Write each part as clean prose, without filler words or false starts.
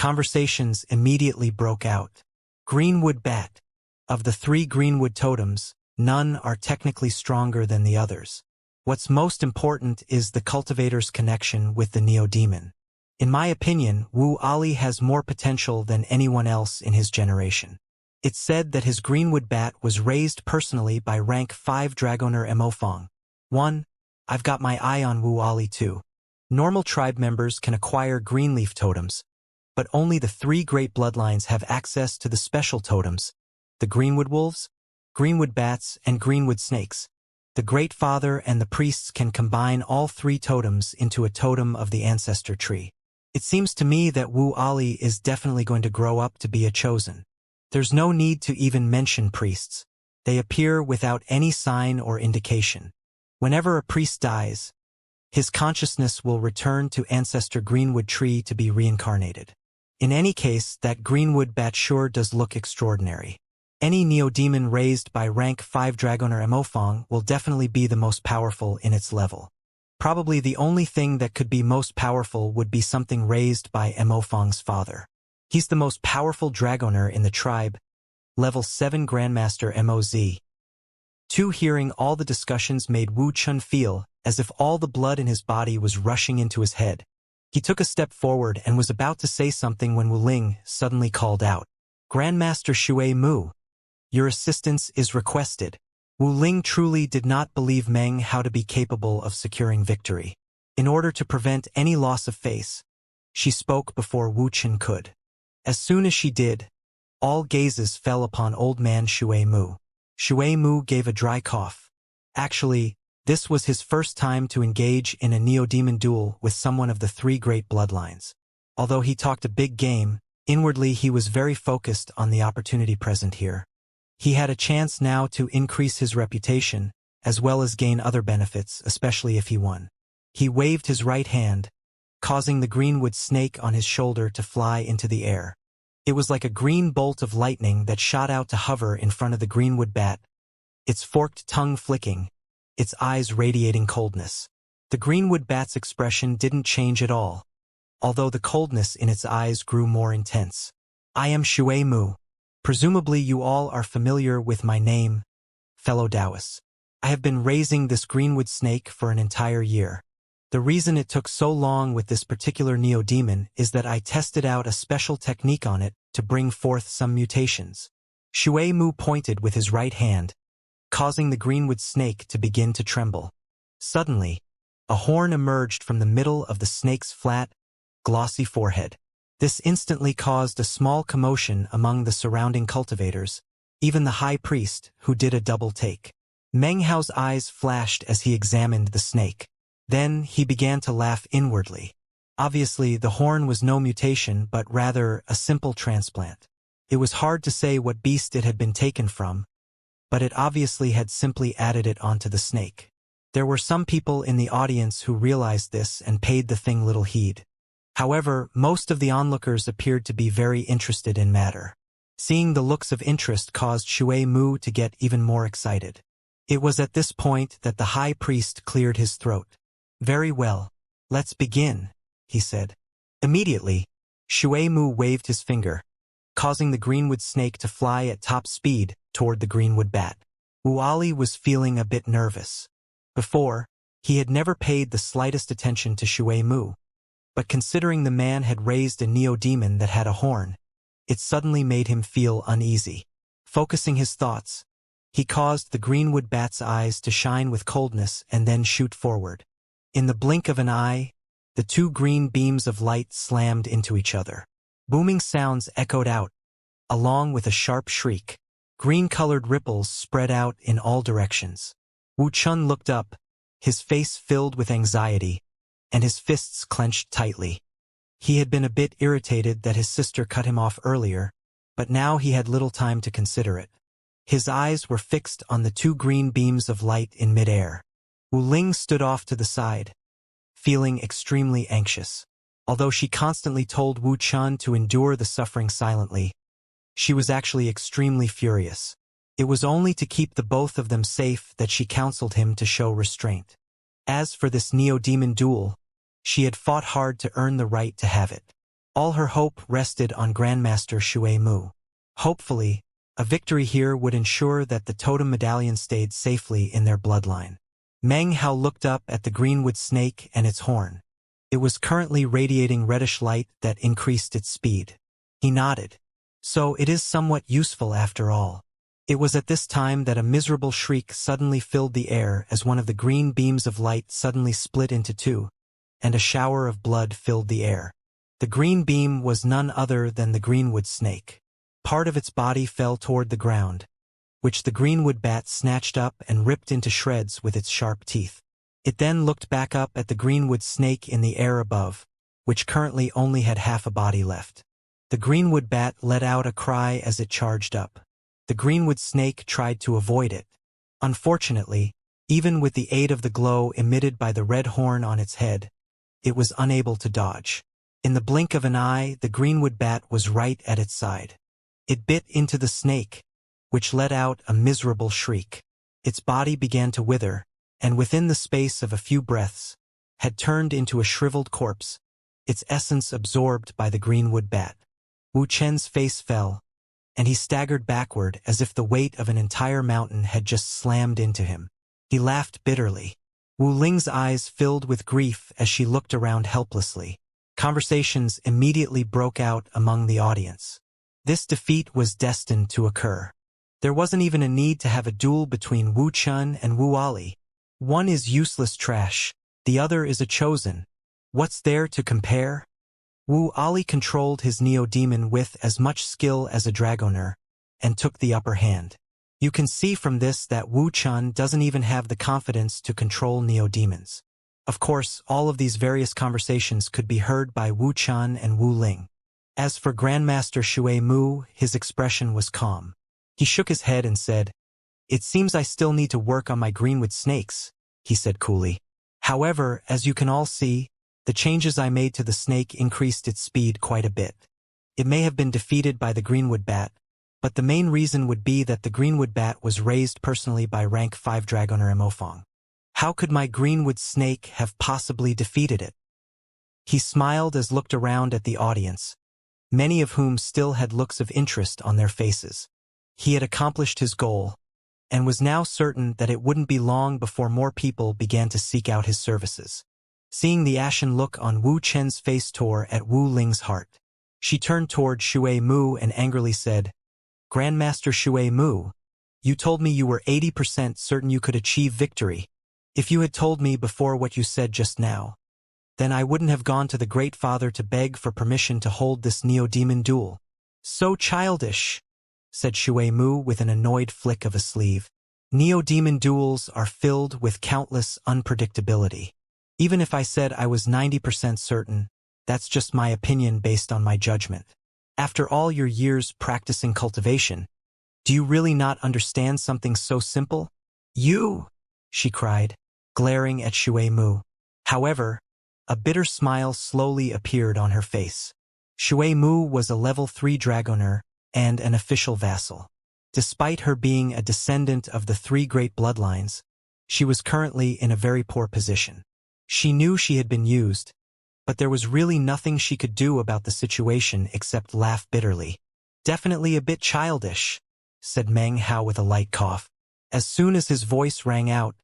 Conversations immediately broke out. Greenwood bat. Of the 3 greenwood totems, none are technically stronger than the others. What's most important is the cultivator's connection with the neo-demon. In my opinion, Wu Ali has more potential than anyone else in his generation. It's said that his greenwood bat was raised personally by rank 5 Dragoner Mofang. 1. I've got my eye on Wu Ali too. Normal tribe members can acquire greenleaf totems, but only the 3 great bloodlines have access to the special totems: the greenwood wolves, greenwood bats, and greenwood snakes. The Great Father and the priests can combine all 3 totems into a totem of the ancestor tree. It seems to me that Wu Ali is definitely going to grow up to be a chosen. There's no need to even mention priests. They appear without any sign or indication. Whenever a priest dies, his consciousness will return to ancestor greenwood tree to be reincarnated. In any case, that greenwood bat sure does look extraordinary. Any neo-demon raised by rank 5 Dragoner Mofang will definitely be the most powerful in its level. Probably the only thing that could be most powerful would be something raised by Mofang's father. He's the most powerful Dragoner in the tribe, level 7 Grandmaster Moz. 2. Hearing all the discussions made Wu Chun feel as if all the blood in his body was rushing into his head. He took a step forward and was about to say something when Wu Ling suddenly called out, "Grandmaster Shui Mu, your assistance is requested." Wu Ling truly did not believe Meng how to be capable of securing victory. In order to prevent any loss of face, she spoke before Wu Chen could. As soon as she did, all gazes fell upon old man Shui Mu. Shui Mu gave a dry cough. Actually, this was his first time to engage in a neo-demon duel with someone of the 3 great bloodlines. Although he talked a big game, inwardly he was very focused on the opportunity present here. He had a chance now to increase his reputation, as well as gain other benefits, especially if he won. He waved his right hand, causing the greenwood snake on his shoulder to fly into the air. It was like a green bolt of lightning that shot out to hover in front of the greenwood bat, its forked tongue flicking, its eyes radiating coldness. The greenwood bat's expression didn't change at all, although the coldness in its eyes grew more intense. "I am Shui Mu. Presumably you all are familiar with my name, fellow Taoists. I have been raising this greenwood snake for an entire year. The reason it took so long with this particular neo-demon is that I tested out a special technique on it to bring forth some mutations." Shui Mu pointed with his right hand, causing the greenwood snake to begin to tremble. Suddenly, a horn emerged from the middle of the snake's flat, glossy forehead. This instantly caused a small commotion among the surrounding cultivators, even the high priest, who did a double take. Meng Hao's eyes flashed as he examined the snake. Then he began to laugh inwardly. Obviously, the horn was no mutation but rather a simple transplant. It was hard to say what beast it had been taken from, but it obviously had simply added it onto the snake. There were some people in the audience who realized this and paid the thing little heed. However, most of the onlookers appeared to be very interested in matter. Seeing the looks of interest caused Shui Mu to get even more excited. It was at this point that the high priest cleared his throat. "Very well, let's begin," he said. Immediately, Shui Mu waved his finger, causing the greenwood snake to fly at top speed toward the greenwood bat. Wu Ali was feeling a bit nervous. Before, he had never paid the slightest attention to Shui Mu. But considering the man had raised a neo-demon that had a horn, it suddenly made him feel uneasy. Focusing his thoughts, he caused the greenwood bat's eyes to shine with coldness and then shoot forward. In the blink of an eye, the 2 green beams of light slammed into each other. Booming sounds echoed out, along with a sharp shriek. Green-colored ripples spread out in all directions. Wu Chun looked up, his face filled with anxiety, and his fists clenched tightly. He had been a bit irritated that his sister cut him off earlier, but now he had little time to consider it. His eyes were fixed on the 2 green beams of light in midair. Wu Ling stood off to the side, feeling extremely anxious. Although she constantly told Wu Chun to endure the suffering silently, she was actually extremely furious. It was only to keep the both of them safe that she counseled him to show restraint. As for this neo-demon duel, she had fought hard to earn the right to have it. All her hope rested on Grandmaster Shui Mu. Hopefully, a victory here would ensure that the totem medallion stayed safely in their bloodline. Meng Hao looked up at the greenwood snake and its horn. It was currently radiating reddish light that increased its speed. He nodded. So it is somewhat useful after all. It was at this time that a miserable shriek suddenly filled the air as one of the green beams of light suddenly split into two, and a shower of blood filled the air. The green beam was none other than the greenwood snake. Part of its body fell toward the ground, which the greenwood bat snatched up and ripped into shreds with its sharp teeth. It then looked back up at the greenwood snake in the air above, which currently only had half a body left. The greenwood bat let out a cry as it charged up. The greenwood snake tried to avoid it. Unfortunately, even with the aid of the glow emitted by the red horn on its head, it was unable to dodge. In the blink of an eye, the greenwood bat was right at its side. It bit into the snake, which let out a miserable shriek. Its body began to wither, and within the space of a few breaths, had turned into a shriveled corpse, its essence absorbed by the greenwood bat. Wu Chen's face fell, and he staggered backward as if the weight of an entire mountain had just slammed into him. He laughed bitterly. Wu Ling's eyes filled with grief as she looked around helplessly. Conversations immediately broke out among the audience. This defeat was destined to occur. There wasn't even a need to have a duel between Wu Chun and Wu Ali. One is useless trash, the other is a chosen. What's there to compare? Wu Ali controlled his neo-demon with as much skill as a dragoner, and took the upper hand. You can see from this that Wu Chun doesn't even have the confidence to control neo-demons. Of course, all of these various conversations could be heard by Wu Chun and Wu Ling. As for Grandmaster Shui Mu, his expression was calm. He shook his head and said, "It seems I still need to work on my greenwood snakes," he said coolly. "However, as you can all see, the changes I made to the snake increased its speed quite a bit. It may have been defeated by the greenwood bat, but the main reason would be that the greenwood bat was raised personally by rank 5 Dragoner Mofong. How could my greenwood snake have possibly defeated it?" He smiled as looked around at the audience, many of whom still had looks of interest on their faces. He had accomplished his goal, and was now certain that it wouldn't be long before more people began to seek out his services. Seeing the ashen look on Wu Chen's face tore at Wu Ling's heart. She turned toward Shui Mu and angrily said, "Grandmaster Shui Mu, you told me you were 80% certain you could achieve victory. If you had told me before what you said just now, then I wouldn't have gone to the Great Father to beg for permission to hold this neo-demon duel." "So childish," said Shui Mu with an annoyed flick of a sleeve. "Neo-demon duels are filled with countless unpredictability. Even if I said I was 90% certain, that's just my opinion based on my judgment. After all your years practicing cultivation, do you really not understand something so simple?" "You!" she cried, glaring at Shui Mu. However, a bitter smile slowly appeared on her face. Shui Mu was a level 3 Dragoner and an official vassal. Despite her being a descendant of the 3 great bloodlines, she was currently in a very poor position. She knew she had been used, but there was really nothing she could do about the situation except laugh bitterly. "Definitely a bit childish," said Meng Hao with a light cough. As soon as his voice rang out,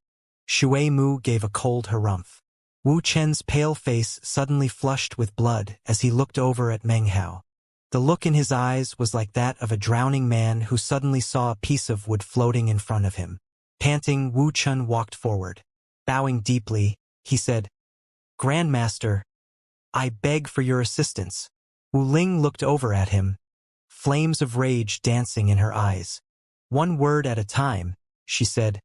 Shui Mu gave a cold harumph. Wu Chen's pale face suddenly flushed with blood as he looked over at Meng Hao. The look in his eyes was like that of a drowning man who suddenly saw a piece of wood floating in front of him. Panting, Wu Chun walked forward. Bowing deeply, he said, "Grandmaster, I beg for your assistance." Wu Ling looked over at him, flames of rage dancing in her eyes. "One word at a time," she said.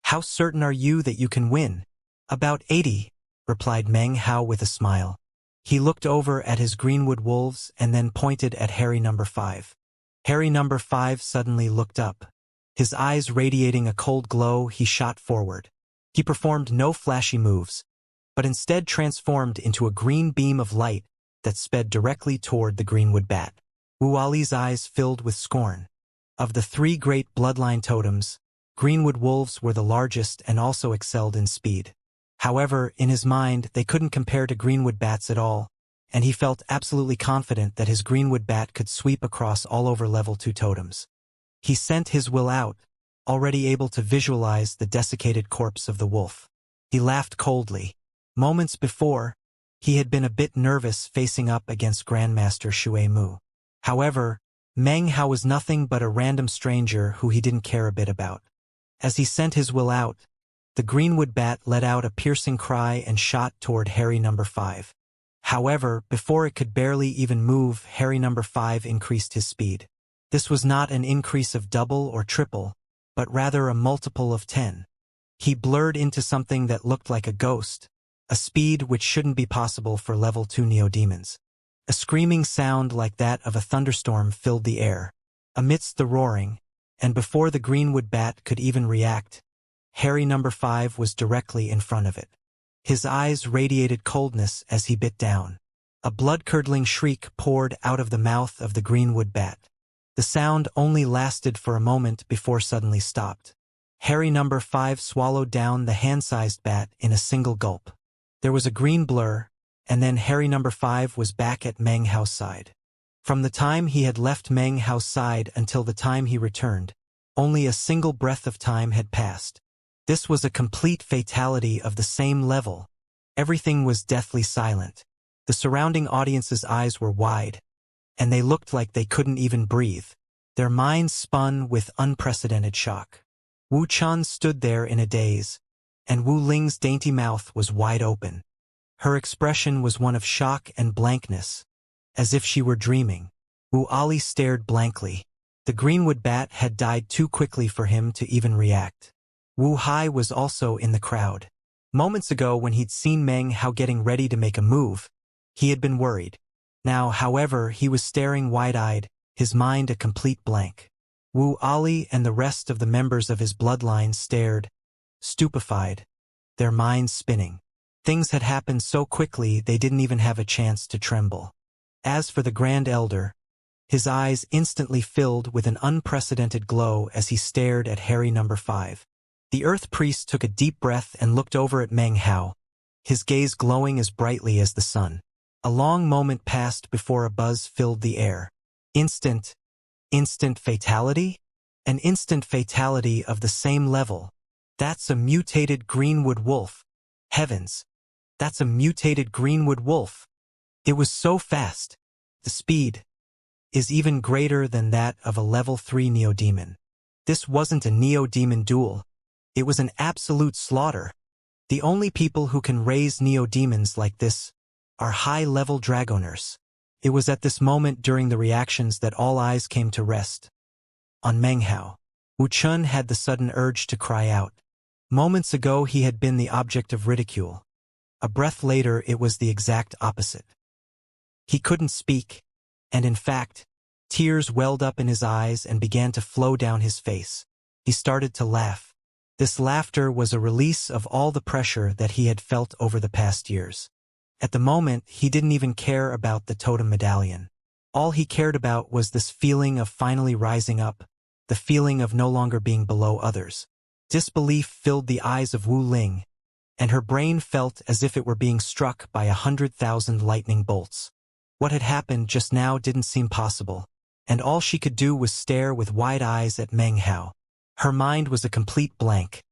"How certain are you that you can win?" "About 80, replied Meng Hao with a smile. He looked over at his greenwood wolves and then pointed at Harry number 5. Harry number 5 suddenly looked up. His eyes radiating a cold glow, he shot forward. He performed no flashy moves, but instead transformed into a green beam of light that sped directly toward the greenwood bat. Wu Ali's eyes filled with scorn. Of the 3 great bloodline totems, greenwood wolves were the largest and also excelled in speed. However, in his mind, they couldn't compare to greenwood bats at all, and he felt absolutely confident that his greenwood bat could sweep across all over level 2 totems. He sent his will out, already able to visualize the desiccated corpse of the wolf. He laughed coldly. Moments before, he had been a bit nervous facing up against Grandmaster Shui Mu. However, Meng Hao was nothing but a random stranger who he didn't care a bit about. As he sent his will out, the greenwood bat let out a piercing cry and shot toward Harry number 5. However, before it could barely even move, Harry number 5 increased his speed. This was not an increase of double or triple, but rather a multiple of 10. He blurred into something that looked like a ghost, a speed which shouldn't be possible for level 2 neodemons. A screaming sound like that of a thunderstorm filled the air. Amidst the roaring, and before the greenwood bat could even react, Harry number 5 was directly in front of it. His eyes radiated coldness as he bit down. A blood-curdling shriek poured out of the mouth of the greenwood bat. The sound only lasted for a moment before suddenly stopped. Harry number 5 swallowed down the hand-sized bat in a single gulp. There was a green blur, and then Harry number 5 was back at Meng Hao's side. From the time he had left Meng Hao's side until the time he returned, only a single breath of time had passed. This was a complete fatality of the same level. Everything was deathly silent. The surrounding audience's eyes were wide, and they looked like they couldn't even breathe. Their minds spun with unprecedented shock. Wu Chan stood there in a daze, and Wu Ling's dainty mouth was wide open. Her expression was one of shock and blankness, as if she were dreaming. Wu Ali stared blankly. The greenwood bat had died too quickly for him to even react. Wu Hai was also in the crowd. Moments ago when he'd seen Meng Hao getting ready to make a move, he had been worried. Now, however, he was staring wide-eyed, his mind a complete blank. Wu Ali and the rest of the members of his bloodline stared, stupefied, their minds spinning. Things had happened so quickly they didn't even have a chance to tremble. As for the Grand Elder, his eyes instantly filled with an unprecedented glow as he stared at Harry number 5. The Earth Priest took a deep breath and looked over at Meng Hao, his gaze glowing as brightly as the sun. A long moment passed before a buzz filled the air. Instant fatality? An instant fatality of the same level. That's a mutated greenwood wolf. Heavens! That's a mutated greenwood wolf. It was so fast. The speed is even greater than that of a level 3 neodemon. This wasn't a neodemon duel. It was an absolute slaughter. The only people who can raise neodemons like this are high-level dragoners. It was at this moment during the reactions that all eyes came to rest on Meng Hao. Wu Chun had the sudden urge to cry out. Moments ago he had been the object of ridicule. A breath later it was the exact opposite. He couldn't speak, and in fact, tears welled up in his eyes and began to flow down his face. He started to laugh. This laughter was a release of all the pressure that he had felt over the past years. At the moment, he didn't even care about the totem medallion. All he cared about was this feeling of finally rising up, the feeling of no longer being below others. Disbelief filled the eyes of Wu Ling, and her brain felt as if it were being struck by 100,000 lightning bolts. What had happened just now didn't seem possible, and all she could do was stare with wide eyes at Meng Hao. Her mind was a complete blank.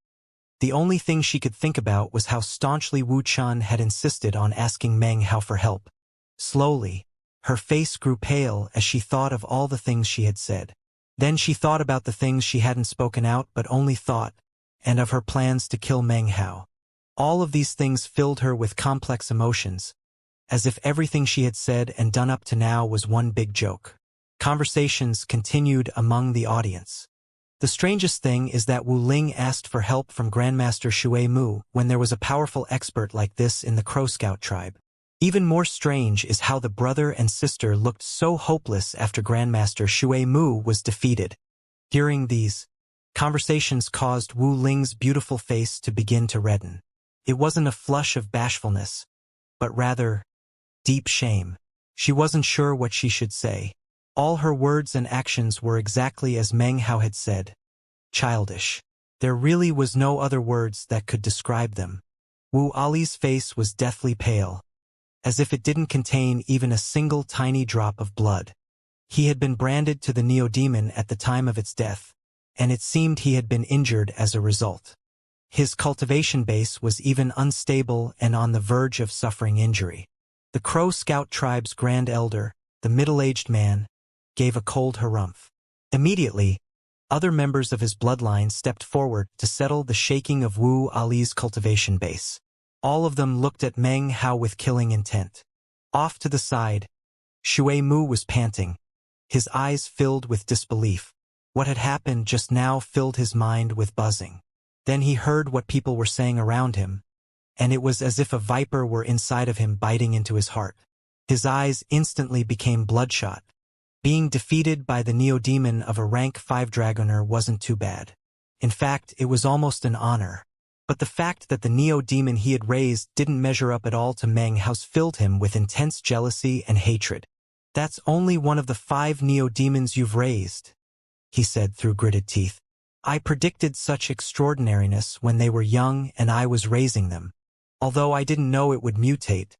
The only thing she could think about was how staunchly Wu Chun had insisted on asking Meng Hao for help. Slowly, her face grew pale as she thought of all the things she had said. Then she thought about the things she hadn't spoken out but only thought, and of her plans to kill Meng Hao. All of these things filled her with complex emotions, as if everything she had said and done up to now was one big joke. Conversations continued among the audience. The strangest thing is that Wu Ling asked for help from Grandmaster Shui Mu when there was a powerful expert like this in the Crow Scout tribe. Even more strange is how the brother and sister looked so hopeless after Grandmaster Shui Mu was defeated. Hearing these conversations caused Wu Ling's beautiful face to begin to redden. It wasn't a flush of bashfulness, but rather deep shame. She wasn't sure what she should say. All her words and actions were exactly as Meng Hao had said. Childish. There really was no other words that could describe them. Wu Ali's face was deathly pale, as if it didn't contain even a single tiny drop of blood. He had been branded to the neodemon at the time of its death, and it seemed he had been injured as a result. His cultivation base was even unstable and on the verge of suffering injury. The Crow Scout tribe's Grand Elder, the middle-aged man, gave a cold harumph. Immediately, other members of his bloodline stepped forward to settle the shaking of Wu Ali's cultivation base. All of them looked at Meng Hao with killing intent. Off to the side, Shui Mu was panting, his eyes filled with disbelief. What had happened just now filled his mind with buzzing. Then he heard what people were saying around him, and it was as if a viper were inside of him biting into his heart. His eyes instantly became bloodshot. Being defeated by the neodemon of a rank 5 Dragoner wasn't too bad. In fact, it was almost an honor. But the fact that the neodemon he had raised didn't measure up at all to Meng Hao's filled him with intense jealousy and hatred. "That's only one of the 5 neodemons you've raised," he said through gritted teeth. "I predicted such extraordinariness when they were young and I was raising them. Although I didn't know it would mutate,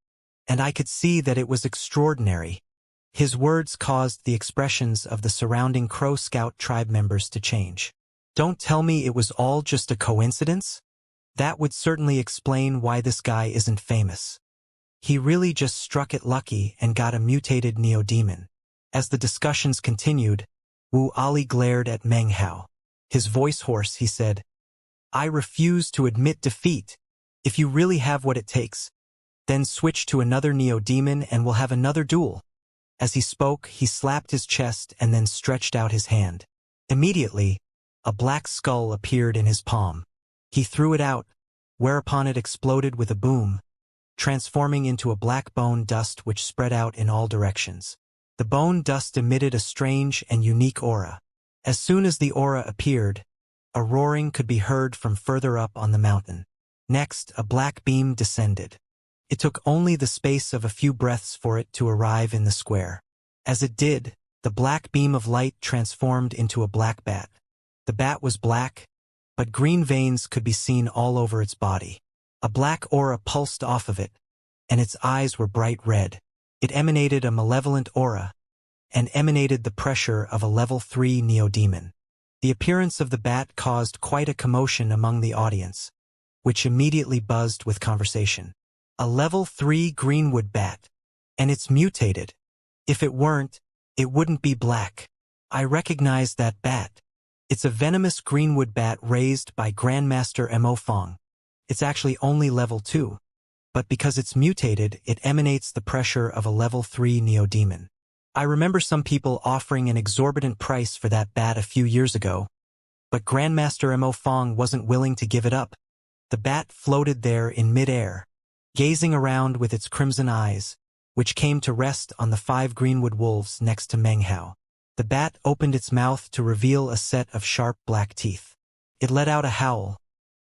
and I could see that it was extraordinary." His words caused the expressions of the surrounding Crow Scout tribe members to change. "Don't tell me it was all just a coincidence? That would certainly explain why this guy isn't famous. He really just struck it lucky and got a mutated neodemon." As the discussions continued, Wu Ali glared at Meng Hao. His voice hoarse, he said, "I refuse to admit defeat. If you really have what it takes, then switch to another neodemon and we'll have another duel." As he spoke, he slapped his chest and then stretched out his hand. Immediately, a black skull appeared in his palm. He threw it out, whereupon it exploded with a boom, transforming into a black bone dust which spread out in all directions. The bone dust emitted a strange and unique aura. As soon as the aura appeared, a roaring could be heard from further up on the mountain. Next, a black beam descended. It took only the space of a few breaths for it to arrive in the square. As it did, the black beam of light transformed into a black bat. The bat was black, but green veins could be seen all over its body. A black aura pulsed off of it, and its eyes were bright red. It emanated a malevolent aura, and emanated the pressure of a level 3 neodemon. The appearance of the bat caused quite a commotion among the audience, which immediately buzzed with conversation. A level 3 greenwood bat, and it's mutated. If it weren't, it wouldn't be black. I recognize that bat. It's a venomous greenwood bat raised by Grandmaster Mo Fong. It's actually only level 2, but because it's mutated, it emanates the pressure of a level 3 neodemon. I remember some people offering an exorbitant price for that bat a few years ago, but Grandmaster Mo Fong wasn't willing to give it up. The bat floated there in mid-air, gazing around with its crimson eyes, which came to rest on the 5 greenwood wolves next to Meng Hao. The bat opened its mouth to reveal a set of sharp black teeth. It let out a howl,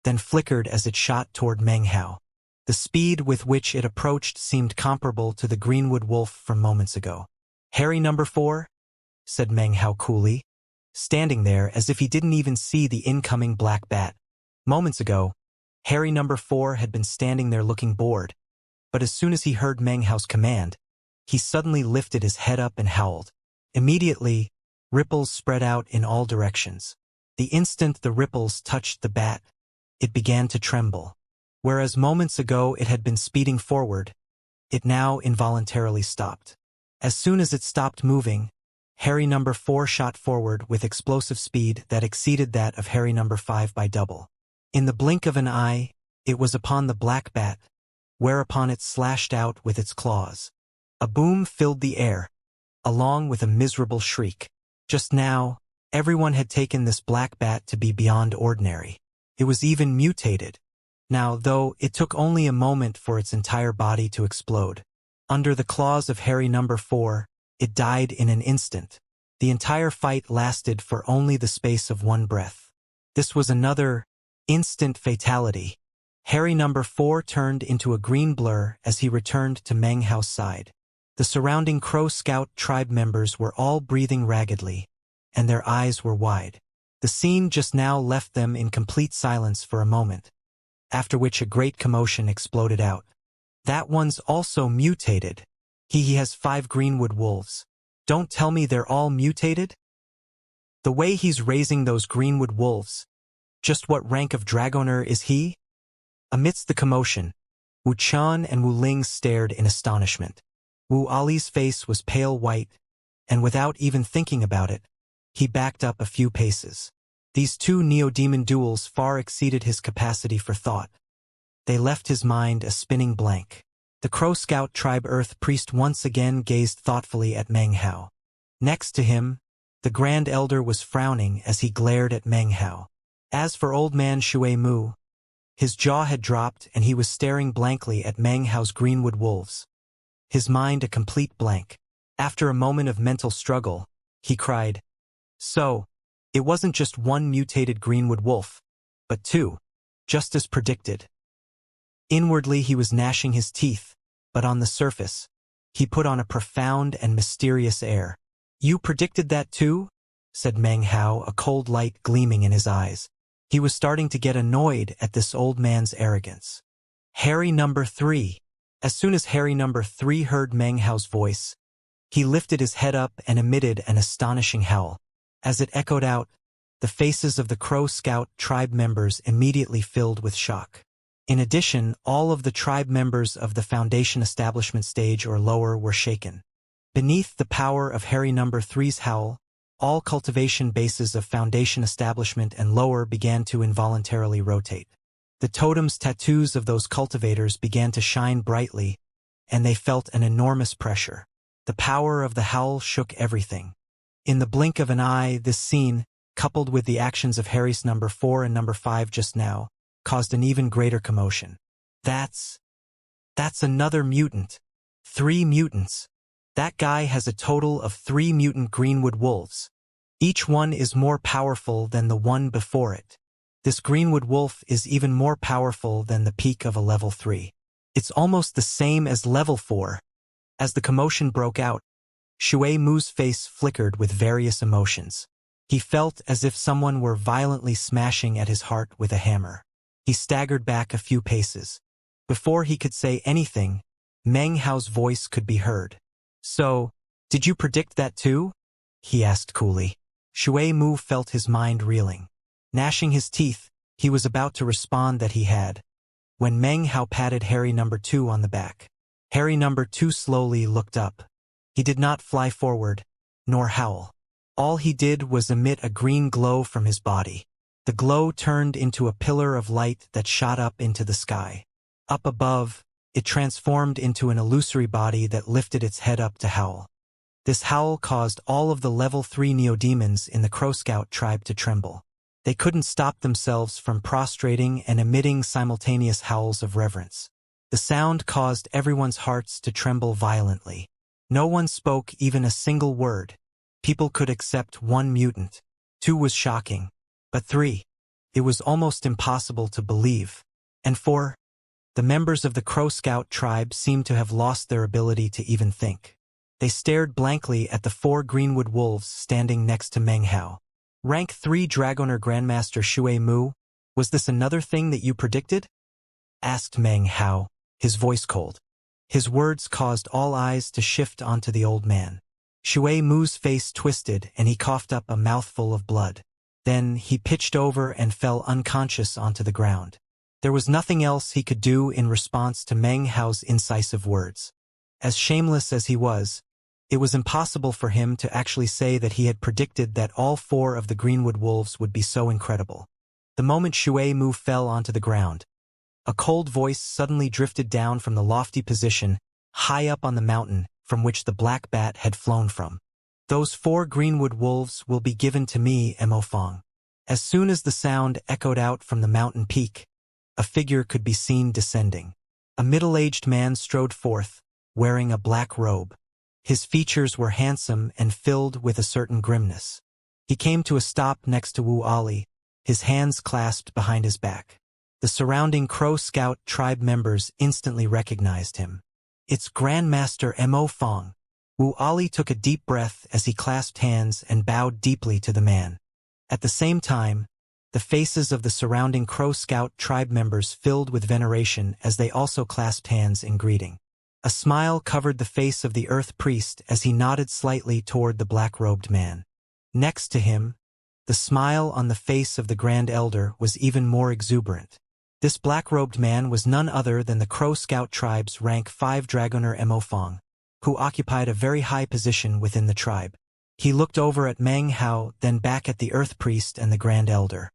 then flickered as it shot toward Meng Hao. The speed with which it approached seemed comparable to the greenwood wolf from moments ago. "Harry number 4? Said Meng Hao coolly, standing there as if he didn't even see the incoming black bat. Moments ago, Harry number 4 had been standing there looking bored, but as soon as he heard Meng Hao's command, he suddenly lifted his head up and howled. Immediately, ripples spread out in all directions. The instant the ripples touched the bat, it began to tremble. Whereas moments ago it had been speeding forward, it now involuntarily stopped. As soon as it stopped moving, Harry number 4 shot forward with explosive speed that exceeded that of Harry number 5 by double. In the blink of an eye, it was upon the black bat, whereupon it slashed out with its claws. A boom filled the air, along with a miserable shriek. Just now, everyone had taken this black bat to be beyond ordinary. It was even mutated. Now, though, it took only a moment for its entire body to explode. Under the claws of Harry number 4, it died in an instant. The entire fight lasted for only the space of one breath. This was another instant fatality. Harry number 4 turned into a green blur as he returned to Meng Hao's side. The surrounding Crow Scout tribe members were all breathing raggedly, and their eyes were wide. The scene just now left them in complete silence for a moment, after which a great commotion exploded out. That one's also mutated. He has 5 greenwood wolves. Don't tell me they're all mutated? The way he's raising those greenwood wolves. Just what rank of dragoner is he? Amidst the commotion, Wu Qian and Wu Ling stared in astonishment. Wu Ali's face was pale white, and without even thinking about it, he backed up a few paces. These 2 neo-demon duels far exceeded his capacity for thought. They left his mind a spinning blank. The Crow Scout tribe Earth priest once again gazed thoughtfully at Meng Hao. Next to him, the Grand Elder was frowning as he glared at Meng Hao. As for old man Shui Mu, his jaw had dropped and he was staring blankly at Meng Hao's greenwood wolves. His mind a complete blank. After a moment of mental struggle, he cried, "So, it wasn't just 1 mutated greenwood wolf, but 2, just as predicted." Inwardly he was gnashing his teeth, but on the surface, he put on a profound and mysterious air. "You predicted that too?" said Meng Hao, a cold light gleaming in his eyes. He was starting to get annoyed at this old man's arrogance. Harry number 3. As soon as Harry number 3 heard Meng Hao's voice, he lifted his head up and emitted an astonishing howl. As it echoed out, the faces of the Crow Scout tribe members immediately filled with shock. In addition, all of the tribe members of the Foundation establishment stage or lower were shaken. Beneath the power of Harry number 3's howl, all cultivation bases of Foundation establishment and lower began to involuntarily rotate. The totems' tattoos of those cultivators began to shine brightly, and they felt an enormous pressure. The power of the howl shook everything. In the blink of an eye, this scene, coupled with the actions of Harry's number 4 and number 5 just now, caused an even greater commotion. That's another mutant. 3 mutants. That guy has a total of 3 mutant greenwood wolves. Each one is more powerful than the one before it. This greenwood wolf is even more powerful than the peak of a level 3. It's almost the same as level 4. As the commotion broke out, Shui Mu's face flickered with various emotions. He felt as if someone were violently smashing at his heart with a hammer. He staggered back a few paces. Before he could say anything, Meng Hao's voice could be heard. "So, did you predict that too?" he asked coolly. Shui Mu felt his mind reeling. Gnashing his teeth, he was about to respond that he had, when Meng Hao patted Harry number 2 on the back. Harry number 2 slowly looked up. He did not fly forward, nor howl. All he did was emit a green glow from his body. The glow turned into a pillar of light that shot up into the sky. Up above, it transformed into an illusory body that lifted its head up to howl. This howl caused all of the level 3 neo-demons in the Crow Scout tribe to tremble. They couldn't stop themselves from prostrating and emitting simultaneous howls of reverence. The sound caused everyone's hearts to tremble violently. No one spoke even a single word. People could accept 1 mutant. 2 was shocking. But 3, it was almost impossible to believe. And 4, the members of the Crow Scout tribe seemed to have lost their ability to even think. They stared blankly at the 4 greenwood wolves standing next to Meng Hao. "Rank 3 Dragoner Grandmaster Shui Mu, was this another thing that you predicted?" asked Meng Hao, his voice cold. His words caused all eyes to shift onto the old man. Shui Mu's face twisted and he coughed up a mouthful of blood. Then he pitched over and fell unconscious onto the ground. There was nothing else he could do in response to Meng Hao's incisive words. As shameless as he was, it was impossible for him to actually say that he had predicted that all 4 of the greenwood wolves would be so incredible. The moment Shui Mu fell onto the ground, a cold voice suddenly drifted down from the lofty position, high up on the mountain, from which the black bat had flown from. "Those 4 greenwood wolves will be given to me, Mo Fong." As soon as the sound echoed out from the mountain peak, a figure could be seen descending. A middle-aged man strode forth, wearing a black robe. His features were handsome and filled with a certain grimness. He came to a stop next to Wu Ali, his hands clasped behind his back. The surrounding Crow Scout tribe members instantly recognized him. "It's Grandmaster Mo Fong." Wu Ali took a deep breath as he clasped hands and bowed deeply to the man. At the same time, The faces of the surrounding Crow Scout tribe members filled with veneration as they also clasped hands in greeting. A smile covered the face of the Earth Priest as he nodded slightly toward the black-robed man. Next to him, the smile on the face of the Grand Elder was even more exuberant. This black-robed man was none other than the Crow Scout tribe's rank 5 Dragoner Mo Fong, who occupied a very high position within the tribe. He looked over at Meng Hao, then back at the Earth Priest and the Grand Elder.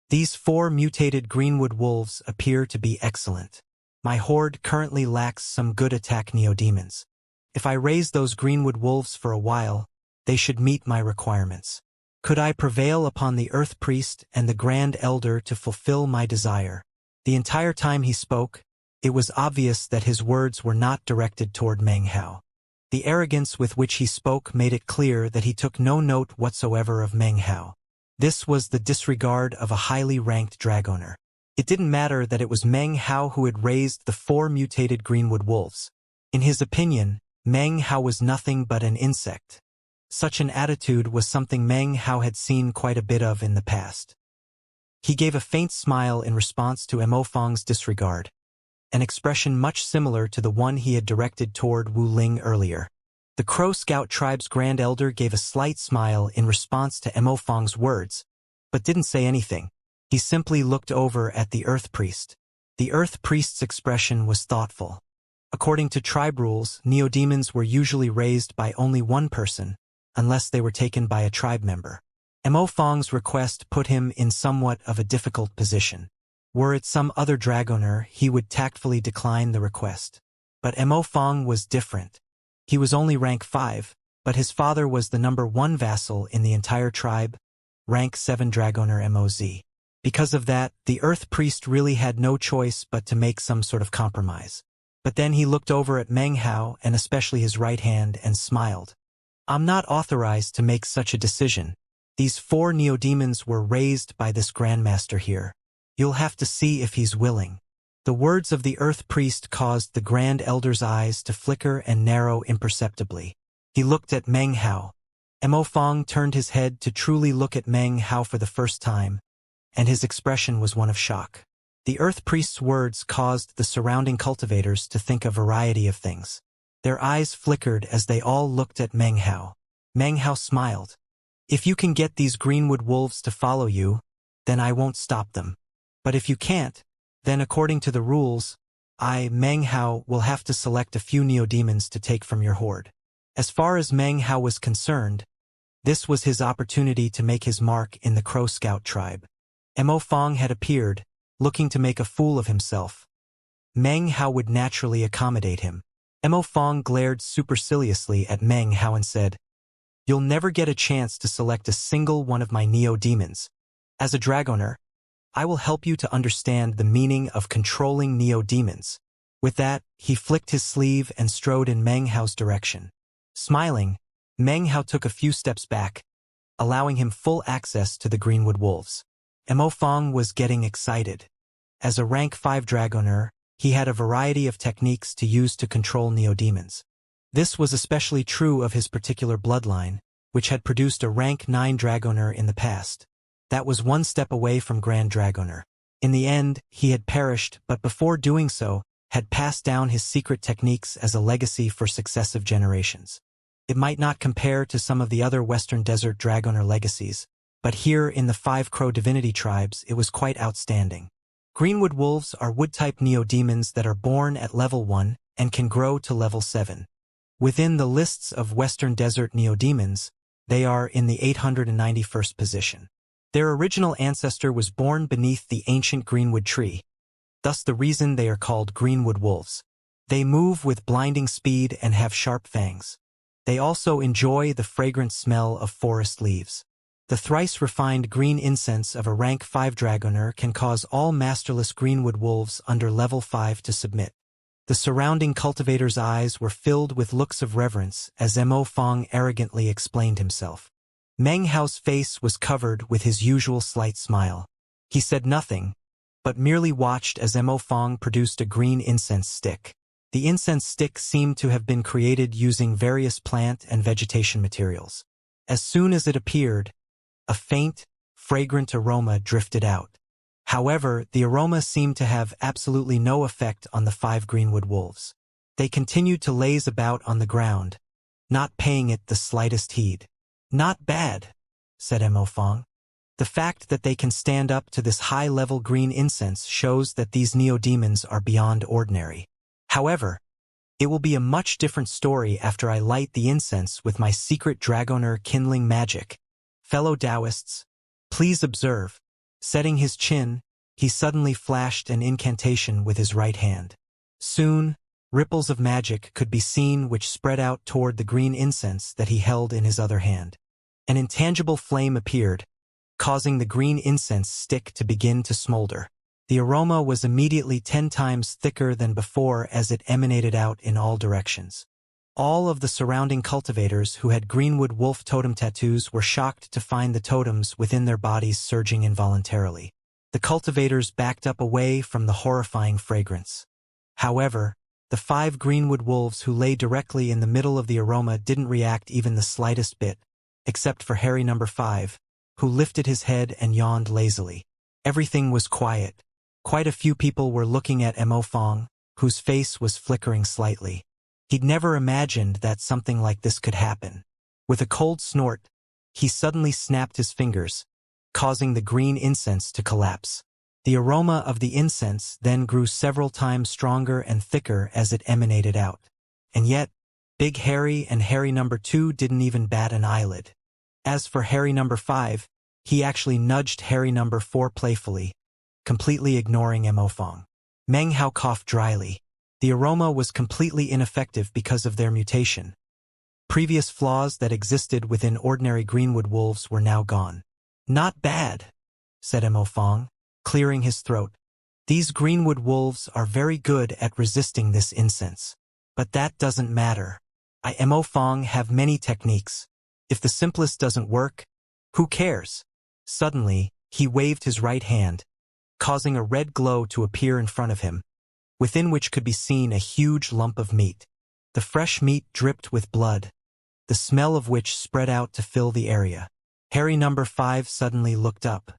These 4 mutated Greenwood wolves appear to be excellent. My horde currently lacks some good attack neodemons. If I raise those Greenwood wolves for a while, they should meet my requirements. Could I prevail upon the Earth Priest and the Grand Elder to fulfill my desire? The entire time he spoke, it was obvious that his words were not directed toward Meng Hao. The arrogance with which he spoke made it clear that he took no note whatsoever of Meng Hao. This was the disregard of a highly ranked Dragoner. It didn't matter that it was Meng Hao who had raised the 4 mutated Greenwood wolves. In his opinion, Meng Hao was nothing but an insect. Such an attitude was something Meng Hao had seen quite a bit of in the past. He gave a faint smile in response to Mo Fong's disregard, an expression much similar to the one he had directed toward Wu Ling earlier. The Crow Scout tribe's Grand Elder gave a slight smile in response to Mo Fong's words, but didn't say anything. He simply looked over at the Earth Priest. The Earth Priest's expression was thoughtful. According to tribe rules, neodemons were usually raised by only one person, unless they were taken by a tribe member. Mo Fong's request put him in somewhat of a difficult position. Were it some other Dragoner, he would tactfully decline the request. But Mo Fong was different. He was only rank 5, but his father was the number 1 vassal in the entire tribe, rank 7 Dragoner MOZ. Because of that, the Earth Priest really had no choice but to make some sort of compromise. But then he looked over at Meng Hao and especially his right hand and smiled. I'm not authorized to make such a decision. These 4 neodemons were raised by this Grandmaster here. You'll have to see if he's willing. The words of the Earth Priest caused the Grand Elder's eyes to flicker and narrow imperceptibly. He looked at Meng Hao. Mo Fong turned his head to truly look at Meng Hao for the first time, and his expression was one of shock. The Earth Priest's words caused the surrounding cultivators to think a variety of things. Their eyes flickered as they all looked at Meng Hao. Meng Hao smiled. If you can get these Greenwood wolves to follow you, then I won't stop them. But if you can't, then according to the rules, Meng Hao, will have to select a few neodemons to take from your horde. As far as Meng Hao was concerned, this was his opportunity to make his mark in the Crow Scout tribe. Mo Fong had appeared, looking to make a fool of himself. Meng Hao would naturally accommodate him. Mo Fong glared superciliously at Meng Hao and said, "You'll never get a chance to select a single one of my neodemons. As a Dragoner, I will help you to understand the meaning of controlling neodemons." With that, he flicked his sleeve and strode in Meng Hao's direction. Smiling, Meng Hao took a few steps back, allowing him full access to the Greenwood wolves. Mo Fong was getting excited. As a rank 5 Dragoner, he had a variety of techniques to use to control neodemons. This was especially true of his particular bloodline, which had produced a rank 9 Dragoner in the past. That was one step away from Grand Dragoner. In the end, he had perished, but before doing so, had passed down his secret techniques as a legacy for successive generations. It might not compare to some of the other Western Desert Dragoner legacies, but here in the 5 Crow Divinity tribes it was quite outstanding. Greenwood wolves are wood-type neodemons that are born at level 1 and can grow to level 7. Within the lists of Western Desert neodemons, they are in the 891st position. Their original ancestor was born beneath the ancient Greenwood tree, thus the reason they are called Greenwood wolves. They move with blinding speed and have sharp fangs. They also enjoy the fragrant smell of forest leaves. The thrice-refined green incense of a rank 5 Dragoner can cause all masterless Greenwood wolves under level 5 to submit. The surrounding cultivators' eyes were filled with looks of reverence as Mo Fong arrogantly explained himself. Meng Hao's face was covered with his usual slight smile. He said nothing, but merely watched as Mo Fong produced a green incense stick. The incense stick seemed to have been created using various plant and vegetation materials. As soon as it appeared, a faint, fragrant aroma drifted out. However, the aroma seemed to have absolutely no effect on the 5 greenwood wolves. They continued to laze about on the ground, not paying it the slightest heed. "Not bad," said Mo Fong. "The fact that they can stand up to this high-level green incense shows that these neo-demons are beyond ordinary. However, it will be a much different story after I light the incense with my secret Dragoner kindling magic. Fellow Taoists, please observe." Setting his chin, he suddenly flashed an incantation with his right hand. Soon, ripples of magic could be seen which spread out toward the green incense that he held in his other hand. An intangible flame appeared, causing the green incense stick to begin to smolder. The aroma was immediately 10 times thicker than before as it emanated out in all directions. All of the surrounding cultivators who had greenwood wolf totem tattoos were shocked to find the totems within their bodies surging involuntarily. The cultivators backed up away from the horrifying fragrance. However, the 5 greenwood wolves who lay directly in the middle of the aroma didn't react even the slightest bit, except for hairy number 5, who lifted his head and yawned lazily. Everything was quiet. Quite a few people were looking at Mo Fong, whose face was flickering slightly. He'd never imagined that something like this could happen. With a cold snort, he suddenly snapped his fingers, causing the green incense to collapse. The aroma of the incense then grew several times stronger and thicker as it emanated out. And yet, Big Harry and Harry number 2 didn't even bat an eyelid. As for Harry number 5, he actually nudged Harry number 4 playfully, completely ignoring Mo Fong. Meng Hao coughed dryly. The aroma was completely ineffective because of their mutation. Previous flaws that existed within ordinary greenwood wolves were now gone. "Not bad," said Mo Fong, clearing his throat. "These greenwood wolves are very good at resisting this incense. But that doesn't matter. I, Mo Fong, have many techniques. If the simplest doesn't work, who cares?" Suddenly, he waved his right hand, causing a red glow to appear in front of him, within which could be seen a huge lump of meat. The fresh meat dripped with blood, the smell of which spread out to fill the area. Harry number 5 suddenly looked up.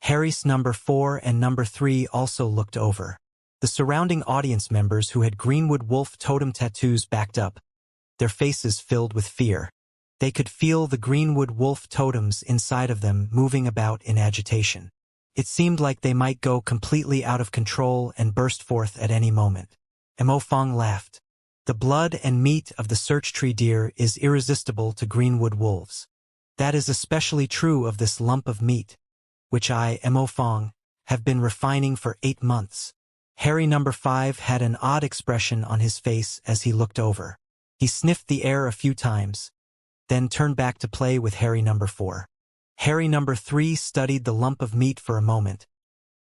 Harry's number 4 and number 3 also looked over. The surrounding audience members who had greenwood wolf totem tattoos backed up, their faces filled with fear. They could feel the greenwood wolf totems inside of them moving about in agitation. It seemed like they might go completely out of control and burst forth at any moment. Mo Fong laughed. "The blood and meat of the search tree deer is irresistible to greenwood wolves. That is especially true of this lump of meat, which I, Mo Fong, have been refining for 8 months. Harry number 5 had an odd expression on his face as he looked over. He sniffed the air a few times, then turned back to play with Harry number 4. Harry number 3 studied the lump of meat for a moment,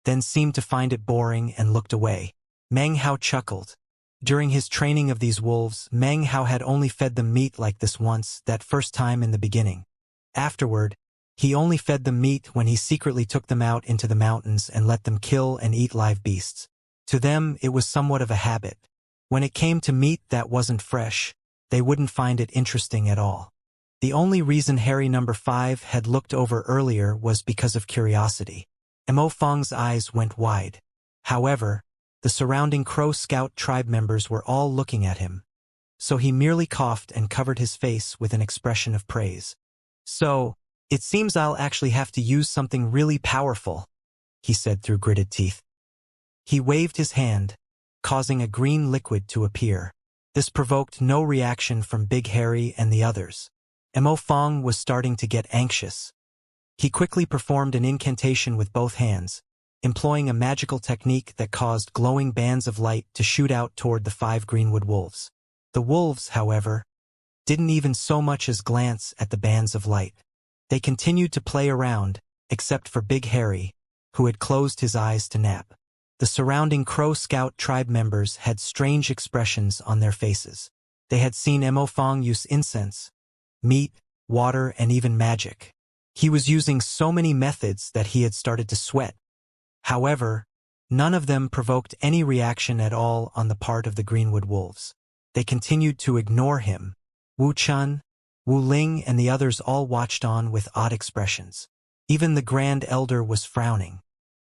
then seemed to find it boring and looked away. Meng Hao chuckled. During his training of these wolves, Meng Hao had only fed them meat like this once, that first time in the beginning. Afterward, he only fed them meat when he secretly took them out into the mountains and let them kill and eat live beasts. To them, it was somewhat of a habit. When it came to meat that wasn't fresh, they wouldn't find it interesting at all. The only reason Harry number 5 had looked over earlier was because of curiosity. Mo Fong's eyes went wide. However, the surrounding Crow Scout tribe members were all looking at him, so he merely coughed and covered his face with an expression of praise. "So, it seems I'll actually have to use something really powerful," he said through gritted teeth. He waved his hand, causing a green liquid to appear. This provoked no reaction from Big Harry and the others. Mo Fong was starting to get anxious. He quickly performed an incantation with both hands, employing a magical technique that caused glowing bands of light to shoot out toward the 5 greenwood wolves. The wolves, however, didn't even so much as glance at the bands of light. They continued to play around, except for Big Harry, who had closed his eyes to nap. The surrounding Crow Scout tribe members had strange expressions on their faces. They had seen Mo Fong use incense, meat, water, and even magic. He was using so many methods that he had started to sweat. However, none of them provoked any reaction at all on the part of the greenwood wolves. They continued to ignore him. Wu Chun, Wu Ling, and the others all watched on with odd expressions. Even the Grand Elder was frowning.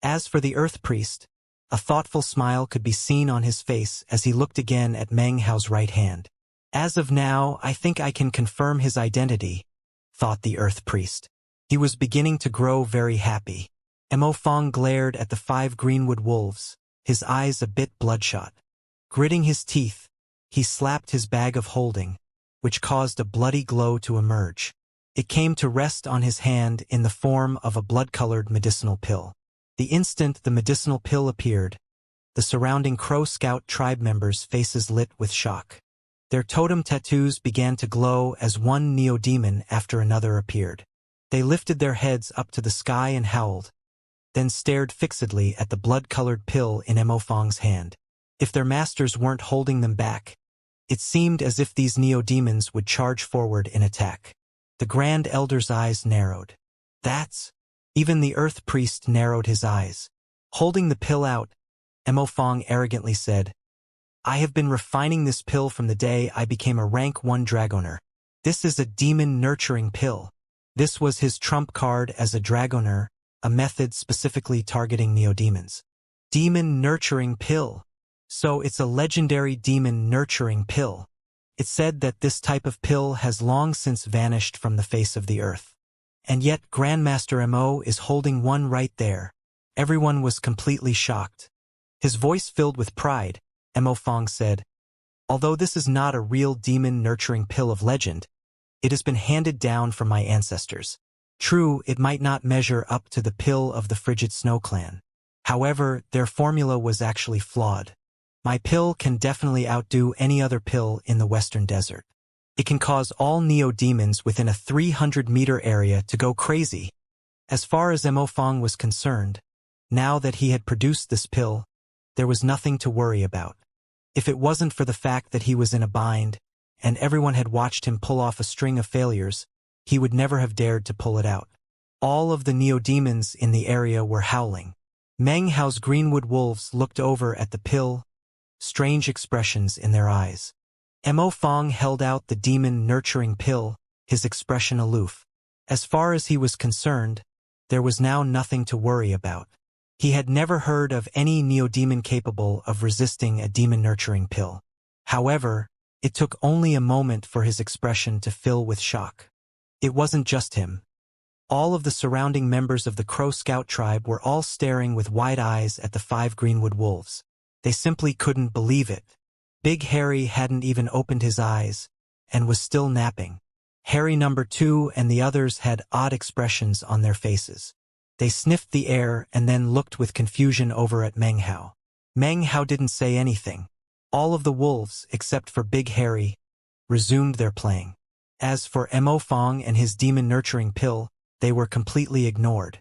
As for the Earth Priest, a thoughtful smile could be seen on his face as he looked again at Meng Hao's right hand. As of now, I think I can confirm his identity, thought the Earth Priest. He was beginning to grow very happy. Mo Fong glared at the 5 greenwood wolves, his eyes a bit bloodshot. Gritting his teeth, he slapped his bag of holding, which caused a bloody glow to emerge. It came to rest on his hand in the form of a blood-colored medicinal pill. The instant the medicinal pill appeared, the surrounding Crow Scout tribe members' faces lit with shock. Their totem tattoos began to glow as one neo-demon after another appeared. They lifted their heads up to the sky and howled, then stared fixedly at the blood-colored pill in Mo Fong's hand. If their masters weren't holding them back, it seemed as if these neo-demons would charge forward in attack. The Grand Elder's eyes narrowed. That's... Even the Earth Priest narrowed his eyes. Holding the pill out, Mo Fong arrogantly said, I have been refining this pill from the day I became a rank 1 Dragoner. This is a demon-nurturing pill. This was his trump card as a Dragoner, a method specifically targeting neo-demons. Demon-nurturing pill. So it's a legendary demon-nurturing pill. It's said that this type of pill has long since vanished from the face of the earth. And yet Grandmaster Mo is holding one right there. Everyone was completely shocked. His voice filled with pride, Mo Fong said, although this is not a real demon-nurturing pill of legend, it has been handed down from my ancestors. True, it might not measure up to the pill of the Frigid Snow Clan. However, their formula was actually flawed. My pill can definitely outdo any other pill in the Western Desert. It can cause all neo-demons within a 300-meter area to go crazy. As far as Mo Fong was concerned, now that he had produced this pill, there was nothing to worry about. If it wasn't for the fact that he was in a bind, and everyone had watched him pull off a string of failures, he would never have dared to pull it out. All of the neo-demons in the area were howling. Meng Hao's greenwood wolves looked over at the pill, strange expressions in their eyes. Mo Fong held out the demon-nurturing pill, his expression aloof. As far as he was concerned, there was now nothing to worry about. He had never heard of any neo-demon capable of resisting a demon-nurturing pill. However, it took only a moment for his expression to fill with shock. It wasn't just him. All of the surrounding members of the Crow Scout tribe were all staring with wide eyes at the 5 greenwood wolves. They simply couldn't believe it. Big Harry hadn't even opened his eyes, and was still napping. Harry number 2 and the others had odd expressions on their faces. They sniffed the air and then looked with confusion over at Meng Hao. Meng Hao didn't say anything. All of the wolves, except for Big Harry, resumed their playing. As for Mo Fong and his demon-nurturing pill, they were completely ignored.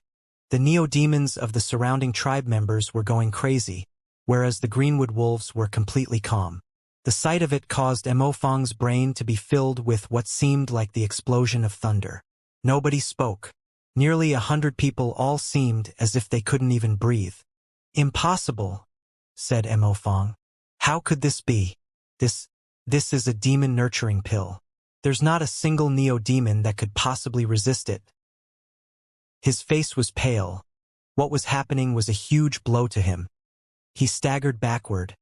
The neo-demons of the surrounding tribe members were going crazy, whereas the greenwood wolves were completely calm. The sight of it caused Mo Fong's brain to be filled with what seemed like the explosion of thunder. Nobody spoke. Nearly 100 people all seemed as if they couldn't even breathe. Impossible, said Mo Fong. How could this be? This is a demon-nurturing pill. There's not a single neo-demon that could possibly resist it. His face was pale. What was happening was a huge blow to him. He staggered backward,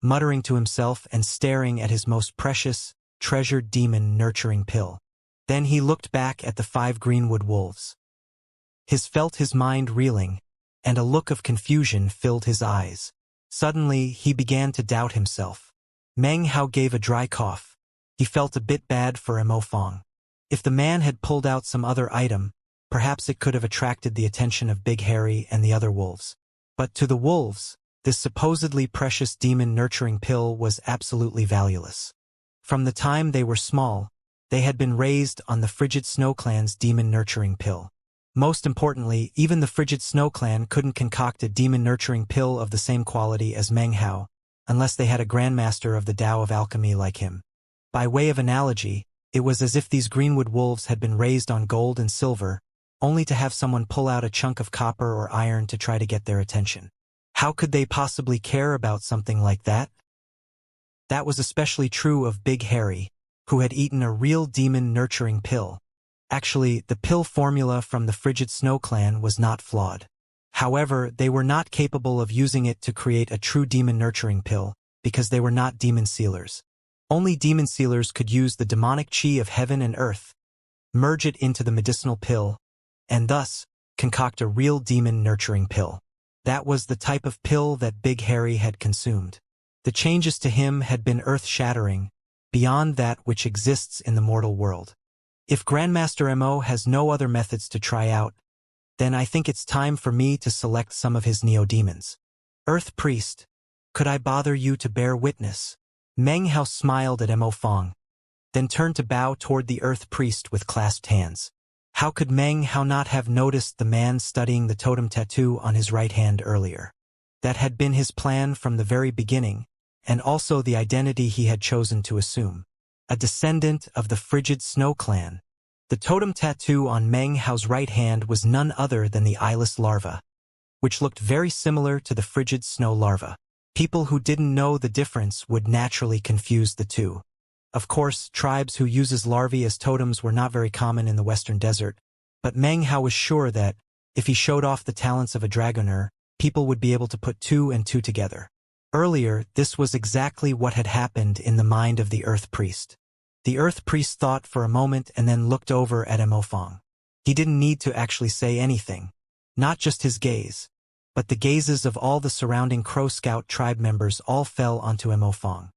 muttering to himself and staring at his most precious, treasured demon-nurturing pill. Then he looked back at the 5 greenwood wolves. Felt his mind reeling, and a look of confusion filled his eyes. Suddenly, he began to doubt himself. Meng Hao gave a dry cough. He felt a bit bad for Mo Fong. If the man had pulled out some other item, perhaps it could have attracted the attention of Big Harry and the other wolves. But to the wolves, this supposedly precious demon-nurturing pill was absolutely valueless. From the time they were small, they had been raised on the Frigid Snow Clan's demon-nurturing pill. Most importantly, even the Frigid Snow Clan couldn't concoct a demon-nurturing pill of the same quality as Meng Hao, unless they had a grandmaster of the Tao of alchemy like him. By way of analogy, it was as if these greenwood wolves had been raised on gold and silver, only to have someone pull out a chunk of copper or iron to try to get their attention. How could they possibly care about something like that? That was especially true of Big Harry, who had eaten a real demon-nurturing pill. Actually, the pill formula from the Frigid Snow clan was not flawed. However, they were not capable of using it to create a true demon-nurturing pill, because they were not demon sealers. Only demon sealers could use the demonic chi of heaven and earth, merge it into the medicinal pill, and thus concoct a real demon-nurturing pill. That was the type of pill that Big Harry had consumed. The changes to him had been earth-shattering, beyond that which exists in the mortal world. If Grandmaster Mo has no other methods to try out, then I think it's time for me to select some of his neo-demons. Earth Priest, could I bother you to bear witness? Meng Hao smiled at Mo Fong, then turned to bow toward the Earth Priest with clasped hands. How could Meng Hao not have noticed the man studying the totem tattoo on his right hand earlier? That had been his plan from the very beginning, and also the identity he had chosen to assume. A descendant of the Frigid Snow clan. The totem tattoo on Meng Hao's right hand was none other than the eyeless larva, which looked very similar to the Frigid Snow larva. People who didn't know the difference would naturally confuse the two. Of course, tribes who uses larvae as totems were not very common in the Western Desert, but Meng Hao was sure that, if he showed off the talents of a dragoner, people would be able to put two and two together. Earlier, this was exactly what had happened in the mind of the Earth Priest. The Earth Priest thought for a moment and then looked over at Mo Fong. He didn't need to actually say anything. Not just his gaze, but the gazes of all the surrounding Crow Scout tribe members all fell onto Mo Fong.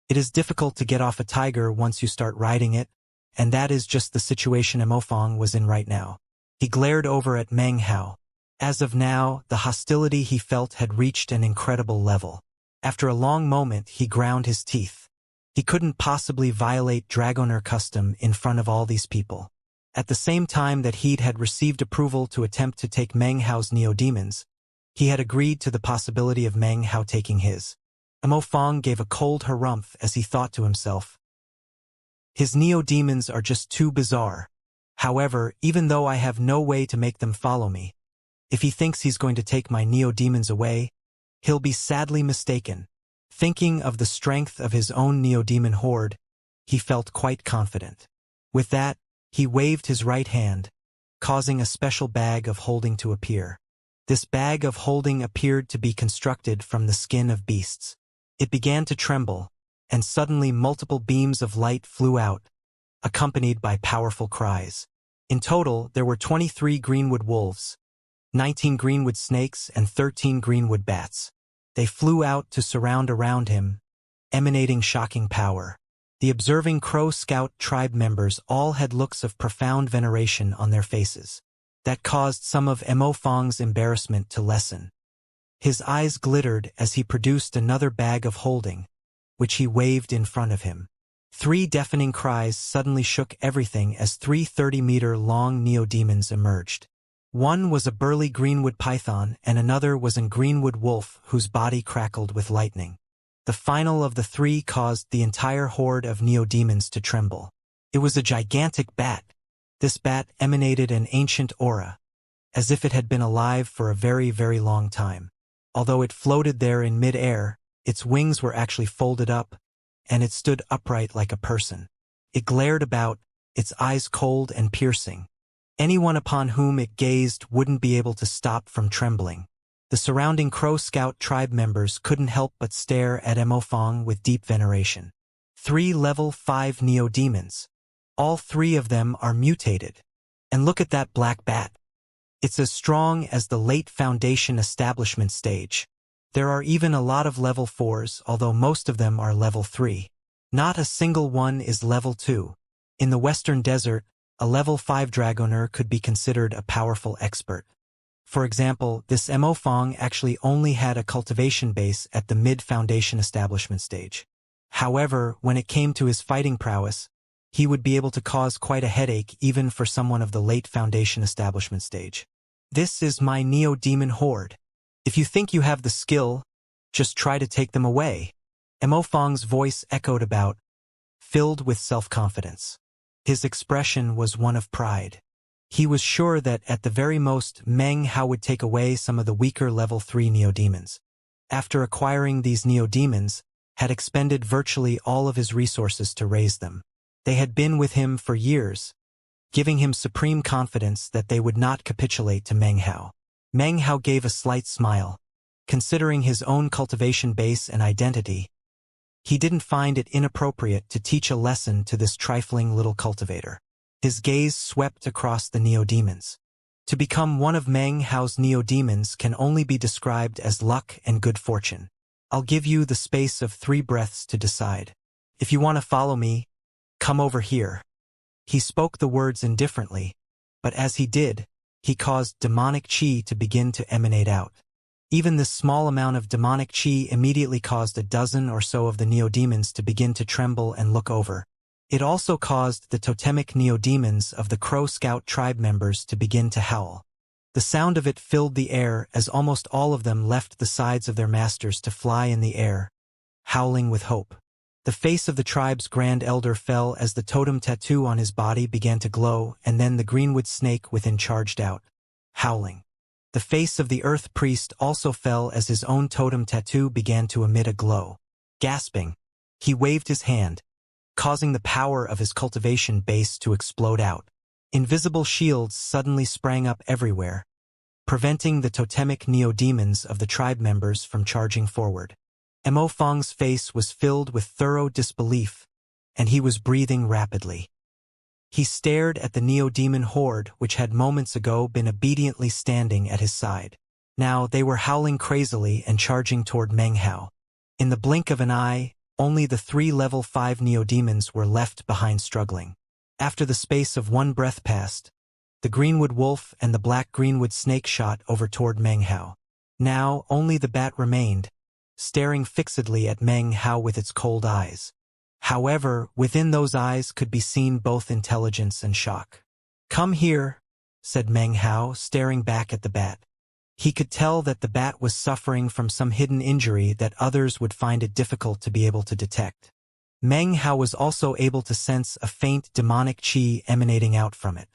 It is difficult to get off a tiger once you start riding it, and that is just the situation Mo Fong was in right now. He glared over at Meng Hao. As of now, the hostility he felt had reached an incredible level. After a long moment, he ground his teeth. He couldn't possibly violate Dragoner custom in front of all these people. At the same time that he had received approval to attempt to take Meng Hao's neo-demons, he had agreed to the possibility of Meng Hao taking his. Mo Fong gave a cold harumph as he thought to himself. His neo-demons are just too bizarre. However, even though I have no way to make them follow me, if he thinks he's going to take my neo-demons away, he'll be sadly mistaken. Thinking of the strength of his own neo-demon horde, he felt quite confident. With that, he waved his right hand, causing a special bag of holding to appear. This bag of holding appeared to be constructed from the skin of beasts. It began to tremble, and suddenly multiple beams of light flew out, accompanied by powerful cries. In total, there were 23 greenwood wolves, 19 greenwood snakes, and 13 greenwood bats. They flew out to surround around him, emanating shocking power. The observing Crow Scout tribe members all had looks of profound veneration on their faces. That caused some of Mo Fong's embarrassment to lessen. His eyes glittered as he produced another bag of holding, which he waved in front of him. 3 deafening cries suddenly shook everything as 3 30-meter-long neo-demons emerged. One was a burly greenwood python, and another was a greenwood wolf whose body crackled with lightning. The final of the 3 caused the entire horde of neo-demons to tremble. It was a gigantic bat. This bat emanated an ancient aura, as if it had been alive for a very, very long time. Although it floated there in mid-air, its wings were actually folded up, and it stood upright like a person. It glared about, its eyes cold and piercing. Anyone upon whom it gazed wouldn't be able to stop from trembling. The surrounding Crow Scout tribe members couldn't help but stare at Mo Fong with deep veneration. 3 level 5 neo-demons. All 3 of them are mutated. And look at that black bat. It's as strong as the late Foundation establishment stage. There are even a lot of level 4s, although most of them are level 3. Not a single one is level 2. In the Western Desert, a level 5 Dragoner could be considered a powerful expert. For example, this Mo Fong actually only had a cultivation base at the mid-Foundation establishment stage. However, when it came to his fighting prowess, he would be able to cause quite a headache even for someone of the late Foundation establishment stage. This is my Neo-Demon Horde. If you think you have the skill, just try to take them away. Mo Fong's voice echoed about, filled with self-confidence. His expression was one of pride. He was sure that at the very most Meng Hao would take away some of the weaker level 3 neo-demons. After acquiring these neo-demons, had expended virtually all of his resources to raise them. They had been with him for years, giving him supreme confidence that they would not capitulate to Meng Hao. Meng Hao gave a slight smile. Considering his own cultivation base and identity, he didn't find it inappropriate to teach a lesson to this trifling little cultivator. His gaze swept across the neo-demons. To become one of Meng Hao's neo-demons can only be described as luck and good fortune. I'll give you the space of 3 breaths to decide. If you want to follow me, come over here. He spoke the words indifferently, but as he did, he caused demonic chi to begin to emanate out. Even this small amount of demonic chi immediately caused a dozen or so of the neo-demons to begin to tremble and look over. It also caused the totemic neo-demons of the Crow Scout tribe members to begin to howl. The sound of it filled the air as almost all of them left the sides of their masters to fly in the air, howling with hope. The face of the tribe's grand elder fell as the totem tattoo on his body began to glow, and then the greenwood snake within charged out, howling. The face of the earth priest also fell as his own totem tattoo began to emit a glow. Gasping, he waved his hand, causing the power of his cultivation base to explode out. Invisible shields suddenly sprang up everywhere, preventing the totemic neo-demons of the tribe members from charging forward. Mo Fong's face was filled with thorough disbelief, and he was breathing rapidly. He stared at the neo-demon horde which had moments ago been obediently standing at his side. Now they were howling crazily and charging toward Meng Hao. In the blink of an eye, only the 3 level 5 neo-demons were left behind struggling. After the space of 1 breath passed, the greenwood wolf and the black greenwood snake shot over toward Meng Hao. Now only the bat remained, staring fixedly at Meng Hao with its cold eyes. However, within those eyes could be seen both intelligence and shock. "Come here," said Meng Hao, staring back at the bat. He could tell that the bat was suffering from some hidden injury that others would find it difficult to be able to detect. Meng Hao was also able to sense a faint demonic chi emanating out from it.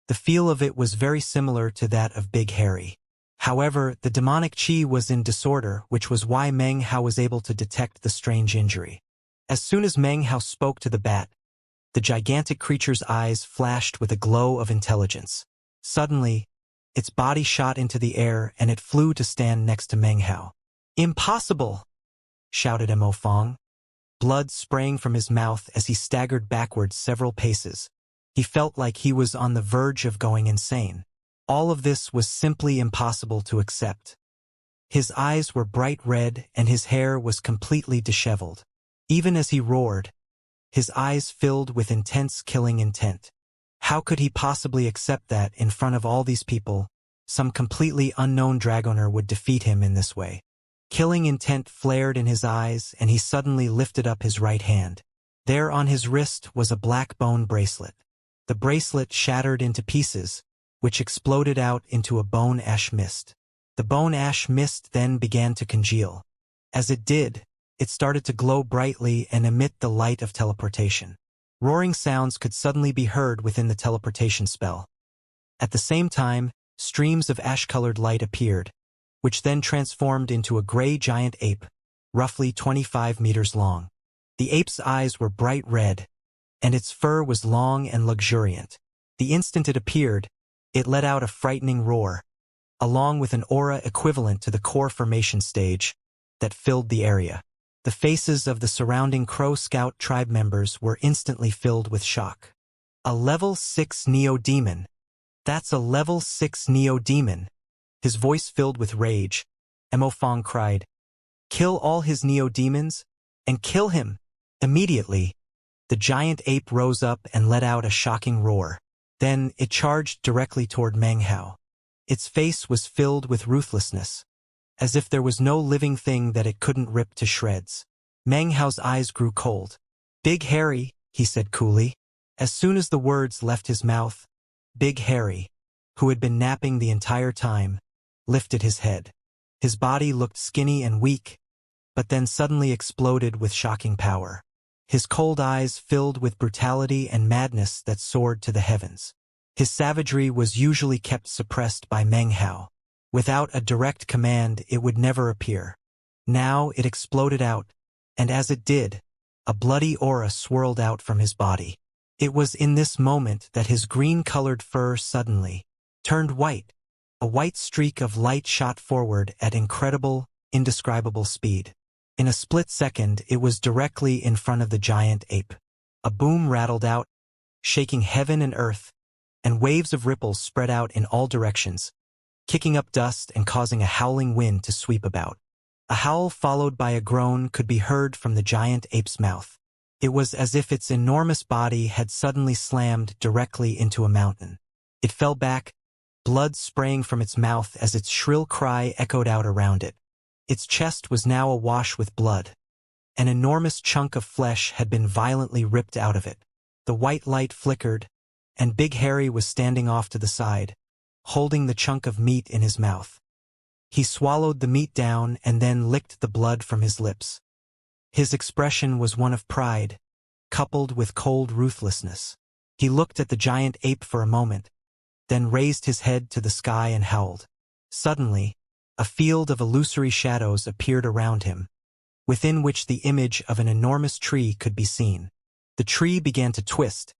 The feel of it was very similar to that of Big Harry. However, the demonic chi was in disorder, which was why Meng Hao was able to detect the strange injury. As soon as Meng Hao spoke to the bat, the gigantic creature's eyes flashed with a glow of intelligence. Suddenly, its body shot into the air and it flew to stand next to Meng Hao. "Impossible!" shouted Mo Fong, blood spraying from his mouth as he staggered backwards several paces. He felt like he was on the verge of going insane. All of this was simply impossible to accept. His eyes were bright red and his hair was completely disheveled. Even as he roared, his eyes filled with intense killing intent. How could he possibly accept that in front of all these people, some completely unknown dragoner would defeat him in this way? Killing intent flared in his eyes and he suddenly lifted up his right hand. There on his wrist was a black bone bracelet. The bracelet shattered into pieces, which exploded out into a bone ash mist. The bone ash mist then began to congeal. As it did, it started to glow brightly and emit the light of teleportation. Roaring sounds could suddenly be heard within the teleportation spell. At the same time, streams of ash-colored light appeared, which then transformed into a gray giant ape, roughly 25 meters long. The ape's eyes were bright red, and its fur was long and luxuriant. The instant it appeared, it let out a frightening roar, along with an aura equivalent to the core formation stage that filled the area. The faces of the surrounding Crow Scout tribe members were instantly filled with shock. "A level 6 neo-demon. That's a level 6 neo-demon." His voice filled with rage, Mo Fong cried, "Kill all his neo-demons, and kill him!" Immediately, the giant ape rose up and let out a shocking roar. Then it charged directly toward Meng Hao. Its face was filled with ruthlessness, as if there was no living thing that it couldn't rip to shreds. Meng Hao's eyes grew cold. "Big Harry," he said coolly. As soon as the words left his mouth, Big Harry, who had been napping the entire time, lifted his head. His body looked skinny and weak, but then suddenly exploded with shocking power. His cold eyes filled with brutality and madness that soared to the heavens. His savagery was usually kept suppressed by Meng Hao. Without a direct command, it would never appear. Now it exploded out, and as it did, a bloody aura swirled out from his body. It was in this moment that his green-colored fur suddenly turned white. A white streak of light shot forward at incredible, indescribable speed. In a split second, it was directly in front of the giant ape. A boom rattled out, shaking heaven and earth, and waves of ripples spread out in all directions, kicking up dust and causing a howling wind to sweep about. A howl followed by a groan could be heard from the giant ape's mouth. It was as if its enormous body had suddenly slammed directly into a mountain. It fell back, blood spraying from its mouth as its shrill cry echoed out around it. Its chest was now awash with blood. An enormous chunk of flesh had been violently ripped out of it. The white light flickered, and Big Harry was standing off to the side, holding the chunk of meat in his mouth. He swallowed the meat down and then licked the blood from his lips. His expression was one of pride, coupled with cold ruthlessness. He looked at the giant ape for a moment, then raised his head to the sky and howled. Suddenly, a field of illusory shadows appeared around him, within which the image of an enormous tree could be seen. The tree began to twist,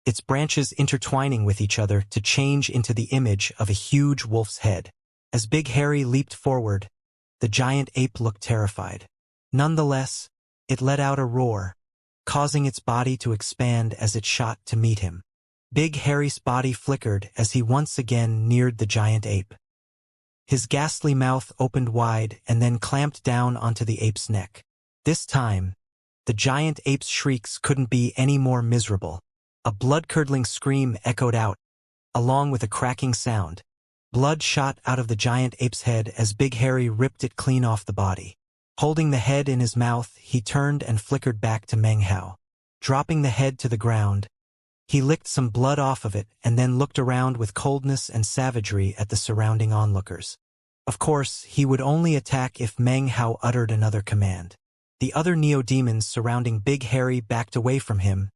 its branches intertwining with each other to change into the image of a huge wolf's head. As Big Harry leaped forward, the giant ape looked terrified. Nonetheless, it let out a roar, causing its body to expand as it shot to meet him. Big Harry's body flickered as he once again neared the giant ape. His ghastly mouth opened wide and then clamped down onto the ape's neck. This time, the giant ape's shrieks couldn't be any more miserable. A blood-curdling scream echoed out, along with a cracking sound. Blood shot out of the giant ape's head as Big Harry ripped it clean off the body. Holding the head in his mouth, he turned and flickered back to Meng Hao. Dropping the head to the ground, he licked some blood off of it and then looked around with coldness and savagery at the surrounding onlookers. Of course, he would only attack if Meng Hao uttered another command. The other neo-demons surrounding Big Harry backed away from him,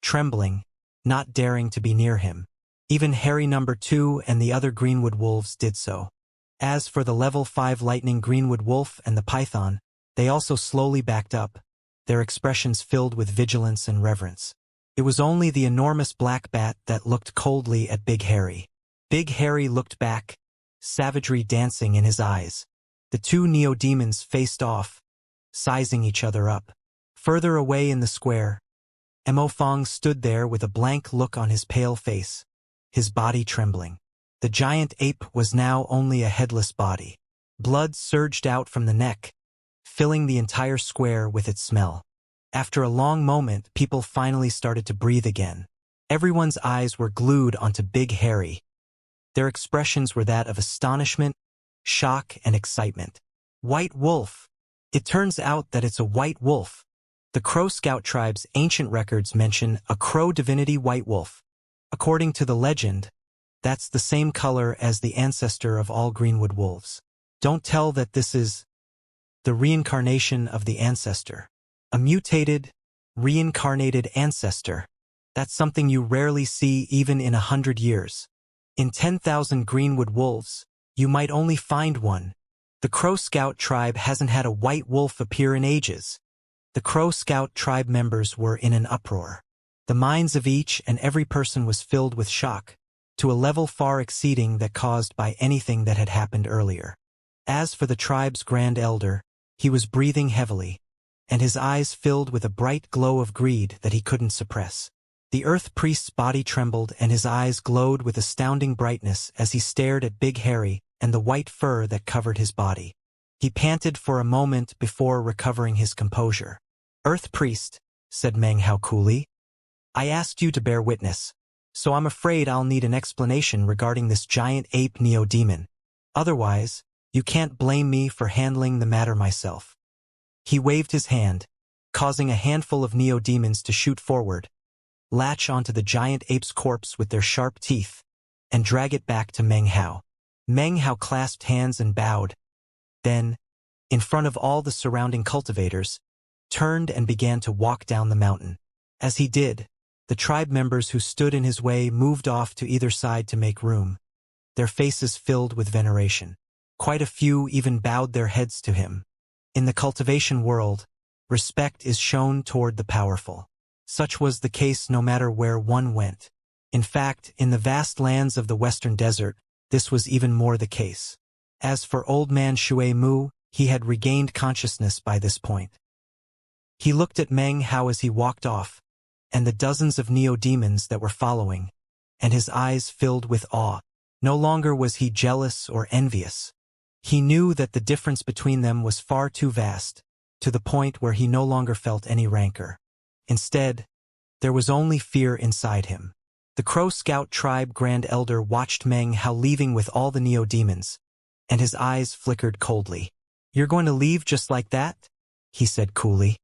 trembling, not daring to be near him. Even Harry number 2 and the other Greenwood wolves did so. As for the level 5 lightning Greenwood wolf and the python, they also slowly backed up, their expressions filled with vigilance and reverence. It was only the enormous black bat that looked coldly at Big Harry. Big Harry looked back, savagery dancing in his eyes. The two neo-demons faced off, sizing each other up. Further away in the square, Mo Fong stood there with a blank look on his pale face, his body trembling. The giant ape was now only a headless body. Blood surged out from the neck, filling the entire square with its smell. After a long moment, people finally started to breathe again. Everyone's eyes were glued onto Big Harry. Their expressions were that of astonishment, shock, and excitement. White wolf! It turns out that it's a white wolf. The Crow Scout tribe's ancient records mention a crow divinity white wolf. According to the legend, that's the same color as the ancestor of all Greenwood wolves. Don't tell that this is the reincarnation of the ancestor. A mutated, reincarnated ancestor. That's something you rarely see even in 100 years. In 10,000 Greenwood wolves, you might only find one. The Crow Scout tribe hasn't had a white wolf appear in ages. The Crow Scout tribe members were in an uproar. The minds of each and every person was filled with shock, to a level far exceeding that caused by anything that had happened earlier. As for the tribe's grand elder, he was breathing heavily, and his eyes filled with a bright glow of greed that he couldn't suppress. The Earth Priest's body trembled and his eyes glowed with astounding brightness as he stared at Big Harry and the white fur that covered his body. He panted for a moment before recovering his composure. "Earth Priest," said Meng Hao coolly, "I asked you to bear witness, so I'm afraid I'll need an explanation regarding this giant ape neo-demon. Otherwise, you can't blame me for handling the matter myself." He waved his hand, causing a handful of neo-demons to shoot forward, latch onto the giant ape's corpse with their sharp teeth, and drag it back to Meng Hao. Meng Hao clasped hands and bowed, then, in front of all the surrounding cultivators, turned and began to walk down the mountain. As he did, the tribe members who stood in his way moved off to either side to make room, their faces filled with veneration. Quite a few even bowed their heads to him. In the cultivation world, respect is shown toward the powerful. Such was the case no matter where one went. In fact, in the vast lands of the Western Desert, this was even more the case. As for old man Shui Mu, he had regained consciousness by this point. He looked at Meng Hao as he walked off, and the dozens of neo-demons that were following, and his eyes filled with awe. No longer was he jealous or envious. He knew that the difference between them was far too vast, to the point where he no longer felt any rancor. Instead, there was only fear inside him. The Crow Scout tribe Grand Elder watched Meng Hao leaving with all the neo-demons, and his eyes flickered coldly. "You're going to leave just like that?" he said coolly.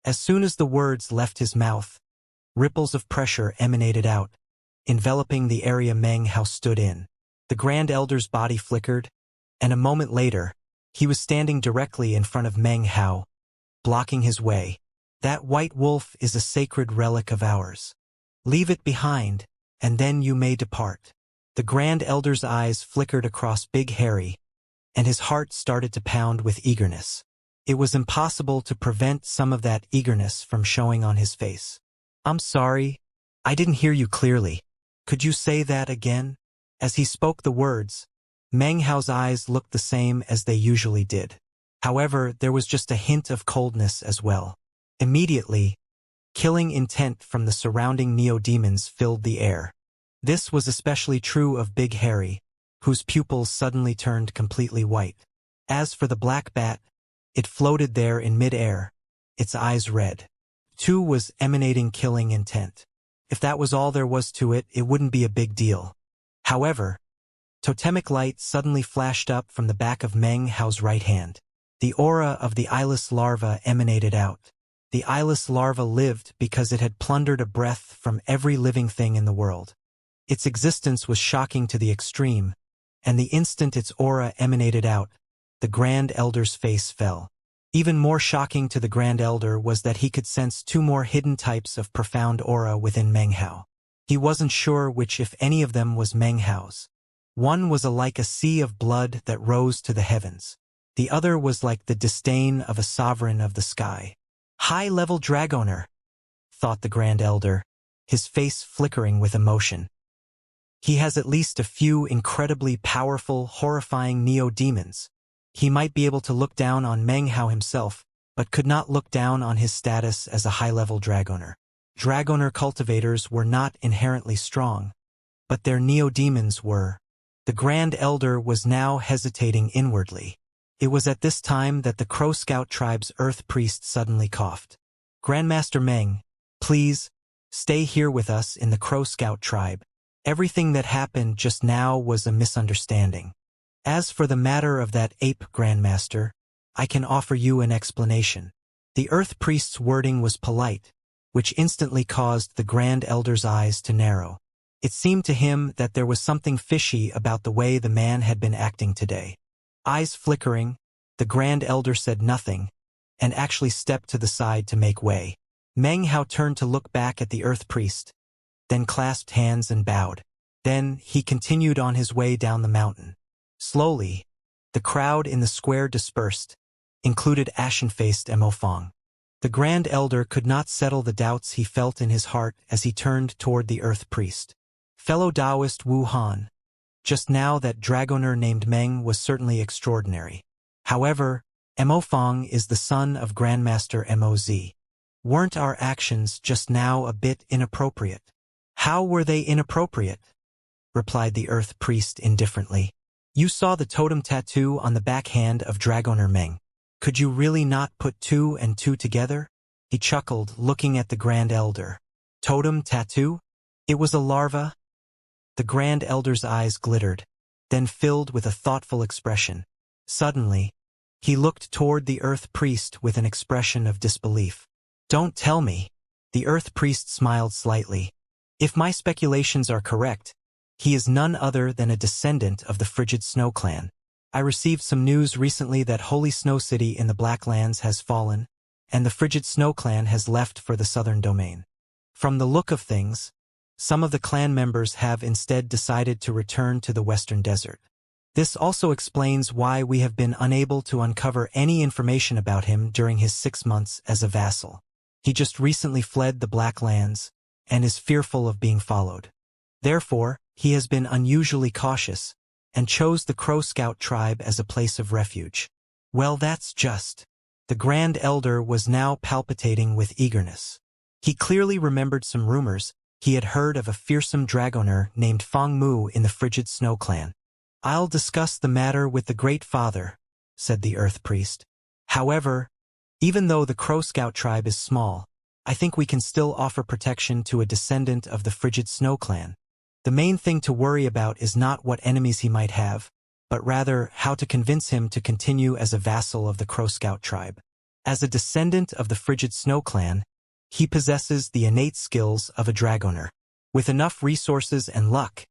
As soon as the words left his mouth, ripples of pressure emanated out, enveloping the area Meng Hao stood in. The Grand Elder's body flickered, and a moment later, he was standing directly in front of Meng Hao, blocking his way. "That white wolf is a sacred relic of ours. Leave it behind, and then you may depart." The Grand Elder's eyes flickered across Big Harry, and his heart started to pound with eagerness. It was impossible to prevent some of that eagerness from showing on his face. "I'm sorry, I didn't hear you clearly. Could you say that again?" As he spoke the words, Meng Hao's eyes looked the same as they usually did. However, there was just a hint of coldness as well. Immediately, killing intent from the surrounding neo-demons filled the air. This was especially true of Big Harry, whose pupils suddenly turned completely white. As for the black bat, it floated there in mid-air, its eyes red. Too was emanating killing intent. If that was all there was to it, it wouldn't be a big deal. However, totemic light suddenly flashed up from the back of Meng Hao's right hand. The aura of the eyeless larva emanated out. The eyeless larva lived because it had plundered a breath from every living thing in the world. Its existence was shocking to the extreme, and the instant its aura emanated out, the Grand Elder's face fell. Even more shocking to the Grand Elder was that he could sense two more hidden types of profound aura within Meng Hao. He wasn't sure which, if any of them, was Meng Hao's. One was like a sea of blood that rose to the heavens. The other was like the disdain of a sovereign of the sky. "High-level Dragoner," thought the Grand Elder, his face flickering with emotion. He has at least a few incredibly powerful, horrifying neo-demons. He might be able to look down on Meng Hao himself, but could not look down on his status as a high-level Dragoner. Dragoner cultivators were not inherently strong, but their neo-demons were. The Grand Elder was now hesitating inwardly. It was at this time that the Crow Scout tribe's Earth Priest suddenly coughed. "Grandmaster Meng, please, stay here with us in the Crow Scout tribe. Everything that happened just now was a misunderstanding. As for the matter of that ape, Grandmaster, I can offer you an explanation." The Earth Priest's wording was polite, which instantly caused the Grand Elder's eyes to narrow. It seemed to him that there was something fishy about the way the man had been acting today. Eyes flickering, the Grand Elder said nothing, and actually stepped to the side to make way. Meng Hao turned to look back at the Earth Priest, then clasped hands and bowed. Then he continued on his way down the mountain. Slowly, the crowd in the square dispersed, included ashen-faced Mo Fong. The Grand Elder could not settle the doubts he felt in his heart as he turned toward the Earth Priest. "Fellow Taoist Wu Han, just now that Dragoner named Meng was certainly extraordinary. However, Mo Fong is the son of Grandmaster Moz. Weren't our actions just now a bit inappropriate?" "How were they inappropriate?" replied the Earth Priest indifferently. "You saw the totem tattoo on the backhand of Dragoner Meng. Could you really not put two and two together?" He chuckled, looking at the Grand Elder. "Totem tattoo? It was a larva?" The Grand Elder's eyes glittered, then filled with a thoughtful expression. Suddenly, he looked toward the Earth Priest with an expression of disbelief. "Don't tell me." The Earth Priest smiled slightly. "If my speculations are correct, he is none other than a descendant of the Frigid Snow Clan. I received some news recently that Holy Snow City in the Blacklands has fallen, and the Frigid Snow Clan has left for the southern domain. From the look of things, some of the clan members have instead decided to return to the Western Desert. This also explains why we have been unable to uncover any information about him during his 6 months as a vassal. He just recently fled the Black Lands and is fearful of being followed. Therefore, he has been unusually cautious and chose the Crow Scout tribe as a place of refuge. Well, that's just. The Grand Elder was now palpitating with eagerness. He clearly remembered some rumors he had heard of a fearsome dragoner named Feng Mu in the Frigid Snow Clan. "I'll discuss the matter with the Great Father," said the Earth Priest. "However, even though the Crow Scout tribe is small, I think we can still offer protection to a descendant of the Frigid Snow Clan. The main thing to worry about is not what enemies he might have, but rather how to convince him to continue as a vassal of the Crow Scout tribe. As a descendant of the Frigid Snow Clan, he possesses the innate skills of a dragoner. With enough resources and luck,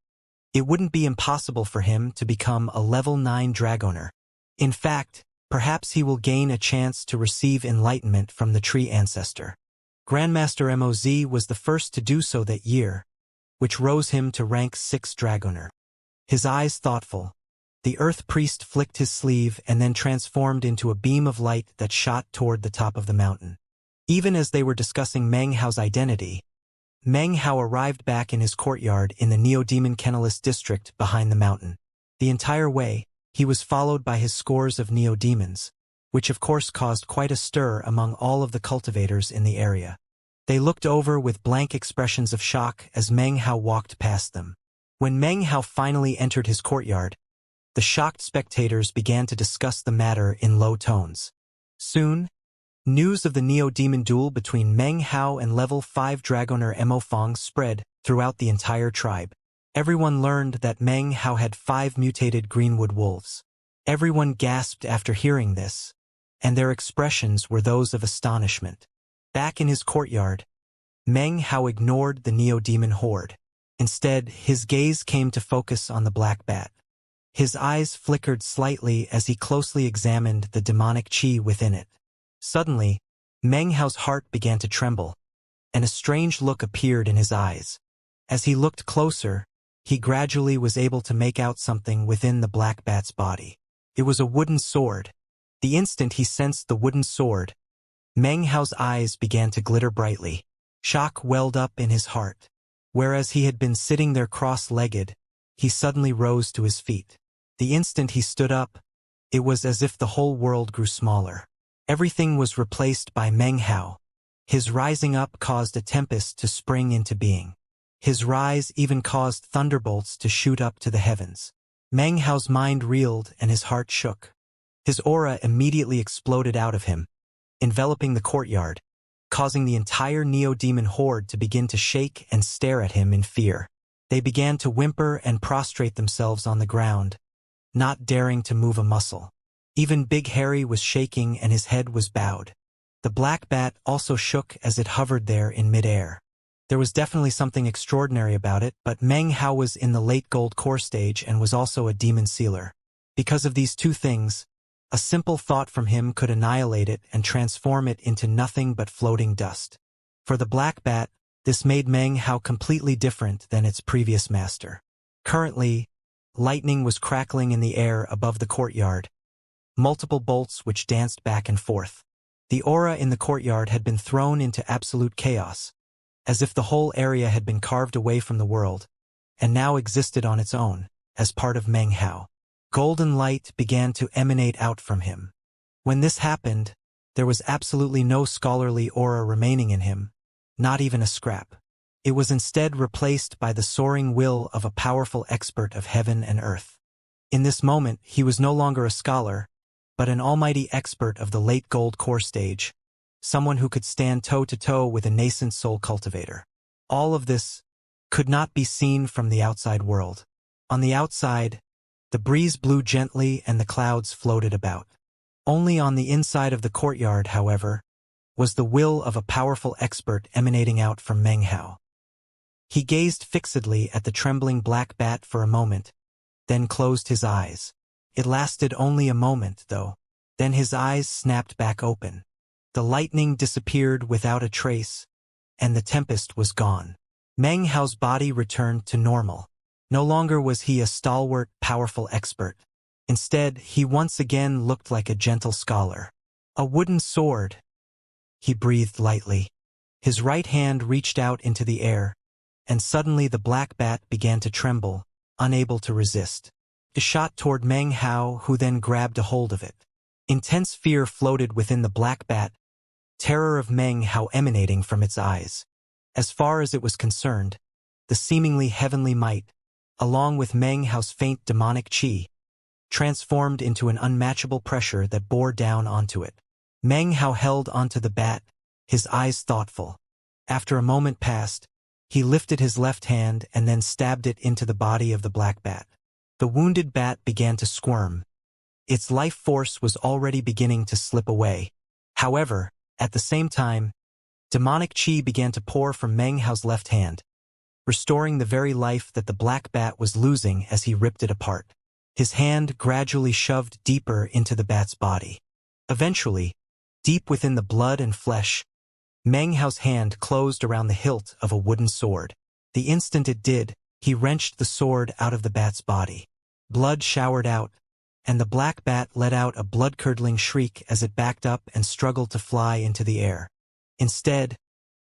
it wouldn't be impossible for him to become a level 9 dragoner. In fact, perhaps he will gain a chance to receive enlightenment from the tree ancestor. Grandmaster Moz was the first to do so that year, which rose him to rank 6 dragoner. His eyes thoughtful, the Earth Priest flicked his sleeve and then transformed into a beam of light that shot toward the top of the mountain. Even as they were discussing Meng Hao's identity, Meng Hao arrived back in his courtyard in the Neodemon Kennelist district behind the mountain. The entire way, he was followed by his scores of Neodemons, which of course caused quite a stir among all of the cultivators in the area. They looked over with blank expressions of shock as Meng Hao walked past them. When Meng Hao finally entered his courtyard, the shocked spectators began to discuss the matter in low tones. Soon, news of the Neo-Demon duel between Meng Hao and level 5 dragoner Mo Fong spread throughout the entire tribe. Everyone learned that Meng Hao had 5 mutated greenwood wolves. Everyone gasped after hearing this, and their expressions were those of astonishment. Back in his courtyard, Meng Hao ignored the Neo-Demon horde. Instead, his gaze came to focus on the black bat. His eyes flickered slightly as he closely examined the demonic chi within it. Suddenly, Meng Hao's heart began to tremble, and a strange look appeared in his eyes. As he looked closer, he gradually was able to make out something within the black bat's body. It was a wooden sword. The instant he sensed the wooden sword, Meng Hao's eyes began to glitter brightly. Shock welled up in his heart. Whereas he had been sitting there cross-legged, he suddenly rose to his feet. The instant he stood up, it was as if the whole world grew smaller. Everything was replaced by Meng Hao. His rising up caused a tempest to spring into being. His rise even caused thunderbolts to shoot up to the heavens. Meng Hao's mind reeled and his heart shook. His aura immediately exploded out of him, enveloping the courtyard, causing the entire Neo-Demon horde to begin to shake and stare at him in fear. They began to whimper and prostrate themselves on the ground, not daring to move a muscle. Even Big Harry was shaking and his head was bowed. The black bat also shook as it hovered there in midair. There was definitely something extraordinary about it, but Meng Hao was in the late gold core stage and was also a demon sealer. Because of these two things, a simple thought from him could annihilate it and transform it into nothing but floating dust. For the black bat, this made Meng Hao completely different than its previous master. Currently, lightning was crackling in the air above the courtyard, multiple bolts which danced back and forth. The aura in the courtyard had been thrown into absolute chaos, as if the whole area had been carved away from the world, and now existed on its own, as part of Meng Hao. Golden light began to emanate out from him. When this happened, there was absolutely no scholarly aura remaining in him, not even a scrap. It was instead replaced by the soaring will of a powerful expert of heaven and earth. In this moment, he was no longer a scholar, but an almighty expert of the late gold core stage, someone who could stand toe-to-toe with a nascent soul cultivator. All of this could not be seen from the outside world. On the outside, the breeze blew gently and the clouds floated about. Only on the inside of the courtyard, however, was the will of a powerful expert emanating out from Meng Hao. He gazed fixedly at the trembling black bat for a moment, then closed his eyes. It lasted only a moment, though. Then his eyes snapped back open. The lightning disappeared without a trace, and the tempest was gone. Meng Hao's body returned to normal. No longer was he a stalwart, powerful expert. Instead, he once again looked like a gentle scholar. A wooden sword. He breathed lightly. His right hand reached out into the air, and suddenly the black bat began to tremble, unable to resist. It shot toward Meng Hao, who then grabbed a hold of it. Intense fear floated within the black bat, terror of Meng Hao emanating from its eyes. As far as it was concerned, the seemingly heavenly might, along with Meng Hao's faint demonic qi, transformed into an unmatchable pressure that bore down onto it. Meng Hao held onto the bat, his eyes thoughtful. After a moment passed, he lifted his left hand and then stabbed it into the body of the black bat. The wounded bat began to squirm. Its life force was already beginning to slip away. However, at the same time, demonic qi began to pour from Meng Hao's left hand, restoring the very life that the black bat was losing as he ripped it apart. His hand gradually shoved deeper into the bat's body. Eventually, deep within the blood and flesh, Meng Hao's hand closed around the hilt of a wooden sword. The instant it did, he wrenched the sword out of the bat's body. Blood showered out, and the black bat let out a blood-curdling shriek as it backed up and struggled to fly into the air. Instead,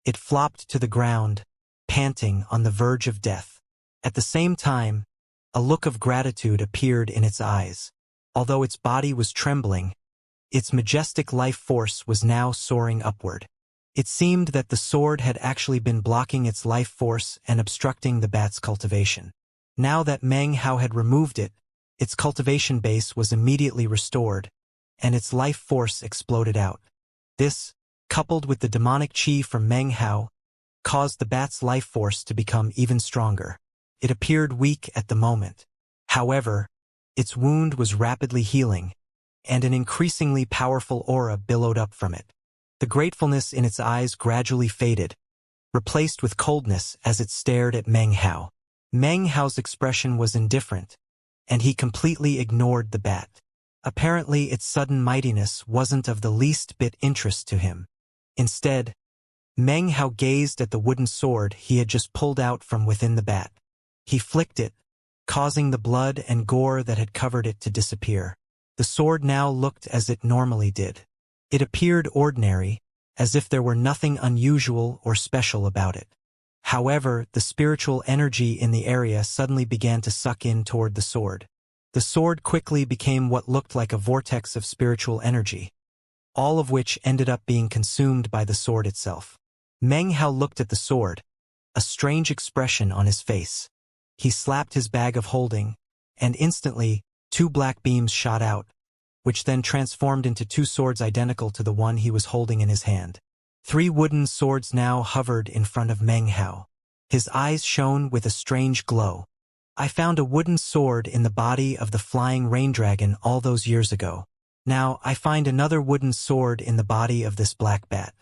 it flopped to the ground, panting on the verge of death. At the same time, a look of gratitude appeared in its eyes. Although its body was trembling, its majestic life force was now soaring upward. It seemed that the sword had actually been blocking its life force and obstructing the bat's cultivation. Now that Meng Hao had removed it, its cultivation base was immediately restored, and its life force exploded out. This, coupled with the demonic qi from Meng Hao, caused the bat's life force to become even stronger. It appeared weak at the moment. However, its wound was rapidly healing, and an increasingly powerful aura billowed up from it. The gratefulness in its eyes gradually faded, replaced with coldness as it stared at Meng Hao. Meng Hao's expression was indifferent, and he completely ignored the bat. Apparently, its sudden mightiness wasn't of the least bit interest to him. Instead, Meng Hao gazed at the wooden sword he had just pulled out from within the bat. He flicked it, causing the blood and gore that had covered it to disappear. The sword now looked as it normally did. It appeared ordinary, as if there were nothing unusual or special about it. However, the spiritual energy in the area suddenly began to suck in toward the sword. The sword quickly became what looked like a vortex of spiritual energy, all of which ended up being consumed by the sword itself. Meng Hao looked at the sword, a strange expression on his face. He slapped his bag of holding, and instantly, 2 black beams shot out, which then transformed into 2 swords identical to the one he was holding in his hand. 3 wooden swords now hovered in front of Meng Hao. His eyes shone with a strange glow. I found a wooden sword in the body of the flying rain dragon all those years ago. Now I find another wooden sword in the body of this black bat.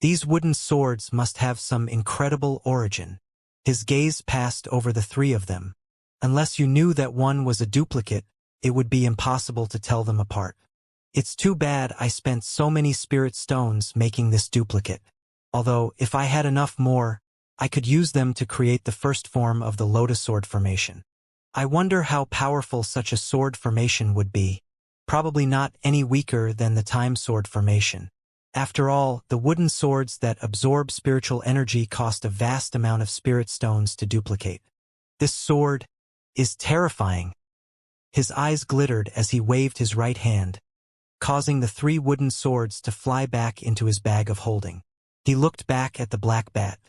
These wooden swords must have some incredible origin. His gaze passed over the 3 of them. Unless you knew that one was a duplicate, it would be impossible to tell them apart. It's too bad I spent so many spirit stones making this duplicate. Although, if I had enough more, I could use them to create the first form of the lotus sword formation. I wonder how powerful such a sword formation would be. Probably not any weaker than the time sword formation. After all, the wooden swords that absorb spiritual energy cost a vast amount of spirit stones to duplicate. This sword is terrifying. His eyes glittered as he waved his right hand, causing the 3 wooden swords to fly back into his bag of holding. He looked back at the black bat.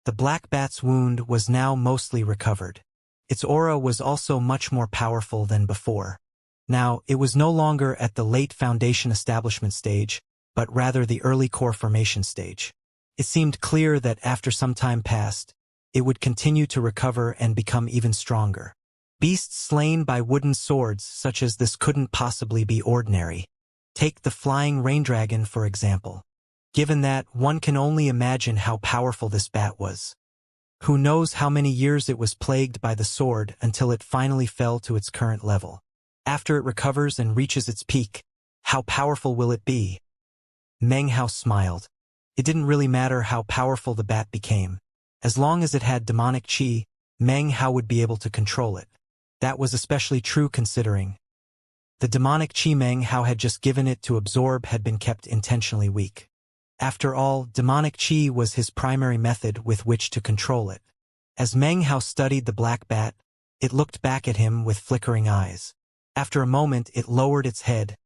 The black bat's wound was now mostly recovered. Its aura was also much more powerful than before. Now, it was no longer at the late foundation establishment stage, but rather the early core formation stage. It seemed clear that after some time passed, it would continue to recover and become even stronger. Beasts slain by wooden swords such as this couldn't possibly be ordinary. Take the flying rain dragon, for example. Given that, one can only imagine how powerful this bat was. Who knows how many years it was plagued by the sword until it finally fell to its current level. After it recovers and reaches its peak, how powerful will it be? Meng Hao smiled. It didn't really matter how powerful the bat became. As long as it had demonic qi, Meng Hao would be able to control it. That was especially true considering the demonic qi Meng Hao had just given it to absorb had been kept intentionally weak. After all, demonic qi was his primary method with which to control it. As Meng Hao studied the black bat, it looked back at him with flickering eyes. After a moment it lowered its head,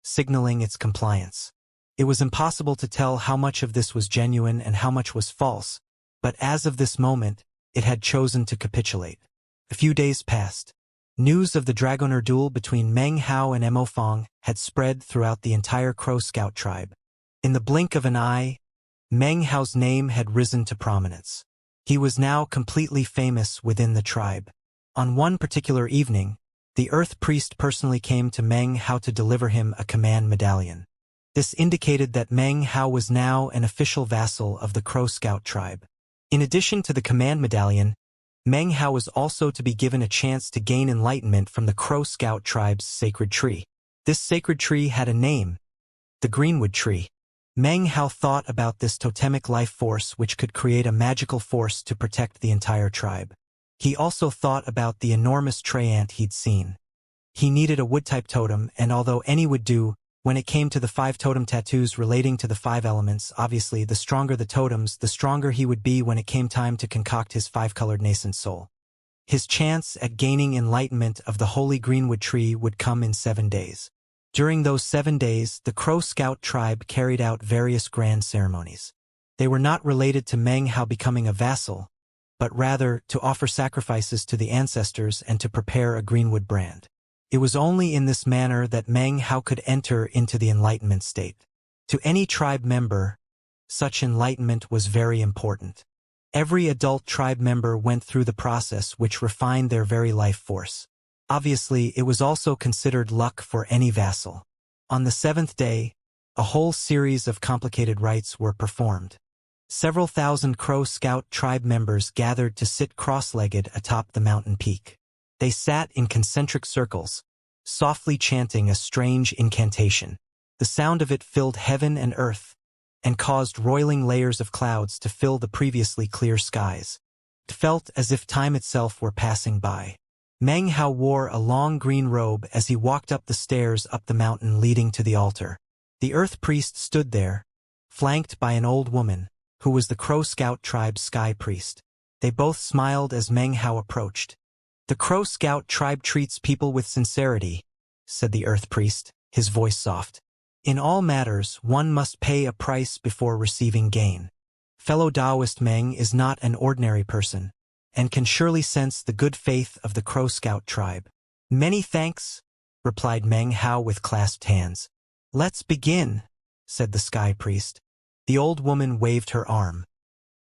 signaling its compliance. It was impossible to tell how much of this was genuine and how much was false, but as of this moment, it had chosen to capitulate. A few days passed. News of the Dragoner duel between Meng Hao and Mo Fong had spread throughout the entire Crow Scout tribe. In the blink of an eye, Meng Hao's name had risen to prominence. He was now completely famous within the tribe. On one particular evening, the Earth Priest personally came to Meng Hao to deliver him a command medallion. This indicated that Meng Hao was now an official vassal of the Crow Scout tribe. In addition to the command medallion, Meng Hao was also to be given a chance to gain enlightenment from the Crow Scout tribe's sacred tree. This sacred tree had a name, the Greenwood Tree. Meng Hao thought about this totemic life force which could create a magical force to protect the entire tribe. He also thought about the enormous tree ant he'd seen. He needed a wood-type totem, and although any would do, when it came to the 5 totem tattoos relating to the 5 elements, obviously the stronger the totems, the stronger he would be when it came time to concoct his 5-colored nascent soul. His chance at gaining enlightenment of the holy Greenwood Tree would come in 7 days. During those 7 days, the Crow Scout tribe carried out various grand ceremonies. They were not related to Meng Hao becoming a vassal, but rather to offer sacrifices to the ancestors and to prepare a Greenwood brand. It was only in this manner that Meng Hao could enter into the enlightenment state. To any tribe member, such enlightenment was very important. Every adult tribe member went through the process which refined their very life force. Obviously, it was also considered luck for any vassal. On the 7th day, a whole series of complicated rites were performed. Several thousand Crow Scout tribe members gathered to sit cross-legged atop the mountain peak. They sat in concentric circles, softly chanting a strange incantation. The sound of it filled heaven and earth, and caused roiling layers of clouds to fill the previously clear skies. It felt as if time itself were passing by. Meng Hao wore a long green robe as he walked up the stairs up the mountain leading to the altar. The Earth Priest stood there, flanked by an old woman, who was the Crow Scout tribe's Sky Priest. They both smiled as Meng Hao approached. "The Crow Scout tribe treats people with sincerity," said the Earth Priest, his voice soft. "In all matters, one must pay a price before receiving gain. Fellow Taoist Meng is not an ordinary person, and can surely sense the good faith of the Crow Scout tribe." "Many thanks," replied Meng Hao with clasped hands. "Let's begin," said the Sky Priest. The old woman waved her arm.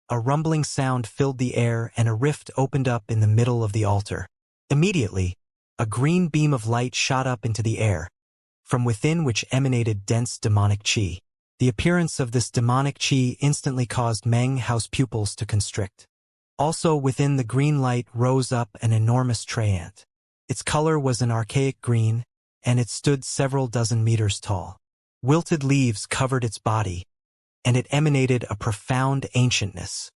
A rumbling sound filled the air and a rift opened up in the middle of the altar. Immediately, a green beam of light shot up into the air, from within which emanated dense demonic qi. The appearance of this demonic qi instantly caused Meng Hao's pupils to constrict. Also within the green light rose up an enormous tree ant. Its color was an archaic green, and it stood several dozen meters tall. Wilted leaves covered its body, and it emanated a profound ancientness.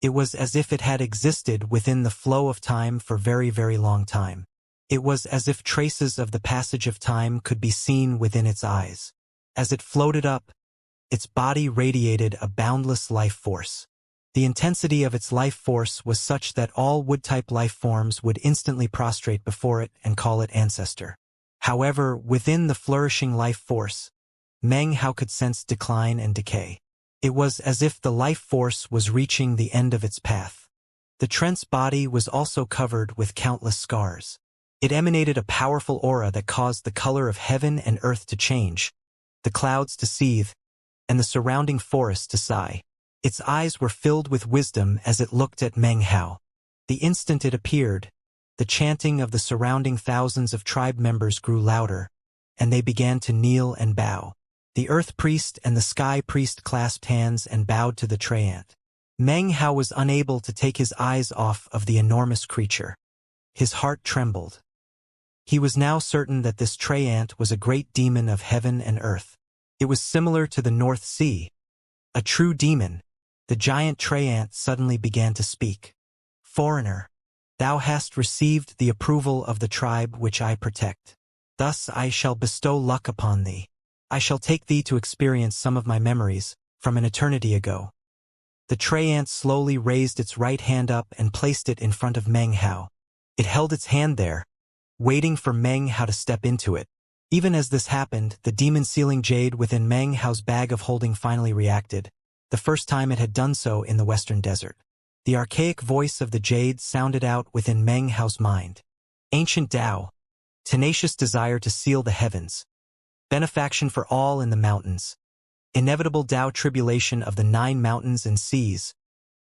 It was as if it had existed within the flow of time for very, very long time. It was as if traces of the passage of time could be seen within its eyes. As it floated up, its body radiated a boundless life force. The intensity of its life force was such that all wood-type life forms would instantly prostrate before it and call it ancestor. However, within the flourishing life force, Meng Hao could sense decline and decay. It was as if the life force was reaching the end of its path. The Trent's body was also covered with countless scars. It emanated a powerful aura that caused the color of heaven and earth to change, the clouds to seethe, and the surrounding forest to sigh. Its eyes were filled with wisdom as it looked at Meng Hao. The instant it appeared, the chanting of the surrounding thousands of tribe members grew louder, and they began to kneel and bow. The Earth Priest and the Sky Priest clasped hands and bowed to the tree ant. Meng Hao was unable to take his eyes off of the enormous creature. His heart trembled. He was now certain that this tree ant was a great demon of heaven and earth. It was similar to the North Sea, a true demon. The giant tree ant suddenly began to speak. "Foreigner, thou hast received the approval of the tribe which I protect. Thus I shall bestow luck upon thee. I shall take thee to experience some of my memories, from an eternity ago. The tray ant slowly raised its right hand up and placed it in front of Meng Hao. It held its hand there, waiting for Meng Hao to step into it. Even as this happened, the demon-sealing jade within Meng Hao's bag of holding finally reacted, the first time it had done so in the Western Desert. The archaic voice of the jade sounded out within Meng Hao's mind. Ancient Tao, tenacious desire to seal the heavens, benefaction for all in the mountains, inevitable Tao tribulation of the 9 mountains and seas,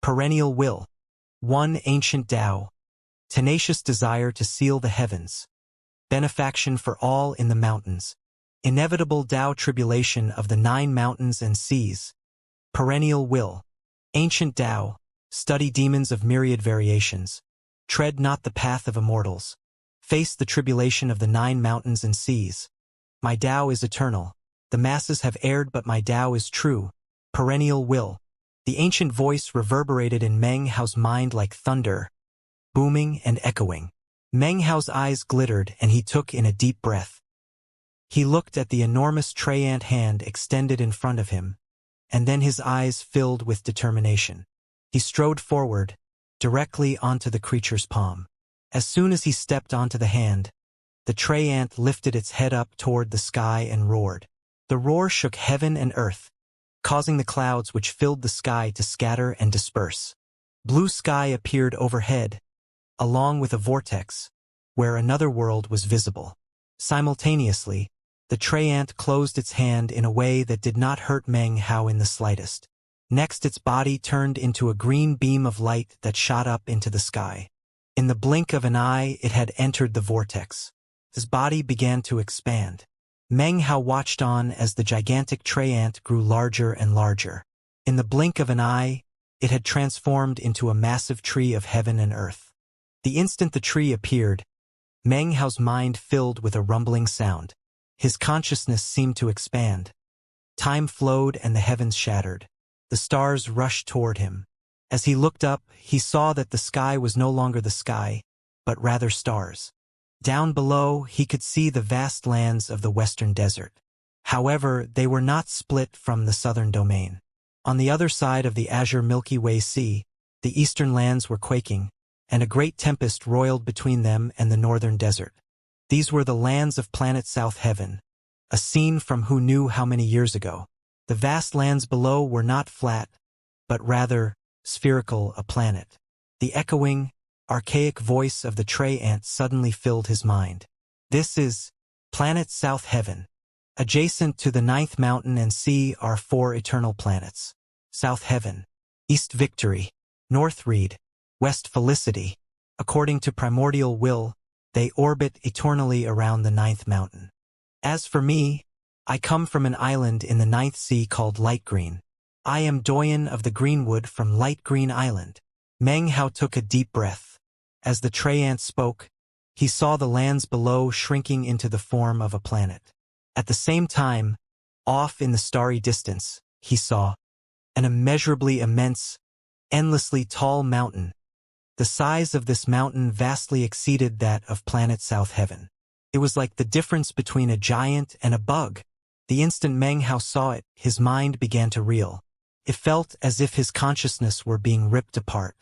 perennial will, one ancient Tao, tenacious desire to seal the heavens, benefaction for all in the mountains, inevitable Tao tribulation of the 9 mountains and seas, perennial will, ancient Tao, study demons of myriad variations, tread not the path of immortals, face the tribulation of the 9 mountains and seas. My Tao is eternal, the masses have erred but my Tao is true, perennial will. The ancient voice reverberated in Meng Hao's mind like thunder, booming and echoing. Meng Hao's eyes glittered and he took in a deep breath. He looked at the enormous tray ant hand extended in front of him, and then his eyes filled with determination. He strode forward, directly onto the creature's palm. As soon as he stepped onto the hand, the tray ant lifted its head up toward the sky and roared. The roar shook heaven and earth, causing the clouds which filled the sky to scatter and disperse. Blue sky appeared overhead, along with a vortex, where another world was visible. Simultaneously, the tray ant closed its hand in a way that did not hurt Meng Hao in the slightest. Next, its body turned into a green beam of light that shot up into the sky. In the blink of an eye, it had entered the vortex. His body began to expand. Meng Hao watched on as the gigantic tray ant grew larger and larger. In the blink of an eye, it had transformed into a massive tree of heaven and earth. The instant the tree appeared, Meng Hao's mind filled with a rumbling sound. His consciousness seemed to expand. Time flowed and the heavens shattered. The stars rushed toward him. As he looked up, he saw that the sky was no longer the sky, but rather stars. Down below, he could see the vast lands of the Western Desert. However, they were not split from the southern domain. On the other side of the azure Milky Way Sea, the eastern lands were quaking, and a great tempest roiled between them and the northern desert. These were the lands of planet South Heaven, a scene from who knew how many years ago. The vast lands below were not flat, but rather spherical, a planet. The echoing, archaic voice of the tray ant suddenly filled his mind. This is planet South Heaven. Adjacent to the 9th mountain and sea are 4 eternal planets. South Heaven, East Victory, North Reed, West Felicity. According to primordial will, they orbit eternally around the 9th mountain. As for me, I come from an island in the 9th sea called Light Green. I am doyen of the Greenwood from Light Green Island. Meng Hao took a deep breath. As the tray ant spoke, he saw the lands below shrinking into the form of a planet. At the same time, off in the starry distance, he saw an immeasurably immense, endlessly tall mountain. The size of this mountain vastly exceeded that of planet South Heaven. It was like the difference between a giant and a bug. The instant Meng Hao saw it, his mind began to reel. It felt as if his consciousness were being ripped apart.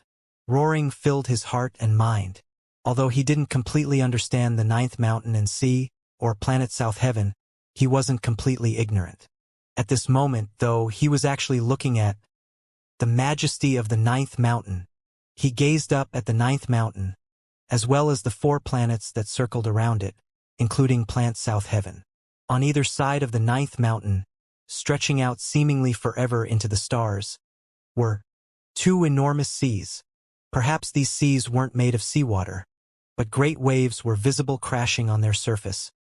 Roaring filled his heart and mind. Although he didn't completely understand the 9th mountain and sea, or planet South Heaven, he wasn't completely ignorant. At this moment, though, he was actually looking at the majesty of the 9th mountain. He gazed up at the 9th mountain, as well as the 4 planets that circled around it, including planet South Heaven. On either side of the 9th mountain, stretching out seemingly forever into the stars, were 2 enormous seas. Perhaps these seas weren't made of seawater, but great waves were visible crashing on their surface,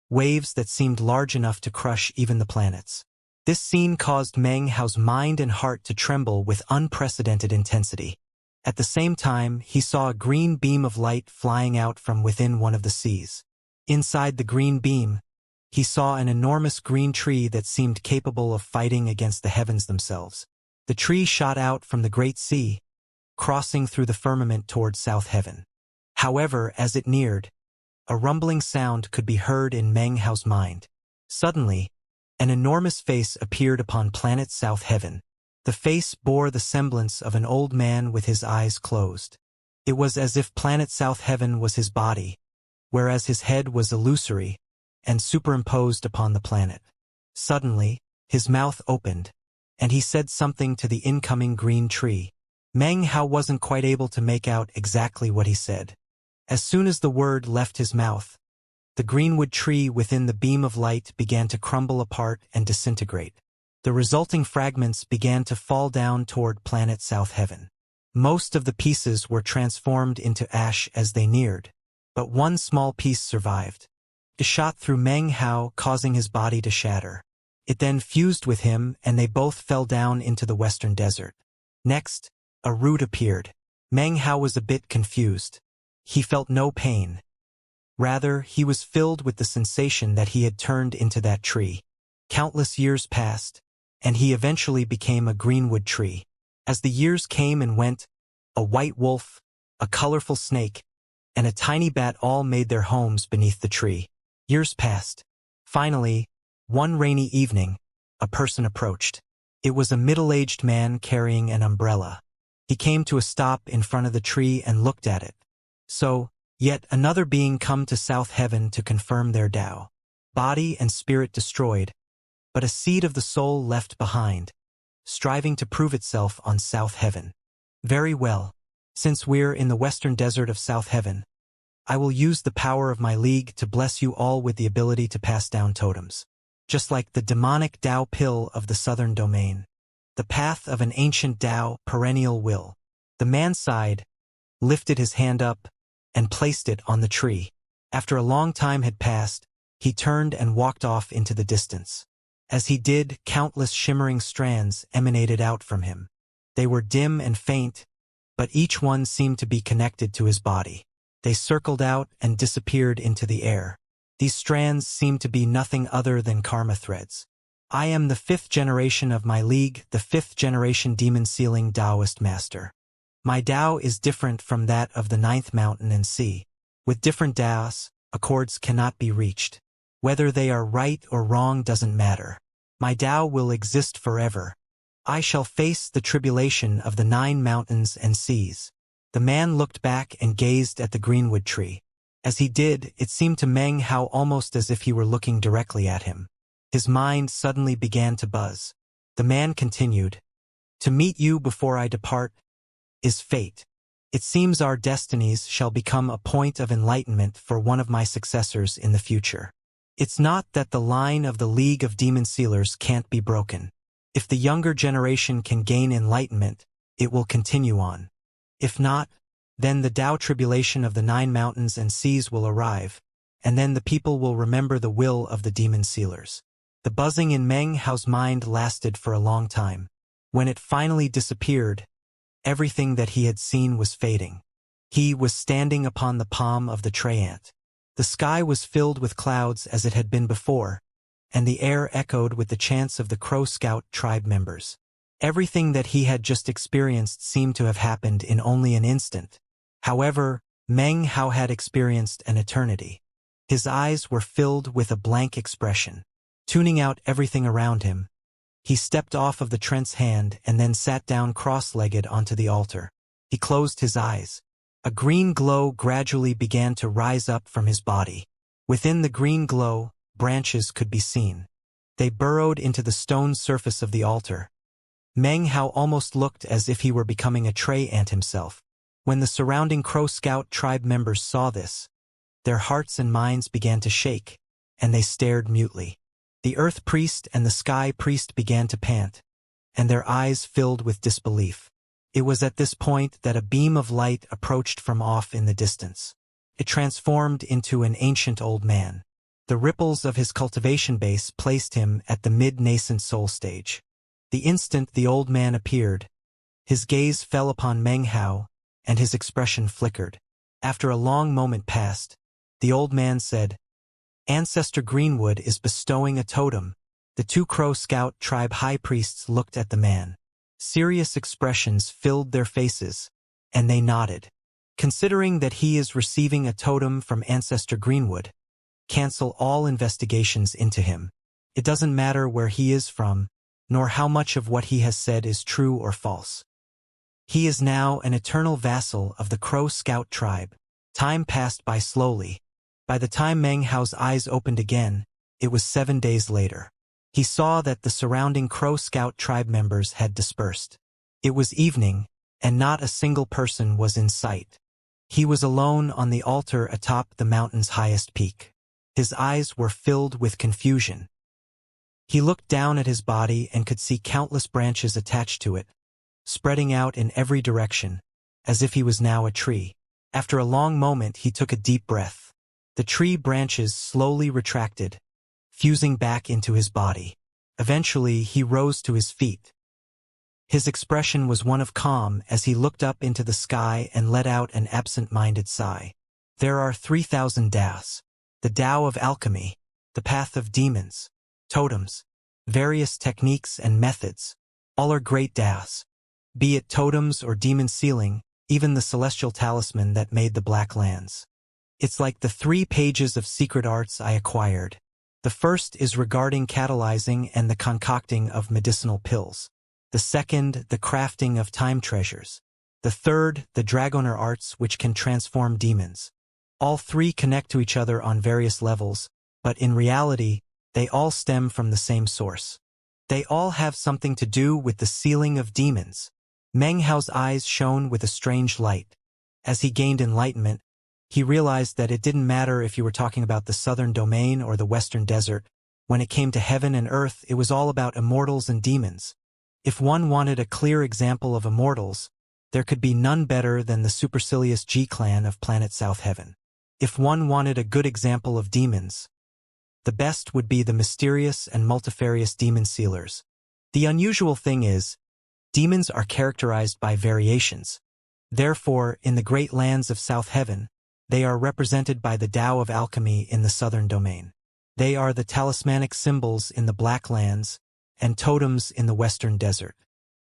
waves that seemed large enough to crush even the planets. This scene caused Meng Hao's mind and heart to tremble with unprecedented intensity. At the same time, he saw a green beam of light flying out from within one of the seas. Inside the green beam, he saw an enormous green tree that seemed capable of fighting against the heavens themselves. The tree shot out from the great sea, crossing through the firmament toward South Heaven. However, as it neared, a rumbling sound could be heard in Meng Hao's mind. Suddenly, An enormous face appeared upon planet South Heaven. The face bore the semblance of an old man with his eyes closed. It was as if planet South Heaven was his body, whereas his head was illusory and superimposed upon the planet. Suddenly, his mouth opened, and he said something to the incoming green tree. Meng Hao wasn't quite able to make out exactly what he said. As soon as the word left his mouth, the greenwood tree within the beam of light began to crumble apart and disintegrate. The resulting fragments began to fall down toward planet South Heaven. Most of the pieces were transformed into ash as they neared, but one small piece survived. It shot through Meng Hao, causing his body to shatter. It then fused with him, and they both fell down into the western desert. Next, a root appeared. Meng Hao was a bit confused. He felt no pain. Rather, he was filled with the sensation that he had turned into that tree. Countless years passed, and he eventually became a greenwood tree. As the years came and went, a white wolf, a colorful snake, and a tiny bat all made their homes beneath the tree. Years passed. Finally, one rainy evening, a person approached. It was a middle-aged man carrying an umbrella. He came to a stop in front of the tree and looked at it. So, yet another being come to South Heaven to confirm their Tao. Body and spirit destroyed, but a seed of the soul left behind, striving to prove itself on South Heaven. Very well. Since we're in the western desert of South Heaven, I will use the power of my league to bless you all with the ability to pass down totems. Just like the demonic Tao pill of the southern domain. The path of an ancient Tao perennial will. The man sighed, lifted his hand up, and placed it on the tree. After a long time had passed, he turned and walked off into the distance. As he did, countless shimmering strands emanated out from him. They were dim and faint, but each one seemed to be connected to his body. They circled out and disappeared into the air. These strands seemed to be nothing other than karma threads. I am the 5th generation of my league, the 5th generation demon-sealing Taoist master. My Tao is different from that of the 9th mountain and sea. With different Taos, accords cannot be reached. Whether they are right or wrong doesn't matter. My Tao will exist forever. I shall face the tribulation of the 9 mountains and seas. The man looked back and gazed at the greenwood tree. As he did, it seemed to Meng Hao almost as if he were looking directly at him. His mind suddenly began to buzz. The man continued, "To meet you before I depart is fate. It seems our destinies shall become a point of enlightenment for one of my successors in the future. It's not that the line of the League of Demon Sealers can't be broken. If the younger generation can gain enlightenment, it will continue on. If not, then the Tao tribulation of the 9 mountains and seas will arrive, and then the people will remember the will of the Demon Sealers." The buzzing in Meng Hao's mind lasted for a long time. When it finally disappeared, everything that he had seen was fading. He was standing upon the palm of the Treant. The sky was filled with clouds as it had been before, and the air echoed with the chants of the Crow Scout tribe members. Everything that he had just experienced seemed to have happened in only an instant. However, Meng Hao had experienced an eternity. His eyes were filled with a blank expression. Tuning out everything around him, he stepped off of the Trent's hand and then sat down cross-legged onto the altar. He closed his eyes. A green glow gradually began to rise up from his body. Within the green glow, branches could be seen. They burrowed into the stone surface of the altar. Meng Hao almost looked as if he were becoming a Trey ant himself. When the surrounding Crow Scout tribe members saw this, their hearts and minds began to shake, and they stared mutely. The Earth Priest and the Sky Priest began to pant, and their eyes filled with disbelief. It was at this point that a beam of light approached from off in the distance. It transformed into an ancient old man. The ripples of his cultivation base placed him at the mid-nascent soul stage. The instant the old man appeared, his gaze fell upon Meng Hao, and his expression flickered. After a long moment passed, the old man said, "Ancestor Greenwood is bestowing a totem." The 2 Crow Scout tribe high priests looked at the man. Serious expressions filled their faces, and they nodded. "Considering that he is receiving a totem from Ancestor Greenwood, cancel all investigations into him. It doesn't matter where he is from, nor how much of what he has said is true or false. He is now an eternal vassal of the Crow Scout tribe. Time passed by slowly. By the time Meng Hao's eyes opened again, it was 7 days later. He saw that the surrounding Crow Scout tribe members had dispersed. It was evening, and not a single person was in sight. He was alone on the altar atop the mountain's highest peak. His eyes were filled with confusion. He looked down at his body and could see countless branches attached to it, spreading out in every direction, as if he was now a tree. After a long moment he took a deep breath. The tree branches slowly retracted, fusing back into his body. Eventually he rose to his feet. His expression was one of calm as he looked up into the sky and let out an absent-minded sigh. There are 3,000 Taos. The Tao of alchemy, the path of demons, totems, various techniques and methods. All are great Taos. Be it totems or demon sealing, even the celestial talisman that made the Black Lands. It's like the 3 pages of secret arts I acquired. The first is regarding catalyzing and the concocting of medicinal pills. The second, the crafting of time treasures. The third, the dragoner arts which can transform demons. All 3 connect to each other on various levels, but in reality, they all stem from the same source. They all have something to do with the sealing of demons. Meng Hao's eyes shone with a strange light. As he gained enlightenment, he realized that it didn't matter if you were talking about the southern domain or the western desert. When it came to heaven and earth, it was all about immortals and demons. If one wanted a clear example of immortals, there could be none better than the supercilious G-clan of planet South Heaven. If one wanted a good example of demons, the best would be the mysterious and multifarious demon sealers. The unusual thing is, demons are characterized by variations. Therefore, in the great lands of South Heaven, they are represented by the Tao of alchemy in the southern domain. They are the talismanic symbols in the Black Lands and totems in the western desert.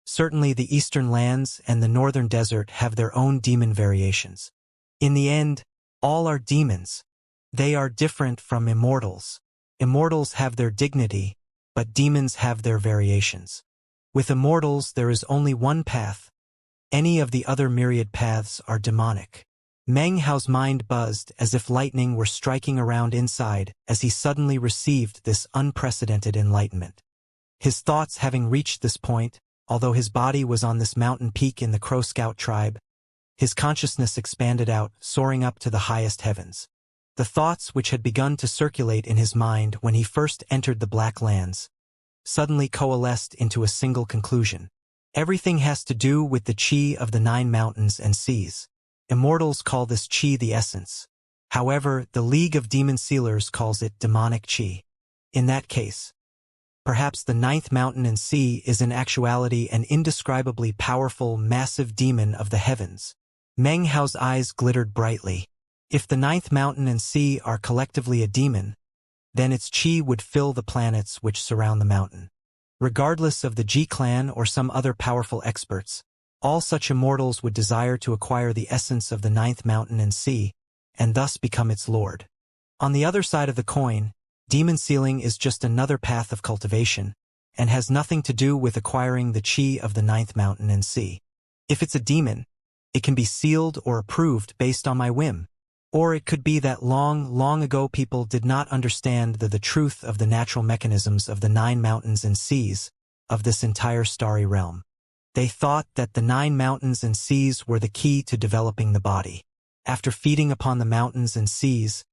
Certainly the eastern lands and the northern desert have their own demon variations. In the end, all are demons. They are different from immortals. Immortals have their dignity, but demons have their variations. With immortals there is only one path. Any of the other myriad paths are demonic. Meng Hao's mind buzzed as if lightning were striking around inside as he suddenly received this unprecedented enlightenment. His thoughts having reached this point, although his body was on this mountain peak in the Crow Scout tribe, his consciousness expanded out, soaring up to the highest heavens. The thoughts which had begun to circulate in his mind when he first entered the Black Lands suddenly coalesced into a single conclusion. Everything has to do with the chi of the 9 mountains and seas. Immortals call this chi the essence. However, the League of Demon Sealers calls it demonic chi. In that case, perhaps the 9th mountain and sea is in actuality an indescribably powerful, massive demon of the heavens. Meng Hao's eyes glittered brightly. If the 9th mountain and sea are collectively a demon, then its chi would fill the planets which surround the mountain. Regardless of the G-clan or some other powerful experts, all such immortals would desire to acquire the essence of the 9th mountain and sea, and thus become its lord. On the other side of the coin, demon sealing is just another path of cultivation, and has nothing to do with acquiring the chi of the 9th mountain and sea. If it's a demon, it can be sealed or approved based on my whim. Or it could be that long ago people did not understand the truth of the natural mechanisms of the 9 mountains and seas of this entire starry realm. They thought that the 9 mountains and seas were the key to developing the body. After feeding upon the mountains and seas,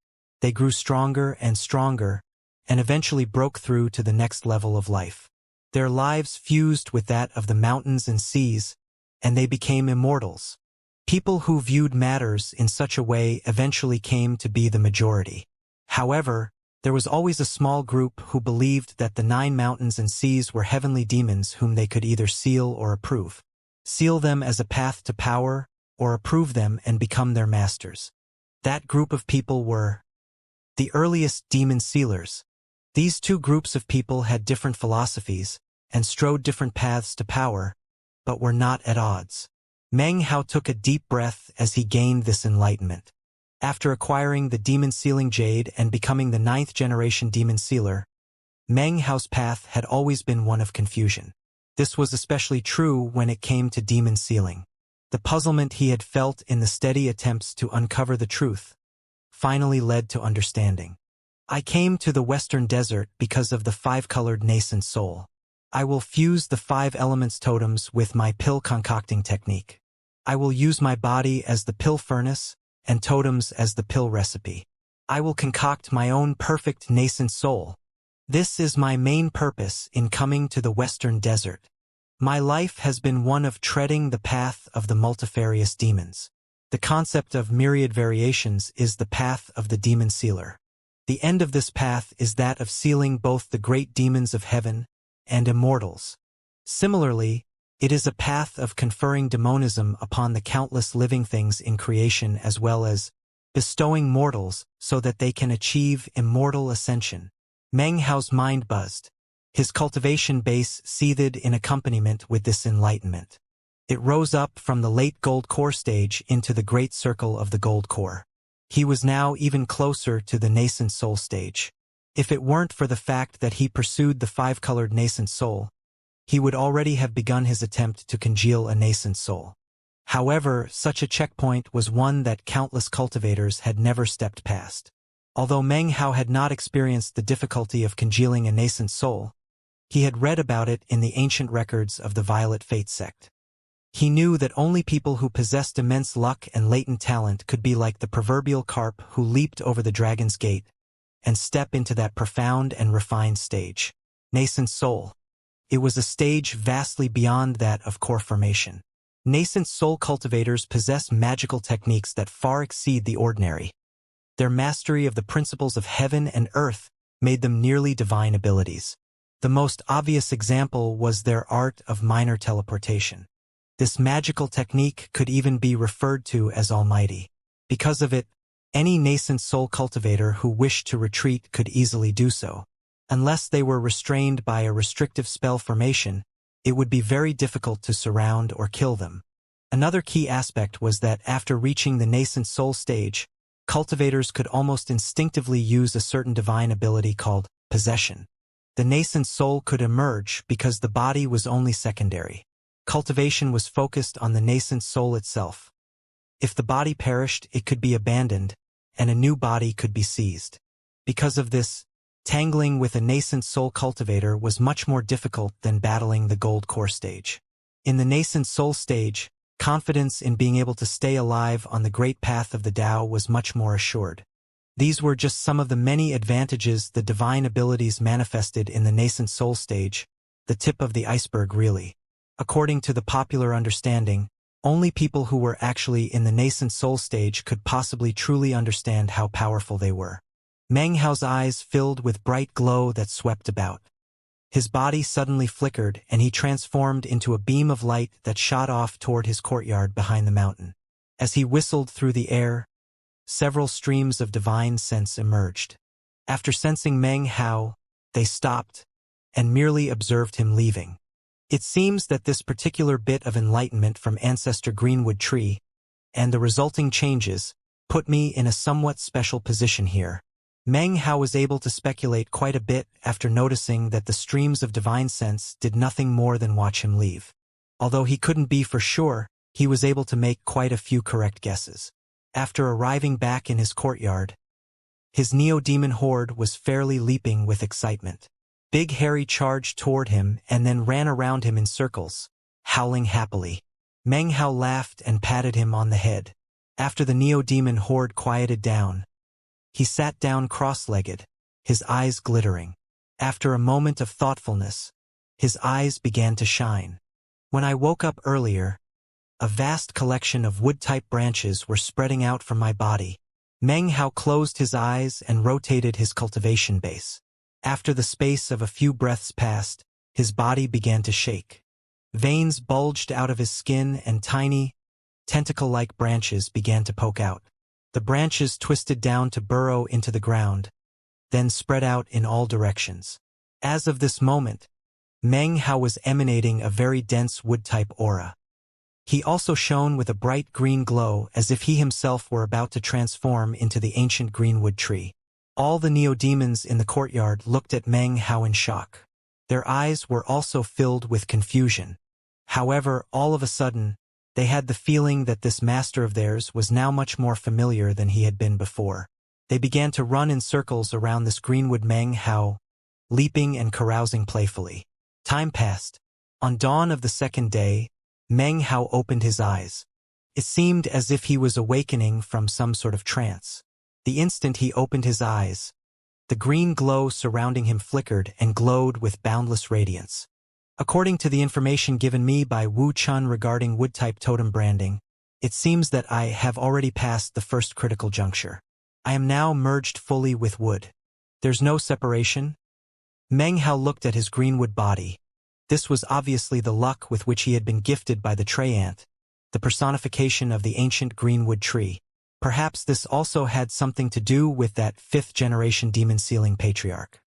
they grew stronger and stronger, and eventually broke through to the next level of life. Their lives fused with that of the mountains and seas, and they became immortals. People who viewed matters in such a way eventually came to be the majority. However, there was always a small group who believed that the 9 mountains and seas were heavenly demons whom they could either seal or approve. Seal them as a path to power, or approve them and become their masters. That group of people were the earliest demon sealers. These 2 groups of people had different philosophies, and strode different paths to power, but were not at odds. Meng Hao took a deep breath as he gained this enlightenment. After acquiring the demon sealing jade and becoming the 9th generation demon sealer, Meng Hao's path had always been one of confusion. This was especially true when it came to demon sealing. The puzzlement he had felt in the steady attempts to uncover the truth finally led to understanding. I came to the Western Desert because of the five-colored nascent soul. I will fuse the 5 elements totems with my pill concocting technique. I will use my body as the pill furnace and totems as the pill recipe. I will concoct my own perfect nascent soul. This is my main purpose in coming to the Western Desert. My life has been one of treading the path of the multifarious demons. The concept of myriad variations is the path of the demon sealer. The end of this path is that of sealing both the great demons of heaven and immortals. Similarly, it is a path of conferring demonism upon the countless living things in creation as well as bestowing mortals so that they can achieve immortal ascension. Meng Hao's mind buzzed. His cultivation base seethed in accompaniment with this enlightenment. It rose up from the late gold core stage into the great circle of the gold core. He was now even closer to the nascent soul stage. If it weren't for the fact that he pursued the 5-colored nascent soul, he would already have begun his attempt to congeal a nascent soul. However, such a checkpoint was one that countless cultivators had never stepped past. Although Meng Hao had not experienced the difficulty of congealing a nascent soul, he had read about it in the ancient records of the Violet Fate sect. He knew that only people who possessed immense luck and latent talent could be like the proverbial carp who leaped over the dragon's gate and step into that profound and refined stage. Nascent soul. It was a stage vastly beyond that of core formation. Nascent soul cultivators possess magical techniques that far exceed the ordinary. Their mastery of the principles of heaven and earth made them nearly divine abilities. The most obvious example was their art of minor teleportation. This magical technique could even be referred to as almighty. Because of it, any nascent soul cultivator who wished to retreat could easily do so. Unless they were restrained by a restrictive spell formation, it would be very difficult to surround or kill them. Another key aspect was that after reaching the nascent soul stage, cultivators could almost instinctively use a certain divine ability called possession. The nascent soul could emerge because the body was only secondary. Cultivation was focused on the nascent soul itself. If the body perished, it could be abandoned, and a new body could be seized. Because of this, tangling with a nascent soul cultivator was much more difficult than battling the gold core stage. In the nascent soul stage, confidence in being able to stay alive on the great path of the Tao was much more assured. These were just some of the many advantages the divine abilities manifested in the nascent soul stage, the tip of the iceberg really. According to the popular understanding, only people who were actually in the nascent soul stage could possibly truly understand how powerful they were. Meng Hao's eyes filled with bright glow that swept about. His body suddenly flickered and he transformed into a beam of light that shot off toward his courtyard behind the mountain. As he whistled through the air, several streams of divine sense emerged. After sensing Meng Hao, they stopped and merely observed him leaving. It seems that this particular bit of enlightenment from Ancestor Greenwood Tree and the resulting changes put me in a somewhat special position here. Meng Hao was able to speculate quite a bit after noticing that the streams of divine sense did nothing more than watch him leave. Although he couldn't be for sure, he was able to make quite a few correct guesses. After arriving back in his courtyard, his neo-demon horde was fairly leaping with excitement. Big Harry charged toward him and then ran around him in circles, howling happily. Meng Hao laughed and patted him on the head. After the neo-demon horde quieted down, he sat down cross-legged, his eyes glittering. After a moment of thoughtfulness, his eyes began to shine. When I woke up earlier, a vast collection of wood-type branches were spreading out from my body. Meng Hao closed his eyes and rotated his cultivation base. After the space of a few breaths passed, his body began to shake. Veins bulged out of his skin and tiny, tentacle-like branches began to poke out. The branches twisted down to burrow into the ground, then spread out in all directions. As of this moment, Meng Hao was emanating a very dense wood-type aura. He also shone with a bright green glow as if he himself were about to transform into the ancient greenwood tree. All the neo-demons in the courtyard looked at Meng Hao in shock. Their eyes were also filled with confusion. However, all of a sudden, they had the feeling that this master of theirs was now much more familiar than he had been before. They began to run in circles around this greenwood Meng Hao, leaping and carousing playfully. Time passed. On dawn of the second day, Meng Hao opened his eyes. It seemed as if he was awakening from some sort of trance. The instant he opened his eyes, the green glow surrounding him flickered and glowed with boundless radiance. According to the information given me by Wu Chun regarding wood-type totem branding, it seems that I have already passed the first critical juncture. I am now merged fully with wood. There's no separation. Meng Hao looked at his greenwood body. This was obviously the luck with which he had been gifted by the tree ant, the personification of the ancient greenwood tree. Perhaps this also had something to do with that fifth-generation demon-sealing patriarch.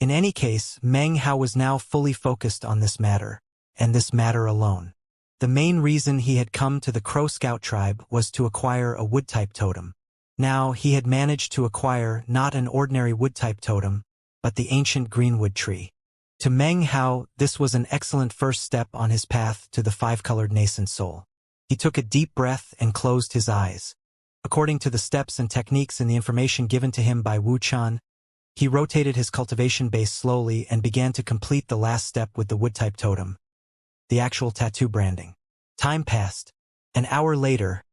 In any case, Meng Hao was now fully focused on this matter, and this matter alone. The main reason he had come to the Crow Scout tribe was to acquire a wood-type totem. Now he had managed to acquire not an ordinary wood-type totem, but the ancient greenwood tree. To Meng Hao, this was an excellent first step on his path to the five-colored nascent soul. He took a deep breath and closed his eyes. According to the steps and techniques in the information given to him by Wu Chun, he rotated his cultivation base slowly and began to complete the last step with the wood-type totem, the actual tattoo branding. Time passed. An hour later,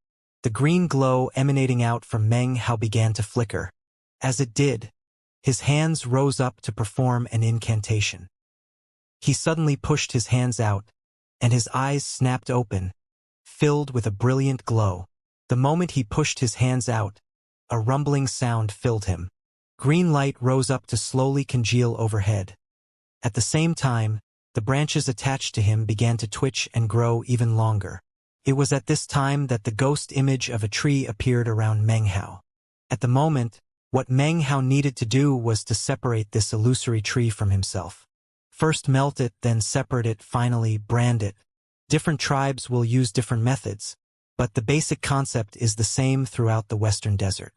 the green glow emanating out from Meng Hao began to flicker. As it did, his hands rose up to perform an incantation. He suddenly pushed his hands out, and his eyes snapped open, filled with a brilliant glow. The moment he pushed his hands out, a rumbling sound filled him. Green light rose up to slowly congeal overhead. At the same time, the branches attached to him began to twitch and grow even longer. It was at this time that the ghost image of a tree appeared around Meng Hao. At the moment, what Meng Hao needed to do was to separate this illusory tree from himself. First melt it, then separate it, finally brand it. Different tribes will use different methods, but the basic concept is the same throughout the Western Desert.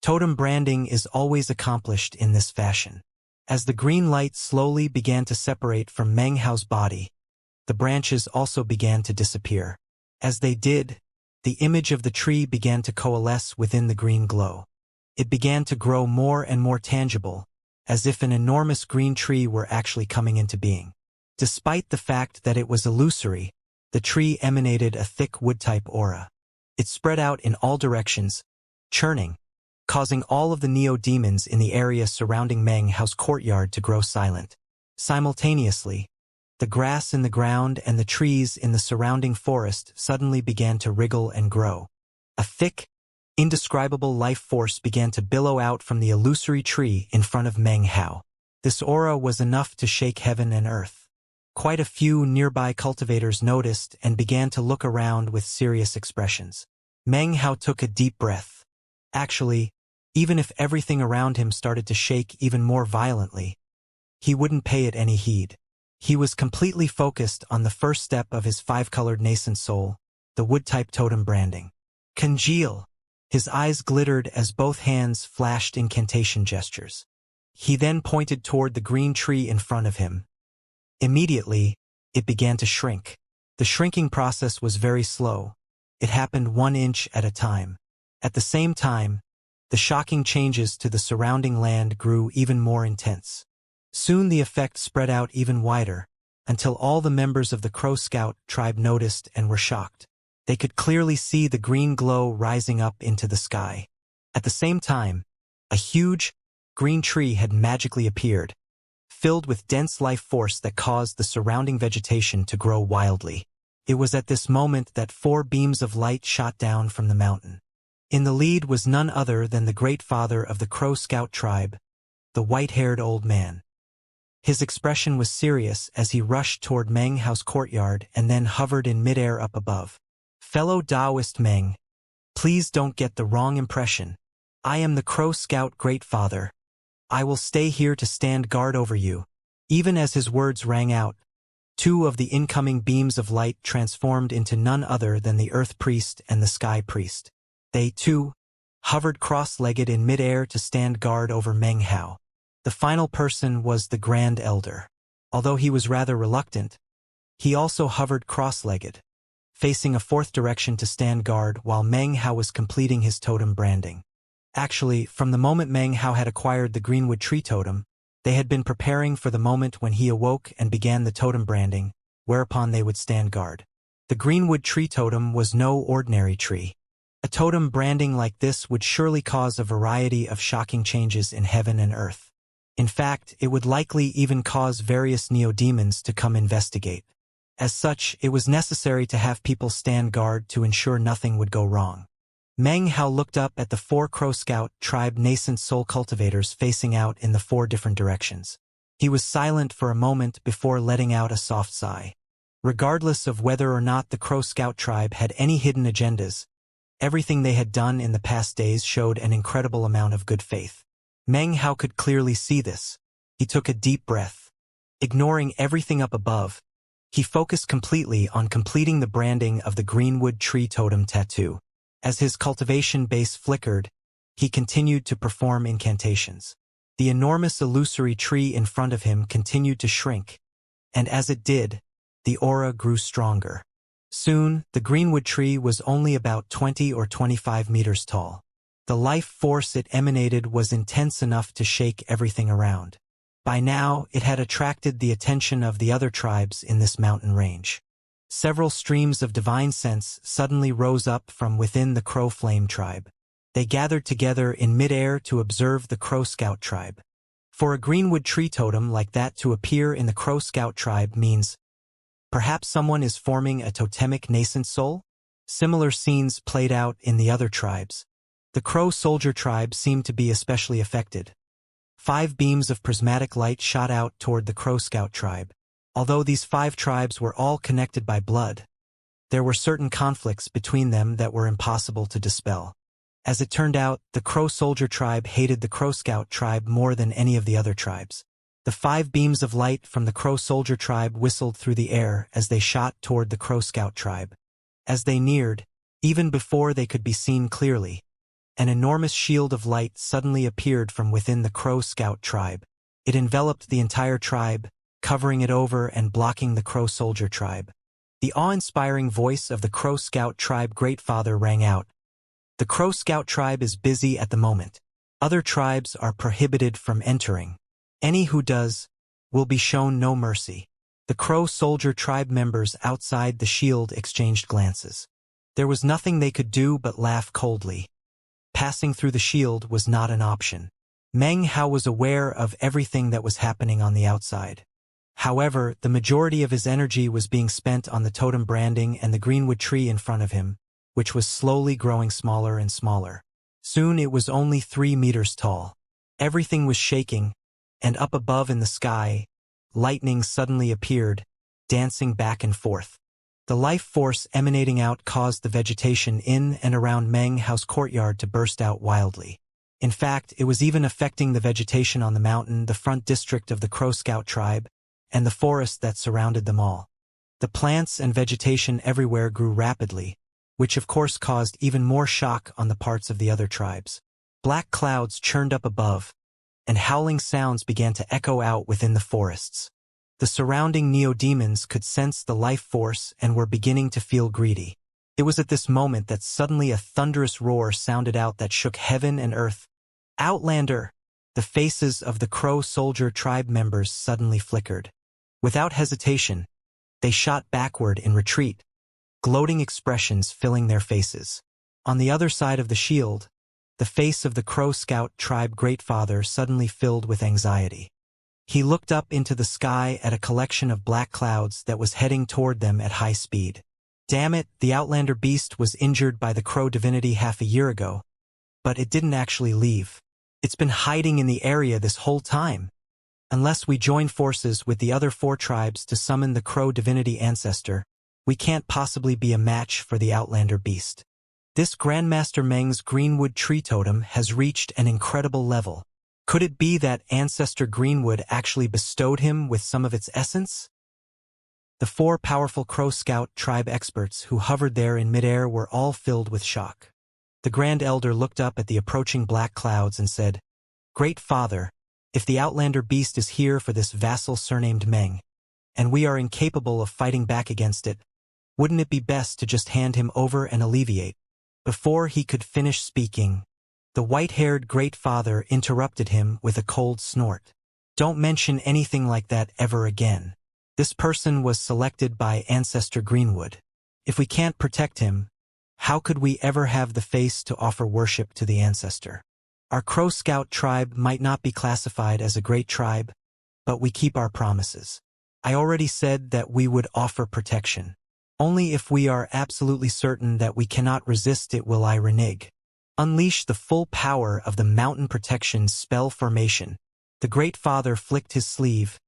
Totem branding is always accomplished in this fashion. As the green light slowly began to separate from Meng Hao's body, the branches also began to disappear. As they did, the image of the tree began to coalesce within the green glow. It began to grow more and more tangible, as if an enormous green tree were actually coming into being. Despite the fact that it was illusory, the tree emanated a thick wood-type aura. It spread out in all directions, churning, causing all of the neo-demons in the area surrounding Meng Hao's courtyard to grow silent. Simultaneously, the grass in the ground and the trees in the surrounding forest suddenly began to wriggle and grow. A thick, indescribable life force began to billow out from the illusory tree in front of Meng Hao. This aura was enough to shake heaven and earth. Quite a few nearby cultivators noticed and began to look around with serious expressions. Meng Hao took a deep breath. Actually, even if everything around him started to shake even more violently, he wouldn't pay it any heed. He was completely focused on the first step of his five-colored nascent soul, the wood-type totem branding. Congeal! His eyes glittered as both hands flashed incantation gestures. He then pointed toward the green tree in front of him. Immediately, it began to shrink. The shrinking process was very slow. It happened 1 inch at a time. At the same time, the shocking changes to the surrounding land grew even more intense. Soon the effect spread out even wider, until all the members of the Crow Scout tribe noticed and were shocked. They could clearly see the green glow rising up into the sky. At the same time, a huge, green tree had magically appeared, filled with dense life force that caused the surrounding vegetation to grow wildly. It was at this moment that 4 beams of light shot down from the mountain. In the lead was none other than the great father of the Crow Scout tribe, the white-haired old man. His expression was serious as he rushed toward Meng Hao's courtyard and then hovered in midair up above. Fellow Taoist Meng, please don't get the wrong impression. I am the Crow Scout Great Father. I will stay here to stand guard over you. Even as his words rang out, 2 of the incoming beams of light transformed into none other than the Earth Priest and the Sky Priest. They, too, hovered cross-legged in midair to stand guard over Meng Hao. The final person was the Grand Elder. Although he was rather reluctant, he also hovered cross-legged, facing a fourth direction to stand guard while Meng Hao was completing his totem branding. Actually, from the moment Meng Hao had acquired the Greenwood Tree Totem, they had been preparing for the moment when he awoke and began the totem branding, whereupon they would stand guard. The Greenwood Tree Totem was no ordinary tree. A totem branding like this would surely cause a variety of shocking changes in heaven and earth. In fact, it would likely even cause various neo-demons to come investigate. As such, it was necessary to have people stand guard to ensure nothing would go wrong. Meng Hao looked up at the 4 Crow Scout tribe nascent soul cultivators facing out in the 4 different directions. He was silent for a moment before letting out a soft sigh. Regardless of whether or not the Crow Scout tribe had any hidden agendas, everything they had done in the past days showed an incredible amount of good faith. Meng Hao could clearly see this. He took a deep breath. Ignoring everything up above, he focused completely on completing the branding of the Greenwood Tree Totem tattoo. As his cultivation base flickered, he continued to perform incantations. The enormous illusory tree in front of him continued to shrink, and as it did, the aura grew stronger. Soon, the Greenwood tree was only about 20 or 25 meters tall. The life force it emanated was intense enough to shake everything around. By now, it had attracted the attention of the other tribes in this mountain range. Several streams of divine sense suddenly rose up from within the Crow Flame tribe. They gathered together in midair to observe the Crow Scout tribe. For a Greenwood tree totem like that to appear in the Crow Scout tribe means perhaps someone is forming a totemic nascent soul? Similar scenes played out in the other tribes. The Crow Soldier tribe seemed to be especially affected. 5 beams of prismatic light shot out toward the Crow Scout tribe. Although these 5 tribes were all connected by blood, there were certain conflicts between them that were impossible to dispel. As it turned out, the Crow Soldier tribe hated the Crow Scout tribe more than any of the other tribes. The 5 beams of light from the Crow Soldier tribe whistled through the air as they shot toward the Crow Scout tribe. As they neared, even before they could be seen clearly, an enormous shield of light suddenly appeared from within the Crow Scout tribe. It enveloped the entire tribe, covering it over and blocking the Crow Soldier tribe. The awe-inspiring voice of the Crow Scout tribe Greatfather rang out. The Crow Scout tribe is busy at the moment. Other tribes are prohibited from entering. Any who does will be shown no mercy. The Crow Soldier tribe members outside the shield exchanged glances. There was nothing they could do but laugh coldly. Passing through the shield was not an option. Meng Hao was aware of everything that was happening on the outside. However, the majority of his energy was being spent on the totem branding and the Greenwood tree in front of him, which was slowly growing smaller and smaller. Soon it was only 3 meters tall. Everything was shaking, and up above in the sky, lightning suddenly appeared, dancing back and forth. The life force emanating out caused the vegetation in and around Meng Hao's courtyard to burst out wildly. In fact, it was even affecting the vegetation on the mountain, the front district of the Crow Scout tribe, and the forest that surrounded them all. The plants and vegetation everywhere grew rapidly, which of course caused even more shock on the parts of the other tribes. Black clouds churned up above, and howling sounds began to echo out within the forests. The surrounding neo-demons could sense the life force and were beginning to feel greedy. It was at this moment that suddenly a thunderous roar sounded out that shook heaven and earth. Outlander! The faces of the Crow Soldier tribe members suddenly flickered. Without hesitation, they shot backward in retreat, gloating expressions filling their faces. On the other side of the shield, the face of the Crow Scout tribe Greatfather suddenly filled with anxiety. He looked up into the sky at a collection of black clouds that was heading toward them at high speed. Damn it, the Outlander beast was injured by the Crow divinity half a year ago, but it didn't actually leave. It's been hiding in the area this whole time. Unless we join forces with the other 4 tribes to summon the Crow divinity ancestor, we can't possibly be a match for the Outlander beast. This Grandmaster Meng's Greenwood tree totem has reached an incredible level. Could it be that Ancestor Greenwood actually bestowed him with some of its essence? The 4 powerful Crow Scout tribe experts who hovered there in midair were all filled with shock. The Grand Elder looked up at the approaching black clouds and said, "Great Father, if the Outlander beast is here for this vassal surnamed Meng, and we are incapable of fighting back against it, wouldn't it be best to just hand him over and alleviate?" Before he could finish speaking, the white-haired Great Father interrupted him with a cold snort. "Don't mention anything like that ever again. This person was selected by Ancestor Greenwood. If we can't protect him, how could we ever have the face to offer worship to the ancestor? Our Crow Scout tribe might not be classified as a great tribe, but we keep our promises. I already said that we would offer protection. Only if we are absolutely certain that we cannot resist it will I renege. Unleash the full power of the Mountain Protection spell formation." The Great Father flicked his sleeve,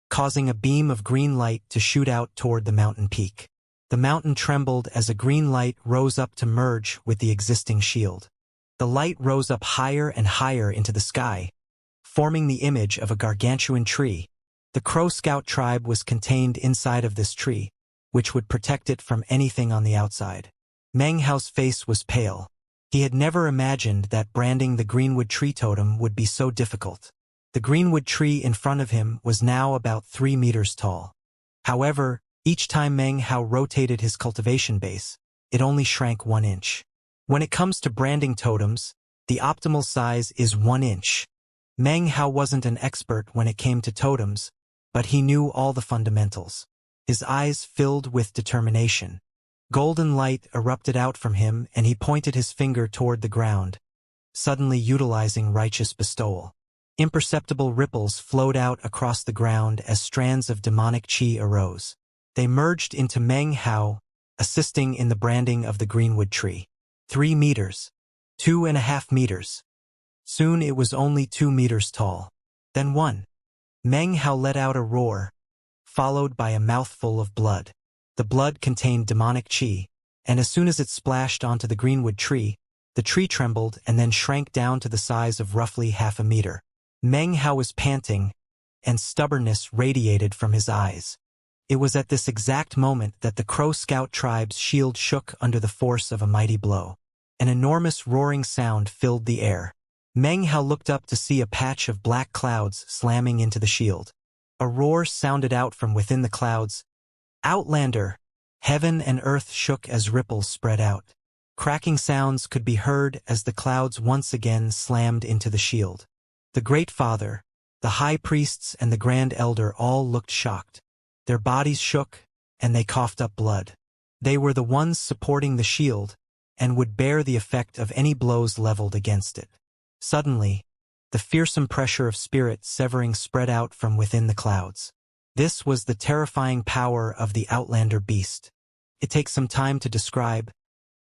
causing a beam of green light to shoot out toward the mountain peak. The mountain trembled as a green light rose up to merge with the existing shield. The light rose up higher and higher into the sky, forming the image of a gargantuan tree. The Crow Scout tribe was contained inside of this tree, which would protect it from anything on the outside. Meng Hao's face was pale. He had never imagined that branding the Greenwood tree totem would be so difficult. The Greenwood tree in front of him was now about 3 meters tall. However, each time Meng Hao rotated his cultivation base, it only shrank 1 inch. When it comes to branding totems, the optimal size is 1 inch. Meng Hao wasn't an expert when it came to totems, but he knew all the fundamentals. His eyes filled with determination. Golden light erupted out from him and he pointed his finger toward the ground, suddenly utilizing righteous bestowal. Imperceptible ripples flowed out across the ground as strands of demonic chi arose. They merged into Meng Hao, assisting in the branding of the Greenwood tree. 3 meters. 2.5 meters. Soon it was only 2 meters tall. Then 1. Meng Hao let out a roar, followed by a mouthful of blood. The blood contained demonic chi, and as soon as it splashed onto the Greenwood tree, the tree trembled and then shrank down to the size of roughly 1/2 meter. Meng Hao was panting, and stubbornness radiated from his eyes. It was at this exact moment that the Crow Scout tribe's shield shook under the force of a mighty blow. An enormous roaring sound filled the air. Meng Hao looked up to see a patch of black clouds slamming into the shield. A roar sounded out from within the clouds. "Outlander!" Heaven and earth shook as ripples spread out. Cracking sounds could be heard as the clouds once again slammed into the shield. The Great Father, the High Priests and the Grand Elder all looked shocked. Their bodies shook, and they coughed up blood. They were the ones supporting the shield, and would bear the effect of any blows leveled against it. Suddenly, the fearsome pressure of spirit severing spread out from within the clouds. This was the terrifying power of the Outlander beast. It takes some time to describe,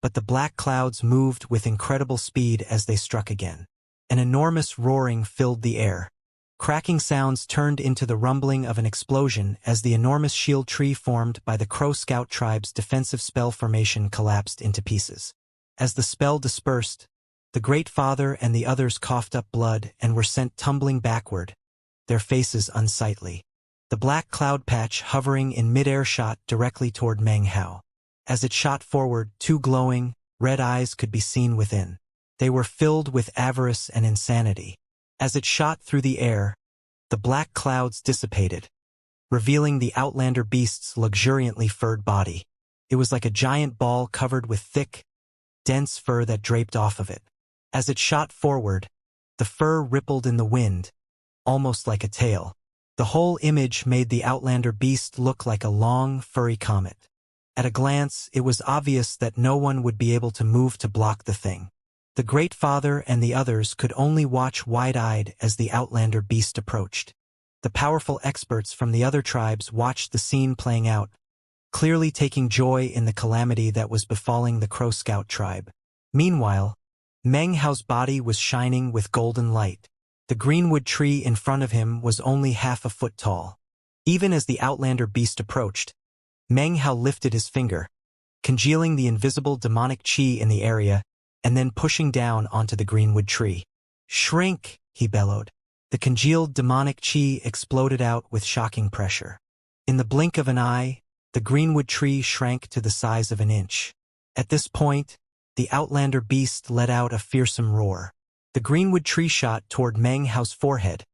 but the black clouds moved with incredible speed as they struck again. An enormous roaring filled the air. Cracking sounds turned into the rumbling of an explosion as the enormous shield tree formed by the Crow Scout tribe's defensive spell formation collapsed into pieces. As the spell dispersed, the Great Father and the others coughed up blood and were sent tumbling backward, their faces unsightly. The black cloud patch hovering in midair shot directly toward Meng Hao. As it shot forward, 2 glowing, red eyes could be seen within. They were filled with avarice and insanity. As it shot through the air, the black clouds dissipated, revealing the Outlander beast's luxuriantly furred body. It was like a giant ball covered with thick, dense fur that draped off of it. As it shot forward, the fur rippled in the wind, almost like a tail. The whole image made the Outlander beast look like a long, furry comet. At a glance, it was obvious that no one would be able to move to block the thing. The Great Father and the others could only watch wide-eyed as the Outlander beast approached. The powerful experts from the other tribes watched the scene playing out, clearly taking joy in the calamity that was befalling the Crow Scout tribe. Meanwhile, Meng Hao's body was shining with golden light. The greenwood tree in front of him was only 1/2 foot tall. Even as the Outlander beast approached, Meng Hao lifted his finger, congealing the invisible demonic chi in the area, and then pushing down onto the greenwood tree. "Shrink!" he bellowed. The congealed demonic chi exploded out with shocking pressure. In the blink of an eye, the greenwood tree shrank to the size of an inch. At this point, the outlander beast let out a fearsome roar. The greenwood tree shot toward Meng Hao's forehead,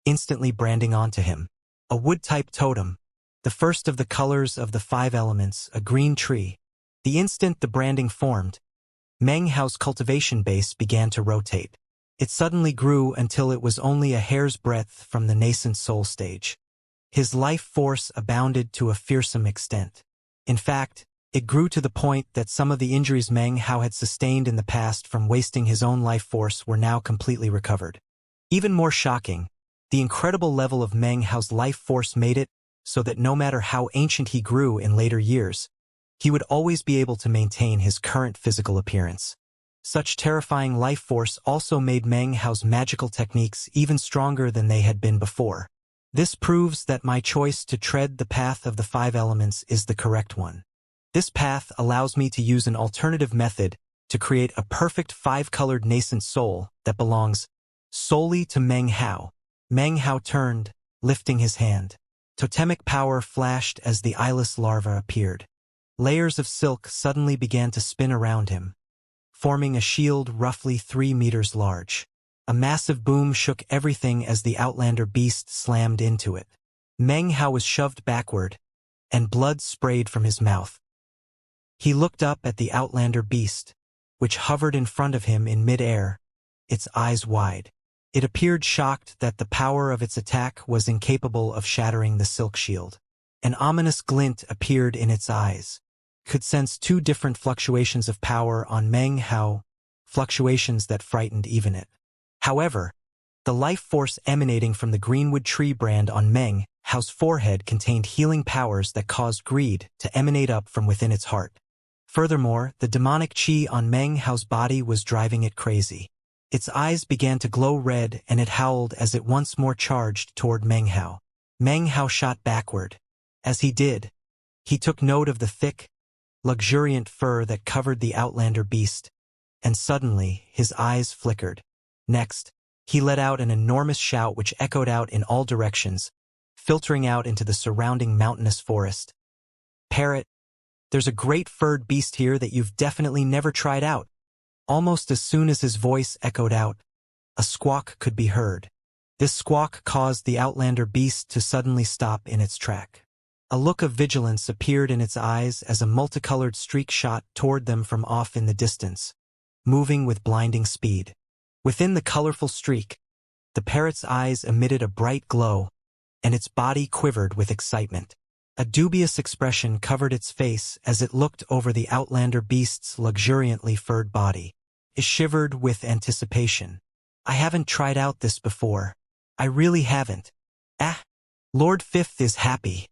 instantly branding onto him. A wood-type totem, the first of the colors of the 5 elements, a green tree. The instant the branding formed, Meng Hao's cultivation base began to rotate. It suddenly grew until it was only a hair's breadth from the nascent soul stage. His life force abounded to a fearsome extent. In fact, it grew to the point that some of the injuries Meng Hao had sustained in the past from wasting his own life force were now completely recovered. Even more shocking, the incredible level of Meng Hao's life force made it so that no matter how ancient he grew in later years, he would always be able to maintain his current physical appearance. Such terrifying life force also made Meng Hao's magical techniques even stronger than they had been before. This proves that my choice to tread the path of the 5 elements is the correct one. This path allows me to use an alternative method to create a perfect 5-colored nascent soul that belongs solely to Meng Hao. Meng Hao turned, lifting his hand. Totemic power flashed as the eyeless larva appeared. Layers of silk suddenly began to spin around him, forming a shield roughly 3 meters large. A massive boom shook everything as the outlander beast slammed into it. Meng Hao was shoved backward, and blood sprayed from his mouth. He looked up at the outlander beast, which hovered in front of him in mid-air, its eyes wide. It appeared shocked that the power of its attack was incapable of shattering the silk shield. An ominous glint appeared in its eyes. Could sense 2 different fluctuations of power on Meng Hao, fluctuations that frightened even it. However, the life force emanating from the greenwood tree brand on Meng Hao's forehead contained healing powers that caused greed to emanate up from within its heart. Furthermore, the demonic chi on Meng Hao's body was driving it crazy. Its eyes began to glow red and it howled as it once more charged toward Meng Hao. Meng Hao shot backward. As he did, he took note of the thick, luxuriant fur that covered the outlander beast, and suddenly his eyes flickered. Next, he let out an enormous shout which echoed out in all directions, filtering out into the surrounding mountainous forest. "Parrot, there's a great furred beast here that you've definitely never tried out." Almost as soon as his voice echoed out, a squawk could be heard. This squawk caused the outlander beast to suddenly stop in its track. A look of vigilance appeared in its eyes as a multicolored streak shot toward them from off in the distance, moving with blinding speed. Within the colorful streak, the parrot's eyes emitted a bright glow, and its body quivered with excitement. A dubious expression covered its face as it looked over the outlander beast's luxuriantly furred body. It shivered with anticipation. "I haven't tried out this before. I really haven't." "Ah, Lord Fifth is happy."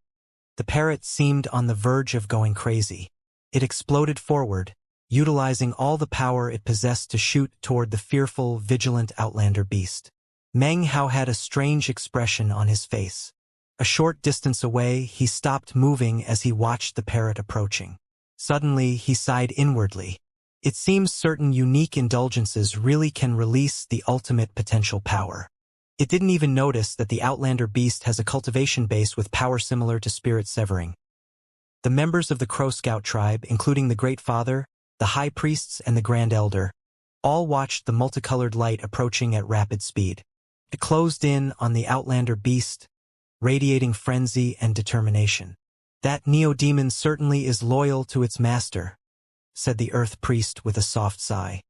The parrot seemed on the verge of going crazy. It exploded forward, utilizing all the power it possessed to shoot toward the fearful, vigilant outlander beast. Meng Hao had a strange expression on his face. A short distance away, he stopped moving as he watched the parrot approaching. Suddenly, he sighed inwardly. It seems certain unique indulgences really can release the ultimate potential power. It didn't even notice that the outlander beast has a cultivation base with power similar to spirit severing. The members of the Crow Scout tribe, including the Great Father, the High Priests, and the Grand Elder, all watched the multicolored light approaching at rapid speed. It closed in on the outlander beast, radiating frenzy and determination. "That neo-demon certainly is loyal to its master," said the Earth Priest with a soft sigh.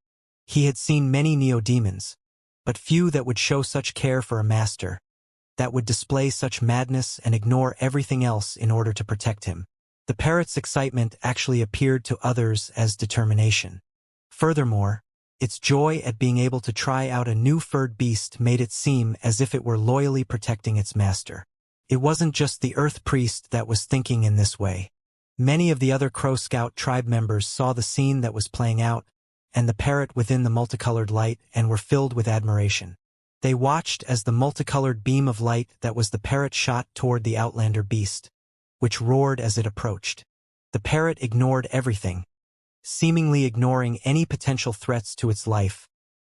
He had seen many neo-demons, but few that would show such care for a master, that would display such madness and ignore everything else in order to protect him. The parrot's excitement actually appeared to others as determination. Furthermore, its joy at being able to try out a new furred beast made it seem as if it were loyally protecting its master. It wasn't just the Earth Priest that was thinking in this way. Many of the other Crow Scout tribe members saw the scene that was playing out, and the parrot within the multicolored light, and were filled with admiration. They watched as the multicolored beam of light that was the parrot shot toward the outlander beast, which roared as it approached. The parrot ignored everything, seemingly ignoring any potential threats to its life,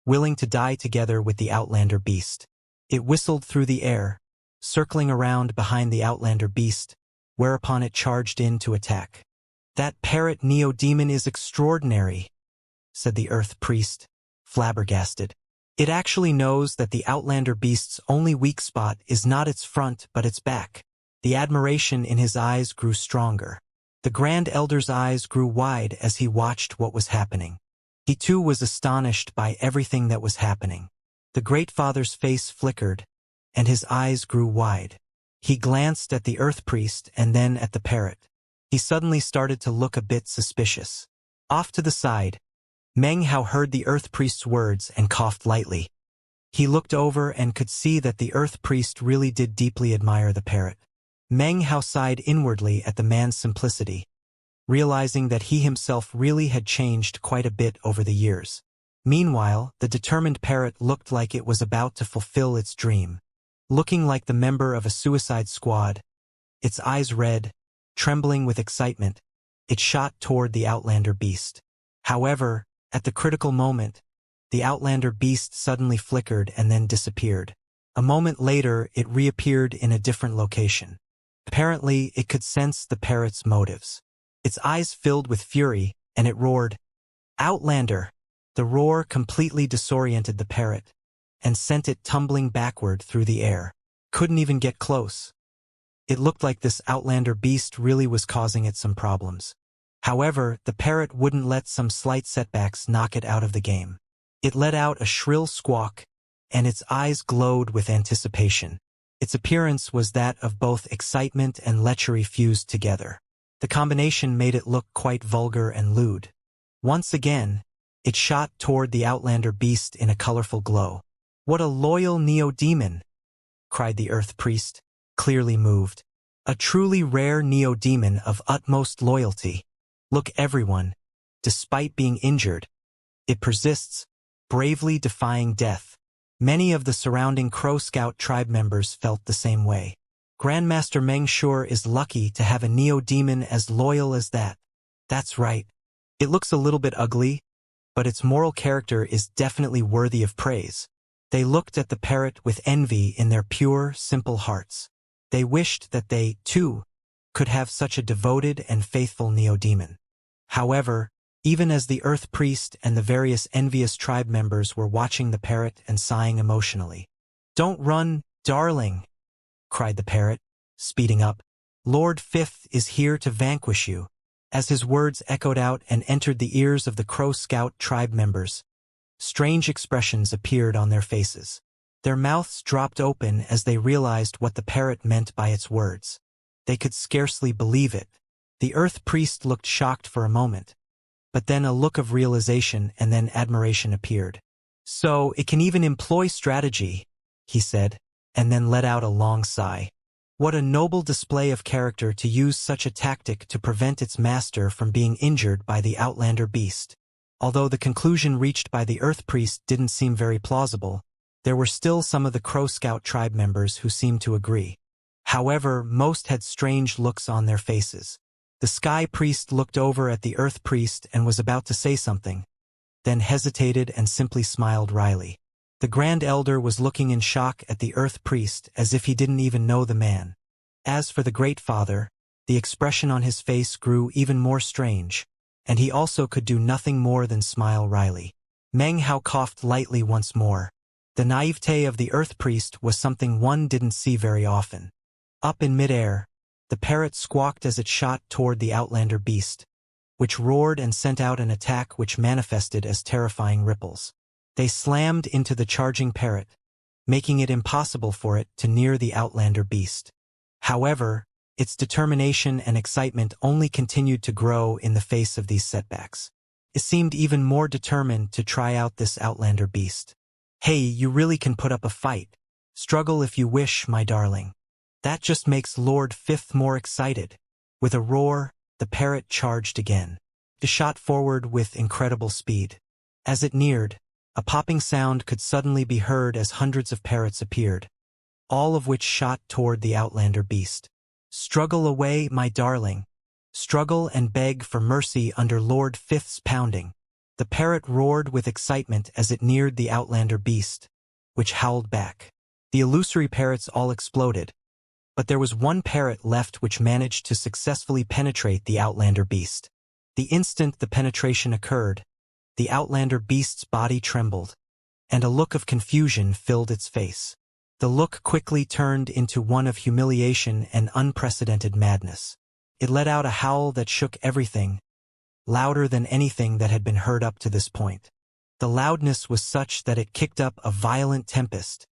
willing to die together with the outlander beast. It whistled through the air, circling around behind the outlander beast, whereupon it charged in to attack. "That parrot neo-demon is extraordinary," said the Earth Priest, flabbergasted. It actually knows that the Outlander beast's only weak spot is not its front but its back. The admiration in his eyes grew stronger. The Grand Elder's eyes grew wide as he watched what was happening. He too was astonished by everything that was happening. The Great Father's face flickered, and his eyes grew wide. He glanced at the Earth Priest and then at the parrot. He suddenly started to look a bit suspicious. Off to the side, Meng Hao heard the Earth Priest's words and coughed lightly. He looked over and could see that the Earth Priest really did deeply admire the parrot. Meng Hao sighed inwardly at the man's simplicity, realizing that he himself really had changed quite a bit over the years. Meanwhile, the determined parrot looked like it was about to fulfill its dream. Looking like the member of a suicide squad, its eyes red, trembling with excitement, it shot toward the Outlander beast. However, at the critical moment, the Outlander beast suddenly flickered and then disappeared. A moment later, it reappeared in a different location. Apparently, it could sense the parrot's motives. Its eyes filled with fury, and it roared, "Outlander!" The roar completely disoriented the parrot and sent it tumbling backward through the air. Couldn't even get close. It looked like this Outlander beast really was causing it some problems. However, the parrot wouldn't let some slight setbacks knock it out of the game. It let out a shrill squawk, and its eyes glowed with anticipation. Its appearance was that of both excitement and lechery fused together. The combination made it look quite vulgar and lewd. Once again, it shot toward the Outlander beast in a colorful glow. "What a loyal neo-demon!" cried the Earth Priest, clearly moved. "A truly rare neo-demon of utmost loyalty. Look everyone, despite being injured, it persists, bravely defying death." Many of the surrounding Crow Scout tribe members felt the same way. Grandmaster Meng Sure is lucky to have a neo-demon as loyal as that. That's right. It looks a little bit ugly, but its moral character is definitely worthy of praise. They looked at the parrot with envy in their pure, simple hearts. They wished that they, too, could have such a devoted and faithful neo-demon. However, even as the Earth Priest and the various envious tribe members were watching the parrot and sighing emotionally. "Don't run, darling!" cried the parrot, speeding up. "Lord Fifth is here to vanquish you." As his words echoed out and entered the ears of the Crow Scout tribe members, strange expressions appeared on their faces. Their mouths dropped open as they realized what the parrot meant by its words. They could scarcely believe it. The Earth Priest looked shocked for a moment, but then a look of realization and then admiration appeared. "So it can even employ strategy," he said, and then let out a long sigh. What a noble display of character to use such a tactic to prevent its master from being injured by the Outlander beast. Although the conclusion reached by the Earth Priest didn't seem very plausible, there were still some of the Crow Scout tribe members who seemed to agree. However, most had strange looks on their faces. The Sky Priest looked over at the Earth Priest and was about to say something, then hesitated and simply smiled wryly. The Grand Elder was looking in shock at the Earth Priest as if he didn't even know the man. As for the Great Father, the expression on his face grew even more strange, and he also could do nothing more than smile wryly. Meng Hao coughed lightly once more. The naivete of the Earth Priest was something one didn't see very often. Up in midair, the parrot squawked as it shot toward the Outlander beast, which roared and sent out an attack which manifested as terrifying ripples. They slammed into the charging parrot, making it impossible for it to near the Outlander beast. However, its determination and excitement only continued to grow in the face of these setbacks. It seemed even more determined to try out this Outlander beast. "Hey, you really can put up a fight. Struggle if you wish, my darling. That just makes Lord Fifth more excited." With a roar, the parrot charged again. It shot forward with incredible speed. As it neared, a popping sound could suddenly be heard as hundreds of parrots appeared, all of which shot toward the Outlander beast. "Struggle away, my darling. Struggle and beg for mercy under Lord Fifth's pounding." The parrot roared with excitement as it neared the Outlander beast, which howled back. The illusory parrots all exploded, but there was one parrot left which managed to successfully penetrate the Outlander beast. The instant the penetration occurred, the Outlander beast's body trembled, and a look of confusion filled its face. The look quickly turned into one of humiliation and unprecedented madness. It let out a howl that shook everything, louder than anything that had been heard up to this point. The loudness was such that it kicked up a violent tempest.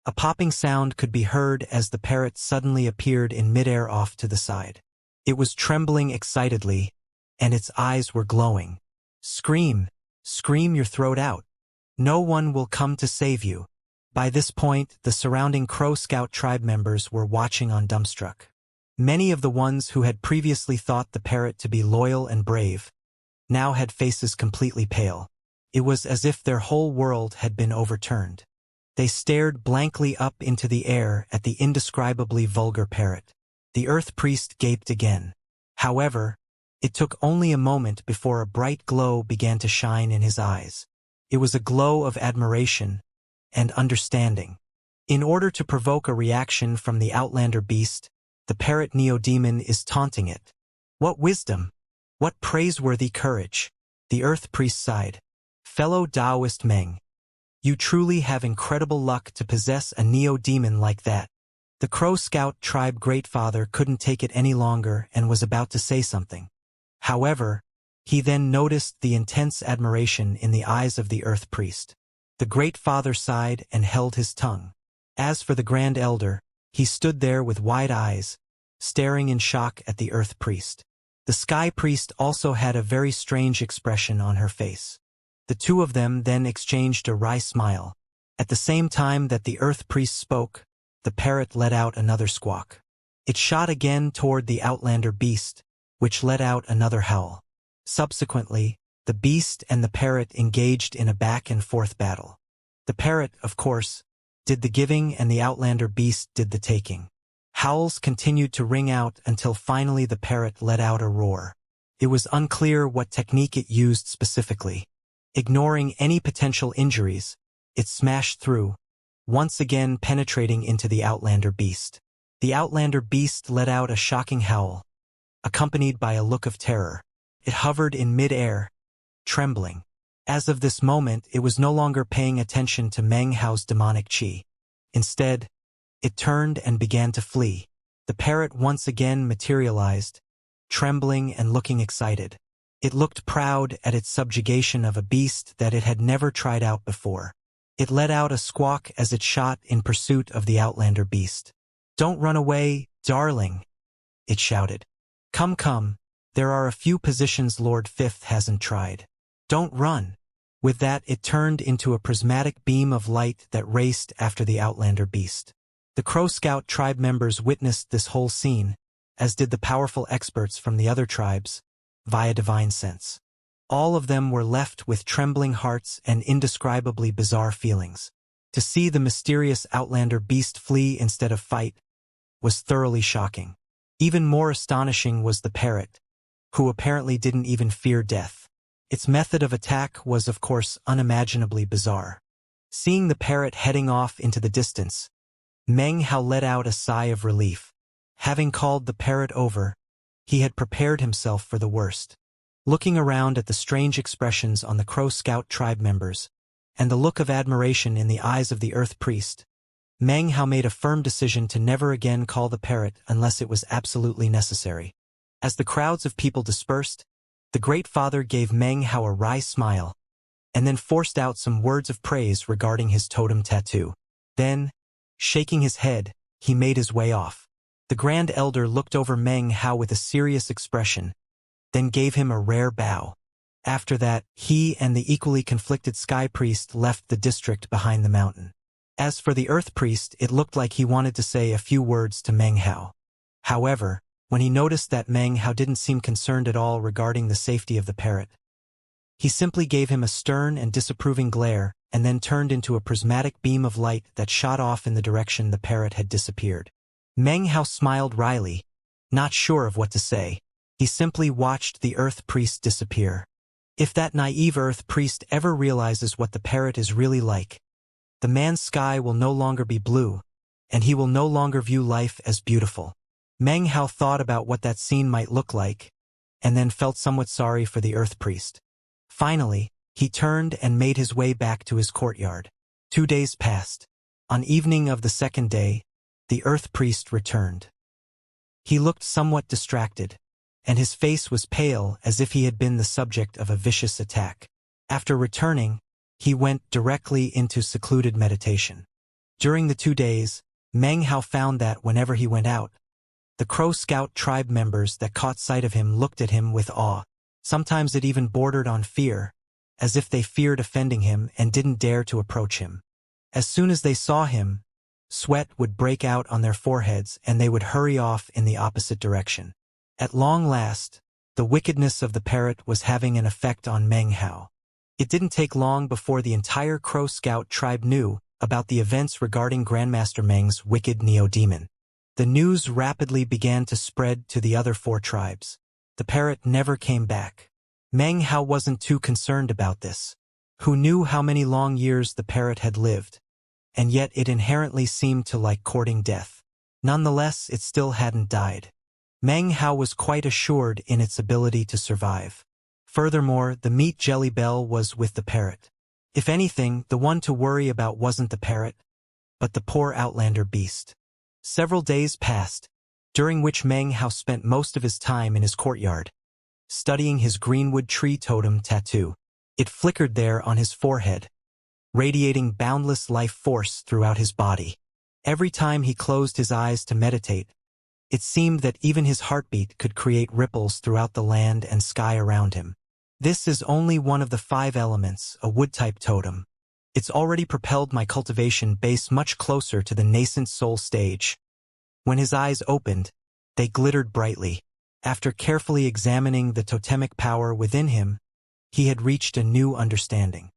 A popping sound could be heard as the parrot suddenly appeared in midair off to the side. It was trembling excitedly, and its eyes were glowing. "Scream! Scream your throat out! No one will come to save you." By this point, the surrounding Crow Scout tribe members were watching on dumbstruck. Many of the ones who had previously thought the parrot to be loyal and brave now had faces completely pale. It was as if their whole world had been overturned. They stared blankly up into the air at the indescribably vulgar parrot. The Earth Priest gaped again. However, it took only a moment before a bright glow began to shine in his eyes. It was a glow of admiration and understanding. In order to provoke a reaction from the Outlander beast, the parrot Neodemon is taunting it. "What wisdom! What praiseworthy courage!" The Earth Priest sighed. "Fellow Taoist Meng, you truly have incredible luck to possess a Neodemon like that." The Crow Scout tribe Greatfather couldn't take it any longer and was about to say something. However, he then noticed the intense admiration in the eyes of the Earth Priest. The Greatfather sighed and held his tongue. As for the Grand Elder, he stood there with wide eyes, staring in shock at the Earth Priest. The Sky Priest also had a very strange expression on her face. The two of them then exchanged a wry smile. At the same time that the Earth Priest spoke, the parrot let out another squawk. It shot again toward the Outlander beast, which let out another howl. Subsequently, the beast and the parrot engaged in a back-and-forth battle. The parrot, of course, did the giving and the Outlander beast did the taking. Howls continued to ring out until finally the parrot let out a roar. It was unclear what technique it used specifically. Ignoring any potential injuries, it smashed through, once again penetrating into the Outlander beast. The Outlander beast let out a shocking howl, accompanied by a look of terror. It hovered in mid-air, trembling. As of this moment, it was no longer paying attention to Meng Hao's demonic qi. Instead, it turned and began to flee. The parrot once again materialized, trembling and looking excited. It looked proud at its subjugation of a beast that it had never tried out before. It let out a squawk as it shot in pursuit of the Outlander beast. "Don't run away, darling," it shouted. Come, come, there are a few positions Lord Fifth hasn't tried. Don't run." With that, it turned into a prismatic beam of light that raced after the Outlander beast. The Crow Scout tribe members witnessed this whole scene, as did the powerful experts from the other tribes, via divine sense. All of them were left with trembling hearts and indescribably bizarre feelings. To see the mysterious Outlander beast flee instead of fight was thoroughly shocking. Even more astonishing was the parrot, who apparently didn't even fear death. Its method of attack was, of course, unimaginably bizarre. Seeing the parrot heading off into the distance, Meng Hao let out a sigh of relief. Having called the parrot over, he had prepared himself for the worst. Looking around at the strange expressions on the Crow Scout tribe members, and the look of admiration in the eyes of the Earth Priest, Meng Hao made a firm decision to never again call the parrot unless it was absolutely necessary. As the crowds of people dispersed, the Great Father gave Meng Hao a wry smile, and then forced out some words of praise regarding his totem tattoo. Then, shaking his head, he made his way off. The Grand Elder looked over Meng Hao with a serious expression, then gave him a rare bow. After that, he and the equally conflicted Sky Priest left the district behind the mountain. As for the Earth Priest, it looked like he wanted to say a few words to Meng Hao. However, when he noticed that Meng Hao didn't seem concerned at all regarding the safety of the parrot, he simply gave him a stern and disapproving glare and then turned into a prismatic beam of light that shot off in the direction the parrot had disappeared. Meng Hao smiled wryly, not sure of what to say. He simply watched the Earth Priest disappear. If that naive Earth Priest ever realizes what the parrot is really like, the man's sky will no longer be blue, and he will no longer view life as beautiful. Meng Hao thought about what that scene might look like, and then felt somewhat sorry for the Earth Priest. Finally, He turned and made his way back to his courtyard. 2 days passed. On evening of the second day, the Earth Priest returned. He looked somewhat distracted, and his face was pale as if he had been the subject of a vicious attack. After returning, he went directly into secluded meditation. During the 2 days, Meng Hao found that whenever he went out, the Crow Scout tribe members that caught sight of him looked at him with awe. Sometimes it even bordered on fear, as if they feared offending him and didn't dare to approach him. As soon as they saw him, sweat would break out on their foreheads and they would hurry off in the opposite direction. At long last, the wickedness of the parrot was having an effect on Meng Hao. It didn't take long before the entire Crow Scout tribe knew about the events regarding Grandmaster Meng's wicked neo-demon. The news rapidly began to spread to the other 4 tribes. The parrot never came back. Meng Hao wasn't too concerned about this. Who knew how many long years the parrot had lived? And yet it inherently seemed to like courting death. Nonetheless, it still hadn't died. Meng Hao was quite assured in its ability to survive. Furthermore, the meat jelly bell was with the parrot. If anything, the one to worry about wasn't the parrot, but the poor outlander beast. Several days passed, during which Meng Hao spent most of his time in his courtyard, studying his greenwood tree totem tattoo. It flickered there on his forehead, radiating boundless life force throughout his body. Every time he closed his eyes to meditate, it seemed that even his heartbeat could create ripples throughout the land and sky around him. This is only one of the 5 elements, a wood-type totem. It's already propelled my cultivation base much closer to the nascent soul stage. When his eyes opened, they glittered brightly. After carefully examining the totemic power within him, he had reached a new understanding.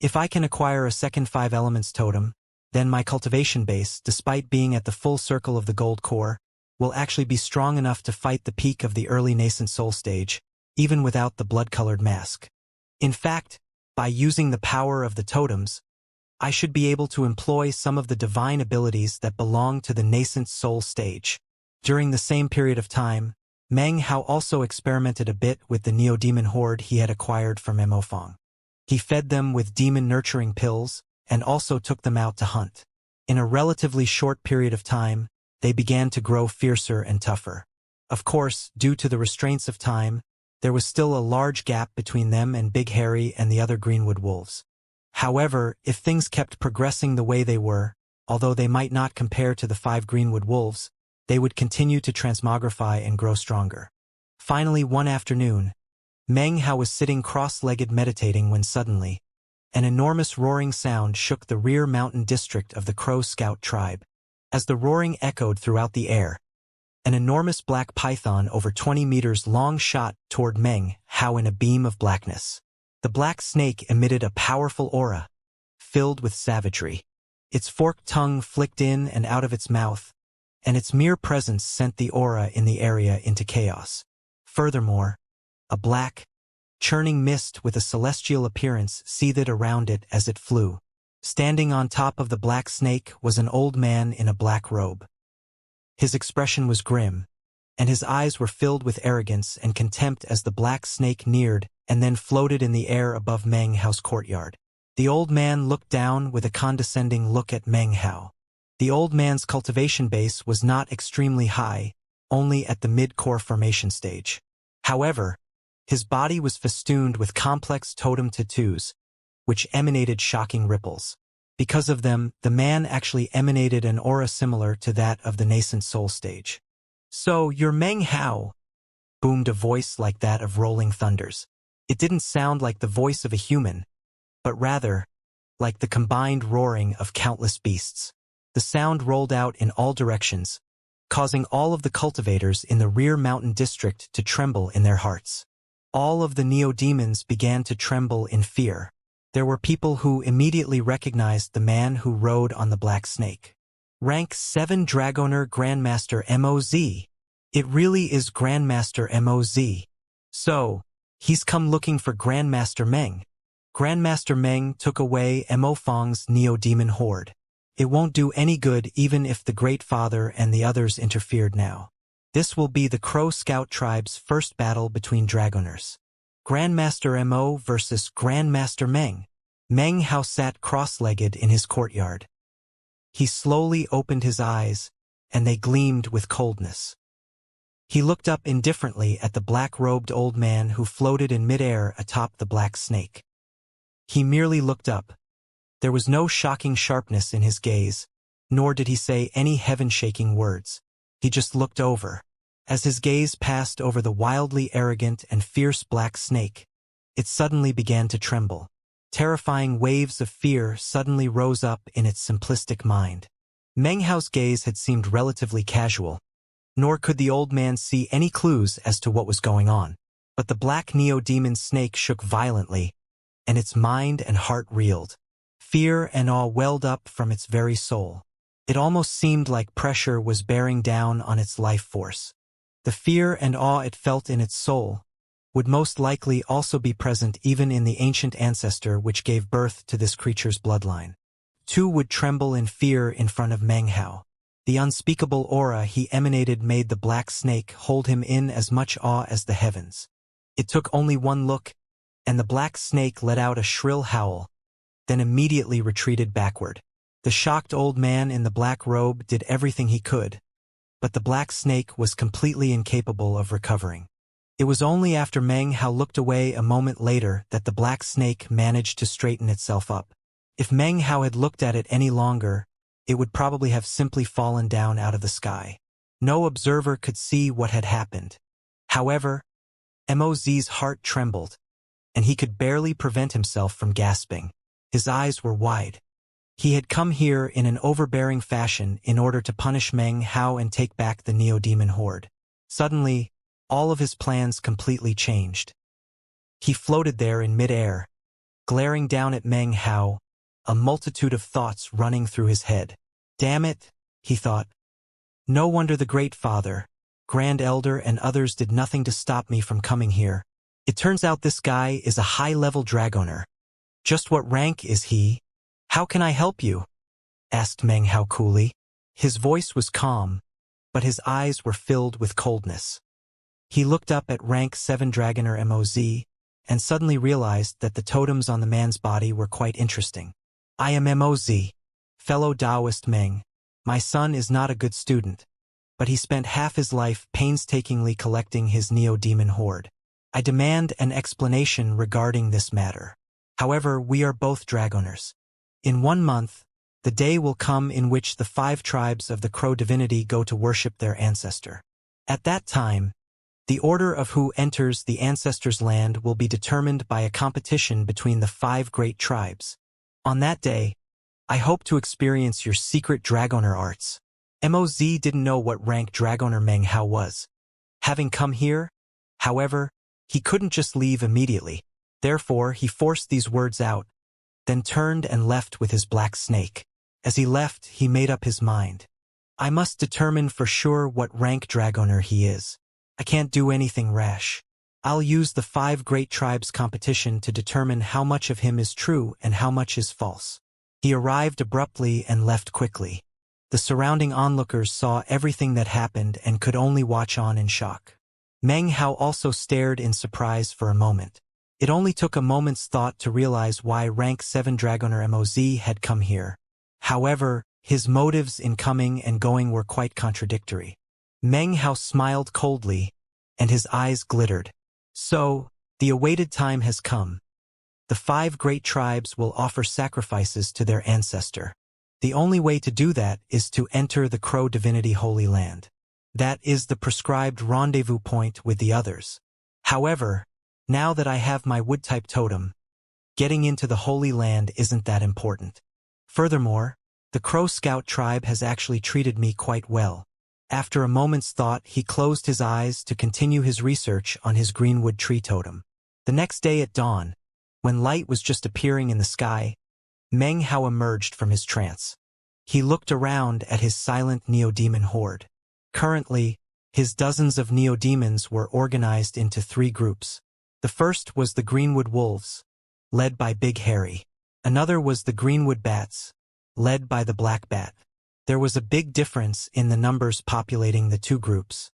If I can acquire a second 5 elements totem, then my cultivation base, despite being at the full circle of the gold core, will actually be strong enough to fight the peak of the early nascent soul stage, even without the blood-colored mask. In fact, by using the power of the totems, I should be able to employ some of the divine abilities that belong to the nascent soul stage. During the same period of time, Meng Hao also experimented a bit with the neo-demon horde he had acquired from Mofang. He fed them with demon-nurturing pills and also took them out to hunt. In a relatively short period of time, they began to grow fiercer and tougher. Of course, due to the restraints of time, there was still a large gap between them and Big Harry and the other Greenwood wolves. However, if things kept progressing the way they were, although they might not compare to the 5 Greenwood wolves, they would continue to transmogrify and grow stronger. Finally, one afternoon, Meng Hao was sitting cross-legged meditating when suddenly, an enormous roaring sound shook the rear mountain district of the Crow Scout tribe. As the roaring echoed throughout the air, an enormous black python over 20 meters long shot toward Meng Hao in a beam of blackness. The black snake emitted a powerful aura, filled with savagery. Its forked tongue flicked in and out of its mouth, and its mere presence sent the aura in the area into chaos. Furthermore, a black, churning mist with a celestial appearance seethed around it as it flew. Standing on top of the black snake was an old man in a black robe. His expression was grim, and his eyes were filled with arrogance and contempt as the black snake neared and then floated in the air above Meng Hao's courtyard. The old man looked down with a condescending look at Meng Hao. The old man's cultivation base was not extremely high, only at the mid-core formation stage. However, his body was festooned with complex totem tattoos, which emanated shocking ripples. Because of them, the man actually emanated an aura similar to that of the nascent soul stage. "So, you're Meng Hao?" boomed a voice like that of rolling thunders. It didn't sound like the voice of a human, but rather, like the combined roaring of countless beasts. The sound rolled out in all directions, causing all of the cultivators in the rear mountain district to tremble in their hearts. All of the neo-demons began to tremble in fear. There were people who immediately recognized the man who rode on the black snake. Rank 7 Dragoner Grandmaster MOZ. It really is Grandmaster MOZ. So, he's come looking for Grandmaster Meng. Grandmaster Meng took away Mofang's neo-demon horde. It won't do any good even if the Great Father and the others interfered now. This will be the Crow Scout tribe's first battle between Dragoners. Grandmaster Mo versus Grandmaster Meng. Meng Hao sat cross-legged in his courtyard. He slowly opened his eyes, and they gleamed with coldness. He looked up indifferently at the black-robed old man who floated in midair atop the black snake. He merely looked up. There was no shocking sharpness in his gaze, nor did he say any heaven-shaking words. He just looked over. As his gaze passed over the wildly arrogant and fierce black snake, it suddenly began to tremble. Terrifying waves of fear suddenly rose up in its simplistic mind. Meng Hao's gaze had seemed relatively casual, nor could the old man see any clues as to what was going on. But the black neo-demon snake shook violently, and its mind and heart reeled. Fear and awe welled up from its very soul. It almost seemed like pressure was bearing down on its life force. The fear and awe it felt in its soul would most likely also be present even in the ancient ancestor which gave birth to this creature's bloodline. Two would tremble in fear in front of Meng Hao. The unspeakable aura he emanated made the black snake hold him in as much awe as the heavens. It took only one look, and the black snake let out a shrill howl, then immediately retreated backward. The shocked old man in the black robe did everything he could, but the black snake was completely incapable of recovering. It was only after Meng Hao looked away a moment later that the black snake managed to straighten itself up. If Meng Hao had looked at it any longer, it would probably have simply fallen down out of the sky. No observer could see what had happened. However, Moz's heart trembled, and he could barely prevent himself from gasping. His eyes were wide. He had come here in an overbearing fashion in order to punish Meng Hao and take back the Neo-Demon Horde. Suddenly, all of his plans completely changed. He floated there in mid-air, glaring down at Meng Hao, a multitude of thoughts running through his head. Damn it, he thought. No wonder the Great Father, Grand Elder and others did nothing to stop me from coming here. It turns out this guy is a high-level dragoner. Just what rank is he? How can I help you? Asked Meng Hao coolly. His voice was calm, but his eyes were filled with coldness. He looked up at rank 7 Dragoner Moz, and suddenly realized that the totems on the man's body were quite interesting. I am Moz, fellow Taoist Meng. My son is not a good student, but he spent half his life painstakingly collecting his Neo-Demon Horde. I demand an explanation regarding this matter. However, we are both Dragoners. In 1 month, the day will come in which the 5 tribes of the Crow divinity go to worship their ancestor. At that time, the order of who enters the ancestor's land will be determined by a competition between the 5 great tribes. On that day, I hope to experience your secret Dragoner arts. Moz didn't know what rank Dragoner Meng Hao was. Having come here, however, he couldn't just leave immediately. Therefore, he forced these words out, then turned and left with his black snake. As he left, he made up his mind. I must determine for sure what rank Dragoner he is. I can't do anything rash. I'll use the 5 great tribes competition to determine how much of him is true and how much is false. He arrived abruptly and left quickly. The surrounding onlookers saw everything that happened and could only watch on in shock. Meng Hao also stared in surprise for a moment. It only took a moment's thought to realize why rank 7 Dragoner Moz had come here. However, his motives in coming and going were quite contradictory. Meng Hao smiled coldly, and his eyes glittered. So, the awaited time has come. The 5 great tribes will offer sacrifices to their ancestor. The only way to do that is to enter the Crow Divinity Holy Land. That is the prescribed rendezvous point with the others. However, now that I have my wood-type totem, getting into the Holy Land isn't that important. Furthermore, the Crow Scout tribe has actually treated me quite well. After a moment's thought, he closed his eyes to continue his research on his greenwood tree totem. The next day at dawn, when light was just appearing in the sky, Meng Hao emerged from his trance. He looked around at his silent Neo-Demon Horde. Currently, his dozens of Neo-Demons were organized into 3 groups. The first was the Greenwood Wolves, led by Big Harry. Another was the Greenwood Bats, led by the Black Bat. There was a big difference in the numbers populating the 2 groups.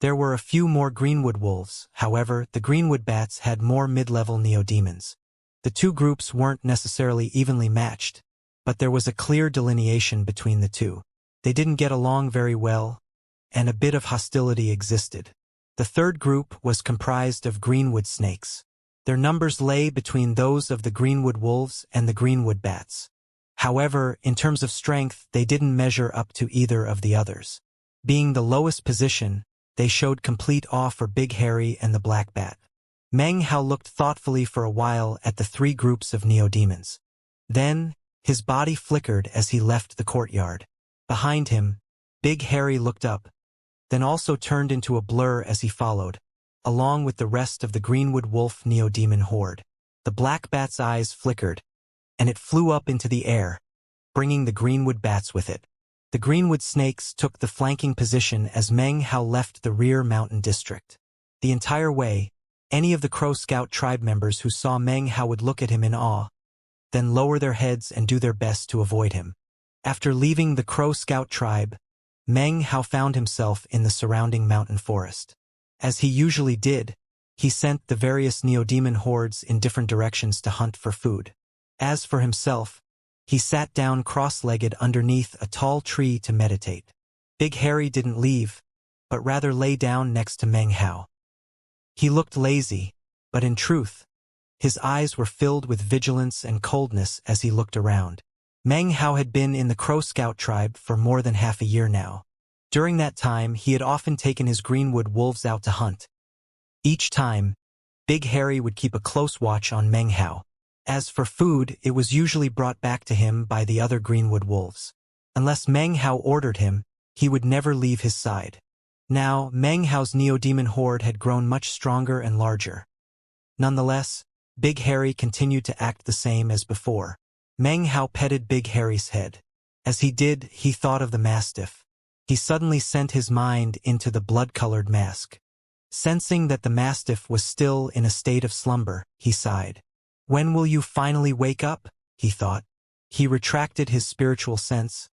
There were a few more Greenwood wolves, however, the Greenwood bats had more mid-level neodemons. The two groups weren't necessarily evenly matched, but there was a clear delineation between the two. They didn't get along very well, and a bit of hostility existed. The third group was comprised of Greenwood snakes. Their numbers lay between those of the Greenwood wolves and the Greenwood bats. However, in terms of strength, they didn't measure up to either of the others. Being the lowest position, they showed complete awe for Big Harry and the black bat. Meng Hao looked thoughtfully for a while at the three groups of neodemons. Then, his body flickered as he left the courtyard. Behind him, Big Harry looked up, then also turned into a blur as he followed, along with the rest of the Greenwood wolf neodemon horde. The black bat's eyes flickered, and it flew up into the air, bringing the Greenwood bats with it. The Greenwood snakes took the flanking position as Meng Hao left the rear mountain district. The entire way, any of the Crow Scout tribe members who saw Meng Hao would look at him in awe, then lower their heads and do their best to avoid him. After leaving the Crow Scout tribe, Meng Hao found himself in the surrounding mountain forest. As he usually did, he sent the various neodemon hordes in different directions to hunt for food. As for himself, he sat down cross-legged underneath a tall tree to meditate. Big Harry didn't leave, but rather lay down next to Meng Hao. He looked lazy, but in truth, his eyes were filled with vigilance and coldness as he looked around. Meng Hao had been in the Crow Scout tribe for more than half a year now. During that time, he had often taken his Greenwood wolves out to hunt. Each time, Big Harry would keep a close watch on Meng Hao. As for food, it was usually brought back to him by the other Greenwood wolves. Unless Meng Hao ordered him, he would never leave his side. Now, Meng Hao's neodemon horde had grown much stronger and larger. Nonetheless, Big Harry continued to act the same as before. Meng Hao petted Big Harry's head. As he did, he thought of the mastiff. He suddenly sent his mind into the blood-colored mask. Sensing that the mastiff was still in a state of slumber, he sighed. "When will you finally wake up?" he thought. He retracted his spiritual sense,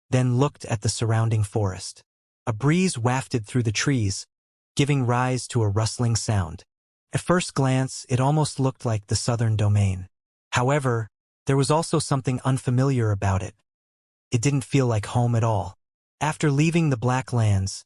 then looked at the surrounding forest. A breeze wafted through the trees, giving rise to a rustling sound. At first glance, it almost looked like the southern domain. However, there was also something unfamiliar about it. It didn't feel like home at all. After leaving the Black Lands,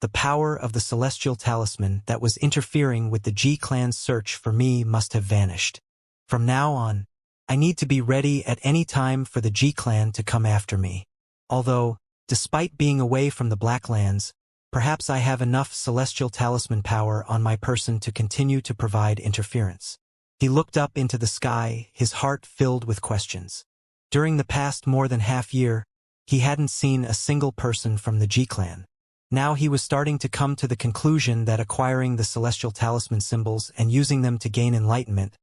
the power of the celestial talisman that was interfering with the G-Clan's search for me must have vanished. From now on, I need to be ready at any time for the G-Clan to come after me. Although, despite being away from the Black Lands, perhaps I have enough celestial talisman power on my person to continue to provide interference. He looked up into the sky, his heart filled with questions. During the past more than half year, he hadn't seen a single person from the G-Clan. Now he was starting to come to the conclusion that acquiring the celestial talisman symbols and using them to gain enlightenment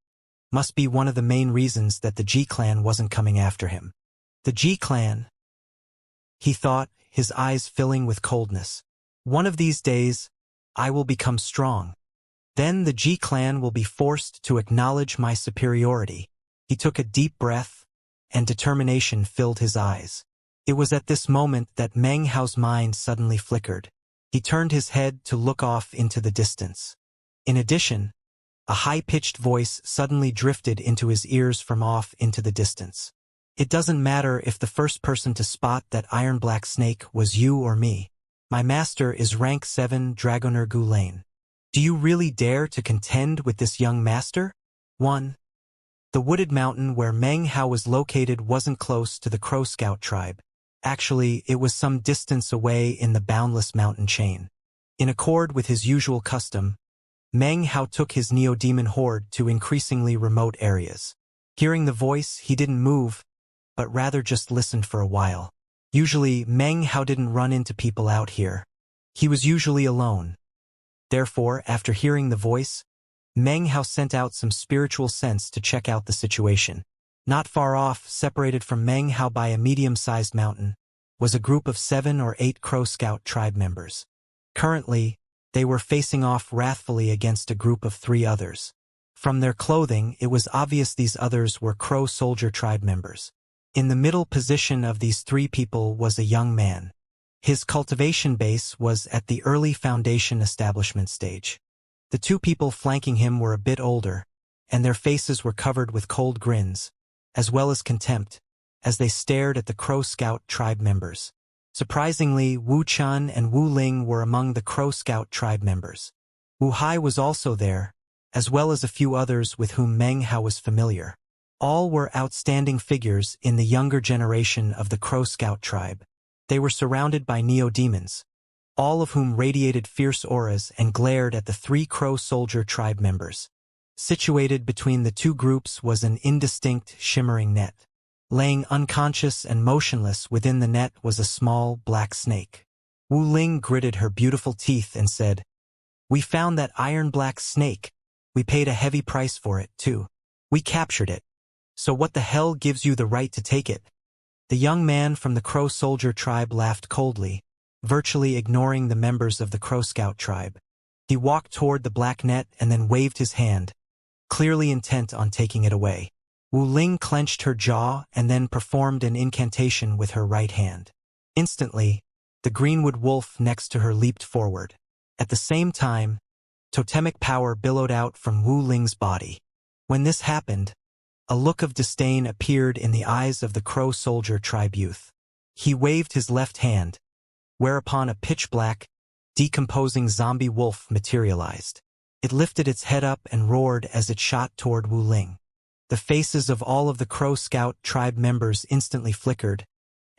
must be one of the main reasons that the G-Clan wasn't coming after him. The G-Clan, he thought, his eyes filling with coldness. One of these days, I will become strong. Then the G-Clan will be forced to acknowledge my superiority. He took a deep breath, and determination filled his eyes. It was at this moment that Meng Hao's mind suddenly flickered. He turned his head to look off into the distance. In addition, a high-pitched voice suddenly drifted into his ears from off into the distance. "It doesn't matter if the first person to spot that iron-black snake was you or me. My master is rank 7 Dragoner Gulain. Do you really dare to contend with this young master?" 1. The wooded mountain where Meng Hao was located wasn't close to the Crow Scout tribe. Actually, it was some distance away in the boundless mountain chain. In accord with his usual custom, Meng Hao took his neodemon horde to increasingly remote areas. Hearing the voice, he didn't move, but rather just listened for a while. Usually, Meng Hao didn't run into people out here. He was usually alone. Therefore, after hearing the voice, Meng Hao sent out some spiritual sense to check out the situation. Not far off, separated from Meng Hao by a medium-sized mountain, was a group of 7 or 8 Crow Scout tribe members. Currently, they were facing off wrathfully against a group of 3 others. From their clothing, it was obvious these others were Crow Soldier tribe members. In the middle position of these 3 people was a young man. His cultivation base was at the early foundation establishment stage. The two people flanking him were a bit older, and their faces were covered with cold grins, as well as contempt, as they stared at the Crow Scout tribe members. Surprisingly, Wu Chun and Wu Ling were among the Crow Scout tribe members. Wu Hai was also there, as well as a few others with whom Meng Hao was familiar. All were outstanding figures in the younger generation of the Crow Scout tribe. They were surrounded by neo-demons, all of whom radiated fierce auras and glared at the three Crow Soldier tribe members. Situated between the two groups was an indistinct, shimmering net. Laying unconscious and motionless within the net was a small, black snake. Wu Ling gritted her beautiful teeth and said, "We found that iron-black snake. We paid a heavy price for it, too. We captured it. So what the hell gives you the right to take it?" The young man from the Crow Soldier tribe laughed coldly, virtually ignoring the members of the Crow Scout tribe. He walked toward the black net and then waved his hand, clearly intent on taking it away. Wu Ling clenched her jaw and then performed an incantation with her right hand. Instantly, the greenwood wolf next to her leaped forward. At the same time, totemic power billowed out from Wu Ling's body. When this happened, a look of disdain appeared in the eyes of the Crow Soldier tribe youth. He waved his left hand, whereupon a pitch-black, decomposing zombie wolf materialized. It lifted its head up and roared as it shot toward Wu Ling. The faces of all of the Crow Scout tribe members instantly flickered,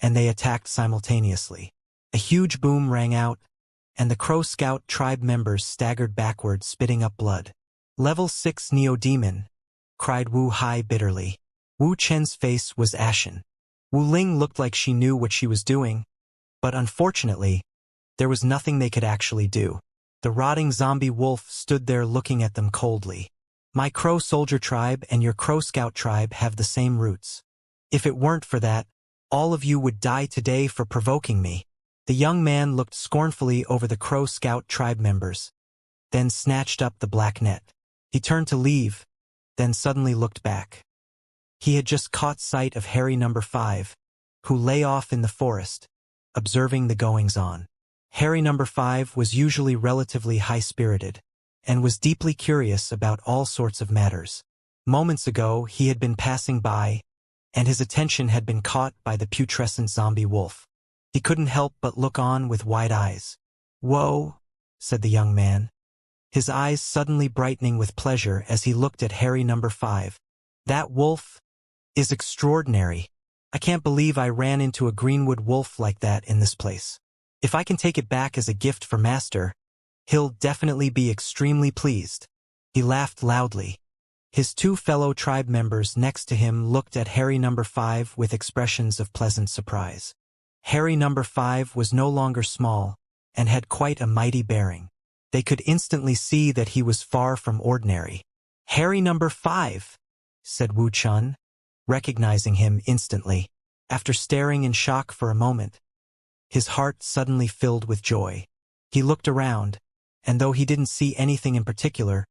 and they attacked simultaneously. A huge boom rang out, and the Crow Scout tribe members staggered backward, spitting up blood. "Level 6 Neo-Demon," cried Wu Hai bitterly. Wu Chen's face was ashen. Wu Ling looked like she knew what she was doing, but unfortunately, there was nothing they could actually do. The rotting zombie wolf stood there looking at them coldly. "My Crow Soldier tribe and your Crow Scout tribe have the same roots. If it weren't for that, all of you would die today for provoking me." The young man looked scornfully over the Crow Scout tribe members, then snatched up the black net. He turned to leave, then suddenly looked back. He had just caught sight of Harry No. 5, who lay off in the forest, observing the goings-on. Harry No. 5 was usually relatively high-spirited, and was deeply curious about all sorts of matters. Moments ago, he had been passing by, and his attention had been caught by the putrescent zombie wolf. He couldn't help but look on with wide eyes. "Whoa," said the young man, his eyes suddenly brightening with pleasure as he looked at Harry No. 5. "That wolf is extraordinary. I can't believe I ran into a greenwood wolf like that in this place. If I can take it back as a gift for Master, he'll definitely be extremely pleased." He laughed loudly. His two fellow tribe members next to him looked at Harry No. 5 with expressions of pleasant surprise. Harry No. 5 was no longer small, and had quite a mighty bearing. They could instantly see that he was far from ordinary. "Harry No. 5, said Wu Chun, recognizing him instantly. After staring in shock for a moment, his heart suddenly filled with joy. He looked around, and though he didn't see anything in particular,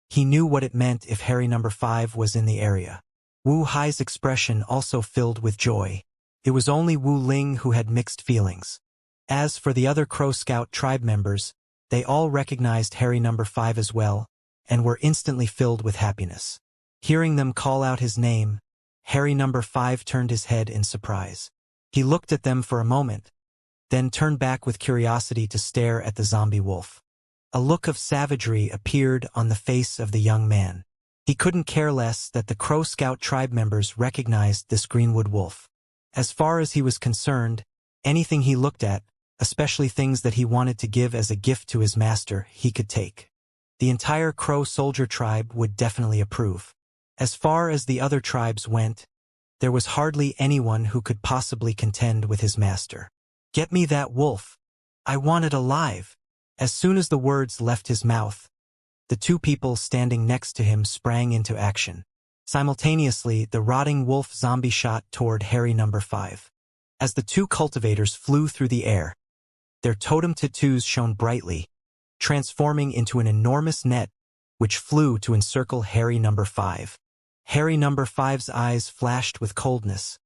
he knew what it meant if Harry No. 5 was in the area. Wu Hai's expression also filled with joy. It was only Wu Ling who had mixed feelings. As for the other Crow Scout tribe members, they all recognized Harry No. 5 as well, and were instantly filled with happiness. Hearing them call out his name, Harry No. 5 turned his head in surprise. He looked at them for a moment, then turned back with curiosity to stare at the zombie wolf. A look of savagery appeared on the face of the young man. He couldn't care less that the Crow Scout tribe members recognized this greenwood wolf. As far as he was concerned, anything he looked at, especially things that he wanted to give as a gift to his master, he could take. The entire Crow Soldier tribe would definitely approve. As far as the other tribes went, there was hardly anyone who could possibly contend with his master. "Get me that wolf. I want it alive." As soon as the words left his mouth, the two people standing next to him sprang into action. Simultaneously, the rotting wolf zombie shot toward Harry No. 5. As the two cultivators flew through the air, their totem tattoos shone brightly, transforming into an enormous net which flew to encircle Harry No. 5. Harry No. 5's eyes flashed with coldness,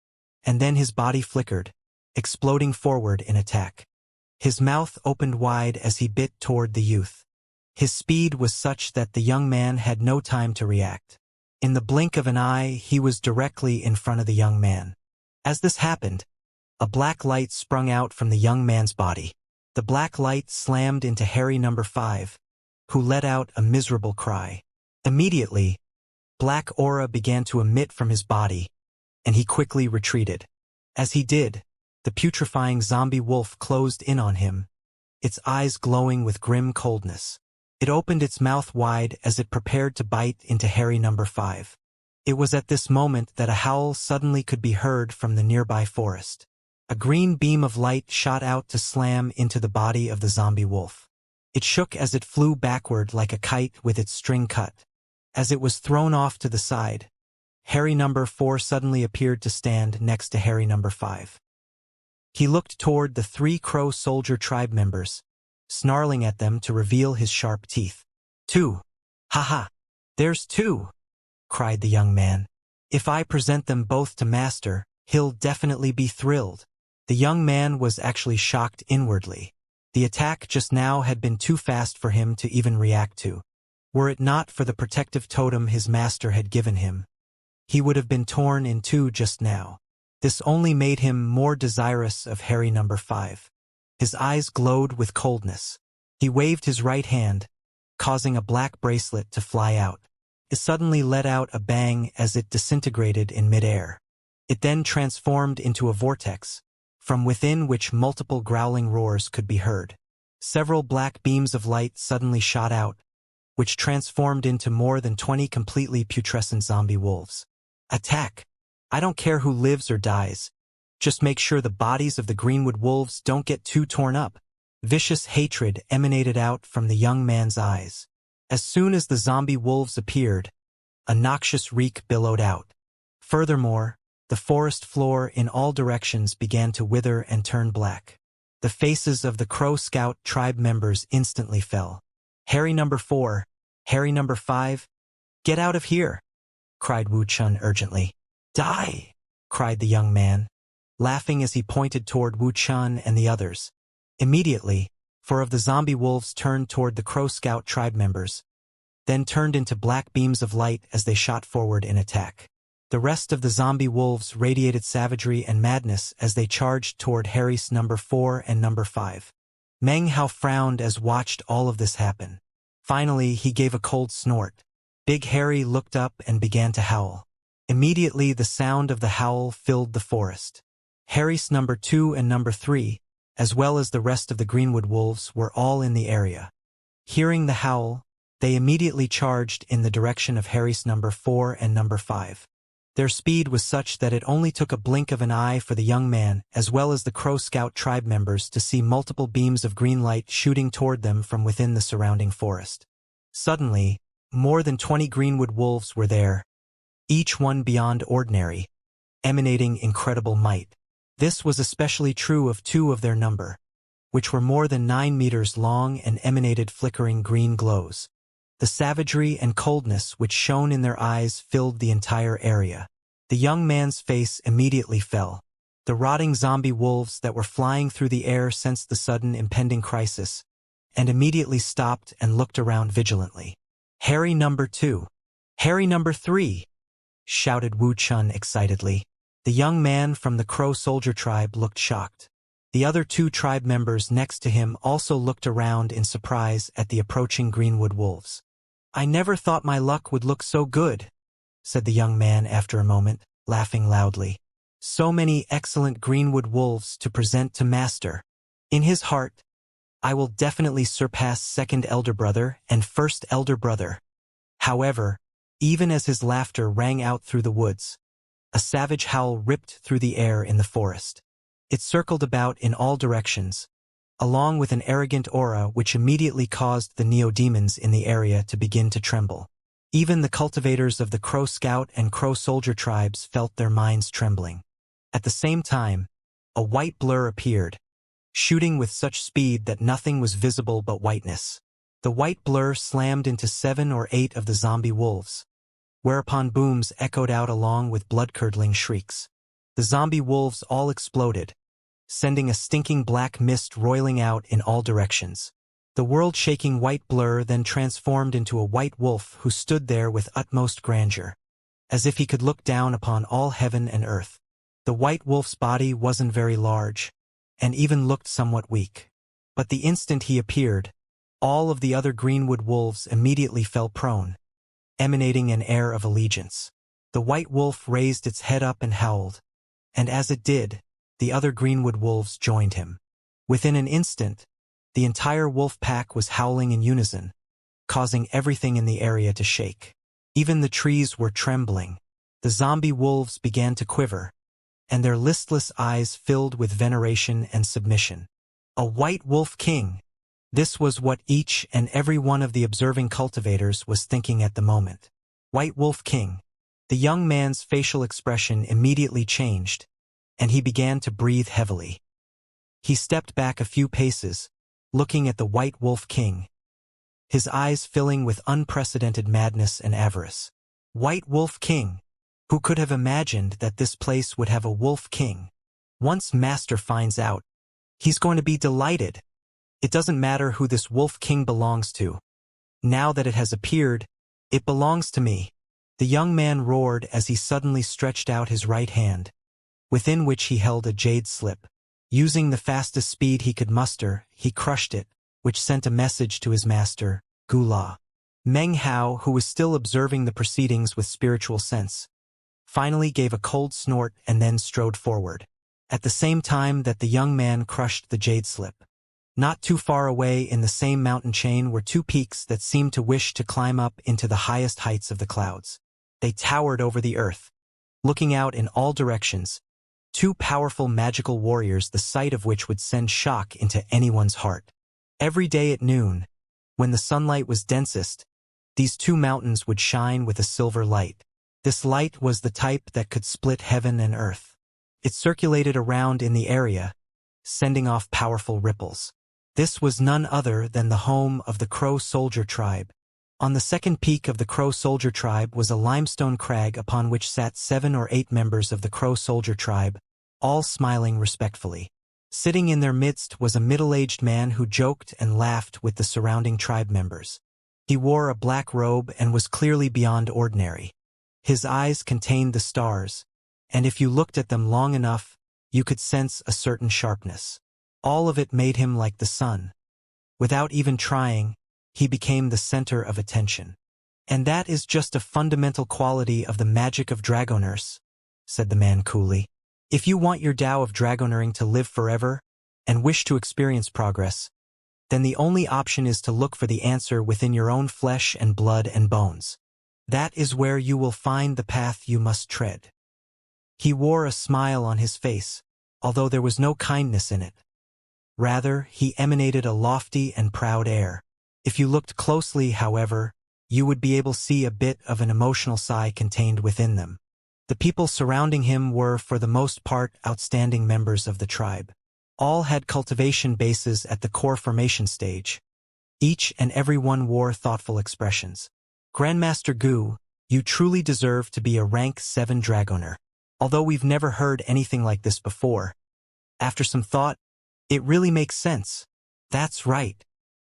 and then his body flickered, exploding forward in attack. His mouth opened wide as he bit toward the youth. His speed was such that the young man had no time to react. In the blink of an eye, he was directly in front of the young man. As this happened, a black light sprung out from the young man's body. The black light slammed into Harry number 5, who let out a miserable cry. Immediately, black aura began to emit from his body, and he quickly retreated. As he did, the putrefying zombie wolf closed in on him, its eyes glowing with grim coldness. It opened its mouth wide as it prepared to bite into Harry number 5. It was at this moment that a howl suddenly could be heard from the nearby forest. A green beam of light shot out to slam into the body of the zombie wolf. It shook as it flew backward like a kite with its string cut. As it was thrown off to the side, Harry number 4 suddenly appeared to stand next to Harry number 5. He looked toward the 3 crow soldier tribe members, snarling at them to reveal his sharp teeth. 2. Ha! There's 2! Cried the young man. If I present them both to Master, he'll definitely be thrilled. The young man was actually shocked inwardly. The attack just now had been too fast for him to even react to. Were it not for the protective totem his master had given him, he would have been torn in two just now. This only made him more desirous of Harry number 5. His eyes glowed with coldness. He waved his right hand, causing a black bracelet to fly out. It suddenly let out a bang as it disintegrated in midair. It then transformed into a vortex, from within which multiple growling roars could be heard. Several black beams of light suddenly shot out, which transformed into more than 20 completely putrescent zombie wolves. Attack! I don't care who lives or dies. Just make sure the bodies of the Greenwood wolves don't get too torn up. Vicious hatred emanated out from the young man's eyes. As soon as the zombie wolves appeared, a noxious reek billowed out. Furthermore, the forest floor in all directions began to wither and turn black. The faces of the Crow Scout tribe members instantly fell. Harry number 4, Harry number 5, get out of here, cried Wuxia urgently. Die, cried the young man, laughing as he pointed toward Wuxia and the others. Immediately, 4 of the zombie wolves turned toward the Crow Scout tribe members, then turned into black beams of light as they shot forward in attack. The rest of the zombie wolves radiated savagery and madness as they charged toward Harry's number 4 and number 5. Meng Hao frowned as watched all of this happen. Finally, he gave a cold snort. Big Harry looked up and began to howl. Immediately, the sound of the howl filled the forest. Harry's number 2 and number 3, as well as the rest of the Greenwood wolves, were all in the area. Hearing the howl, they immediately charged in the direction of Harry's number 4 and number 5. Their speed was such that it only took a blink of an eye for the young man, as well as the Crow Scout tribe members, to see multiple beams of green light shooting toward them from within the surrounding forest. Suddenly, more than 20 Greenwood wolves were there, each one beyond ordinary, emanating incredible might. This was especially true of 2 of their number, which were more than 9 meters long and emanated flickering green glows. The savagery and coldness which shone in their eyes filled the entire area. The young man's face immediately fell. The rotting zombie wolves that were flying through the air sensed the sudden impending crisis, and immediately stopped and looked around vigilantly. Harry number 2, Harry number 3, shouted Wu Chun excitedly. The young man from the Crow Soldier tribe looked shocked. The other 2 tribe members next to him also looked around in surprise at the approaching Greenwood wolves. I never thought my luck would look so good, said the young man after a moment, laughing loudly. So many excellent Greenwood wolves to present to Master. In his heart, I will definitely surpass second elder brother and first elder brother. However, even as his laughter rang out through the woods, a savage howl ripped through the air in the forest. It circled about in all directions, along with an arrogant aura which immediately caused the neo-demons in the area to begin to tremble. Even the cultivators of the Crow Scout and Crow Soldier tribes felt their minds trembling. At the same time, a white blur appeared, shooting with such speed that nothing was visible but whiteness. The white blur slammed into 7 or 8 of the zombie wolves, whereupon booms echoed out along with blood-curdling shrieks. The zombie wolves all exploded, sending a stinking black mist roiling out in all directions. The world-shaking white blur then transformed into a white wolf who stood there with utmost grandeur, as if he could look down upon all heaven and earth. The white wolf's body wasn't very large, and even looked somewhat weak. But the instant he appeared, all of the other greenwood wolves immediately fell prone, emanating an air of allegiance. The white wolf raised its head up and howled, and as it did, the other greenwood wolves joined him. Within an instant, the entire wolf pack was howling in unison, causing everything in the area to shake. Even the trees were trembling. The zombie wolves began to quiver, and their listless eyes filled with veneration and submission. A white wolf king! This was what each and every one of the observing cultivators was thinking at the moment. White wolf king. The young man's facial expression immediately changed, and he began to breathe heavily. He stepped back a few paces, looking at the white wolf king, his eyes filling with unprecedented madness and avarice. White wolf king! Who could have imagined that this place would have a wolf king? Once Master finds out, he's going to be delighted. It doesn't matter who this wolf king belongs to. Now that it has appeared, it belongs to me. The young man roared as he suddenly stretched out his right hand, within which he held a jade slip. Using the fastest speed he could muster, he crushed it, which sent a message to his master, Gula. Meng Hao, who was still observing the proceedings with spiritual sense, finally gave a cold snort and then strode forward, at the same time that the young man crushed the jade slip. Not too far away in the same mountain chain were two peaks that seemed to wish to climb up into the highest heights of the clouds. They towered over the earth, looking out in all directions, two powerful magical warriors, the sight of which would send shock into anyone's heart. Every day at noon, when the sunlight was densest, these two mountains would shine with a silver light. This light was the type that could split heaven and earth. It circulated around in the area, sending off powerful ripples. This was none other than the home of the Crow Soldier tribe. On the second peak of the Crow Soldier tribe was a limestone crag upon which sat 7 or 8 members of the Crow Soldier tribe, all smiling respectfully. Sitting in their midst was a middle-aged man who joked and laughed with the surrounding tribe members. He wore a black robe and was clearly beyond ordinary. His eyes contained the stars, and if you looked at them long enough, you could sense a certain sharpness. All of it made him like the sun. Without even trying, he became the center of attention. And that is just a fundamental quality of the magic of dragoners, said the man coolly. If you want your Tao of dragonering to live forever, and wish to experience progress, then the only option is to look for the answer within your own flesh and blood and bones. That is where you will find the path you must tread. He wore a smile on his face, although there was no kindness in it. Rather, he emanated a lofty and proud air. If you looked closely, however, you would be able to see a bit of an emotional sigh contained within them. The people surrounding him were, for the most part, outstanding members of the tribe. All had cultivation bases at the core formation stage. Each and every one wore thoughtful expressions. Grandmaster Gu, you truly deserve to be a rank 7 dragoner. Although we've never heard anything like this before. After some thought, it really makes sense. That's right.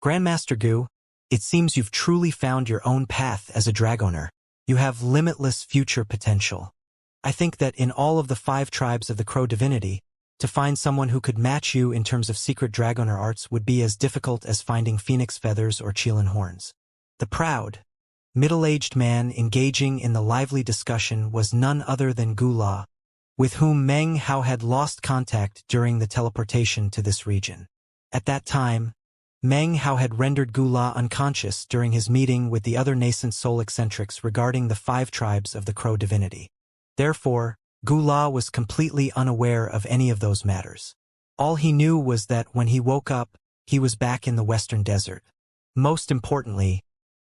Grandmaster Gu, it seems you've truly found your own path as a dragoner. You have limitless future potential. I think that in all of the 5 tribes of the Crow divinity, to find someone who could match you in terms of secret dragoner arts would be as difficult as finding phoenix feathers or Qilin horns. The proud, middle-aged man engaging in the lively discussion was none other than Gula, with whom Meng Hao had lost contact during the teleportation to this region. At that time, Meng Hao had rendered Gula unconscious during his meeting with the other nascent soul eccentrics regarding the 5 tribes of the Crow divinity. Therefore, Gula was completely unaware of any of those matters. All he knew was that when he woke up, he was back in the Western Desert. Most importantly,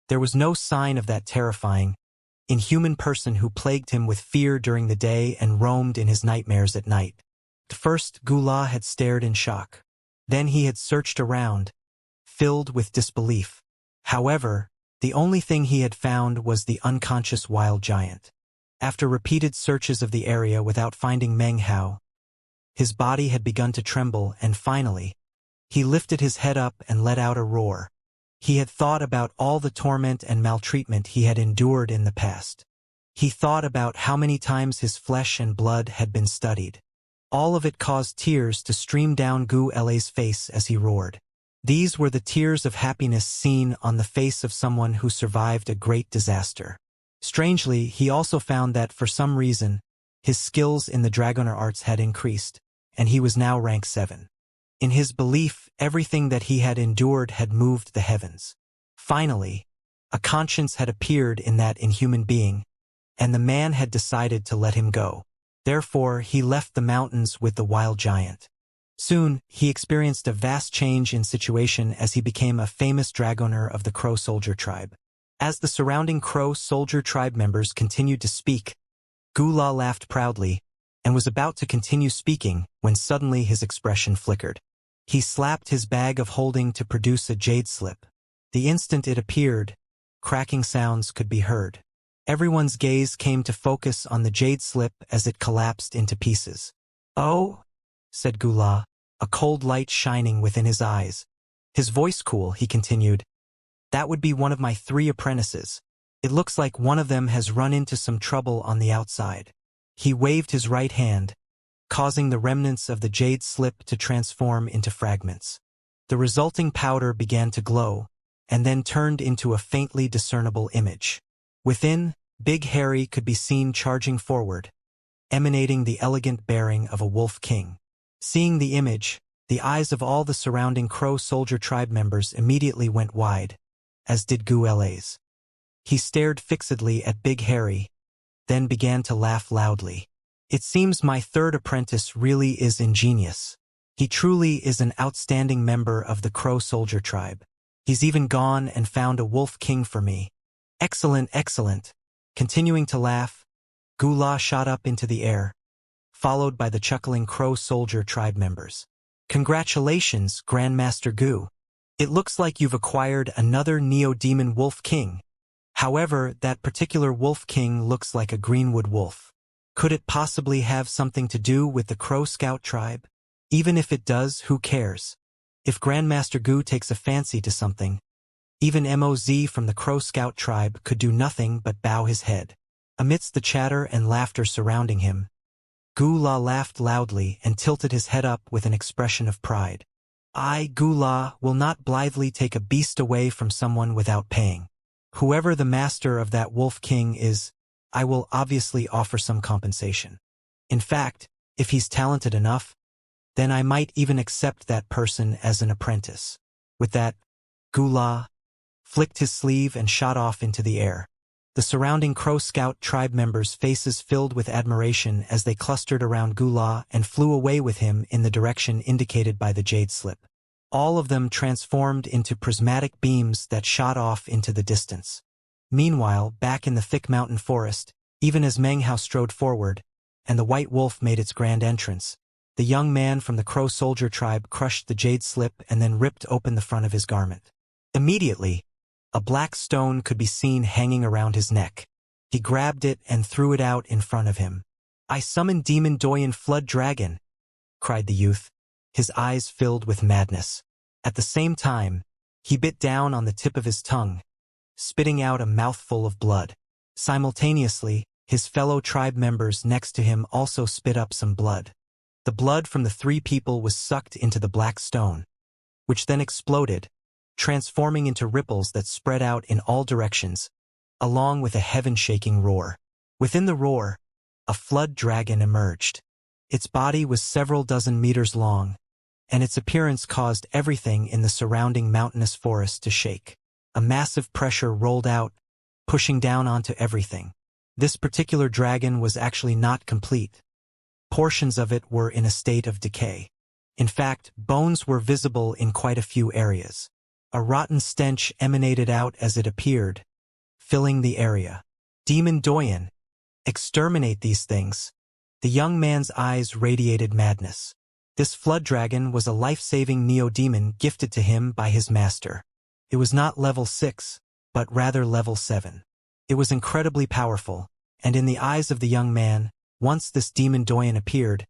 there was no sign of that terrifying, inhuman person who plagued him with fear during the day and roamed in his nightmares at night. At first, Gula had stared in shock. Then he had searched around, filled with disbelief. However, the only thing he had found was the unconscious wild giant. After repeated searches of the area without finding Meng Hao, His body had begun to tremble, and finally, he lifted his head up and let out a roar. He had thought about all the torment and maltreatment he had endured in the past. He thought about how many times his flesh and blood had been studied. All of it caused tears to stream down Gu Le's face as he roared. These were the tears of happiness seen on the face of someone who survived a great disaster. Strangely, he also found that, for some reason, his skills in the Dragoner arts had increased, and he was now rank 7. In his belief, everything that he had endured had moved the heavens. Finally, a conscience had appeared in that inhuman being, and the man had decided to let him go. Therefore, he left the mountains with the wild giant. Soon, he experienced a vast change in situation as he became a famous Dragoner of the Crow Soldier tribe. As the surrounding Crow Soldier tribe members continued to speak, Gula laughed proudly and was about to continue speaking when suddenly his expression flickered. He slapped his bag of holding to produce a jade slip. The instant it appeared, cracking sounds could be heard. Everyone's gaze came to focus on the jade slip as it collapsed into pieces. "Oh," said Gula, a cold light shining within his eyes. His voice cool, he continued, "That would be one of my 3 apprentices. It looks like one of them has run into some trouble on the outside." He waved his right hand, causing the remnants of the jade slip to transform into fragments. The resulting powder began to glow, and then turned into a faintly discernible image. Within, Big Harry could be seen charging forward, emanating the elegant bearing of a wolf king. Seeing the image, the eyes of all the surrounding Crow Soldier tribe members immediately went wide, as did Gu Le's. He stared fixedly at Big Harry, then began to laugh loudly. "It seems my 3rd apprentice really is ingenious. He truly is an outstanding member of the Crow Soldier tribe. He's even gone and found a wolf king for me. Excellent, excellent." Continuing to laugh, Gula shot up into the air, followed by the chuckling Crow Soldier tribe members. "Congratulations, Grandmaster Gu. It looks like you've acquired another Neo-Demon Wolf King. However, that particular Wolf King looks like a Greenwood wolf. Could it possibly have something to do with the Crow Scout tribe? Even if it does, who cares? If Grandmaster Gu takes a fancy to something, even Moz from the Crow Scout tribe could do nothing but bow his head." Amidst the chatter and laughter surrounding him, Gula laughed loudly and tilted his head up with an expression of pride. "I, Gula, will not blithely take a beast away from someone without paying. Whoever the master of that Wolf King is, I will obviously offer some compensation. In fact, if he's talented enough, then I might even accept that person as an apprentice." With that, Gula flicked his sleeve and shot off into the air. The surrounding Crow Scout tribe members' faces filled with admiration as they clustered around Gula and flew away with him in the direction indicated by the jade slip. All of them transformed into prismatic beams that shot off into the distance. Meanwhile, back in the thick mountain forest, even as Meng Hao strode forward, and the white wolf made its grand entrance, the young man from the Crow Soldier tribe crushed the jade slip and then ripped open the front of his garment. Immediately, a black stone could be seen hanging around his neck. He grabbed it and threw it out in front of him. "I summon Demon Doyen Flood Dragon," cried the youth, his eyes filled with madness. At the same time, he bit down on the tip of his tongue, spitting out a mouthful of blood. Simultaneously, his fellow tribe members next to him also spit up some blood. The blood from the 3 people was sucked into the black stone, which then exploded, transforming into ripples that spread out in all directions, along with a heaven-shaking roar. Within the roar, a flood dragon emerged. Its body was several dozen meters long, and its appearance caused everything in the surrounding mountainous forest to shake. A massive pressure rolled out, pushing down onto everything. This particular dragon was actually not complete. Portions of it were in a state of decay. In fact, bones were visible in quite a few areas. A rotten stench emanated out as it appeared, filling the area. "Demon Doyen, exterminate these things." The young man's eyes radiated madness. This flood dragon was a life-saving neo-demon gifted to him by his master. It was not level 6, but rather level 7. It was incredibly powerful, and in the eyes of the young man, once this Demon Doyen appeared,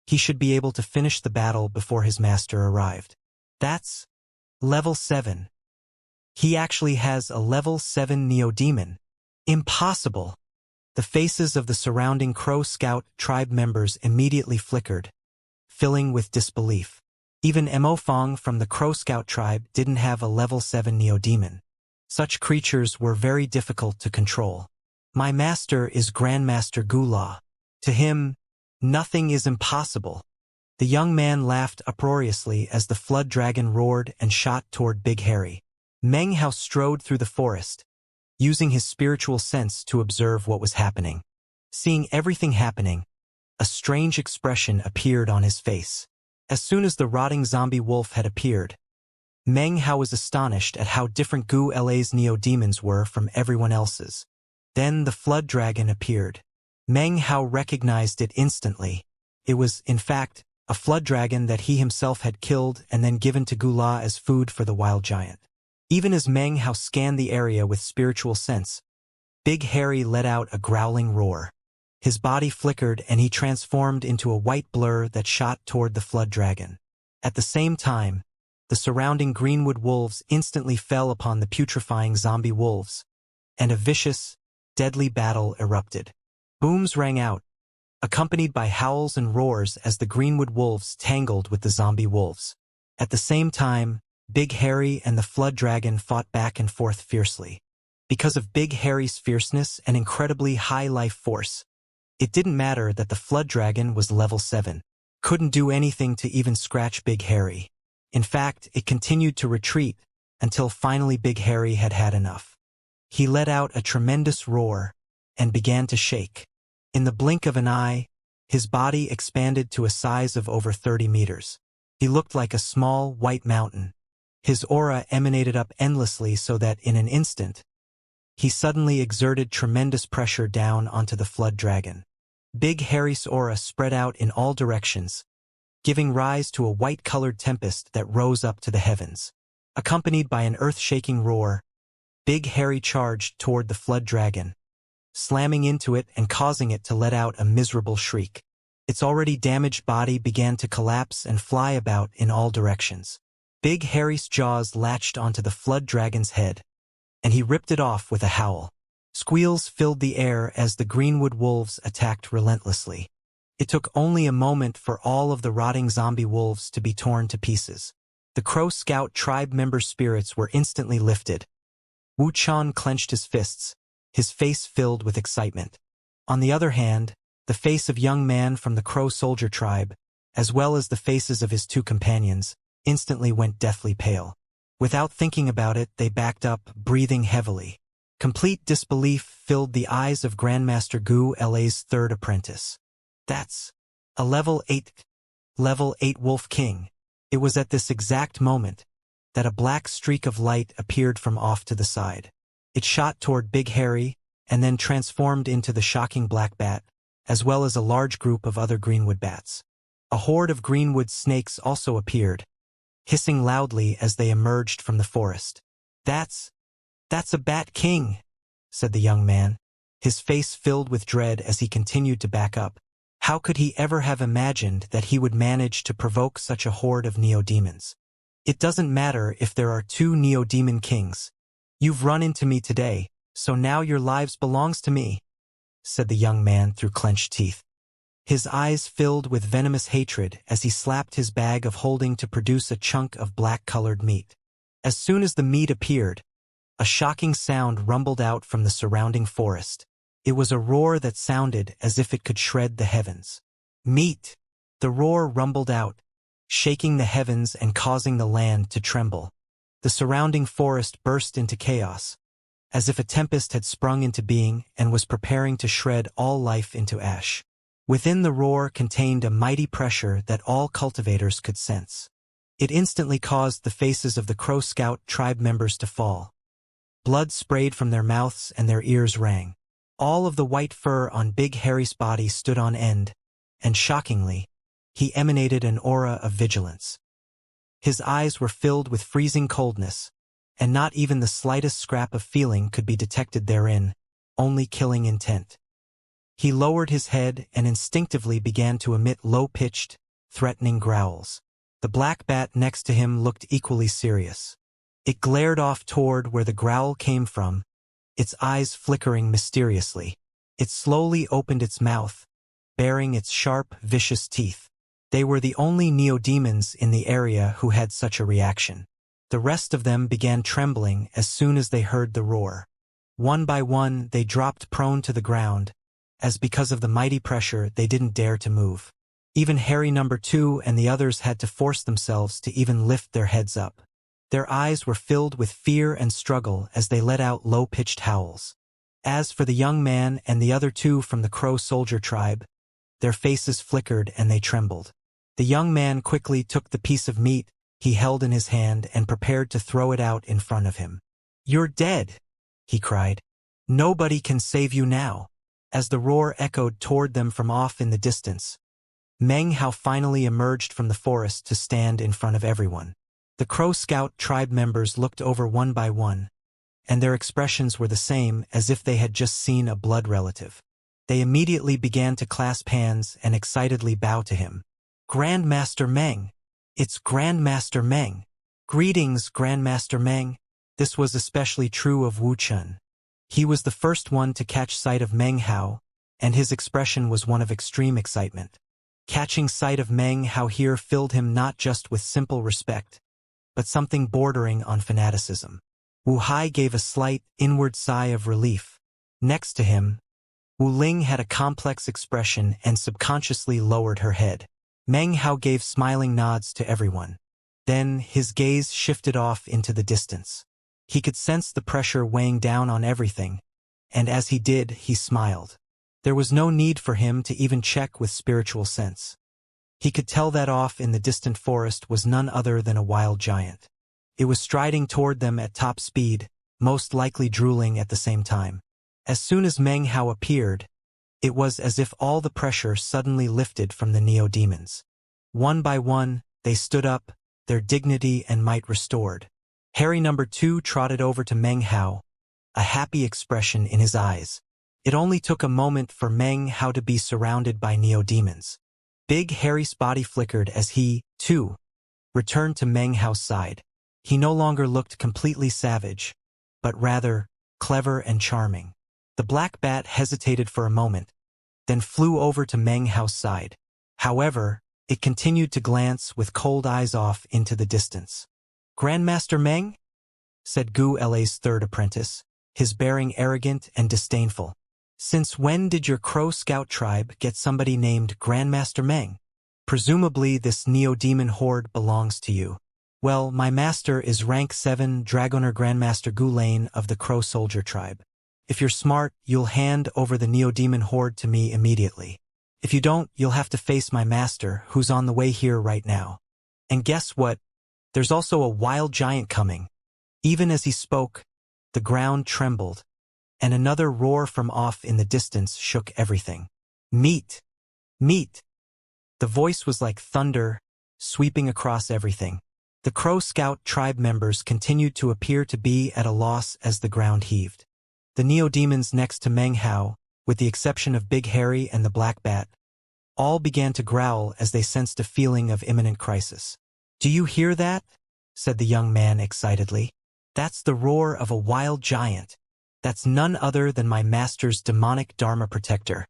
He should be able to finish the battle before his master arrived. That's level 7. He actually has a level 7 Neo-Demon. Impossible! The faces of the surrounding Crow Scout tribe members immediately flickered, filling with disbelief. Even Mo Fong from the Crow Scout tribe didn't have a level 7 Neo-Demon. Such creatures were very difficult to control. My master is Grandmaster Gula. To him, nothing is impossible. The young man laughed uproariously as the flood dragon roared and shot toward Big Harry. Meng Hao strode through the forest, using his spiritual sense to observe what was happening. Seeing everything happening, a strange expression appeared on his face. As soon as the rotting zombie wolf had appeared, Meng Hao was astonished at how different Gu La's neo-demons were from everyone else's. Then the flood dragon appeared. Meng Hao recognized it instantly. It was, in fact, a flood dragon that he himself had killed and then given to Gula as food for the wild giant. Even as Meng Hao scanned the area with spiritual sense, Big Harry let out a growling roar. His body flickered and he transformed into a white blur that shot toward the flood dragon. At the same time, the surrounding Greenwood wolves instantly fell upon the putrefying zombie wolves, and a vicious, deadly battle erupted. Booms rang out, accompanied by howls and roars as the Greenwood wolves tangled with the zombie wolves. At the same time, Big Harry and the flood dragon fought back and forth fiercely. Because of Big Harry's fierceness and incredibly high life force, it didn't matter that the flood dragon was level 7. Couldn't do anything to even scratch Big Harry. In fact, it continued to retreat until finally Big Harry had had enough. He let out a tremendous roar and began to shake. In the blink of an eye, his body expanded to a size of over 30 meters. He looked like a small, white mountain. His aura emanated up endlessly so that in an instant, he suddenly exerted tremendous pressure down onto the flood dragon. Big Harry's aura spread out in all directions, giving rise to a white-colored tempest that rose up to the heavens. Accompanied by an earth-shaking roar, Big Harry charged toward the flood dragon, slamming into it and causing it to let out a miserable shriek. Its already damaged body began to collapse and fly about in all directions. Big Harry's jaws latched onto the flood dragon's head, and he ripped it off with a howl. Squeals filled the air as the Greenwood wolves attacked relentlessly. It took only a moment for all of the rotting zombie wolves to be torn to pieces. The Crow Scout tribe member spirits were instantly lifted. Wuxia clenched his fists, his face filled with excitement. On the other hand, the face of young man from the Crow Soldier tribe, as well as the faces of his two companions, instantly went deathly pale. Without thinking about it, they backed up, breathing heavily. Complete disbelief filled the eyes of Grandmaster Gu La's third apprentice. That's a level 8 Wolf King. It was at this exact moment that a black streak of light appeared from off to the side. It shot toward Big Harry and then transformed into the shocking black bat, as well as a large group of other greenwood bats. A horde of greenwood snakes also appeared, hissing loudly as they emerged from the forest. That's a Bat King," said the young man, his face filled with dread as he continued to back up. How could he ever have imagined that he would manage to provoke such a horde of neo-demons? It doesn't matter if there are 2 neo-demon kings. You've run into me today, so now your lives belongs to me, said the young man through clenched teeth. His eyes filled with venomous hatred as he slapped his bag of holding to produce a chunk of black-colored meat. As soon as the meat appeared, a shocking sound rumbled out from the surrounding forest. It was a roar that sounded as if it could shred the heavens. Meat! The roar rumbled out, shaking the heavens and causing the land to tremble. The surrounding forest burst into chaos, as if a tempest had sprung into being and was preparing to shred all life into ash. Within the roar contained a mighty pressure that all cultivators could sense. It instantly caused the faces of the Crow Scout tribe members to fall. Blood sprayed from their mouths and their ears rang. All of the white fur on Big Harry's body stood on end, and shockingly, he emanated an aura of vigilance. His eyes were filled with freezing coldness, and not even the slightest scrap of feeling could be detected therein, only killing intent. He lowered his head and instinctively began to emit low-pitched, threatening growls. The black bat next to him looked equally serious. It glared off toward where the growl came from, its eyes flickering mysteriously. It slowly opened its mouth, baring its sharp, vicious teeth. They were the only neodemons in the area who had such a reaction. The rest of them began trembling as soon as they heard the roar. One by one, they dropped prone to the ground, as because of the mighty pressure they didn't dare to move. Even Harry number 2 and the others had to force themselves to even lift their heads up. Their eyes were filled with fear and struggle as they let out low-pitched howls. As for the young man and the other 2 from the Crow Soldier tribe, their faces flickered and they trembled. The young man quickly took the piece of meat he held in his hand and prepared to throw it out in front of him. "You're dead," he cried. "Nobody can save you now." As the roar echoed toward them from off in the distance, Meng Hao finally emerged from the forest to stand in front of everyone. The Crow Scout tribe members looked over one by one, and their expressions were the same as if they had just seen a blood relative. They immediately began to clasp hands and excitedly bow to him. "Grandmaster Meng! It's Grandmaster Meng! Greetings, Grandmaster Meng!" This was especially true of Wuxia. He was the first one to catch sight of Meng Hao, and his expression was one of extreme excitement. Catching sight of Meng Hao here filled him not just with simple respect, but something bordering on fanaticism. Wu Hai gave a slight, inward sigh of relief. Next to him, Wu Ling had a complex expression and subconsciously lowered her head. Meng Hao gave smiling nods to everyone. Then his gaze shifted off into the distance. He could sense the pressure weighing down on everything, and as he did, he smiled. There was no need for him to even check with spiritual sense. He could tell that off in the distant forest was none other than a wild giant. It was striding toward them at top speed, most likely drooling at the same time. As soon as Meng Hao appeared, it was as if all the pressure suddenly lifted from the neo-demons. One by one, they stood up, their dignity and might restored. Harry number 2 trotted over to Meng Hao, a happy expression in his eyes. It only took a moment for Meng Hao to be surrounded by neo-demons. Big Harry's body flickered as he, too, returned to Meng Hao's side. He no longer looked completely savage, but rather clever and charming. The black bat hesitated for a moment, then flew over to Meng Hao's side. However, it continued to glance with cold eyes off into the distance. "Grandmaster Meng?" said Gu La's third apprentice, his bearing arrogant and disdainful. "Since when did your Crow Scout tribe get somebody named Grandmaster Meng? Presumably this neo-demon horde belongs to you." "Well, my master is rank 7 Dragoner Grandmaster Gu Lane of the Crow Soldier tribe. If you're smart, you'll hand over the neo-demon horde to me immediately. If you don't, you'll have to face my master, who's on the way here right now. And guess what? There's also a wild giant coming." Even as he spoke, the ground trembled, and another roar from off in the distance shook everything. "Meat! Meat!" The voice was like thunder, sweeping across everything. The Crow Scout tribe members continued to appear to be at a loss as the ground heaved. The neo-demons next to Meng Hao, with the exception of Big Harry and the Black Bat, all began to growl as they sensed a feeling of imminent crisis. "Do you hear that?" said the young man excitedly. "That's the roar of a wild giant. That's none other than my master's demonic Dharma protector,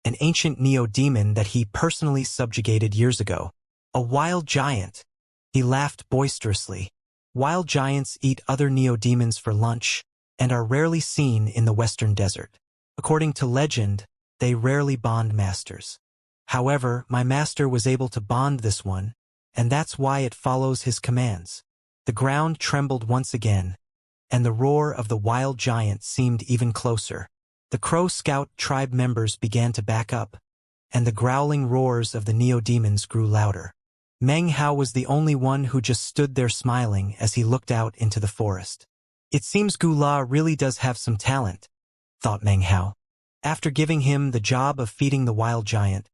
an ancient neo-demon that he personally subjugated years ago. A wild giant." He laughed boisterously. Wild giants eat other neo-demons for lunch and are rarely seen in the western desert. According to legend, they rarely bond masters. However, my master was able to bond this one, and that's why it follows his commands. The ground trembled once again, and the roar of the wild giant seemed even closer. The Crow Scout tribe members began to back up, and the growling roars of the neo-demons grew louder. Meng Hao was the only one who just stood there smiling as he looked out into the forest. "It seems Gu La really does have some talent," thought Meng Hao. After giving him the job of feeding the wild giant,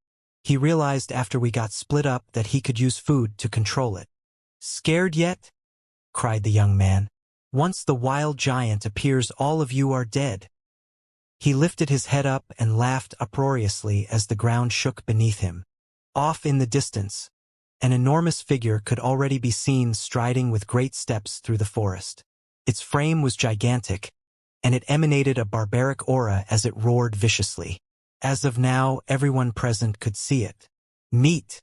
he realized after we got split up that he could use food to control it. "Scared yet?" cried the young man. "Once the wild giant appears, all of you are dead." He lifted his head up and laughed uproariously as the ground shook beneath him. Off in the distance, an enormous figure could already be seen striding with great steps through the forest. Its frame was gigantic, and it emanated a barbaric aura as it roared viciously. As of now, everyone present could see it. Meat!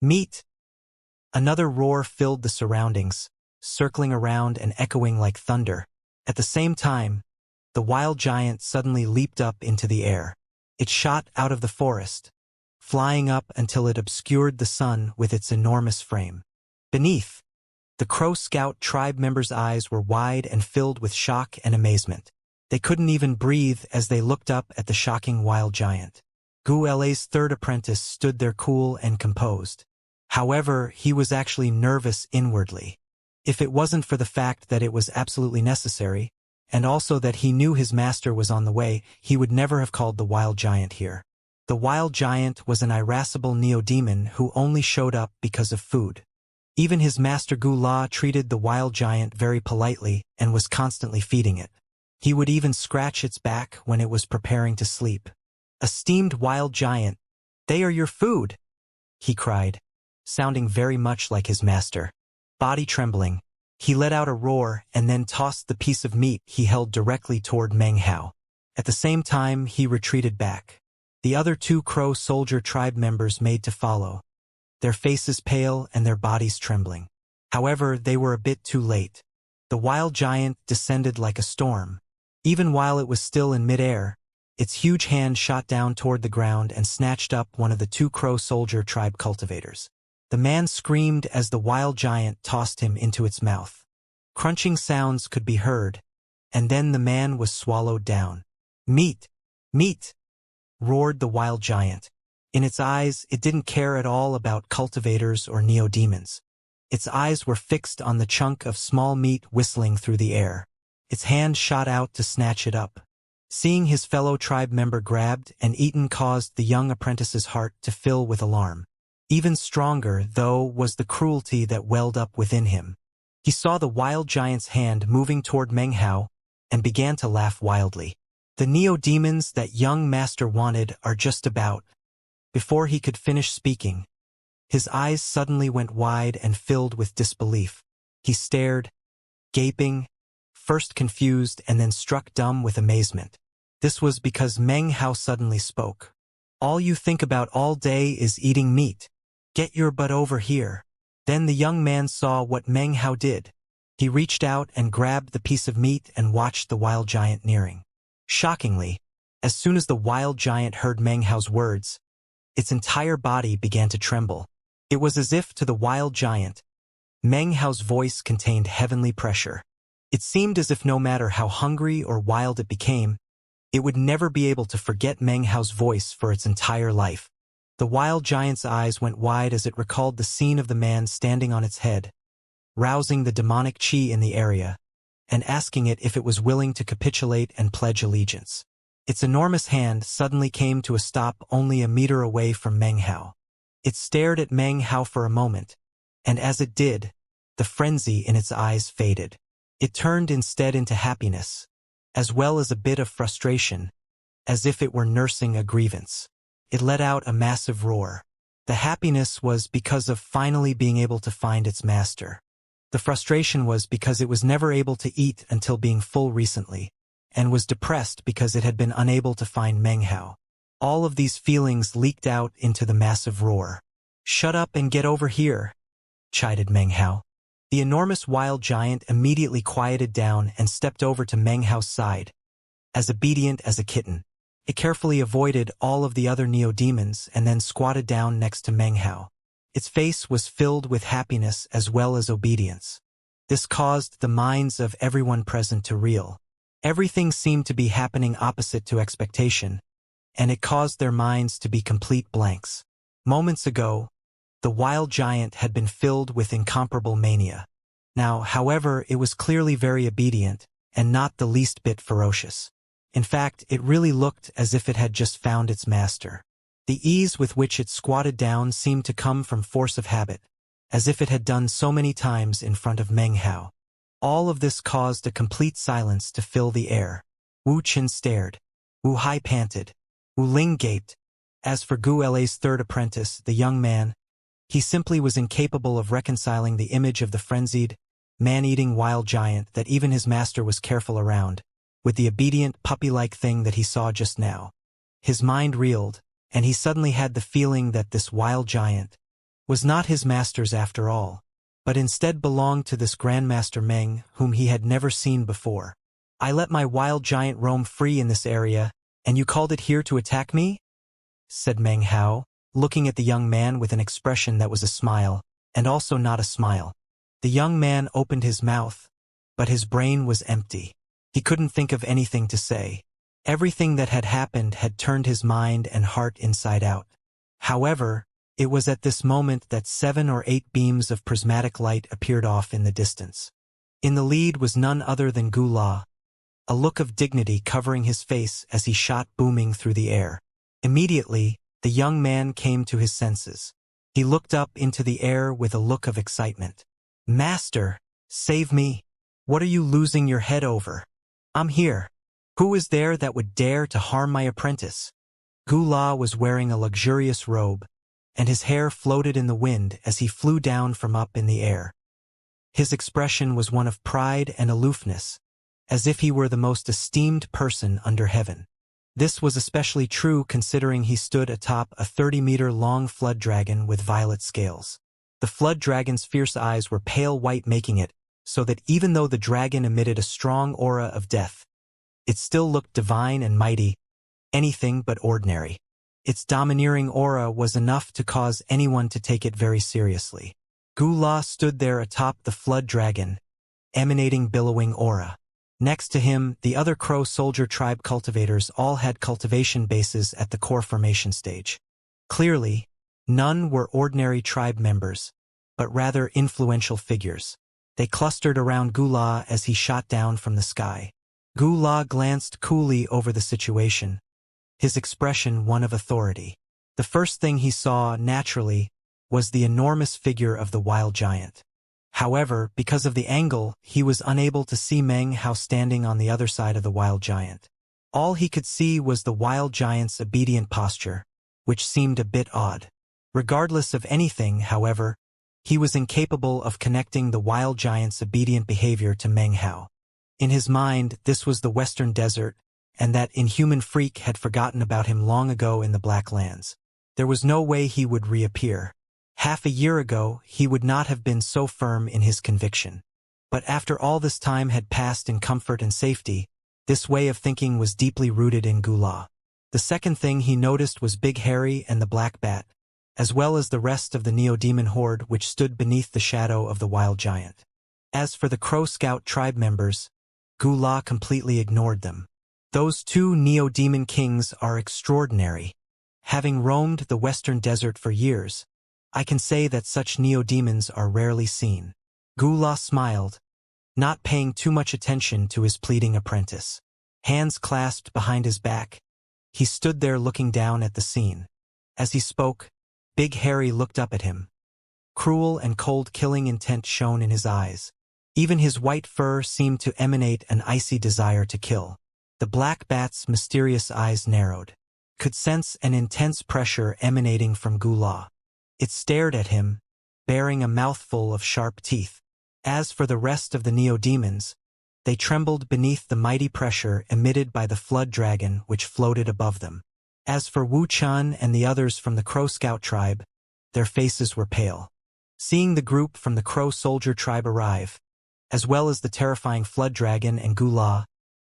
Meat! Another roar filled the surroundings, circling around and echoing like thunder. At the same time, the wild giant suddenly leaped up into the air. It shot out of the forest, flying up until it obscured the sun with its enormous frame. Beneath, the Crow Scout tribe members' eyes were wide and filled with shock and amazement. They couldn't even breathe as they looked up at the shocking wild giant. Guele's third apprentice stood there cool and composed. However, he was actually nervous inwardly. If it wasn't for the fact that it was absolutely necessary, and also that he knew his master was on the way, he would never have called the wild giant here. The wild giant was an irascible neo-demon who only showed up because of food. Even his master Gula treated the wild giant very politely and was constantly feeding it. He would even scratch its back when it was preparing to sleep. "Esteemed wild giant, they are your food," he cried, sounding very much like his master. Body trembling, he let out a roar and then tossed the piece of meat he held directly toward Meng Hao. At the same time, he retreated back. The other two Crow soldier tribe members made to follow, their faces pale and their bodies trembling. However, they were a bit too late. The wild giant descended like a storm. Even while it was still in midair, its huge hand shot down toward the ground and snatched up one of the two Crow soldier tribe cultivators. The man screamed as the wild giant tossed him into its mouth. Crunching sounds could be heard, and then the man was swallowed down. "Meat! Meat!" roared the wild giant. In its eyes, it didn't care at all about cultivators or neo-demons. Its eyes were fixed on the chunk of small meat whistling through the air. Its hand shot out to snatch it up. Seeing his fellow tribe member grabbed and eaten caused the young apprentice's heart to fill with alarm. Even stronger, though, was the cruelty that welled up within him. He saw the wild giant's hand moving toward Meng Hao and began to laugh wildly. "The neo-demons that young master wanted are just about." Before he could finish speaking, his eyes suddenly went wide and filled with disbelief. He stared, gaping, first confused and then struck dumb with amazement. This was because Meng Hao suddenly spoke. "All you think about all day is eating meat. Get your butt over here." Then the young man saw what Meng Hao did. He reached out and grabbed the piece of meat and watched the wild giant nearing. Shockingly, as soon as the wild giant heard Meng Hao's words, its entire body began to tremble. It was as if to the wild giant, Meng Hao's voice contained heavenly pressure. It seemed as if no matter how hungry or wild it became, it would never be able to forget Meng Hao's voice for its entire life. The wild giant's eyes went wide as it recalled the scene of the man standing on its head, rousing the demonic chi in the area, and asking it if it was willing to capitulate and pledge allegiance. Its enormous hand suddenly came to a stop only a meter away from Meng Hao. It stared at Meng Hao for a moment, and as it did, the frenzy in its eyes faded. It turned instead into happiness, as well as a bit of frustration, as if it were nursing a grievance. It let out a massive roar. The happiness was because of finally being able to find its master. The frustration was because it was never able to eat until being full recently, and was depressed because it had been unable to find Meng Hao. All of these feelings leaked out into the massive roar. "Shut up and get over here," chided Meng Hao. The enormous wild giant immediately quieted down and stepped over to Meng Hao's side, as obedient as a kitten. It carefully avoided all of the other neo-demons and then squatted down next to Meng Hao. Its face was filled with happiness as well as obedience. This caused the minds of everyone present to reel. Everything seemed to be happening opposite to expectation, and it caused their minds to be complete blanks. Moments ago, the wild giant had been filled with incomparable mania. Now, however, it was clearly very obedient, and not the least bit ferocious. In fact, it really looked as if it had just found its master. The ease with which it squatted down seemed to come from force of habit, as if it had done so many times in front of Meng Hao. All of this caused a complete silence to fill the air. Wu Qin stared. Wu Hai panted. Wu Ling gaped. As for Gu Lei's third apprentice, the young man, he simply was incapable of reconciling the image of the frenzied, man-eating wild giant that even his master was careful around, with the obedient, puppy-like thing that he saw just now. His mind reeled, and he suddenly had the feeling that this wild giant was not his master's after all, but instead belonged to this Grandmaster Meng whom he had never seen before. "I let my wild giant roam free in this area, and you called it here to attack me?" said Meng Hao, looking at the young man with an expression that was a smile, and also not a smile. The young man opened his mouth, but his brain was empty. He couldn't think of anything to say. Everything that had happened had turned his mind and heart inside out. However, it was at this moment that 7 or 8 beams of prismatic light appeared off in the distance. In the lead was none other than Gu La, a look of dignity covering his face as he shot booming through the air. Immediately, the young man came to his senses. He looked up into the air with a look of excitement. "Master, save me! What are you losing your head over? I'm here. Who is there that would dare to harm my apprentice?" Gu La was wearing a luxurious robe, and his hair floated in the wind as he flew down from up in the air. His expression was one of pride and aloofness, as if he were the most esteemed person under heaven. This was especially true considering he stood atop a 30-meter-long flood dragon with violet scales. The flood dragon's fierce eyes were pale white, making it so that even though the dragon emitted a strong aura of death, it still looked divine and mighty, anything but ordinary. Its domineering aura was enough to cause anyone to take it very seriously. Gu La stood there atop the flood dragon, emanating billowing aura. Next to him, the other Crow Soldier tribe cultivators all had cultivation bases at the core formation stage. Clearly, none were ordinary tribe members, but rather influential figures. They clustered around Gu La as he shot down from the sky. Gu La glanced coolly over the situation, his expression one of authority. The first thing he saw, naturally, was the enormous figure of the wild giant. However, because of the angle, he was unable to see Meng Hao standing on the other side of the wild giant. All he could see was the wild giant's obedient posture, which seemed a bit odd. Regardless of anything, however, he was incapable of connecting the wild giant's obedient behavior to Meng Hao. In his mind, this was the Western Desert, and that inhuman freak had forgotten about him long ago in the Black Lands. There was no way he would reappear. Half a year ago, he would not have been so firm in his conviction. But after all this time had passed in comfort and safety, this way of thinking was deeply rooted in Gu La. The second thing he noticed was Big Harry and the Black Bat, as well as the rest of the Neo-Demon horde which stood beneath the shadow of the wild giant. As for the Crow Scout tribe members, Gu La completely ignored them. Those 2 Neo-Demon kings are extraordinary. Having roamed the Western Desert for years, I can say that such neo-demons are rarely seen. Gu La smiled, not paying too much attention to his pleading apprentice. Hands clasped behind his back, he stood there looking down at the scene. As he spoke, Big Harry looked up at him. Cruel and cold killing intent shone in his eyes. Even his white fur seemed to emanate an icy desire to kill. The Black Bat's mysterious eyes narrowed, could sense an intense pressure emanating from Gu La. It stared at him, bearing a mouthful of sharp teeth. As for the rest of the Neo-Demons, they trembled beneath the mighty pressure emitted by the flood dragon which floated above them. As for Wu Chun and the others from the Crow Scout tribe, their faces were pale. Seeing the group from the Crow Soldier tribe arrive, as well as the terrifying flood dragon and Gu La,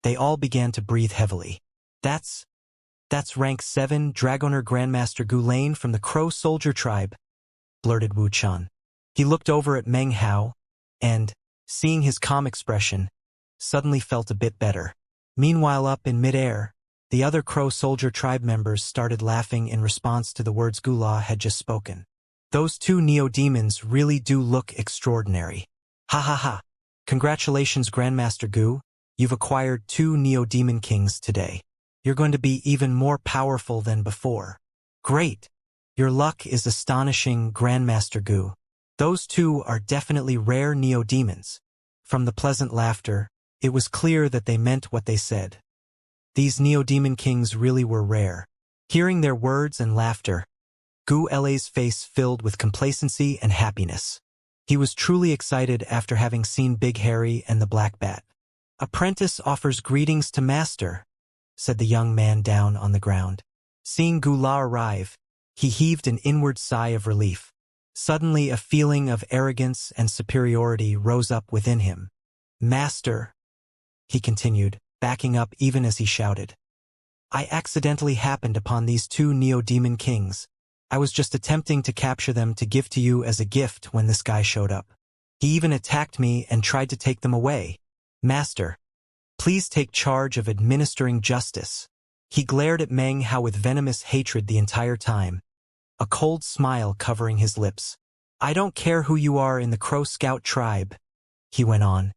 they all began to breathe heavily. That's rank 7 Dragoner Grandmaster Gu Lane from the Crow Soldier tribe," blurted Wu Chun. He looked over at Meng Hao, and, seeing his calm expression, suddenly felt a bit better. Meanwhile, up in mid-air, the other Crow Soldier tribe members started laughing in response to the words Gu La had just spoken. "Those 2 Neo-Demons really do look extraordinary. Ha ha ha. Congratulations, Grandmaster Gu. You've acquired 2 Neo-Demon Kings today. You're going to be even more powerful than before. Great! Your luck is astonishing, Grandmaster Gu. Those 2 are definitely rare Neo-Demons." From the pleasant laughter, it was clear that they meant what they said. These Neo-Demon Kings really were rare. Hearing their words and laughter, Gu Le's face filled with complacency and happiness. He was truly excited after having seen Big Harry and the Black Bat. "Apprentice offers greetings to master," said the young man down on the ground. Seeing Gu La arrive, he heaved an inward sigh of relief. Suddenly a feeling of arrogance and superiority rose up within him. "Master," he continued, backing up even as he shouted. "I accidentally happened upon these two Neo-Demon Kings. I was just attempting to capture them to give to you as a gift when this guy showed up. He even attacked me and tried to take them away. Master, please take charge of administering justice." He glared at Meng Hao with venomous hatred the entire time, a cold smile covering his lips. "I don't care who you are in the Crow Scout tribe," he went on,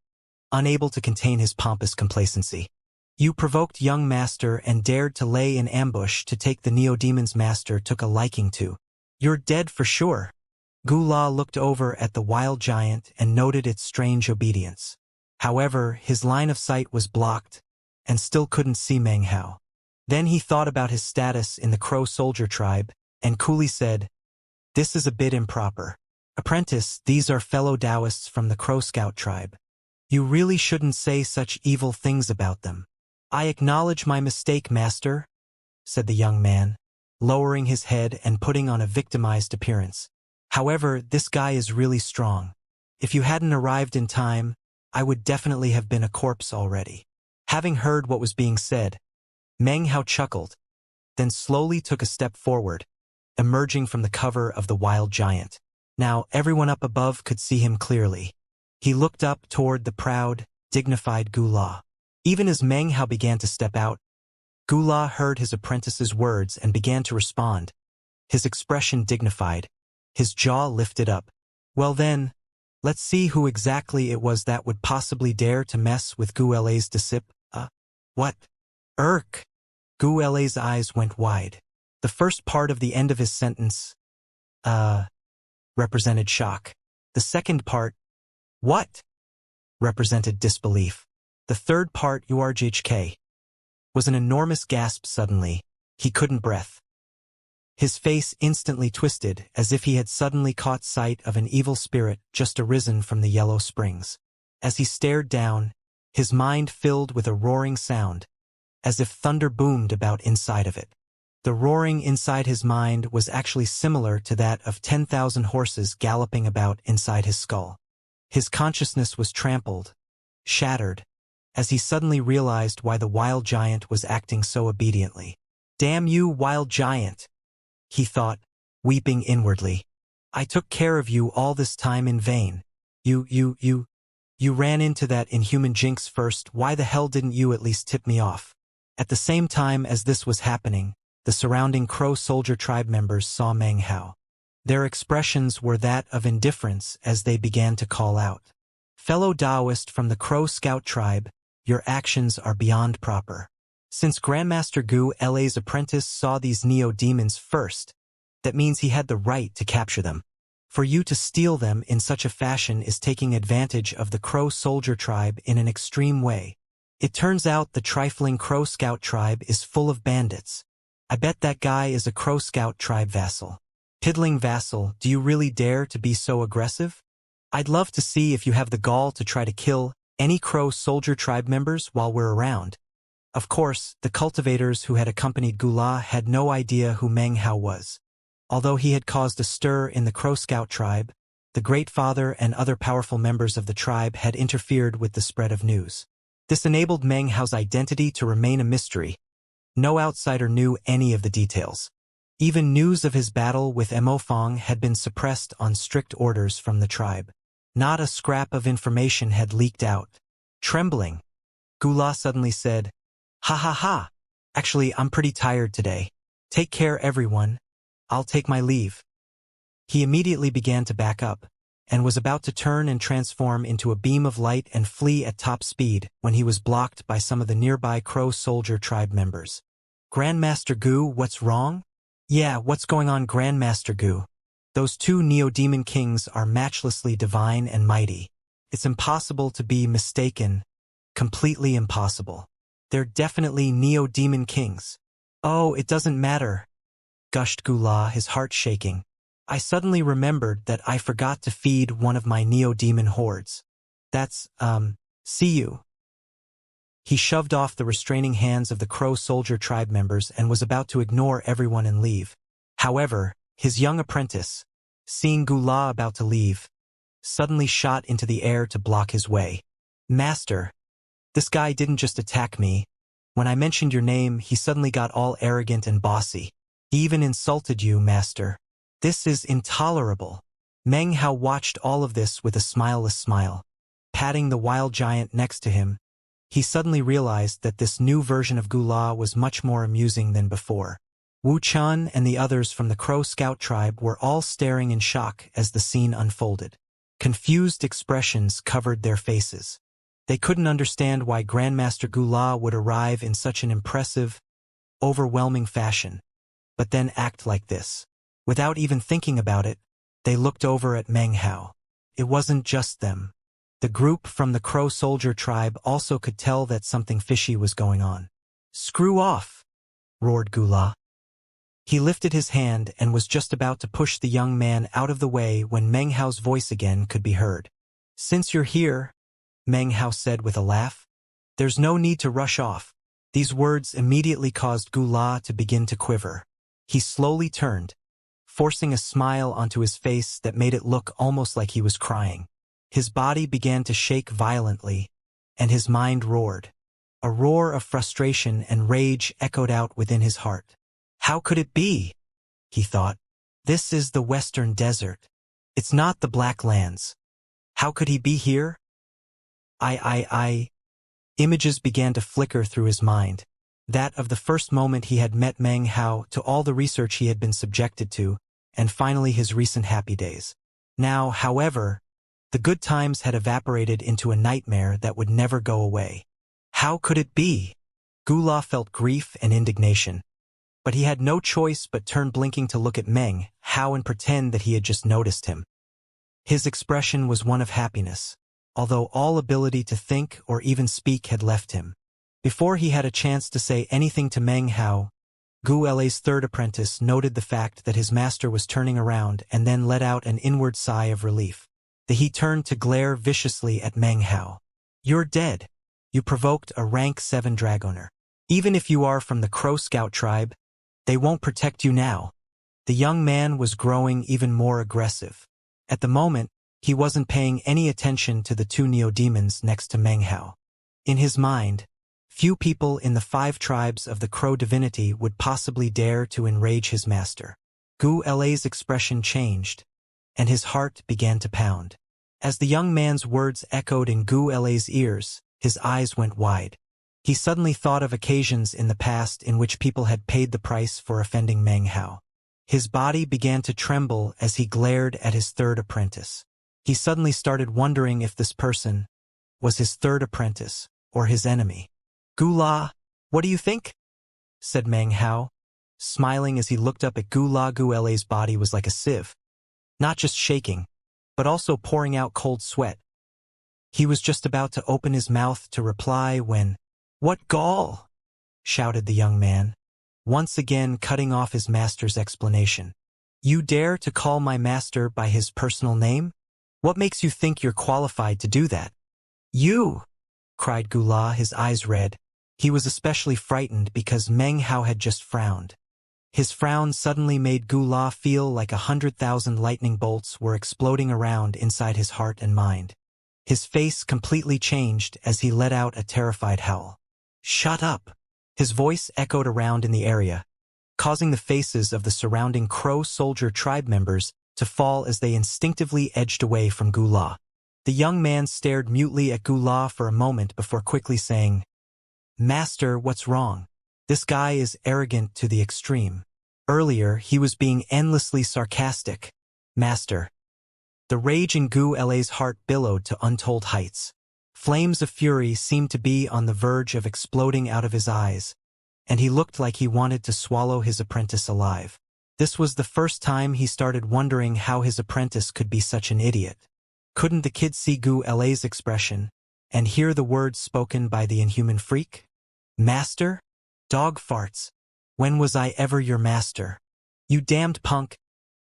unable to contain his pompous complacency. "You provoked young master and dared to lay in ambush to take the Neo-Demon's master took a liking to. You're dead for sure." Gu La looked over at the wild giant and noted its strange obedience. However, his line of sight was blocked and still couldn't see Meng Hao. Then he thought about his status in the Crow Soldier tribe and coolly said, "This is a bit improper. Apprentice, these are fellow Taoists from the Crow Scout tribe. You really shouldn't say such evil things about them." "I acknowledge my mistake, master," said the young man, lowering his head and putting on a victimized appearance. "However, this guy is really strong. If you hadn't arrived in time, I would definitely have been a corpse already." Having heard what was being said, Meng Hao chuckled, then slowly took a step forward, emerging from the cover of the wild giant. Now everyone up above could see him clearly. He looked up toward the proud, dignified Gu La. Even as Meng Hao began to step out, Gu La heard his apprentice's words and began to respond, his expression dignified, his jaw lifted up. "Well then, let's see who exactly it was that would possibly dare to mess with Gu La's What? Irk!" Gu La's eyes went wide. The first part of the end of his sentence, represented shock. The second part, "What?" represented disbelief. The third part, "URGHK," was an enormous gasp suddenly. He couldn't breath. His face instantly twisted as if he had suddenly caught sight of an evil spirit just arisen from the yellow springs. As he stared down, his mind filled with a roaring sound, as if thunder boomed about inside of it. The roaring inside his mind was actually similar to that of 10,000 horses galloping about inside his skull. His consciousness was trampled, shattered, as he suddenly realized why the wild giant was acting so obediently. "Damn you, wild giant," he thought, weeping inwardly. "I took care of you all this time in vain. You ran into that inhuman jinx first. Why the hell didn't you at least tip me off?" At the same time as this was happening, the surrounding Crow Soldier tribe members saw Meng Hao. Their expressions were that of indifference as they began to call out, "Fellow Taoist from the Crow Scout tribe, your actions are beyond proper. Since Grandmaster Gu La's apprentice saw these Neo-Demons first, that means he had the right to capture them. For you to steal them in such a fashion is taking advantage of the Crow Soldier tribe in an extreme way. It turns out the trifling Crow Scout tribe is full of bandits. I bet that guy is a Crow Scout tribe vassal. Piddling vassal, do you really dare to be so aggressive? I'd love to see if you have the gall to try to kill any Crow Soldier tribe members while we're around." Of course, the cultivators who had accompanied Gu La had no idea who Meng Hao was. Although he had caused a stir in the Crow Scout tribe, the Great Father and other powerful members of the tribe had interfered with the spread of news. This enabled Meng Hao's identity to remain a mystery. No outsider knew any of the details. Even news of his battle with Mo Fong had been suppressed on strict orders from the tribe. Not a scrap of information had leaked out. Trembling, Gu La suddenly said, "Ha ha ha! Actually, I'm pretty tired today. Take care, everyone. I'll take my leave." He immediately began to back up, and was about to turn and transform into a beam of light and flee at top speed when he was blocked by some of the nearby Crow Soldier tribe members. "Grandmaster Gu, what's wrong?" "Yeah, what's going on, Grandmaster Gu? Those two Neo-Demon Kings are matchlessly divine and mighty. It's impossible to be mistaken. Completely impossible. They're definitely Neo-Demon Kings. Oh, it doesn't matter, gushed Gula, his heart shaking. I suddenly remembered that I forgot to feed one of my Neo-Demon hordes. See you. He shoved off the restraining hands of the Crow Soldier tribe members and was about to ignore everyone and leave. However, his young apprentice, seeing Gula about to leave, suddenly shot into the air to block his way. Master, this guy didn't just attack me. When I mentioned your name, he suddenly got all arrogant and bossy. He even insulted you, Master. This is intolerable. Meng Hao watched all of this with a smileless smile. Patting the wild giant next to him, he suddenly realized that this new version of Gula was much more amusing than before. Wu Chun and the others from the Crow Scout tribe were all staring in shock as the scene unfolded. Confused expressions covered their faces. They couldn't understand why Grandmaster Gula would arrive in such an impressive, overwhelming fashion, but then act like this. Without even thinking about it, they looked over at Meng Hao. It wasn't just them. The group from the Crow Soldier tribe also could tell that something fishy was going on. Screw off, roared Gula. He lifted his hand and was just about to push the young man out of the way when Meng Hao's voice again could be heard. Since you're here, Meng Hao said with a laugh, there's no need to rush off. These words immediately caused Gula to begin to quiver. He slowly turned, forcing a smile onto his face that made it look almost like he was crying. His body began to shake violently, and his mind roared. A roar of frustration and rage echoed out within his heart. How could it be? He thought. This is the Western Desert. It's not the Black Lands. How could he be here? Images began to flicker through his mind. That of the first moment he had met Meng Hao, to all the research he had been subjected to, and finally his recent happy days. Now, however, the good times had evaporated into a nightmare that would never go away. How could it be? Gula felt grief and indignation. But he had no choice but turn blinking to look at Meng Hao and pretend that he had just noticed him. His expression was one of happiness, although all ability to think or even speak had left him. Before he had a chance to say anything to Meng Hao, Gu Le's third apprentice noted the fact that his master was turning around and then let out an inward sigh of relief. He turned to glare viciously at Meng Hao. You're dead. You provoked a rank 7 Dragoner. Even if you are from the Crow Scout tribe, they won't protect you now. The young man was growing even more aggressive. At the moment, he wasn't paying any attention to the two neo-demons next to Meng Hao. In his mind, few people in the 5 tribes of the Crow divinity would possibly dare to enrage his master. Gu Le's expression changed, and his heart began to pound. As the young man's words echoed in Gu Le's ears, his eyes went wide. He suddenly thought of occasions in the past in which people had paid the price for offending Meng Hao. His body began to tremble as he glared at his third apprentice. He suddenly started wondering if this person was his third apprentice or his enemy. Gula, what do you think? Said Meng Hao, smiling as he looked up at Gula. Gu Le's body was like a sieve, not just shaking, but also pouring out cold sweat. He was just about to open his mouth to reply when, "What gall?" shouted the young man, once again cutting off his master's explanation. You dare to call my master by his personal name? What makes you think you're qualified to do that? You! Cried Gula, his eyes red. He was especially frightened because Meng Hao had just frowned. His frown suddenly made Gula feel like 100,000 lightning bolts were exploding around inside his heart and mind. His face completely changed as he let out a terrified howl. Shut up! His voice echoed around in the area, causing the faces of the surrounding Crow Soldier tribe members to fall as they instinctively edged away from Gula. The young man stared mutely at Gula for a moment before quickly saying, Master, what's wrong? This guy is arrogant to the extreme. Earlier, he was being endlessly sarcastic. Master. The rage in Gu Le's heart billowed to untold heights. Flames of fury seemed to be on the verge of exploding out of his eyes, and he looked like he wanted to swallow his apprentice alive. This was the first time he started wondering how his apprentice could be such an idiot. Couldn't the kid see Gu Le's expression and hear the words spoken by the inhuman freak? Master? Dog farts. When was I ever your master? You damned punk.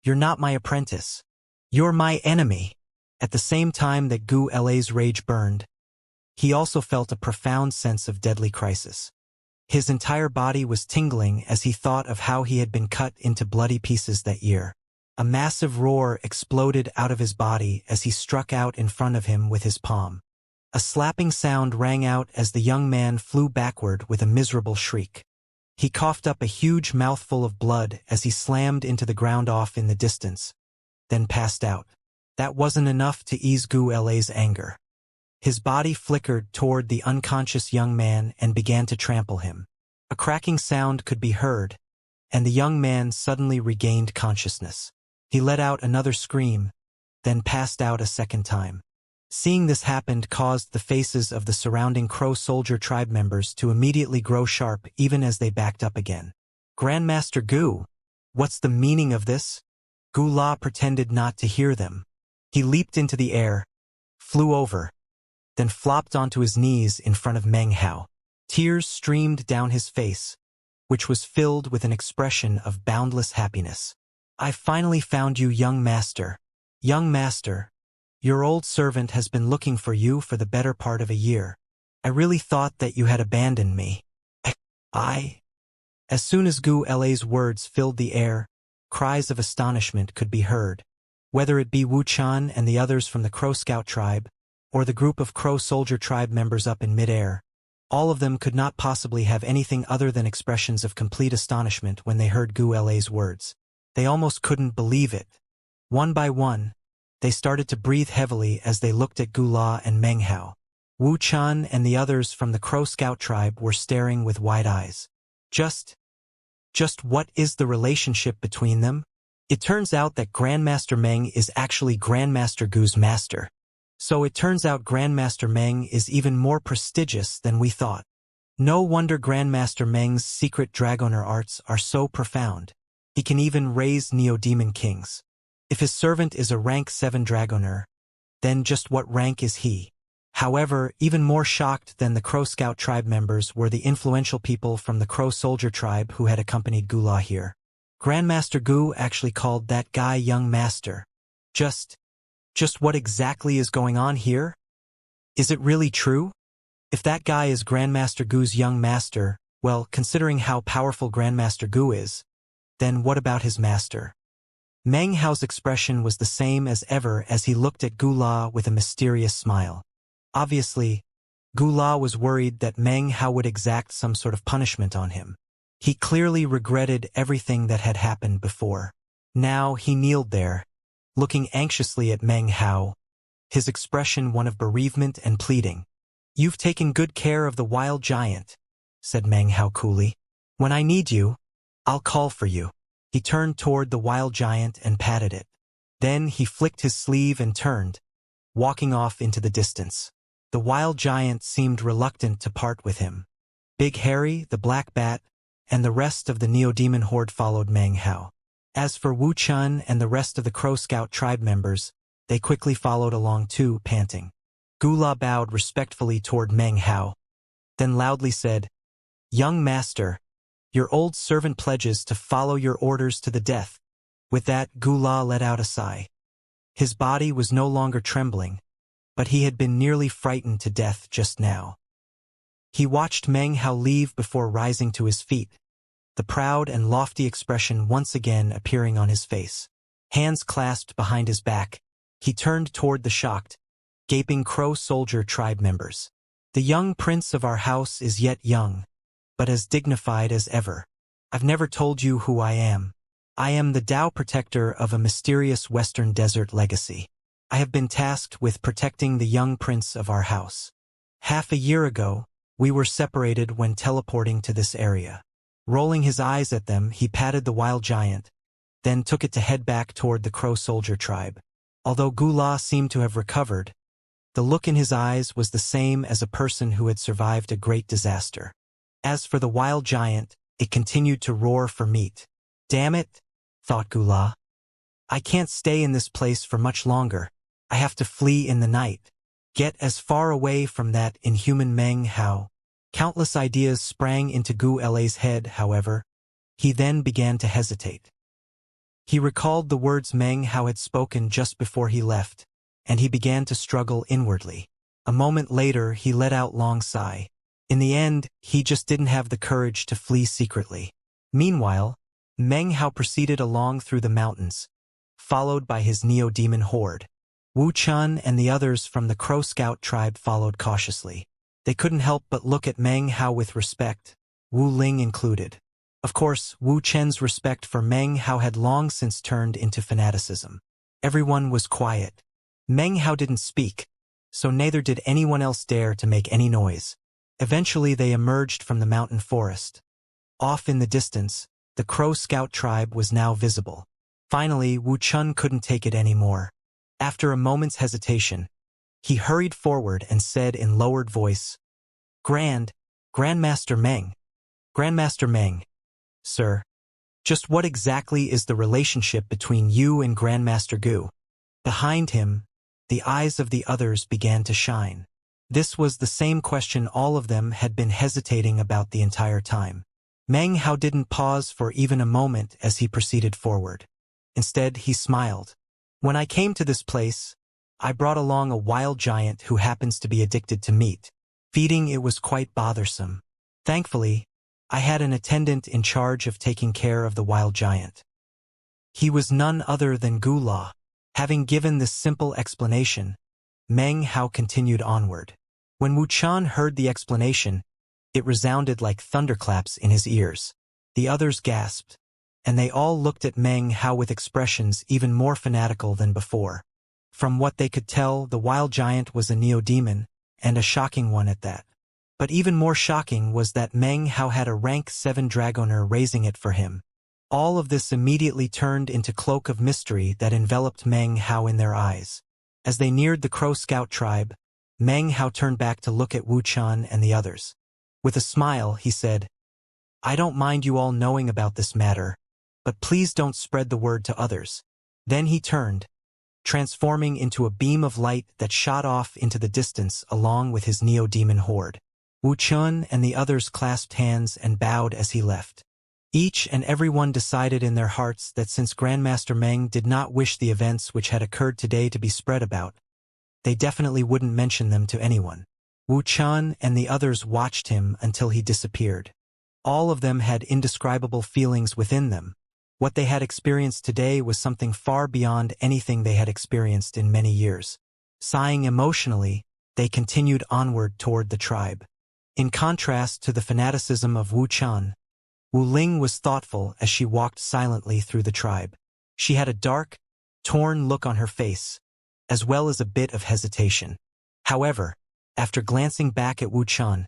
You're not my apprentice. You're my enemy. At the same time that Gu La's rage burned, he also felt a profound sense of deadly crisis. His entire body was tingling as he thought of how he had been cut into bloody pieces that year. A massive roar exploded out of his body as he struck out in front of him with his palm. A slapping sound rang out as the young man flew backward with a miserable shriek. He coughed up a huge mouthful of blood as he slammed into the ground off in the distance, then passed out. That wasn't enough to ease Gu La's anger. His body flickered toward the unconscious young man and began to trample him. A cracking sound could be heard, and the young man suddenly regained consciousness. He let out another scream, then passed out a second time. Seeing this happen caused the faces of the surrounding Crow soldier tribe members to immediately grow sharp even as they backed up again. Grandmaster Gu, what's the meaning of this? Gu La pretended not to hear them. He leaped into the air, flew over, then flopped onto his knees in front of Meng Hao. Tears streamed down his face, which was filled with an expression of boundless happiness. I finally found you, young master. Young master, your old servant has been looking for you for the better part of a year. I really thought that you had abandoned me. As soon as Gu La's words filled the air, cries of astonishment could be heard. Whether it be Wuchan and the others from the Crow Scout tribe, or the group of Crow soldier tribe members up in midair, all of them could not possibly have anything other than expressions of complete astonishment when they heard Gu La's words. They almost couldn't believe it. One by one, they started to breathe heavily as they looked at Gu La and Meng Hao. Wuchan and the others from the Crow Scout tribe were staring with wide eyes. Just what is the relationship between them? It turns out that Grandmaster Meng is actually Grandmaster Gu's master. So it turns out Grandmaster Meng is even more prestigious than we thought. No wonder Grandmaster Meng's secret Dragoner arts are so profound. He can even raise Neo-Demon Kings. If his servant is a rank 7 Dragoner, then just what rank is he? However, even more shocked than the Crow Scout tribe members were the influential people from the Crow Soldier tribe who had accompanied Gu La here. Grandmaster Gu actually called that guy young master. Just what exactly is going on here? Is it really true? If that guy is Grandmaster Gu's young master, well, considering how powerful Grandmaster Gu is, then what about his master? Meng Hao's expression was the same as ever as he looked at Gu La with a mysterious smile. Obviously, Gu La was worried that Meng Hao would exact some sort of punishment on him. He clearly regretted everything that had happened before. Now he kneeled there, looking anxiously at Meng Hao, his expression one of bereavement and pleading. You've taken good care of the wild giant, said Meng Hao coolly. When I need you, I'll call for you. He turned toward the wild giant and patted it. Then he flicked his sleeve and turned, walking off into the distance. The wild giant seemed reluctant to part with him. Big Harry, the Black Bat, and the rest of the Neo-Demon horde followed Meng Hao. As for Wu Chun and the rest of the Crow Scout tribe members, they quickly followed along too, panting. Gu La bowed respectfully toward Meng Hao, then loudly said, Young master, your old servant pledges to follow your orders to the death. With that, Gu La let out a sigh. His body was no longer trembling, but he had been nearly frightened to death just now. He watched Meng Hao leave before rising to his feet, the proud and lofty expression once again appearing on his face. Hands clasped behind his back, he turned toward the shocked, gaping Crow soldier tribe members. The young prince of our house is yet young, but as dignified as ever. I've never told you who I am. I am the Tao protector of a mysterious western desert legacy. I have been tasked with protecting the young prince of our house. Half a year ago, we were separated when teleporting to this area. Rolling his eyes at them, he patted the wild giant, then took it to head back toward the Crow soldier tribe. Although Gu La seemed to have recovered, the look in his eyes was the same as a person who had survived a great disaster. As for the wild giant, it continued to roar for meat. Damn it, thought Gu La. I can't stay in this place for much longer. I have to flee in the night. Get as far away from that inhuman Meng Hao. Countless ideas sprang into Gu La's head, however. He then began to hesitate. He recalled the words Meng Hao had spoken just before he left, and he began to struggle inwardly. A moment later, he let out a long sigh. In the end, he just didn't have the courage to flee secretly. Meanwhile, Meng Hao proceeded along through the mountains, followed by his neo-demon horde. Wu Chun and the others from the Crow Scout tribe followed cautiously. They couldn't help but look at Meng Hao with respect, Wu Ling included. Of course, Wu Chen's respect for Meng Hao had long since turned into fanaticism. Everyone was quiet. Meng Hao didn't speak, so neither did anyone else dare to make any noise. Eventually they emerged from the mountain forest. Off in the distance, the Crow Scout tribe was now visible. Finally, Wu Chun couldn't take it anymore. After a moment's hesitation, he hurried forward and said in lowered voice, Grandmaster Meng. Grandmaster Meng. Sir, just what exactly is the relationship between you and Grandmaster Gu? Behind him, the eyes of the others began to shine. This was the same question all of them had been hesitating about the entire time. Meng Hao didn't pause for even a moment as he proceeded forward. Instead, he smiled. When I came to this place, I brought along a wild giant who happens to be addicted to meat. Feeding it was quite bothersome. Thankfully, I had an attendant in charge of taking care of the wild giant. He was none other than Gu La. Having given this simple explanation, Meng Hao continued onward. When Wu Chan heard the explanation, it resounded like thunderclaps in his ears. The others gasped, and they all looked at Meng Hao with expressions even more fanatical than before. From what they could tell, the wild giant was a neo-demon, and a shocking one at that. But even more shocking was that Meng Hao had a rank 7 dragoner raising it for him. All of this immediately turned into cloak of mystery that enveloped Meng Hao in their eyes. As they neared the Crow Scout tribe, Meng Hao turned back to look at Wu Chan and the others. With a smile, he said, I don't mind you all knowing about this matter, but please don't spread the word to others. Then he turned, transforming into a beam of light that shot off into the distance along with his neo-demon horde. Wu Chun and the others clasped hands and bowed as he left. Each and every one decided in their hearts that since Grandmaster Meng did not wish the events which had occurred today to be spread about, they definitely wouldn't mention them to anyone. Wu Chun and the others watched him until he disappeared. All of them had indescribable feelings within them. What they had experienced today was something far beyond anything they had experienced in many years. Sighing emotionally, they continued onward toward the tribe. In contrast to the fanaticism of Wu Chan, Wu Ling was thoughtful as she walked silently through the tribe. She had a dark, torn look on her face, as well as a bit of hesitation. However, after glancing back at Wu Chan,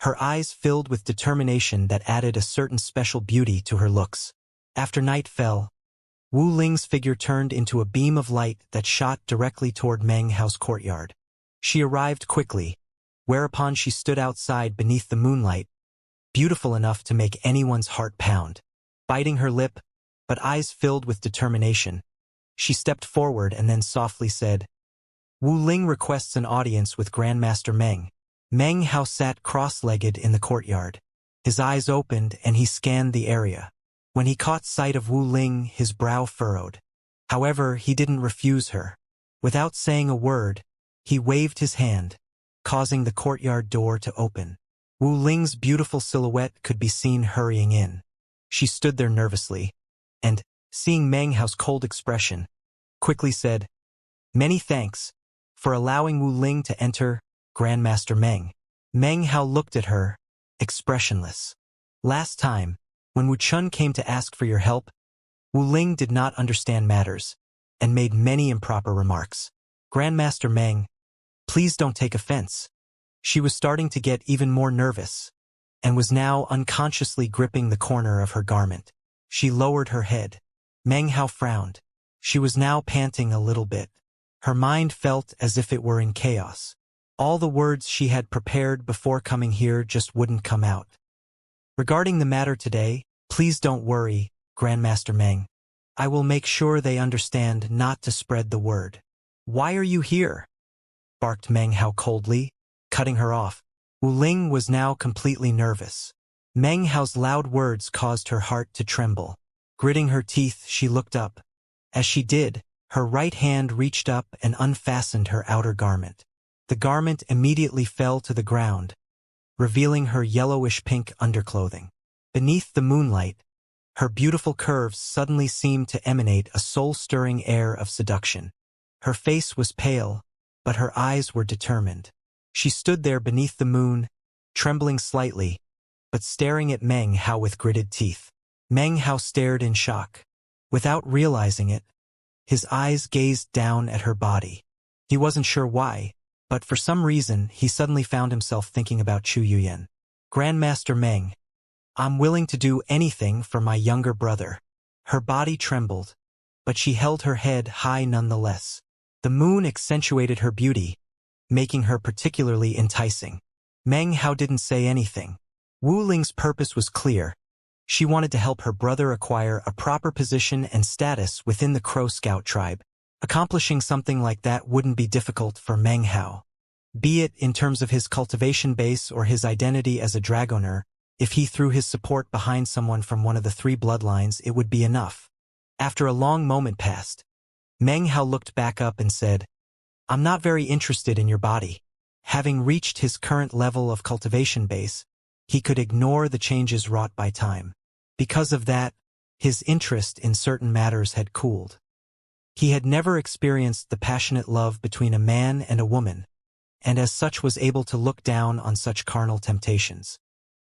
her eyes filled with determination that added a certain special beauty to her looks. After night fell, Wu Ling's figure turned into a beam of light that shot directly toward Meng Hao's courtyard. She arrived quickly, whereupon she stood outside beneath the moonlight, beautiful enough to make anyone's heart pound. Biting her lip, but eyes filled with determination, she stepped forward and then softly said, Wu Ling requests an audience with Grandmaster Meng. Meng Hao sat cross-legged in the courtyard. His eyes opened and he scanned the area. When he caught sight of Wu Ling, his brow furrowed. However, he didn't refuse her. Without saying a word, he waved his hand, causing the courtyard door to open. Wu Ling's beautiful silhouette could be seen hurrying in. She stood there nervously, and, seeing Meng Hao's cold expression, quickly said, Many thanks for allowing Wu Ling to enter, Grandmaster Meng. Meng Hao looked at her, expressionless. Last time, when Wu Chun came to ask for your help, Wu Ling did not understand matters, and made many improper remarks. Grandmaster Meng, please don't take offense. She was starting to get even more nervous, and was now unconsciously gripping the corner of her garment. She lowered her head. Meng Hao frowned. She was now panting a little bit. Her mind felt as if it were in chaos. All the words she had prepared before coming here just wouldn't come out. Regarding the matter today, please don't worry, Grandmaster Meng. I will make sure they understand not to spread the word. Why are you here? Barked Meng Hao coldly, cutting her off. Wu Ling was now completely nervous. Meng Hao's loud words caused her heart to tremble. Gritting her teeth, she looked up. As she did, her right hand reached up and unfastened her outer garment. The garment immediately fell to the ground, revealing her yellowish-pink underclothing. Beneath the moonlight, her beautiful curves suddenly seemed to emanate a soul-stirring air of seduction. Her face was pale, but her eyes were determined. She stood there beneath the moon, trembling slightly, but staring at Meng Hao with gritted teeth. Meng Hao stared in shock. Without realizing it, his eyes gazed down at her body. He wasn't sure why, but for some reason he suddenly found himself thinking about Chu Yuyan. Grandmaster Meng, I'm willing to do anything for my younger brother. Her body trembled, but she held her head high nonetheless. The moon accentuated her beauty, making her particularly enticing. Meng Hao didn't say anything. Wu Ling's purpose was clear. She wanted to help her brother acquire a proper position and status within the Crow Scout tribe. Accomplishing something like that wouldn't be difficult for Meng Hao. Be it in terms of his cultivation base or his identity as a dragoner, if he threw his support behind someone from one of the three bloodlines, it would be enough. After a long moment passed, Meng Hao looked back up and said, I'm not very interested in your body. Having reached his current level of cultivation base, he could ignore the changes wrought by time. Because of that, his interest in certain matters had cooled. He had never experienced the passionate love between a man and a woman, and as such was able to look down on such carnal temptations.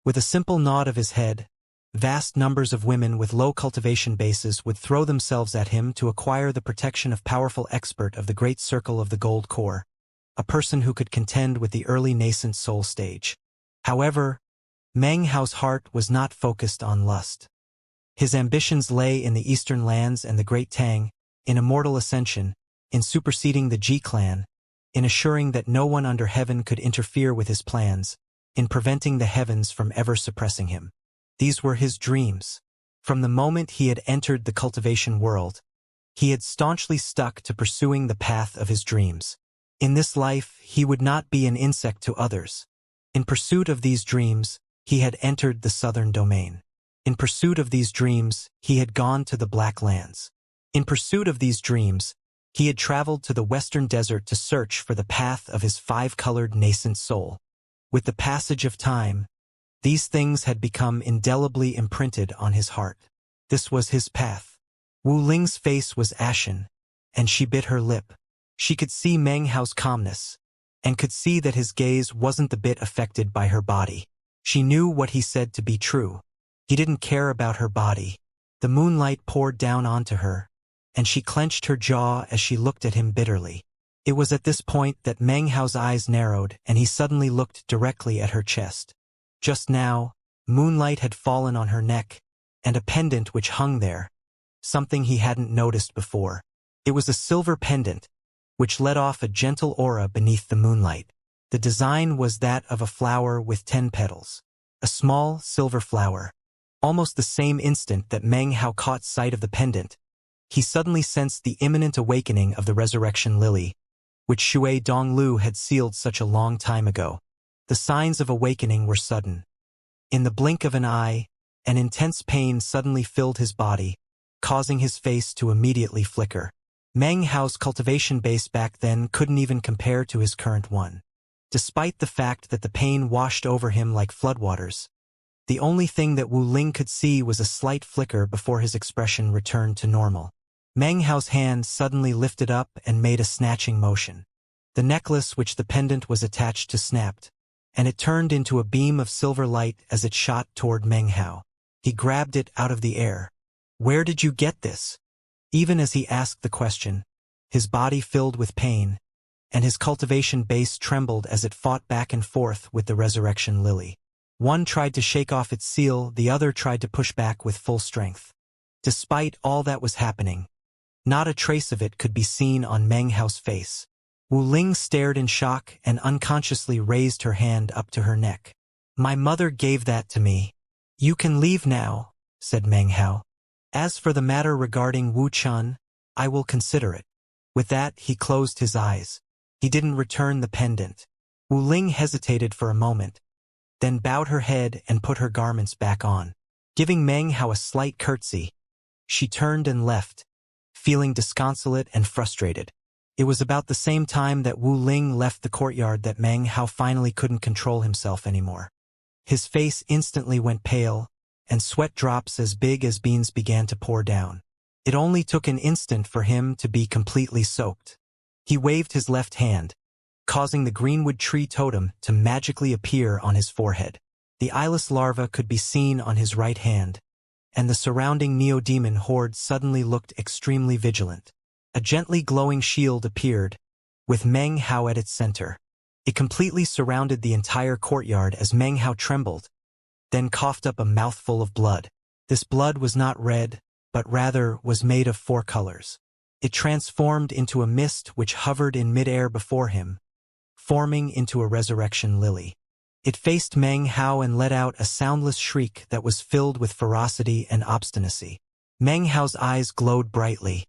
With a simple nod of his head, vast numbers of women with low cultivation bases would throw themselves at him to acquire the protection of powerful expert of the great circle of the gold core, a person who could contend with the early nascent soul stage. However, Meng Hao's heart was not focused on lust. His ambitions lay in the eastern lands and the Great Tang, in Immortal Ascension, in superseding the Ji clan, in assuring that no one under heaven could interfere with his plans, in preventing the heavens from ever suppressing him. These were his dreams. From the moment he had entered the cultivation world, he had staunchly stuck to pursuing the path of his dreams. In this life, he would not be an insect to others. In pursuit of these dreams, he had entered the southern domain. In pursuit of these dreams, he had gone to the Black Lands. In pursuit of these dreams, he had traveled to the western desert to search for the path of his five-colored nascent soul. With the passage of time, these things had become indelibly imprinted on his heart. This was his path. Wu Ling's face was ashen, and she bit her lip. She could see Meng Hao's calmness, and could see that his gaze wasn't the bit affected by her body. She knew what he said to be true. He didn't care about her body. The moonlight poured down onto her, and she clenched her jaw as she looked at him bitterly. It was at this point that Meng Hao's eyes narrowed and he suddenly looked directly at her chest. Just now, moonlight had fallen on her neck, and a pendant which hung there, something he hadn't noticed before. It was a silver pendant, which let off a gentle aura beneath the moonlight. The design was that of a flower with 10 petals. A small, silver flower. Almost the same instant that Meng Hao caught sight of the pendant, he suddenly sensed the imminent awakening of the resurrection lily, which Shui Donglu had sealed such a long time ago. The signs of awakening were sudden. In the blink of an eye, an intense pain suddenly filled his body, causing his face to immediately flicker. Meng Hao's cultivation base back then couldn't even compare to his current one. Despite the fact that the pain washed over him like floodwaters, the only thing that Wu Ling could see was a slight flicker before his expression returned to normal. Meng Hao's hand suddenly lifted up and made a snatching motion. The necklace which the pendant was attached to snapped, and it turned into a beam of silver light as it shot toward Meng Hao. He grabbed it out of the air. "Where did you get this?" Even as he asked the question, his body filled with pain, and his cultivation base trembled as it fought back and forth with the resurrection lily. One tried to shake off its seal, the other tried to push back with full strength. Despite all that was happening, not a trace of it could be seen on Meng Hao's face. Wu Ling stared in shock and unconsciously raised her hand up to her neck. "My mother gave that to me." "You can leave now," said Meng Hao. "As for the matter regarding Wu Chun, I will consider it." With that, he closed his eyes. He didn't return the pendant. Wu Ling hesitated for a moment, then bowed her head and put her garments back on. Giving Meng Hao a slight curtsy, she turned and left, feeling disconsolate and frustrated. It was about the same time that Wu Ling left the courtyard that Meng Hao finally couldn't control himself anymore. His face instantly went pale, and sweat drops as big as beans began to pour down. It only took an instant for him to be completely soaked. He waved his left hand, causing the greenwood tree totem to magically appear on his forehead. The eyeless larva could be seen on his right hand, and the surrounding neo-demon horde suddenly looked extremely vigilant. A gently glowing shield appeared, with Meng Hao at its center. It completely surrounded the entire courtyard as Meng Hao trembled, then coughed up a mouthful of blood. This blood was not red, but rather was made of 4 colors. It transformed into a mist which hovered in midair before him, forming into a resurrection lily. It faced Meng Hao and let out a soundless shriek that was filled with ferocity and obstinacy. Meng Hao's eyes glowed brightly.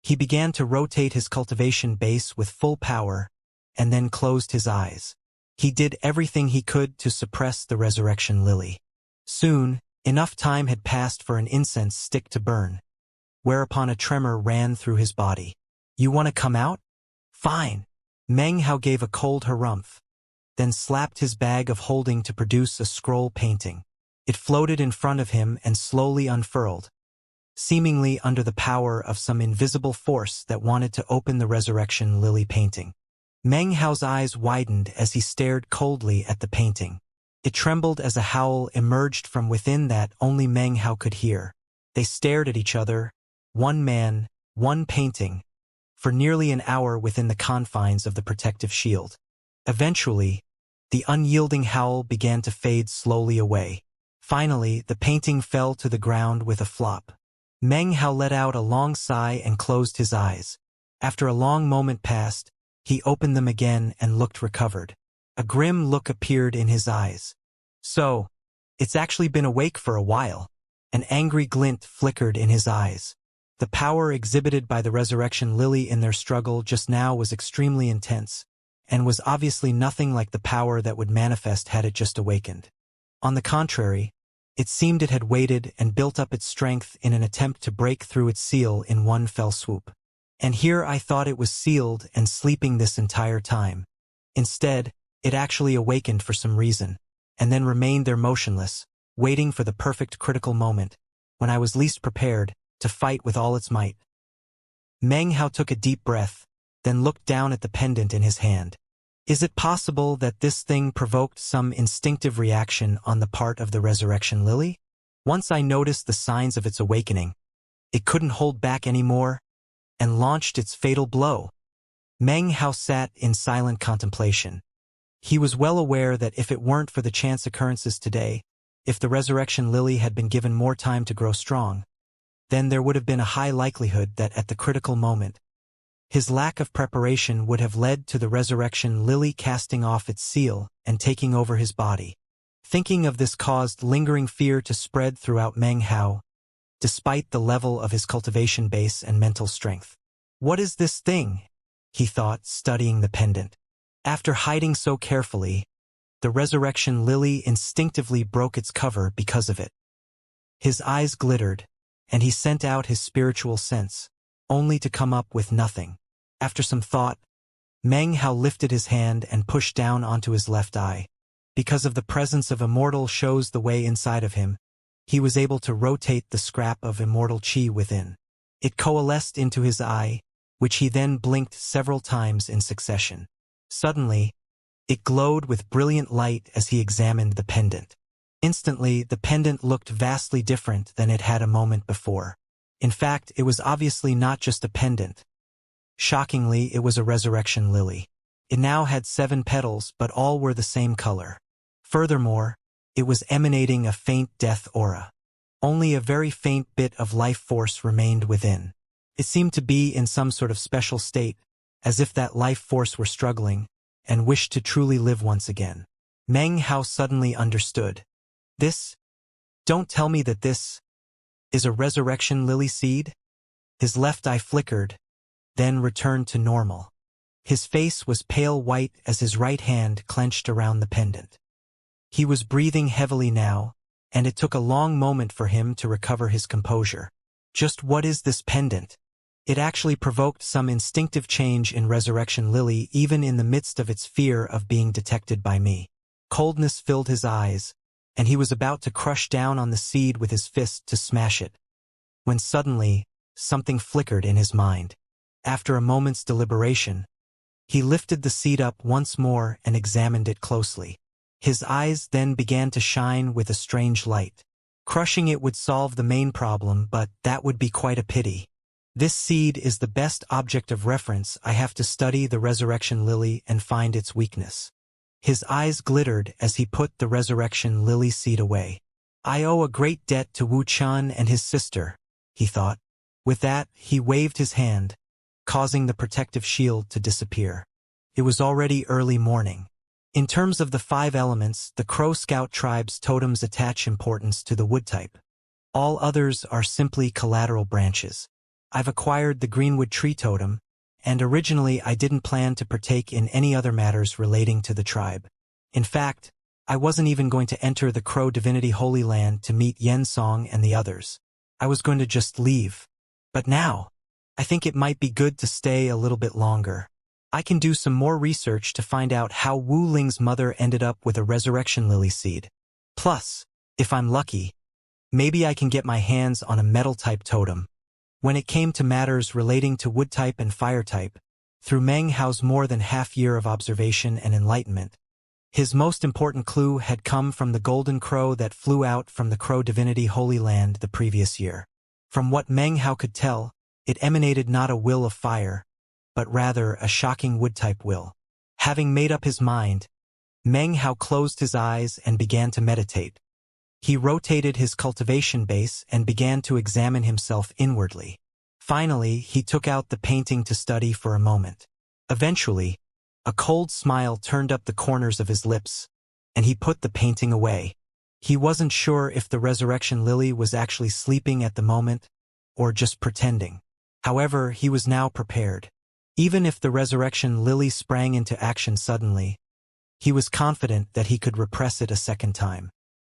He began to rotate his cultivation base with full power, and then closed his eyes. He did everything he could to suppress the resurrection lily. Soon, enough time had passed for an incense stick to burn, whereupon a tremor ran through his body. "You want to come out? Fine." Meng Hao gave a cold harumph, then slapped his bag of holding to produce a scroll painting. It floated in front of him and slowly unfurled, seemingly under the power of some invisible force that wanted to open the resurrection lily painting. Meng Hao's eyes widened as he stared coldly at the painting. It trembled as a howl emerged from within that only Meng Hao could hear. They stared at each other, one man, one painting, for nearly an hour within the confines of the protective shield. Eventually, the unyielding howl began to fade slowly away. Finally, the painting fell to the ground with a flop. Meng Hao let out a long sigh and closed his eyes. After a long moment passed, he opened them again and looked recovered. A grim look appeared in his eyes. "So, it's actually been awake for a while." An angry glint flickered in his eyes. The power exhibited by the resurrection lily in their struggle just now was extremely intense, and was obviously nothing like the power that would manifest had it just awakened. On the contrary, it seemed it had waited and built up its strength in an attempt to break through its seal in one fell swoop. And here I thought it was sealed and sleeping this entire time. Instead, it actually awakened for some reason, and then remained there motionless, waiting for the perfect critical moment, when I was least prepared, to fight with all its might. Meng Hao took a deep breath, then looked down at the pendant in his hand. Is it possible that this thing provoked some instinctive reaction on the part of the resurrection lily? Once I noticed the signs of its awakening, it couldn't hold back anymore, and launched its fatal blow. Meng Hao sat in silent contemplation. He was well aware that if it weren't for the chance occurrences today, if the resurrection lily had been given more time to grow strong, then there would have been a high likelihood that at the critical moment, his lack of preparation would have led to the resurrection lily casting off its seal and taking over his body. Thinking of this caused lingering fear to spread throughout Meng Hao, despite the level of his cultivation base and mental strength. "What is this thing?" he thought, studying the pendant. After hiding so carefully, the resurrection lily instinctively broke its cover because of it. His eyes glittered, and he sent out his spiritual sense, only to come up with nothing. After some thought, Meng Hao lifted his hand and pushed down onto his left eye. Because of the presence of Immortal shows the way inside of him, he was able to rotate the scrap of immortal chi within. It coalesced into his eye, which he then blinked several times in succession. Suddenly, it glowed with brilliant light as he examined the pendant. Instantly, the pendant looked vastly different than it had a moment before. In fact, it was obviously not just a pendant. Shockingly, it was a resurrection lily. It now had 7 petals, but all were the same color. Furthermore, it was emanating a faint death aura. Only a very faint bit of life force remained within. It seemed to be in some sort of special state, as if that life force were struggling, and wished to truly live once again. Meng Hao suddenly understood. Don't tell me that this is a resurrection lily seed? His left eye flickered, then returned to normal. His face was pale white as his right hand clenched around the pendant. He was breathing heavily now, and it took a long moment for him to recover his composure. Just what is this pendant? It actually provoked some instinctive change in Resurrection Lily even in the midst of its fear of being detected by me. Coldness filled his eyes, and he was about to crush down on the seed with his fist to smash it, when suddenly, something flickered in his mind. After a moment's deliberation, he lifted the seed up once more and examined it closely. His eyes then began to shine with a strange light. Crushing it would solve the main problem, but that would be quite a pity. This seed is the best object of reference. I have to study the Resurrection Lily and find its weakness. His eyes glittered as he put the Resurrection Lily seed away. I owe a great debt to Wuxian and his sister, he thought. With that, he waved his hand, causing the protective shield to disappear. It was already early morning. In terms of the 5 elements, the Crow Scout tribe's totems attach importance to the wood type. All others are simply collateral branches. I've acquired the Greenwood tree totem, and originally I didn't plan to partake in any other matters relating to the tribe. In fact, I wasn't even going to enter the Crow Divinity Holy Land to meet Yensong and the others. I was going to just leave. But now, I think it might be good to stay a little bit longer. I can do some more research to find out how Wu Ling's mother ended up with a Resurrection Lily seed. Plus, if I'm lucky, maybe I can get my hands on a metal-type totem. When it came to matters relating to wood-type and fire-type, through Meng Hao's more than half-year of observation and enlightenment, his most important clue had come from the golden crow that flew out from the Crow Divinity Holy Land the previous year. From what Meng Hao could tell, it emanated not a will of fire, but rather a shocking wood-type will. Having made up his mind, Meng Hao closed his eyes and began to meditate. He rotated his cultivation base and began to examine himself inwardly. Finally, he took out the painting to study for a moment. Eventually, a cold smile turned up the corners of his lips, and he put the painting away. He wasn't sure if the Resurrection Lily was actually sleeping at the moment, or just pretending. However, he was now prepared. Even if the Resurrection Lily sprang into action suddenly, he was confident that he could repress it a second time.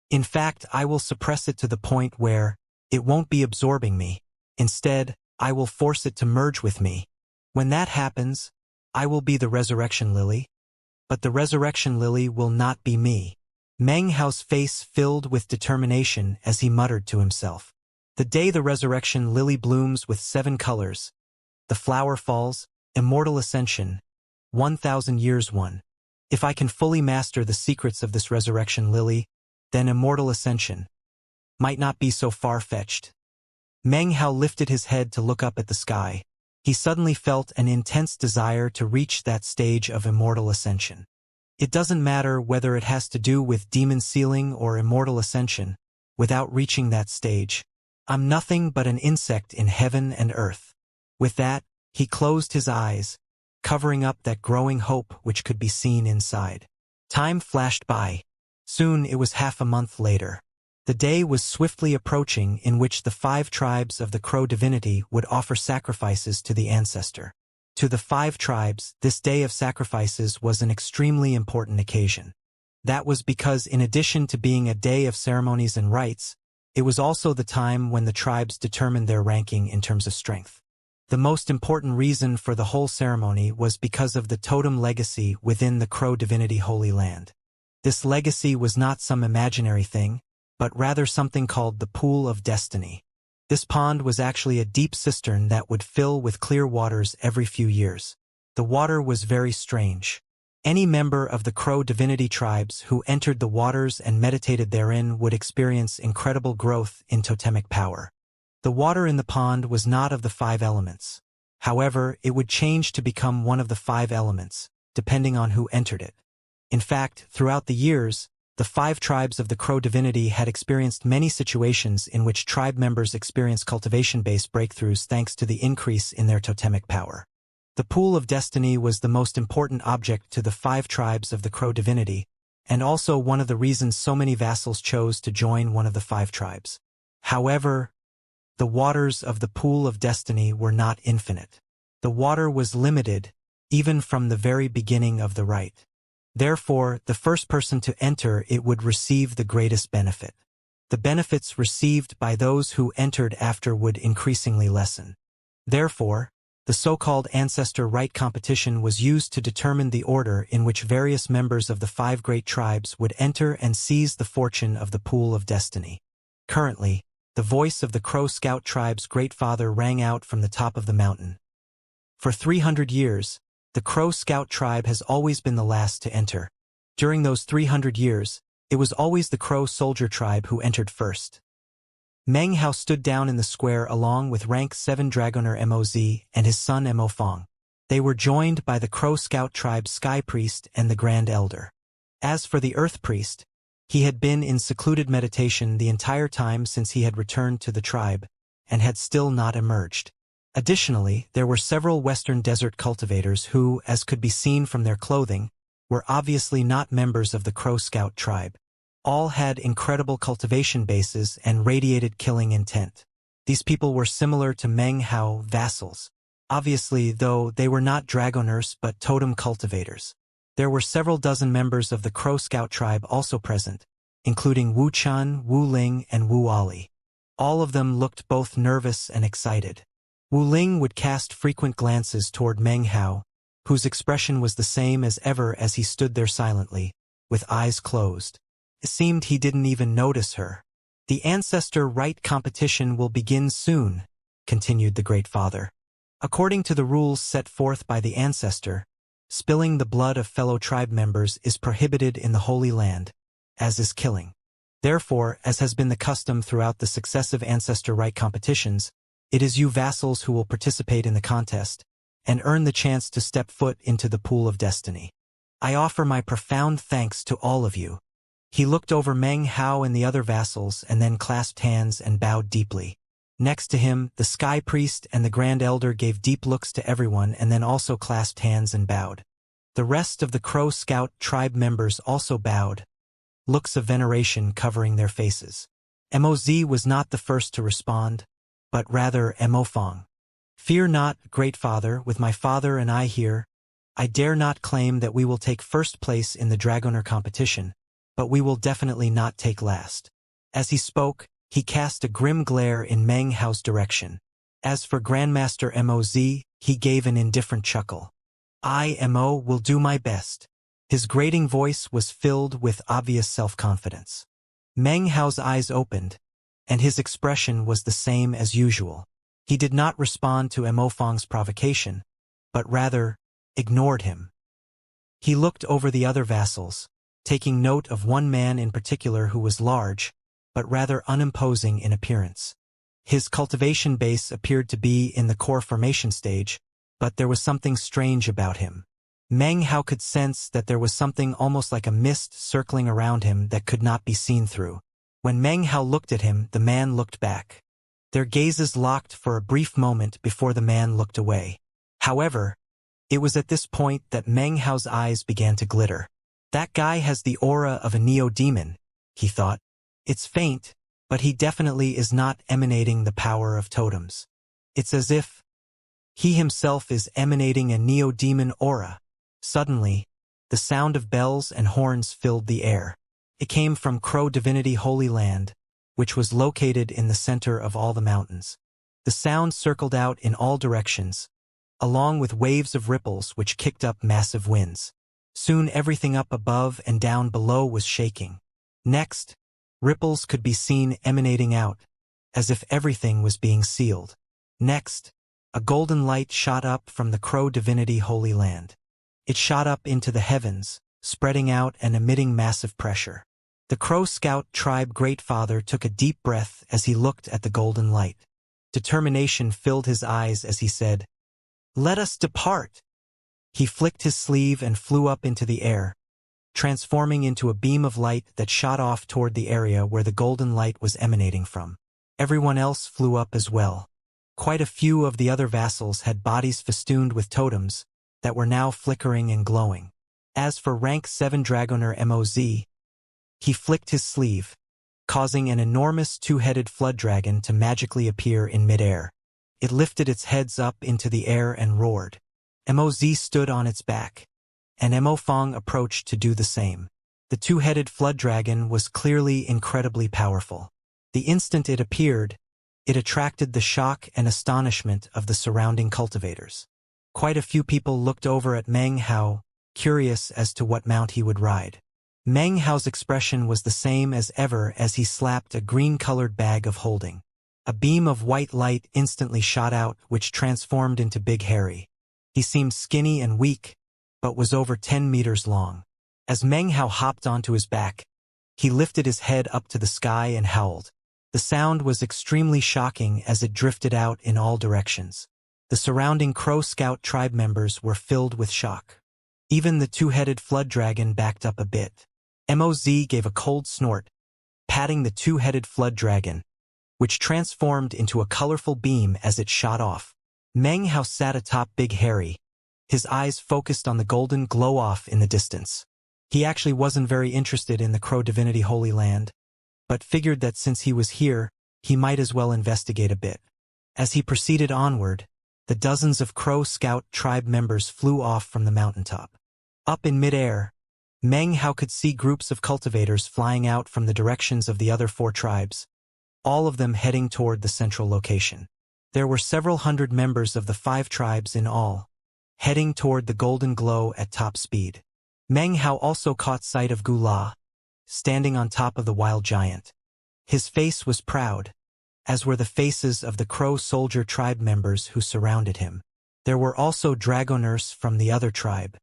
In fact, I will suppress it to the point where it won't be absorbing me. Instead, I will force it to merge with me. When that happens, I will be the Resurrection Lily, but the Resurrection Lily will not be me. Meng Hao's face filled with determination as he muttered to himself. The day the Resurrection Lily blooms with 7 colors, the flower falls, Immortal Ascension, 1,000 years 1. If I can fully master the secrets of this Resurrection Lily, then Immortal Ascension might not be so far-fetched. Meng Hao lifted his head to look up at the sky. He suddenly felt an intense desire to reach that stage of Immortal Ascension. It doesn't matter whether it has to do with demon sealing or Immortal Ascension. Without reaching that stage, I'm nothing but an insect in heaven and earth. With that, he closed his eyes, covering up that growing hope which could be seen inside. Time flashed by. Soon it was half a month later. The day was swiftly approaching in which the 5 tribes of the Crow Divinity would offer sacrifices to the ancestor. To the 5 tribes, this day of sacrifices was an extremely important occasion. That was because in addition to being a day of ceremonies and rites, it was also the time when the tribes determined their ranking in terms of strength. The most important reason for the whole ceremony was because of the totem legacy within the Crow Divinity Holy Land. This legacy was not some imaginary thing, but rather something called the Pool of Destiny. This pond was actually a deep cistern that would fill with clear waters every few years. The water was very strange. Any member of the Crow Divinity tribes who entered the waters and meditated therein would experience incredible growth in totemic power. The water in the pond was not of the 5 elements. However, it would change to become one of the 5 elements, depending on who entered it. In fact, throughout the years, the 5 tribes of the Crow Divinity had experienced many situations in which tribe members experienced cultivation-based breakthroughs thanks to the increase in their totemic power. The Pool of Destiny was the most important object to the 5 tribes of the Crow Divinity, and also one of the reasons so many vassals chose to join one of the 5 tribes. However, the waters of the Pool of Destiny were not infinite. The water was limited, even from the very beginning of the rite. Therefore, the first person to enter it would receive the greatest benefit. The benefits received by those who entered after would increasingly lessen. Therefore, the so-called ancestor right competition was used to determine the order in which various members of the 5 great tribes would enter and seize the fortune of the pool of destiny. Currently, the voice of the Crow Scout tribe's great father rang out from the top of the mountain. For 300 years, the Crow Scout tribe has always been the last to enter. During those 300 years, it was always the Crow Soldier tribe who entered first. Meng Hao stood down in the square along with rank 7 Dragoner Moz and his son Mo Fong. They were joined by the Crow Scout tribe's Sky Priest and the Grand Elder. As for the Earth Priest, he had been in secluded meditation the entire time since he had returned to the tribe, and had still not emerged. Additionally, there were several Western Desert cultivators who, as could be seen from their clothing, were obviously not members of the Crow Scout tribe. All had incredible cultivation bases and radiated killing intent. These people were similar to Meng Hao vassals. Obviously, though, they were not dragoners but totem cultivators. There were several dozen members of the Crow Scout tribe also present, including Wu Chun, Wu Ling, and Wu Ali. All of them looked both nervous and excited. Wu Ling would cast frequent glances toward Meng Hao, whose expression was the same as ever as he stood there silently, with eyes closed. It seemed he didn't even notice her. "The ancestor right competition will begin soon," continued the Great Father. "According to the rules set forth by the ancestor, spilling the blood of fellow tribe members is prohibited in the Holy Land, as is killing. Therefore, as has been the custom throughout the successive ancestor right competitions, it is you vassals who will participate in the contest and earn the chance to step foot into the pool of destiny. I offer my profound thanks to all of you." He looked over Meng Hao and the other vassals and then clasped hands and bowed deeply. Next to him, the Sky Priest and the Grand Elder gave deep looks to everyone and then also clasped hands and bowed. The rest of the Crow Scout tribe members also bowed, looks of veneration covering their faces. Moz was not the first to respond, but rather Mo Fong. "Fear not, Great Father, with my father and I here, I dare not claim that we will take first place in the Dragoner competition, but we will definitely not take last." As he spoke, he cast a grim glare in Meng Hao's direction. As for Grandmaster Moz, he gave an indifferent chuckle. "I, Mo, will do my best." His grating voice was filled with obvious self-confidence. Meng Hao's eyes opened, and his expression was the same as usual. He did not respond to Mo Fong's provocation, but rather ignored him. He looked over the other vassals, taking note of one man in particular who was large, but rather unimposing in appearance. His cultivation base appeared to be in the core formation stage, but there was something strange about him. Meng Hao could sense that there was something almost like a mist circling around him that could not be seen through. When Meng Hao looked at him, the man looked back. Their gazes locked for a brief moment before the man looked away. However, it was at this point that Meng Hao's eyes began to glitter. "That guy has the aura of a neo-demon," he thought. "It's faint, but he definitely is not emanating the power of totems. It's as if he himself is emanating a neo-demon aura." Suddenly, the sound of bells and horns filled the air. It came from Crow Divinity Holy Land, which was located in the center of all the mountains. The sound circled out in all directions, along with waves of ripples which kicked up massive winds. Soon everything up above and down below was shaking. Next, ripples could be seen emanating out, as if everything was being sealed. Next, a golden light shot up from the Crow Divinity Holy Land. It shot up into the heavens, spreading out and emitting massive pressure. The Crow Scout tribe Great Father took a deep breath as he looked at the golden light. Determination filled his eyes as he said, "Let us depart." He flicked his sleeve and flew up into the air, transforming into a beam of light that shot off toward the area where the golden light was emanating from. Everyone else flew up as well. Quite a few of the other vassals had bodies festooned with totems that were now flickering and glowing. As for rank 7 Dragoner Moz, he flicked his sleeve, causing an enormous two-headed flood dragon to magically appear in midair. It lifted its heads up into the air and roared. Moz stood on its back, and Mo Fong approached to do the same. The two-headed flood dragon was clearly incredibly powerful. The instant it appeared, it attracted the shock and astonishment of the surrounding cultivators. Quite a few people looked over at Meng Hao, curious as to what mount he would ride. Meng Hao's expression was the same as ever as he slapped a green-colored bag of holding. A beam of white light instantly shot out, which transformed into Big Harry. He seemed skinny and weak, but was over 10 meters long. As Meng Hao hopped onto his back, he lifted his head up to the sky and howled. The sound was extremely shocking as it drifted out in all directions. The surrounding Crow Scout tribe members were filled with shock. Even the two-headed flood dragon backed up a bit. Moz gave a cold snort, patting the two-headed flood dragon, which transformed into a colorful beam as it shot off. Meng Hao sat atop Big Harry, his eyes focused on the golden glow-off in the distance. He actually wasn't very interested in the Crow Divinity Holy Land, but figured that since he was here, he might as well investigate a bit. As he proceeded onward, the dozens of Crow Scout tribe members flew off from the mountaintop. Up in midair, Meng Hao could see groups of cultivators flying out from the directions of the other 4 tribes, all of them heading toward the central location. There were several hundred members of the 5 tribes in all, heading toward the golden glow at top speed. Meng Hao also caught sight of Gula, standing on top of the wild giant. His face was proud, as were the faces of the Crow Soldier tribe members who surrounded him. There were also dragoners from the other tribe.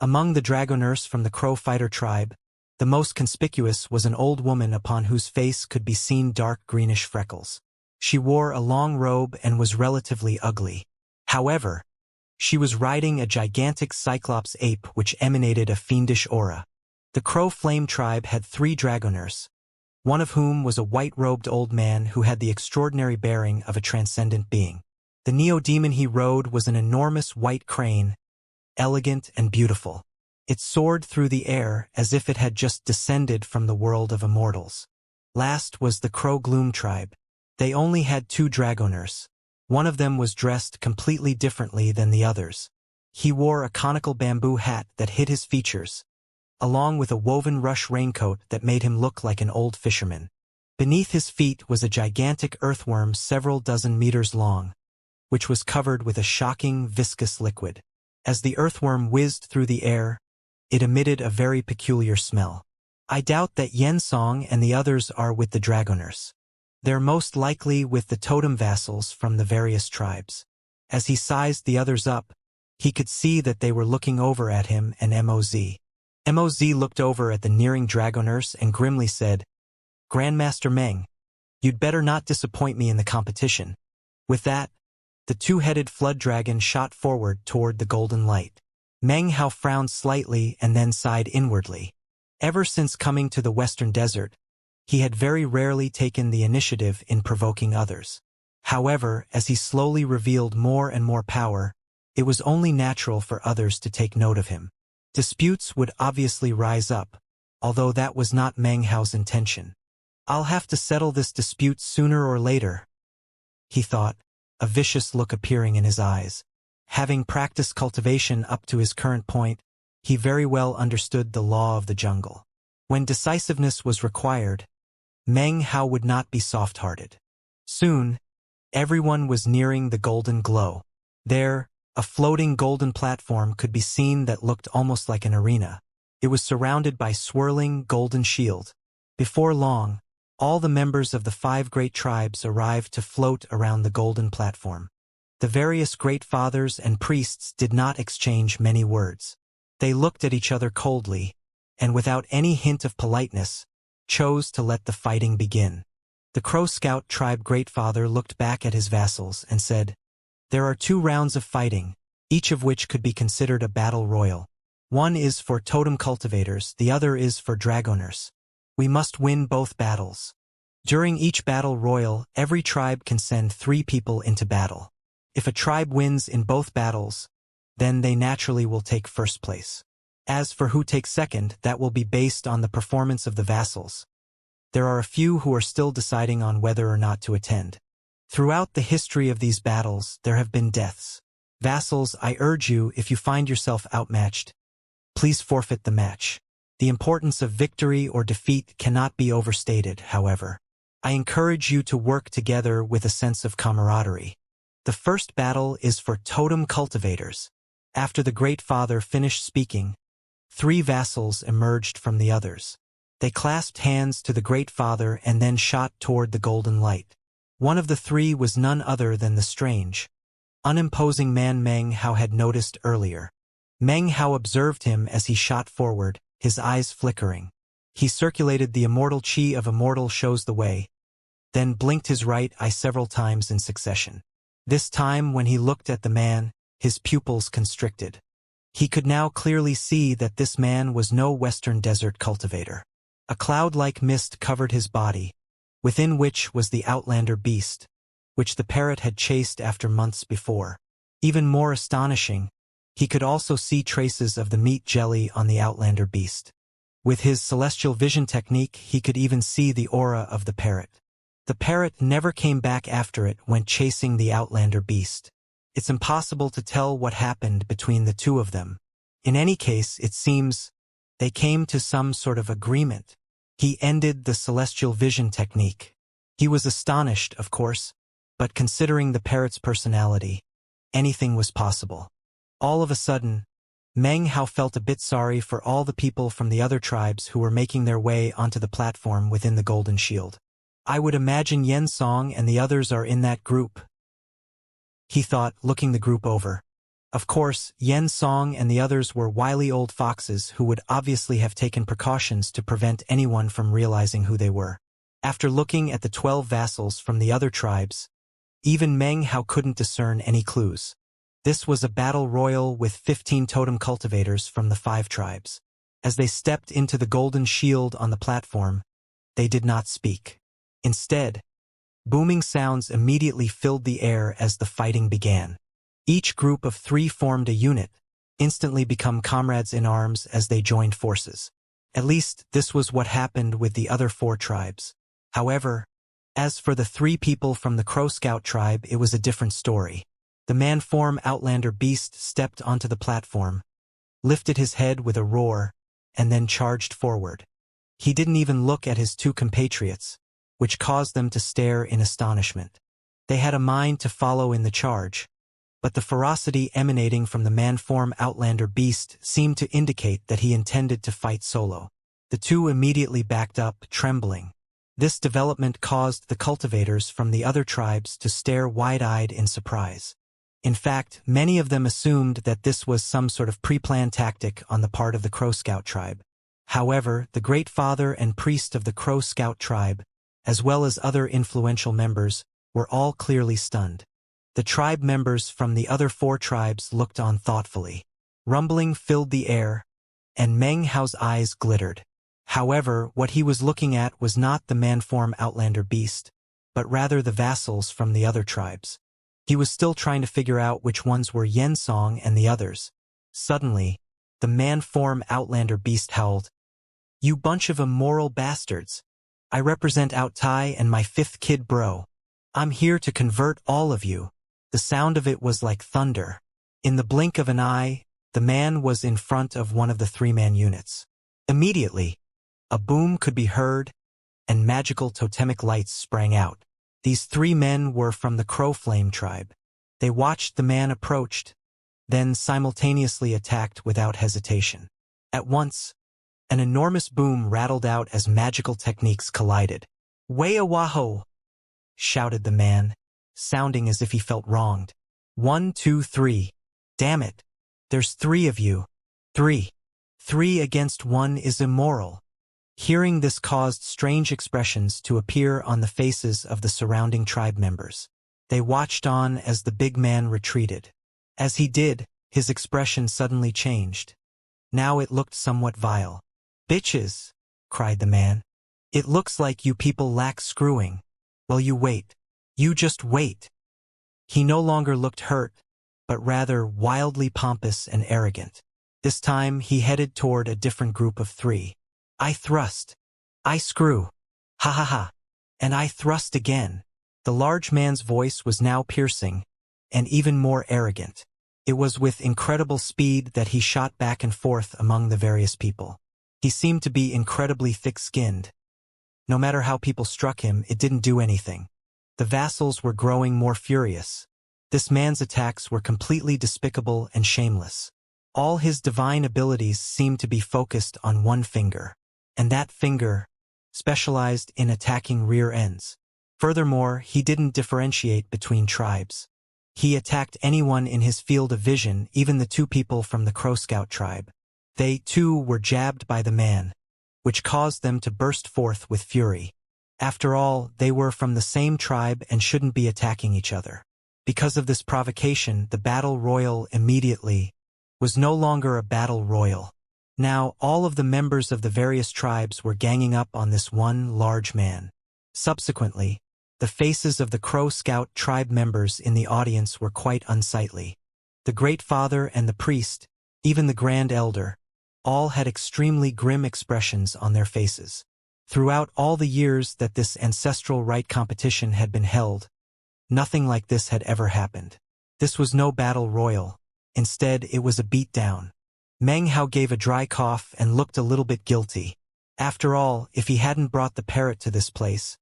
Among the dragoners from the Crow Fighter tribe, the most conspicuous was an old woman upon whose face could be seen dark greenish freckles. She wore a long robe and was relatively ugly. However, she was riding a gigantic cyclops ape which emanated a fiendish aura. The Crow Flame tribe had 3 dragoners, one of whom was a white-robed old man who had the extraordinary bearing of a transcendent being. The neo-demon he rode was an enormous white crane, elegant and beautiful. It soared through the air as if it had just descended from the world of immortals. Last was the Crow Gloom tribe. They only had 2 dragoners. One of them was dressed completely differently than the others. He wore a conical bamboo hat that hid his features, along with a woven rush raincoat that made him look like an old fisherman. Beneath his feet was a gigantic earthworm several dozen meters long, which was covered with a shocking, viscous liquid. As the earthworm whizzed through the air, it emitted a very peculiar smell. I doubt that Yensong and the others are with the dragoners. They're most likely with the totem vassals from the various tribes. As he sized the others up, he could see that they were looking over at him and Moz. Moz looked over at the nearing dragoners and grimly said, "Grandmaster Meng, you'd better not disappoint me in the competition." With that, the two-headed flood dragon shot forward toward the golden light. Meng Hao frowned slightly and then sighed inwardly. Ever since coming to the Western Desert, he had very rarely taken the initiative in provoking others. However, as he slowly revealed more and more power, it was only natural for others to take note of him. Disputes would obviously rise up, although that was not Meng Hao's intention. "I'll have to settle this dispute sooner or later," he thought, a vicious look appearing in his eyes. Having practiced cultivation up to his current point, he very well understood the law of the jungle. When decisiveness was required, Meng Hao would not be soft-hearted. Soon, everyone was nearing the golden glow. There, a floating golden platform could be seen that looked almost like an arena. It was surrounded by swirling golden shield. Before long, all the members of the 5 great tribes arrived to float around the golden platform. The various great fathers and priests did not exchange many words. They looked at each other coldly, and without any hint of politeness, chose to let the fighting begin. The Crow Scout tribe great father looked back at his vassals and said, "There are 2 rounds of fighting, each of which could be considered a battle royal. One is for totem cultivators, the other is for dragoners. We must win both battles. During each battle royal, every tribe can send 3 people into battle. If a tribe wins in both battles, then they naturally will take first place. As for who takes second, that will be based on the performance of the vassals. There are a few who are still deciding on whether or not to attend. Throughout the history of these battles, there have been deaths. Vassals, I urge you, if you find yourself outmatched, please forfeit the match. The importance of victory or defeat cannot be overstated, however. I encourage you to work together with a sense of camaraderie. The first battle is for totem cultivators. After the Great Father finished speaking, 3 vassals emerged from the others. They clasped hands to the Great Father and then shot toward the golden light. One of the 3 was none other than the strange, unimposing man Meng Hao had noticed earlier. Meng Hao observed him as he shot forward, his eyes flickering. He circulated the immortal chi of Immortal shows the way, then blinked his right eye several times in succession. This time, when he looked at the man, his pupils constricted. He could now clearly see that this man was no Western desert cultivator. A cloud-like mist covered his body, within which was the Outlander beast, which the Parrot had chased after months before. Even more astonishing, he could also see traces of the meat jelly on the Outlander beast. With his celestial vision technique, he could even see the aura of the Parrot. The Parrot never came back after it when chasing the Outlander beast. It's impossible to tell what happened between the 2 of them. In any case, it seems they came to some sort of agreement. He ended the celestial vision technique. He was astonished, of course, but considering the Parrot's personality, anything was possible. All of a sudden, Meng Hao felt a bit sorry for all the people from the other tribes who were making their way onto the platform within the Golden Shield. I would imagine Yen Song and the others are in that group, he thought, looking the group over. Of course, Yen Song and the others were wily old foxes who would obviously have taken precautions to prevent anyone from realizing who they were. After looking at the 12 vassals from the other tribes, even Meng Hao couldn't discern any clues. This was a battle royal with 15 totem cultivators from the 5 tribes. As they stepped into the golden shield on the platform, they did not speak. Instead, booming sounds immediately filled the air as the fighting began. Each group of 3 formed a unit, instantly become comrades in arms as they joined forces. At least, this was what happened with the other 4 tribes. However, as for the 3 people from the Crow Scout tribe, it was a different story. The man-form Outlander beast stepped onto the platform, lifted his head with a roar, and then charged forward. He didn't even look at his 2 compatriots, which caused them to stare in astonishment. They had a mind to follow in the charge, but the ferocity emanating from the man-form Outlander beast seemed to indicate that he intended to fight solo. The 2 immediately backed up, trembling. This development caused the cultivators from the other tribes to stare wide-eyed in surprise. In fact, many of them assumed that this was some sort of pre-planned tactic on the part of the Crow Scout tribe. However, the Great Father and priest of the Crow Scout tribe, as well as other influential members, were all clearly stunned. The tribe members from the other 4 tribes looked on thoughtfully. Rumbling filled the air, and Meng Hao's eyes glittered. However, what he was looking at was not the man-form Outlander beast, but rather the vassals from the other tribes. He was still trying to figure out which ones were Yen Song and the others. Suddenly, the man-form Outlander beast howled, "You bunch of immoral bastards! I represent Out Tai and my 5th kid bro. I'm here to convert all of you." The sound of it was like thunder. In the blink of an eye, the man was in front of one of the 3-man units. Immediately, a boom could be heard, and magical totemic lights sprang out. These 3 men were from the Crow Flame tribe. They watched the man approached, then simultaneously attacked without hesitation. At once, an enormous boom rattled out as magical techniques collided. "Waya Waho!" shouted the man, sounding as if he felt wronged. 1, 2, 3. Damn it. There's 3 of you. 3. 3 against 1 is immoral. Hearing this caused strange expressions to appear on the faces of the surrounding tribe members. They watched on as the big man retreated. As he did, his expression suddenly changed. Now it looked somewhat vile. "Bitches!" cried the man. "It looks like you people lack screwing. Well, you wait. You just wait." He no longer looked hurt, but rather wildly pompous and arrogant. This time he headed toward a different group of 3. "I thrust. I screw. Ha ha ha. And I thrust again." The large man's voice was now piercing, and even more arrogant. It was with incredible speed that he shot back and forth among the various people. He seemed to be incredibly thick-skinned. No matter how people struck him, it didn't do anything. The vassals were growing more furious. This man's attacks were completely despicable and shameless. All his divine abilities seemed to be focused on one finger, and that finger specialized in attacking rear ends. Furthermore, he didn't differentiate between tribes. He attacked anyone in his field of vision, even the two people from the Crow Scout tribe. They, too, were jabbed by the man, which caused them to burst forth with fury. After all, they were from the same tribe and shouldn't be attacking each other. Because of this provocation, the battle royal immediately was no longer a battle royal. Now, all of the members of the various tribes were ganging up on this one large man. Subsequently, the faces of the Crow Scout tribe members in the audience were quite unsightly. The Great Father and the priest, even the Grand Elder, all had extremely grim expressions on their faces. Throughout all the years that this ancestral rite competition had been held, nothing like this had ever happened. This was no battle royal. Instead, it was a beatdown. Meng Hao gave a dry cough and looked a little bit guilty. After all, if he hadn't brought the parrot to this place,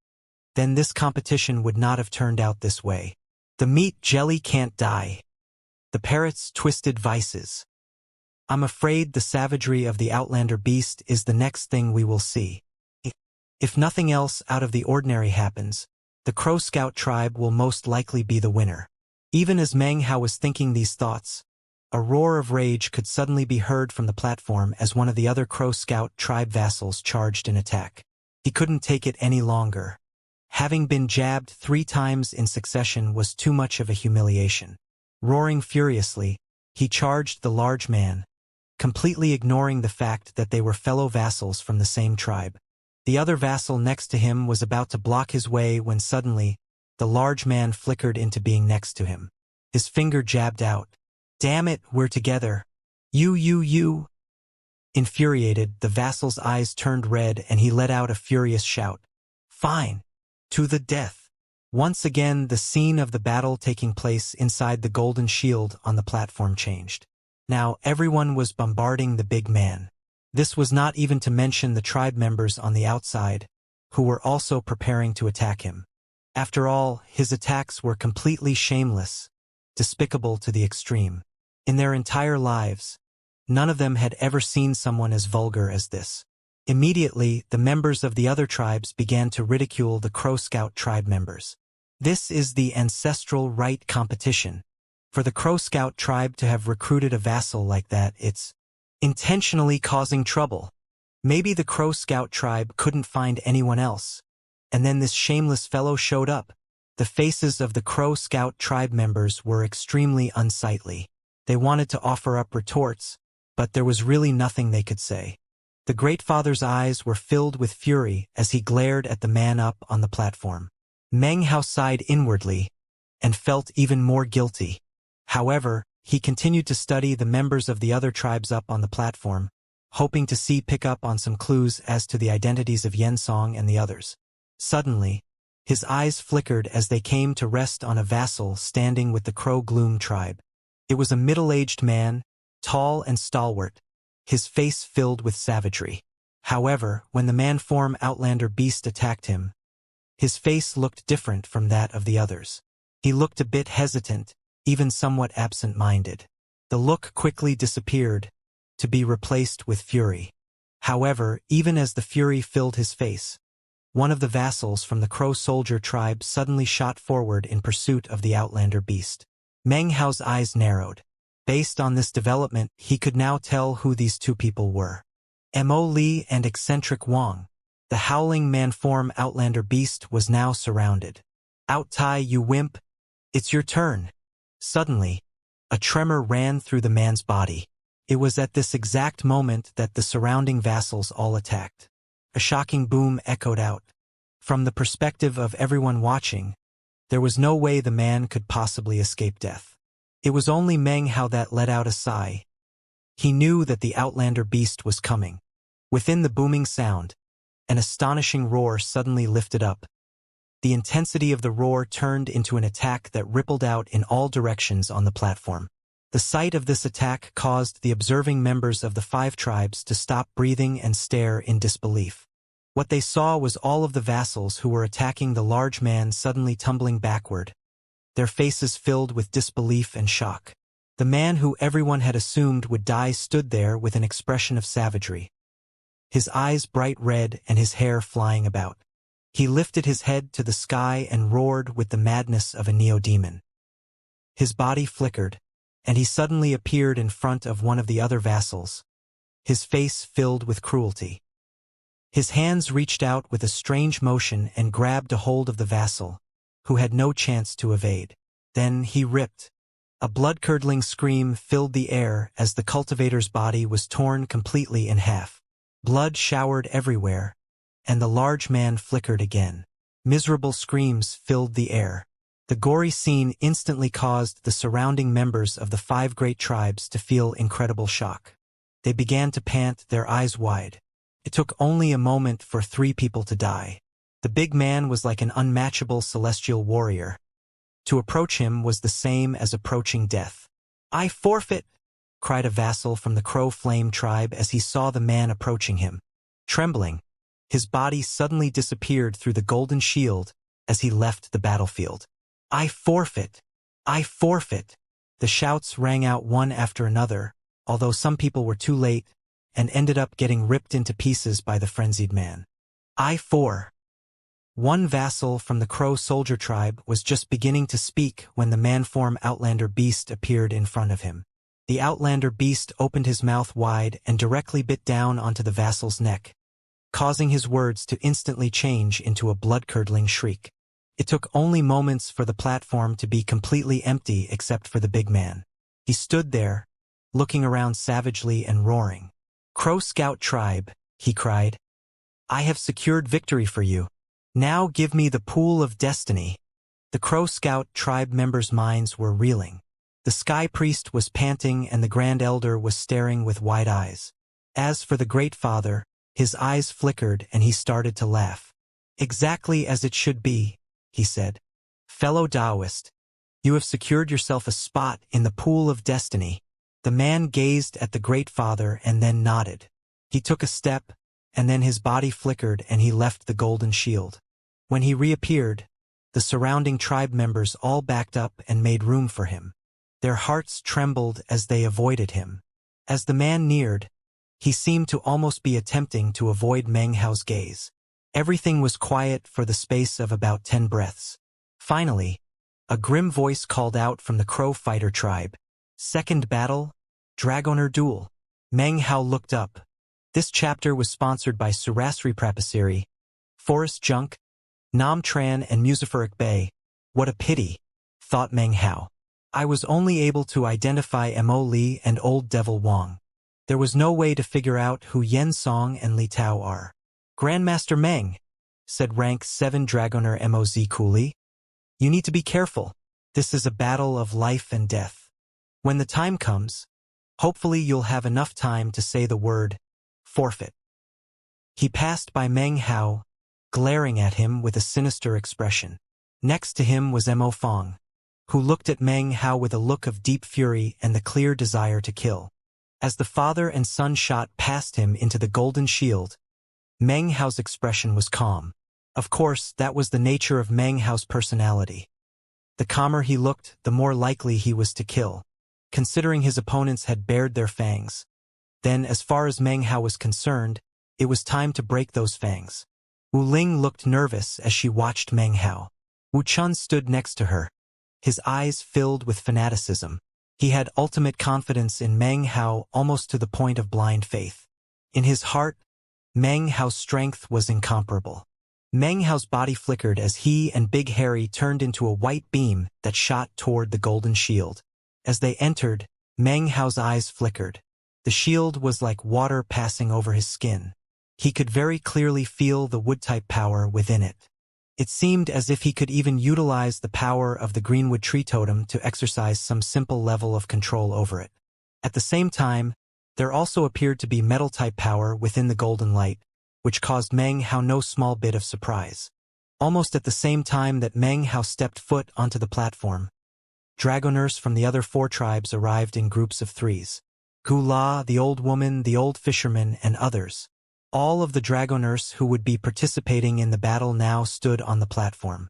then this competition would not have turned out this way. The meat jelly can't die. The parrot's twisted vices. I'm afraid the savagery of the Outlander beast is the next thing we will see. If nothing else out of the ordinary happens, the Crow Scout tribe will most likely be the winner. Even as Meng Hao was thinking these thoughts, a roar of rage could suddenly be heard from the platform as one of the other Crow Scout tribe vassals charged in attack. He couldn't take it any longer. Having been jabbed 3 times in succession was too much of a humiliation. Roaring furiously, he charged the large man, completely ignoring the fact that they were fellow vassals from the same tribe. The other vassal next to him was about to block his way when suddenly, the large man flickered into being next to him. His finger jabbed out. "Damn it, we're together. You. Infuriated, the vassal's eyes turned red and he let out a furious shout. Fine. To the death. Once again, the scene of the battle taking place inside the golden shield on the platform changed. Now, everyone was bombarding the big man. This was not even to mention the tribe members on the outside, who were also preparing to attack him. After all, his attacks were completely shameless, despicable to the extreme. In their entire lives, none of them had ever seen someone as vulgar as this. Immediately, the members of the other tribes began to ridicule the Crow Scout tribe members. This is the ancestral rite competition. For the Crow Scout tribe to have recruited a vassal like that, it's intentionally causing trouble. Maybe the Crow Scout tribe couldn't find anyone else. And then this shameless fellow showed up. The faces of the Crow Scout tribe members were extremely unsightly. They wanted to offer up retorts, but there was really nothing they could say. The Great Father's eyes were filled with fury as he glared at the man up on the platform. Meng Hao sighed inwardly and felt even more guilty. However, he continued to study the members of the other tribes up on the platform, hoping to pick up on some clues as to the identities of Xianxia and the others. Suddenly, his eyes flickered as they came to rest on a vassal standing with the Crow Gloom tribe. It was a middle-aged man, tall and stalwart, his face filled with savagery. However, when the man-form Outlander beast attacked him, his face looked different from that of the others. He looked a bit hesitant, even somewhat absent-minded. The look quickly disappeared, to be replaced with fury. However, even as the fury filled his face, one of the vassals from the Crow Soldier tribe suddenly shot forward in pursuit of the Outlander beast. Meng Hao's eyes narrowed. Based on this development, he could now tell who these two people were. Mo Li and eccentric Wang. The howling man-form Outlander beast was now surrounded. "Out Tai, you wimp! It's your turn!" Suddenly, a tremor ran through the man's body. It was at this exact moment that the surrounding vassals all attacked. A shocking boom echoed out. From the perspective of everyone watching, there was no way the man could possibly escape death. It was only Meng Hao that let out a sigh. He knew that the Outlander beast was coming. Within the booming sound, an astonishing roar suddenly lifted up. The intensity of the roar turned into an attack that rippled out in all directions on the platform. The sight of this attack caused the observing members of the 5 tribes to stop breathing and stare in disbelief. What they saw was all of the vassals who were attacking the large man suddenly tumbling backward, their faces filled with disbelief and shock. The man who everyone had assumed would die stood there with an expression of savagery, his eyes bright red and his hair flying about. He lifted his head to the sky and roared with the madness of a neo-demon. His body flickered, and he suddenly appeared in front of one of the other vassals, his face filled with cruelty. His hands reached out with a strange motion and grabbed a hold of the vassal, who had no chance to evade. Then he ripped. A blood-curdling scream filled the air as the cultivator's body was torn completely in half. Blood showered everywhere, and the large man flickered again. Miserable screams filled the air. The gory scene instantly caused the surrounding members of the 5 great tribes to feel incredible shock. They began to pant, their eyes wide. It took only a moment for 3 people to die. The big man was like an unmatchable celestial warrior. To approach him was the same as approaching death. "I forfeit!" cried a vassal from the Crow Flame tribe as he saw the man approaching him. Trembling, his body suddenly disappeared through the golden shield as he left the battlefield. "I forfeit! I forfeit!" The shouts rang out one after another, although some people were too late and ended up getting ripped into pieces by the frenzied man. One vassal from the Crow Soldier tribe was just beginning to speak when the man-form Outlander beast appeared in front of him. The Outlander beast opened his mouth wide and directly bit down onto the vassal's neck, causing his words to instantly change into a blood-curdling shriek. It took only moments for the platform to be completely empty except for the big man. He stood there, looking around savagely and roaring. "Crow Scout tribe," he cried, "I have secured victory for you. Now give me the pool of destiny." The Crow Scout tribe members' minds were reeling. The Sky Priest was panting and the Grand Elder was staring with wide eyes. As for the Great Father, his eyes flickered and he started to laugh. "Exactly as it should be," he said. "Fellow Taoist, you have secured yourself a spot in the pool of destiny." The man gazed at the Great Father and then nodded. He took a step, and then his body flickered and he left the golden shield. When he reappeared, the surrounding tribe members all backed up and made room for him. Their hearts trembled as they avoided him. As the man neared, he seemed to almost be attempting to avoid Meng Hao's gaze. Everything was quiet for the space of about 10 breaths. Finally, a grim voice called out from the Crow Fighter tribe, "Second battle, Dragoner duel." Meng Hao looked up. This chapter was sponsored by Surasri Prapasiri, Forest Junk, Nam Tran and Musafiric Bay. What a pity, thought Meng Hao. I was only able to identify Mo Li and Old Devil Wang. There was no way to figure out who Yen Song and Li Tao are. "Grandmaster Meng," said Rank 7 Dragoner Moz coolly, "you need to be careful. This is a battle of life and death. When the time comes, hopefully you'll have enough time to say the word forfeit." He passed by Meng Hao, glaring at him with a sinister expression. Next to him was Mo Fong, who looked at Meng Hao with a look of deep fury and the clear desire to kill. As the father and son shot past him into the golden shield, Meng Hao's expression was calm. Of course, that was the nature of Meng Hao's personality. The calmer he looked, the more likely he was to kill, considering his opponents had bared their fangs. Then, as far as Meng Hao was concerned, it was time to break those fangs. Wu Ling looked nervous as she watched Meng Hao. Wu Chun stood next to her, his eyes filled with fanaticism. He had ultimate confidence in Meng Hao almost to the point of blind faith. In his heart, Meng Hao's strength was incomparable. Meng Hao's body flickered as he and Big Harry turned into a white beam that shot toward the golden shield. As they entered, Meng Hao's eyes flickered. The shield was like water passing over his skin. He could very clearly feel the wood-type power within it. It seemed as if he could even utilize the power of the Greenwood Tree Totem to exercise some simple level of control over it. At the same time, there also appeared to be metal-type power within the golden light, which caused Meng Hao no small bit of surprise. Almost at the same time that Meng Hao stepped foot onto the platform, dragoners from the other 4 tribes arrived in groups of 3s. Gula, the old woman, the old fisherman, and others. All of the dragoners who would be participating in the battle now stood on the platform.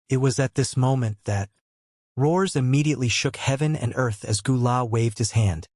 It was at this moment that roars immediately shook heaven and earth as Gula waved his hand,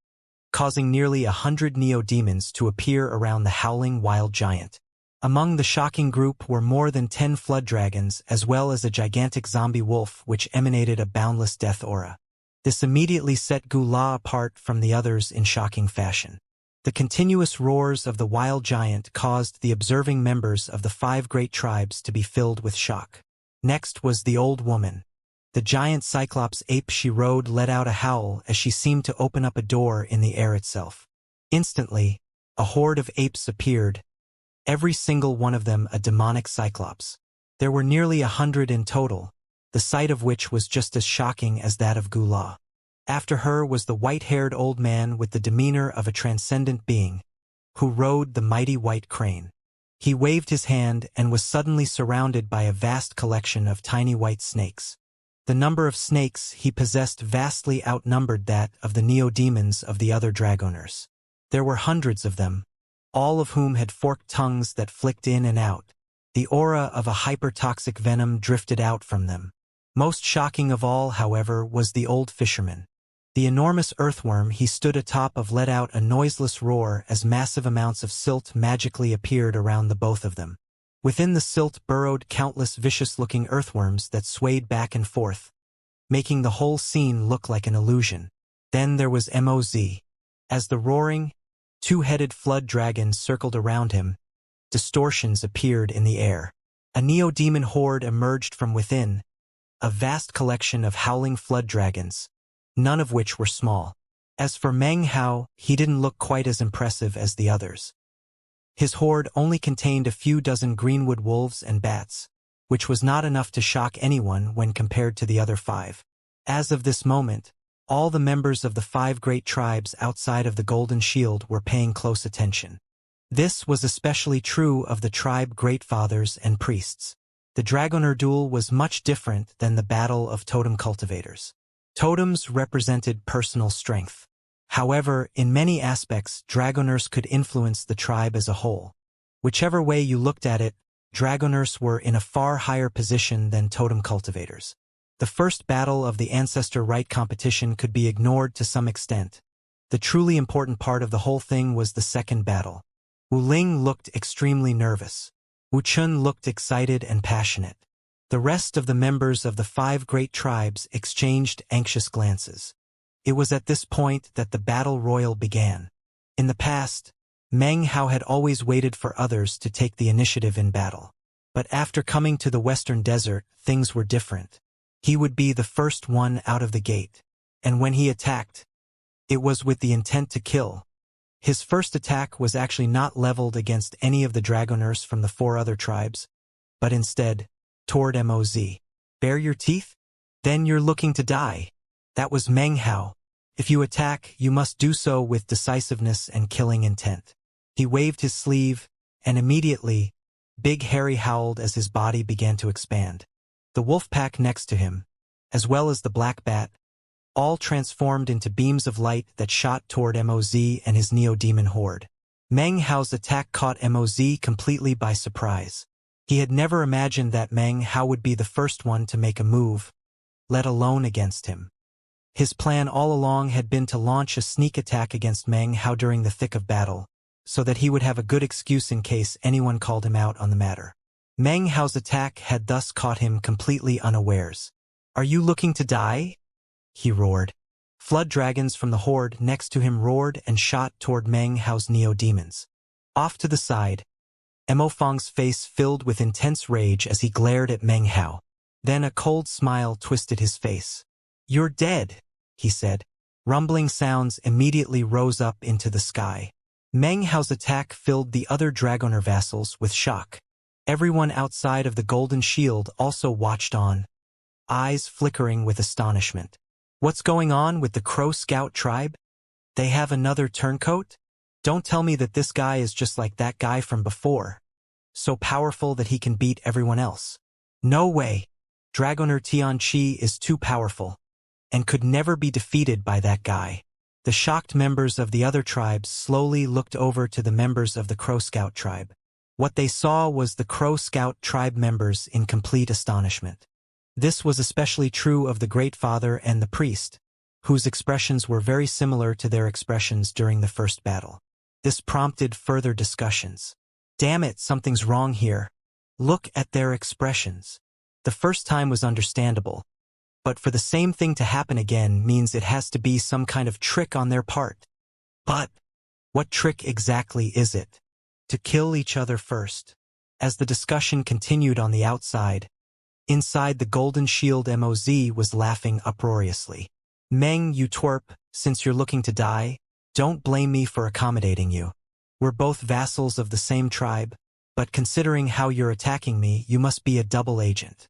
causing nearly 100 neo-demons to appear around the howling wild giant. Among the shocking group were more than 10 flood dragons as well as a gigantic zombie wolf which emanated a boundless death aura. This immediately set Gula apart from the others in shocking fashion. The continuous roars of the wild giant caused the observing members of the 5 great tribes to be filled with shock. Next was the old woman. The giant cyclops ape she rode let out a howl as she seemed to open up a door in the air itself. Instantly, a horde of apes appeared, every single one of them a demonic cyclops. There were nearly 100 in total, the sight of which was just as shocking as that of Gula. After her was the white-haired old man with the demeanor of a transcendent being, who rode the mighty white crane. He waved his hand and was suddenly surrounded by a vast collection of tiny white snakes. The number of snakes he possessed vastly outnumbered that of the neo-demons of the other dragoners. There were hundreds of them, all of whom had forked tongues that flicked in and out. The aura of a hyper-toxic venom drifted out from them. Most shocking of all, however, was the old fisherman. The enormous earthworm he stood atop of let out a noiseless roar as massive amounts of silt magically appeared around the both of them. Within the silt burrowed countless vicious-looking earthworms that swayed back and forth, making the whole scene look like an illusion. Then there was Moz. As the roaring, 2-headed flood dragon circled around him, distortions appeared in the air. A neo-demon horde emerged from within, a vast collection of howling flood dragons, none of which were small. As for Meng Hao, he didn't look quite as impressive as the others. His horde only contained a few dozen greenwood wolves and bats, which was not enough to shock anyone when compared to the other 5. As of this moment, all the members of the 5 great tribes outside of the Golden Shield were paying close attention. This was especially true of the tribe great fathers and priests. The Dragoner duel was much different than the battle of totem cultivators. Totems represented personal strength. However, in many aspects, Dragoners could influence the tribe as a whole. Whichever way you looked at it, Dragoners were in a far higher position than totem cultivators. The first battle of the Ancestor Right competition could be ignored to some extent. The truly important part of the whole thing was the second battle. Wu Ling looked extremely nervous. Wu Chun looked excited and passionate. The rest of the members of the 5 great tribes exchanged anxious glances. It was at this point that the battle royal began. In the past, Meng Hao had always waited for others to take the initiative in battle. But after coming to the Western Desert, things were different. He would be the first one out of the gate. And when he attacked, it was with the intent to kill. His first attack was actually not leveled against any of the Dragoners from the 4 other tribes, but instead, toward Moz. Bare your teeth? Then you're looking to die. That was Meng Hao. If you attack, you must do so with decisiveness and killing intent. He waved his sleeve, and immediately, Big Harry howled as his body began to expand. The wolf pack next to him, as well as the black bat, all transformed into beams of light that shot toward Moz and his neo-demon horde. Meng Hao's attack caught Moz completely by surprise. He had never imagined that Meng Hao would be the first one to make a move, let alone against him. His plan all along had been to launch a sneak attack against Meng Hao during the thick of battle, so that he would have a good excuse in case anyone called him out on the matter. Meng Hao's attack had thus caught him completely unawares. "Are you looking to die?" he roared. Flood dragons from the horde next to him roared and shot toward Meng Hao's neo-demons. Off to the side, Mo Fang's face filled with intense rage as he glared at Meng Hao. Then a cold smile twisted his face. "You're dead," he said. Rumbling sounds immediately rose up into the sky. Meng Hao's attack filled the other Dragoner vassals with shock. Everyone outside of the Golden Shield also watched on, eyes flickering with astonishment. What's going on with the Crow Scout tribe? They have another turncoat? Don't tell me that this guy is just like that guy from before, so powerful that he can beat everyone else. No way. Dragoner Tianqi is too powerful. and could never be defeated by that guy. The shocked members of the other tribes slowly looked over to the members of the Crow Scout tribe. What they saw was the Crow Scout tribe members in complete astonishment. This was especially true of the Great Father and the priest, whose expressions were very similar to their expressions during the first battle. This prompted further discussions. Damn it, something's wrong here. Look at their expressions. The first time was understandable, but for the same thing to happen again means it has to be some kind of trick on their part. But what trick exactly is it? To kill each other first. As the discussion continued on the outside, inside the Golden Shield MOZ was laughing uproariously. Meng, you twerp, since you're looking to die, don't blame me for accommodating you. We're both vassals of the same tribe, but considering how you're attacking me, you must be a double agent.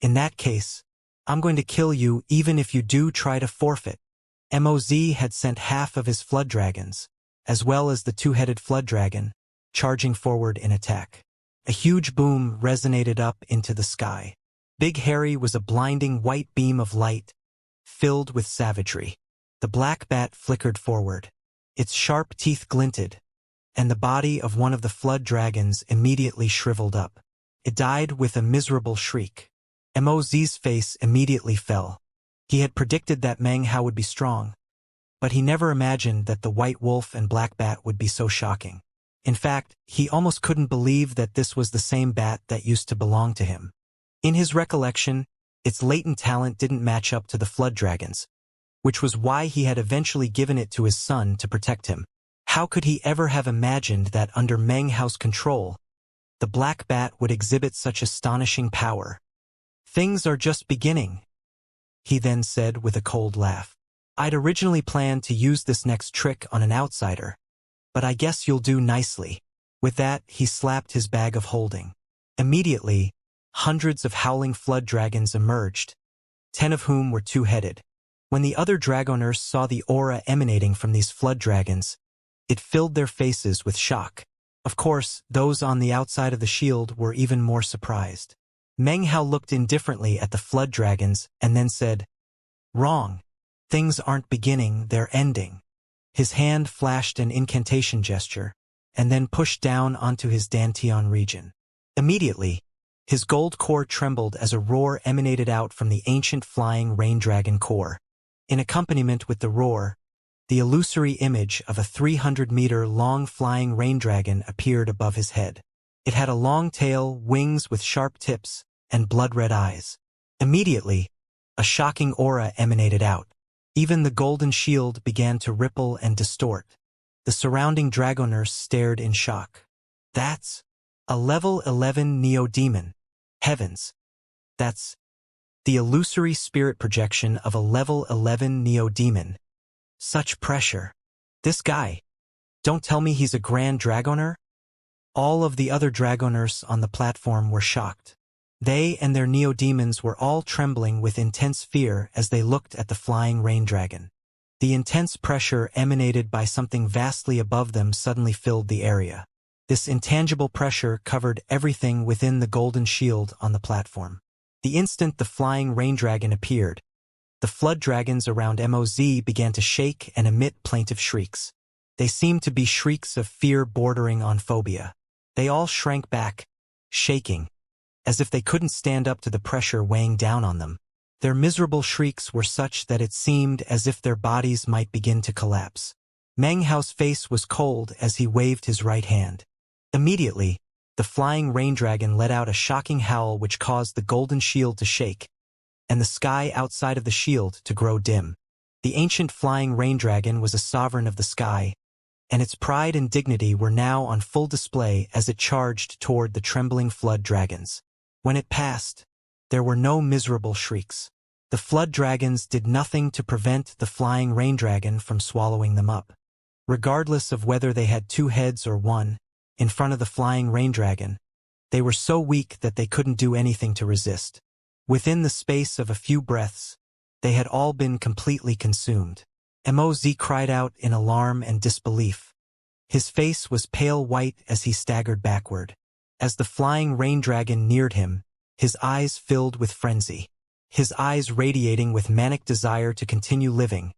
In that case, I'm going to kill you even if you do try to forfeit. MOZ had sent half of his flood dragons, as well as the two-headed flood dragon, charging forward in attack. A huge boom resonated up into the sky. Big Harry was a blinding white beam of light, filled with savagery. The black bat flickered forward. Its sharp teeth glinted, and the body of one of the flood dragons immediately shriveled up. It died with a miserable shriek. MOZ's face immediately fell. He had predicted that Meng Hao would be strong, but he never imagined that the white wolf and black bat would be so shocking. In fact, he almost couldn't believe that this was the same bat that used to belong to him. In his recollection, its latent talent didn't match up to the flood dragons, which was why he had eventually given it to his son to protect him. How could he ever have imagined that under Meng Hao's control, the black bat would exhibit such astonishing power? Things are just beginning, he then said with a cold laugh. I'd originally planned to use this next trick on an outsider, but I guess you'll do nicely. With that, he slapped his bag of holding. Immediately, hundreds of howling flood dragons emerged, 10 of whom were two-headed. When the other dragoners saw the aura emanating from these flood dragons, it filled their faces with shock. Of course, those on the outside of the shield were even more surprised. Meng Hao looked indifferently at the flood dragons and then said, "Wrong. Things aren't beginning, they're ending." His hand flashed an incantation gesture, and then pushed down onto his Dantian region. Immediately, his gold core trembled as a roar emanated out from the ancient flying rain dragon core. In accompaniment with the roar, the illusory image of a 300-meter-long flying rain dragon appeared above his head. It had a long tail, wings with sharp tips, and blood-red eyes. Immediately, a shocking aura emanated out. Even the golden shield began to ripple and distort. The surrounding dragoners stared in shock. That's a level 11 neo-demon. Heavens! That's the illusory spirit projection of a level 11 neo-demon. Such pressure. This guy. Don't tell me he's a Grand Dragoner? All of the other dragoners on the platform were shocked. They and their neo-demons were all trembling with intense fear as they looked at the flying rain dragon. The intense pressure emanated by something vastly above them suddenly filled the area. This intangible pressure covered everything within the golden shield on the platform. The instant the flying rain dragon appeared, the flood dragons around MOZ began to shake and emit plaintive shrieks. They seemed to be shrieks of fear bordering on phobia. They all shrank back, shaking, as if they couldn't stand up to the pressure weighing down on them. Their miserable shrieks were such that it seemed as if their bodies might begin to collapse. Meng Hao's face was cold as he waved his right hand. Immediately, the flying rain dragon let out a shocking howl which caused the golden shield to shake, and the sky outside of the shield to grow dim. The ancient flying rain dragon was a sovereign of the sky, and its pride and dignity were now on full display as it charged toward the trembling flood dragons. When it passed, there were no miserable shrieks. The flood dragons did nothing to prevent the flying rain dragon from swallowing them up. Regardless of whether they had two heads or one, in front of the flying rain dragon, they were so weak that they couldn't do anything to resist. Within the space of a few breaths, they had all been completely consumed. MOZ cried out in alarm and disbelief. His face was pale white as he staggered backward. As the flying rain dragon neared him, his eyes filled with frenzy. his eyes radiating with manic desire to continue living.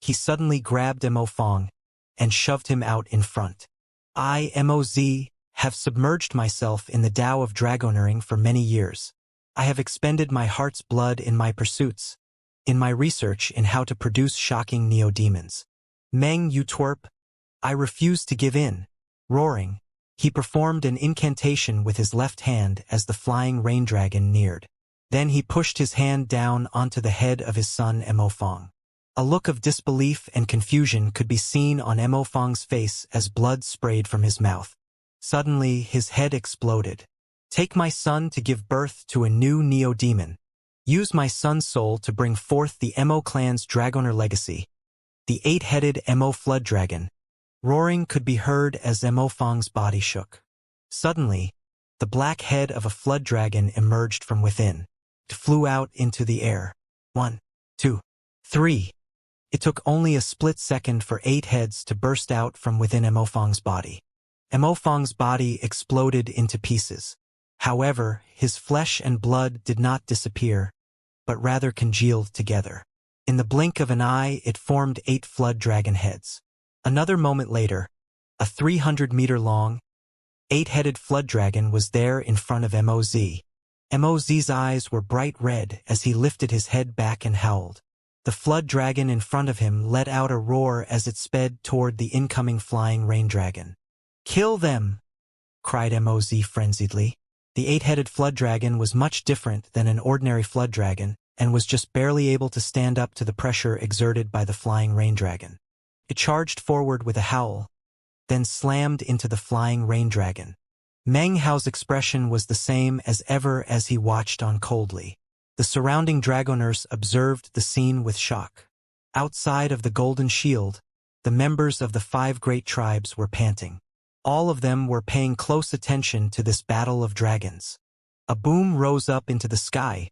He suddenly grabbed Mo Fong and shoved him out in front. I, Moz, have submerged myself in the Tao of dragonering for many years. I have expended my heart's blood in my pursuits, in my research in how to produce shocking neo-demons. Meng, you twerp, I refuse to give in. Roaring, he performed an incantation with his left hand as the flying rain dragon neared. Then he pushed his hand down onto the head of his son Mo Fong. A look of disbelief and confusion could be seen on Mo Fong's face as blood sprayed from his mouth. Suddenly, his head exploded. Take my son to give birth to a new neo-demon. Use my son's soul to bring forth the Mo clan's dragoner legacy, the eight-headed Mo flood dragon. Roaring could be heard as Mo Fong's body shook. Suddenly, the black head of a flood dragon emerged from within. It flew out into the air. 1, 2, 3. It took only a split second for 8 heads to burst out from within Mo Fong's body. Mo Fong's body exploded into pieces. However, his flesh and blood did not disappear, but rather congealed together. In the blink of an eye, it formed 8 flood dragon heads. Another moment later, a 300-meter-long, 8-headed flood dragon was there in front of Moz. Moz's eyes were bright red as he lifted his head back and howled. The flood dragon in front of him let out a roar as it sped toward the incoming flying rain dragon. Kill them! Cried Moz frenziedly. The 8-headed flood dragon was much different than an ordinary flood dragon and was just barely able to stand up to the pressure exerted by the flying rain dragon. It charged forward with a howl, then slammed into the flying rain dragon. Meng Hao's expression was the same as ever as he watched on coldly. The surrounding dragoners observed the scene with shock. Outside of the Golden Shield, the members of the 5 great tribes were panting. All of them were paying close attention to this battle of dragons. A boom rose up into the sky,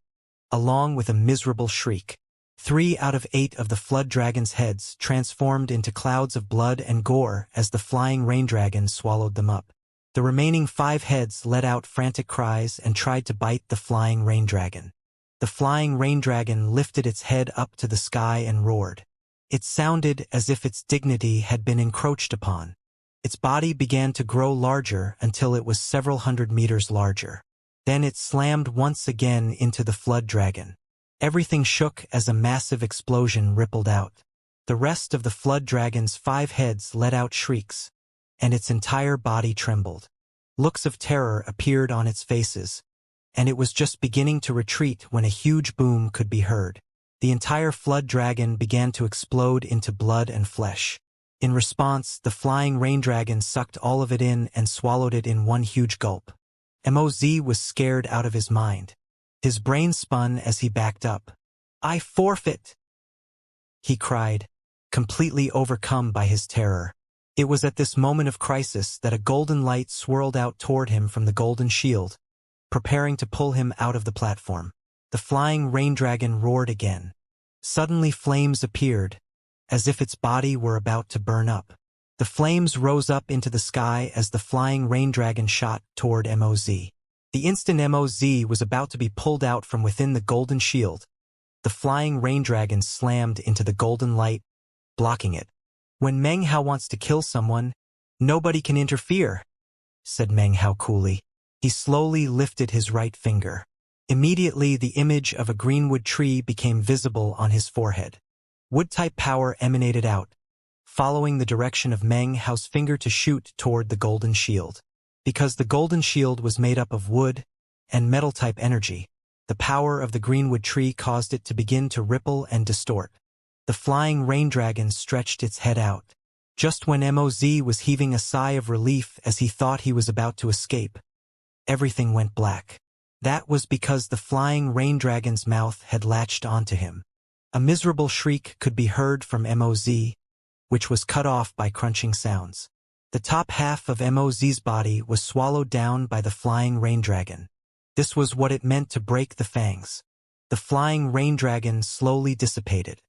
along with a miserable shriek. 3 out of 8 of the flood dragon's heads transformed into clouds of blood and gore as the flying rain dragon swallowed them up. The remaining 5 heads let out frantic cries and tried to bite the flying rain dragon. The flying rain dragon lifted its head up to the sky and roared. It sounded as if its dignity had been encroached upon. Its body began to grow larger until it was several hundred meters larger. Then it slammed once again into the flood dragon. Everything shook as a massive explosion rippled out. The rest of the flood dragon's 5 heads let out shrieks, and its entire body trembled. Looks of terror appeared on its faces, and it was just beginning to retreat when a huge boom could be heard. The entire flood dragon began to explode into blood and flesh. In response, the flying rain dragon sucked all of it in and swallowed it in one huge gulp. Moz was scared out of his mind. His brain spun as he backed up. I forfeit! He cried, completely overcome by his terror. It was at this moment of crisis that a golden light swirled out toward him from the Golden Shield, preparing to pull him out of the platform. The flying rain dragon roared again. Suddenly flames appeared, as if its body were about to burn up. The flames rose up into the sky as the flying rain dragon shot toward Moz. The instant Moz was about to be pulled out from within the Golden Shield, the flying rain dragon slammed into the golden light, blocking it. When Meng Hao wants to kill someone, nobody can interfere, said Meng Hao coolly. He slowly lifted his right finger. Immediately, the image of a greenwood tree became visible on his forehead. Wood-type power emanated out, following the direction of Meng Hao's finger to shoot toward the Golden Shield. Because the Golden Shield was made up of wood and metal-type energy, the power of the greenwood tree caused it to begin to ripple and distort. The flying rain dragon stretched its head out. Just when Moz was heaving a sigh of relief as he thought he was about to escape, everything went black. That was because the flying rain dragon's mouth had latched onto him. A miserable shriek could be heard from Moz, which was cut off by crunching sounds. The top half of Moz's body was swallowed down by the flying rain dragon. This was what it meant to break the fangs. The flying rain dragon slowly dissipated.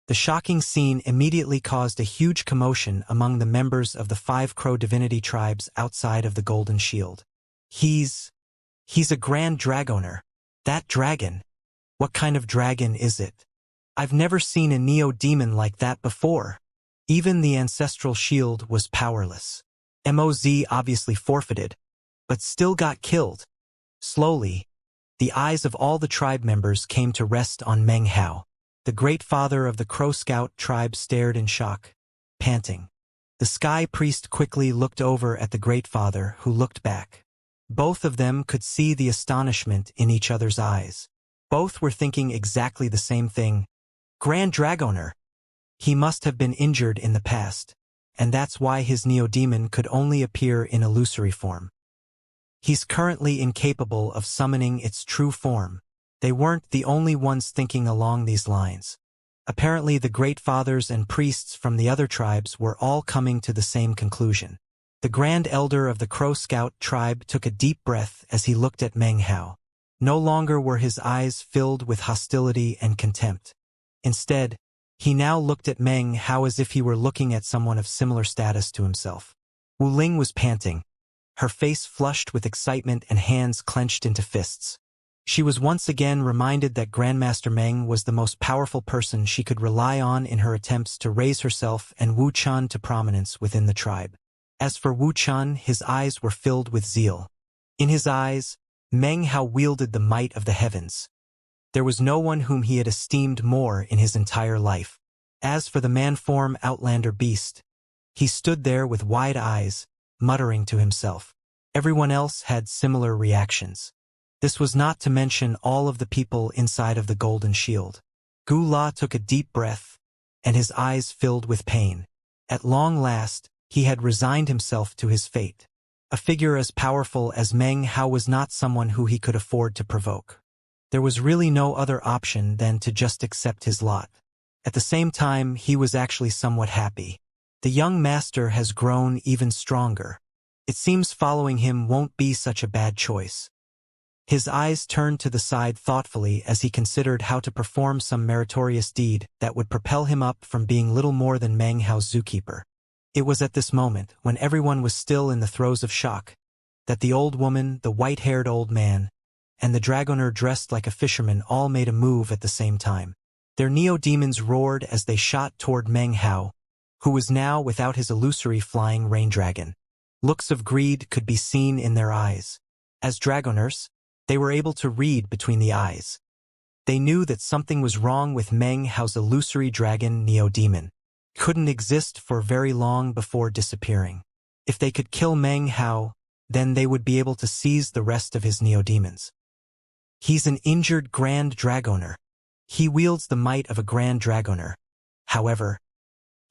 The shocking scene immediately caused a huge commotion among the members of the 5 Crow divinity tribes outside of the Golden Shield. He's a Grand Dragoner. That dragon. What kind of dragon is it? I've never seen a neo-demon like that before. Even the ancestral shield was powerless. Moz obviously forfeited, but still got killed. Slowly, the eyes of all the tribe members came to rest on Meng Hao. The great father of the Crow Scout tribe stared in shock, panting. The Sky Priest quickly looked over at the great father, who looked back. Both of them could see the astonishment in each other's eyes. Both were thinking exactly the same thing. Grand Dragoner! He must have been injured in the past, and that's why his neo-demon could only appear in illusory form. He's currently incapable of summoning its true form. They weren't the only ones thinking along these lines. Apparently the great fathers and priests from the other tribes were all coming to the same conclusion. The Grand Elder of the Crow Scout tribe took a deep breath as he looked at Meng Hao. No longer were his eyes filled with hostility and contempt. Instead, he now looked at Meng Hao as if he were looking at someone of similar status to himself. Wu Ling was panting, her face flushed with excitement and hands clenched into fists. She was once again reminded that Grandmaster Meng was the most powerful person she could rely on in her attempts to raise herself and Wu Chan to prominence within the tribe. As for Wu Chan, his eyes were filled with zeal. In his eyes, Meng Hao wielded the might of the heavens. There was no one whom he had esteemed more in his entire life. As for the man-form outlander beast, he stood there with wide eyes, muttering to himself. Everyone else had similar reactions. This was not to mention all of the people inside of the golden shield. Gu La took a deep breath, and his eyes filled with pain. At long last, he had resigned himself to his fate. A figure as powerful as Meng Hao was not someone who he could afford to provoke. There was really no other option than to just accept his lot. At the same time, he was actually somewhat happy. The young master has grown even stronger. It seems following him won't be such a bad choice. His eyes turned to the side thoughtfully as he considered how to perform some meritorious deed that would propel him up from being little more than Meng Hao's zookeeper. It was at this moment, when everyone was still in the throes of shock, that the old woman, the white-haired old man, and the dragoner dressed like a fisherman all made a move at the same time. Their neo-demons roared as they shot toward Meng Hao, who was now without his illusory flying rain dragon. Looks of greed could be seen in their eyes. As dragoners, they were able to read between the eyes. They knew that something was wrong with Meng Hao's illusory dragon neo-demon. Couldn't exist for very long before disappearing. If they could kill Meng Hao, then they would be able to seize the rest of his neo-demons. He's an injured Grand Dragoner. He wields the might of a Grand Dragoner. However,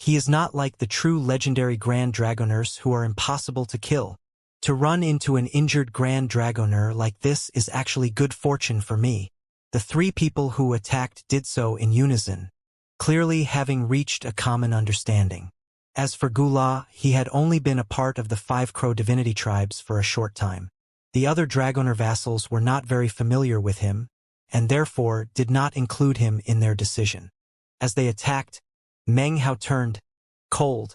he is not like the true legendary Grand Dragoners who are impossible to kill. To run into an injured Grand Dragoner like this is actually good fortune for me. The three people who attacked did so in unison, clearly having reached a common understanding. As for Gula, he had only been a part of the 5 Crow divinity tribes for a short time. The other Dragoner vassals were not very familiar with him, and therefore did not include him in their decision. As they attacked, Meng Hao turned cold,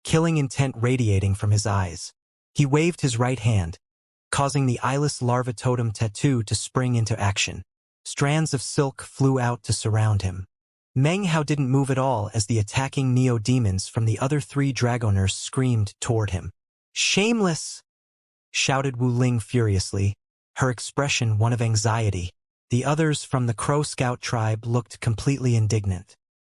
killing intent radiating from his eyes. He waved his right hand, causing the eyeless larva totem tattoo to spring into action. Strands of silk flew out to surround him. Meng Hao didn't move at all as the attacking neo-demons from the other 3 dragoners screamed toward him. "Shameless!" shouted Wu Ling furiously, her expression one of anxiety. The others from the Crow Scout tribe looked completely indignant.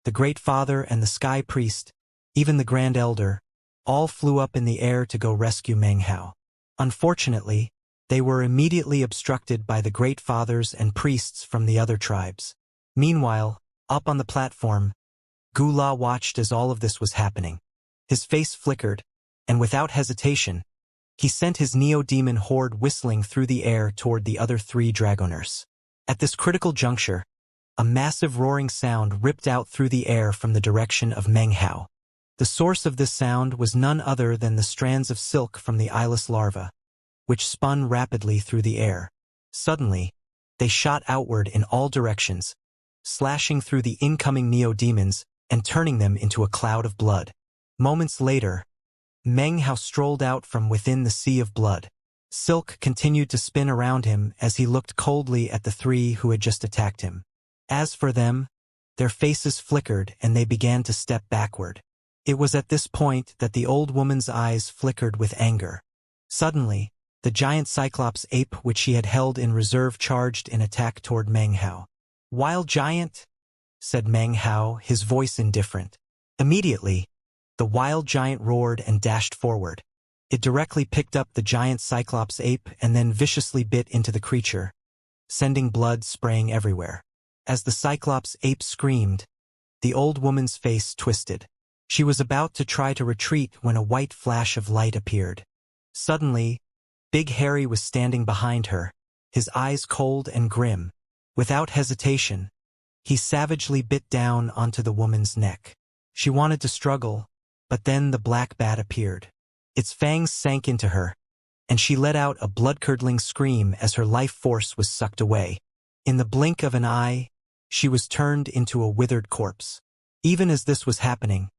The Great Father and the Sky Priest, even the Grand Elder, all flew up in the air to go rescue Meng Hao. Unfortunately, they were immediately obstructed by the Great Fathers and priests from the other tribes. Meanwhile, up on the platform, Gula watched as all of this was happening. His face flickered, and without hesitation, he sent his neo-demon horde whistling through the air toward the other 3 dragoners. At this critical juncture, a massive roaring sound ripped out through the air from the direction of Meng Hao. The source of this sound was none other than the strands of silk from the eyeless larva, which spun rapidly through the air. Suddenly, they shot outward in all directions, slashing through the incoming neo-demons and turning them into a cloud of blood. Moments later, Meng Hao strolled out from within the sea of blood. Silk continued to spin around him as he looked coldly at the 3 who had just attacked him. As for them, their faces flickered and they began to step backward. It was at this point that the old woman's eyes flickered with anger. Suddenly, the giant Cyclops ape which she had held in reserve charged in attack toward Meng Hao. "Wild giant," said Meng Hao, his voice indifferent. Immediately, the wild giant roared and dashed forward. It directly picked up the giant Cyclops ape and then viciously bit into the creature, sending blood spraying everywhere. As the Cyclops ape screamed, the old woman's face twisted. She was about to try to retreat when a white flash of light appeared. Suddenly, Big Harry was standing behind her, his eyes cold and grim. Without hesitation, he savagely bit down onto the woman's neck. She wanted to struggle, but then the black bat appeared. Its fangs sank into her, and she let out a blood-curdling scream as her life force was sucked away. In the blink of an eye, she was turned into a withered corpse. Even as this was happening,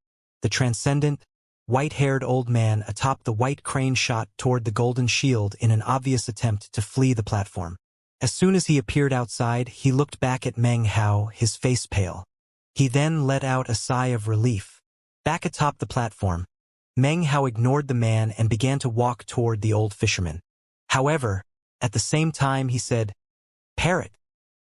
the transcendent, white-haired old man atop the white crane shot toward the golden shield in an obvious attempt to flee the platform. As soon as he appeared outside, he looked back at Meng Hao, his face pale. He then let out a sigh of relief. Back atop the platform, Meng Hao ignored the man and began to walk toward the old fisherman. However, at the same time he said, "Parrot."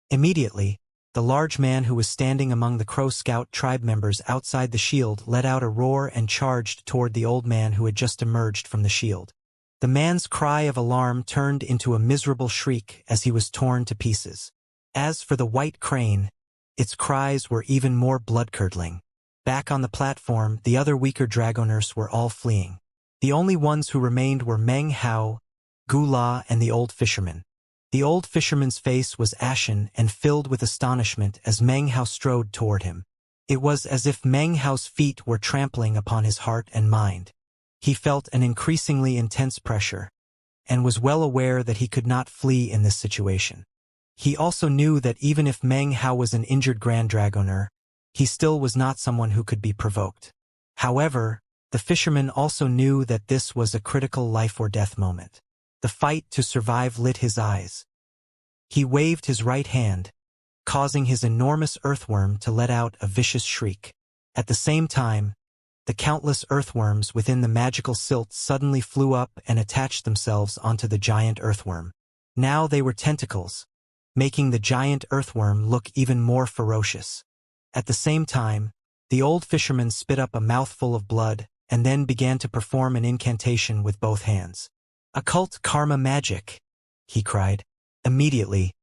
Immediately, the large man who was standing among the Crow Scout tribe members outside the shield let out a roar and charged toward the old man who had just emerged from the shield. The man's cry of alarm turned into a miserable shriek as he was torn to pieces. As for the white crane, its cries were even more blood-curdling. Back on the platform, the other weaker dragoners were all fleeing. The only ones who remained were Meng Hao, Gula, and the old fisherman. The old fisherman's face was ashen and filled with astonishment as Meng Hao strode toward him. It was as if Meng Hao's feet were trampling upon his heart and mind. He felt an increasingly intense pressure, and was well aware that he could not flee in this situation. He also knew that even if Meng Hao was an injured Grand Dragoner, he still was not someone who could be provoked. However, the fisherman also knew that this was a critical life-or-death moment. The fight to survive lit his eyes. He waved his right hand, causing his enormous earthworm to let out a vicious shriek. At the same time, the countless earthworms within the magical silt suddenly flew up and attached themselves onto the giant earthworm. Now they were tentacles, making the giant earthworm look even more ferocious. At the same time, the old fisherman spit up a mouthful of blood and then began to perform an incantation with both hands. "Occult karma magic," he cried. Immediately,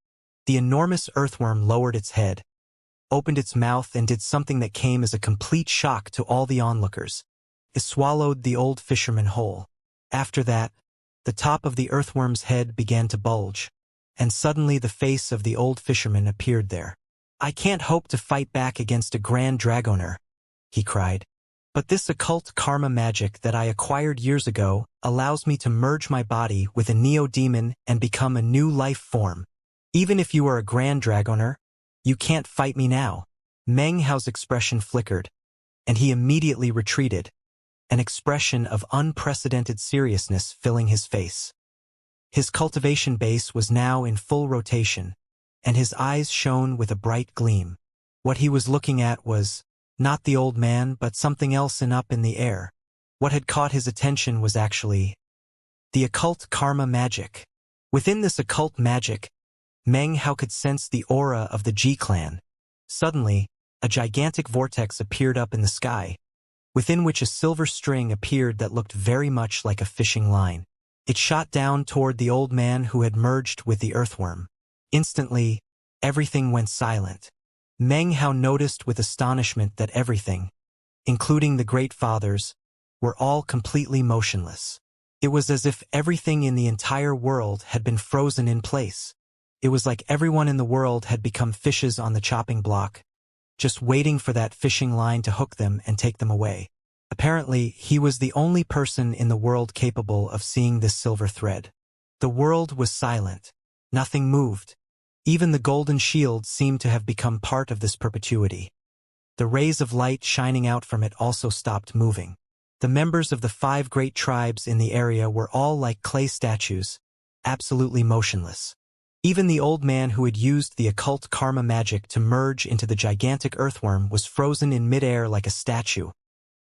the enormous earthworm lowered its head, opened its mouth and did something that came as a complete shock to all the onlookers. It swallowed the old fisherman whole. After that, the top of the earthworm's head began to bulge, and suddenly the face of the old fisherman appeared there. "I can't hope to fight back against a Grand Dragoner," he cried. "But this occult karma magic that I acquired years ago allows me to merge my body with a neo-demon and become a new life form. Even if you are a Grand Dragoner, you can't fight me now." Meng Hao's expression flickered, and he immediately retreated, an expression of unprecedented seriousness filling his face. His cultivation base was now in full rotation, and his eyes shone with a bright gleam. What he was looking at was not the old man, but something else up in the air. What had caught his attention was actually the occult karma magic. Within this occult magic, Meng Hao could sense the aura of the G-clan. Suddenly, a gigantic vortex appeared up in the sky, within which a silver string appeared that looked very much like a fishing line. It shot down toward the old man who had merged with the earthworm. Instantly, everything went silent. Meng Hao noticed with astonishment that everything, including the Great Fathers, were all completely motionless. It was as if everything in the entire world had been frozen in place. It was like everyone in the world had become fishes on the chopping block, just waiting for that fishing line to hook them and take them away. Apparently, he was the only person in the world capable of seeing this silver thread. The world was silent. Nothing moved. Even the golden shield seemed to have become part of this perpetuity. The rays of light shining out from it also stopped moving. The members of the 5 great tribes in the area were all like clay statues, absolutely motionless. Even the old man who had used the occult karma magic to merge into the gigantic earthworm was frozen in midair like a statue.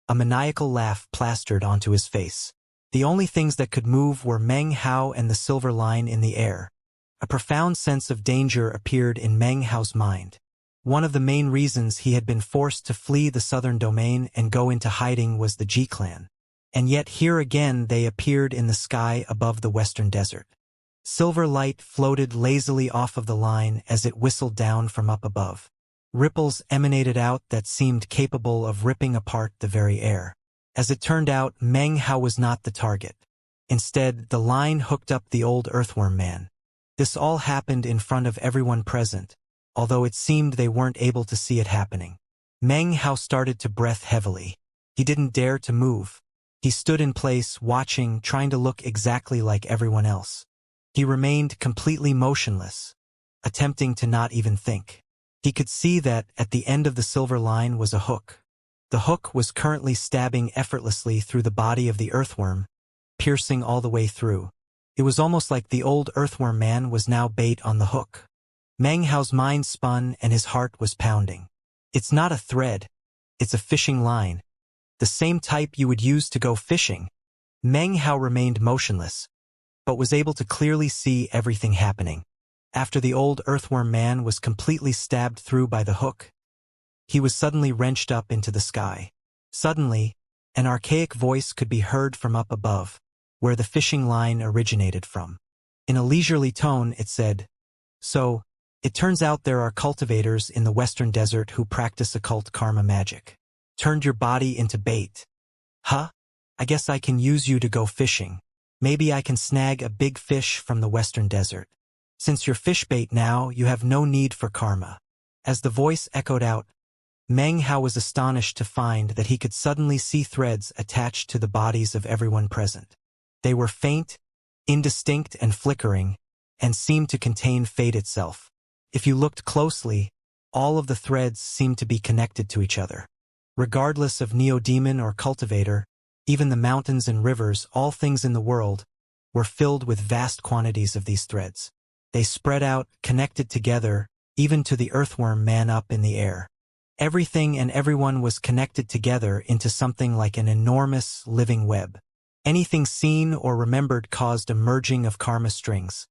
A maniacal laugh plastered onto his face. The only things that could move were Meng Hao and the silver line in the air. A profound sense of danger appeared in Meng Hao's mind. One of the main reasons he had been forced to flee the southern domain and go into hiding was the Ji clan. And yet here again they appeared in the sky above the western desert. Silver light floated lazily off of the line as it whistled down from up above. Ripples emanated out that seemed capable of ripping apart the very air. As it turned out, Meng Hao was not the target. Instead, the line hooked up the old earthworm man. This all happened in front of everyone present, although it seemed they weren't able to see it happening. Meng Hao started to breath heavily. He didn't dare to move. He stood in place, watching, trying to look exactly like everyone else. He remained completely motionless, attempting to not even think. He could see that, at the end of the silver line was a hook. The hook was currently stabbing effortlessly through the body of the earthworm, piercing all the way through. It was almost like the old earthworm man was now bait on the hook. Meng Hao's mind spun and his heart was pounding. It's not a thread. It's a fishing line. The same type you would use to go fishing. Meng Hao remained motionless, but was able to clearly see everything happening. After the old earthworm man was completely stabbed through by the hook, he was suddenly wrenched up into the sky. Suddenly, an archaic voice could be heard from up above, where the fishing line originated from. In a leisurely tone, it said, "So, it turns out there are cultivators in the western desert who practice occult karma magic. Turned your body into bait. Huh? I guess I can use you to go fishing. Maybe I can snag a big fish from the western desert. Since you're fish bait now, you have no need for karma." As the voice echoed out, Meng Hao was astonished to find that he could suddenly see threads attached to the bodies of everyone present. They were faint, indistinct and flickering, and seemed to contain fate itself. If you looked closely, all of the threads seemed to be connected to each other. Regardless of neo-demon or cultivator, even the mountains and rivers, all things in the world, were filled with vast quantities of these threads. They spread out, connected together, even to the earthworm man up in the air. Everything and everyone was connected together into something like an enormous, living web. Anything seen or remembered caused a merging of karma strings,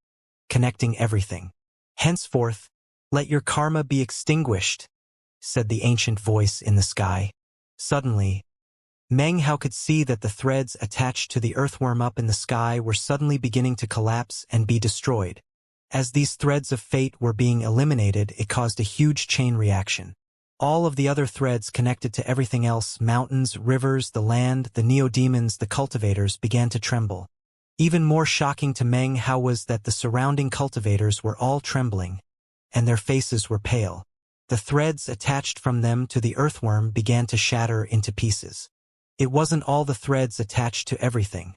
connecting everything. "Henceforth, let your karma be extinguished," said the ancient voice in the sky. Suddenly, Meng Hao could see that the threads attached to the earthworm up in the sky were suddenly beginning to collapse and be destroyed. As these threads of fate were being eliminated, it caused a huge chain reaction. All of the other threads connected to everything else, mountains, rivers, the land, the neo-demons, the cultivators, began to tremble. Even more shocking to Meng Hao was that the surrounding cultivators were all trembling, and their faces were pale. The threads attached from them to the earthworm began to shatter into pieces. It wasn't all the threads attached to everything.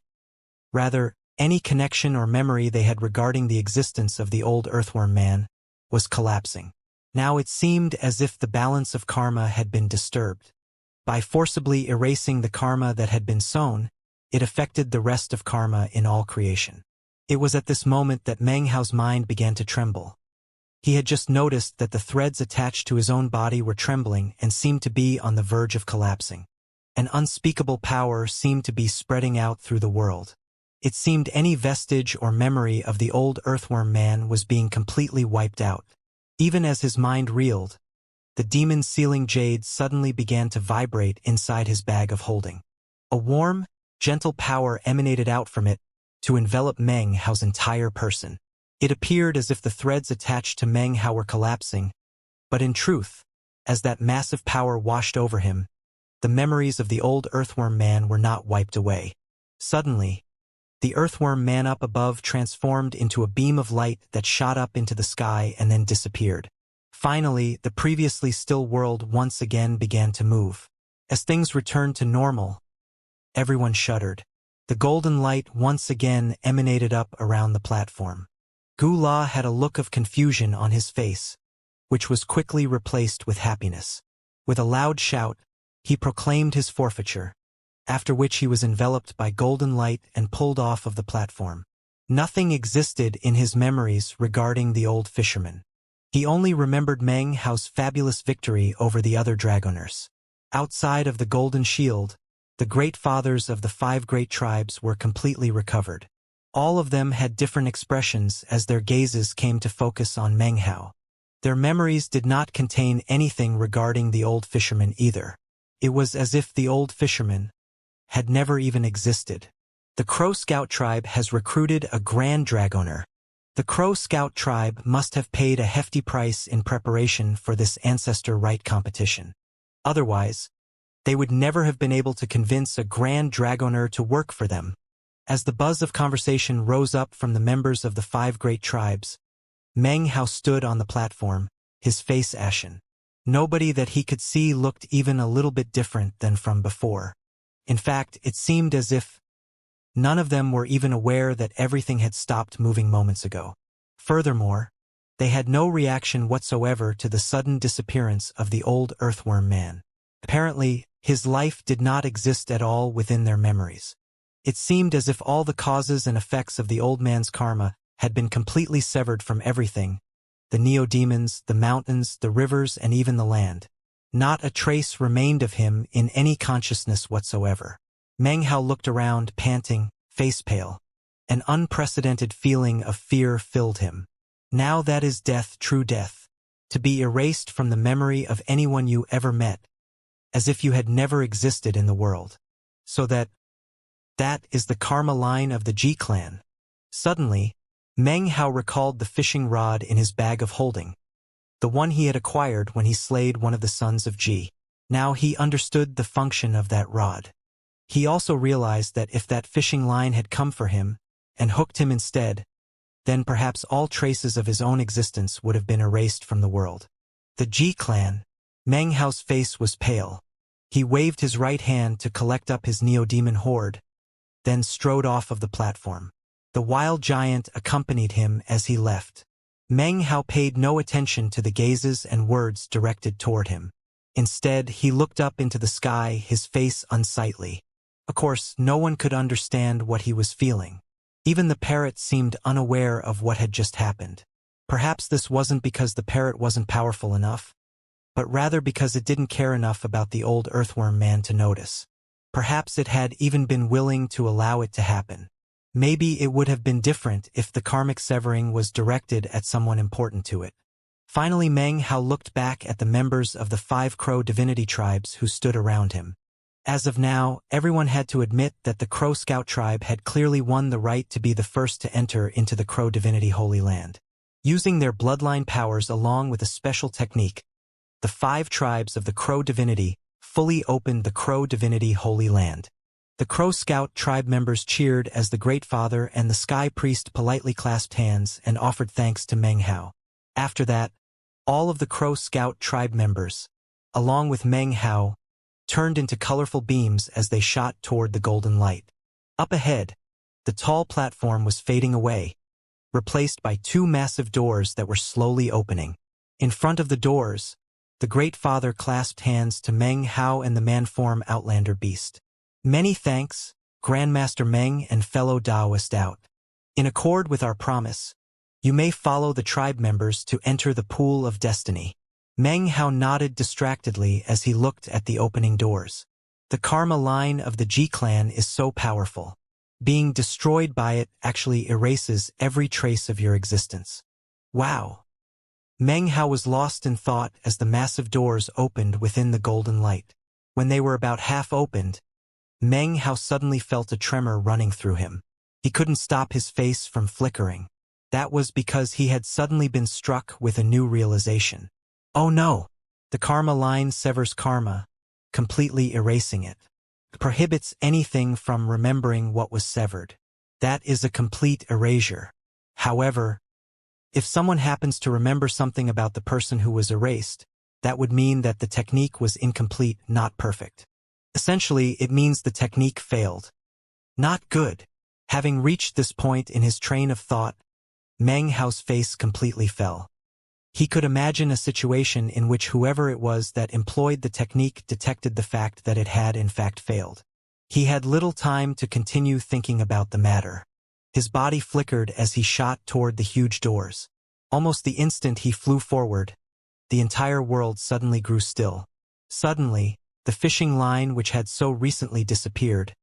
Rather, any connection or memory they had regarding the existence of the old earthworm man was collapsing. Now it seemed as if the balance of karma had been disturbed. By forcibly erasing the karma that had been sown, it affected the rest of karma in all creation. It was at this moment that Meng Hao's mind began to tremble. He had just noticed that the threads attached to his own body were trembling and seemed to be on the verge of collapsing. An unspeakable power seemed to be spreading out through the world. It seemed any vestige or memory of the old earthworm man was being completely wiped out. Even as his mind reeled, the demon sealing jade suddenly began to vibrate inside his bag of holding. A warm, gentle power emanated out from it to envelop Meng Hao's entire person. It appeared as if the threads attached to Meng Hao were collapsing, but in truth, as that massive power washed over him, the memories of the old earthworm man were not wiped away. Suddenly, the earthworm man up above transformed into a beam of light that shot up into the sky and then disappeared. Finally, the previously still world once again began to move. As things returned to normal, everyone shuddered. The golden light once again emanated up around the platform. Gu La had a look of confusion on his face, which was quickly replaced with happiness. With a loud shout, he proclaimed his forfeiture, after which he was enveloped by golden light and pulled off of the platform. Nothing existed in his memories regarding the old fisherman. He only remembered Meng Hao's fabulous victory over the other dragoners. Outside of the Golden Shield, the great fathers of the 5 great tribes were completely recovered. All of them had different expressions as their gazes came to focus on Meng Hao. Their memories did not contain anything regarding the old fisherman either. It was as if the old fisherman had never even existed. The Crow Scout tribe has recruited a Grand Dragoner. The Crow Scout tribe must have paid a hefty price in preparation for this ancestor right competition. Otherwise, they would never have been able to convince a Grand Dragoner to work for them. As the buzz of conversation rose up from the members of the 5 great tribes, Meng Hao stood on the platform, his face ashen. Nobody that he could see looked even a little bit different than from before. In fact, it seemed as if none of them were even aware that everything had stopped moving moments ago. Furthermore, they had no reaction whatsoever to the sudden disappearance of the old earthworm man. Apparently, his life did not exist at all within their memories. It seemed as if all the causes and effects of the old man's karma had been completely severed from everything: the neo-demons, the mountains, the rivers, and even the land. Not a trace remained of him in any consciousness whatsoever. Meng Hao looked around, panting, face pale. An unprecedented feeling of fear filled him. Now that is death, true death. To be erased from the memory of anyone you ever met, as if you had never existed in the world. So that is the karma line of the Ji clan. Suddenly, Meng Hao recalled the fishing rod in his bag of holding, the one he had acquired when he slayed one of the sons of Ji. Now he understood the function of that rod. He also realized that if that fishing line had come for him and hooked him instead, then perhaps all traces of his own existence would have been erased from the world. The Ji clan. Meng Hao's face was pale. He waved his right hand to collect up his neo-demon horde, then strode off of the platform. The wild giant accompanied him as he left. Meng Hao paid no attention to the gazes and words directed toward him. Instead, he looked up into the sky, his face unsightly. Of course, no one could understand what he was feeling. Even the parrot seemed unaware of what had just happened. Perhaps this wasn't because the parrot wasn't powerful enough, but rather because it didn't care enough about the old earthworm man to notice. Perhaps it had even been willing to allow it to happen. Maybe it would have been different if the karmic severing was directed at someone important to it. Finally, Meng Hao looked back at the members of the 5 Crow divinity tribes who stood around him. As of now, everyone had to admit that the Crow Scout tribe had clearly won the right to be the first to enter into the Crow divinity Holy Land. Using their bloodline powers along with a special technique, the 5 tribes of the Crow divinity fully opened the Crow divinity Holy Land. The Crow Scout tribe members cheered as the Great Father and the Sky Priest politely clasped hands and offered thanks to Meng Hao. After that, all of the Crow Scout tribe members, along with Meng Hao, turned into colorful beams as they shot toward the golden light. Up ahead, the tall platform was fading away, replaced by 2 massive doors that were slowly opening. In front of the doors, the Great Father clasped hands to Meng Hao and the man-form Outlander beast. Many thanks, Grandmaster Meng and fellow Taoist out. In accord with our promise, you may follow the tribe members to enter the pool of destiny. Meng Hao nodded distractedly as he looked at the opening doors. The karma line of the Ji clan is so powerful. Being destroyed by it actually erases every trace of your existence. Wow! Meng Hao was lost in thought as the massive doors opened within the golden light. When they were about half opened, Meng Hao suddenly felt a tremor running through him. He couldn't stop his face from flickering. That was because he had suddenly been struck with a new realization. Oh no! The karma line severs karma, completely erasing it. It prohibits anything from remembering what was severed. That is a complete erasure. However, if someone happens to remember something about the person who was erased, that would mean that the technique was incomplete, not perfect. Essentially, it means the technique failed. Not good. Having reached this point in his train of thought, Meng Hao's face completely fell. He could imagine a situation in which whoever it was that employed the technique detected the fact that it had in fact failed. He had little time to continue thinking about the matter. His body flickered as he shot toward the huge doors. Almost the instant he flew forward, the entire world suddenly grew still. Suddenly, the fishing line which had so recently disappeared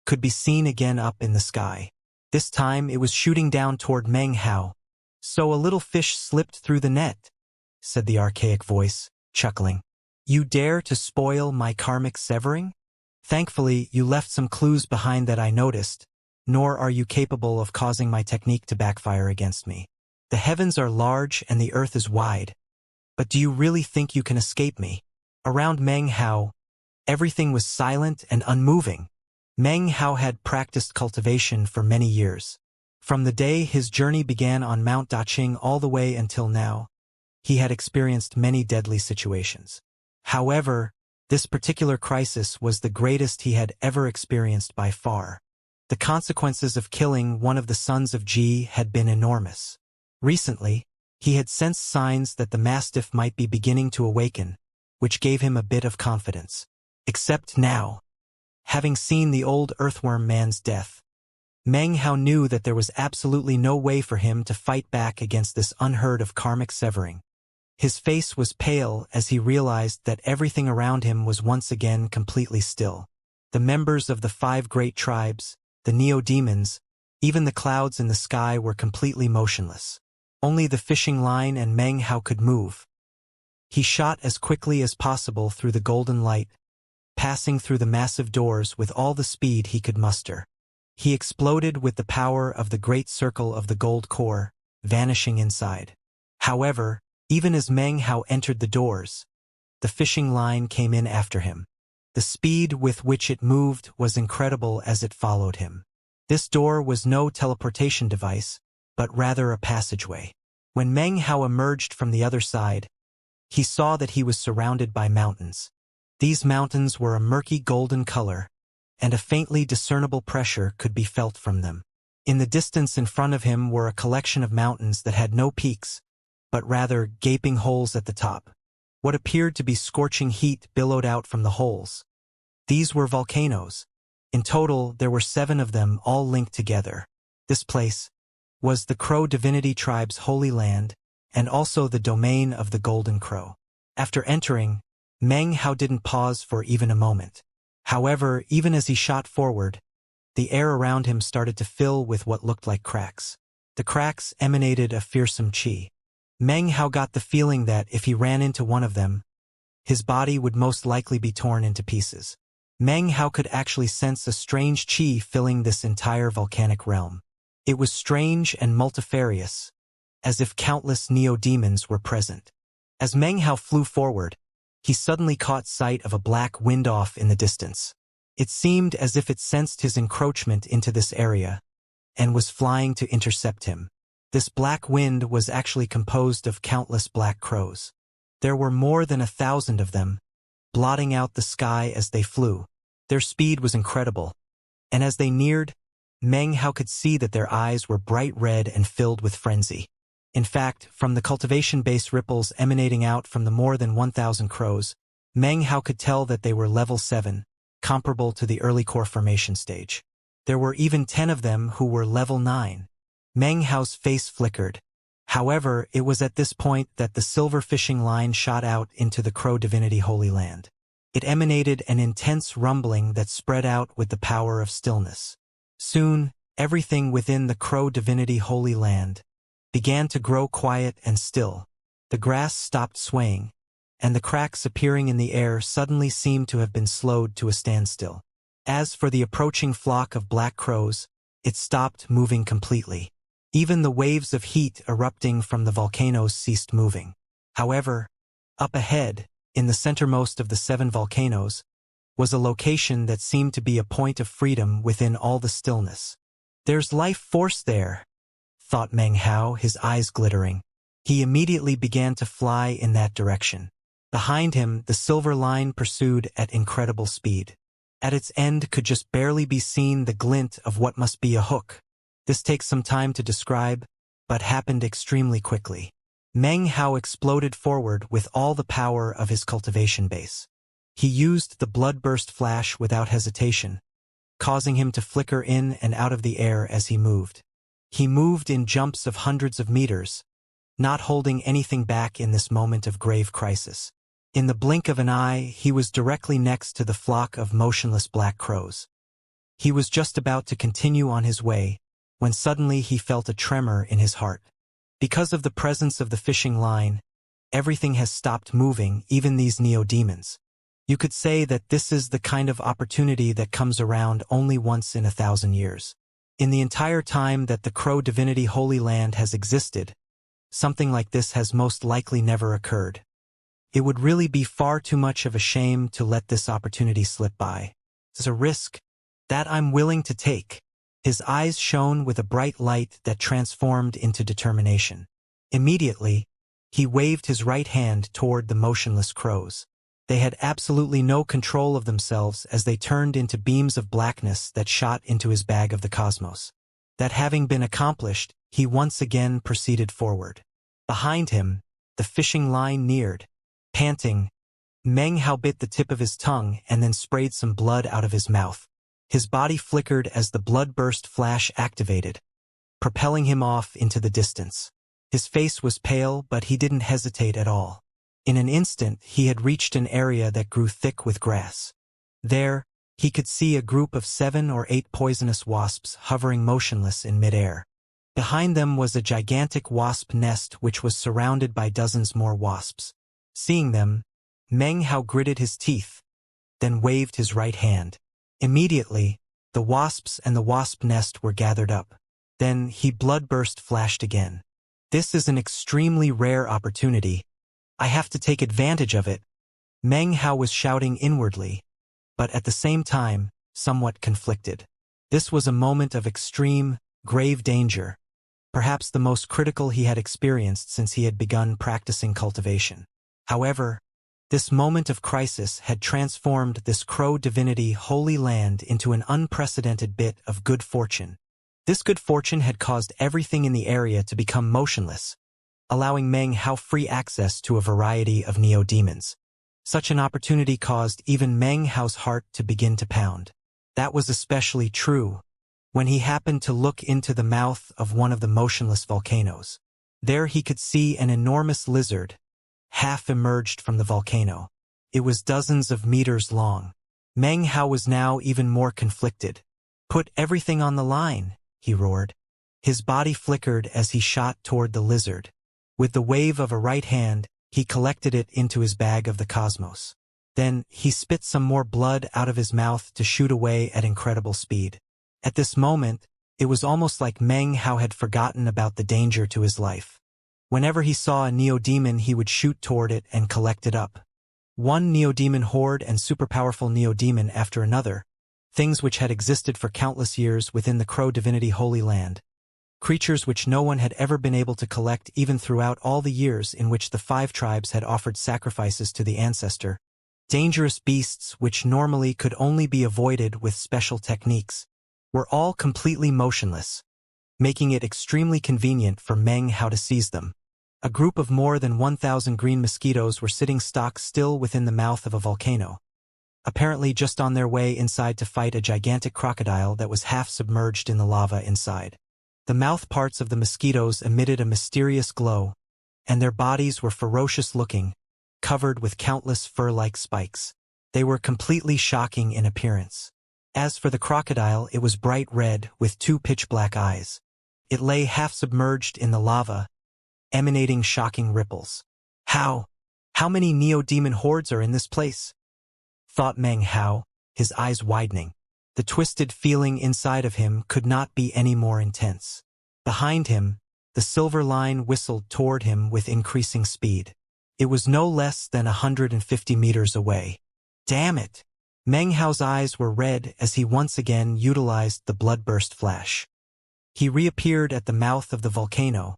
could be seen again up in the sky. This time it was shooting down toward Meng Hao. "So a little fish slipped through the net," said the archaic voice, chuckling. "You dare to spoil my karmic severing? Thankfully, you left some clues behind that I noticed, nor are you capable of causing my technique to backfire against me. The heavens are large and the earth is wide. But do you really think you can escape me?" Around Meng Hao, everything was silent and unmoving. Meng Hao had practiced cultivation for many years. From the day his journey began on Mount Daqing all the way until now, he had experienced many deadly situations. However, this particular crisis was the greatest he had ever experienced by far. The consequences of killing one of the sons of Ji had been enormous. Recently, he had sensed signs that the mastiff might be beginning to awaken, which gave him a bit of confidence. Except now, having seen the old earthworm man's death, Meng Hao knew that there was absolutely no way for him to fight back against this unheard of karmic severing. His face was pale as he realized that everything around him was once again completely still. The members of the 5 great tribes, the neo-demons, even the clouds in the sky were completely motionless. Only the fishing line and Meng Hao could move. He shot as quickly as possible through the golden light, passing through the massive doors with all the speed he could muster. He exploded with the power of the great circle of the gold core, vanishing inside. However, even as Meng Hao entered the doors, the fishing line came in after him. The speed with which it moved was incredible as it followed him. This door was no teleportation device, but rather a passageway. When Meng Hao emerged from the other side, he saw that he was surrounded by mountains. These mountains were a murky golden color, and a faintly discernible pressure could be felt from them. In the distance in front of him were a collection of mountains that had no peaks, but rather gaping holes at the top. What appeared to be scorching heat billowed out from the holes. These were volcanoes. In total, there were 7 of them, all linked together. This place was the Crow Divinity Tribe's holy land, and also the domain of the Golden Crow. After entering, Meng Hao didn't pause for even a moment. However, even as he shot forward, the air around him started to fill with what looked like cracks. The cracks emanated a fearsome qi. Meng Hao got the feeling that if he ran into one of them, his body would most likely be torn into pieces. Meng Hao could actually sense a strange qi filling this entire volcanic realm. It was strange and multifarious, as if countless neo-demons were present. As Meng Hao flew forward, he suddenly caught sight of a black wind-off in the distance. It seemed as if it sensed his encroachment into this area, and was flying to intercept him. This black wind was actually composed of countless black crows. There were more than 1,000 of them, blotting out the sky as they flew. Their speed was incredible, and as they neared, Meng Hao could see that their eyes were bright red and filled with frenzy. In fact, from the cultivation-based ripples emanating out from the more than 1,000 crows, Meng Hao could tell that they were level 7, comparable to the early core formation stage. There were even 10 of them who were level 9. Meng Hao's face flickered. However, it was at this point that the silver fishing line shot out into the Crow Divinity Holy Land. It emanated an intense rumbling that spread out with the power of stillness. Soon, everything within the Crow Divinity Holy Land began to grow quiet and still. The grass stopped swaying, and the cracks appearing in the air suddenly seemed to have been slowed to a standstill. As for the approaching flock of black crows, it stopped moving completely. Even the waves of heat erupting from the volcanoes ceased moving. However, up ahead, in the centermost of the 7 volcanoes, was a location that seemed to be a point of freedom within all the stillness. "There's life force there," thought Meng Hao, his eyes glittering. He immediately began to fly in that direction. Behind him, the silver line pursued at incredible speed. At its end could just barely be seen the glint of what must be a hook. This takes some time to describe, but happened extremely quickly. Meng Hao exploded forward with all the power of his cultivation base. He used the bloodburst flash without hesitation, causing him to flicker in and out of the air as he moved. He moved in jumps of hundreds of meters, not holding anything back in this moment of grave crisis. In the blink of an eye, he was directly next to the flock of motionless black crows. He was just about to continue on his way, when suddenly he felt a tremor in his heart. Because of the presence of the fishing line, everything has stopped moving, even these neo-demons. You could say that this is the kind of opportunity that comes around only once in 1,000 years. In the entire time that the Crow Divinity Holy Land has existed, something like this has most likely never occurred. It would really be far too much of a shame to let this opportunity slip by. It's a risk that I'm willing to take. His eyes shone with a bright light that transformed into determination. Immediately, he waved his right hand toward the motionless crows. They had absolutely no control of themselves as they turned into beams of blackness that shot into his bag of the cosmos. That having been accomplished, he once again proceeded forward. Behind him, the fishing line neared. Panting, Meng Hao bit the tip of his tongue and then sprayed some blood out of his mouth. His body flickered as the blood-burst flash activated, propelling him off into the distance. His face was pale, but he didn't hesitate at all. In an instant, he had reached an area that grew thick with grass. There, he could see a group of 7 or 8 poisonous wasps hovering motionless in midair. Behind them was a gigantic wasp nest which was surrounded by dozens more wasps. Seeing them, Meng Hao gritted his teeth, then waved his right hand. Immediately, the wasps and the wasp nest were gathered up. Then he bloodburst flashed again. This is an extremely rare opportunity. I have to take advantage of it. Meng Hao was shouting inwardly, but at the same time, somewhat conflicted. This was a moment of extreme, grave danger, perhaps the most critical he had experienced since he had begun practicing cultivation. However, this moment of crisis had transformed this Crow Divinity Holy Land into an unprecedented bit of good fortune. This good fortune had caused everything in the area to become motionless, allowing Meng Hao free access to a variety of neo-demons. Such an opportunity caused even Meng Hao's heart to begin to pound. That was especially true when he happened to look into the mouth of one of the motionless volcanoes. There he could see an enormous lizard, half emerged from the volcano. It was dozens of meters long. Meng Hao was now even more conflicted. "Put everything on the line," he roared. His body flickered as he shot toward the lizard. With the wave of a right hand, he collected it into his bag of the cosmos. Then, he spit some more blood out of his mouth to shoot away at incredible speed. At this moment, it was almost like Meng Hao had forgotten about the danger to his life. Whenever he saw a neo-demon, he would shoot toward it and collect it up. One neo-demon horde and superpowerful neo-demon after another, things which had existed for countless years within the Crow Divinity Holy Land. Creatures which no one had ever been able to collect even throughout all the years in which the 5 tribes had offered sacrifices to the ancestor. Dangerous beasts which normally could only be avoided with special techniques, were all completely motionless, making it extremely convenient for Meng Hao to seize them. A group of more than 1,000 green mosquitoes were sitting stock still within the mouth of a volcano, apparently just on their way inside to fight a gigantic crocodile that was half submerged in the lava inside. The mouth parts of the mosquitoes emitted a mysterious glow, and their bodies were ferocious-looking, covered with countless fur-like spikes. They were completely shocking in appearance. As for the crocodile, it was bright red with 2 pitch-black eyes. It lay half-submerged in the lava, emanating shocking ripples. How many neo-demon hordes are in this place?" thought Meng Hao, his eyes widening. The twisted feeling inside of him could not be any more intense. Behind him, the silver line whistled toward him with increasing speed. It was no less than 150 meters away. Damn it! Meng Hao's eyes were red as he once again utilized the bloodburst flash. He reappeared at the mouth of the volcano,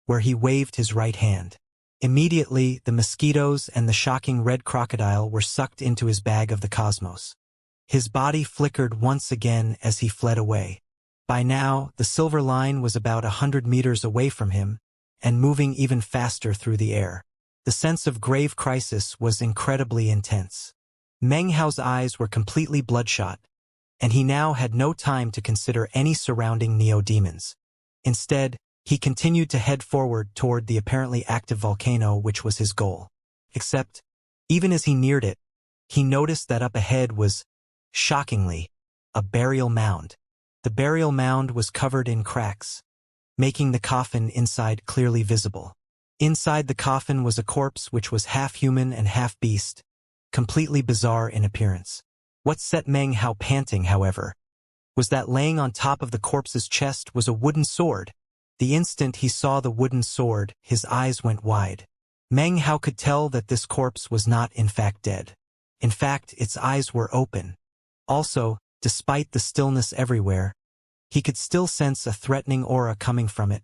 where he waved his right hand. Immediately, the mosquitoes and the shocking red crocodile were sucked into his bag of the cosmos. His body flickered once again as he fled away. By now, the silver line was about 100 meters away from him, and moving even faster through the air. The sense of grave crisis was incredibly intense. Meng Hao's eyes were completely bloodshot, and he now had no time to consider any surrounding neo-demons. Instead, he continued to head forward toward the apparently active volcano which was his goal. Except, even as he neared it, he noticed that up ahead was, shockingly, a burial mound. The burial mound was covered in cracks, making the coffin inside clearly visible. Inside the coffin was a corpse which was half human and half beast, completely bizarre in appearance. What set Meng Hao panting, however, was that laying on top of the corpse's chest was a wooden sword. The instant he saw the wooden sword, his eyes went wide. Meng Hao could tell that this corpse was not in fact dead. In fact, its eyes were open. Also, despite the stillness everywhere, he could still sense a threatening aura coming from it,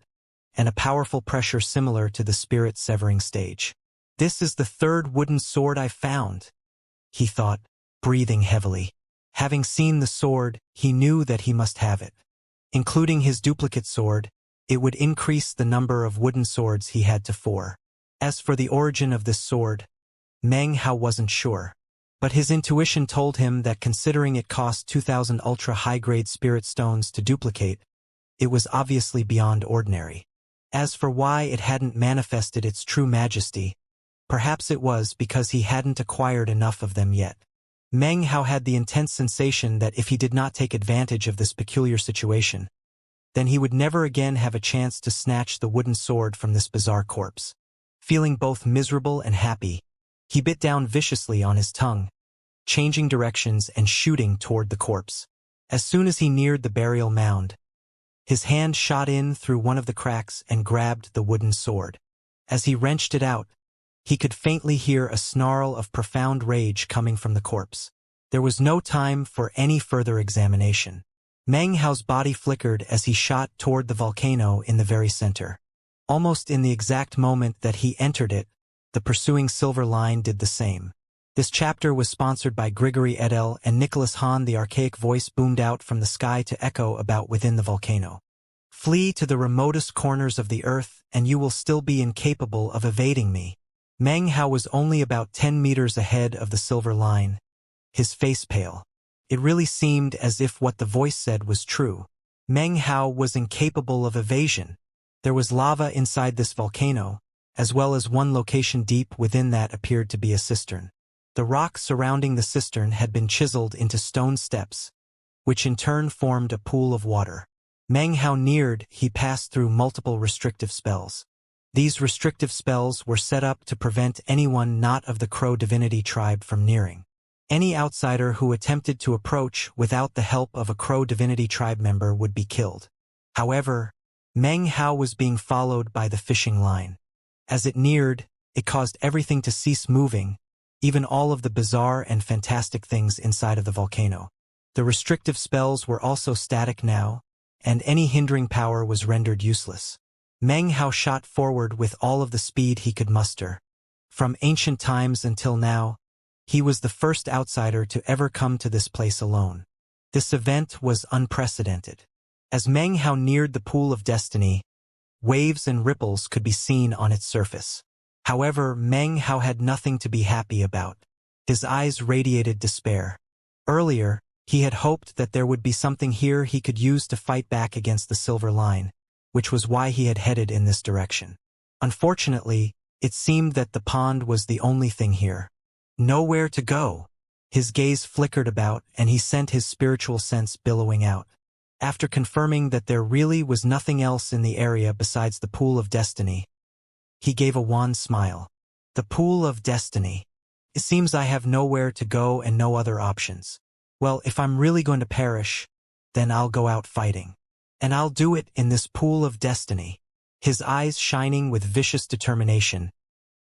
and a powerful pressure similar to the spirit-severing stage. "This is the third wooden sword I've found," he thought, breathing heavily. Having seen the sword, he knew that he must have it. Including his duplicate sword, it would increase the number of wooden swords he had to 4. As for the origin of this sword, Meng Hao wasn't sure. But his intuition told him that considering it cost 2,000 ultra-high-grade spirit stones to duplicate, it was obviously beyond ordinary. As for why it hadn't manifested its true majesty, perhaps it was because he hadn't acquired enough of them yet. Meng Hao had the intense sensation that if he did not take advantage of this peculiar situation, then he would never again have a chance to snatch the wooden sword from this bizarre corpse. Feeling both miserable and happy, he bit down viciously on his tongue, changing directions and shooting toward the corpse. As soon as he neared the burial mound, his hand shot in through one of the cracks and grabbed the wooden sword. As he wrenched it out, he could faintly hear a snarl of profound rage coming from the corpse. There was no time for any further examination. Meng Hao's body flickered as he shot toward the volcano in the very center. Almost in the exact moment that he entered it, the pursuing silver line did the same. This chapter was sponsored by Grigory Edel and Nicholas Hahn. The archaic voice boomed out from the sky to echo about within the volcano. "Flee to the remotest corners of the earth, and you will still be incapable of evading me." Meng Hao was only about 10 meters ahead of the silver line, his face pale. It really seemed as if what the voice said was true. Meng Hao was incapable of evasion. There was lava inside this volcano, as well as one location deep within that appeared to be a cistern. The rock surrounding the cistern had been chiseled into stone steps, which in turn formed a pool of water. Meng Hao neared, he passed through multiple restrictive spells. These restrictive spells were set up to prevent anyone not of the Crow divinity tribe from nearing. Any outsider who attempted to approach without the help of a Crow divinity tribe member would be killed. However, Meng Hao was being followed by the fishing line. As it neared, it caused everything to cease moving, even all of the bizarre and fantastic things inside of the volcano. The restrictive spells were also static now, and any hindering power was rendered useless. Meng Hao shot forward with all of the speed he could muster. From ancient times until now, he was the first outsider to ever come to this place alone. This event was unprecedented. As Meng Hao neared the pool of destiny, waves and ripples could be seen on its surface. However, Meng Hao had nothing to be happy about. His eyes radiated despair. Earlier, he had hoped that there would be something here he could use to fight back against the silver line, which was why he had headed in this direction. Unfortunately, it seemed that the pond was the only thing here. Nowhere to go. His gaze flickered about, and he sent his spiritual sense billowing out. After confirming that there really was nothing else in the area besides the pool of destiny, he gave a wan smile. The pool of destiny. It seems I have nowhere to go and no other options. Well, if I'm really going to perish, then I'll go out fighting. And I'll do it in this pool of destiny. His eyes shining with vicious determination,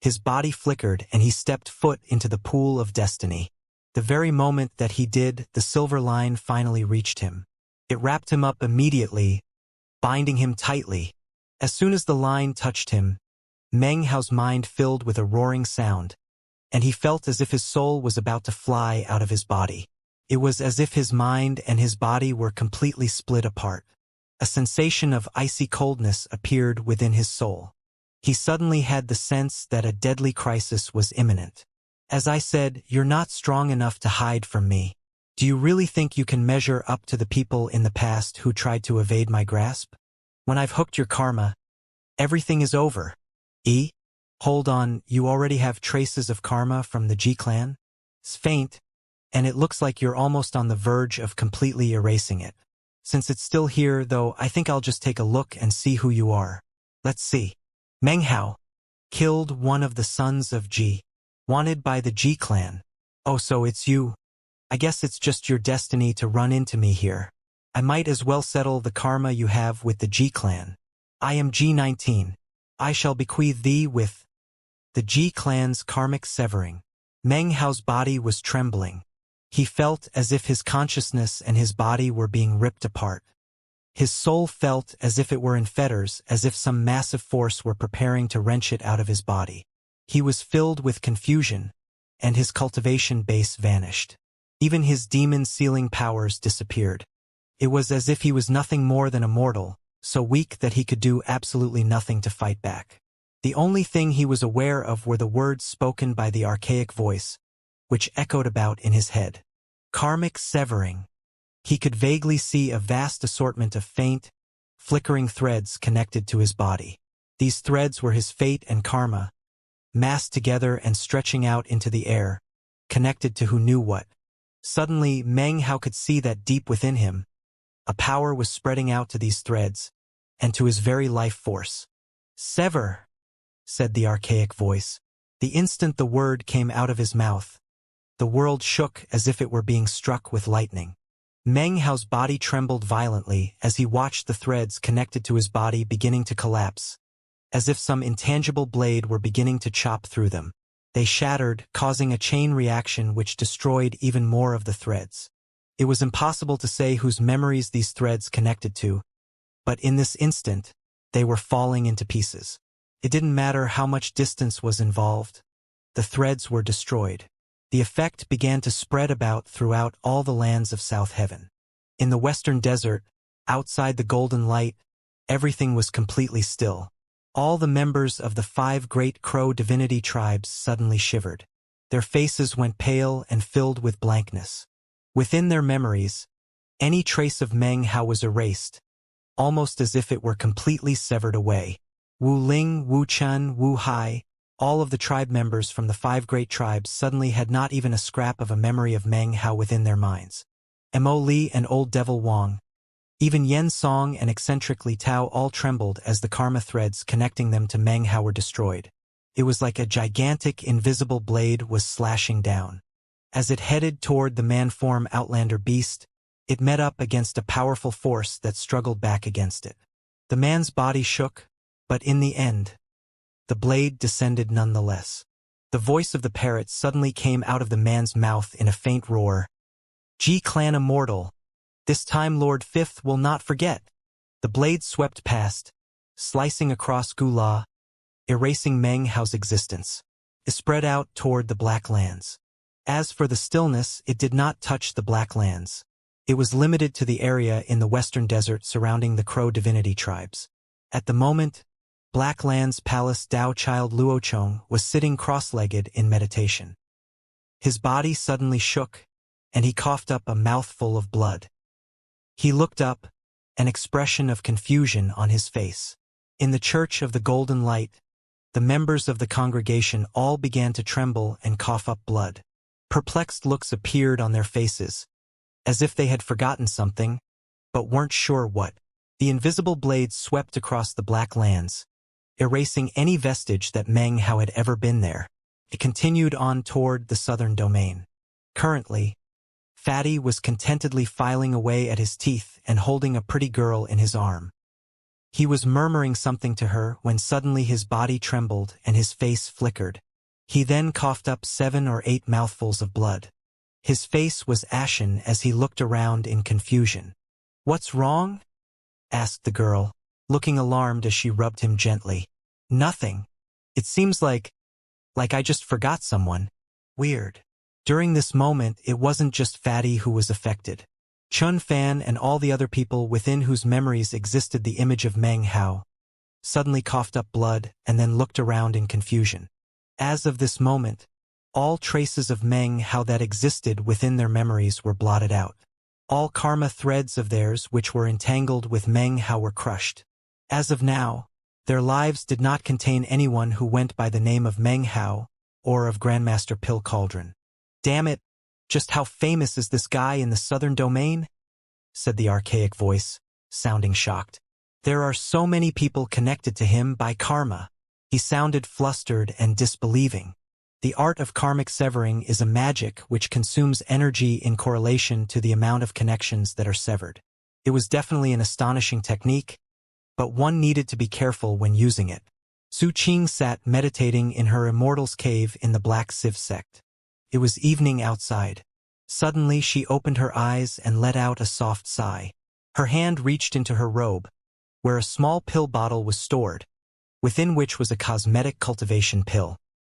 his body flickered and he stepped foot into the pool of destiny. The very moment that he did, the silver line finally reached him. It wrapped him up immediately, binding him tightly. As soon as the line touched him, Meng Hao's mind filled with a roaring sound, and he felt as if his soul was about to fly out of his body. It was as if his mind and his body were completely split apart. A sensation of icy coldness appeared within his soul. He suddenly had the sense that a deadly crisis was imminent. "As I said, you're not strong enough to hide from me," Do you really think you can measure up to the people in the past who tried to evade my grasp? When I've hooked your karma, everything is over. Hold on, you already have traces of karma from the G clan? It's faint, and it looks like you're almost on the verge of completely erasing it. Since it's still here, though, I think I'll just take a look and see who you are. Let's see. Meng Hao killed one of the sons of G. Wanted by the G clan. Oh, so it's you. I guess it's just your destiny to run into me here. I might as well settle the karma you have with the G clan. I am G19. I shall bequeath thee with the G clan's karmic severing. Meng Hao's body was trembling. He felt as if his consciousness and his body were being ripped apart. His soul felt as if it were in fetters, as if some massive force were preparing to wrench it out of his body. He was filled with confusion, and his cultivation base vanished. Even his demon-sealing powers disappeared. It was as if he was nothing more than a mortal, so weak that he could do absolutely nothing to fight back. The only thing he was aware of were the words spoken by the archaic voice, which echoed about in his head. Karmic severing. He could vaguely see a vast assortment of faint, flickering threads connected to his body. These threads were his fate and karma, massed together and stretching out into the air, connected to who knew what. Suddenly, Meng Hao could see that deep within him, a power was spreading out to these threads, and to his very life force. Sever, said the archaic voice. The instant the word came out of his mouth, the world shook as if it were being struck with lightning. Meng Hao's body trembled violently as he watched the threads connected to his body beginning to collapse, as if some intangible blade were beginning to chop through them. They shattered, causing a chain reaction which destroyed even more of the threads. It was impossible to say whose memories these threads connected to, but in this instant, they were falling into pieces. It didn't matter how much distance was involved. The threads were destroyed. The effect began to spread about throughout all the lands of South Heaven. In the western desert, outside the golden light, everything was completely still. All the members of the 5 great crow divinity tribes suddenly shivered. Their faces went pale and filled with blankness. Within their memories, any trace of Meng Hao was erased, almost as if it were completely severed away. Wu Ling, Wu Chun, Wu Hai, all of the tribe members from the 5 great tribes suddenly had not even a scrap of a memory of Meng Hao within their minds. Mo Li and Old Devil Wang, even Yen Song and eccentric Li Tao all trembled as the karma threads connecting them to Meng Hao were destroyed. It was like a gigantic, invisible blade was slashing down. As it headed toward the man-form outlander beast, it met up against a powerful force that struggled back against it. The man's body shook, but in the end, the blade descended nonetheless. The voice of the parrot suddenly came out of the man's mouth in a faint roar. G-Clan Immortal. This time Lord Fifth will not forget. The blade swept past, slicing across Gula, erasing Meng Hao's existence. It spread out toward the Black Lands. As for the stillness, it did not touch the Black Lands. It was limited to the area in the western desert surrounding the Crow divinity tribes. At the moment, Black Land's Palace Tao Child Luochong was sitting cross-legged in meditation. His body suddenly shook, and he coughed up a mouthful of blood. He looked up, an expression of confusion on his face. In the Church of the Golden Light, the members of the congregation all began to tremble and cough up blood. Perplexed looks appeared on their faces, as if they had forgotten something, but weren't sure what. The invisible blade swept across the Black Lands, erasing any vestige that Meng Hao had ever been there. It continued on toward the southern domain. Currently, Fatty was contentedly filing away at his teeth and holding a pretty girl in his arm. He was murmuring something to her when suddenly his body trembled and his face flickered. He then coughed up 7 or 8 mouthfuls of blood. His face was ashen as he looked around in confusion. "What's wrong?" asked the girl, looking alarmed as she rubbed him gently. "Nothing. It seems like I just forgot someone. Weird." During this moment, it wasn't just Fatty who was affected. Chun Fan and all the other people within whose memories existed the image of Meng Hao suddenly coughed up blood and then looked around in confusion. As of this moment, all traces of Meng Hao that existed within their memories were blotted out. All karma threads of theirs which were entangled with Meng Hao were crushed. As of now, their lives did not contain anyone who went by the name of Meng Hao or of Grandmaster Pill Cauldron. "Damn it, just how famous is this guy in the southern domain?" said the archaic voice, sounding shocked. "There are so many people connected to him by karma." He sounded flustered and disbelieving. The art of karmic severing is a magic which consumes energy in correlation to the amount of connections that are severed. It was definitely an astonishing technique, but one needed to be careful when using it. Su Qing sat meditating in her Immortal's cave in the Black Sieve sect. It was evening outside. Suddenly she opened her eyes and let out a soft sigh. Her hand reached into her robe, where a small pill bottle was stored, within which was a cosmetic cultivation pill.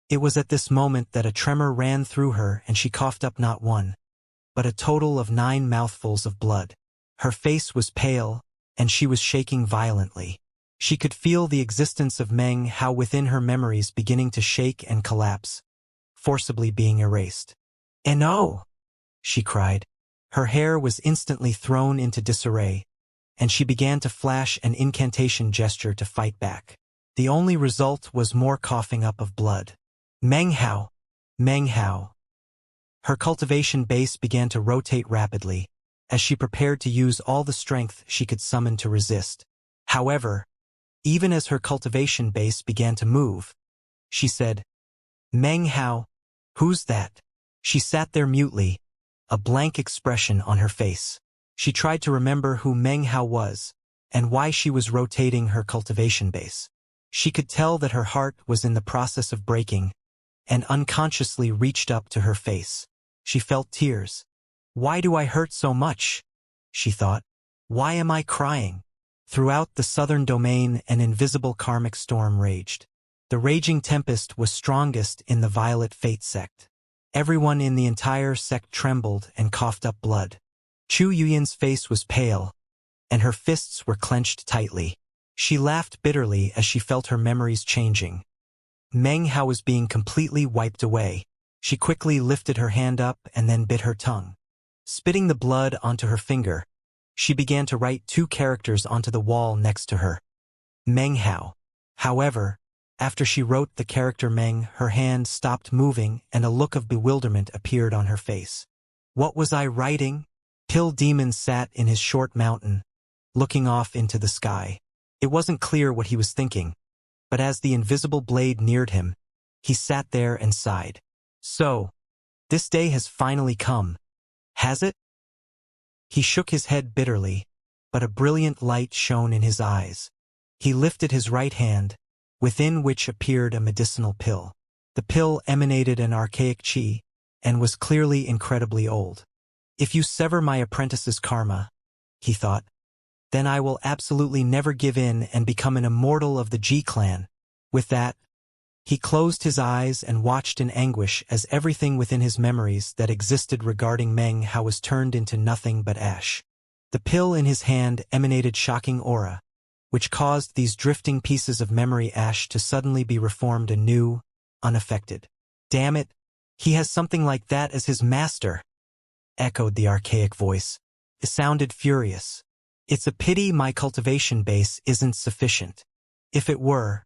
It was at this moment that a tremor ran through her and she coughed up not one, but a total of 9 mouthfuls of blood. Her face was pale, and she was shaking violently. She could feel the existence of Meng Hao within her memories beginning to shake and collapse, forcibly being erased. "No!" she cried. Her hair was instantly thrown into disarray, and she began to flash an incantation gesture to fight back. The only result was more coughing up of blood. "Meng Hao! Meng Hao!" Her cultivation base began to rotate rapidly, as she prepared to use all the strength she could summon to resist. However, even as her cultivation base began to move, she said, "Meng Hao, who's that?" She sat there mutely, a blank expression on her face. She tried to remember who Meng Hao was, and why she was rotating her cultivation base. She could tell that her heart was in the process of breaking, and unconsciously reached up to her face. She felt tears. "Why do I hurt so much?" she thought. "Why am I crying?" Throughout the southern domain, an invisible karmic storm raged. The raging tempest was strongest in the Violet Fate sect. Everyone in the entire sect trembled and coughed up blood. Chu Yuyan's face was pale, and her fists were clenched tightly. She laughed bitterly as she felt her memories changing. Meng Hao was being completely wiped away. She quickly lifted her hand up and then bit her tongue. Spitting the blood onto her finger, she began to write 2 characters onto the wall next to her. Meng Hao. However, after she wrote the character Meng, her hand stopped moving and a look of bewilderment appeared on her face. "What was I writing?" Pill Demon sat in his short mountain, looking off into the sky. It wasn't clear what he was thinking, but as the invisible blade neared him, he sat there and sighed. "So, this day has finally come, has it?" He shook his head bitterly, but a brilliant light shone in his eyes. He lifted his right hand, within which appeared a medicinal pill. The pill emanated an archaic chi, and was clearly incredibly old. "If you sever my apprentice's karma," he thought, "then I will absolutely never give in and become an immortal of the G clan." With that, he closed his eyes and watched in anguish as everything within his memories that existed regarding Meng Hao was turned into nothing but ash. The pill in his hand emanated shocking aura, which caused these drifting pieces of memory ash to suddenly be reformed anew, unaffected. "Damn it, he has something like that as his master," echoed the archaic voice. It sounded furious. "It's a pity my cultivation base isn't sufficient. If it were,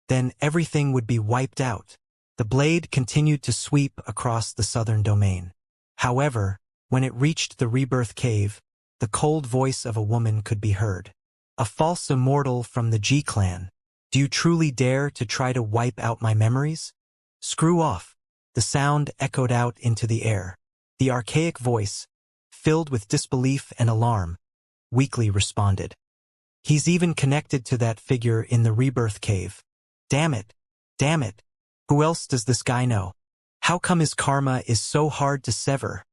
then everything would be wiped out." The blade continued to sweep across the southern domain. However, when it reached the rebirth cave, the cold voice of a woman could be heard. "A false immortal from the G clan. Do you truly dare to try to wipe out my memories? Screw off." The sound echoed out into the air. The archaic voice, filled with disbelief and alarm, weakly responded. "He's even connected to that figure in the rebirth cave. Damn it! Damn it! Who else does this guy know? How come his karma is so hard to sever?"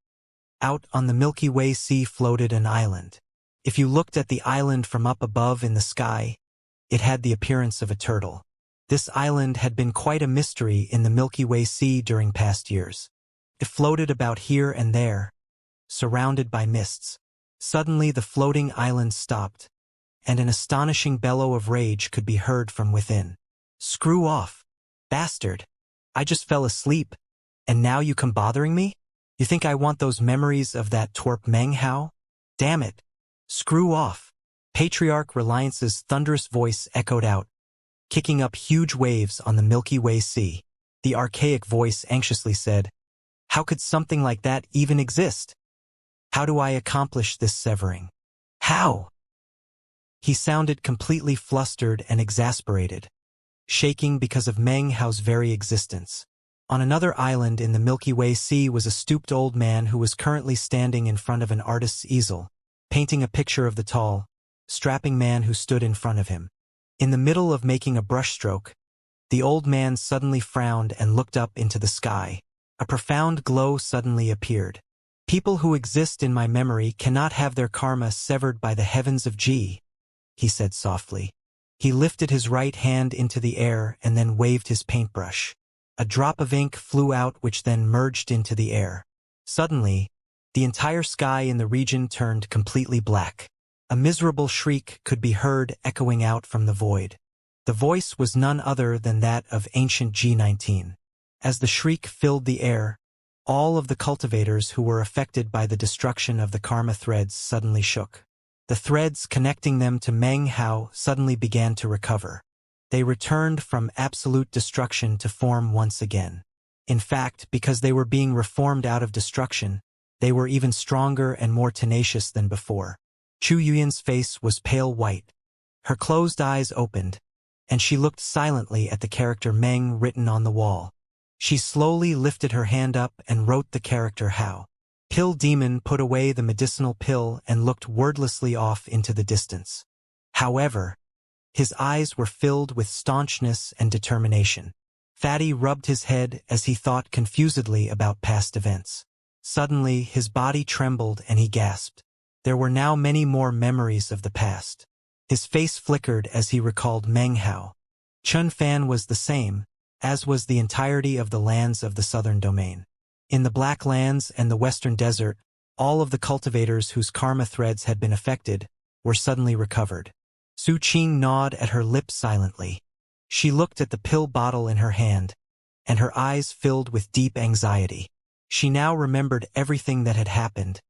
Out on the Milky Way sea floated an island. If you looked at the island from up above in the sky, it had the appearance of a turtle. This island had been quite a mystery in the Milky Way Sea during past years. It floated about here and there, surrounded by mists. Suddenly the floating island stopped, and an astonishing bellow of rage could be heard from within. "Screw off, bastard! I just fell asleep. And now you come bothering me? You think I want those memories of that twerp Meng Hao? Damn it. Screw off. Patriarch Reliance's thunderous voice echoed out, kicking up huge waves on the Milky Way Sea. The archaic voice anxiously said, "How could something like that even exist? How do I accomplish this severing? How?" He sounded completely flustered and exasperated, shaking because of Meng Hao's very existence. On another island in the Milky Way Sea was a stooped old man who was currently standing in front of an artist's easel, painting a picture of the tall, strapping man who stood in front of him. In the middle of making a brushstroke, the old man suddenly frowned and looked up into the sky. A profound glow suddenly appeared. "People who exist in my memory cannot have their karma severed by the heavens of G," he said softly. He lifted his right hand into the air and then waved his paintbrush. A drop of ink flew out which then merged into the air. Suddenly, the entire sky in the region turned completely black. A miserable shriek could be heard echoing out from the void. The voice was none other than that of ancient G19. As the shriek filled the air, all of the cultivators who were affected by the destruction of the karma threads suddenly shook. The threads connecting them to Meng Hao suddenly began to recover. They returned from absolute destruction to form once again. In fact, because they were being reformed out of destruction, they were even stronger and more tenacious than before. Chu Yuyan's face was pale white. Her closed eyes opened, and she looked silently at the character Meng written on the wall. She slowly lifted her hand up and wrote the character Hao. Pill Demon put away the medicinal pill and looked wordlessly off into the distance. However, his eyes were filled with staunchness and determination. Fatty rubbed his head as he thought confusedly about past events. Suddenly, his body trembled and he gasped. There were now many more memories of the past. His face flickered as he recalled Meng Hao. Chun Fan was the same, as was the entirety of the lands of the southern domain. In the Black Lands and the Western Desert, all of the cultivators whose karma threads had been affected were suddenly recovered. Su Qing gnawed at her lips silently. She looked at the pill bottle in her hand, and her eyes filled with deep anxiety. She now remembered everything that had happened,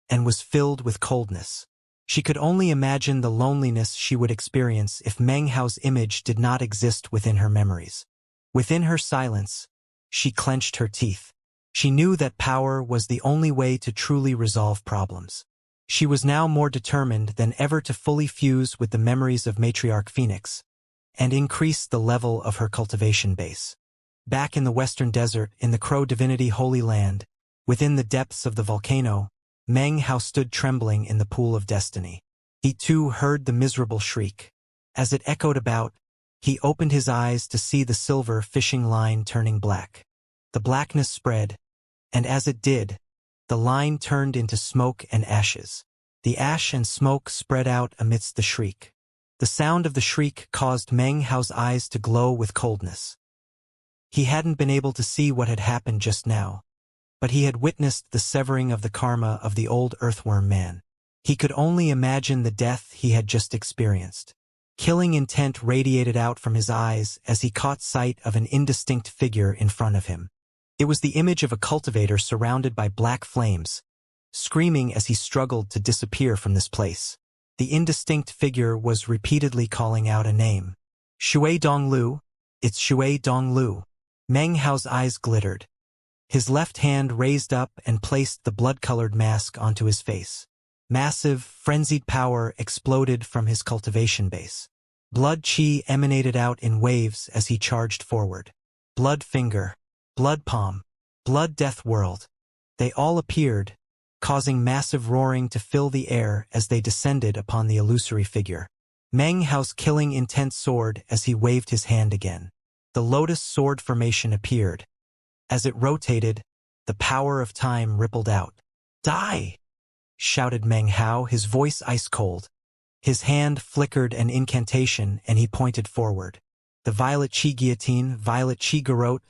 and was filled with coldness. She could only imagine the loneliness she would experience if Meng Hao's image did not exist within her memories. Within her silence, she clenched her teeth. She knew that power was the only way to truly resolve problems. She was now more determined than ever to fully fuse with the memories of Matriarch Phoenix and increase the level of her cultivation base. Back in the Western Desert, in the Crow Divinity Holy Land, within the depths of the volcano, Meng Hao stood trembling in the pool of destiny. He too heard the miserable shriek. As it echoed about, he opened his eyes to see the silver fishing line turning black. The blackness spread, and as it did, the line turned into smoke and ashes. The ash and smoke spread out amidst the shriek. The sound of the shriek caused Meng Hao's eyes to glow with coldness. He hadn't been able to see what had happened just now, but he had witnessed the severing of the karma of the old earthworm man. He could only imagine the death he had just experienced. Killing intent radiated out from his eyes as he caught sight of an indistinct figure in front of him. It was the image of a cultivator surrounded by black flames, screaming as he struggled to disappear from this place. The indistinct figure was repeatedly calling out a name. "Shui Donglu, it's Shui Donglu." Meng Hao's eyes glittered. His left hand raised up and placed the blood-colored mask onto his face. Massive, frenzied power exploded from his cultivation base. Blood chi emanated out in waves as he charged forward. Blood finger, blood palm, blood death world. They all appeared, causing massive roaring to fill the air as they descended upon the illusory figure. Meng Hao's killing intent soared as he waved his hand again. The lotus sword formation appeared. As it rotated, the power of time rippled out. "Die!" shouted Meng Hao, his voice ice-cold. His hand flickered an incantation and he pointed forward. The violet chi guillotine, violet chi garrote,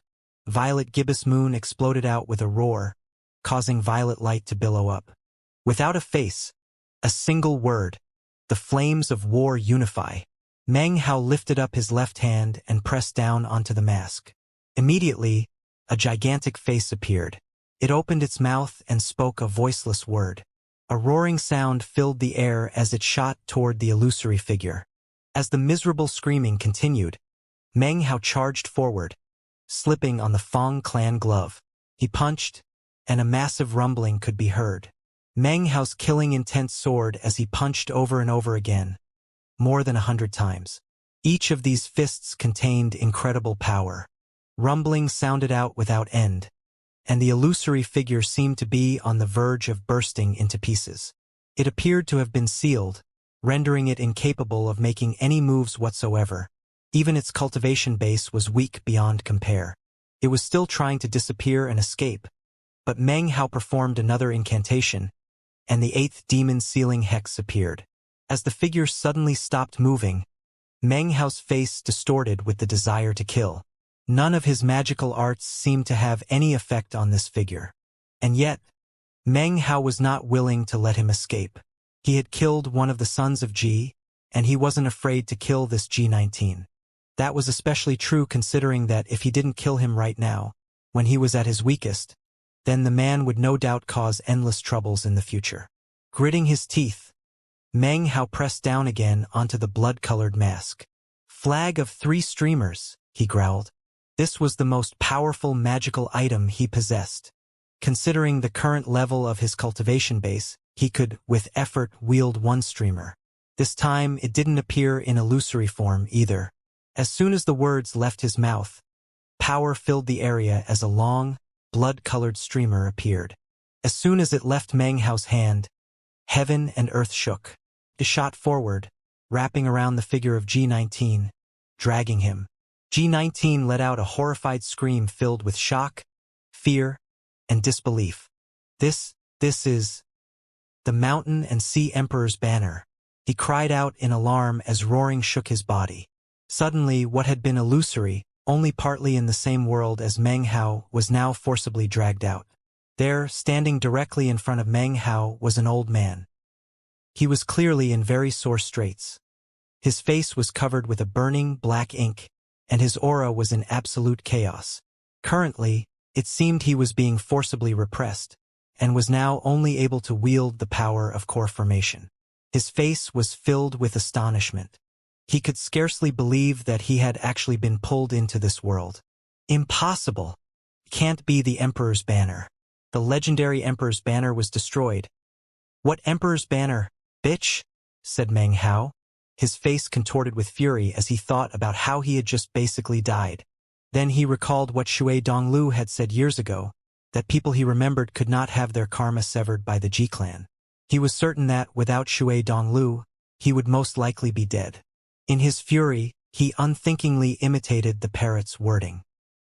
violet gibbous moon exploded out with a roar, causing violet light to billow up. Without a face, a single word, the flames of war unify. Meng Hao lifted up his left hand and pressed down onto the mask. Immediately, a gigantic face appeared. It opened its mouth and spoke a voiceless word. A roaring sound filled the air as it shot toward the illusory figure. As the miserable screaming continued, Meng Hao charged forward, slipping on the Fong clan glove. He punched, and a massive rumbling could be heard. Meng Hao's killing intent soared as he punched over and over again, more than 100 times. Each of these fists contained incredible power. Rumbling sounded out without end, and the illusory figure seemed to be on the verge of bursting into pieces. It appeared to have been sealed, rendering it incapable of making any moves whatsoever. Even its cultivation base was weak beyond compare. It was still trying to disappear and escape, but Meng Hao performed another incantation, and the 8th demon sealing hex appeared. As the figure suddenly stopped moving, Meng Hao's face distorted with the desire to kill. None of his magical arts seemed to have any effect on this figure. And yet, Meng Hao was not willing to let him escape. He had killed one of the sons of Ji, and he wasn't afraid to kill this G19. That was especially true considering that if he didn't kill him right now, when he was at his weakest, then the man would no doubt cause endless troubles in the future. Gritting his teeth, Meng Hao pressed down again onto the blood-colored mask. "Flag of 3 streamers," he growled. This was the most powerful magical item he possessed. Considering the current level of his cultivation base, he could, with effort, wield 1 streamer. This time it didn't appear in illusory form either. As soon as the words left his mouth, power filled the area as a long, blood-colored streamer appeared. As soon as it left Meng Hao's hand, heaven and earth shook. It shot forward, wrapping around the figure of G19, dragging him. G19 let out a horrified scream filled with shock, fear, and disbelief. This is the Mountain and Sea Emperor's banner. He cried out in alarm as roaring shook his body. Suddenly, what had been illusory, only partly in the same world as Meng Hao, was now forcibly dragged out. There, standing directly in front of Meng Hao, was an old man. He was clearly in very sore straits. His face was covered with a burning black ink, and his aura was in absolute chaos. Currently, it seemed he was being forcibly repressed, and was now only able to wield the power of core formation. His face was filled with astonishment. He could scarcely believe that he had actually been pulled into this world. Impossible! Can't be the Emperor's banner. The legendary Emperor's banner was destroyed. "What Emperor's banner, bitch?" said Meng Hao. His face contorted with fury as he thought about how he had just basically died. Then he recalled what Shui Donglu had said years ago, that people he remembered could not have their karma severed by the Ji clan. He was certain that, without Shui Donglu, he would most likely be dead. In his fury, he unthinkingly imitated the parrot's wording.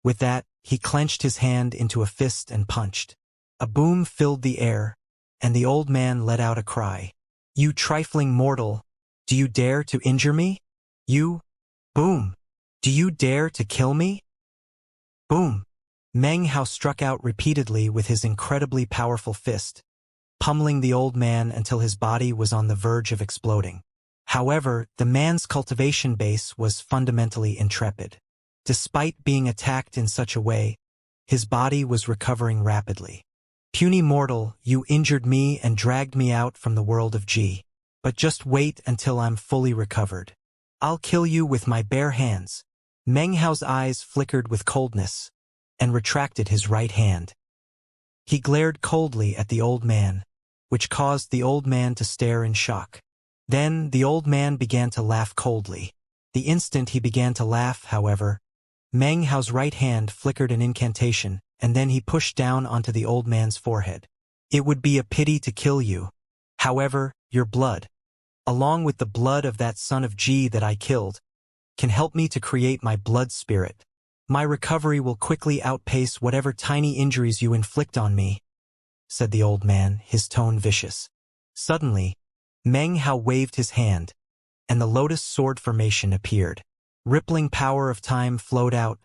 With that, he clenched his hand into a fist and punched. A boom filled the air, and the old man let out a cry. "You trifling mortal! Do you dare to injure me? You? Boom! Do you dare to kill me?" Boom! Meng Hao struck out repeatedly with his incredibly powerful fist, pummeling the old man until his body was on the verge of exploding. However, the man's cultivation base was fundamentally intrepid. Despite being attacked in such a way, his body was recovering rapidly. "Puny mortal, you injured me and dragged me out from the world of Ji. But just wait until I'm fully recovered. I'll kill you with my bare hands." Meng Hao's eyes flickered with coldness, and retracted his right hand. He glared coldly at the old man, which caused the old man to stare in shock. Then the old man began to laugh coldly. The instant he began to laugh, however, Meng Hao's right hand flickered an incantation, and then he pushed down onto the old man's forehead. "It would be a pity to kill you. However, your blood, along with the blood of that son of Ji that I killed, can help me to create my blood spirit. My recovery will quickly outpace whatever tiny injuries you inflict on me," said the old man, his tone vicious. Suddenly, Meng Hao waved his hand, and the lotus sword formation appeared. Rippling power of time flowed out,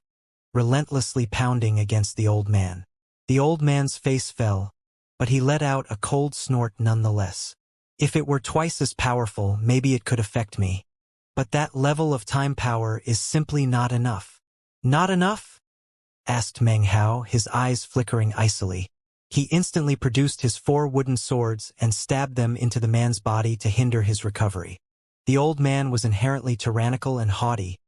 relentlessly pounding against the old man. The old man's face fell, but he let out a cold snort nonetheless. "If it were twice as powerful, maybe it could affect me. But that level of time power is simply not enough." "Not enough?" asked Meng Hao, his eyes flickering icily. He instantly produced his 4 wooden swords and stabbed them into the man's body to hinder his recovery. The old man was inherently tyrannical and haughty,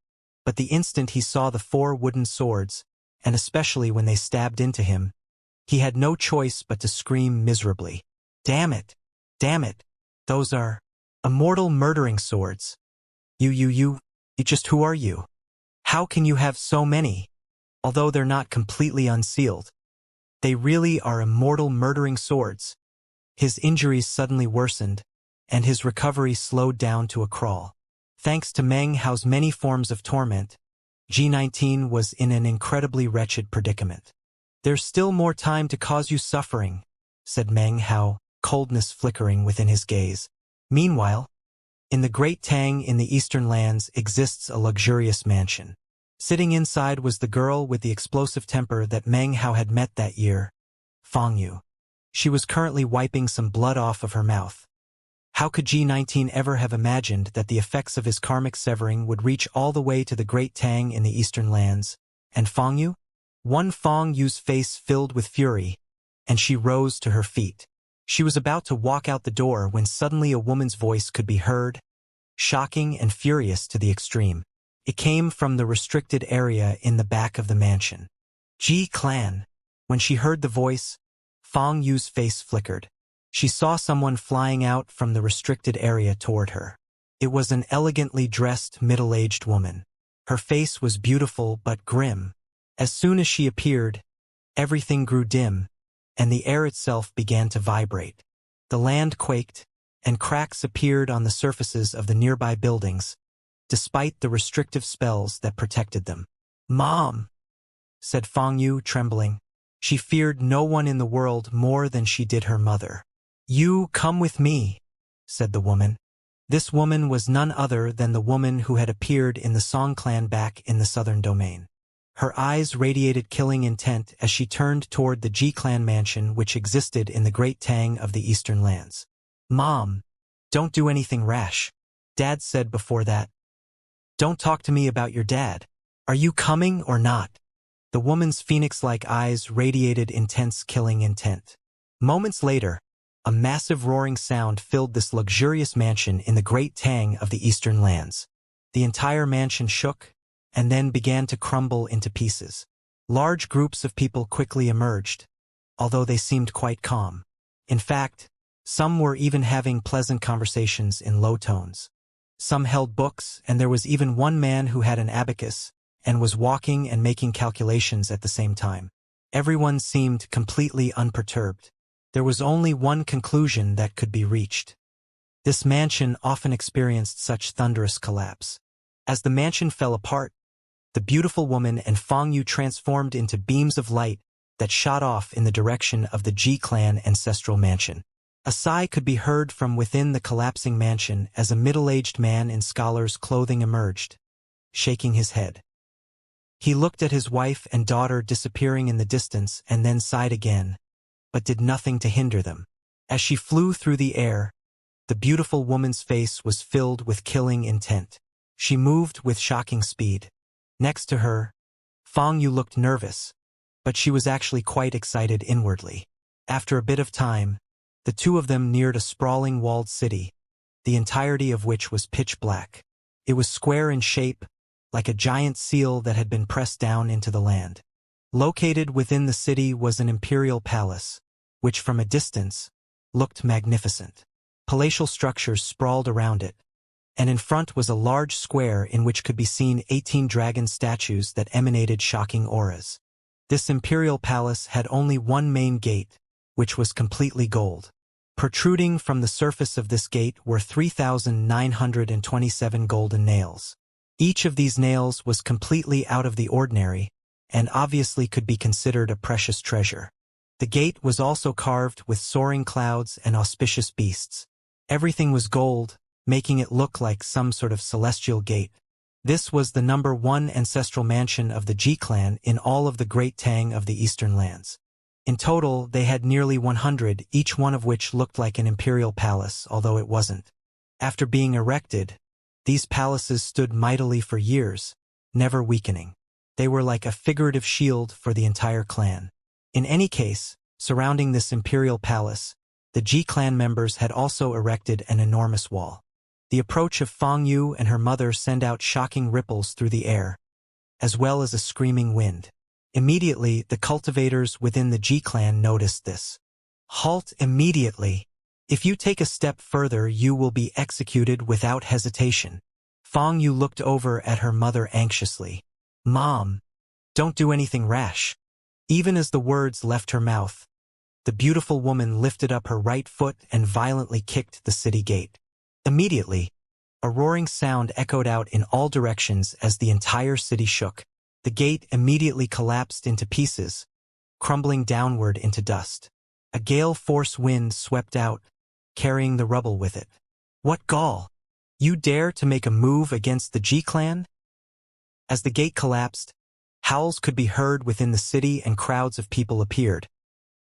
but the instant he saw the 4 wooden swords, and especially when they stabbed into him, he had no choice but to scream miserably. Damn it! Damn it! Those are immortal murdering swords. You just who are you? How can you have so many? Although they're not completely unsealed, they really are immortal murdering swords. His injuries suddenly worsened, and his recovery slowed down to a crawl. Thanks to Meng Hao's many forms of torment, G19 was in an incredibly wretched predicament. There's still more time to cause you suffering, said Meng Hao, coldness flickering within his gaze. Meanwhile, in the Great Tang in the Eastern Lands exists a luxurious mansion. Sitting inside was the girl with the explosive temper that Meng Hao had met that year, Fang Yu. She was currently wiping some blood off of her mouth. How could G19 ever have imagined that the effects of his karmic severing would reach all the way to the Great Tang in the Eastern Lands? And Fang Yu? Fang Yu's face filled with fury, and she rose to her feet. She was about to walk out the door when suddenly a woman's voice could be heard, shocking and furious to the extreme. It came from the restricted area in the back of the mansion. G-Clan. When she heard the voice, Fang Yu's face flickered. She saw someone flying out from the restricted area toward her. It was an elegantly dressed, middle-aged woman. Her face was beautiful but grim. As soon as she appeared, everything grew dim, and the air itself began to vibrate. The land quaked, and cracks appeared on the surfaces of the nearby buildings, despite the restrictive spells that protected them. "Mom," said Fang Yu, trembling. She feared no one in the world more than she did her mother. "You come with me," said the woman. This woman was none other than the woman who had appeared in the Song clan back in the southern domain. Her eyes radiated killing intent as she turned toward the G-Clan mansion which existed in the Great Tang of the Eastern Lands. "Mom, don't do anything rash," Dad said before that. "Don't talk to me about your dad. Are you coming or not?" The woman's phoenix-like eyes radiated intense killing intent. Moments later, a massive roaring sound filled this luxurious mansion in the Great Tang of the Eastern Lands. The entire mansion shook, and then began to crumble into pieces. Large groups of people quickly emerged, although they seemed quite calm. In fact, some were even having pleasant conversations in low tones. Some held books, and there was even one man who had an abacus and was walking and making calculations at the same time. Everyone seemed completely unperturbed. There was only one conclusion that could be reached. This mansion often experienced such thunderous collapse. As the mansion fell apart, the beautiful woman and Fang Yu transformed into beams of light that shot off in the direction of the G-Clan ancestral mansion. A sigh could be heard from within the collapsing mansion as a middle-aged man in scholar's clothing emerged, shaking his head. He looked at his wife and daughter disappearing in the distance and then sighed again, but did nothing to hinder them. As she flew through the air, the beautiful woman's face was filled with killing intent. She moved with shocking speed. Next to her, Fang Yu looked nervous, but she was actually quite excited inwardly. After a bit of time, the two of them neared a sprawling walled city, the entirety of which was pitch black. It was square in shape, like a giant seal that had been pressed down into the land. Located within the city was an imperial palace, which from a distance looked magnificent. Palatial structures sprawled around it, and in front was a large square in which could be seen 18 dragon statues that emanated shocking auras. This imperial palace had only one main gate, which was completely gold. Protruding from the surface of this gate were 3,927 golden nails. Each of these nails was completely out of the ordinary, and obviously could be considered a precious treasure. The gate was also carved with soaring clouds and auspicious beasts. Everything was gold, making it look like some sort of celestial gate. This was the number 1 ancestral mansion of the G-Clan in all of the Great Tang of the Eastern Lands. In total, they had nearly 100, each one of which looked like an imperial palace, although it wasn't. After being erected, these palaces stood mightily for years, never weakening. They were like a figurative shield for the entire clan. In any case, surrounding this imperial palace, the Ji clan members had also erected an enormous wall. The approach of Fang Yu and her mother sent out shocking ripples through the air, as well as a screaming wind. Immediately, the cultivators within the Ji clan noticed this. Halt immediately. If you take a step further, you will be executed without hesitation. Fang Yu looked over at her mother anxiously. Mom, don't do anything rash. Even as the words left her mouth, the beautiful woman lifted up her right foot and violently kicked the city gate. Immediately, a roaring sound echoed out in all directions as the entire city shook. The gate immediately collapsed into pieces, crumbling downward into dust. A gale force wind swept out, carrying the rubble with it. What gall! You dare to make a move against the Ji clan? As the gate collapsed, howls could be heard within the city and crowds of people appeared,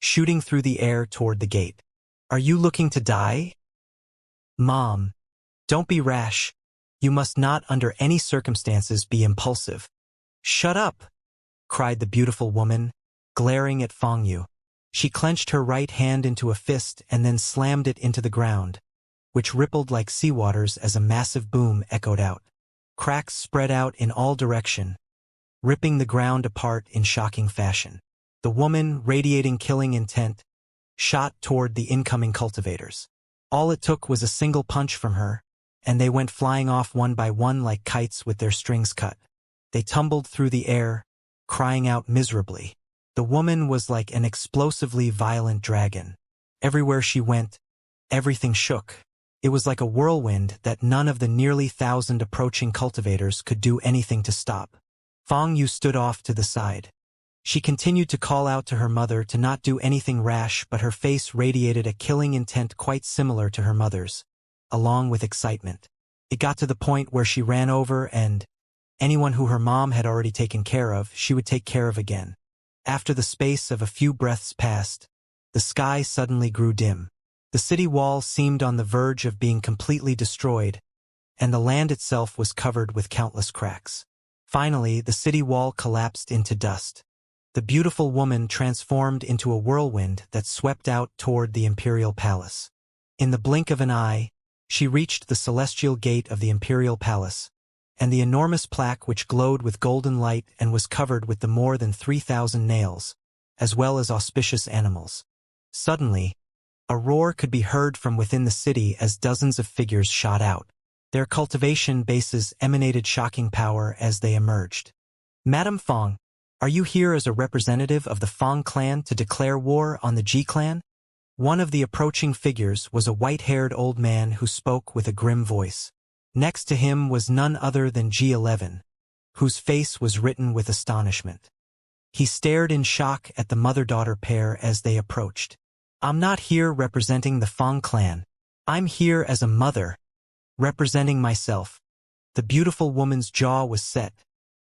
shooting through the air toward the gate. Are you looking to die? Mom, don't be rash. You must not under any circumstances be impulsive. Shut up, cried the beautiful woman, glaring at Fang Yu. She clenched her right hand into a fist and then slammed it into the ground, which rippled like seawaters as a massive boom echoed out. Cracks spread out in all directions, ripping the ground apart in shocking fashion. The woman, radiating killing intent, shot toward the incoming cultivators. All it took was a single punch from her, and they went flying off one by one like kites with their strings cut. They tumbled through the air, crying out miserably. The woman was like an explosively violent dragon. Everywhere she went, everything shook. It was like a whirlwind that none of the nearly 1,000 approaching cultivators could do anything to stop. Fang Yu stood off to the side. She continued to call out to her mother to not do anything rash, but her face radiated a killing intent quite similar to her mother's, along with excitement. It got to the point where she ran over and anyone who her mom had already taken care of, she would take care of again. After the space of a few breaths passed, the sky suddenly grew dim. The city wall seemed on the verge of being completely destroyed, and the land itself was covered with countless cracks. Finally, the city wall collapsed into dust. The beautiful woman transformed into a whirlwind that swept out toward the imperial palace. In the blink of an eye, she reached the celestial gate of the imperial palace, and the enormous plaque which glowed with golden light and was covered with the more than 3,000 nails, as well as auspicious animals. Suddenly, a roar could be heard from within the city as dozens of figures shot out. Their cultivation bases emanated shocking power as they emerged. Madam Fang, are you here as a representative of the Fang clan to declare war on the Ji clan? One of the approaching figures was a white-haired old man who spoke with a grim voice. Next to him was none other than P11, whose face was written with astonishment. He stared in shock at the mother-daughter pair as they approached. I'm not here representing the Fang clan. I'm here as a mother, representing myself. The beautiful woman's jaw was set,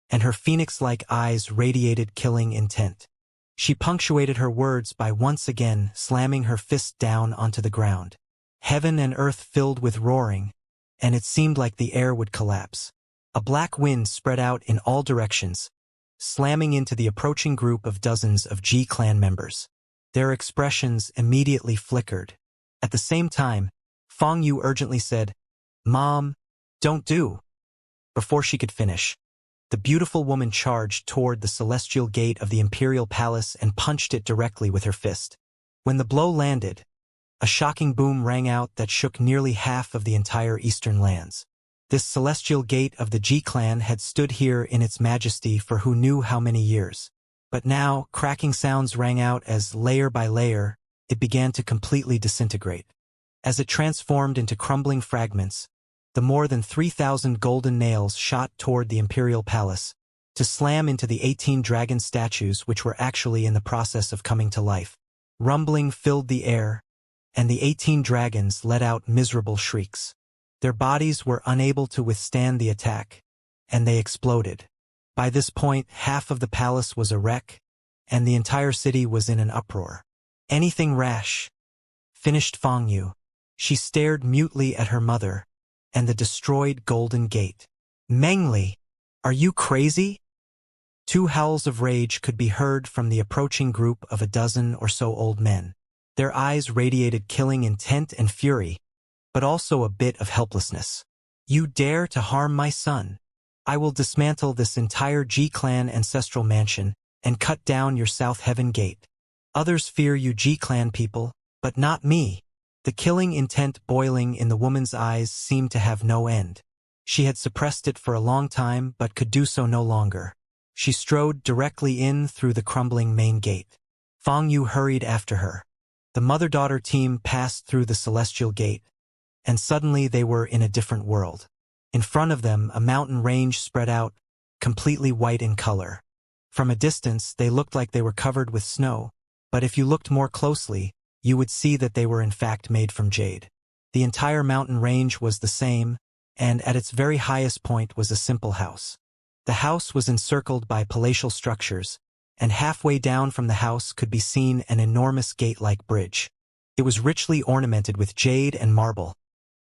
and her phoenix-like eyes radiated killing intent. She punctuated her words by once again slamming her fist down onto the ground. Heaven and earth filled with roaring, and it seemed like the air would collapse. A black wind spread out in all directions, slamming into the approaching group of dozens of Ji clan members. Their expressions immediately flickered. At the same time, Fang Yu urgently said, "Mom, don't do." Before she could finish, the beautiful woman charged toward the celestial gate of the imperial palace and punched it directly with her fist. When the blow landed, a shocking boom rang out that shook nearly half of the entire eastern lands. This celestial gate of the Ji clan had stood here in its majesty for who knew how many years. But now, cracking sounds rang out as, layer by layer, it began to completely disintegrate. As it transformed into crumbling fragments, the more than 3,000 golden nails shot toward the imperial palace, to slam into the 18 dragon statues which were actually in the process of coming to life. Rumbling filled the air, and the 18 dragons let out miserable shrieks. Their bodies were unable to withstand the attack, and they exploded. By this point, half of the palace was a wreck, and the entire city was in an uproar. Anything rash, finished Fang Yu. She stared mutely at her mother and the destroyed golden gate. Mengli, are you crazy? Two howls of rage could be heard from the approaching group of a dozen or so old men. Their eyes radiated killing intent and fury, but also a bit of helplessness. "You dare to harm my son? I will dismantle this entire G-clan ancestral mansion and cut down your South Heaven gate. Others fear you G-clan people, but not me." The killing intent boiling in the woman's eyes seemed to have no end. She had suppressed it for a long time but could do so no longer. She strode directly in through the crumbling main gate. Fang Yu hurried after her. The mother-daughter team passed through the celestial gate, and suddenly they were in a different world. In front of them, a mountain range spread out, completely white in color. From a distance, they looked like they were covered with snow, but if you looked more closely, you would see that they were in fact made from jade. The entire mountain range was the same, and at its very highest point was a simple house. The house was encircled by palatial structures, and halfway down from the house could be seen an enormous gate-like bridge. It was richly ornamented with jade and marble,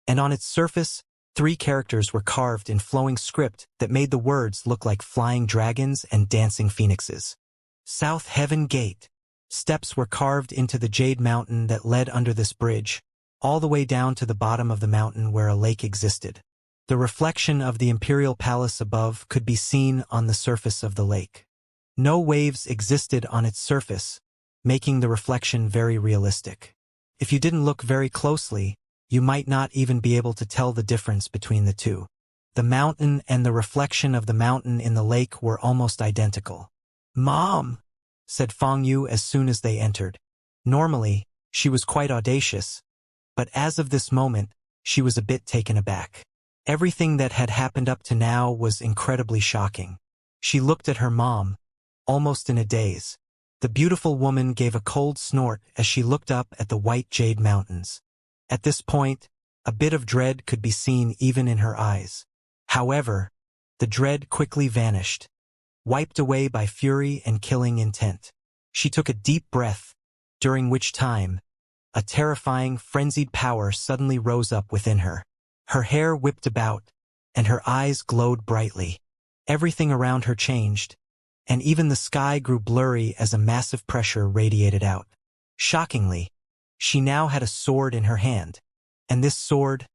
and on its surface, 3 characters were carved in flowing script that made the words look like flying dragons and dancing phoenixes. South Heaven Gate. Steps were carved into the jade mountain that led under this bridge, all the way down to the bottom of the mountain where a lake existed. The reflection of the imperial palace above could be seen on the surface of the lake. No waves existed on its surface, making the reflection very realistic. If you didn't look very closely, you might not even be able to tell the difference between the two. The mountain and the reflection of the mountain in the lake were almost identical. "Mom," said Fang Yu as soon as they entered. Normally, she was quite audacious, but as of this moment, she was a bit taken aback. Everything that had happened up to now was incredibly shocking. She looked at her mom, almost in a daze. The beautiful woman gave a cold snort as she looked up at the white jade mountains. At this point, a bit of dread could be seen even in her eyes. However, the dread quickly vanished, wiped away by fury and killing intent. She took a deep breath, during which time, a terrifying, frenzied power suddenly rose up within her. Her hair whipped about, and her eyes glowed brightly. Everything around her changed, and even the sky grew blurry as a massive pressure radiated out. Shockingly, she now had a sword in her hand, and this sword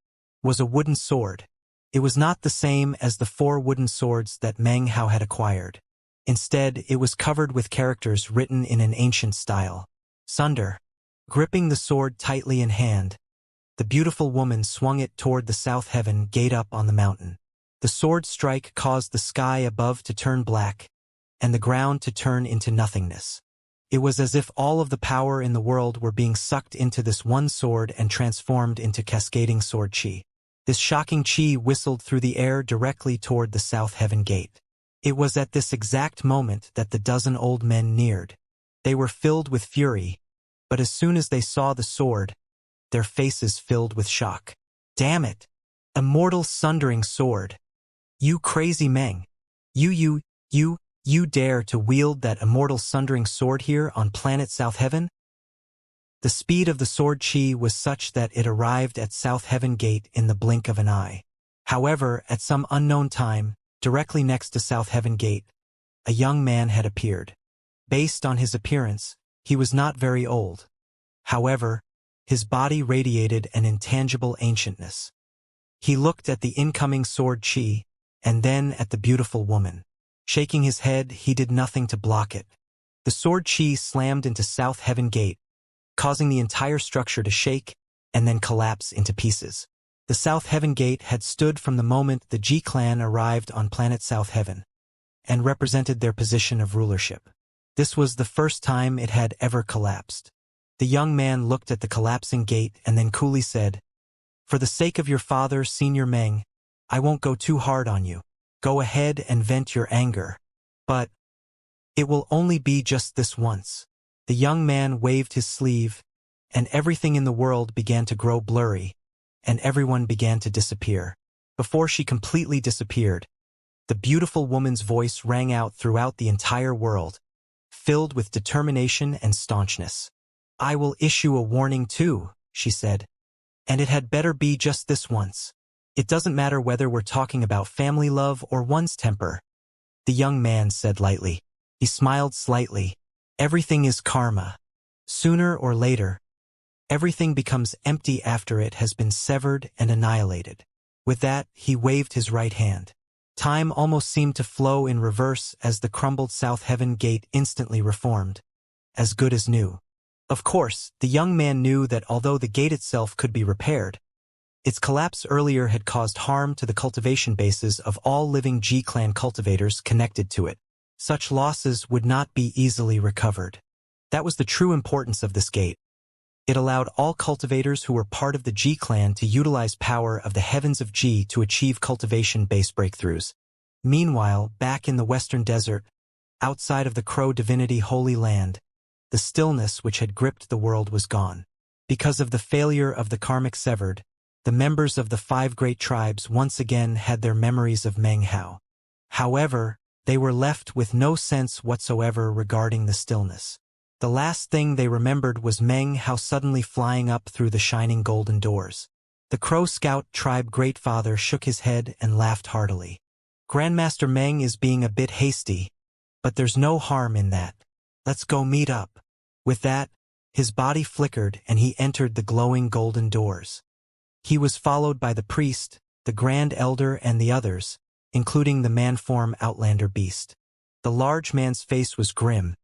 was a wooden sword. It was not the same as the 4 wooden swords that Meng Hao had acquired. Instead, it was covered with characters written in an ancient style. Sunder. Gripping the sword tightly in hand, the beautiful woman swung it toward the South Heaven Gate up on the mountain. The sword strike caused the sky above to turn black, and the ground to turn into nothingness. It was as if all of the power in the world were being sucked into this one sword and transformed into cascading sword chi. This shocking chi whistled through the air directly toward the South Heaven Gate. It was at this exact moment that the dozen old men neared. They were filled with fury, but as soon as they saw the sword, their faces filled with shock. "Damn it! Immortal sundering sword! You crazy Meng! You dare to wield that immortal sundering sword here on planet South Heaven?" The speed of the sword chi was such that it arrived at South Heaven Gate in the blink of an eye. However, at some unknown time, directly next to South Heaven Gate, a young man had appeared. Based on his appearance, he was not very old. However, his body radiated an intangible ancientness. He looked at the incoming sword chi, and then at the beautiful woman. Shaking his head, he did nothing to block it. The sword chi slammed into South Heaven Gate, causing the entire structure to shake and then collapse into pieces. The South Heaven Gate had stood from the moment the G-clan arrived on planet South Heaven, and represented their position of rulership. This was the first time it had ever collapsed. The young man looked at the collapsing gate and then coolly said, "For the sake of your father, Senior Meng, I won't go too hard on you. Go ahead and vent your anger. But it will only be just this once." The young man waved his sleeve, and everything in the world began to grow blurry, and everyone began to disappear. Before she completely disappeared, the beautiful woman's voice rang out throughout the entire world, filled with determination and staunchness. "I will issue a warning too," she said, "and it had better be just this once. It doesn't matter whether we're talking about family love or one's temper. the young man said lightly. He smiled slightly. Everything is karma. Sooner or later, everything becomes empty after it has been severed and annihilated. With that, he waved his right hand. Time almost seemed to flow in reverse as the crumbled South Heaven gate instantly reformed, as good as new. Of course, the young man knew that although the gate itself could be repaired, its collapse earlier had caused harm to the cultivation bases of all living G-clan cultivators connected to it. Such losses would not be easily recovered. That was the true importance of this gate. It allowed all cultivators who were part of the G-clan to utilize power of the heavens of G to achieve cultivation-based breakthroughs. Meanwhile, back in the Western Desert, outside of the Crow Divinity Holy Land, the stillness which had gripped the world was gone. Because of the failure of the karmic severed, the members of the 5 great tribes once again had their memories of Meng Hao. However, they were left with no sense whatsoever regarding the stillness. The last thing they remembered was Meng Hao suddenly flying up through the shining golden doors. The Crow Scout tribe great father shook his head and laughed heartily. Grandmaster Meng is being a bit hasty, but there's no harm in that. Let's go meet up. With that, his body flickered and he entered the glowing golden doors. He was followed by the priest, the Grand Elder and the others, including the man-form Outlander beast. The large man's face was grim,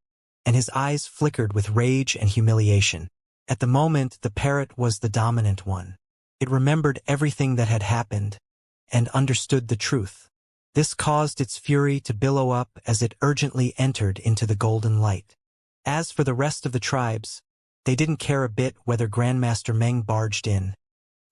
and his eyes flickered with rage and humiliation. At the moment, the parrot was the dominant one. It remembered everything that had happened, and understood the truth. This caused its fury to billow up as it urgently entered into the golden light. As for the rest of the tribes, they didn't care a bit whether Grandmaster Meng barged in,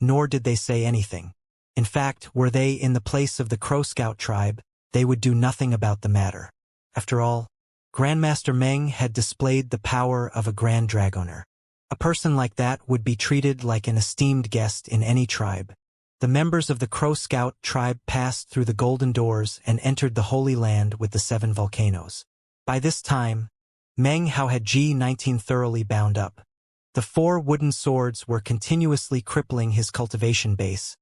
nor did they say anything. In fact, were they in the place of the Crow Scout tribe, they would do nothing about the matter. After all, Grandmaster Meng had displayed the power of a Grand Dragoner. A person like that would be treated like an esteemed guest in any tribe. The members of the Crow Scout tribe passed through the golden doors and entered the Holy Land with the 7 volcanoes. By this time, Meng Hao had G19 thoroughly bound up. The 4 wooden swords were continuously crippling his cultivation base,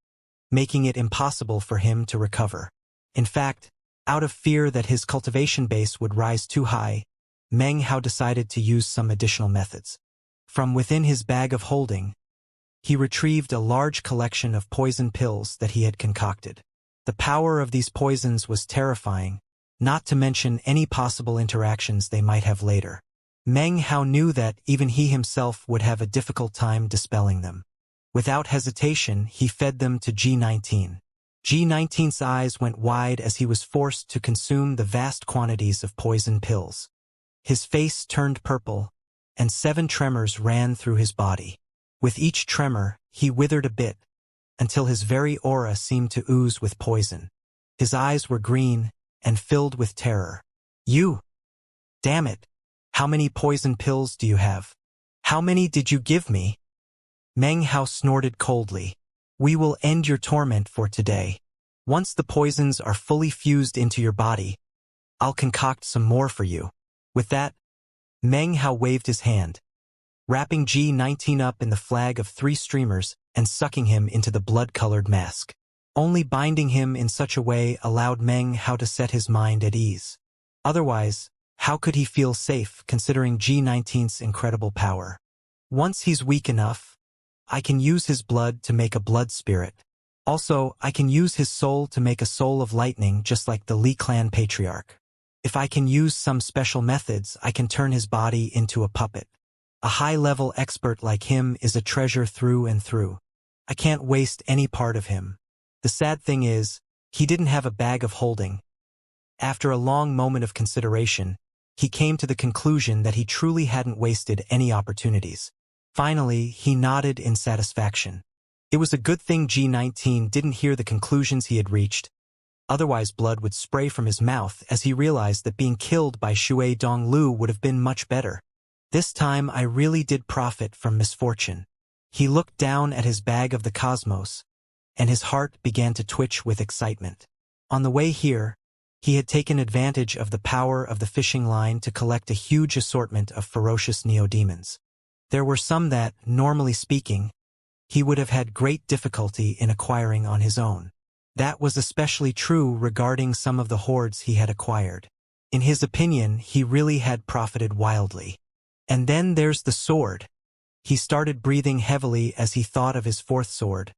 making it impossible for him to recover. In fact, out of fear that his cultivation base would rise too high, Meng Hao decided to use some additional methods. From within his bag of holding, he retrieved a large collection of poison pills that he had concocted. The power of these poisons was terrifying, not to mention any possible interactions they might have later. Meng Hao knew that even he himself would have a difficult time dispelling them. Without hesitation, he fed them to G19. G19's eyes went wide as he was forced to consume the vast quantities of poison pills. His face turned purple, and 7 tremors ran through his body. With each tremor, he withered a bit, until his very aura seemed to ooze with poison. His eyes were green and filled with terror. You! Damn it! How many poison pills do you have? How many did you give me? Meng Hao snorted coldly. We will end your torment for today. Once the poisons are fully fused into your body, I'll concoct some more for you. With that, Meng Hao waved his hand, wrapping G19 up in the flag of 3 streamers and sucking him into the blood-colored mask. Only binding him in such a way allowed Meng Hao to set his mind at ease. Otherwise, how could he feel safe considering G19's incredible power? Once he's weak enough, I can use his blood to make a blood spirit. Also, I can use his soul to make a soul of lightning just like the Li clan patriarch. If I can use some special methods, I can turn his body into a puppet. A high-level expert like him is a treasure through and through. I can't waste any part of him. The sad thing is, he didn't have a bag of holding. After a long moment of consideration, he came to the conclusion that he truly hadn't wasted any opportunities. Finally, he nodded in satisfaction. It was a good thing G19 didn't hear the conclusions he had reached. Otherwise blood would spray from his mouth as he realized that being killed by Shui Donglu would have been much better. This time I really did profit from misfortune. He looked down at his bag of the cosmos, and his heart began to twitch with excitement. On the way here, he had taken advantage of the power of the fishing line to collect a huge assortment of ferocious neodemons. There were some that, normally speaking, he would have had great difficulty in acquiring on his own. That was especially true regarding some of the hoards he had acquired. In his opinion, he really had profited wildly. And then there's the sword. He started breathing heavily as he thought of his fourth sword,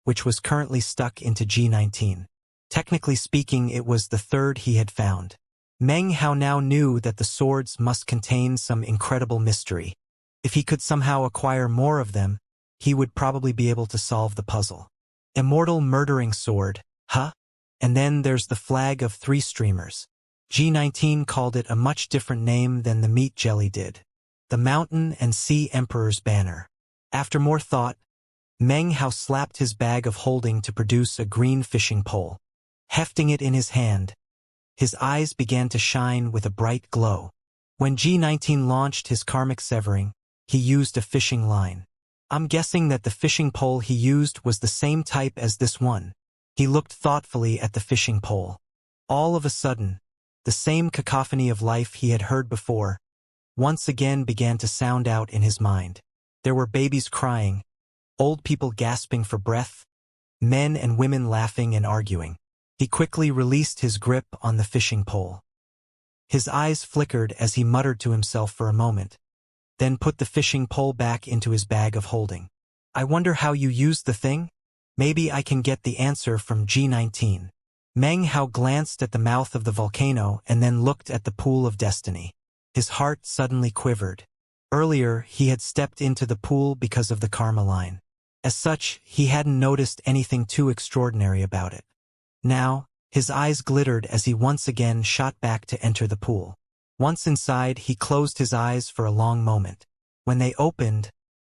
which was currently stuck into G19. Technically speaking, it was the third he had found. Meng Hao now knew that the swords must contain some incredible mystery. If he could somehow acquire more of them, he would probably be able to solve the puzzle. Immortal murdering sword, huh? And then there's the flag of 3 streamers. G19 called it a much different name than the meat jelly did. The Mountain and Sea Emperor's banner. After more thought, Meng Hao slapped his bag of holding to produce a green fishing pole. Hefting it in his hand, his eyes began to shine with a bright glow. When G19 launched his karmic severing, he used a fishing line. I'm guessing that the fishing pole he used was the same type as this one. He looked thoughtfully at the fishing pole. All of a sudden, the same cacophony of life he had heard before once again began to sound out in his mind. There were babies crying, old people gasping for breath, men and women laughing and arguing. He quickly released his grip on the fishing pole. His eyes flickered as he muttered to himself for a moment, then put the fishing pole back into his bag of holding. I wonder how you used the thing? Maybe I can get the answer from G19. Meng Hao glanced at the mouth of the volcano and then looked at the pool of destiny. His heart suddenly quivered. Earlier, he had stepped into the pool because of the karma line. As such, he hadn't noticed anything too extraordinary about it. Now, his eyes glittered as he once again shot back to enter the pool. Once inside, he closed his eyes for a long moment. When they opened,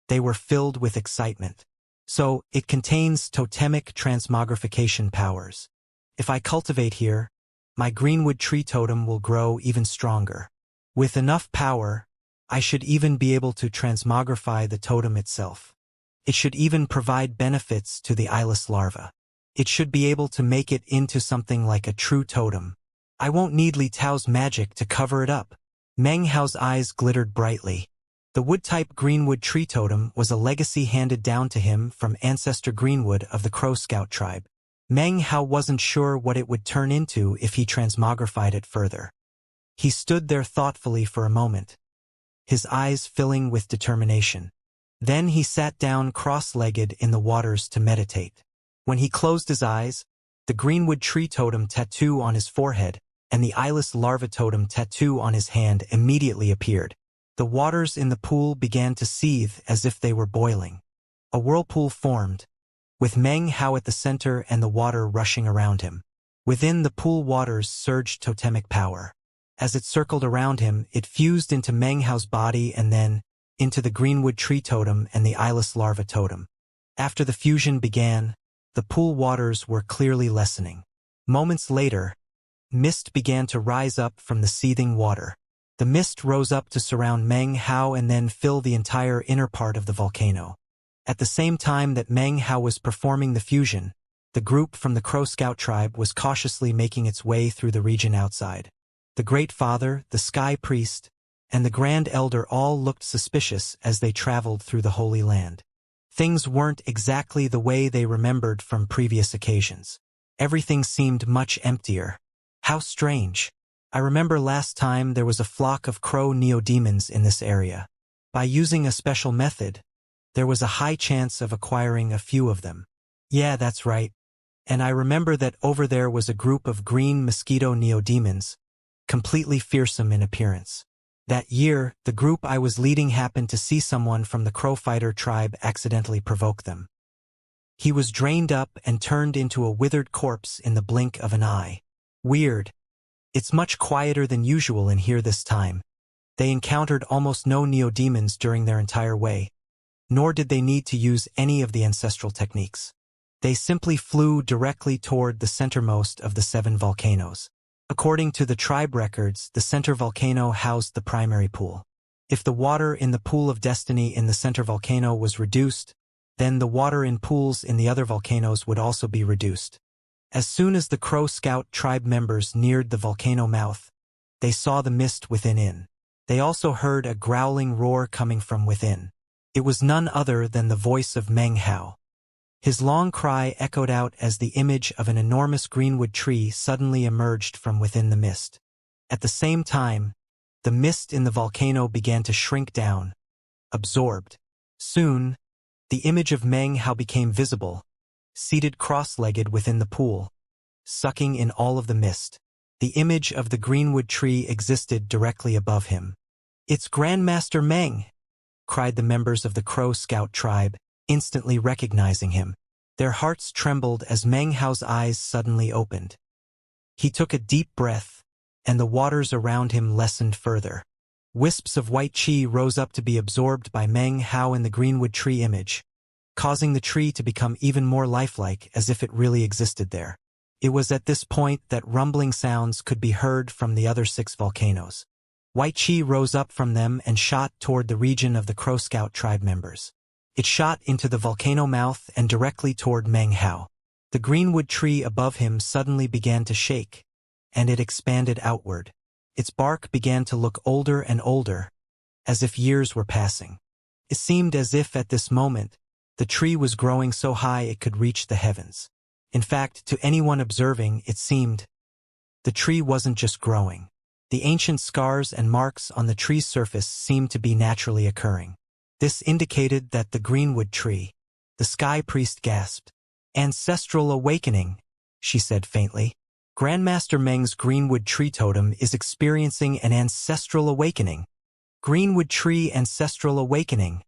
they were filled with excitement. So, it contains totemic transmogrification powers. If I cultivate here, my greenwood tree totem will grow even stronger. With enough power, I should even be able to transmogrify the totem itself. It should even provide benefits to the eyeless larva. It should be able to make it into something like a true totem. I won't need Li Tao's magic to cover it up. Meng Hao's eyes glittered brightly. The wood-type greenwood tree totem was a legacy handed down to him from Ancestor Greenwood of the Crow Scout tribe. Meng Hao wasn't sure what it would turn into if he transmogrified it further. He stood there thoughtfully for a moment, his eyes filling with determination. Then he sat down cross-legged in the waters to meditate. When he closed his eyes, the greenwood tree totem tattoo on his forehead and the eyeless larva totem tattoo on his hand immediately appeared. The waters in the pool began to seethe as if they were boiling. A whirlpool formed, with Meng Hao at the center and the water rushing around him. Within the pool waters surged totemic power. As it circled around him, it fused into Meng Hao's body and then into the greenwood tree totem and the eyeless larva totem. After the fusion began, the pool waters were clearly lessening. Moments later, mist began to rise up from the seething water. The mist rose up to surround Meng Hao and then fill the entire inner part of the volcano. At the same time that Meng Hao was performing the fusion, the group from the Crow Scout tribe was cautiously making its way through the region outside. The Great Father, the Sky Priest, and the Grand Elder all looked suspicious as they traveled through the Holy Land. Things weren't exactly the way they remembered from previous occasions. Everything seemed much emptier. How strange. I remember last time there was a flock of crow neodemons in this area. By using a special method, there was a high chance of acquiring a few of them. Yeah, that's right. And I remember that over there was a group of green mosquito neodemons, completely fearsome in appearance. That year, the group I was leading happened to see someone from the Crowfighter tribe accidentally provoke them. He was drained up and turned into a withered corpse in the blink of an eye. Weird. It's much quieter than usual in here this time. They encountered almost no neodemons during their entire way, nor did they need to use any of the ancestral techniques. They simply flew directly toward the centermost of the 7 volcanoes. According to the tribe records, the center volcano housed the primary pool. If the water in the pool of destiny in the center volcano was reduced, then the water in pools in the other volcanoes would also be reduced. As soon as the Crow Scout tribe members neared the volcano mouth, they saw the mist within. They also heard a growling roar coming from within. It was none other than the voice of Meng Hao. His long cry echoed out as the image of an enormous greenwood tree suddenly emerged from within the mist. At the same time, the mist in the volcano began to shrink down, absorbed. Soon, the image of Meng Hao became visible, seated cross-legged within the pool, sucking in all of the mist. The image of the greenwood tree existed directly above him. "It's Grandmaster Meng!" cried the members of the Crow Scout tribe, instantly recognizing him. Their hearts trembled as Meng Hao's eyes suddenly opened. He took a deep breath, and the waters around him lessened further. Wisps of white qi rose up to be absorbed by Meng Hao in the greenwood tree image, causing the tree to become even more lifelike as if it really existed there. It was at this point that rumbling sounds could be heard from the other 6 volcanoes. White qi rose up from them and shot toward the region of the Crow Scout tribe members. It shot into the volcano mouth and directly toward Meng Hao. The greenwood tree above him suddenly began to shake, and it expanded outward. Its bark began to look older and older, as if years were passing. It seemed as if at this moment, the tree was growing so high it could reach the heavens. In fact, to anyone observing, it seemed the tree wasn't just growing. The ancient scars and marks on the tree's surface seemed to be naturally occurring. This indicated that the greenwood tree, the sky priest gasped. "Ancestral awakening," she said faintly. "Grandmaster Meng's greenwood tree totem is experiencing an ancestral awakening." "Greenwood tree ancestral awakening,"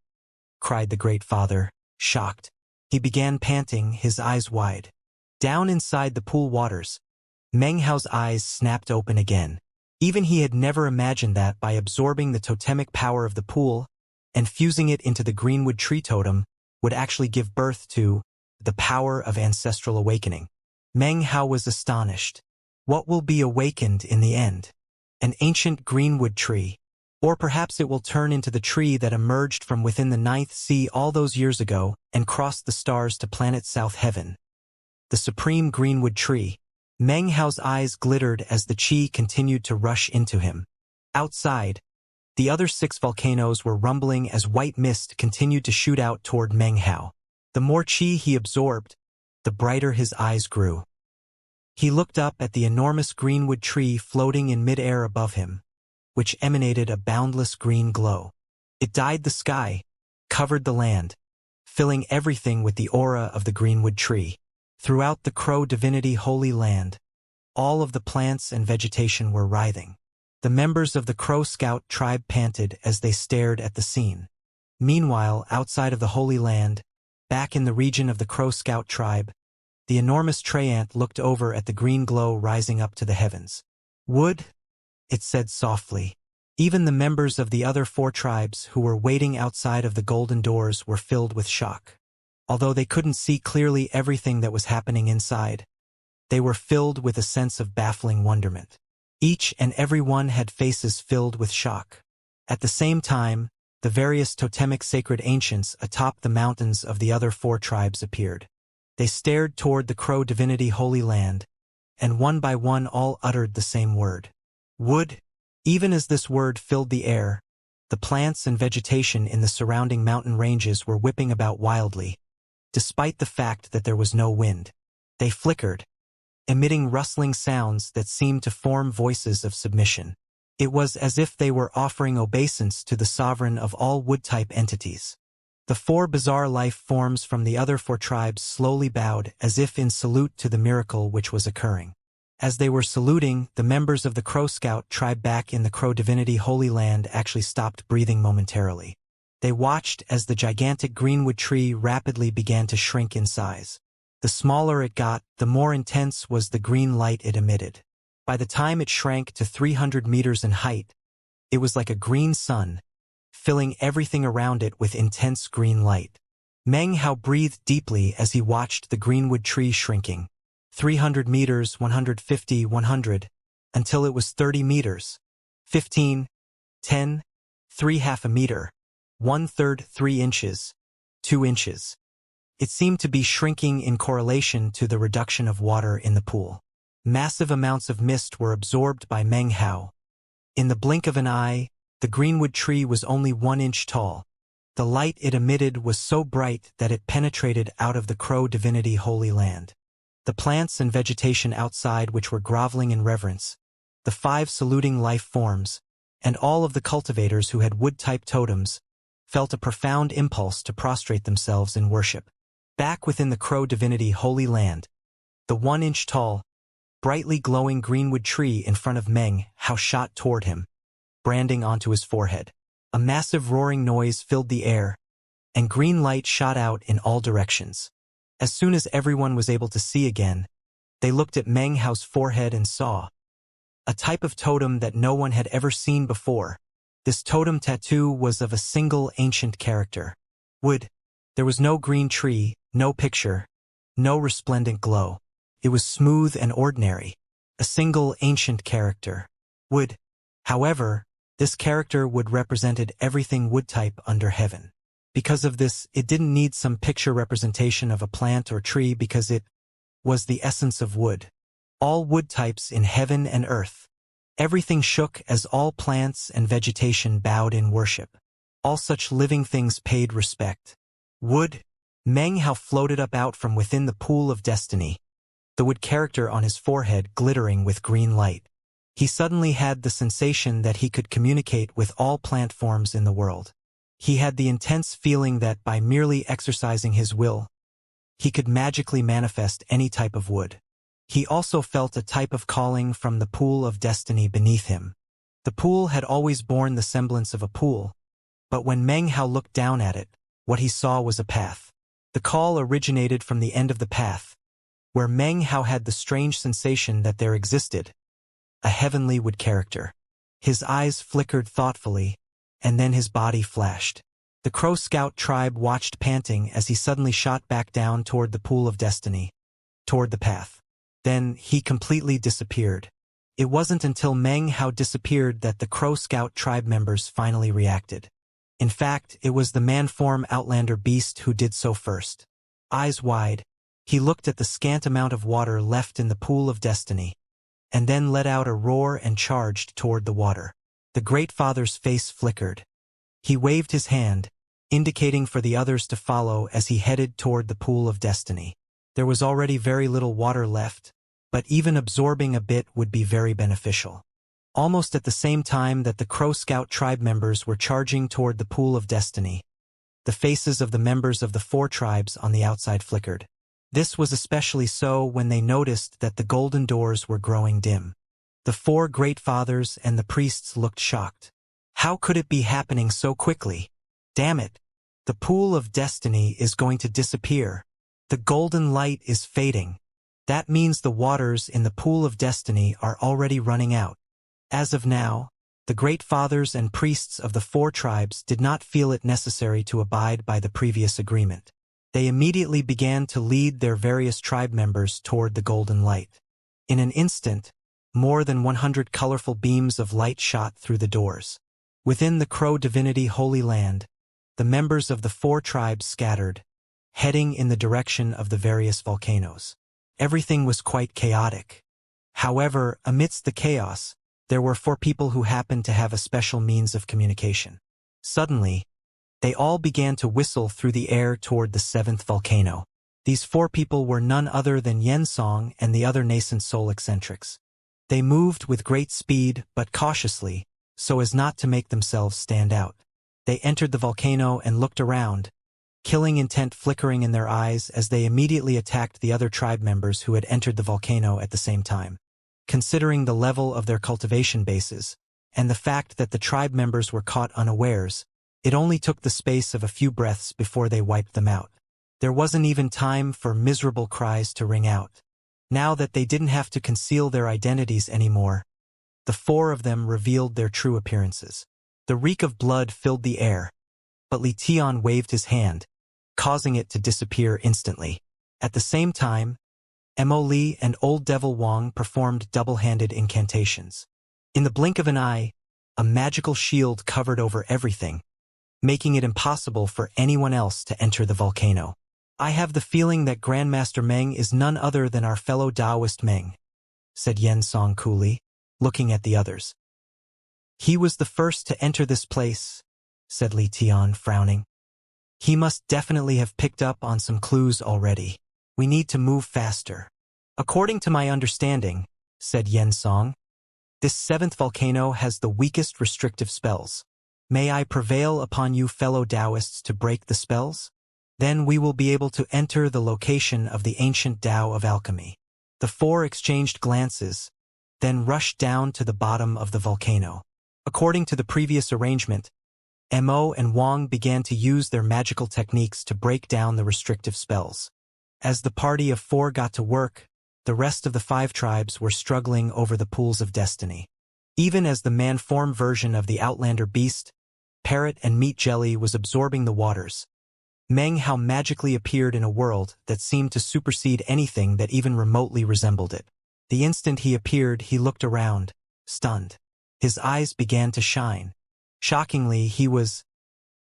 cried the Great Father, shocked. He began panting, his eyes wide. Down inside the pool waters, Meng Hao's eyes snapped open again. Even he had never imagined that by absorbing the totemic power of the pool and fusing it into the greenwood tree totem would actually give birth to the power of ancestral awakening. Meng Hao was astonished. What will be awakened in the end? An ancient greenwood tree? Or perhaps it will turn into the tree that emerged from within the 9th sea all those years ago and crossed the stars to planet South Heaven. The supreme greenwood tree. Meng Hao's eyes glittered as the qi continued to rush into him. Outside, the other 6 volcanoes were rumbling as white mist continued to shoot out toward Meng Hao. The more qi he absorbed, the brighter his eyes grew. He looked up at the enormous greenwood tree floating in midair above him, which emanated a boundless green glow. It dyed the sky, covered the land, filling everything with the aura of the greenwood tree. Throughout the Crow Divinity Holy Land, all of the plants and vegetation were writhing. The members of the Crow Scout tribe panted as they stared at the scene. Meanwhile, outside of the Holy Land, back in the region of the Crow Scout tribe, the enormous Treant looked over at the green glow rising up to the heavens. "Wood," it said softly. Even the members of the other 4 tribes who were waiting outside of the golden doors were filled with shock. Although they couldn't see clearly everything that was happening inside, they were filled with a sense of baffling wonderment. Each and every one had faces filled with shock. At the same time, the various totemic sacred ancients atop the mountains of the other 4 tribes appeared. They stared toward the Crow Divinity Holy Land, and one by one all uttered the same word. Wood. Even as this word filled the air, the plants and vegetation in the surrounding mountain ranges were whipping about wildly, despite the fact that there was no wind. They flickered, emitting rustling sounds that seemed to form voices of submission. It was as if they were offering obeisance to the sovereign of all wood-type entities. The 4 bizarre life forms from the other 4 tribes slowly bowed as if in salute to the miracle which was occurring. As they were saluting, the members of the Crow Scout tribe back in the Crow Divinity Holy Land actually stopped breathing momentarily. They watched as the gigantic greenwood tree rapidly began to shrink in size. The smaller it got, the more intense was the green light it emitted. By the time it shrank to 300 meters in height, it was like a green sun, filling everything around it with intense green light. Meng Hao breathed deeply as he watched the greenwood tree shrinking. 300 meters, 150, 100, until it was 30 meters. 15, 10, 3/2 a meter. 1/3, 3 inches, 2 inches. It seemed to be shrinking in correlation to the reduction of water in the pool. Massive amounts of mist were absorbed by Meng Hao. In the blink of an eye, the greenwood tree was only 1 inch tall, The light it emitted was so bright that it penetrated out of the crow divinity holy land. The plants and vegetation outside which were groveling in reverence, the 5 saluting life forms, and all of the cultivators who had wood-type totems, felt a profound impulse to prostrate themselves in worship. Back within the crow divinity holy land, the 1-inch-tall, brightly glowing greenwood tree in front of Meng Hao shot toward him, branding onto his forehead. A massive roaring noise filled the air, and green light shot out in all directions. As soon as everyone was able to see again, they looked at Meng Hao's forehead and saw a type of totem that no one had ever seen before. This totem tattoo was of a single ancient character. Wood. There was no green tree, no picture, no resplendent glow. It was smooth and ordinary. A single ancient character. Wood. However, this character would represented everything wood type under heaven. Because of this, it didn't need some picture representation of a plant or tree because it was the essence of wood. All wood types in heaven and earth. Everything shook as all plants and vegetation bowed in worship. All such living things paid respect. Wood. Meng Hao floated up out from within the pool of destiny, the wood character on his forehead glittering with green light. He suddenly had the sensation that he could communicate with all plant forms in the world. He had the intense feeling that by merely exercising his will, he could magically manifest any type of wood. He also felt a type of calling from the pool of destiny beneath him. The pool had always borne the semblance of a pool, but when Meng Hao looked down at it, what he saw was a path. The call originated from the end of the path, where Meng Hao had the strange sensation that there existed a heavenly wood character. His eyes flickered thoughtfully, and then his body flashed. The Crow Scout tribe watched panting as he suddenly shot back down toward the pool of destiny, toward the path. Then he completely disappeared. It wasn't until Meng Hao disappeared that the Crow Scout tribe members finally reacted. In fact, it was the man-form outlander beast who did so first. Eyes wide, he looked at the scant amount of water left in the pool of destiny, and then let out a roar and charged toward the water. The Great Father's face flickered. He waved his hand, indicating for the others to follow as he headed toward the pool of destiny. There was already very little water left, but even absorbing a bit would be very beneficial. Almost at the same time that the Crow Scout tribe members were charging toward the pool of destiny, the faces of the members of the 4 tribes on the outside flickered. This was especially so when they noticed that the golden doors were growing dim. The 4 great fathers and the priests looked shocked. How could it be happening so quickly? Damn it! The pool of destiny is going to disappear. The golden light is fading. That means the waters in the pool of destiny are already running out. As of now, the great fathers and priests of the 4 tribes did not feel it necessary to abide by the previous agreement. They immediately began to lead their various tribe members toward the golden light. In an instant, more than 100 colorful beams of light shot through the doors. Within the Crow Divinity Holy Land, the members of the 4 tribes scattered, heading in the direction of the various volcanoes. Everything was quite chaotic. However, amidst the chaos, there were 4 people who happened to have a special means of communication. Suddenly, they all began to whistle through the air toward the 7th volcano. These 4 people were none other than Xianxia and the other nascent soul eccentrics. They moved with great speed but cautiously, so as not to make themselves stand out. They entered the volcano and looked around, killing intent flickering in their eyes as they immediately attacked the other tribe members who had entered the volcano at the same time. Considering the level of their cultivation bases, and the fact that the tribe members were caught unawares, it only took the space of a few breaths before they wiped them out. There wasn't even time for miserable cries to ring out. Now that they didn't have to conceal their identities anymore, the 4 of them revealed their true appearances. The reek of blood filled the air, but Li Tian waved his hand, causing it to disappear instantly. At the same time, Mo Li and Old Devil Wang performed double-handed incantations. In the blink of an eye, a magical shield covered over everything, making it impossible for anyone else to enter the volcano. I have the feeling that Grandmaster Meng is none other than our fellow Taoist Meng, said Xianxia coolly, looking at the others. He was the first to enter this place, said Li Tian, frowning. He must definitely have picked up on some clues already. We need to move faster. According to my understanding, said Xianxia, this seventh volcano has the weakest restrictive spells. May I prevail upon you fellow Taoists to break the spells? Then we will be able to enter the location of the ancient Tao of alchemy. The four exchanged glances, then rushed down to the bottom of the volcano. According to the previous arrangement, Mo and Wang began to use their magical techniques to break down the restrictive spells. As the party of four got to work, the rest of the five tribes were struggling over the pools of destiny. Even as the man-form version of the Outlander beast, Parrot and Meat Jelly was absorbing the waters, Meng Hao magically appeared in a world that seemed to supersede anything that even remotely resembled it. The instant he appeared, he looked around, stunned. His eyes began to shine. Shockingly, he was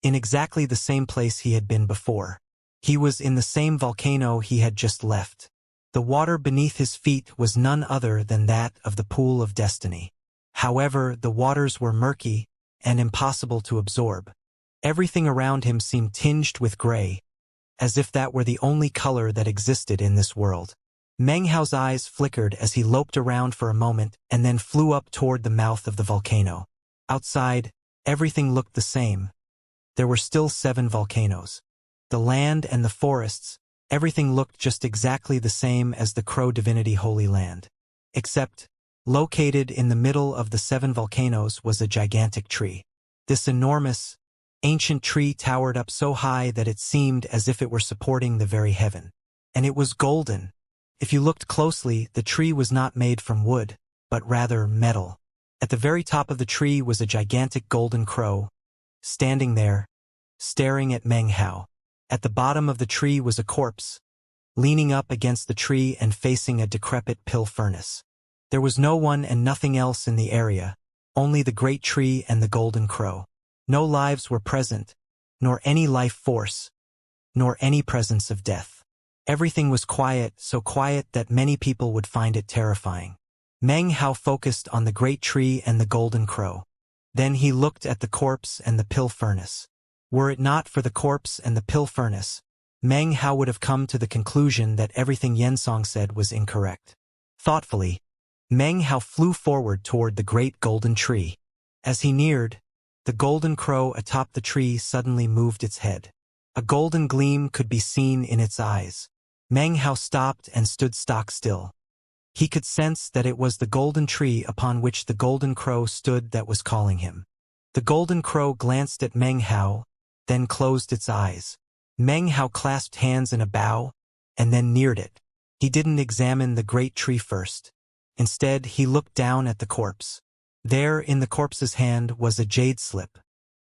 in exactly the same place he had been before. He was in the same volcano he had just left. The water beneath his feet was none other than that of the pool of destiny. However, the waters were murky and impossible to absorb. Everything around him seemed tinged with gray, as if that were the only color that existed in this world. Meng Hao's eyes flickered as he loped around for a moment and then flew up toward the mouth of the volcano. Outside, everything looked the same. There were still 7 volcanoes. The land and the forests, everything looked just exactly the same as the Crow Divinity Holy Land. Except, located in the middle of the 7 volcanoes was a gigantic tree. This enormous, ancient tree towered up so high that it seemed as if it were supporting the very heaven. And it was golden. If you looked closely, the tree was not made from wood, but rather metal. At the very top of the tree was a gigantic golden crow, standing there, staring at Meng Hao. At the bottom of the tree was a corpse, leaning up against the tree and facing a decrepit pill furnace. There was no one and nothing else in the area, only the great tree and the golden crow. No lives were present, nor any life force, nor any presence of death. Everything was quiet, so quiet that many people would find it terrifying. Meng Hao focused on the great tree and the golden crow. Then he looked at the corpse and the pill furnace. Were it not for the corpse and the pill furnace, Meng Hao would have come to the conclusion that everything Xianxia said was incorrect. Thoughtfully, Meng Hao flew forward toward the great golden tree. As he neared, the golden crow atop the tree suddenly moved its head. A golden gleam could be seen in its eyes. Meng Hao stopped and stood stock still. He could sense that it was the golden tree upon which the golden crow stood that was calling him. The golden crow glanced at Meng Hao, then closed its eyes. Meng Hao clasped hands in a bow, and then neared it. He didn't examine the great tree first. Instead, he looked down at the corpse. There, in the corpse's hand, was a jade slip.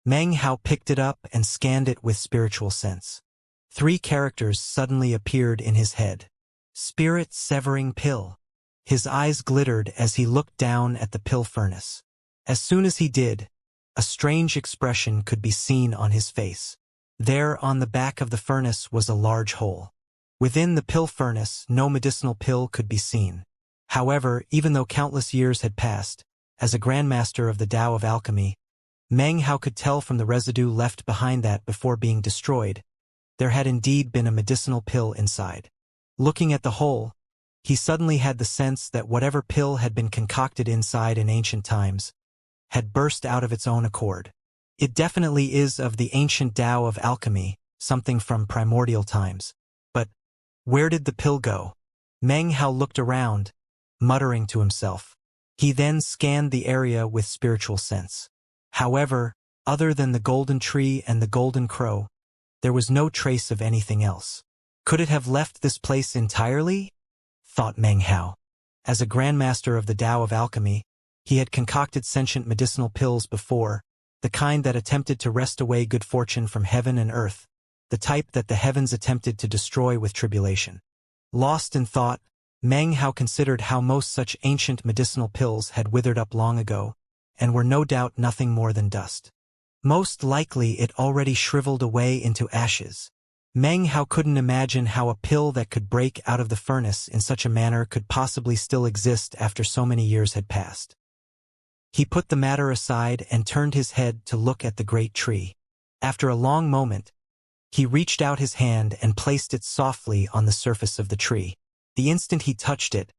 Meng Hao picked it up and scanned it with spiritual sense. 3 characters suddenly appeared in his head. Spirit severing pill. His eyes glittered as he looked down at the pill furnace. As soon as he did, a strange expression could be seen on his face. There on the back of the furnace was a large hole. Within the pill furnace, no medicinal pill could be seen. However, even though countless years had passed, as a grandmaster of the Tao of alchemy, Meng Hao could tell from the residue left behind that before being destroyed, there had indeed been a medicinal pill inside. Looking at the hole, he suddenly had the sense that whatever pill had been concocted inside in ancient times had burst out of its own accord. It definitely is of the ancient Tao of alchemy, something from primordial times. But where did the pill go? Meng Hao looked around, muttering to himself. He then scanned the area with spiritual sense. However, other than the golden tree and the golden crow, there was no trace of anything else. Could it have left this place entirely? Thought Meng Hao. As a grandmaster of the Tao of alchemy, he had concocted sentient medicinal pills before, the kind that attempted to wrest away good fortune from heaven and earth, the type that the heavens attempted to destroy with tribulation. Lost in thought, Meng Hao considered how most such ancient medicinal pills had withered up long ago, and were no doubt nothing more than dust. Most likely it already shriveled away into ashes. Meng Hao couldn't imagine how a pill that could break out of the furnace in such a manner could possibly still exist after so many years had passed. He put the matter aside and turned his head to look at the great tree. After a long moment, He reached out his hand and placed it softly on the surface of the tree. The instant he touched it,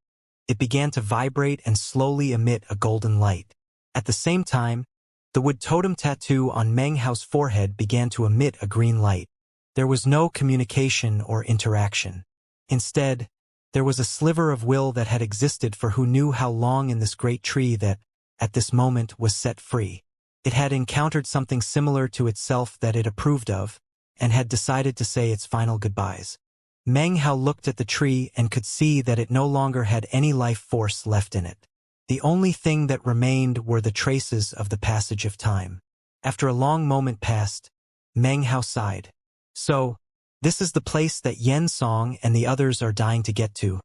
it began to vibrate and slowly emit a golden light. At the same time, the wood totem tattoo on Meng Hao's forehead began to emit a green light. There was no communication or interaction. Instead, there was a sliver of will that had existed for who knew how long in this great tree that, at this moment, was set free. It had encountered something similar to itself that it approved of, and had decided to say its final goodbyes. Meng Hao looked at the tree and could see that it no longer had any life force left in it. The only thing that remained were the traces of the passage of time. After a long moment passed, Meng Hao sighed. So, this is the place that Yen Song and the others are dying to get to.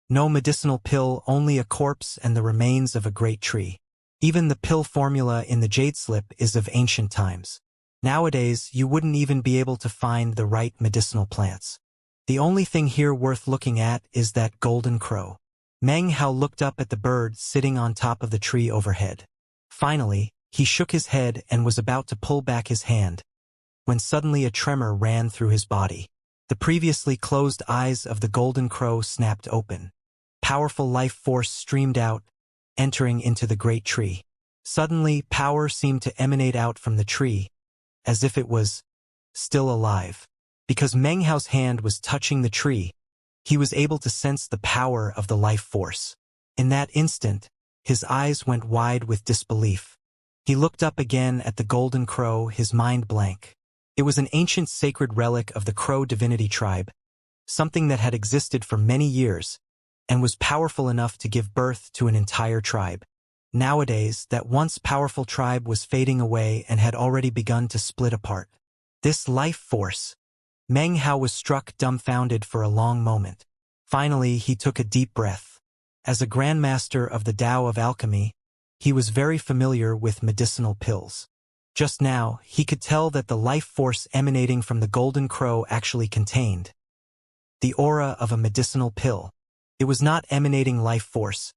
No medicinal pill, only a corpse and the remains of a great tree. Even the pill formula in the jade slip is of ancient times. Nowadays, you wouldn't even be able to find the right medicinal plants. The only thing here worth looking at is that golden crow. Meng Hao looked up at the bird sitting on top of the tree overhead. Finally, he shook his head and was about to pull back his hand, when suddenly a tremor ran through his body. The previously closed eyes of the golden crow snapped open. Powerful life force streamed out, entering into the great tree. Suddenly, power seemed to emanate out from the tree, as if it was still alive. Because Meng Hao's hand was touching the tree, he was able to sense the power of the life force. In that instant, his eyes went wide with disbelief. He looked up again at the golden crow, his mind blank. It was an ancient sacred relic of the crow divinity tribe, something that had existed for many years, and was powerful enough to give birth to an entire tribe. Nowadays, that once powerful tribe was fading away and had already begun to split apart. This life force. Meng Hao was struck dumbfounded for a long moment. Finally, he took a deep breath. As a grandmaster of the Tao of alchemy, he was very familiar with medicinal pills. Just now, he could tell that the life force emanating from the golden crow actually contained the aura of a medicinal pill. It was not emanating life force,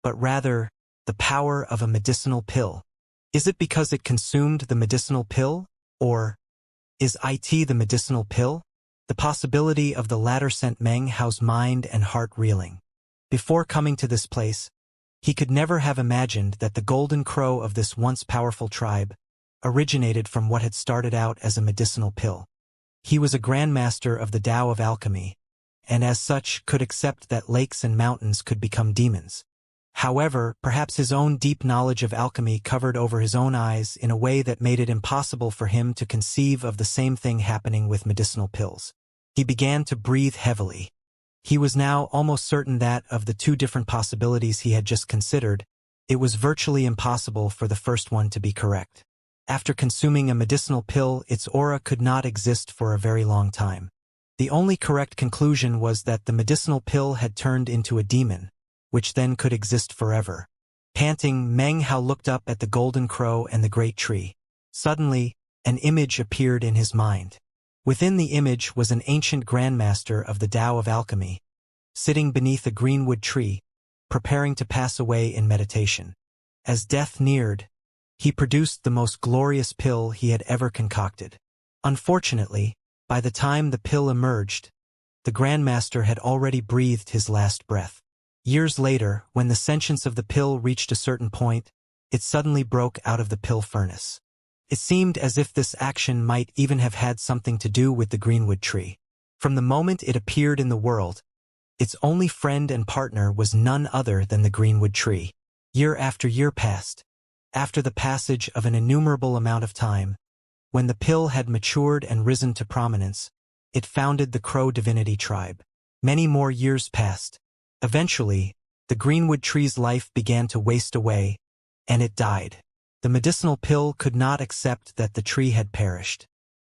but rather the power of a medicinal pill. Is it because it consumed the medicinal pill, or is it the medicinal pill? The possibility of the latter sent Meng Hao's mind and heart reeling. Before coming to this place, he could never have imagined that the golden crow of this once powerful tribe originated from what had started out as a medicinal pill. He was a grandmaster of the Tao of alchemy, and as such could accept that lakes and mountains could become demons. However, perhaps his own deep knowledge of alchemy covered over his own eyes in a way that made it impossible for him to conceive of the same thing happening with medicinal pills. He began to breathe heavily. He was now almost certain that, of the two different possibilities he had just considered, it was virtually impossible for the first one to be correct. After consuming a medicinal pill, its aura could not exist for a very long time. The only correct conclusion was that the medicinal pill had turned into a demon, which then could exist forever. Panting, Meng Hao looked up at the golden crow and the great tree. Suddenly, an image appeared in his mind. Within the image was an ancient grandmaster of the Tao of alchemy, sitting beneath a greenwood tree, preparing to pass away in meditation. As death neared, he produced the most glorious pill he had ever concocted. Unfortunately, by the time the pill emerged, the grandmaster had already breathed his last breath. Years later, when the sentience of the pill reached a certain point, it suddenly broke out of the pill furnace. It seemed as if this action might even have had something to do with the greenwood tree. From the moment it appeared in the world, its only friend and partner was none other than the greenwood tree. Year after year passed. After the passage of an innumerable amount of time, when the pill had matured and risen to prominence, it founded the Crow Divinity tribe. Many more years passed. Eventually, the greenwood tree's life began to waste away, and it died. The medicinal pill could not accept that the tree had perished.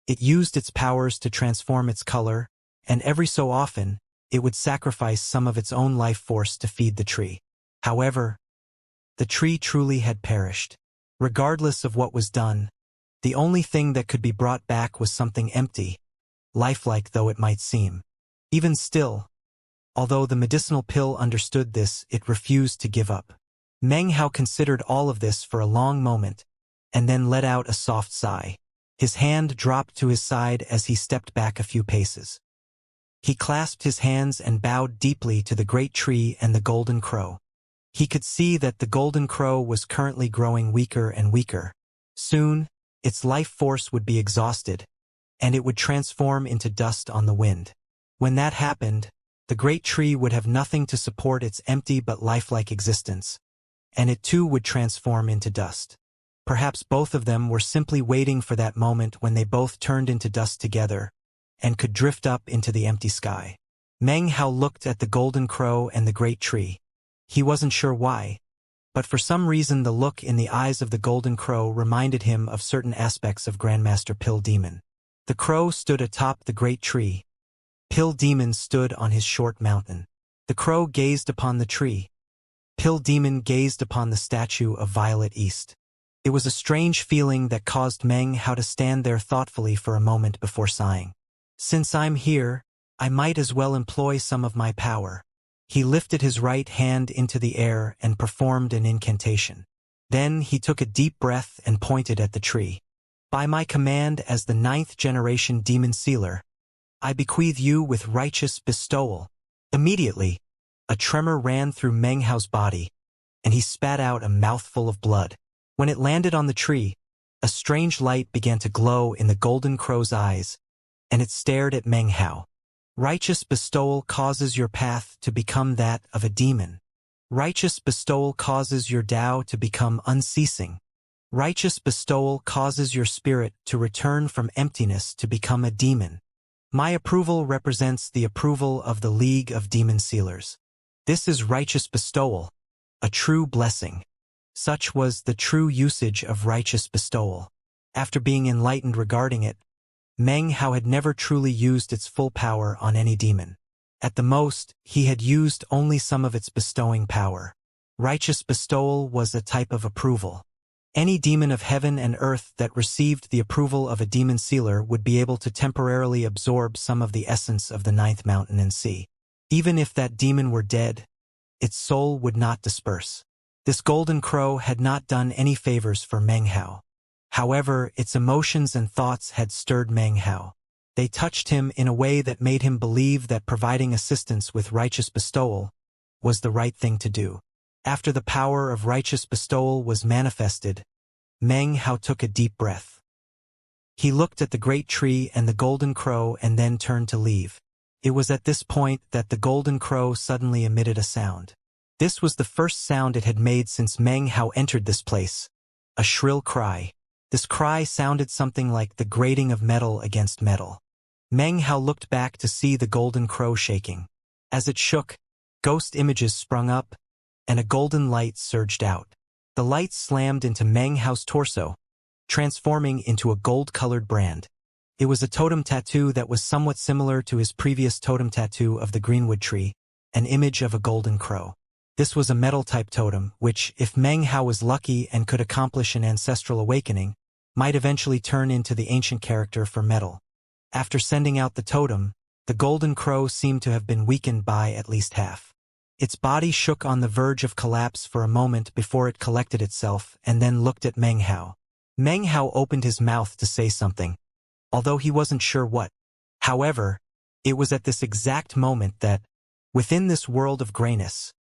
It used its powers to transform its color, and every so often, it would sacrifice some of its own life force to feed the tree. However, the tree truly had perished. Regardless of what was done, the only thing that could be brought back was something empty, lifelike though it might seem. Even still, although the medicinal pill understood this, it refused to give up. Meng Hao considered all of this for a long moment, and then let out a soft sigh. His hand dropped to his side as he stepped back a few paces. He clasped his hands and bowed deeply to the great tree and the golden crow. He could see that the golden crow was currently growing weaker and weaker. Soon, its life force would be exhausted, and it would transform into dust on the wind. When that happened, the great tree would have nothing to support its empty but lifelike existence, and it too would transform into dust. Perhaps both of them were simply waiting for that moment when they both turned into dust together and could drift up into the empty sky. Meng Hao looked at the golden crow and the great tree. He wasn't sure why, but for some reason the look in the eyes of the golden crow reminded him of certain aspects of Grandmaster Pill Demon. The crow stood atop the great tree. Pill Demon stood on his short mountain. The crow gazed upon the tree. Pill Demon gazed upon the statue of Violet East. It was a strange feeling that caused Meng Hao to stand there thoughtfully for a moment before sighing. Since I'm here, I might as well employ some of my power. He lifted his right hand into the air and performed an incantation. Then he took a deep breath and pointed at the tree. By my command as the 9th generation demon sealer, I bequeath you with righteous bestowal. Immediately, a tremor ran through Meng Hao's body, and he spat out a mouthful of blood. When it landed on the tree, a strange light began to glow in the golden crow's eyes, and it stared at Meng Hao. Righteous bestowal causes your path to become that of a demon. Righteous bestowal causes your Tao to become unceasing. Righteous bestowal causes your spirit to return from emptiness to become a demon. My approval represents the approval of the League of Demon Sealers. This is righteous bestowal, a true blessing. Such was the true usage of righteous bestowal. After being enlightened regarding it, Meng Hao had never truly used its full power on any demon. At the most, he had used only some of its bestowing power. Righteous bestowal was a type of approval. Any demon of heaven and earth that received the approval of a demon sealer would be able to temporarily absorb some of the essence of the 9th mountain and sea. Even if that demon were dead, its soul would not disperse. This golden crow had not done any favors for Meng Hao. However, its emotions and thoughts had stirred Meng Hao. They touched him in a way that made him believe that providing assistance with righteous bestowal was the right thing to do. After the power of righteous bestowal was manifested, Meng Hao took a deep breath. He looked at the great tree and the golden crow and then turned to leave. It was at this point that the golden crow suddenly emitted a sound. This was the first sound it had made since Meng Hao entered this place. A shrill cry. This cry sounded something like the grating of metal against metal. Meng Hao looked back to see the golden crow shaking. As it shook, ghost images sprung up, and a golden light surged out. The light slammed into Meng Hao's torso, transforming into a gold-colored brand. It was a totem tattoo that was somewhat similar to his previous totem tattoo of the greenwood tree, an image of a golden crow. This was a metal-type totem, which, if Meng Hao was lucky and could accomplish an ancestral awakening, might eventually turn into the ancient character for metal. After sending out the totem, the golden crow seemed to have been weakened by at least half. Its body shook on the verge of collapse for a moment before it collected itself and then looked at Meng Hao. Meng Hao opened his mouth to say something, although he wasn't sure what. However, it was at this exact moment that, within this world of grayness,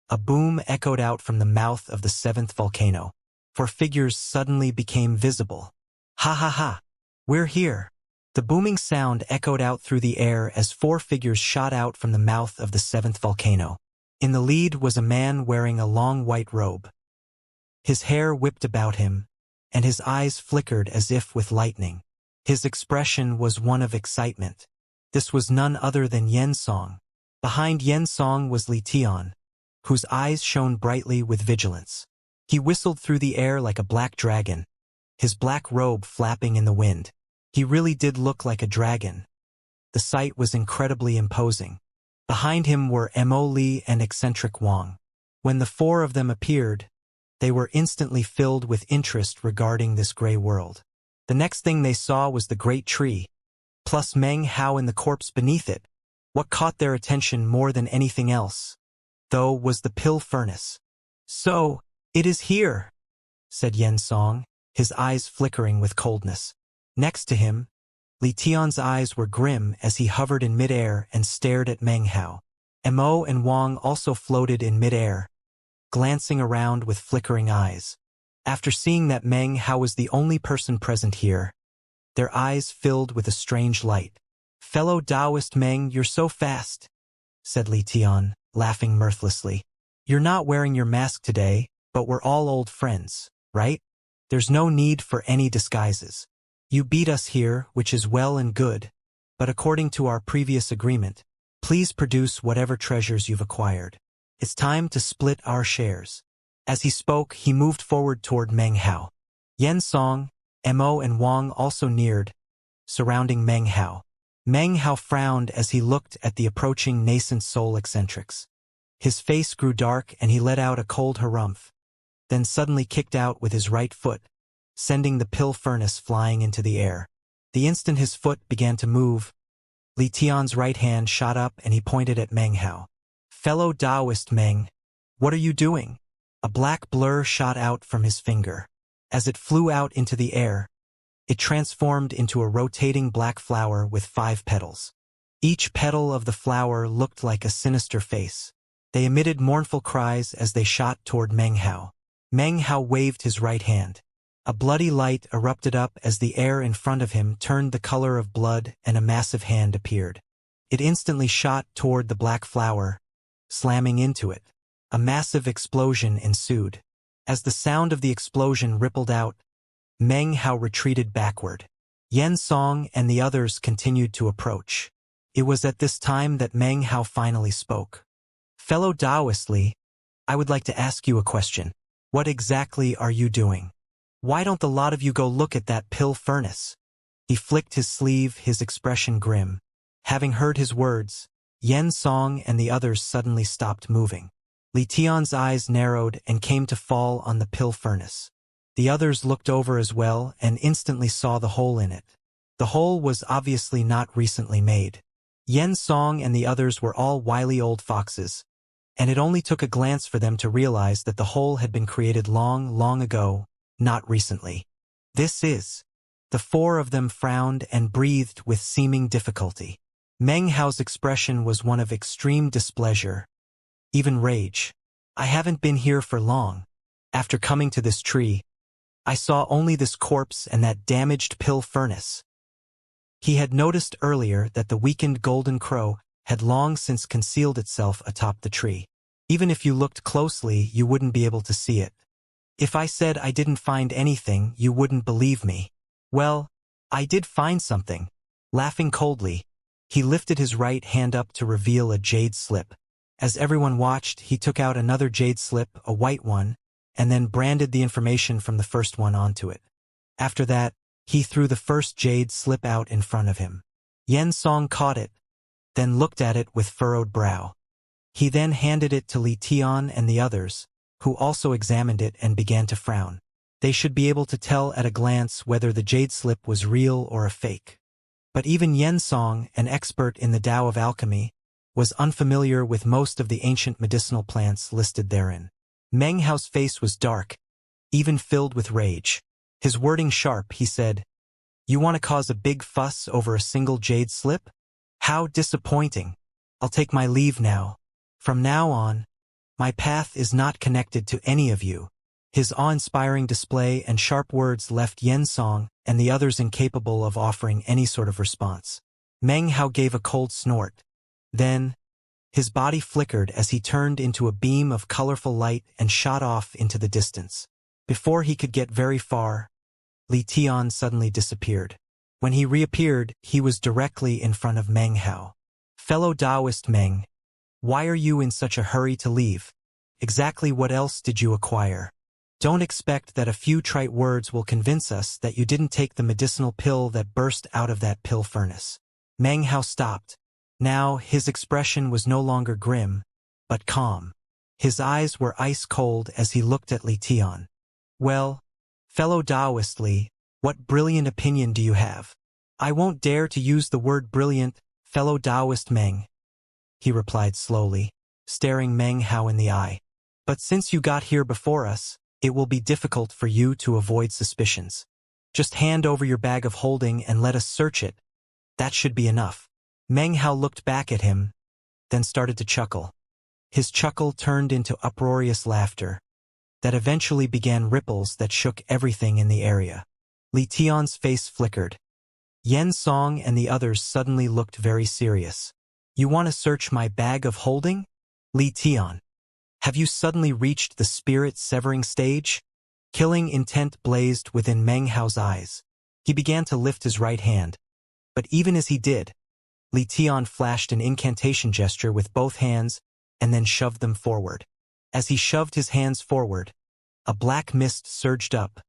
a boom echoed out from the mouth of the 7th volcano. 4 figures suddenly became visible. Ha ha ha! We're here! The booming sound echoed out through the air as 4 figures shot out from the mouth of the 7th volcano. In the lead was a man wearing a long white robe. His hair whipped about him, and his eyes flickered as if with lightning. His expression was one of excitement. This was none other than Yen Song. Behind Yen Song was Li Tian, whose eyes shone brightly with vigilance. He whistled through the air like a black dragon, his black robe flapping in the wind. He really did look like a dragon. The sight was incredibly imposing. Behind him were Mo Li and eccentric Wang. When the 4 of them appeared, they were instantly filled with interest regarding this gray world. The next thing they saw was the great tree, plus Meng Hao and the corpse beneath it. What caught their attention more than anything else, though, was the pill furnace. "So, it is here," said Yen Song, his eyes flickering with coldness. Next to him, Li Tian's eyes were grim as he hovered in midair and stared at Meng Hao. Mo and Wang also floated in midair, glancing around with flickering eyes. After seeing that Meng Hao was the only person present here, their eyes filled with a strange light. "Fellow Taoist Meng, you're so fast," said Li Tian, laughing mirthlessly. "You're not wearing your mask today, but we're all old friends, right? There's no need for any disguises. You beat us here, which is well and good, but according to our previous agreement, please produce whatever treasures you've acquired. It's time to split our shares." As he spoke, he moved forward toward Meng Hao. Yen Song, Mo and Wang also neared, surrounding Meng Hao. Meng Hao frowned as he looked at the approaching nascent soul eccentrics. His face grew dark and he let out a cold harumph, then suddenly kicked out with his right foot, sending the pill furnace flying into the air. The instant his foot began to move, Li Tian's right hand shot up and he pointed at Meng Hao. "Fellow Taoist Meng, what are you doing?" A black blur shot out from his finger. As it flew out into the air, it transformed into a rotating black flower with 5 petals. Each petal of the flower looked like a sinister face. They emitted mournful cries as they shot toward Meng Hao. Meng Hao waved his right hand. A bloody light erupted up as the air in front of him turned the color of blood and a massive hand appeared. It instantly shot toward the black flower, slamming into it. A massive explosion ensued. As the sound of the explosion rippled out, Meng Hao retreated backward. Yen Song and the others continued to approach. It was at this time that Meng Hao finally spoke. "Fellow Taoist Li, I would like to ask you a question. What exactly are you doing? Why don't the lot of you go look at that pill furnace?" He flicked his sleeve, his expression grim. Having heard his words, Yen Song and the others suddenly stopped moving. Li Tian's eyes narrowed and came to fall on the pill furnace. The others looked over as well and instantly saw the hole in it. The hole was obviously not recently made. Yen Song and the others were all wily old foxes, and it only took a glance for them to realize that the hole had been created long, long ago, not recently. "This is..." The 4 of them frowned and breathed with seeming difficulty. Meng Hao's expression was one of extreme displeasure, even rage. "I haven't been here for long. After coming to this tree, I saw only this corpse and that damaged pill furnace." He had noticed earlier that the weakened golden crow had long since concealed itself atop the tree. Even if you looked closely, you wouldn't be able to see it. "If I said I didn't find anything, you wouldn't believe me." "Well, I did find something." Laughing coldly, he lifted his right hand up to reveal a jade slip. As everyone watched, he took out another jade slip, a white one, and then branded the information from the first one onto it. After that, he threw the first jade slip out in front of him. Yen Song caught it, then looked at it with furrowed brow. He then handed it to Li Tian and the others, who also examined it and began to frown. They should be able to tell at a glance whether the jade slip was real or a fake. But even Yen Song, an expert in the Tao of alchemy, was unfamiliar with most of the ancient medicinal plants listed therein. Meng Hao's face was dark, even filled with rage. His wording sharp, he said, "You want to cause a big fuss over a single jade slip? How disappointing. I'll take my leave now. From now on, my path is not connected to any of you." His awe-inspiring display and sharp words left Yen Song and the others incapable of offering any sort of response. Meng Hao gave a cold snort. Then, his body flickered as he turned into a beam of colorful light and shot off into the distance. Before he could get very far, Li Tian suddenly disappeared. When he reappeared, he was directly in front of Meng Hao. "Fellow Taoist Meng, why are you in such a hurry to leave? Exactly what else did you acquire? Don't expect that a few trite words will convince us that you didn't take the medicinal pill that burst out of that pill furnace." Meng Hao stopped. Now, his expression was no longer grim, but calm. His eyes were ice-cold as he looked at Li Tian. "Well, fellow Taoist Li, what brilliant opinion do you have?" "I won't dare to use the word brilliant, fellow Taoist Meng," he replied slowly, staring Meng Hao in the eye. "But since you got here before us, it will be difficult for you to avoid suspicions. Just hand over your bag of holding and let us search it. That should be enough. Meng Hao looked back at him, then started to chuckle. His chuckle turned into uproarious laughter that eventually began ripples that shook everything in the area. Li Tian's face flickered. Yen Song and the others suddenly looked very serious. You want to search my bag of holding? Li Tian. Have you suddenly reached the spirit-severing stage? Killing intent blazed within Meng Hao's eyes. He began to lift his right hand. But even as he did, Li Tian flashed an incantation gesture with both hands and then shoved them forward. As he shoved his hands forward, a black mist surged up,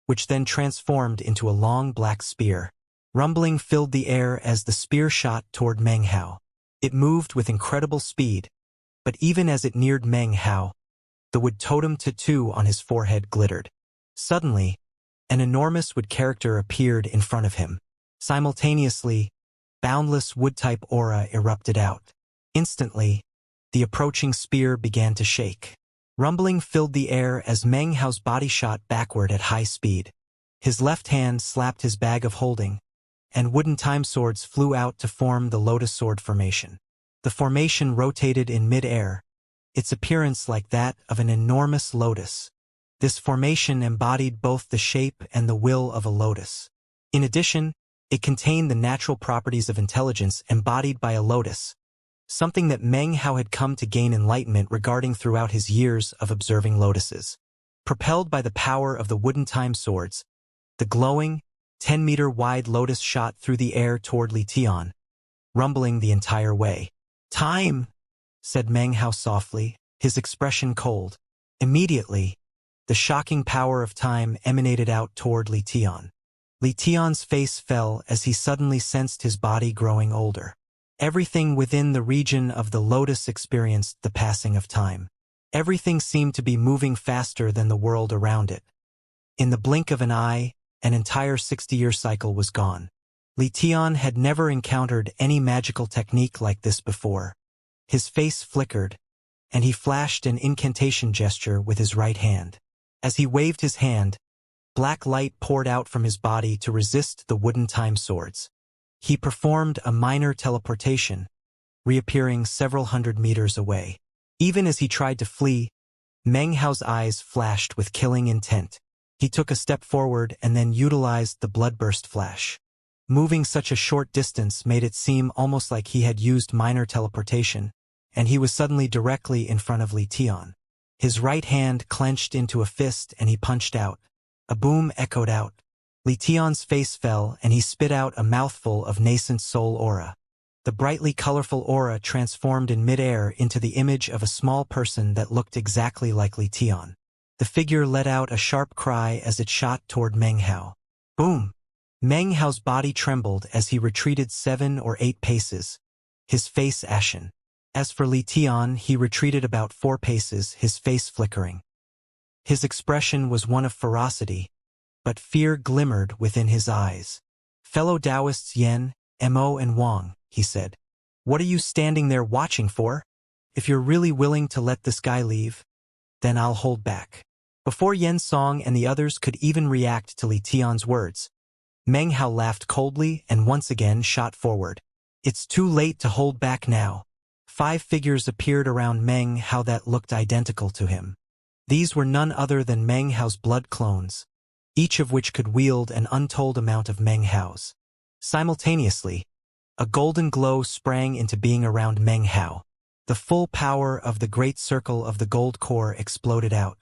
which then transformed into a long black spear. Rumbling filled the air as the spear shot toward Meng Hao. It moved with incredible speed, but even as it neared Meng Hao, the wood totem tattoo on his forehead glittered. Suddenly, an enormous wood character appeared in front of him. Simultaneously, boundless wood-type aura erupted out. Instantly, the approaching spear began to shake. Rumbling filled the air as Meng Hao's body shot backward at high speed. His left hand slapped his bag of holding, and wooden time swords flew out to form the lotus sword formation. The formation rotated in mid-air, its appearance like that of an enormous lotus. This formation embodied both the shape and the will of a lotus. In addition, it contained the natural properties of intelligence embodied by a lotus, something that Meng Hao had come to gain enlightenment regarding throughout his years of observing lotuses. Propelled by the power of the wooden time swords, the glowing, 10-meter-wide lotus shot through the air toward Li Tian, rumbling the entire way. "Time!" said Meng Hao softly, his expression cold. Immediately, the shocking power of time emanated out toward Li Tian. Li Tian's face fell as he suddenly sensed his body growing older. Everything within the region of the lotus experienced the passing of time. Everything seemed to be moving faster than the world around it. In the blink of an eye, an entire 60-year cycle was gone. Li Tian had never encountered any magical technique like this before. His face flickered, and he flashed an incantation gesture with his right hand. As he waved his hand, black light poured out from his body to resist the wooden time swords. He performed a minor teleportation, reappearing several hundred meters away. Even as he tried to flee, Meng Hao's eyes flashed with killing intent. He took a step forward and then utilized the bloodburst flash. Moving such a short distance made it seem almost like he had used minor teleportation, and he was suddenly directly in front of Li Tian. His right hand clenched into a fist and he punched out. A boom echoed out. Li Tian's face fell and he spit out a mouthful of nascent soul aura. The brightly colorful aura transformed in midair into the image of a small person that looked exactly like Li Tian. The figure let out a sharp cry as it shot toward Meng Hao. Boom! Meng Hao's body trembled as he retreated 7 or 8 paces, his face ashen. As for Li Tian, he retreated about 4 paces, his face flickering. His expression was one of ferocity, but fear glimmered within his eyes. "Fellow Taoists Yen, Mo and Wang," he said, "what are you standing there watching for? If you're really willing to let this guy leave, then I'll hold back." Before Yen Song and the others could even react to Li Tian's words, Meng Hao laughed coldly and once again shot forward. "It's too late to hold back now." 5 figures appeared around Meng Hao that looked identical to him. These were none other than Meng Hao's blood clones, each of which could wield an untold amount of Meng Hao's. Simultaneously, a golden glow sprang into being around Meng Hao. The full power of the great circle of the gold core exploded out.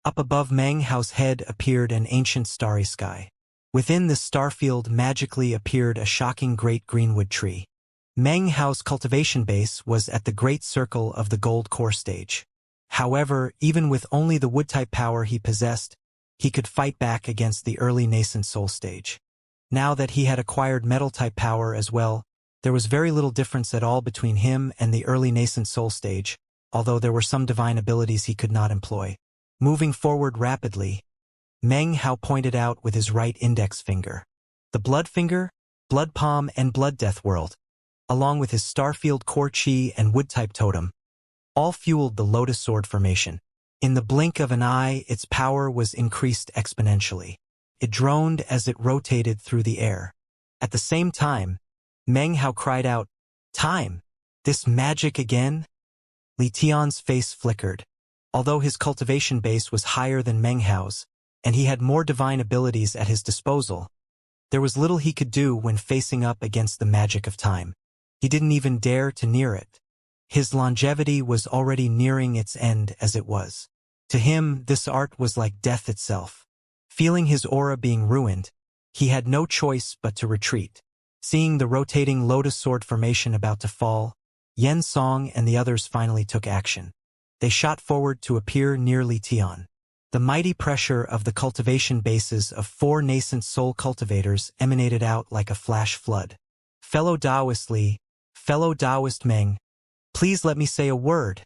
Up above Meng Hao's head appeared an ancient starry sky. Within this starfield magically appeared a shocking great greenwood tree. Meng Hao's cultivation base was at the great circle of the gold core stage. However, even with only the wood-type power he possessed, he could fight back against the early nascent soul stage. Now that he had acquired metal-type power as well, there was very little difference at all between him and the early nascent soul stage, although there were some divine abilities he could not employ. Moving forward rapidly, Meng Hao pointed out with his right index finger. The blood finger, blood palm, and blood death world, along with his starfield core chi and wood-type totem, all fueled the lotus sword formation. In the blink of an eye, its power was increased exponentially. It droned as it rotated through the air. At the same time, Meng Hao cried out, "Time! This magic again?" Li Tian's face flickered. Although his cultivation base was higher than Meng Hao's, and he had more divine abilities at his disposal, there was little he could do when facing up against the magic of time. He didn't even dare to near it. His longevity was already nearing its end as it was. To him, this art was like death itself. Feeling his aura being ruined, he had no choice but to retreat. Seeing the rotating lotus sword formation about to fall, Yen Song and the others finally took action. They shot forward to appear near Li Tian. The mighty pressure of the cultivation bases of 4 nascent soul cultivators emanated out like a flash flood. "Fellow Taoist Li, fellow Taoist Meng, please let me say a word,"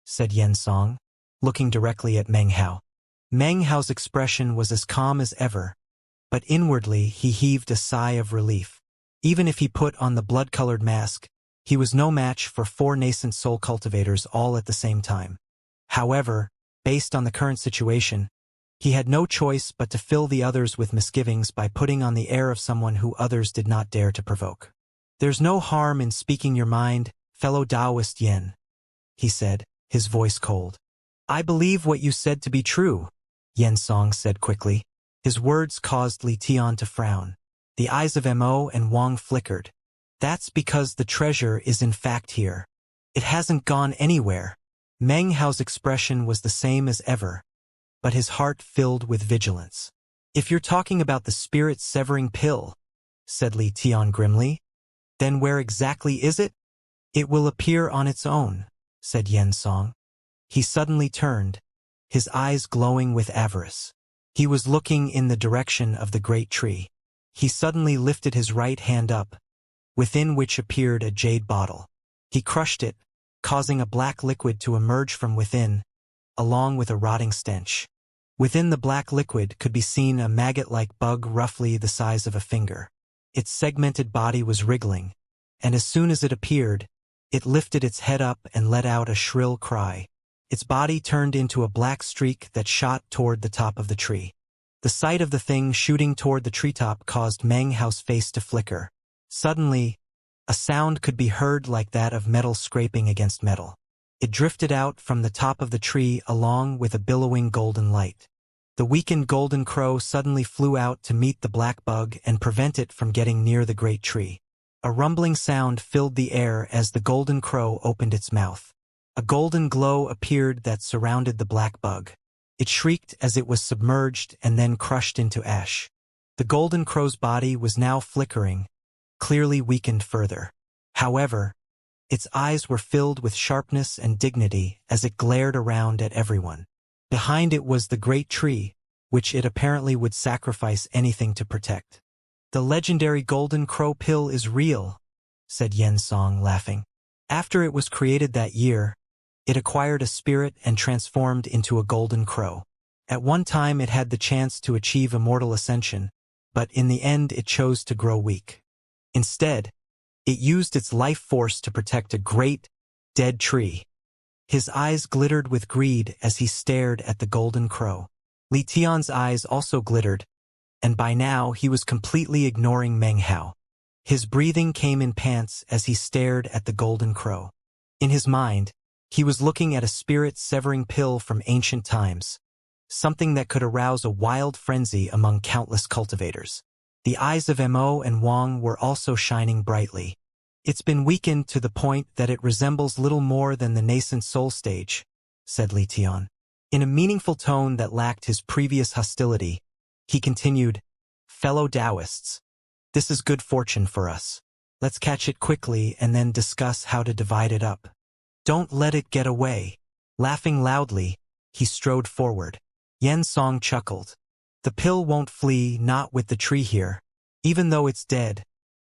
said Yen Song, looking directly at Meng Hao. Meng Hao's expression was as calm as ever, but inwardly he heaved a sigh of relief. Even if he put on the blood-colored mask, he was no match for 4 nascent soul cultivators all at the same time. However, based on the current situation, he had no choice but to fill the others with misgivings by putting on the air of someone who others did not dare to provoke. "There's no harm in speaking your mind, fellow Taoist Yen," he said, his voice cold. "I believe what you said to be true," Yen Song said quickly. His words caused Li Tian to frown. The eyes of Mo and Wang flickered. "That's because the treasure is in fact here. It hasn't gone anywhere." Meng Hao's expression was the same as ever, but his heart filled with vigilance. "If you're talking about the spirit-severing pill," said Li Tian grimly, "then where exactly is it?" "It will appear on its own," said Yen Song. He suddenly turned, his eyes glowing with avarice. He was looking in the direction of the great tree. He suddenly lifted his right hand up, within which appeared a jade bottle. He crushed it, causing a black liquid to emerge from within, along with a rotting stench. Within the black liquid could be seen a maggot-like bug roughly the size of a finger. Its segmented body was wriggling, and as soon as it appeared, it lifted its head up and let out a shrill cry. Its body turned into a black streak that shot toward the top of the tree. The sight of the thing shooting toward the treetop caused Meng Hao's face to flicker. Suddenly, a sound could be heard like that of metal scraping against metal. It drifted out from the top of the tree along with a billowing golden light. The weakened golden crow suddenly flew out to meet the black bug and prevent it from getting near the great tree. A rumbling sound filled the air as the golden crow opened its mouth. A golden glow appeared that surrounded the black bug. It shrieked as it was submerged and then crushed into ash. The golden crow's body was now flickering, clearly weakened further. However, its eyes were filled with sharpness and dignity as it glared around at everyone. Behind it was the great tree, which it apparently would sacrifice anything to protect. "The legendary golden crow pill is real," said Yen Song, laughing. "After it was created that year, it acquired a spirit and transformed into a golden crow. At one time it had the chance to achieve immortal ascension, but in the end it chose to grow weak. Instead, it used its life force to protect a great, dead tree." His eyes glittered with greed as he stared at the golden crow. Li Tian's eyes also glittered, and by now he was completely ignoring Meng Hao. His breathing came in pants as he stared at the golden crow. In his mind, he was looking at a spirit-severing pill from ancient times, something that could arouse a wild frenzy among countless cultivators. The eyes of Mo and Wang were also shining brightly. "It's been weakened to the point that it resembles little more than the nascent soul stage," said Li Tian. In a meaningful tone that lacked his previous hostility, he continued, "Fellow Taoists, this is good fortune for us. Let's catch it quickly and then discuss how to divide it up. Don't let it get away." Laughing loudly, he strode forward. Yen Song chuckled. "The pill won't flee, not with the tree here. Even though it's dead,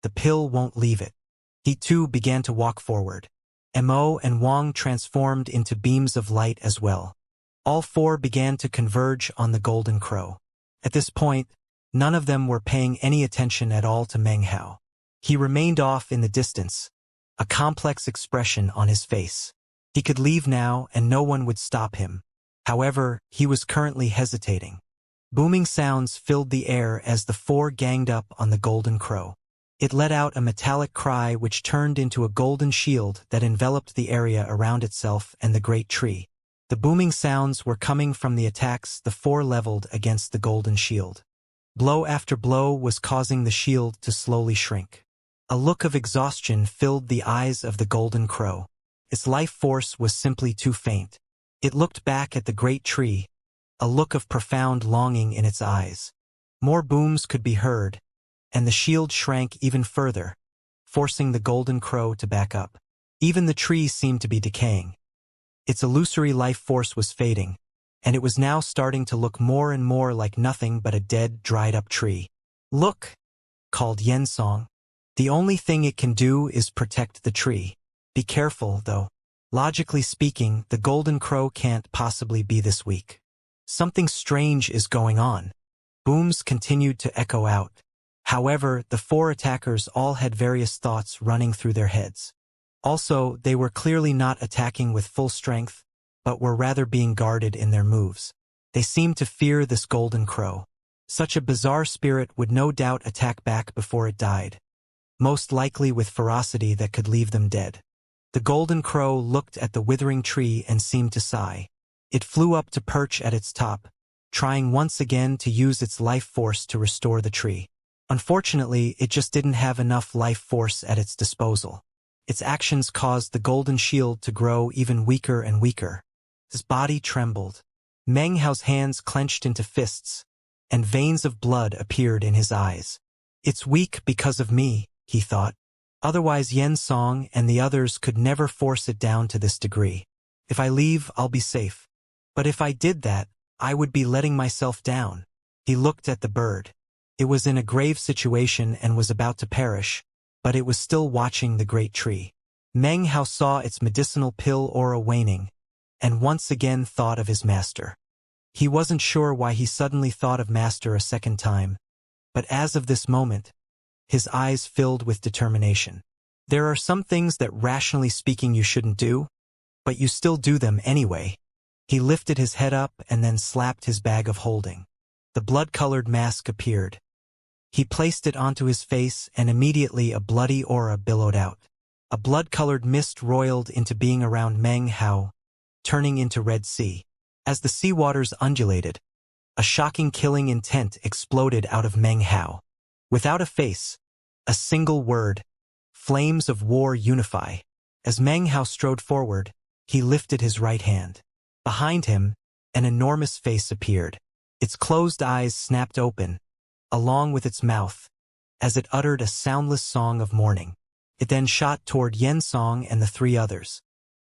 the pill won't leave it." He too began to walk forward. Mo and Wang transformed into beams of light as well. All 4 began to converge on the golden crow. At this point, none of them were paying any attention at all to Meng Hao. He remained off in the distance, a complex expression on his face. He could leave now and no one would stop him. However, he was currently hesitating. Booming sounds filled the air as the four ganged up on the golden crow. It let out a metallic cry which turned into a golden shield that enveloped the area around itself and the great tree. The booming sounds were coming from the attacks the four leveled against the golden shield. Blow after blow was causing the shield to slowly shrink. A look of exhaustion filled the eyes of the golden crow. Its life force was simply too faint. It looked back at the great tree, a look of profound longing in its eyes. More booms could be heard, and the shield shrank even further, forcing the golden crow to back up. Even the tree seemed to be decaying. Its illusory life force was fading, and it was now starting to look more and more like nothing but a dead, dried-up tree. "Look!" called Xianxia. "The only thing it can do is protect the tree. Be careful, though. Logically speaking, the golden crow can't possibly be this weak. Something strange is going on." Booms continued to echo out. However, the four attackers all had various thoughts running through their heads. Also, they were clearly not attacking with full strength, but were rather being guarded in their moves. They seemed to fear this golden crow. Such a bizarre spirit would no doubt attack back before it died, most likely with ferocity that could leave them dead. The golden crow looked at the withering tree and seemed to sigh. It flew up to perch at its top, trying once again to use its life force to restore the tree. Unfortunately, it just didn't have enough life force at its disposal. Its actions caused the golden shield to grow even weaker and weaker. His body trembled. Meng Hao's hands clenched into fists, and veins of blood appeared in his eyes. "It's weak because of me," he thought. "Otherwise Xianxia and the others could never force it down to this degree. If I leave, I'll be safe. But if I did that, I would be letting myself down." He looked at the bird. It was in a grave situation and was about to perish, but it was still watching the great tree. Meng Hao saw its medicinal pill aura waning, and once again thought of his master. He wasn't sure why he suddenly thought of master a second time, but as of this moment, his eyes filled with determination. There are some things that rationally speaking you shouldn't do, but you still do them anyway. He lifted his head up and then slapped his bag of holding. The blood-colored mask appeared. He placed it onto his face and immediately a bloody aura billowed out. A blood-colored mist roiled into being around Meng Hao, turning into Red Sea. As the sea waters undulated, a shocking killing intent exploded out of Meng Hao. Without a face, a single word, "Flames of war unify." As Meng Hao strode forward, he lifted his right hand. Behind him, an enormous face appeared. Its closed eyes snapped open, along with its mouth, as it uttered a soundless song of mourning. It then shot toward Xianxia and the three others.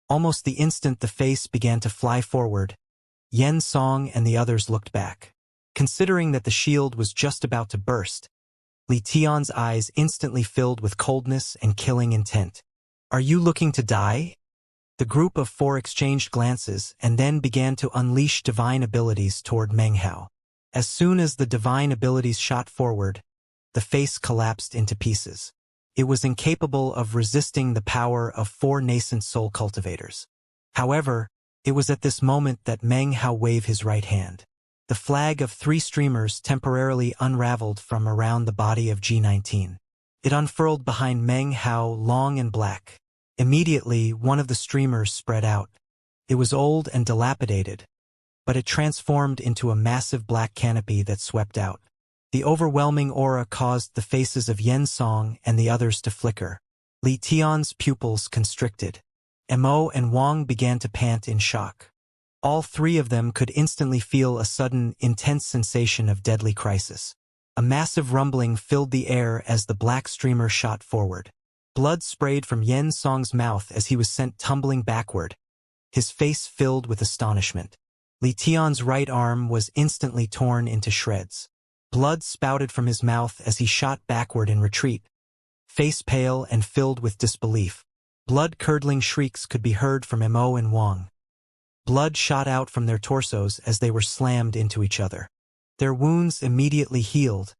Almost the instant the face began to fly forward, Xianxia and the others looked back. Considering that the shield was just about to burst, Li Tian's eyes instantly filled with coldness and killing intent. "Are you looking to die?" The group of four exchanged glances and then began to unleash divine abilities toward Meng Hao. As soon as the divine abilities shot forward, the face collapsed into pieces. It was incapable of resisting the power of four nascent soul cultivators. However, it was at this moment that Meng Hao waved his right hand. The flag of three streamers temporarily unraveled from around the body of G19. It unfurled behind Meng Hao, long and black. Immediately, one of the streamers spread out. It was old and dilapidated, but it transformed into a massive black canopy that swept out. The overwhelming aura caused the faces of Xianxia and the others to flicker. Li Tian's pupils constricted. Mo and Wang began to pant in shock. All three of them could instantly feel a sudden, intense sensation of deadly crisis. A massive rumbling filled the air as the black streamer shot forward. Blood sprayed from Xianxia's mouth as he was sent tumbling backward, his face filled with astonishment. Li Tian's right arm was instantly torn into shreds. Blood spouted from his mouth as he shot backward in retreat, face pale and filled with disbelief. Blood-curdling shrieks could be heard from Mo and Wang. Blood shot out from their torsos as they were slammed into each other. Their wounds immediately healed,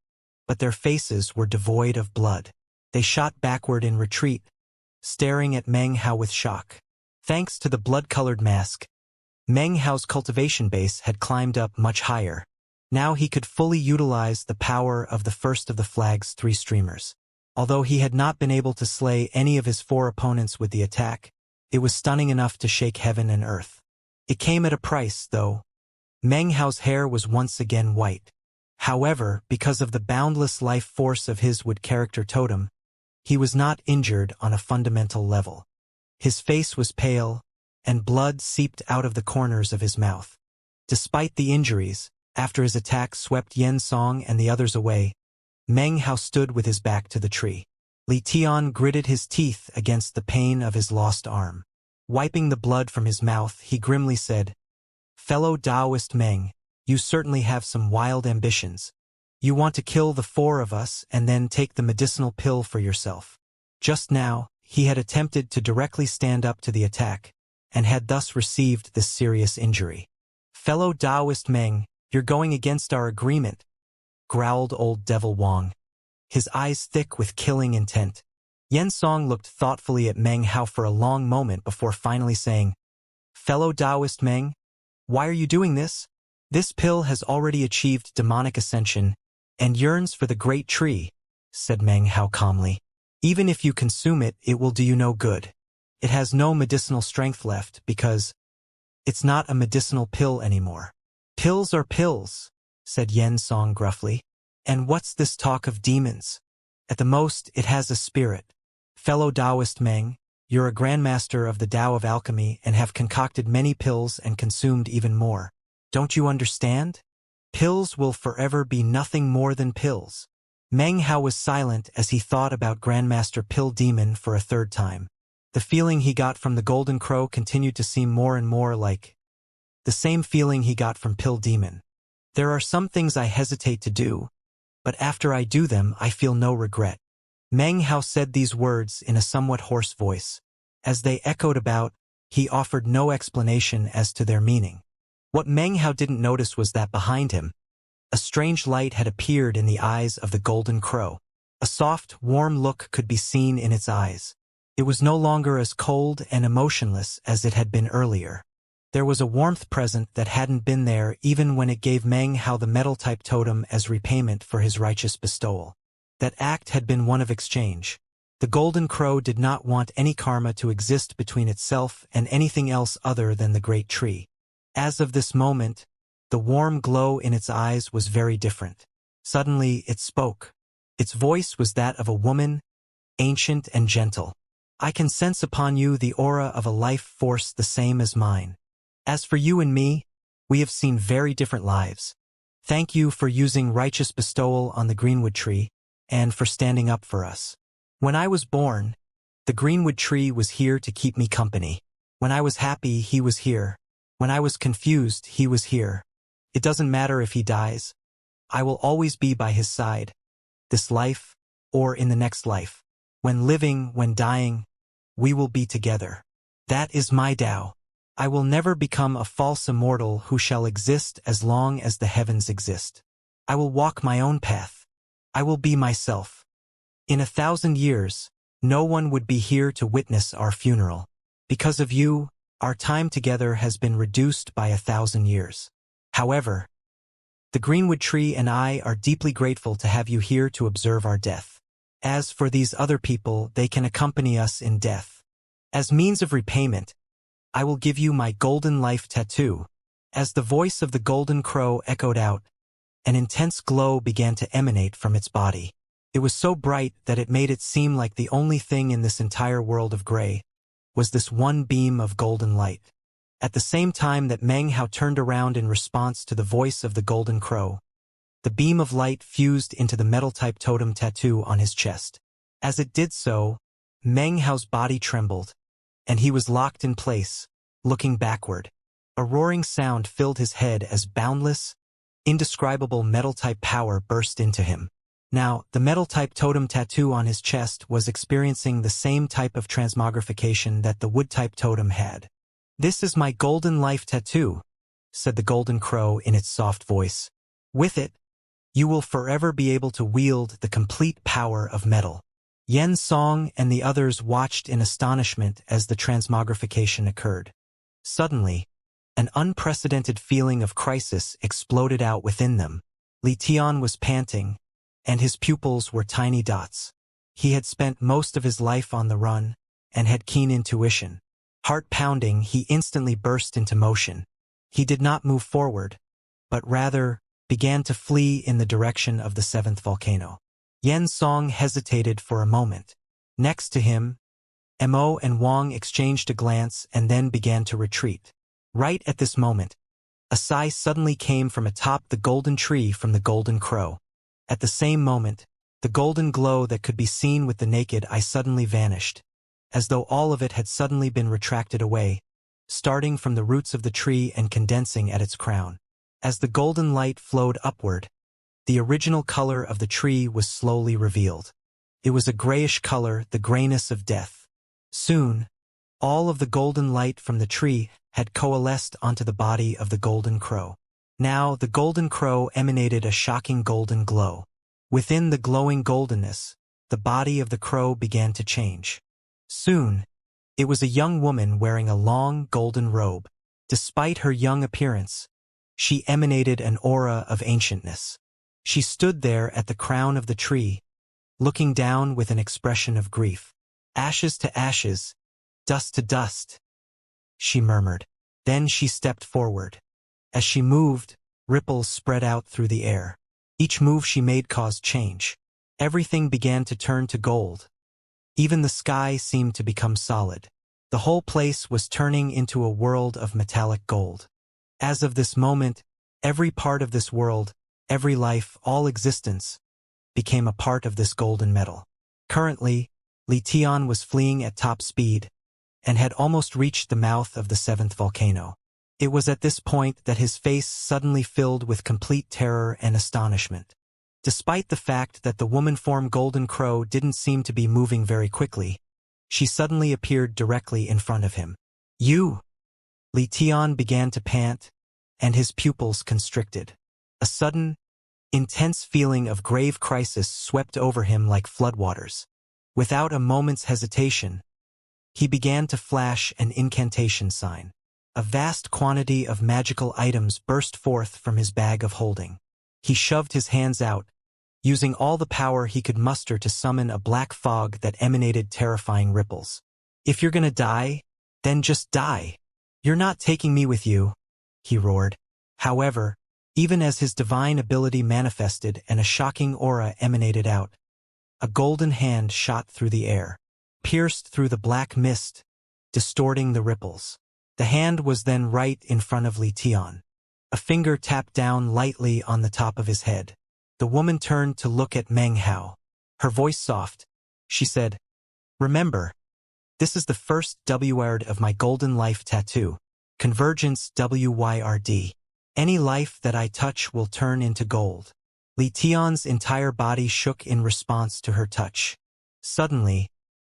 but their faces were devoid of blood. They shot backward in retreat, staring at Meng Hao with shock. Thanks to the blood-colored mask, Meng Hao's cultivation base had climbed up much higher. Now he could fully utilize the power of the first of the flag's 3 streamers. Although he had not been able to slay any of his 4 opponents with the attack, it was stunning enough to shake heaven and earth. It came at a price, though. Meng Hao's hair was once again white. However, because of the boundless life force of his wood character totem, he was not injured on a fundamental level. His face was pale, and blood seeped out of the corners of his mouth. Despite the injuries, after his attack swept Yen Song and the others away, Meng Hao stood with his back to the tree. Li Tian gritted his teeth against the pain of his lost arm. Wiping the blood from his mouth, he grimly said, "Fellow Taoist Meng, you certainly have some wild ambitions. You want to kill the 4 of us and then take the medicinal pill for yourself." Just now, he had attempted to directly stand up to the attack, and had thus received this serious injury. "Fellow Taoist Meng, you're going against our agreement," growled old Devil Wang, his eyes thick with killing intent. Yen Song looked thoughtfully at Meng Hao for a long moment before finally saying, "Fellow Taoist Meng, why are you doing this? This pill has already achieved demonic ascension and yearns for the great tree," said Meng Hao calmly. "Even if you consume it, it will do you no good. It has no medicinal strength left because it's not a medicinal pill anymore." "Pills are pills," said Yen Song gruffly. "And what's this talk of demons? At the most, it has a spirit. Fellow Taoist Meng, you're a grandmaster of the Tao of alchemy and have concocted many pills and consumed even more. Don't you understand? Pills will forever be nothing more than pills." Meng Hao was silent as he thought about Grandmaster Pill Demon for a 3rd time. The feeling he got from the Golden Crow continued to seem more and more like the same feeling he got from Pill Demon. "There are some things I hesitate to do, but after I do them, I feel no regret." Meng Hao said these words in a somewhat hoarse voice. As they echoed about, he offered no explanation as to their meaning. What Meng Hao didn't notice was that behind him, a strange light had appeared in the eyes of the Golden Crow. A soft, warm look could be seen in its eyes. It was no longer as cold and emotionless as it had been earlier. There was a warmth present that hadn't been there even when it gave Meng Hao the metal-type totem as repayment for his righteous bestowal. That act had been one of exchange. The Golden Crow did not want any karma to exist between itself and anything else other than the great tree. As of this moment, the warm glow in its eyes was very different. Suddenly, it spoke. Its voice was that of a woman, ancient and gentle. "I can sense upon you the aura of a life force the same as mine. As for you and me, we have seen very different lives. Thank you for using righteous bestowal on the greenwood tree, and for standing up for us. When I was born, the greenwood tree was here to keep me company. When I was happy, he was here. When I was confused, he was here. It doesn't matter if he dies. I will always be by his side, this life, or in the next life. When living, when dying, we will be together. That is my Tao. I will never become a false immortal who shall exist as long as the heavens exist. I will walk my own path. I will be myself. In 1,000 years, no one would be here to witness our funeral. Because of you, our time together has been reduced by 1,000 years. However, the greenwood tree and I are deeply grateful to have you here to observe our death. As for these other people, they can accompany us in death. As means of repayment, I will give you my golden life tattoo." As the voice of the Golden Crow echoed out, an intense glow began to emanate from its body. It was so bright that it made it seem like the only thing in this entire world of gray was this one beam of golden light. At the same time that Meng Hao turned around in response to the voice of the Golden Crow, the beam of light fused into the metal-type totem tattoo on his chest. As it did so, Meng Hao's body trembled, and he was locked in place, looking backward. A roaring sound filled his head as boundless, indescribable metal-type power burst into him. Now, the metal-type totem tattoo on his chest was experiencing the same type of transmogrification that the wood-type totem had. "This is my golden life tattoo," said the Golden Crow in its soft voice. "With it, you will forever be able to wield the complete power of metal." Yen Song and the others watched in astonishment as the transmogrification occurred. Suddenly, An unprecedented feeling of crisis exploded out within them. Li Tian was panting, and his pupils were tiny dots. He had spent most of his life on the run, and had keen intuition. Heart pounding, he instantly burst into motion. He did not move forward, but rather began to flee in the direction of the seventh volcano. Yan Song hesitated for a moment. Next to him, Mo and Wang exchanged a glance and then began to retreat. Right at this moment, a sigh suddenly came from atop the golden tree from the golden crow. At the same moment, the golden glow that could be seen with the naked eye suddenly vanished, as though all of it had suddenly been retracted away, starting from the roots of the tree and condensing at its crown. As the golden light flowed upward, the original color of the tree was slowly revealed. It was a grayish color, the grayness of death. Soon, all of the golden light from the tree had coalesced onto the body of the golden crow. Now the golden crow emanated a shocking golden glow. Within the glowing goldenness, the body of the crow began to change. Soon, it was a young woman wearing a long golden robe. Despite her young appearance, she emanated an aura of ancientness. She stood there at the crown of the tree, looking down with an expression of grief. "Ashes to ashes, dust to dust," she murmured. Then she stepped forward. As she moved, ripples spread out through the air. Each move she made caused change. Everything began to turn to gold. Even the sky seemed to become solid. The whole place was turning into a world of metallic gold. As of this moment, every part of this world, every life, all existence, became a part of this golden metal. Currently, Li Tian was fleeing at top speed, and had almost reached the mouth of the seventh volcano. It was at this point that his face suddenly filled with complete terror and astonishment. Despite the fact that the woman-form golden crow didn't seem to be moving very quickly, she suddenly appeared directly in front of him. "You!" Li Tian began to pant, and his pupils constricted. A sudden, intense feeling of grave crisis swept over him like floodwaters. Without a moment's hesitation, he began to flash an incantation sign. A vast quantity of magical items burst forth from his bag of holding. He shoved his hands out, using all the power he could muster to summon a black fog that emanated terrifying ripples. "If you're gonna die, then just die. You're not taking me with you," he roared. However, even as his divine ability manifested and a shocking aura emanated out, a golden hand shot through the air, pierced through the black mist, distorting the ripples. The hand was then right in front of Li Tian. A finger tapped down lightly on the top of his head. The woman turned to look at Meng Hao. Her voice soft, she said, "Remember, this is the first word of my golden life tattoo. Convergence WYRD. Any life that I touch will turn into gold." Li Tian's entire body shook in response to her touch. Suddenly,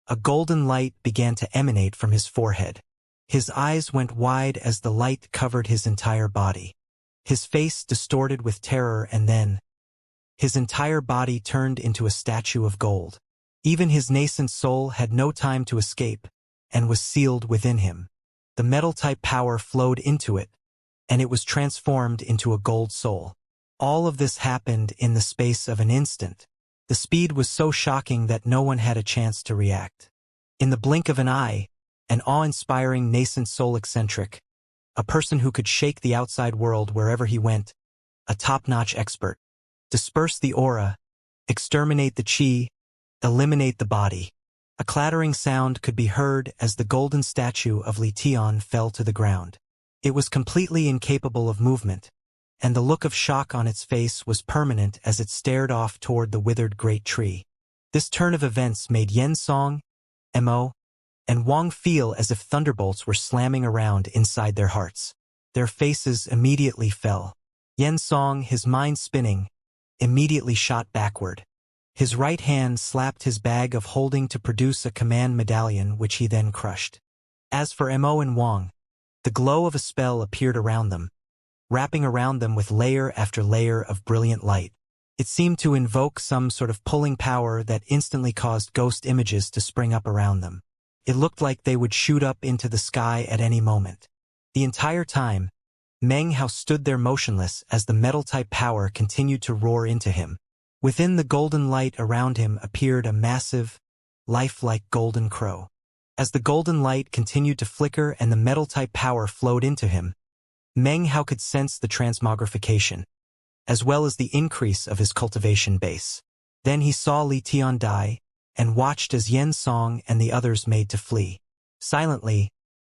a golden light began to emanate from his forehead. His eyes went wide as the light covered his entire body. His face distorted with terror, and then his entire body turned into a statue of gold. Even his nascent soul had no time to escape, and was sealed within him. The metal-type power flowed into it, and it was transformed into a gold soul. All of this happened in the space of an instant. The speed was so shocking that no one had a chance to react. In the blink of an eye, an awe-inspiring nascent soul eccentric, a person who could shake the outside world wherever he went, a top-notch expert, disperse the aura, exterminate the chi, eliminate the body. A clattering sound could be heard as the golden statue of Li Tian fell to the ground. It was completely incapable of movement, and the look of shock on its face was permanent as it stared off toward the withered great tree. This turn of events made Yan Song, Mo, and Wang feel as if thunderbolts were slamming around inside their hearts. Their faces immediately fell. Yan Song, his mind spinning, immediately shot backward. His right hand slapped his bag of holding to produce a command medallion, which he then crushed. As for Mo and Wang, the glow of a spell appeared around them, wrapping around them with layer after layer of brilliant light. It seemed to invoke some sort of pulling power that instantly caused ghost images to spring up around them. It looked like they would shoot up into the sky at any moment. The entire time, Meng Hao stood there motionless as the metal-type power continued to roar into him. Within the golden light around him appeared a massive, lifelike golden crow. As the golden light continued to flicker and the metal-type power flowed into him, Meng Hao could sense the transmogrification, as well as the increase of his cultivation base. Then he saw Li Tian die, and watched as Yen Song and the others made to flee. Silently,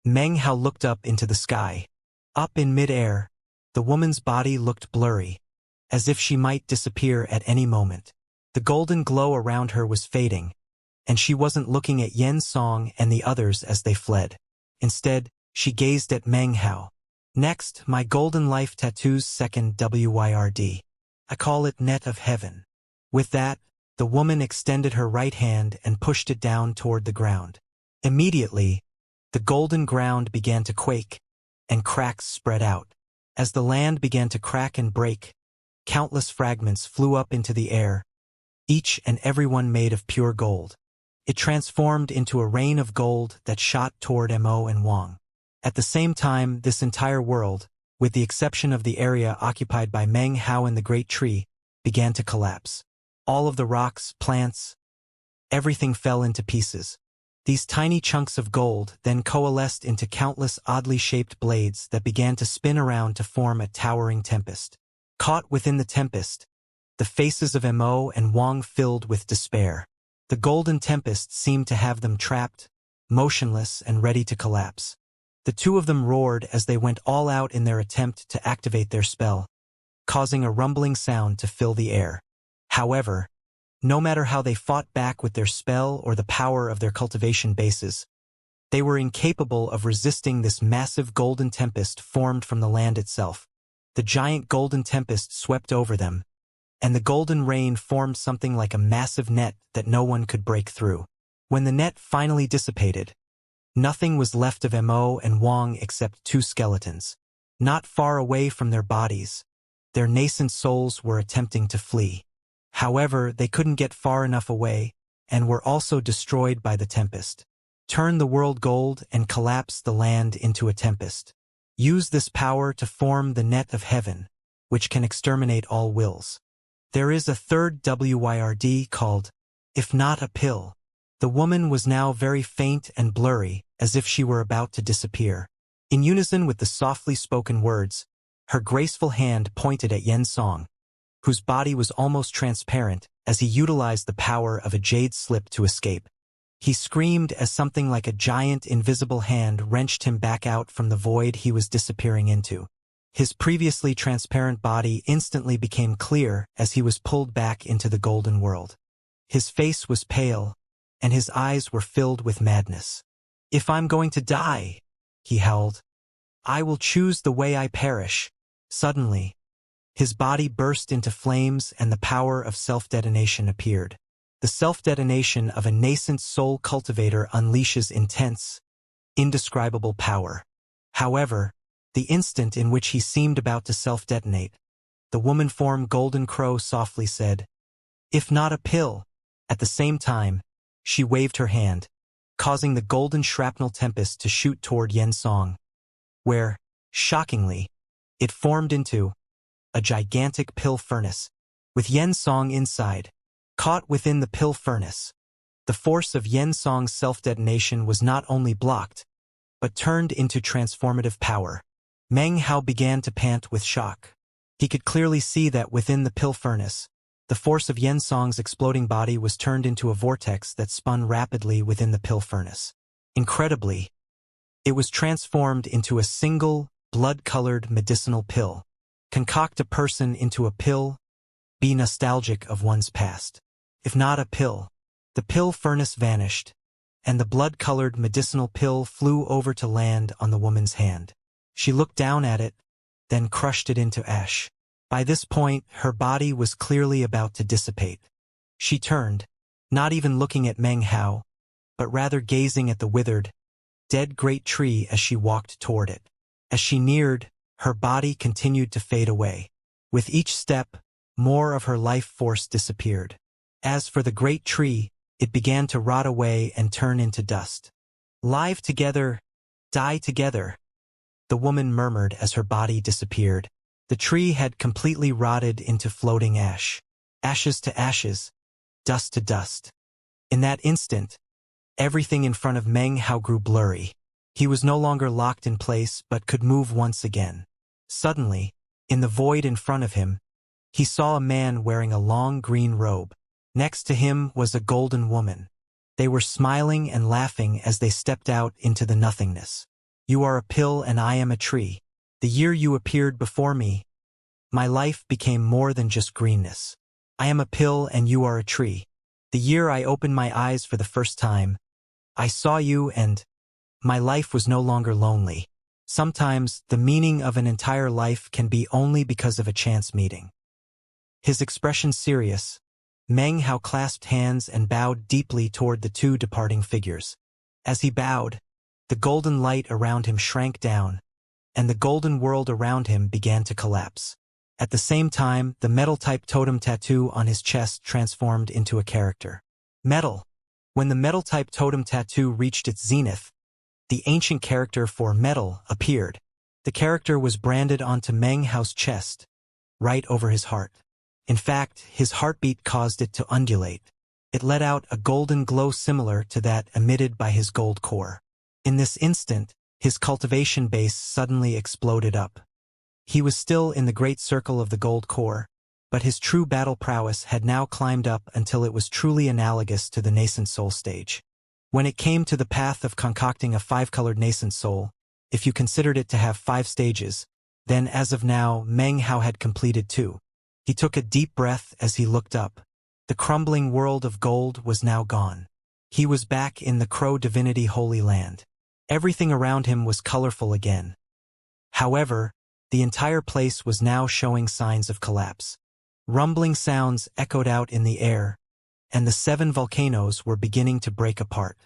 Meng Hao looked up into the sky. Up in mid-air, the woman's body looked blurry, as if she might disappear at any moment. The golden glow around her was fading, and she wasn't looking at Yen Song and the others as they fled. Instead, she gazed at Meng Hao. Next, my golden life tattoos second WYRD. I call it Net of Heaven. With that, the woman extended her right hand and pushed it down toward the ground. Immediately, the golden ground began to quake, and cracks spread out. As the land began to crack and break, countless fragments flew up into the air, each and every one made of pure gold. It transformed into a rain of gold that shot toward Mo and Wang. At the same time, this entire world, with the exception of the area occupied by Meng Hao and the Great Tree, began to collapse. All of the rocks, plants, everything fell into pieces. These tiny chunks of gold then coalesced into countless oddly shaped blades that began to spin around to form a towering tempest. Caught within the tempest, the faces of Mo and Wang filled with despair. The golden tempest seemed to have them trapped, motionless and ready to collapse. The two of them roared as they went all out in their attempt to activate their spell, causing a rumbling sound to fill the air. However, no matter how they fought back with their spell or the power of their cultivation bases, they were incapable of resisting this massive golden tempest formed from the land itself. The giant golden tempest swept over them, and the golden rain formed something like a massive net that no one could break through. When the net finally dissipated, nothing was left of Mo and Wang except two skeletons. Not far away from their bodies, their nascent souls were attempting to flee. However, they couldn't get far enough away, and were also destroyed by the tempest. Turn the world gold and collapse the land into a tempest. Use this power to form the net of heaven, which can exterminate all wills. There is a third WYRD called, If Not a Pill. The woman was now very faint and blurry, as if she were about to disappear. In unison with the softly spoken words, her graceful hand pointed at Yen Song, whose body was almost transparent as he utilized the power of a jade slip to escape. He screamed as something like a giant invisible hand wrenched him back out from the void he was disappearing into. His previously transparent body instantly became clear as he was pulled back into the golden world. His face was pale, and his eyes were filled with madness. If I'm going to die, he howled, I will choose the way I perish. Suddenly, his body burst into flames and the power of self-detonation appeared. The self-detonation of a nascent soul cultivator unleashes intense, indescribable power. However, the instant in which he seemed about to self-detonate, the woman form Golden Crow softly said, If not a pill. At the same time, she waved her hand, causing the golden shrapnel tempest to shoot toward Yen Song, where, shockingly, it formed into a gigantic pill furnace, with Yen Song inside. Caught within the pill furnace, the force of Yen Song's self-detonation was not only blocked, but turned into transformative power. Meng Hao began to pant with shock. He could clearly see that within the pill furnace, the force of Yen Song's exploding body was turned into a vortex that spun rapidly within the pill furnace. Incredibly, it was transformed into a single, blood-colored medicinal pill. Concoct a person into a pill, be nostalgic of one's past. If not a pill, the pill furnace vanished, and the blood-colored medicinal pill flew over to land on the woman's hand. She looked down at it, then crushed it into ash. By this point, her body was clearly about to dissipate. She turned, not even looking at Meng Hao, but rather gazing at the withered, dead great tree as she walked toward it. As she neared, her body continued to fade away. With each step, more of her life force disappeared. As for the great tree, it began to rot away and turn into dust. Live together, die together. the woman murmured as her body disappeared. The tree had completely rotted into floating ash. Ashes to ashes, dust to dust. In that instant, everything in front of Meng Hao grew blurry. He was no longer locked in place but could move once again. Suddenly, in the void in front of him, he saw a man wearing a long green robe. Next to him was a golden woman. They were smiling and laughing as they stepped out into the nothingness. You are a pill and I am a tree. The year you appeared before me, my life became more than just greenness. I am a pill and you are a tree. The year I opened my eyes for the first time, I saw you and my life was no longer lonely. Sometimes, the meaning of an entire life can be only because of a chance meeting. His expression serious, Meng Hao clasped hands and bowed deeply toward the two departing figures. As he bowed, the golden light around him shrank down, and the golden world around him began to collapse. At the same time, the metal-type totem tattoo on his chest transformed into a character. Metal. When the metal-type totem tattoo reached its zenith, the ancient character for metal appeared. The character was branded onto Meng Hao's chest, right over his heart. In fact, his heartbeat caused it to undulate. It let out a golden glow similar to that emitted by his gold core. In this instant, his cultivation base suddenly exploded up. He was still in the great circle of the gold core, but his true battle prowess had now climbed up until it was truly analogous to the nascent soul stage. When it came to the path of concocting a five-colored nascent soul, if you considered it to have 5 stages, then as of now, Meng Hao had completed 2. He took a deep breath as he looked up. The crumbling world of gold was now gone. He was back in the Crow Divinity Holy Land. Everything around him was colorful again. However, the entire place was now showing signs of collapse. Rumbling sounds echoed out in the air, and the 7 volcanoes were beginning to break apart.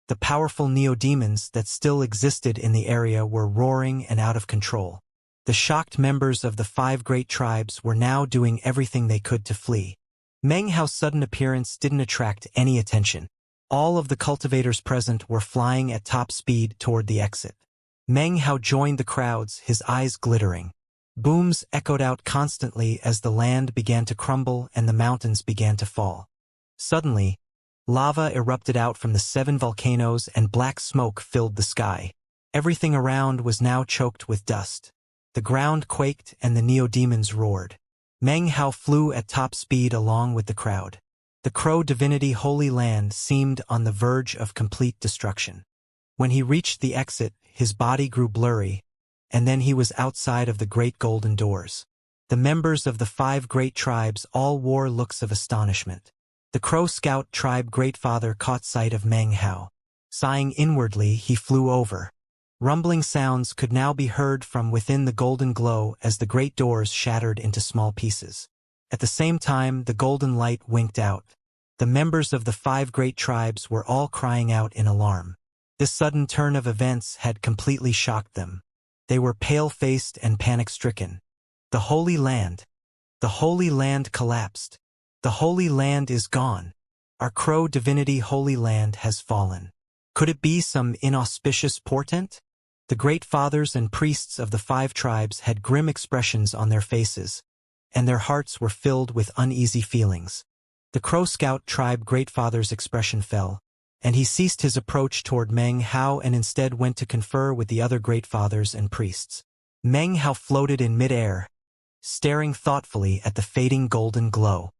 The powerful neo-demons that still existed in the area were roaring and out of control. The shocked members of the 5 great tribes were now doing everything they could to flee. Meng Hao's sudden appearance didn't attract any attention. All of the cultivators present were flying at top speed toward the exit. Meng Hao joined the crowds, his eyes glittering. Booms echoed out constantly as the land began to crumble and the mountains began to fall. Suddenly, lava erupted out from the 7 volcanoes and black smoke filled the sky. Everything around was now choked with dust. The ground quaked and the neo-demons roared. Meng Hao flew at top speed along with the crowd. The Crow Divinity Holy Land seemed on the verge of complete destruction. When he reached the exit, his body grew blurry, and then he was outside of the great golden doors. The members of the 5 great tribes all wore looks of astonishment. The Crow Scout tribe Greatfather caught sight of Meng Hao. Sighing inwardly, he flew over. Rumbling sounds could now be heard from within the golden glow as the great doors shattered into small pieces. At the same time, the golden light winked out. The members of the 5 great tribes were all crying out in alarm. This sudden turn of events had completely shocked them. They were pale-faced and panic-stricken. The Holy Land collapsed. The Holy Land is gone. Our Crow Divinity Holy Land has fallen. Could it be some inauspicious portent? The great fathers and priests of the 5 tribes had grim expressions on their faces, and their hearts were filled with uneasy feelings. The Crow Scout tribe Greatfather's expression fell, and he ceased his approach toward Meng Hao and instead went to confer with the other great fathers and priests. Meng Hao floated in midair, staring thoughtfully at the fading golden glow.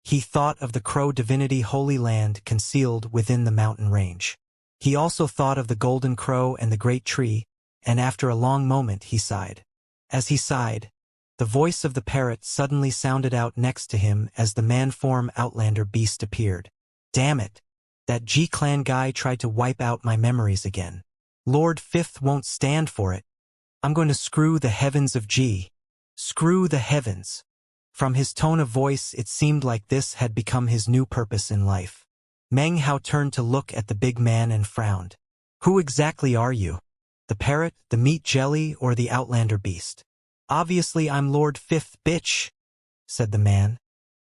He thought of the Crow Divinity Holy Land concealed within the mountain range. He also thought of the golden crow and the great tree, and after a long moment he sighed. As he sighed, the voice of the parrot suddenly sounded out next to him as the man-form outlander beast appeared. Damn it! That G-Clan guy tried to wipe out my memories again. Lord Fifth won't stand for it. I'm going to screw the heavens of G. Screw the heavens. From his tone of voice, it seemed like this had become his new purpose in life. Meng Hao turned to look at the big man and frowned. Who exactly are you? The parrot, the meat jelly, or the outlander beast? Obviously I'm Lord Fifth, bitch, said the man,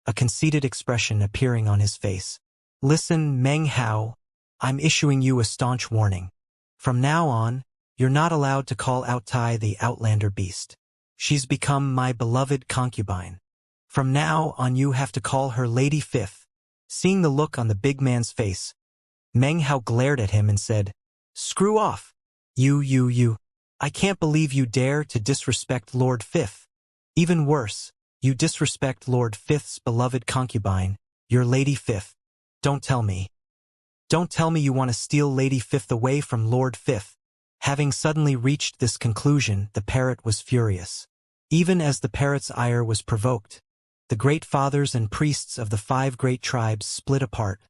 a conceited expression appearing on his face. Listen, Meng Hao, I'm issuing you a staunch warning. From now on, You're not allowed to call out Tai the Outlander Beast. She's become my beloved concubine. From now on you have to call her Lady Fifth. Seeing the look on the big man's face, Meng Hao glared at him and said, "Screw off. You. I can't believe you dare to disrespect Lord Fifth. Even worse, you disrespect Lord Fifth's beloved concubine, your Lady Fifth. Don't tell me you want to steal Lady Fifth away from Lord Fifth." Having suddenly reached this conclusion, the parrot was furious. Even as the parrot's ire was provoked, the great fathers and priests of the 5 great tribes split apart,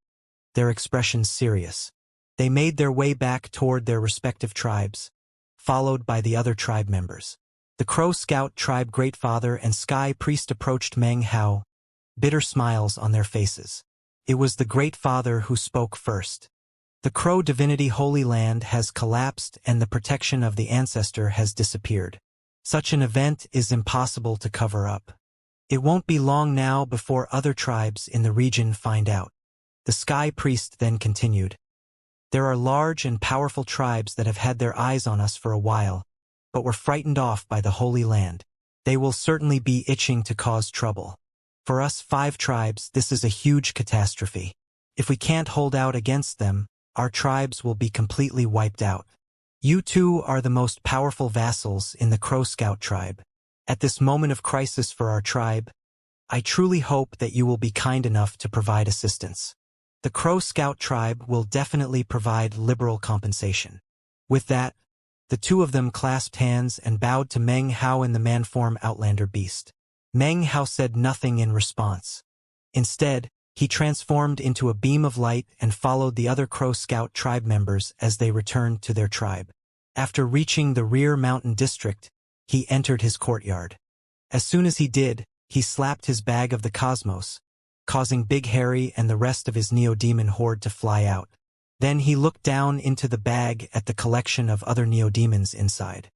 their expressions serious. They made their way back toward their respective tribes, followed by the other tribe members. The Crow Scout tribe great father and Sky priest approached Meng Hao, bitter smiles on their faces. It was the great father who spoke first. The Crow divinity Holy Land has collapsed and the protection of the ancestor has disappeared. Such an event is impossible to cover up. It won't be long now before other tribes in the region find out. The Sky priest then continued. There are large and powerful tribes that have had their eyes on us for a while, but were frightened off by the Holy Land. They will certainly be itching to cause trouble. For us 5 tribes, this is a huge catastrophe. If we can't hold out against them, our tribes will be completely wiped out. You 2 are the most powerful vassals in the Crow Scout tribe. At this moment of crisis for our tribe, I truly hope that you will be kind enough to provide assistance. The Crow Scout tribe will definitely provide liberal compensation. With that, the 2 of them clasped hands and bowed to Meng Hao in the man-form Outlander Beast. Meng Hao said nothing in response. Instead, he transformed into a beam of light and followed the other Crow Scout tribe members as they returned to their tribe. After reaching the rear mountain district, he entered his courtyard. As soon as he did, he slapped his bag of the cosmos, causing Big Harry and the rest of his Neo-Demon horde to fly out. Then he looked down into the bag at the collection of other Neo-Demons inside.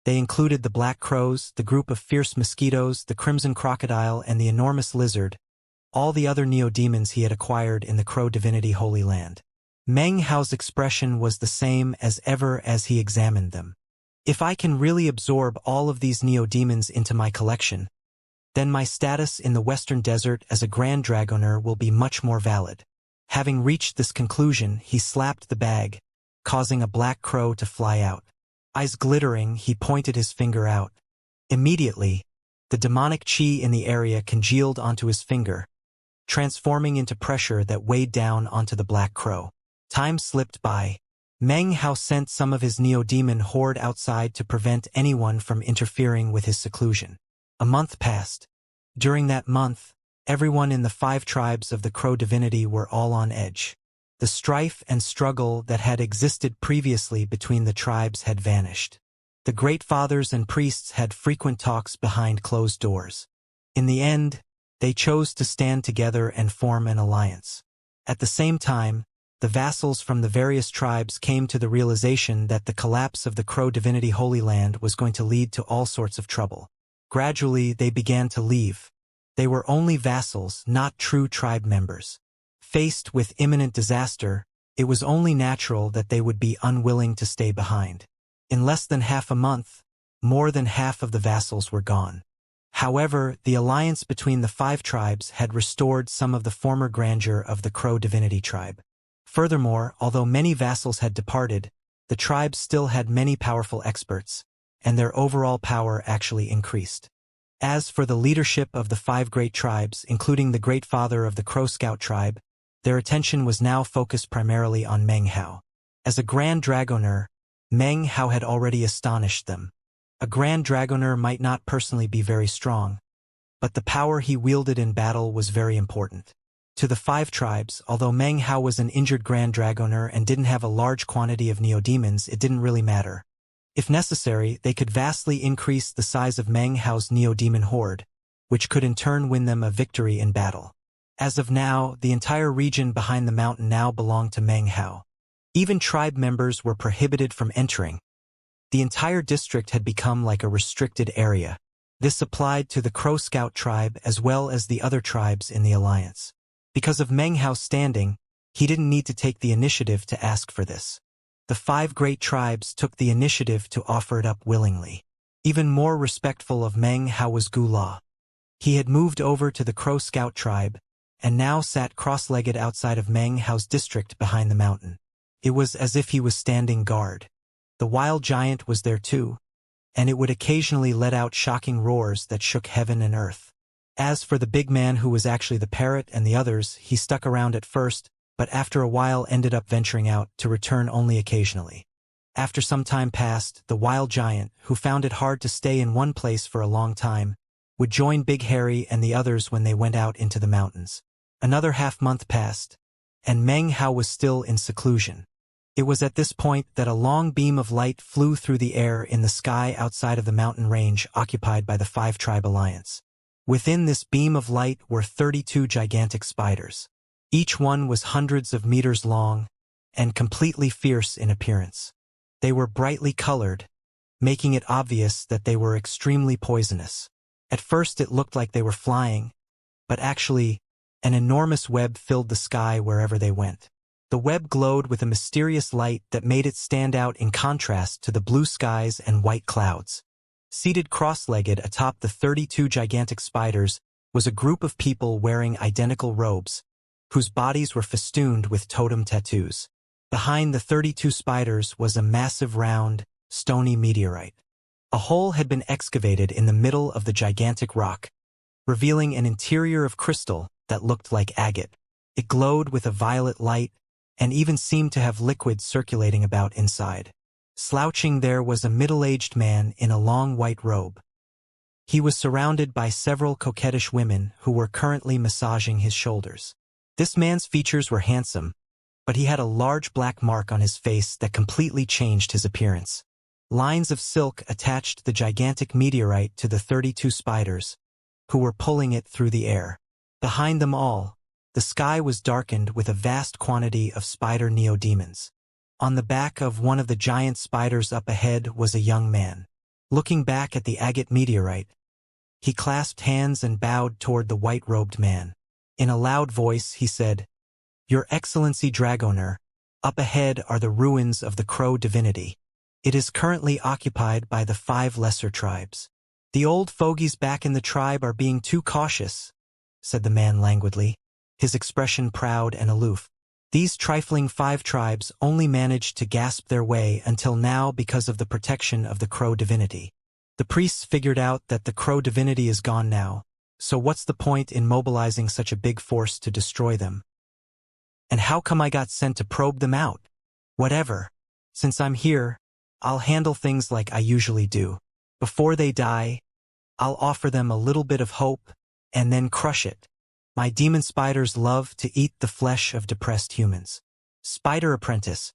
They included the Black Crows, the group of fierce mosquitoes, the Crimson Crocodile, and the enormous lizard, all the other Neo-Demons he had acquired in the Crow Divinity Holy Land. Meng Hao's expression was the same as ever as he examined them. If I can really absorb all of these Neo-Demons into my collection, then my status in the Western Desert as a Grand Dragoner will be much more valid. Having reached this conclusion, he slapped the bag, causing a black crow to fly out. Eyes glittering, he pointed his finger out. Immediately, the demonic chi in the area congealed onto his finger, transforming into pressure that weighed down onto the black crow. Time slipped by. Meng Hao sent some of his Neo-Demon horde outside to prevent anyone from interfering with his seclusion. A month passed. During that month, everyone in the 5 tribes of the Crow Divinity were all on edge. The strife and struggle that had existed previously between the tribes had vanished. The great fathers and priests had frequent talks behind closed doors. In the end, they chose to stand together and form an alliance. At the same time, the vassals from the various tribes came to the realization that the collapse of the Crow Divinity Holy Land was going to lead to all sorts of trouble. Gradually, they began to leave. They were only vassals, not true tribe members. Faced with imminent disaster, it was only natural that they would be unwilling to stay behind. In less than half a month, more than half of the vassals were gone. However, the alliance between the 5 tribes had restored some of the former grandeur of the Crow Divinity tribe. Furthermore, although many vassals had departed, the tribes still had many powerful experts, and their overall power actually increased. As for the leadership of the 5 great tribes, including the great father of the Crow Scout tribe, their attention was now focused primarily on Meng Hao. As a Grand Dragoner, Meng Hao had already astonished them. A Grand Dragoner might not personally be very strong, but the power he wielded in battle was very important. To the 5 tribes, although Meng Hao was an injured Grand Dragoner and didn't have a large quantity of Neo-Demons, it didn't really matter. If necessary, they could vastly increase the size of Meng Hao's Neo-Demon horde, which could in turn win them a victory in battle. As of now, the entire region behind the mountain now belonged to Meng Hao. Even tribe members were prohibited from entering. The entire district had become like a restricted area. This applied to the Crow Scout tribe as well as the other tribes in the alliance. Because of Meng Hao's standing, he didn't need to take the initiative to ask for this. the 5 great tribes took the initiative to offer it up willingly. Even more respectful of Meng Hao was Gula. He had moved over to the Crow Scout tribe, and now sat cross-legged outside of Meng Hao's district behind the mountain. It was as if he was standing guard. The wild giant was there too, and it would occasionally let out shocking roars that shook heaven and earth. As for the big man who was actually the Parrot and the others, he stuck around at first, but after a while ended up venturing out to return only occasionally. After some time passed, the wild giant, who found it hard to stay in one place for a long time, would join Big Harry and the others when they went out into the mountains. Another half-month passed, and Meng Hao was still in seclusion. It was at this point that a long beam of light flew through the air in the sky outside of the mountain range occupied by the 5-tribe alliance. Within this beam of light were 32 gigantic spiders. Each one was hundreds of meters long and completely fierce in appearance. They were brightly colored, making it obvious that they were extremely poisonous. At first it looked like they were flying, but actually, an enormous web filled the sky wherever they went. The web glowed with a mysterious light that made it stand out in contrast to the blue skies and white clouds. Seated cross-legged atop the 32 gigantic spiders was a group of people wearing identical robes, whose bodies were festooned with totem tattoos. Behind the 32 spiders was a massive round, stony meteorite. A hole had been excavated in the middle of the gigantic rock, revealing an interior of crystal that looked like agate. It glowed with a violet light and even seemed to have liquid circulating about inside. Slouching there was a middle-aged man in a long white robe. He was surrounded by several coquettish women who were currently massaging his shoulders. This man's features were handsome, but he had a large black mark on his face that completely changed his appearance. Lines of silk attached the gigantic meteorite to the 32 spiders, who were pulling it through the air. Behind them all, the sky was darkened with a vast quantity of spider neodemons. On the back of one of the giant spiders up ahead was a young man. Looking back at the agate meteorite, he clasped hands and bowed toward the white-robed man. In a loud voice, he said, "Your Excellency Dragoner, up ahead are the ruins of the Crow divinity. It is currently occupied by the 5 lesser tribes. The old fogies back in the tribe are being too cautious," said the man languidly, his expression proud and aloof. "These trifling 5 tribes only managed to gasp their way until now because of the protection of the Crow divinity. The priests figured out that the Crow divinity is gone now, so what's the point in mobilizing such a big force to destroy them? And how come I got sent to probe them out? Whatever. Since I'm here, I'll handle things like I usually do. Before they die, I'll offer them a little bit of hope and then crush it. My demon spiders love to eat the flesh of depressed humans. Spider apprentice,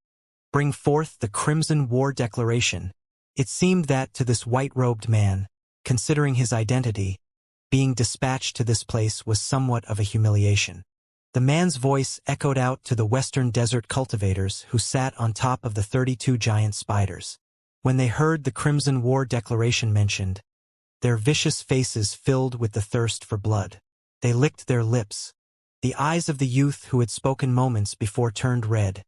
bring forth the Crimson War Declaration." It seemed that to this white-robed man, considering his identity, being dispatched to this place was somewhat of a humiliation. The man's voice echoed out to the western desert cultivators who sat on top of the 32 giant spiders. When they heard the Crimson War Declaration mentioned, their vicious faces filled with the thirst for blood. They licked their lips. The eyes of the youth who had spoken moments before turned red,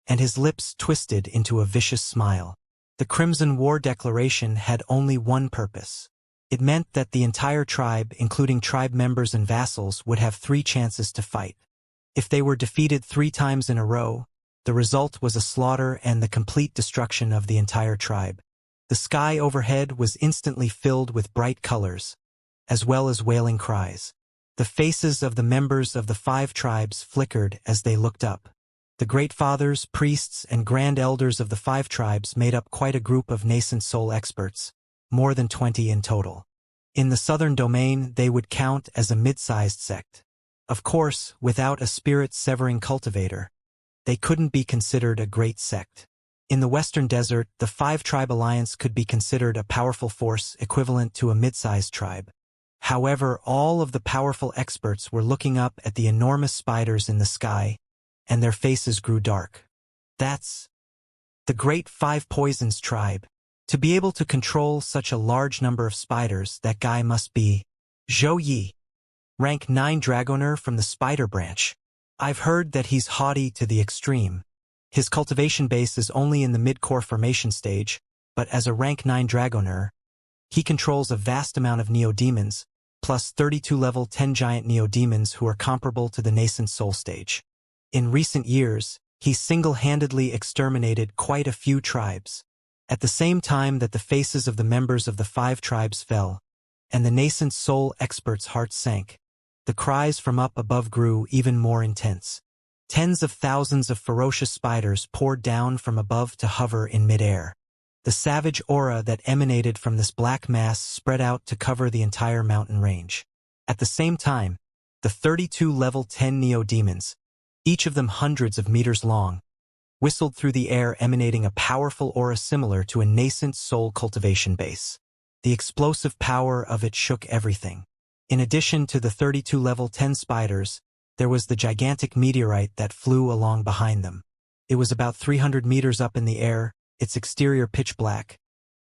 and his lips twisted into a vicious smile. The Crimson War Declaration had only one purpose. It meant that the entire tribe, including tribe members and vassals, would have 3 chances to fight. If they were defeated 3 times in a row, the result was a slaughter and the complete destruction of the entire tribe. The sky overhead was instantly filled with bright colors, as well as wailing cries. The faces of the members of the 5 tribes flickered as they looked up. The great fathers, priests, and grand elders of the 5 tribes made up quite a group of nascent soul experts, more than 20 in total. In the southern domain, they would count as a mid-sized sect. Of course, without a spirit-severing cultivator, they couldn't be considered a great sect. In the western desert, the 5-tribe alliance could be considered a powerful force equivalent to a mid-sized tribe. However, all of the powerful experts were looking up at the enormous spiders in the sky, and their faces grew dark. That's the Great 5 Poisons tribe. To be able to control such a large number of spiders, that guy must be Zhou Yi, rank 9 Dragoner from the Spider Branch. I've heard that he's haughty to the extreme, His cultivation base is only in the mid-core formation stage, but as a rank 9 Dragoner, he controls a vast amount of Neo-Demons, plus 32 level 10 giant Neo-Demons who are comparable to the nascent soul stage. In recent years, he single-handedly exterminated quite a few tribes. At the same time that the faces of the members of the 5 tribes fell, and the nascent soul experts' hearts sank, the cries from up above grew even more intense. Tens of thousands of ferocious spiders poured down from above to hover in midair. The savage aura that emanated from this black mass spread out to cover the entire mountain range. At the same time, the 32 level 10 Neo-Demons, each of them hundreds of meters long, whistled through the air, emanating a powerful aura similar to a nascent soul cultivation base. The explosive power of it shook everything. In addition to the 32 level 10 spiders, there was the gigantic meteorite that flew along behind them. It was about 300 meters up in the air, its exterior pitch black,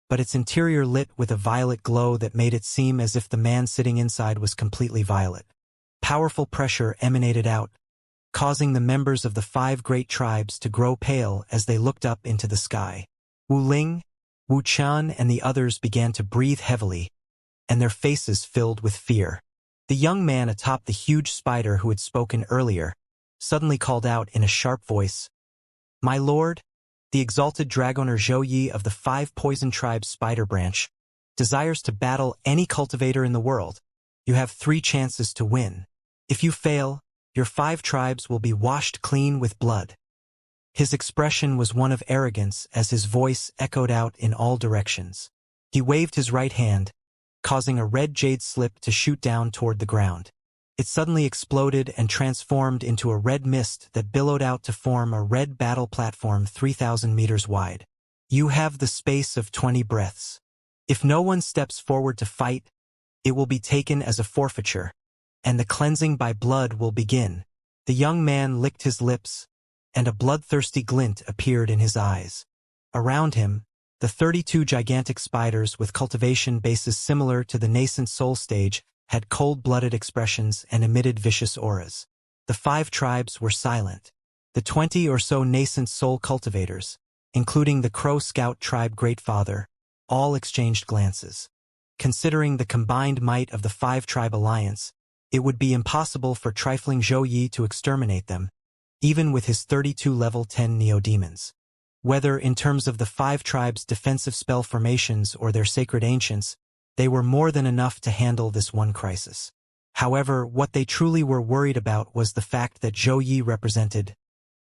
but its interior lit with a violet glow that made it seem as if the man sitting inside was completely violet. Powerful pressure emanated out, causing the members of the 5 great tribes to grow pale as they looked up into the sky. Wu Ling, Wu Qian and the others began to breathe heavily, and their faces filled with fear. The young man atop the huge spider who had spoken earlier suddenly called out in a sharp voice, "My lord, the exalted Dragoner Zhou Yi of the 5 poison tribes spider branch desires to battle any cultivator in the world. You have 3 chances to win. If you fail, your 5 tribes will be washed clean with blood." His expression was one of arrogance as his voice echoed out in all directions. He waved his right hand, causing a red jade slip to shoot down toward the ground. It suddenly exploded and transformed into a red mist that billowed out to form a red battle platform 3,000 meters wide. You have the space of 20 breaths. If no one steps forward to fight, it will be taken as a forfeiture, and the cleansing by blood will begin. The young man licked his lips, and a bloodthirsty glint appeared in his eyes. Around him, the 32 gigantic spiders with cultivation bases similar to the nascent soul stage had cold-blooded expressions and emitted vicious auras. The 5 tribes were silent. The 20 or so nascent soul cultivators, including the Crow Scout tribe Greatfather, all exchanged glances. Considering the combined might of the 5-tribe alliance, it would be impossible for trifling Zhou Yi to exterminate them, even with his 32 level 10 Neo-Demons. Whether in terms of the 5 tribes' defensive spell formations or their sacred ancients, they were more than enough to handle this one crisis. However, what they truly were worried about was the fact that Zhou Yi represented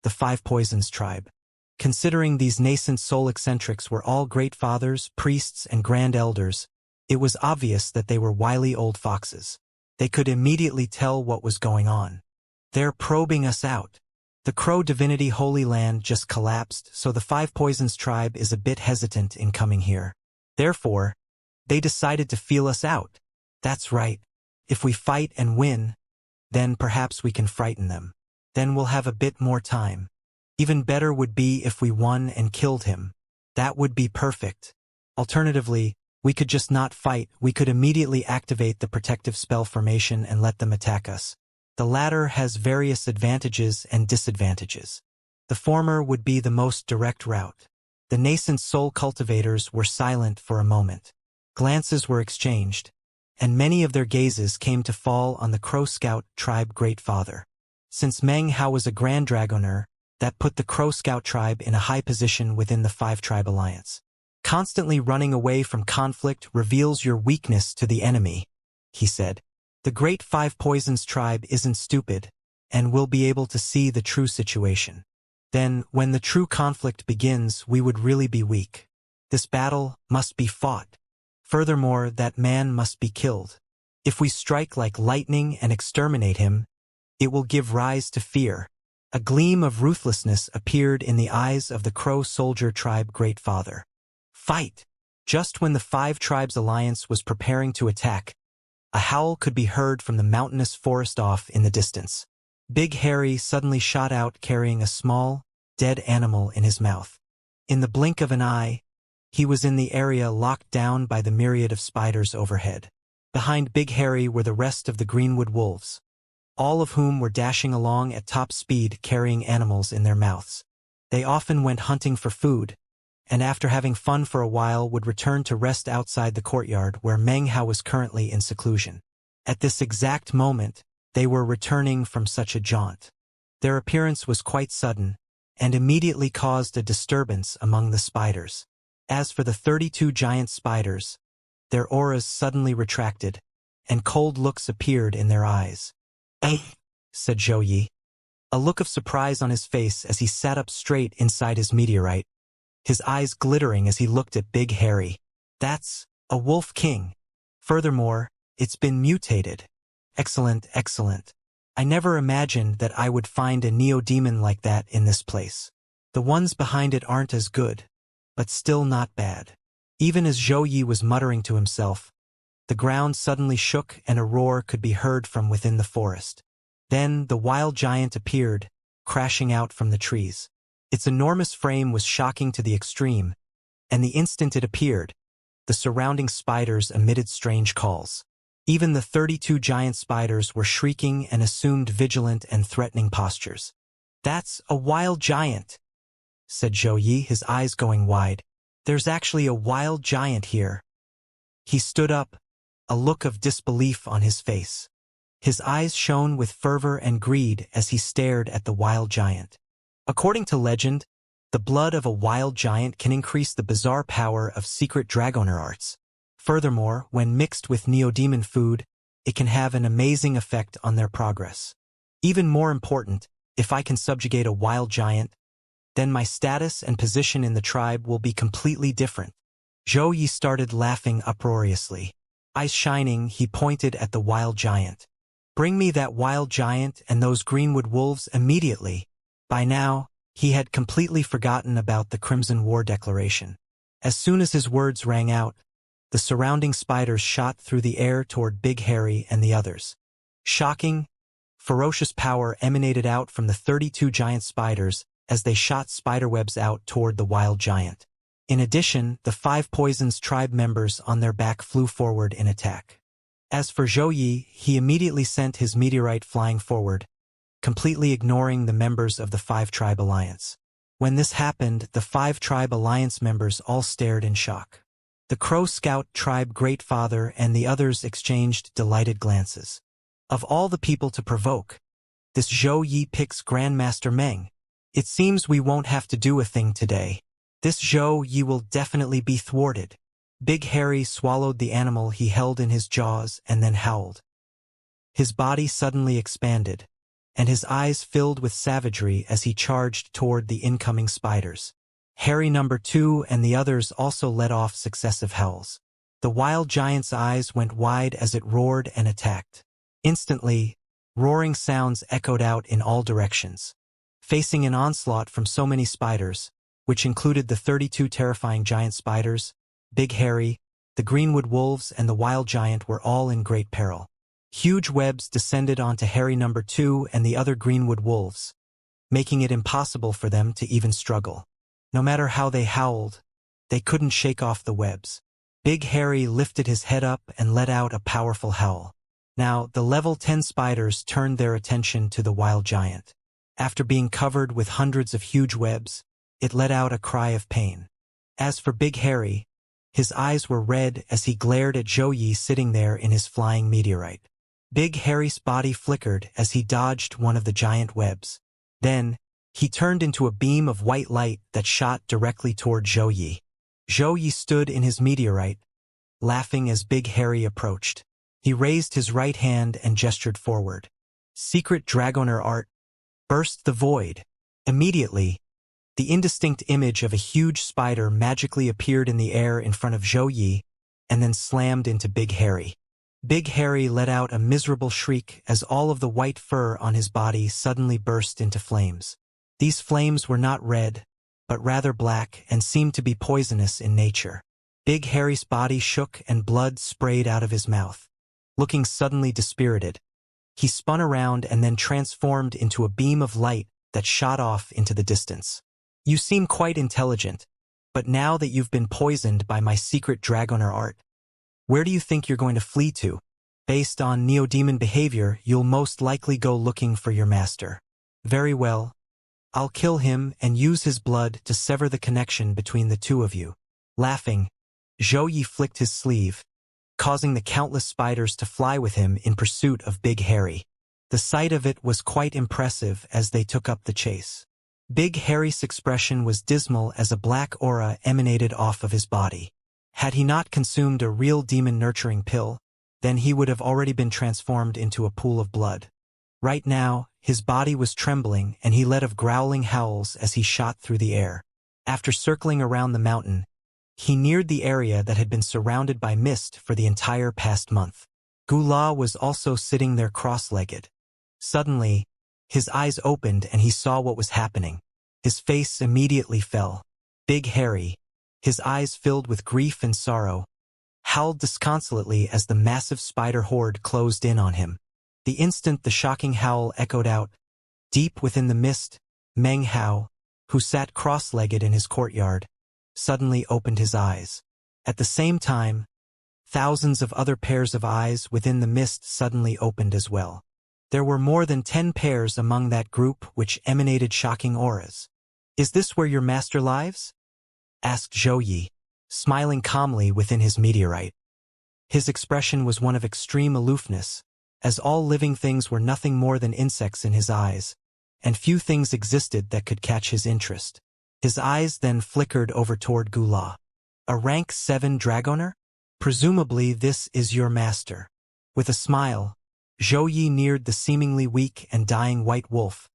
the 5 Poisons tribe. Considering these nascent soul eccentrics were all great fathers, priests, and grand elders, it was obvious that they were wily old foxes. They could immediately tell what was going on. "They're probing us out. The Crow Divinity Holy Land just collapsed, so the 5 Poisons tribe is a bit hesitant in coming here. Therefore, they decided to feel us out. That's right. If we fight and win, then perhaps we can frighten them. Then we'll have a bit more time. Even better would be if we won and killed him. That would be perfect. Alternatively, we could just not fight. We could immediately activate the protective spell formation and let them attack us. The latter has various advantages and disadvantages. The former would be the most direct route." The nascent soul cultivators were silent for a moment. Glances were exchanged, and many of their gazes came to fall on the Crow Scout tribe Greatfather. Since Meng Hao was a Grand Dragoner, that put the Crow Scout tribe in a high position within the 5-tribe alliance. "Constantly running away from conflict reveals your weakness to the enemy," he said. "The Great 5 Poisons tribe isn't stupid, and will be able to see the true situation. Then, when the true conflict begins, we would really be weak. This battle must be fought. Furthermore, that man must be killed. If we strike like lightning and exterminate him, it will give rise to fear." A gleam of ruthlessness appeared in the eyes of the Crow Soldier tribe Greatfather. "Fight!" Just when the 5 tribes alliance was preparing to attack, a howl could be heard from the mountainous forest off in the distance. Big Harry suddenly shot out carrying a small, dead animal in his mouth. In the blink of an eye, he was in the area locked down by the myriad of spiders overhead. Behind Big Harry were the rest of the Greenwood wolves, all of whom were dashing along at top speed carrying animals in their mouths. They often went hunting for food, and after having fun for a while would return to rest outside the courtyard where Meng Hao was currently in seclusion. At this exact moment, they were returning from such a jaunt. Their appearance was quite sudden, and immediately caused a disturbance among the spiders. As for the 32 giant spiders, their auras suddenly retracted, and cold looks appeared in their eyes. "Eh," said Zhou Yi, a look of surprise on his face as he sat up straight inside his meteorite, his eyes glittering as he looked at Big Harry. "That's a wolf king. Furthermore, it's been mutated. Excellent, excellent. I never imagined that I would find a neo-demon like that in this place. The ones behind it aren't as good, but still not bad." Even as Zhou Yi was muttering to himself, the ground suddenly shook and a roar could be heard from within the forest. Then the wild giant appeared, crashing out from the trees. Its enormous frame was shocking to the extreme, and the instant it appeared, the surrounding spiders emitted strange calls. Even the 32 giant spiders were shrieking and assumed vigilant and threatening postures. "That's a wild giant," said Zhou Yi, his eyes going wide. "There's actually a wild giant here." He stood up, a look of disbelief on his face. His eyes shone with fervor and greed as he stared at the wild giant. According to legend, the blood of a wild giant can increase the bizarre power of secret dragoner arts. Furthermore, when mixed with neo-demon food, it can have an amazing effect on their progress. Even more important, if I can subjugate a wild giant, then my status and position in the tribe will be completely different. Zhou Yi started laughing uproariously. Eyes shining, he pointed at the wild giant. "Bring me that wild giant and those greenwood wolves immediately." By now, he had completely forgotten about the Crimson War Declaration. As soon as his words rang out, the surrounding spiders shot through the air toward Big Harry and the others. Shocking, ferocious power emanated out from the 32 giant spiders as they shot spiderwebs out toward the wild giant. In addition, the 5 Poison's tribe members on their back flew forward in attack. As for Zhou Yi, he immediately sent his meteorite flying forward, completely ignoring the members of the 5 Tribe Alliance. When this happened, the 5 Tribe Alliance members all stared in shock. The Crow Scout Tribe Great Father and the others exchanged delighted glances. Of all the people to provoke, this Zhou Yi picks Grandmaster Meng. It seems we won't have to do a thing today. This Zhou Yi will definitely be thwarted. Big Harry swallowed the animal he held in his jaws and then howled. His body suddenly expanded, and his eyes filled with savagery as he charged toward the incoming spiders. Harry number 2 and the others also let off successive howls. The wild giant's eyes went wide as it roared and attacked. Instantly, roaring sounds echoed out in all directions. Facing an onslaught from so many spiders, which included the 32 terrifying giant spiders, Big Harry, the greenwood wolves and the wild giant were all in great peril. Huge webs descended onto Harry number 2 and the other greenwood wolves, making it impossible for them to even struggle. No matter how they howled, they couldn't shake off the webs. Big Harry lifted his head up and let out a powerful howl. Now, the level 10 spiders turned their attention to the wild giant. After being covered with hundreds of huge webs, it let out a cry of pain. As for Big Harry, his eyes were red as he glared at Zhou Yi sitting there in his flying meteorite. Big Harry's body flickered as he dodged one of the giant webs. Then, he turned into a beam of white light that shot directly toward Zhou Yi. Zhou Yi stood in his meteorite, laughing as Big Harry approached. He raised his right hand and gestured forward. Secret Dragoner art. Burst the void. Immediately, the indistinct image of a huge spider magically appeared in the air in front of Zhou Yi and then slammed into Big Harry. Big Harry let out a miserable shriek as all of the white fur on his body suddenly burst into flames. These flames were not red, but rather black and seemed to be poisonous in nature. Big Harry's body shook and blood sprayed out of his mouth. Looking suddenly dispirited, he spun around and then transformed into a beam of light that shot off into the distance. "You seem quite intelligent, but now that you've been poisoned by my secret Dragoner art, where do you think you're going to flee to? Based on neo-demon behavior, you'll most likely go looking for your master. Very well. I'll kill him and use his blood to sever the connection between the two of you." Laughing, Zhou Yi flicked his sleeve, causing the countless spiders to fly with him in pursuit of Big Harry. The sight of it was quite impressive as they took up the chase. Big Harry's expression was dismal as a black aura emanated off of his body. Had he not consumed a real demon-nurturing pill, then he would have already been transformed into a pool of blood. Right now, his body was trembling and he let out growling howls as he shot through the air. After circling around the mountain, he neared the area that had been surrounded by mist for the entire past month. Gula was also sitting there cross-legged. Suddenly, his eyes opened and he saw what was happening. His face immediately fell. Big Harry, his eyes filled with grief and sorrow, howled disconsolately as the massive spider horde closed in on him. The instant the shocking howl echoed out, deep within the mist, Meng Hao, who sat cross-legged in his courtyard, suddenly opened his eyes. At the same time, thousands of other pairs of eyes within the mist suddenly opened as well. There were more than 10 pairs among that group which emanated shocking auras. "Is this where your master lives?" asked Zhou Yi, smiling calmly within his meteorite. His expression was one of extreme aloofness, as all living things were nothing more than insects in his eyes, and few things existed that could catch his interest. His eyes then flickered over toward Gula. "A rank 7 Dragoner? Presumably this is your master." With a smile, Zhou Yi neared the seemingly weak and dying white wolf,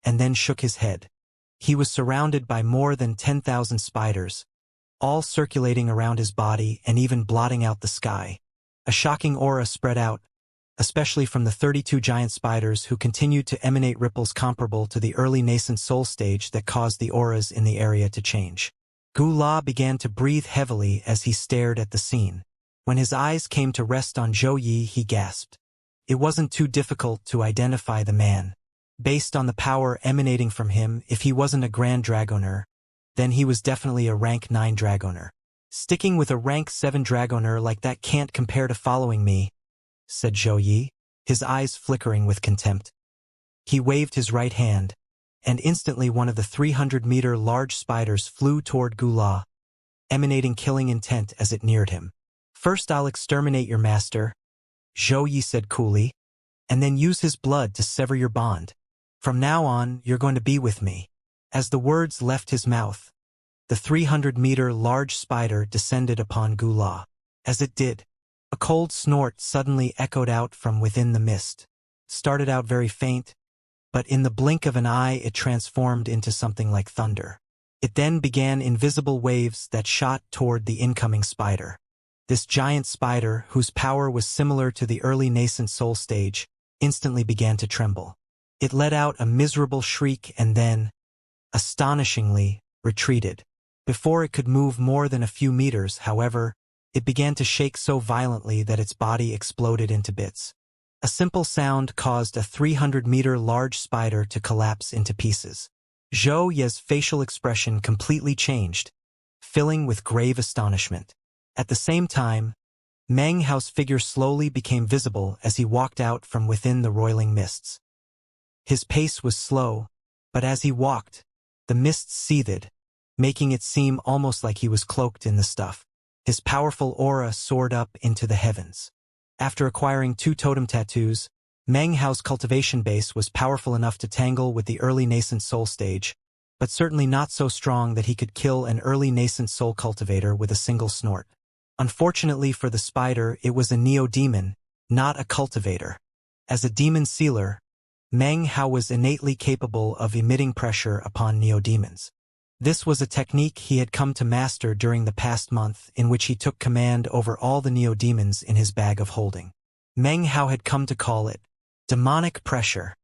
and then shook his head. He was surrounded by more than 10,000 spiders, all circulating around his body and even blotting out the sky. A shocking aura spread out, especially from the 32 giant spiders who continued to emanate ripples comparable to the early nascent soul stage that caused the auras in the area to change. Gula began to breathe heavily as he stared at the scene. When his eyes came to rest on Zhou Yi, he gasped. It wasn't too difficult to identify the man. Based on the power emanating from him, if he wasn't a Grand Dragoner, then he was definitely a rank 9 Dragoner. "Sticking with a rank 7 Dragoner like that can't compare to following me," said Zhou Yi, his eyes flickering with contempt. He waved his right hand, and instantly one of the 300-meter large spiders flew toward Gula, emanating killing intent as it neared him. "First I'll exterminate your master," Zhou Yi said coolly, "and then use his blood to sever your bond. From now on, you're going to be with me." As the words left his mouth, the 300-meter large spider descended upon Gula. As it did, a cold snort suddenly echoed out from within the mist. Started out very faint, but in the blink of an eye it transformed into something like thunder. It then began invisible waves that shot toward the incoming spider. This giant spider, whose power was similar to the early nascent soul stage, instantly began to tremble. It let out a miserable shriek and then, astonishingly, retreated. Before it could move more than a few meters, however, it began to shake so violently that its body exploded into bits. A simple sound caused a 300-meter large spider to collapse into pieces. Zhou Yi's facial expression completely changed, filling with grave astonishment. At the same time, Meng Hao's figure slowly became visible as he walked out from within the roiling mists. His pace was slow, but as he walked, the mists seethed, making it seem almost like he was cloaked in the stuff. His powerful aura soared up into the heavens. After acquiring 2 totem tattoos, Meng Hao's cultivation base was powerful enough to tangle with the early nascent soul stage, but certainly not so strong that he could kill an early nascent soul cultivator with a single snort. Unfortunately for the spider, it was a neo-demon, not a cultivator. As a demon sealer, Meng Hao was innately capable of emitting pressure upon neo-demons. This was a technique he had come to master during the past month, in which he took command over all the neo-demons in his bag of holding. Meng Hao had come to call it demonic pressure.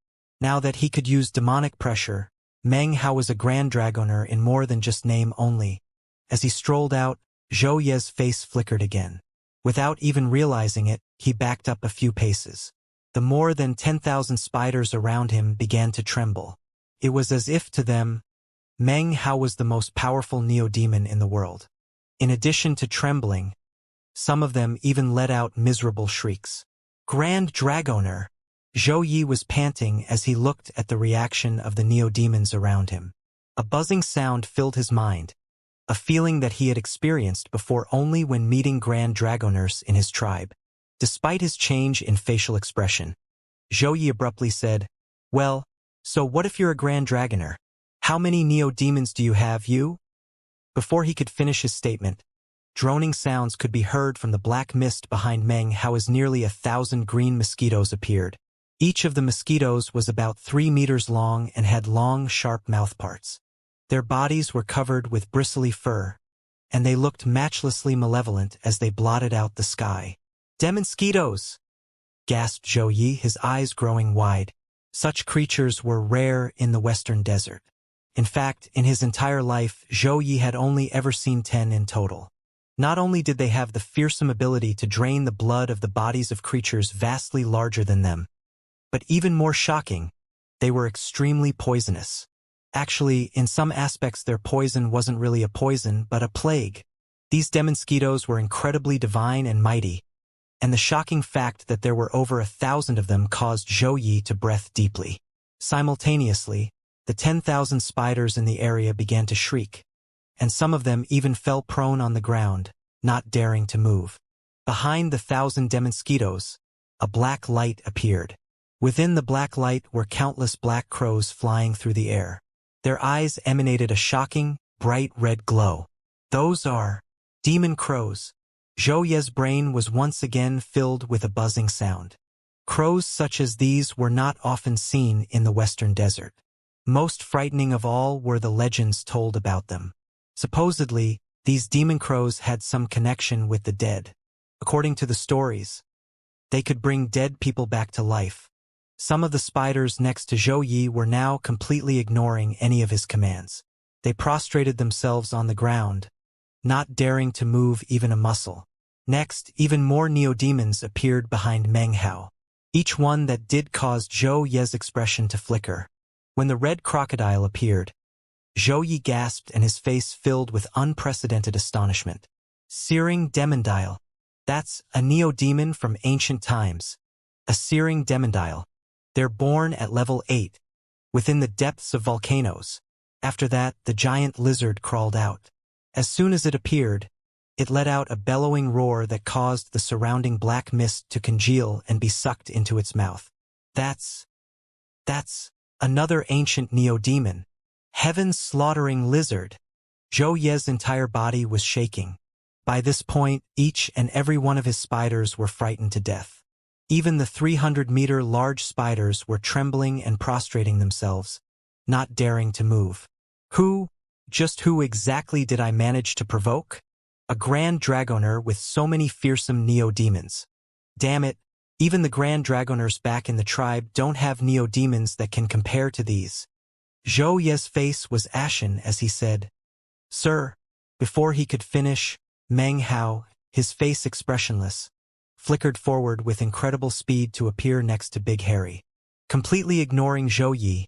Now that he could use demonic pressure, Meng Hao was a Grand Dragoner in more than just name only. As he strolled out, Zhou Yi's face flickered again. Without even realizing it, he backed up a few paces. The more than 10,000 spiders around him began to tremble. It was as if to them, Meng Hao was the most powerful neo-demon in the world. In addition to trembling, some of them even let out miserable shrieks. "Grand Dragoner!" Zhou Yi was panting as he looked at the reaction of the neo-demons around him. A buzzing sound filled his mind, a feeling that he had experienced before only when meeting Grand Dragoners in his tribe. Despite his change in facial expression, Zhou Yi abruptly said, "Well, so what if you're a Grand Dragoner? How many neo-demons do you have, you?" Before he could finish his statement, droning sounds could be heard from the black mist behind Meng Hao as nearly 1,000 green mosquitoes appeared. Each of the mosquitoes was about 3 meters long and had long, sharp mouthparts. Their bodies were covered with bristly fur, and they looked matchlessly malevolent as they blotted out the sky. "Demonsquitoes!" gasped Zhou Yi, his eyes growing wide. Such creatures were rare in the western desert. In fact, in his entire life, Zhou Yi had only ever seen 10 in total. Not only did they have the fearsome ability to drain the blood of the bodies of creatures vastly larger than them, but even more shocking, they were extremely poisonous. Actually, in some aspects their poison wasn't really a poison, but a plague. These demonsquitoes were incredibly divine and mighty, and the shocking fact that there were over 1,000 of them caused Zhou Yi to breath deeply. Simultaneously, the 10,000 spiders in the area began to shriek, and some of them even fell prone on the ground, not daring to move. Behind the 1,000 demonsquitoes, a black light appeared. Within the black light were countless black crows flying through the air. Their eyes emanated a shocking, bright red glow. "Those are demon crows." Zhou Ye's brain was once again filled with a buzzing sound. Crows such as these were not often seen in the western desert. Most frightening of all were the legends told about them. Supposedly, these demon crows had some connection with the dead. According to the stories, they could bring dead people back to life. Some of the spiders next to Zhou Yi were now completely ignoring any of his commands. They prostrated themselves on the ground, not daring to move even a muscle. Next, even more neo-demons appeared behind Meng Hao. Each one that did caused Zhou Ye's expression to flicker. When the red crocodile appeared, Zhou Yi gasped and his face filled with unprecedented astonishment. Searing Demondile. That's a neo-demon from ancient times. A searing Demondile. They're born at level 8, within the depths of volcanoes. After that, the giant lizard crawled out. As soon as it appeared, it let out a bellowing roar that caused the surrounding black mist to congeal and be sucked into its mouth. That's another ancient neo-demon. Heaven's slaughtering lizard. Zhou Ye's entire body was shaking. By this point, each and every one of his spiders were frightened to death. Even the 300-meter large spiders were trembling and prostrating themselves, not daring to move. Just who exactly did I manage to provoke? A Grand Dragoner with so many fearsome neo-demons. Damn it, even the Grand Dragoners back in the tribe don't have neo-demons that can compare to these. Zhou Ye's face was ashen as he said, "Sir." Before he could finish, Meng Hao, his face expressionless, flickered forward with incredible speed to appear next to Big Harry. Completely ignoring Zhou Yi,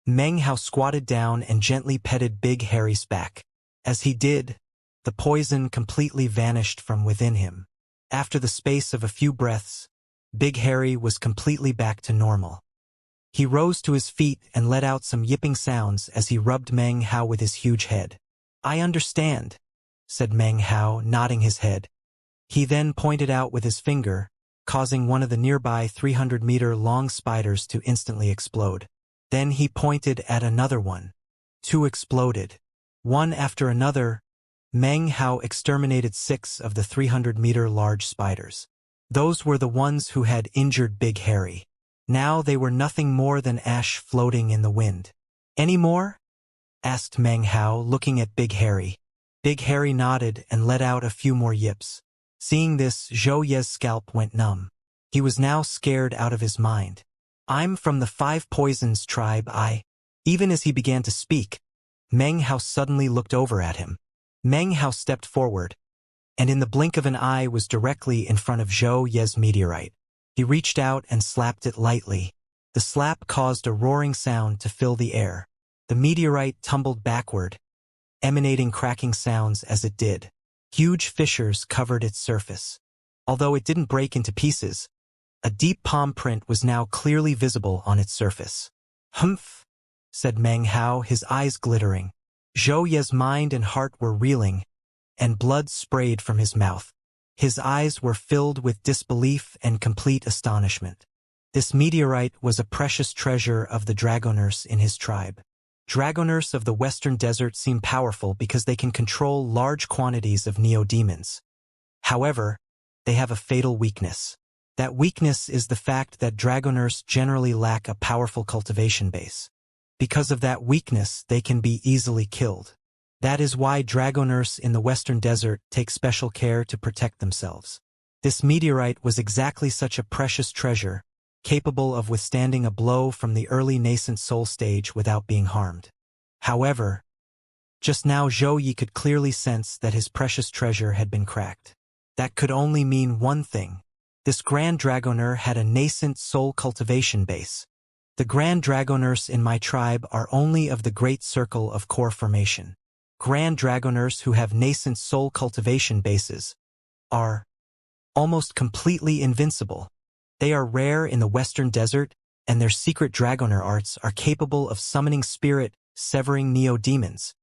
Meng Hao squatted down and gently petted Big Harry's back. As he did, the poison completely vanished from within him. After the space of a few breaths, Big Harry was completely back to normal. He rose to his feet and let out some yipping sounds as he rubbed Meng Hao with his huge head. "I understand," said Meng Hao, nodding his head. He then pointed out with his finger, causing one of the nearby 300-meter-long spiders to instantly explode. Then he pointed at another one. 2 exploded. One after another, Meng Hao exterminated 6 of the 300-meter-large spiders. Those were the ones who had injured Big Harry. Now they were nothing more than ash floating in the wind. "Any more?" asked Meng Hao, looking at Big Harry. Big Harry nodded and let out a few more yips. Seeing this, Zhou Ye's scalp went numb. He was now scared out of his mind. "I'm from the 5 Poisons tribe, Even as he began to speak, Meng Hao suddenly looked over at him. Meng Hao stepped forward, and in the blink of an eye was directly in front of Zhou Ye's meteorite. He reached out and slapped it lightly. The slap caused a roaring sound to fill the air. The meteorite tumbled backward, emanating cracking sounds as it did. Huge fissures covered its surface. Although it didn't break into pieces, A deep palm print was now clearly visible on its surface. "Humph," said Meng Hao, his eyes glittering. Zhou Ye's mind and heart were reeling, and blood sprayed from his mouth. His eyes were filled with disbelief and complete astonishment. This meteorite was a precious treasure of the Dragoners in his tribe. Dragoners of the Western Desert seem powerful because they can control large quantities of neo-demons. However, they have a fatal weakness. That weakness is the fact that Dragoners generally lack a powerful cultivation base. Because of that weakness, they can be easily killed. That is why Dragoners in the Western Desert take special care to protect themselves. This meteorite was exactly such a precious treasure, capable of withstanding a blow from the early nascent soul stage without being harmed. However, just now Zhou Yi could clearly sense that his precious treasure had been cracked. That could only mean one thing. This Grand Dragoner had a nascent soul cultivation base. The Grand Dragoners in my tribe are only of the great circle of core formation. Grand Dragoners who have nascent soul cultivation bases are almost completely invincible. They are rare in the Western Desert, and their secret Dragoner arts are capable of summoning spirit, severing neo-demons.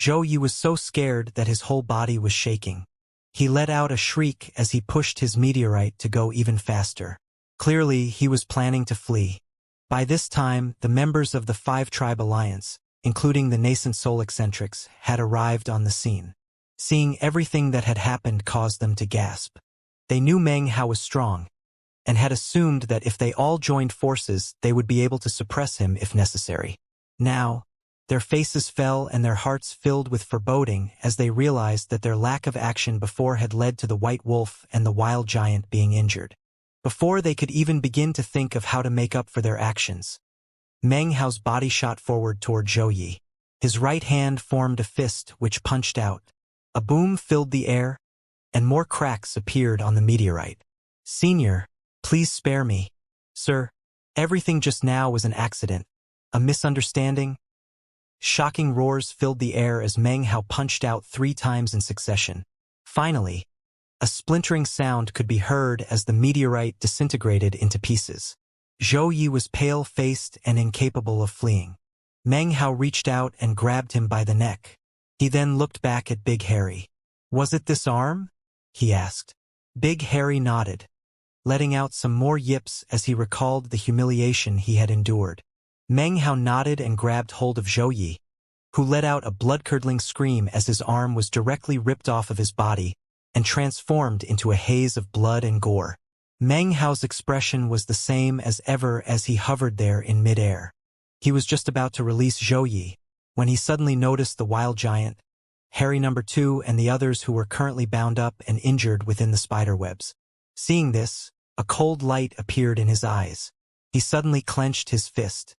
Zhou Yi was so scared that his whole body was shaking. He let out a shriek as he pushed his meteorite to go even faster. Clearly, he was planning to flee. By this time, the members of the Five-Tribe Alliance, including the nascent soul eccentrics, had arrived on the scene. Seeing everything that had happened caused them to gasp. They knew Meng Hao was strong, and had assumed that if they all joined forces, they would be able to suppress him if necessary. Now, their faces fell and their hearts filled with foreboding as they realized that their lack of action before had led to the White Wolf and the Wild Giant being injured. Before they could even begin to think of how to make up for their actions, Meng Hao's body shot forward toward Zhou Yi. His right hand formed a fist which punched out. A boom filled the air, and more cracks appeared on the meteorite. "Senior, please spare me. Sir, everything just now was an accident. A misunderstanding." Shocking roars filled the air as Meng Hao punched out 3 times in succession. Finally, a splintering sound could be heard as the meteorite disintegrated into pieces. Zhou Yi was pale-faced and incapable of fleeing. Meng Hao reached out and grabbed him by the neck. He then looked back at Big Harry. "Was it this arm?" he asked. Big Harry nodded, letting out some more yips as he recalled the humiliation he had endured. Meng Hao nodded and grabbed hold of Zhou Yi, who let out a blood-curdling scream as his arm was directly ripped off of his body and transformed into a haze of blood and gore. Meng Hao's expression was the same as ever as he hovered there in midair. He was just about to release Zhou Yi when he suddenly noticed the Wild Giant, Harry No. 2, and the others who were currently bound up and injured within the spider webs. Seeing this, a cold light appeared in his eyes. He suddenly clenched his fist.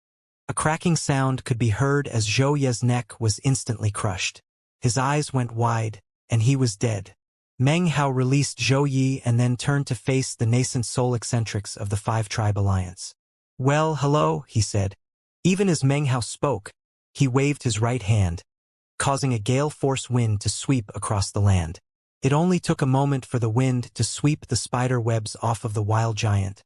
A cracking sound could be heard as Zhou Ye's neck was instantly crushed. His eyes went wide, and he was dead. Meng Hao released Zhou Yi and then turned to face the nascent soul eccentrics of the Five-Tribe Alliance. "Well, hello," he said. Even as Meng Hao spoke, he waved his right hand, causing a gale-force wind to sweep across the land. It only took a moment for the wind to sweep the spider webs off of the Wild Giant,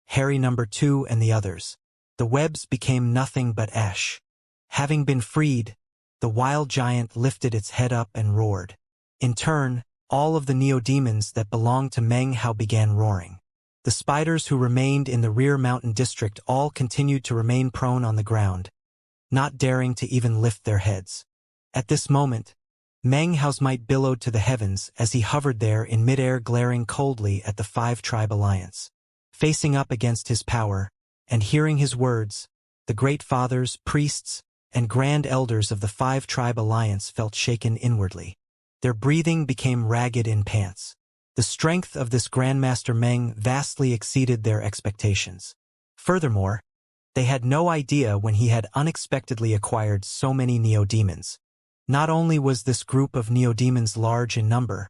Harry No. 2, and the others. The webs became nothing but ash. Having been freed, the Wild Giant lifted its head up and roared. In turn, all of the neo-demons that belonged to Meng Hao began roaring. The spiders who remained in the rear mountain district all continued to remain prone on the ground, not daring to even lift their heads. At this moment, Meng Hao's might billowed to the heavens as he hovered there in midair, glaring coldly at the Five-Tribe Alliance. Facing up against his power, and hearing his words, the great fathers, priests, and grand elders of the Five-Tribe Alliance felt shaken inwardly. Their breathing became ragged in pants. The strength of this Grandmaster Meng vastly exceeded their expectations. Furthermore, they had no idea when he had unexpectedly acquired so many neo-demons. Not only was this group of neo-demons large in number,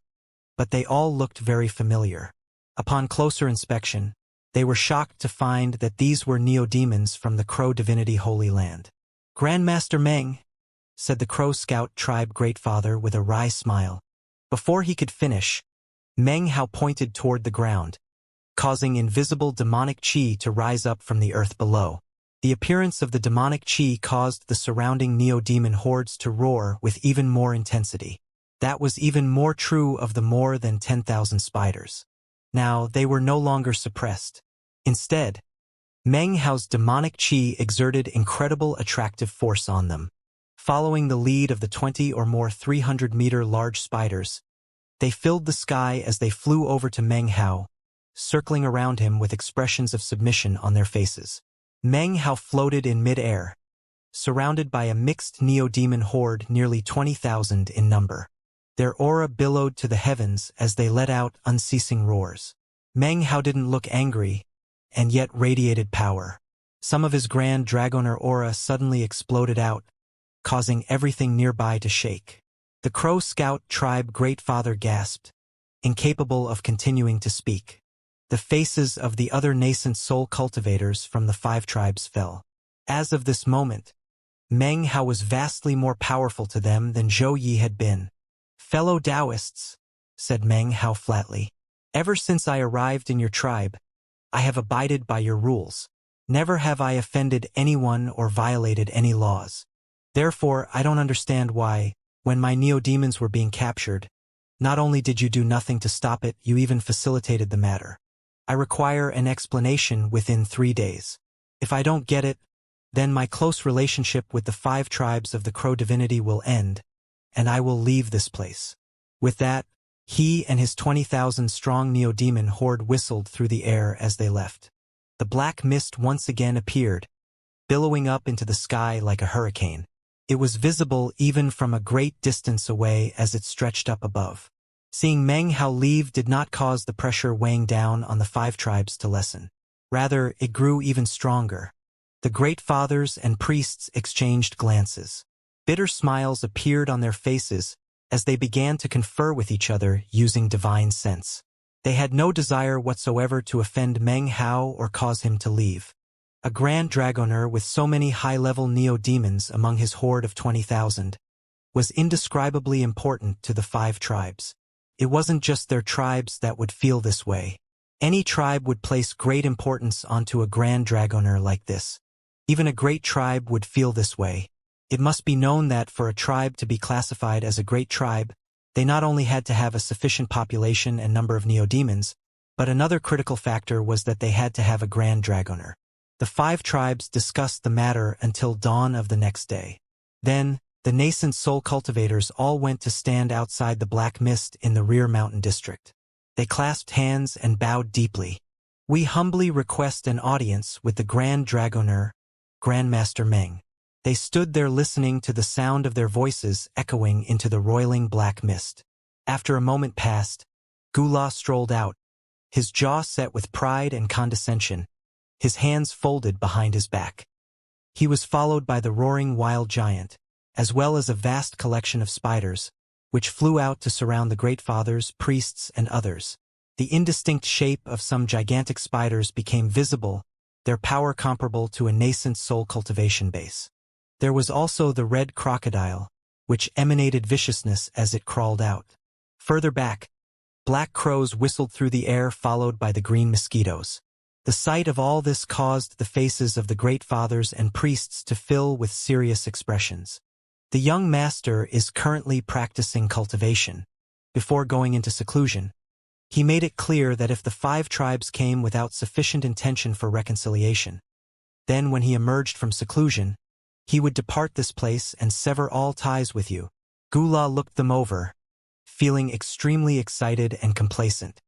but they all looked very familiar. Upon closer inspection, they were shocked to find that these were neo-demons from the Crow Divinity Holy Land. "Grandmaster Meng," said the Crow Scout tribe greatfather with a wry smile. Before he could finish, Meng Hao pointed toward the ground, causing invisible demonic chi to rise up from the earth below. The appearance of the demonic chi caused the surrounding neo-demon hordes to roar with even more intensity. That was even more true of the more than 10,000 spiders. Now, they were no longer suppressed. Instead, Meng Hao's demonic chi exerted incredible attractive force on them. Following the lead of the 20 or more 300-meter large spiders, they filled the sky as they flew over to Meng Hao, circling around him with expressions of submission on their faces. Meng Hao floated in mid-air, surrounded by a mixed neo-demon horde nearly 20,000 in number. Their aura billowed to the heavens as they let out unceasing roars. Meng Hao didn't look angry, and yet radiated power. Some of his Grand Dragoner aura suddenly exploded out, causing everything nearby to shake. The Crow Scout tribe Great Father gasped, incapable of continuing to speak. The faces of the other nascent soul cultivators from the 5 tribes fell. As of this moment, Meng Hao was vastly more powerful to them than Zhou Yi had been. "Fellow Taoists," said Meng Hao flatly, "ever since I arrived in your tribe, I have abided by your rules. Never have I offended anyone or violated any laws. Therefore, I don't understand why, when my neo-demons were being captured, not only did you do nothing to stop it, you even facilitated the matter. I require an explanation within 3 days. If I don't get it, then my close relationship with the 5 tribes of the Crow divinity will end, and I will leave this place." With that, he and his 20,000-strong neo-demon horde whistled through the air as they left. The black mist once again appeared, billowing up into the sky like a hurricane. It was visible even from a great distance away as it stretched up above. Seeing Meng Hao leave did not cause the pressure weighing down on the 5 tribes to lessen. Rather, it grew even stronger. The Great Fathers and priests exchanged glances. Bitter smiles appeared on their faces as they began to confer with each other using divine sense. They had no desire whatsoever to offend Meng Hao or cause him to leave. A Grand Dragoner with so many high-level neo-demons among his horde of 20,000 was indescribably important to the 5 tribes. It wasn't just their tribes that would feel this way. Any tribe would place great importance onto a Grand Dragoner like this. Even a great tribe would feel this way. It must be known that for a tribe to be classified as a great tribe, they not only had to have a sufficient population and number of neo-demons, but another critical factor was that they had to have a Grand Dragoner. The 5 tribes discussed the matter until dawn of the next day. Then, the nascent soul cultivators all went to stand outside the black mist in the rear mountain district. They clasped hands and bowed deeply. "We humbly request an audience with the Grand Dragoner, Grandmaster Meng." They stood there listening to the sound of their voices echoing into the roiling black mist. After a moment passed, Gula strolled out, his jaw set with pride and condescension, his hands folded behind his back. He was followed by the roaring wild giant, as well as a vast collection of spiders, which flew out to surround the Great Fathers, priests, and others. The indistinct shape of some gigantic spiders became visible, their power comparable to a nascent soul cultivation base. There was also the red crocodile, which emanated viciousness as it crawled out. Further back, black crows whistled through the air followed by the green mosquitoes. The sight of all this caused the faces of the Great Fathers and priests to fill with serious expressions. The young master is currently practicing cultivation. Before going into seclusion, he made it clear that if the 5 tribes came without sufficient intention for reconciliation, then when he emerged from seclusion, he would depart this place and sever all ties with you. Gula looked them over, feeling extremely excited and complacent.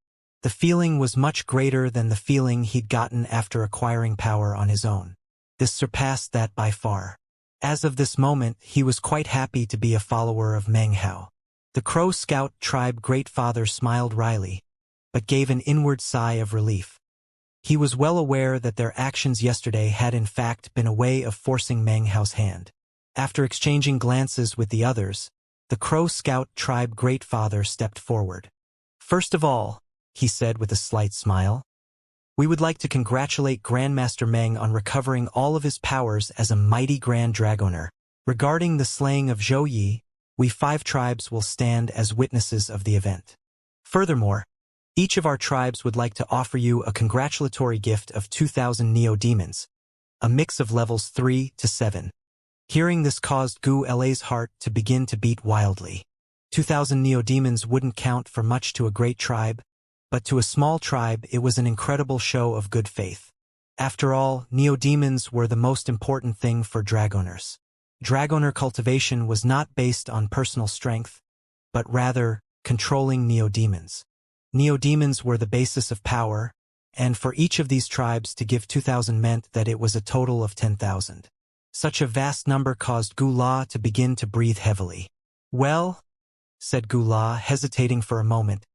The feeling was much greater than the feeling he'd gotten after acquiring power on his own. This surpassed that by far. As of this moment, he was quite happy to be a follower of Meng Hao. The Crow Scout tribe Great Father smiled wryly, but gave an inward sigh of relief. He was well aware that their actions yesterday had in fact been a way of forcing Meng Hao's hand. After exchanging glances with the others, the Crow Scout tribe Great Father stepped forward. "First of all," he said with a slight smile, "we would like to congratulate Grandmaster Meng on recovering all of his powers as a mighty Grand Dragoner. Regarding the slaying of Zhou Yi, we 5 tribes will stand as witnesses of the event. Furthermore, Each of our tribes would like to offer you a congratulatory gift of 2,000 neo-demons, a mix of levels 3 to 7. Hearing this caused Gu La's heart to begin to beat wildly. 2,000 neo-demons wouldn't count for much to a great tribe, but to a small tribe it was an incredible show of good faith. After all, neo-demons were the most important thing for dragoners. Dragoner cultivation was not based on personal strength, but rather controlling neo-demons. Neo-demons were the basis of power, and for each of these tribes to give 2,000 meant that it was a total of 10,000. Such a vast number caused Gu La to begin to breathe heavily. "Well," said Gu La, hesitating for a moment,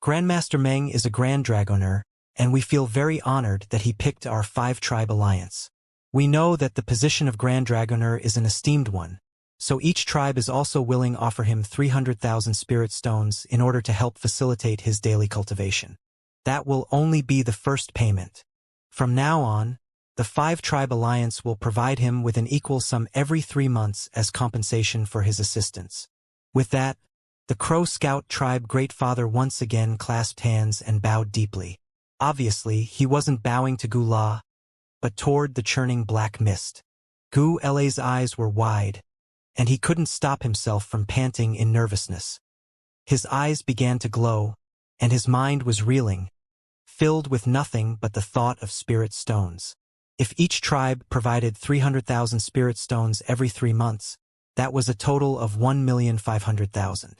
"Grandmaster Meng is a Grand Dragoner, and we feel very honored that he picked our 5-tribe alliance. We know that the position of Grand Dragoner is an esteemed one, so each tribe is also willing to offer him 300,000 spirit stones in order to help facilitate his daily cultivation. That will only be the first payment. From now on, the 5-tribe alliance will provide him with an equal sum every 3 months as compensation for his assistance." With that, the Crow Scout tribe Great Father once again clasped hands and bowed deeply. Obviously, he wasn't bowing to Gu La, but toward the churning black mist. Gu La's eyes were wide, and he couldn't stop himself from panting in nervousness. His eyes began to glow, and his mind was reeling, filled with nothing but the thought of spirit stones. If each tribe provided 300,000 spirit stones every 3 months, that was a total of 1,500,000.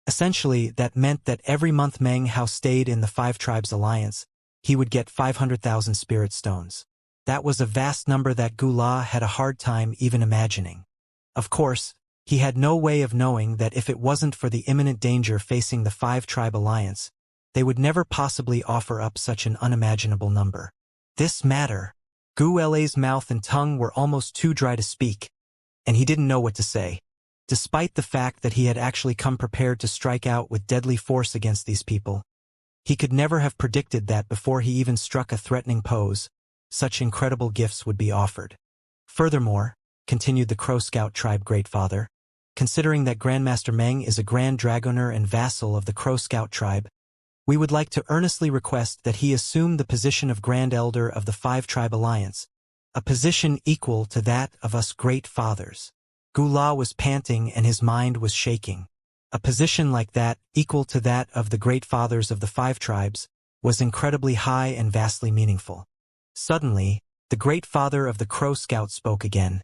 Essentially, that meant that every month Meng Hao stayed in the 5-tribes alliance, he would get 500,000 spirit stones. That was a vast number that Gu La had a hard time even imagining. Of course, he had no way of knowing that if it wasn't for the imminent danger facing the 5-tribe alliance, they would never possibly offer up such an unimaginable number. This matter. Gu La's mouth and tongue were almost too dry to speak, and he didn't know what to say. Despite the fact that he had actually come prepared to strike out with deadly force against these people, he could never have predicted that before he even struck a threatening pose, such incredible gifts would be offered. Furthermore, continued the Crow Scout tribe Great Father, considering that Grandmaster Meng is a Grand Dragoner and vassal of the Crow Scout tribe, we would like to earnestly request that he assume the position of Grand Elder of the 5-tribe alliance, a position equal to that of us Great Fathers. Gu La was panting and his mind was shaking. A position like that, equal to that of the Great Fathers of the 5 tribes, was incredibly high and vastly meaningful. Suddenly, the Great Father of the Crow Scout spoke again.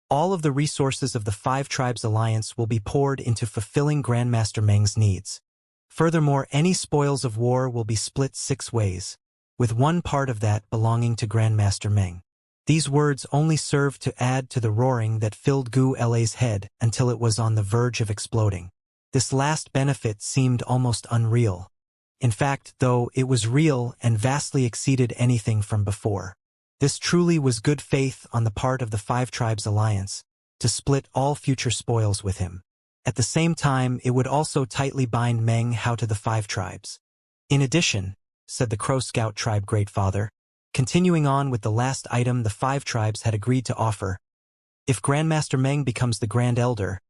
"All of the resources of the 5 tribes alliance will be poured into fulfilling Grandmaster Meng's needs. Furthermore, any spoils of war will be split 6 ways, with one part of that belonging to Grandmaster Meng." These words only served to add to the roaring that filled Gu La's head until it was on the verge of exploding. This last benefit seemed almost unreal. In fact, though, it was real and vastly exceeded anything from before. This truly was good faith on the part of the 5-tribes alliance, to split all future spoils with him. At the same time, it would also tightly bind Meng Hao to the 5 tribes. "In addition," said the Crow Scout tribe Great Father, continuing on with the last item the 5 tribes had agreed to offer, "if Grandmaster Meng becomes the Grand Elder,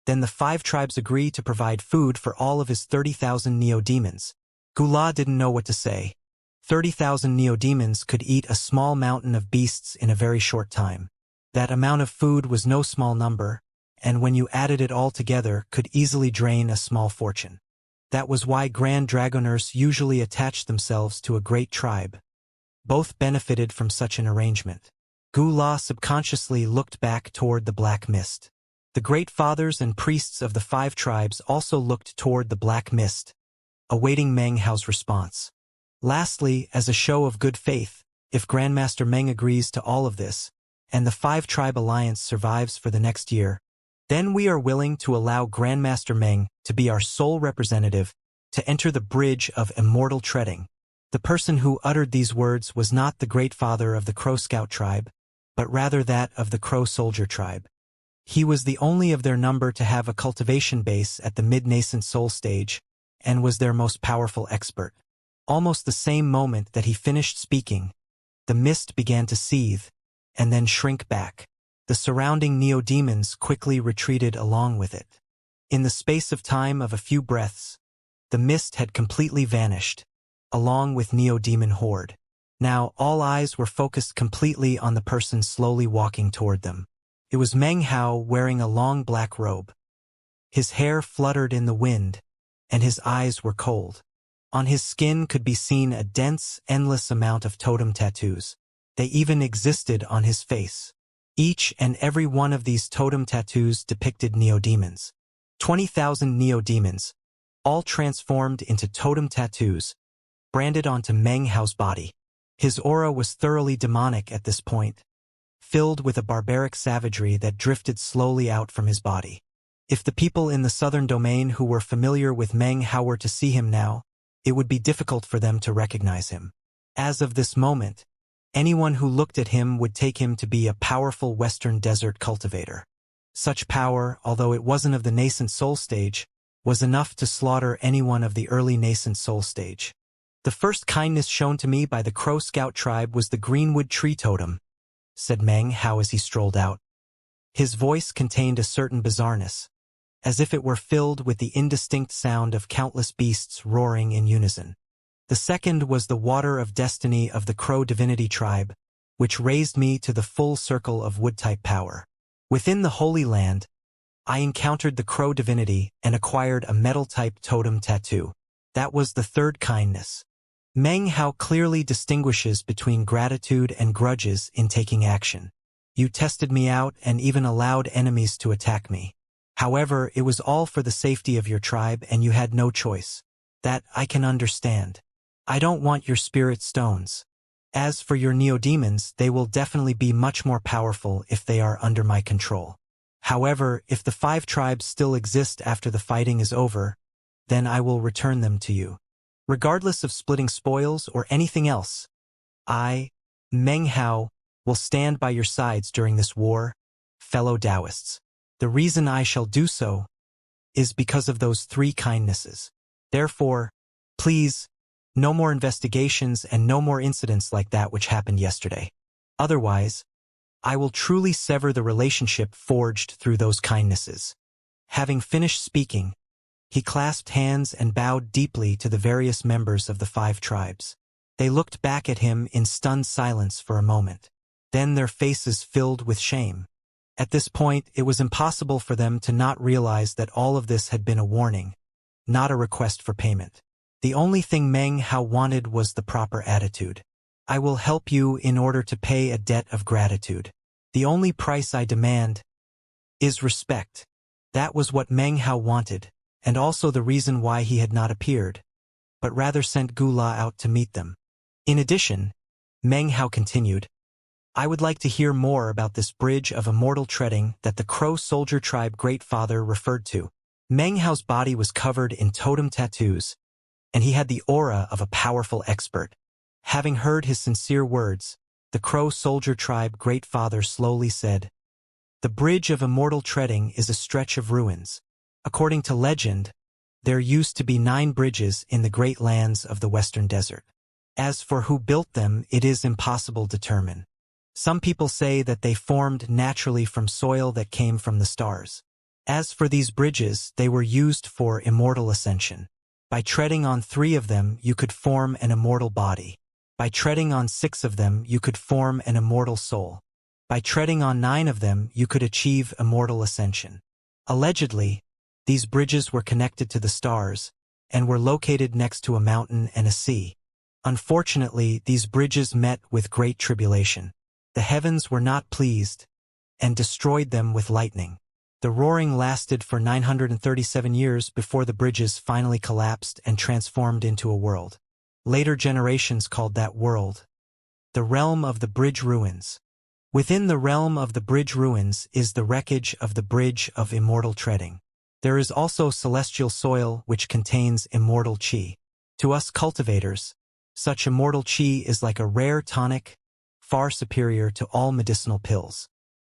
then the 5 tribes agree to provide food for all of his 30,000 neo-demons." Gu La didn't know what to say. 30,000 neo-demons could eat a small mountain of beasts in a very short time. That amount of food was no small number, and when you added it all together could easily drain a small fortune. That was why Grand Dragoners usually attached themselves to a great tribe. Both benefited from such an arrangement. Gu La subconsciously looked back toward the black mist. The Great Fathers and priests of the 5 tribes also looked toward the black mist, awaiting Meng Hao's response. Lastly, as a show of good faith, if Grandmaster Meng agrees to all of this, and the 5-tribe alliance survives for the next year, then we are willing to allow Grandmaster Meng to be our sole representative to enter the bridge of immortal treading. The person who uttered these words was not the Great Father of the Crow Scout tribe, but rather that of the Crow Soldier tribe. He was the only of their number to have a cultivation base at the mid-nascent soul stage, and was their most powerful expert. Almost the same moment that he finished speaking, the mist began to seethe, and then shrink back. The surrounding neo-demons quickly retreated along with it. In the space of time of a few breaths, the mist had completely vanished, along with Neo-Demon Horde. Now, all eyes were focused completely on the person slowly walking toward them. It was Meng Hao wearing a long black robe. His hair fluttered in the wind, and his eyes were cold. On his skin could be seen a dense, endless amount of totem tattoos. They even existed on his face. Each and every one of these totem tattoos depicted neo-demons. 20,000 neo-demons, all transformed into totem tattoos, branded onto Meng Hao's body. His aura was thoroughly demonic at this point, filled with a barbaric savagery that drifted slowly out from his body. If the people in the southern domain who were familiar with Meng Hao were to see him now, it would be difficult for them to recognize him. As of this moment, anyone who looked at him would take him to be a powerful Western desert cultivator. Such power, although it wasn't of the nascent soul stage, was enough to slaughter anyone of the early nascent soul stage. The first kindness shown to me by the Crow Scout tribe was the Greenwood Tree Totem, said Meng Hao as he strolled out. His voice contained a certain bizarreness, as if it were filled with the indistinct sound of countless beasts roaring in unison. The second was the Water of Destiny of the Crow Divinity tribe, which raised me to the full circle of wood-type power. Within the Holy Land, I encountered the Crow Divinity and acquired a metal-type totem tattoo. That was the third kindness. Meng Hao clearly distinguishes between gratitude and grudges in taking action. You tested me out and even allowed enemies to attack me. However, it was all for the safety of your tribe and you had no choice. That I can understand. I don't want your spirit stones. As for your neo-demons, they will definitely be much more powerful if they are under my control. However, if the 5 tribes still exist after the fighting is over, then I will return them to you. Regardless of splitting spoils or anything else, I, Meng Hao, will stand by your sides during this war, fellow Taoists. The reason I shall do so is because of those 3 kindnesses. Therefore, please, no more investigations and no more incidents like that which happened yesterday. Otherwise, I will truly sever the relationship forged through those kindnesses. Having finished speaking, he clasped hands and bowed deeply to the various members of the 5 tribes. They looked back at him in stunned silence for a moment. Then their faces filled with shame. At this point, it was impossible for them to not realize that all of this had been a warning, not a request for payment. The only thing Meng Hao wanted was the proper attitude. I will help you in order to pay a debt of gratitude. The only price I demand is respect. That was what Meng Hao wanted, and also the reason why he had not appeared, but rather sent Gula out to meet them. In addition, Meng Hao continued, I would like to hear more about this bridge of immortal treading that the Crow Soldier Tribe Great Father referred to. Meng Hao's body was covered in totem tattoos, and he had the aura of a powerful expert. Having heard his sincere words, the Crow Soldier Tribe Great Father slowly said, The bridge of immortal treading is a stretch of ruins. According to legend, there used to be 9 bridges in the great lands of the Western Desert. As for who built them, it is impossible to determine. Some people say that they formed naturally from soil that came from the stars. As for these bridges, they were used for immortal ascension. By treading on 3 of them, you could form an immortal body. By treading on 6 of them, you could form an immortal soul. By treading on 9 of them, you could achieve immortal ascension. Allegedly, these bridges were connected to the stars and were located next to a mountain and a sea. Unfortunately, these bridges met with great tribulation. The heavens were not pleased and destroyed them with lightning. The roaring lasted for 937 years before the bridges finally collapsed and transformed into a world. Later generations called that world the realm of the bridge ruins. Within the realm of the bridge ruins is the wreckage of the bridge of immortal treading. There is also celestial soil which contains immortal chi. To us cultivators, such immortal chi is like a rare tonic, far superior to all medicinal pills.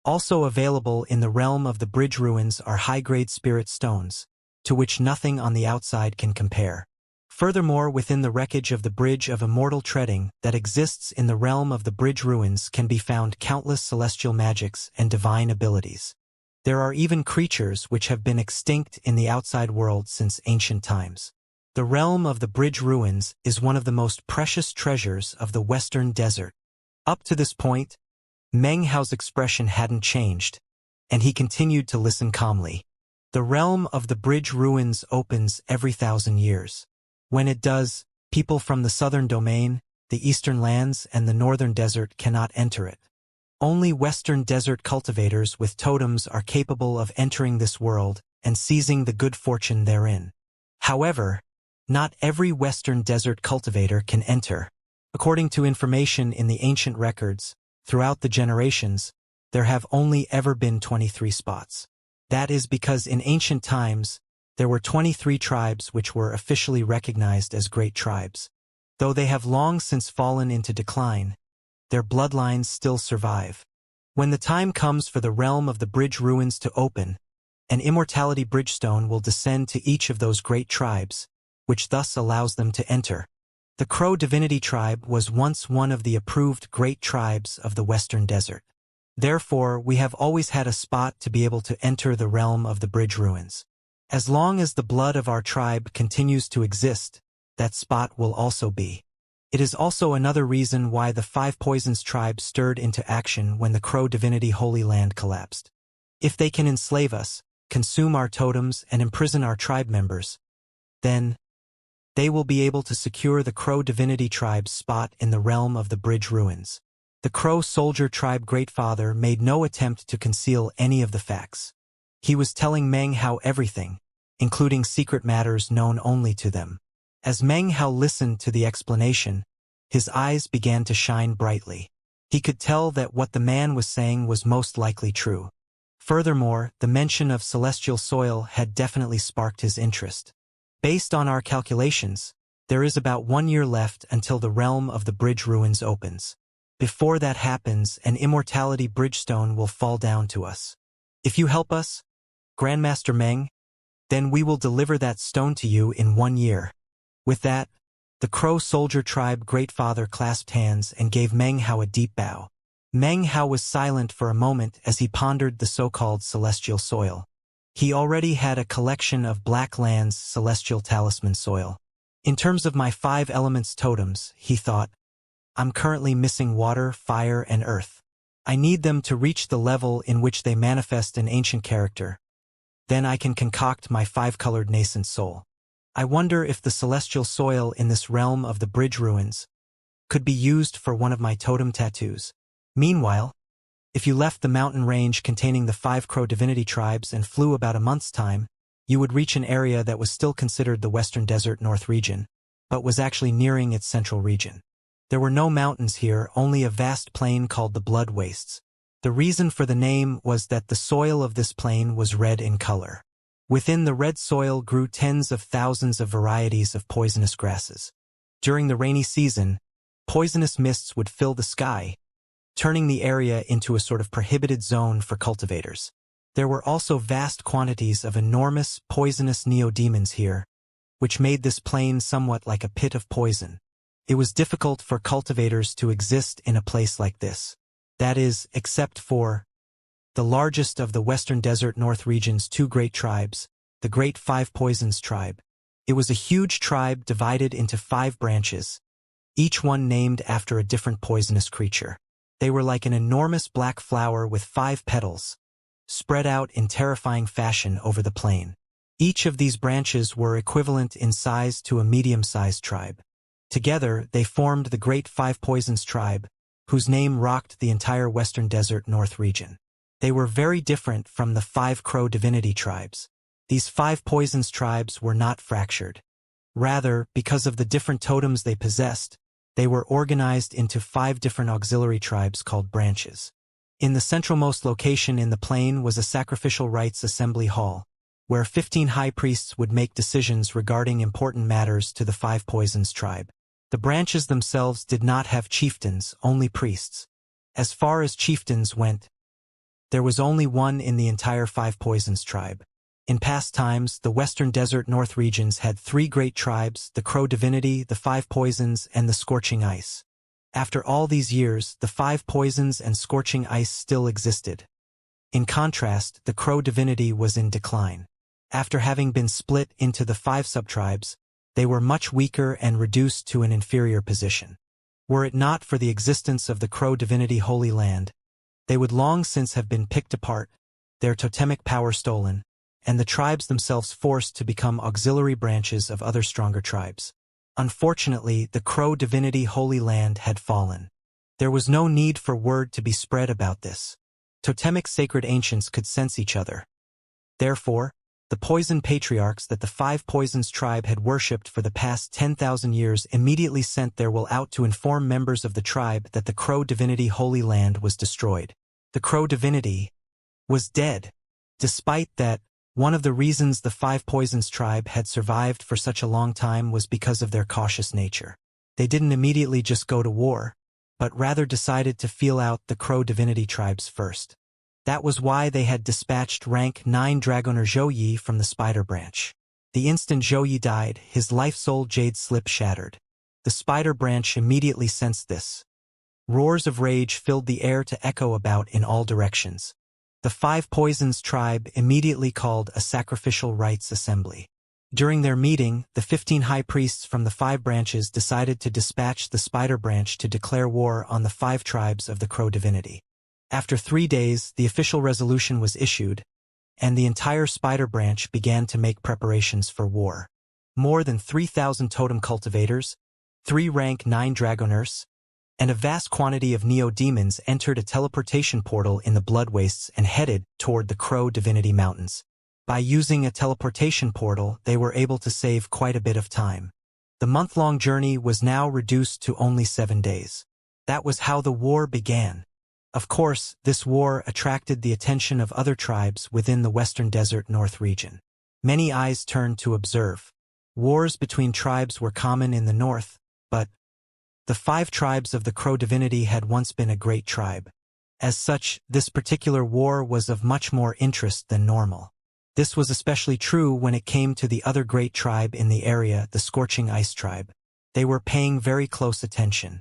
Also available in the realm of the bridge ruins are high-grade spirit stones, to which nothing on the outside can compare. Furthermore, within the wreckage of the bridge of immortal treading that exists in the realm of the bridge ruins can be found countless celestial magics and divine abilities. There are even creatures which have been extinct in the outside world since ancient times. The realm of the bridge ruins is one of the most precious treasures of the Western Desert. Up to this point, Meng Hao's expression hadn't changed, and he continued to listen calmly. The realm of the bridge ruins opens every 1,000 years. When it does, people from the southern domain, the eastern lands, and the northern desert cannot enter it. Only Western desert cultivators with totems are capable of entering this world and seizing the good fortune therein. However, not every Western desert cultivator can enter. According to information in the ancient records, throughout the generations, there have only ever been 23 spots. That is because in ancient times, there were 23 tribes which were officially recognized as great tribes. Though they have long since fallen into decline, their bloodlines still survive. When the time comes for the realm of the bridge ruins to open, an immortality bridgestone will descend to each of those great tribes, which thus allows them to enter. The Crow Divinity tribe was once one of the approved great tribes of the Western Desert. Therefore, we have always had a spot to be able to enter the realm of the bridge ruins. As long as the blood of our tribe continues to exist, that spot will also be. It is also another reason why the Five Poisons tribe stirred into action when the Crow Divinity Holy Land collapsed. If they can enslave us, consume our totems, and imprison our tribe members, then they will be able to secure the Crow Divinity tribe's spot in the realm of the bridge ruins. The Crow Soldier tribe Greatfather made no attempt to conceal any of the facts. He was telling Meng Hao everything, including secret matters known only to them. As Meng Hao listened to the explanation, his eyes began to shine brightly. He could tell that what the man was saying was most likely true. Furthermore, the mention of celestial soil had definitely sparked his interest. Based on our calculations, there is about 1 year left until the realm of the bridge ruins opens. Before that happens, an immortality bridgestone will fall down to us. If you help us, Grandmaster Meng, then we will deliver that stone to you in 1 year. With that, the Crow Soldier tribe Greatfather clasped hands and gave Meng Hao a deep bow. Meng Hao was silent for a moment as he pondered the so-called celestial soil. He already had a collection of Black Land's celestial talisman soil. In terms of my 5 elements totems, he thought, I'm currently missing water, fire, and earth. I need them to reach the level in which they manifest an ancient character. Then I can concoct my 5-colored nascent soul. I wonder if the celestial soil in this realm of the bridge ruins could be used for one of my totem tattoos. Meanwhile, if you left the mountain range containing the 5 Crow Divinity tribes and flew about a month's time, you would reach an area that was still considered the Western Desert North region, but was actually nearing its central region. There were no mountains here, only a vast plain called the Blood Wastes. The reason for the name was that the soil of this plain was red in color. Within the red soil grew tens of thousands of varieties of poisonous grasses. During the rainy season, poisonous mists would fill the sky, turning the area into a sort of prohibited zone for cultivators. There were also vast quantities of enormous, poisonous neodemons here, which made this plain somewhat like a pit of poison. It was difficult for cultivators to exist in a place like this. That is, except for the largest of the Western Desert North region's 2 great tribes, the Great Five Poisons tribe. It was a huge tribe divided into 5 branches, each one named after a different poisonous creature. They were like an enormous black flower with 5 petals, spread out in terrifying fashion over the plain. Each of these branches were equivalent in size to a medium-sized tribe. Together, they formed the Great Five Poisons tribe, whose name rocked the entire Western Desert North region. They were very different from the 5 Crow Divinity tribes. These 5 Poisons tribes were not fractured. Rather, because of the different totems they possessed, they were organized into 5 different auxiliary tribes called branches. In the centralmost location in the plain was a sacrificial rites assembly hall, where 15 high priests would make decisions regarding important matters to the 5 Poisons tribe. The branches themselves did not have chieftains, only priests. As far as chieftains went, there was only one in the entire 5 Poisons tribe. In past times, the Western Desert North regions had 3 great tribes, the Crow Divinity, the 5 Poisons, and the Scorching Ice. After all these years, the 5 Poisons and Scorching Ice still existed. In contrast, the Crow Divinity was in decline. After having been split into the 5 subtribes, they were much weaker and reduced to an inferior position. Were it not for the existence of the Crow divinity Holy Land, they would long since have been picked apart, their totemic power stolen, and the tribes themselves forced to become auxiliary branches of other stronger tribes. Unfortunately, the Crow divinity Holy Land had fallen. There was no need for word to be spread about this. Totemic sacred ancients could sense each other. Therefore, the poison patriarchs that the Five Poisons tribe had worshipped for the past 10,000 years immediately sent their will out to inform members of the tribe that the Crow divinity Holy Land was destroyed. The Crow divinity was dead. Despite that, one of the reasons the Five Poisons tribe had survived for such a long time was because of their cautious nature. They didn't immediately just go to war, but rather decided to feel out the Crow divinity tribes first. That was why they had dispatched rank 9 Dragoner Zhouyi from the Spider Branch. The instant Zhouyi died, his life-soul jade slip shattered. The Spider Branch immediately sensed this. Roars of rage filled the air to echo about in all directions. The Five Poisons tribe immediately called a sacrificial rites assembly. During their meeting, the 15 high priests from the 5 branches decided to dispatch the Spider Branch to declare war on the 5 tribes of the Crow divinity. After 3 days, the official resolution was issued, and the entire Spider Branch began to make preparations for war. More than 3,000 totem cultivators, 3 rank 9 dragoners, and a vast quantity of neo-demons entered a teleportation portal in the Blood Wastes and headed toward the Crow Divinity Mountains. By using a teleportation portal, they were able to save quite a bit of time. The month-long journey was now reduced to only 7 days. That was how the war began. Of course, this war attracted the attention of other tribes within the Western Desert North region. Many eyes turned to observe. Wars between tribes were common in the north, but the 5 tribes of the Crow divinity had once been a great tribe. As such, this particular war was of much more interest than normal. This was especially true when it came to the other great tribe in the area, the Scorching Ice tribe. They were paying very close attention.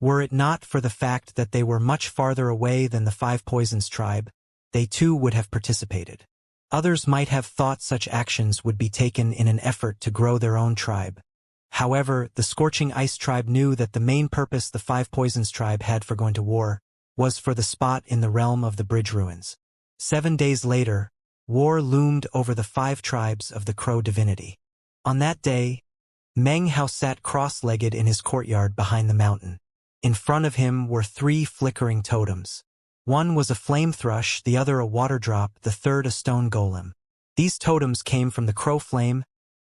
Were it not for the fact that they were much farther away than the Five Poisons tribe, they too would have participated. Others might have thought such actions would be taken in an effort to grow their own tribe. However, the Scorching Ice tribe knew that the main purpose the Five Poisons tribe had for going to war was for the spot in the realm of the bridge ruins. 7 days later, war loomed over the 5 tribes of the Crow divinity. On that day, Meng Hao sat cross-legged in his courtyard behind the mountain. In front of him were 3 flickering totems. One was a flame thrush, the other a water drop, the third a stone golem. These totems came from the Crow Flame,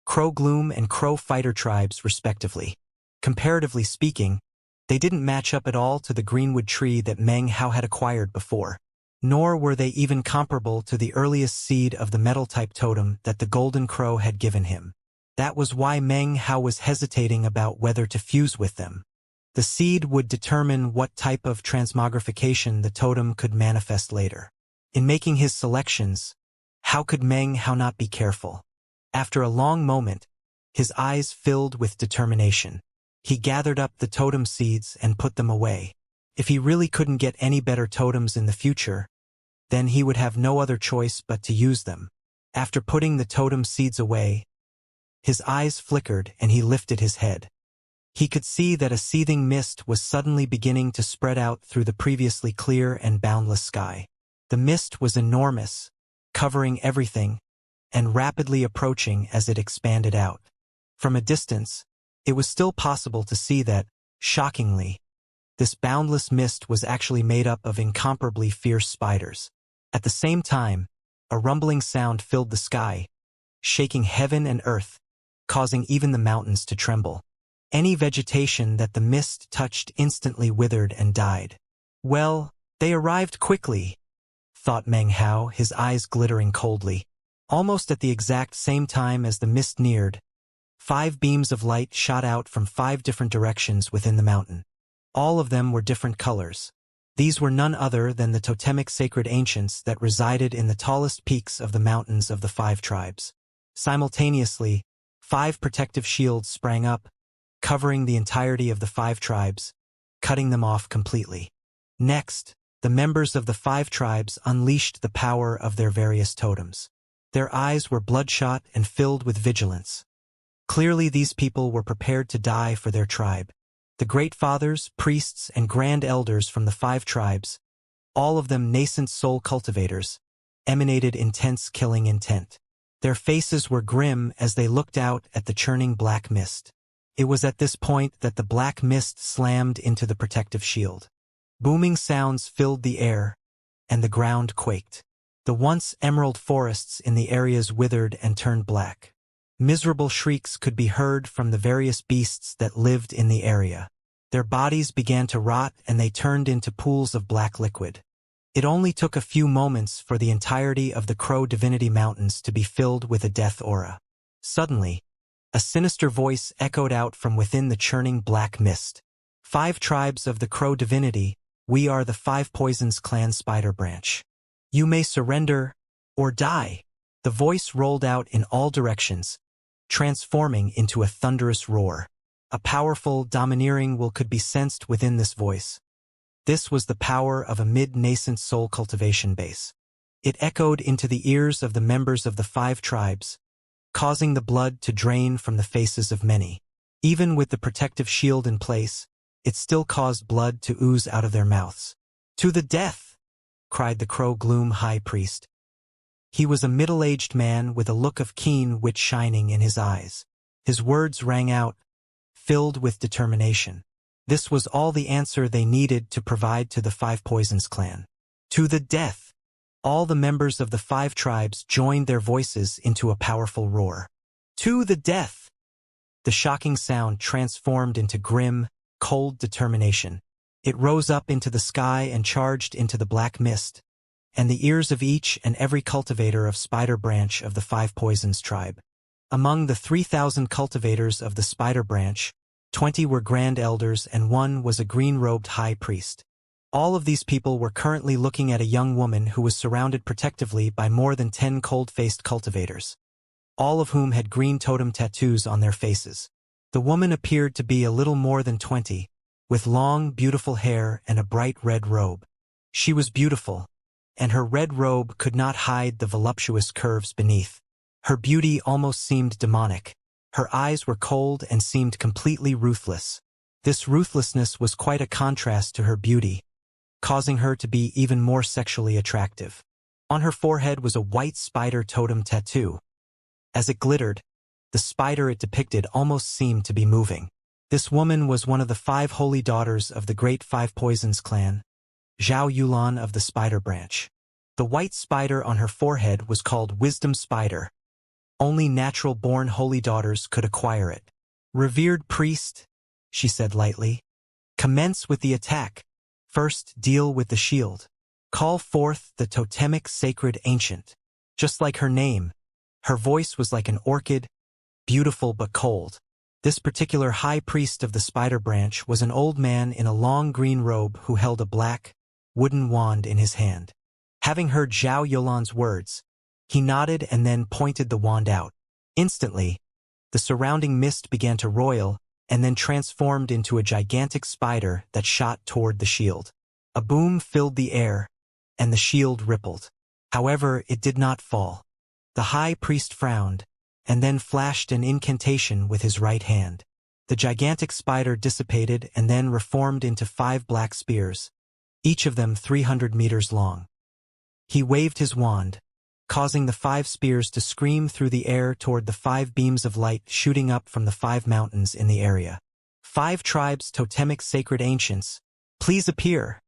Crow Gloom, and Crow Fighter tribes, respectively. Comparatively speaking, they didn't match up at all to the greenwood tree that Meng Hao had acquired before. Nor were they even comparable to the earliest seed of the metal-type totem that the Golden Crow had given him. That was why Meng Hao was hesitating about whether to fuse with them. The seed would determine what type of transmogrification the totem could manifest later. In making his selections, how could Meng Hao not be careful? After a long moment, his eyes filled with determination. He gathered up the totem seeds and put them away. If he really couldn't get any better totems in the future, then he would have no other choice but to use them. After putting the totem seeds away, his eyes flickered and he lifted his head. He could see that a seething mist was suddenly beginning to spread out through the previously clear and boundless sky. The mist was enormous, covering everything, and rapidly approaching as it expanded out. From a distance, it was still possible to see that, shockingly, this boundless mist was actually made up of incomparably fierce spiders. At the same time, a rumbling sound filled the sky, shaking heaven and earth, causing even the mountains to tremble. Any vegetation that the mist touched instantly withered and died. Well, they arrived quickly, thought Meng Hao, his eyes glittering coldly. Almost at the exact same time as the mist neared, 5 beams of light shot out from 5 different directions within the mountain. All of them were different colors. These were none other than the totemic sacred ancients that resided in the tallest peaks of the mountains of the 5 tribes. Simultaneously, 5 protective shields sprang up, covering the entirety of the 5 tribes, cutting them off completely. Next, the members of the 5 tribes unleashed the power of their various totems. Their eyes were bloodshot and filled with vigilance. Clearly these people were prepared to die for their tribe. The great fathers, priests, and grand elders from the 5 tribes, all of them nascent soul cultivators, emanated intense killing intent. Their faces were grim as they looked out at the churning black mist. It was at this point that the black mist slammed into the protective shield. Booming sounds filled the air, and the ground quaked. The once emerald forests in the areas withered and turned black. Miserable shrieks could be heard from the various beasts that lived in the area. Their bodies began to rot and they turned into pools of black liquid. It only took a few moments for the entirety of the Crow Divinity Mountains to be filled with a death aura. Suddenly, a sinister voice echoed out from within the churning black mist. 5 tribes of the Crow Divinity, we are the 5 Poisons Clan Spider Branch. You may surrender or die. The voice rolled out in all directions, transforming into a thunderous roar. A powerful, domineering will could be sensed within this voice. This was the power of a mid-nascent soul cultivation base. It echoed into the ears of the members of the 5 tribes, causing the blood to drain from the faces of many. Even with the protective shield in place, it still caused blood to ooze out of their mouths. To the death! Cried the Crow Gloom High Priest. He was a middle-aged man with a look of keen wit shining in his eyes. His words rang out, filled with determination. This was all the answer they needed to provide to the 5 Poisons clan. To the death! All the members of the 5 tribes joined their voices into a powerful roar. To the death! The shocking sound transformed into grim, cold determination. It rose up into the sky and charged into the black mist, and the ears of each and every cultivator of Spider Branch of the 5 Poisons tribe. Among the 3,000 cultivators of the Spider Branch, 20 were grand elders and 1 was a green-robed high priest. All of these people were currently looking at a young woman who was surrounded protectively by more than 10 cold-faced cultivators, all of whom had green totem tattoos on their faces. The woman appeared to be a little more than 20, with long, beautiful hair and a bright red robe. She was beautiful, and her red robe could not hide the voluptuous curves beneath. Her beauty almost seemed demonic. Her eyes were cold and seemed completely ruthless. This ruthlessness was quite a contrast to her beauty, causing her to be even more sexually attractive. On her forehead was a white spider totem tattoo. As it glittered, the spider it depicted almost seemed to be moving. This woman was one of the 5 holy daughters of the great 5 Poisons clan, Zhao Yulan of the Spider Branch. The white spider on her forehead was called Wisdom Spider. Only natural-born holy daughters could acquire it. Revered priest, she said lightly, commence with the attack. First, deal with the shield. Call forth the totemic sacred ancient. Just like her name, her voice was like an orchid, beautiful but cold. This particular high priest of the Spider Branch was an old man in a long green robe who held a black, wooden wand in his hand. Having heard Zhao Yulan's words, he nodded and then pointed the wand out. Instantly, the surrounding mist began to roil and then transformed into a gigantic spider that shot toward the shield. A boom filled the air, and the shield rippled. However, it did not fall. The high priest frowned, and then flashed an incantation with his right hand. The gigantic spider dissipated and then reformed into 5 black spears, each of them 300 meters long. He waved his wand, causing the 5 spears to scream through the air toward the 5 beams of light shooting up from the 5 mountains in the area. 5 tribes totemic sacred ancients, please appear,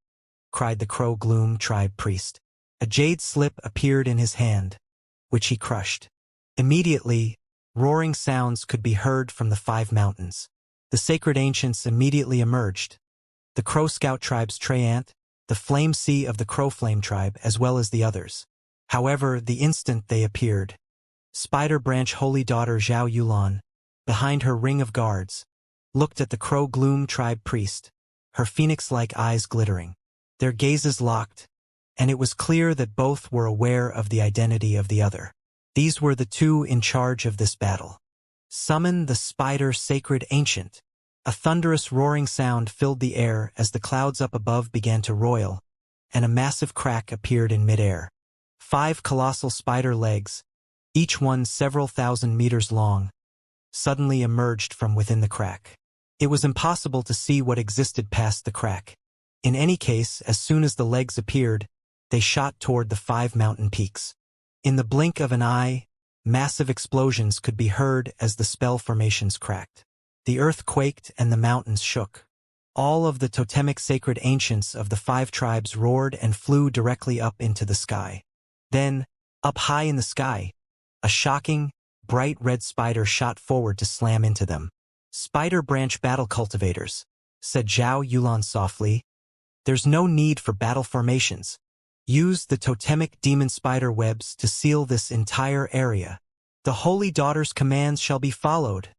cried the Crow Gloom tribe priest. A jade slip appeared in his hand, which he crushed. Immediately, roaring sounds could be heard from the 5 mountains. The sacred ancients immediately emerged. The Crow Scout tribe's Treant, the Flame Sea of the Crow Flame tribe, as well as the others. However, the instant they appeared, Spider Branch Holy Daughter Zhao Yulan, behind her ring of guards, looked at the Crow Gloom tribe priest, her phoenix-like eyes glittering. Their gazes locked, and it was clear that both were aware of the identity of the other. These were the 2 in charge of this battle. Summon the Spider Sacred Ancient. A thunderous roaring sound filled the air as the clouds up above began to roil, and a massive crack appeared in midair. 5 colossal spider legs, each one several thousand meters long, suddenly emerged from within the crack. It was impossible to see what existed past the crack. In any case, as soon as the legs appeared, they shot toward the 5 mountain peaks. In the blink of an eye, massive explosions could be heard as the spell formations cracked. The earth quaked and the mountains shook. All of the totemic sacred ancients of the 5 tribes roared and flew directly up into the sky. Then, up high in the sky, a shocking, bright red spider shot forward to slam into them. "Spider branch battle cultivators," said Zhao Yulan softly. "There's no need for battle formations. Use the totemic demon spider webs to seal this entire area. The Holy Daughter's commands shall be followed,"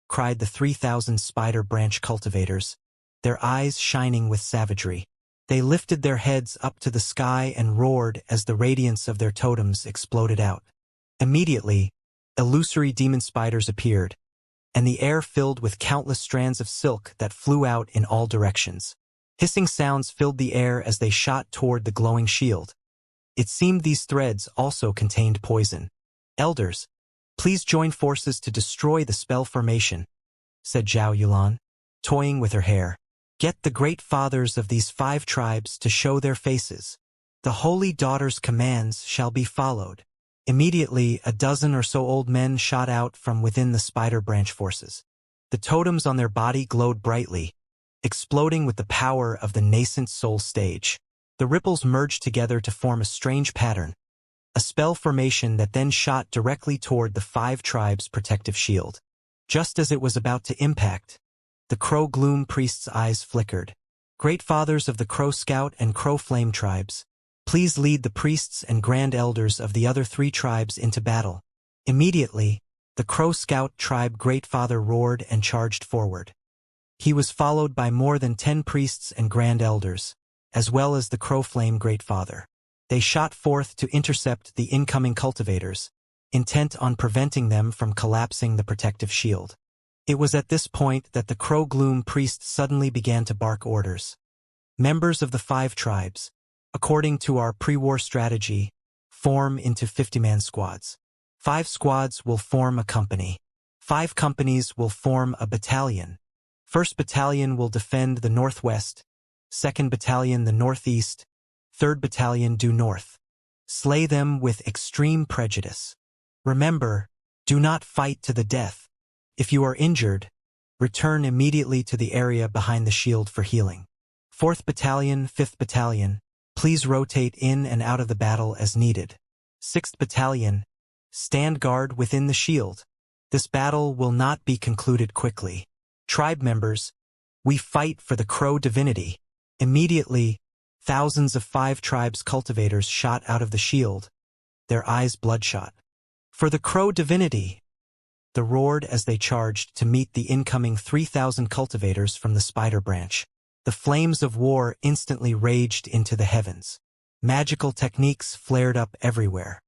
cried the 3,000 spider branch cultivators, their eyes shining with savagery. They lifted their heads up to the sky and roared as the radiance of their totems exploded out. Immediately, illusory demon spiders appeared, and the air filled with countless strands of silk that flew out in all directions. Hissing sounds filled the air as they shot toward the glowing shield. It seemed these threads also contained poison. "Elders, please join forces to destroy the spell formation," said Zhao Yulan, toying with her hair. "Get the great fathers of these 5 tribes to show their faces. The Holy Daughter's commands shall be followed." Immediately, a dozen or so old men shot out from within the spider branch forces. The totems on their body glowed brightly, exploding with the power of the nascent soul stage. The ripples merged together to form a strange pattern, a spell formation that then shot directly toward the 5 tribes' protective shield. Just as it was about to impact, the Crow Gloom priest's eyes flickered. "Great fathers of the Crow Scout and Crow Flame tribes, please lead the priests and grand elders of the other 3 tribes into battle." Immediately, the Crow Scout tribe Great Father roared and charged forward. He was followed by more than 10 priests and grand elders, as well as the Crow Flame Great Father. They shot forth to intercept the incoming cultivators, intent on preventing them from collapsing the protective shield. It was at this point that the Crow Gloom priest suddenly began to bark orders. "Members of the 5 tribes, according to our pre-war strategy, form into 50-man squads. 5 squads will form a company. 5 companies will form a battalion. 1st Battalion will defend the northwest, 2nd Battalion the northeast, 3rd Battalion due north. Slay them with extreme prejudice. Remember, do not fight to the death. If you are injured, return immediately to the area behind the shield for healing. 4th Battalion, 5th Battalion, please rotate in and out of the battle as needed. 6th Battalion, stand guard within the shield. This battle will not be concluded quickly. Tribe members, we fight for the Crow divinity." Immediately, thousands of 5 tribes cultivators shot out of the shield, their eyes bloodshot. "For the Crow divinity!" they roared as they charged to meet the incoming 3,000 cultivators from the spider branch. The flames of war instantly raged into the heavens. Magical techniques flared up everywhere.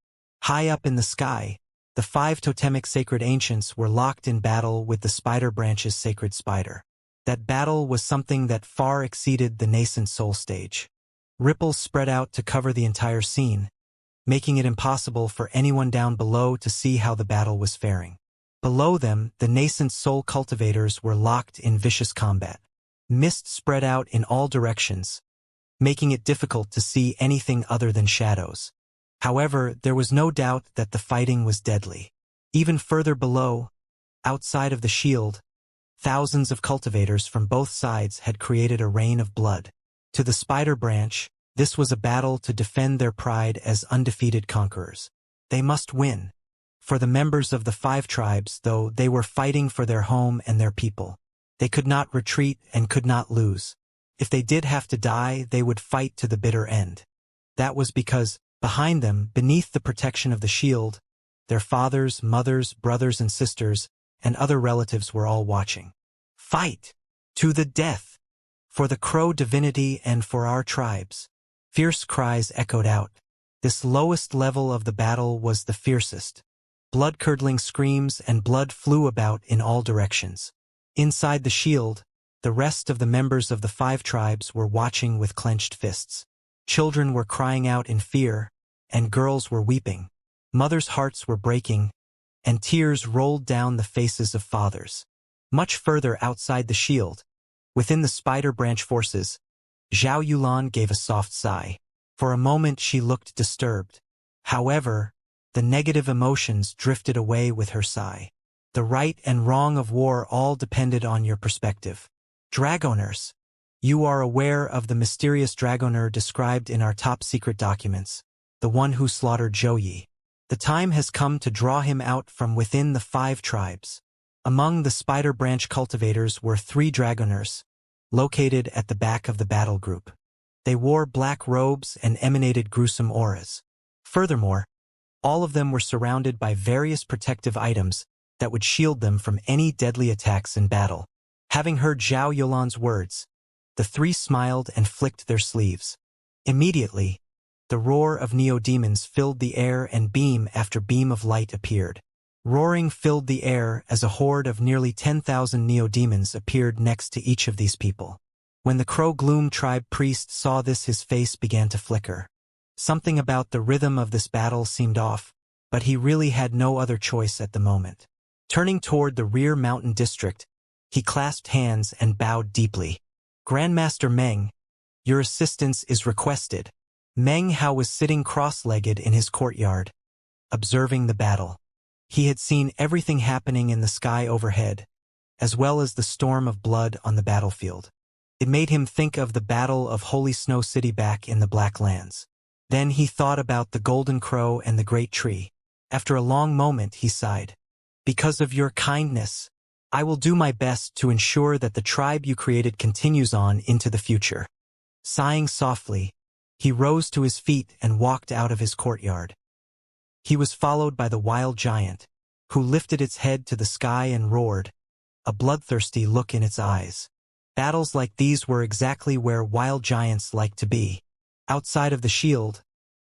High up in the sky, the 5 totemic sacred ancients were locked in battle with the spider branch's sacred spider. That battle was something that far exceeded the nascent soul stage. Ripples spread out to cover the entire scene, making it impossible for anyone down below to see how the battle was faring. Below them, the nascent soul cultivators were locked in vicious combat. Mist spread out in all directions, making it difficult to see anything other than shadows. However, there was no doubt that the fighting was deadly. Even further below, outside of the shield, thousands of cultivators from both sides had created a rain of blood. To the spider branch, this was a battle to defend their pride as undefeated conquerors. They must win. For the members of the 5 tribes, though, they were fighting for their home and their people. They could not retreat and could not lose. If they did have to die, they would fight to the bitter end. That was because, behind them, beneath the protection of the shield, their fathers, mothers, brothers and sisters, and other relatives were all watching. "Fight! To the death! For the Crow divinity and for our tribes!" Fierce cries echoed out. This lowest level of the battle was the fiercest. Blood-curdling screams and blood flew about in all directions. Inside the shield, the rest of the members of the 5 tribes were watching with clenched fists. Children were crying out in fear, and girls were weeping. Mothers' hearts were breaking, and tears rolled down the faces of fathers. Much further outside the shield, within the spider branch forces, Zhao Yulan gave a soft sigh. For a moment she looked disturbed. However, the negative emotions drifted away with her sigh. The right and wrong of war all depended on your perspective. Dragoners. You are aware of the mysterious Dragoner described in our top-secret documents, the one who slaughtered Zhou Yi. The time has come to draw him out from within the 5 tribes. Among the spider branch cultivators were 3 Dragoners, located at the back of the battle group. They wore black robes and emanated gruesome auras. Furthermore, all of them were surrounded by various protective items that would shield them from any deadly attacks in battle. Having heard Zhao Yulan's words, the 3 smiled and flicked their sleeves. Immediately, the roar of neo-demons filled the air and beam after beam of light appeared. Roaring filled the air as a horde of nearly 10,000 neo-demons appeared next to each of these people. When the Crow Gloom tribe priest saw this, his face began to flicker. Something about the rhythm of this battle seemed off, but he really had no other choice at the moment. Turning toward the rear mountain district, he clasped hands and bowed deeply. Grandmaster Meng, your assistance is requested. Meng Hao was sitting cross-legged in his courtyard, observing the battle. He had seen everything happening in the sky overhead, as well as the storm of blood on the battlefield. It made him think of the Battle of Holy Snow City back in the Black Lands. Then he thought about the Golden Crow and the Great Tree. After a long moment, he sighed. Because of your kindness, I will do my best to ensure that the tribe you created continues on into the future. Sighing softly, he rose to his feet and walked out of his courtyard. He was followed by the wild giant, who lifted its head to the sky and roared, a bloodthirsty look in its eyes. Battles like these were exactly where wild giants like to be. Outside of the shield,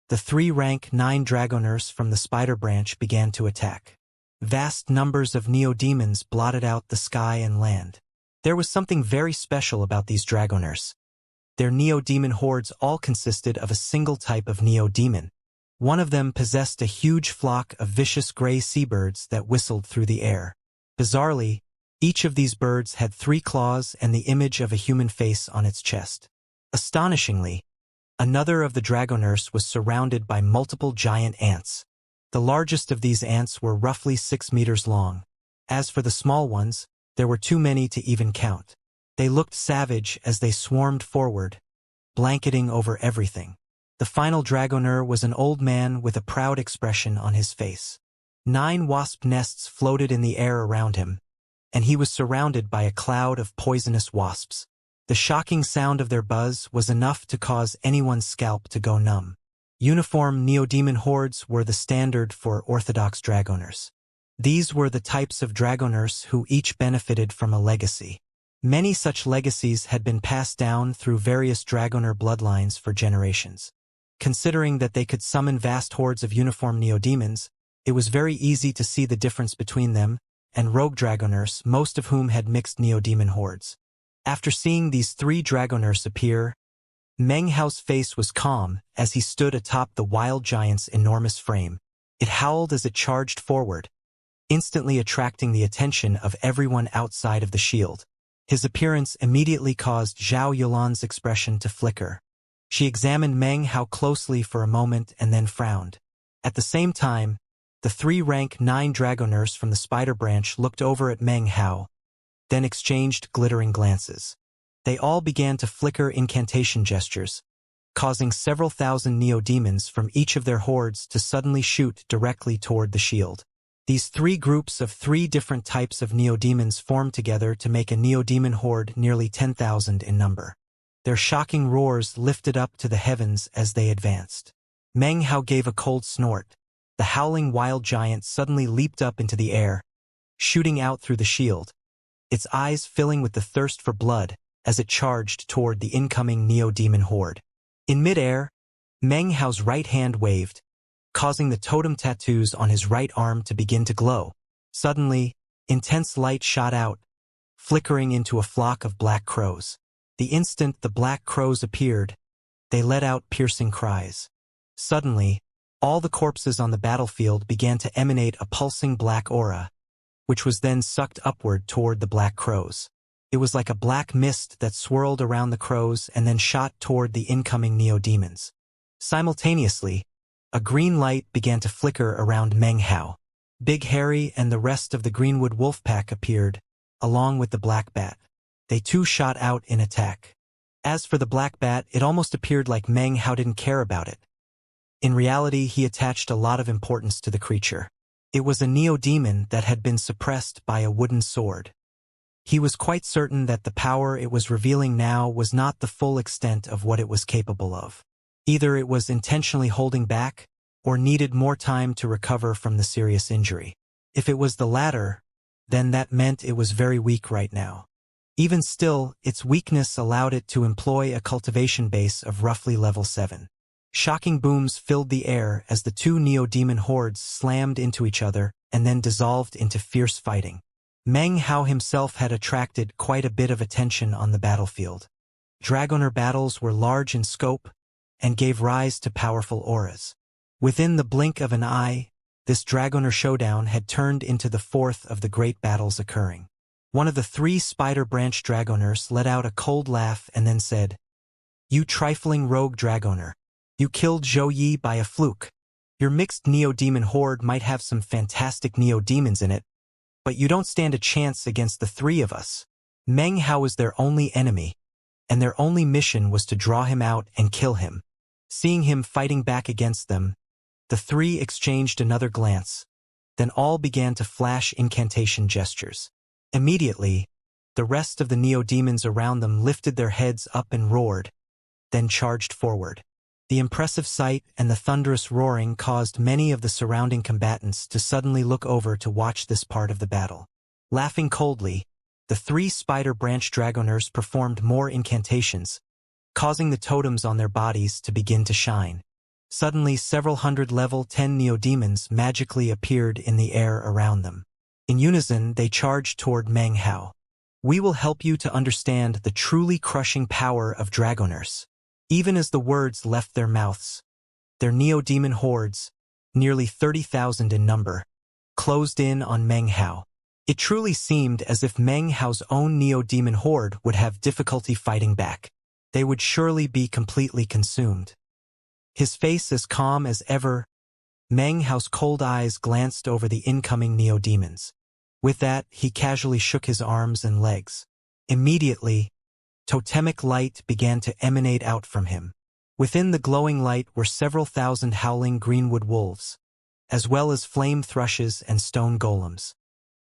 the 3 rank 9 Dragoners from the spider branch began to attack. Vast numbers of neo-demons blotted out the sky and land. There was something very special about these Dragoners. Their neo-demon hordes all consisted of a single type of neo-demon. One of them possessed a huge flock of vicious gray seabirds that whistled through the air. Bizarrely, each of these birds had 3 claws and the image of a human face on its chest. Astonishingly, another of the Dragoners was surrounded by multiple giant ants. The largest of these ants were roughly 6 meters long. As for the small ones, there were too many to even count. They looked savage as they swarmed forward, blanketing over everything. The final Dragoner was an old man with a proud expression on his face. 9 wasp nests floated in the air around him, and he was surrounded by a cloud of poisonous wasps. The shocking sound of their buzz was enough to cause anyone's scalp to go numb. Uniform neo-demon hordes were the standard for orthodox Dragoners. These were the types of Dragoners who each benefited from a legacy. Many such legacies had been passed down through various Dragoner bloodlines for generations. Considering that they could summon vast hordes of uniform neo-demons, it was very easy to see the difference between them and rogue Dragoners, most of whom had mixed neo-demon hordes. After seeing these 3 Dragoners appear, Meng Hao's face was calm as he stood atop the wild giant's enormous frame. It howled as it charged forward, instantly attracting the attention of everyone outside of the shield. His appearance immediately caused Zhao Yulan's expression to flicker. She examined Meng Hao closely for a moment and then frowned. At the same time, the 3 rank 9 Dragoners from the spider branch looked over at Meng Hao, then exchanged glittering glances. They all began to flicker incantation gestures, causing several thousand neo-demons from each of their hordes to suddenly shoot directly toward the shield. These 3 groups of 3 different types of neo-demons formed together to make a neo-demon horde nearly 10,000 in number. Their shocking roars lifted up to the heavens as they advanced. Meng Hao gave a cold snort. The howling wild giant suddenly leaped up into the air, shooting out through the shield, its eyes filling with the thirst for blood as it charged toward the incoming neo-demon horde. In midair, Meng Hao's right hand waved, causing the totem tattoos on his right arm to begin to glow. Suddenly, intense light shot out, flickering into a flock of black crows. The instant the black crows appeared, they let out piercing cries. Suddenly, All the corpses on the battlefield began to emanate a pulsing black aura, which was then sucked upward toward the black crows. It was like a black mist that swirled around the crows and then shot toward the incoming neo-demons. Simultaneously, a green light began to flicker around Meng Hao. Big Harry and the rest of the Greenwood wolf pack appeared, along with the black bat. They too shot out in attack. As for the black bat, it almost appeared like Meng Hao didn't care about it. In reality, he attached a lot of importance to the creature. It was a neo-demon that had been suppressed by a wooden sword. He was quite certain that the power it was revealing now was not the full extent of what it was capable of. Either it was intentionally holding back, or needed more time to recover from the serious injury. If it was the latter, then that meant it was very weak right now. Even still, its weakness allowed it to employ a cultivation base of roughly level 7. Shocking booms filled the air as the two neo-demon hordes slammed into each other and then dissolved into fierce fighting. Meng Hao himself had attracted quite a bit of attention on the battlefield. Dragoner battles were large in scope and gave rise to powerful auras. Within the blink of an eye, this Dragoner showdown had turned into the fourth of the great battles occurring. One of the 3 spider branch Dragoners let out a cold laugh and then said, "You trifling rogue Dragoner. You killed Zhou Yi by a fluke. Your mixed neo-demon horde might have some fantastic neo-demons in it, but you don't stand a chance against the 3 of us." Meng Hao was their only enemy, and their only mission was to draw him out and kill him. Seeing him fighting back against them, the 3 exchanged another glance, then all began to flash incantation gestures. Immediately, the rest of the neo-demons around them lifted their heads up and roared, then charged forward. The impressive sight and the thunderous roaring caused many of the surrounding combatants to suddenly look over to watch this part of the battle. Laughing coldly, the 3 spider branch Dragoners performed more incantations, causing the totems on their bodies to begin to shine. Suddenly, several hundred level 10 neo-demons magically appeared in the air around them. In unison, they charged toward Meng Hao. "We will help you to understand the truly crushing power of Dragoners." Even as the words left their mouths, their neo-demon hordes, nearly 30,000 in number, closed in on Meng Hao. It truly seemed as if Meng Hao's own neo-demon horde would have difficulty fighting back. They would surely be completely consumed. His face as calm as ever, Meng Hao's cold eyes glanced over the incoming neo-demons. With that, he casually shook his arms and legs. Immediately, totemic light began to emanate out from him. Within the glowing light were several thousand howling greenwood wolves, as well as flame thrushes and stone golems.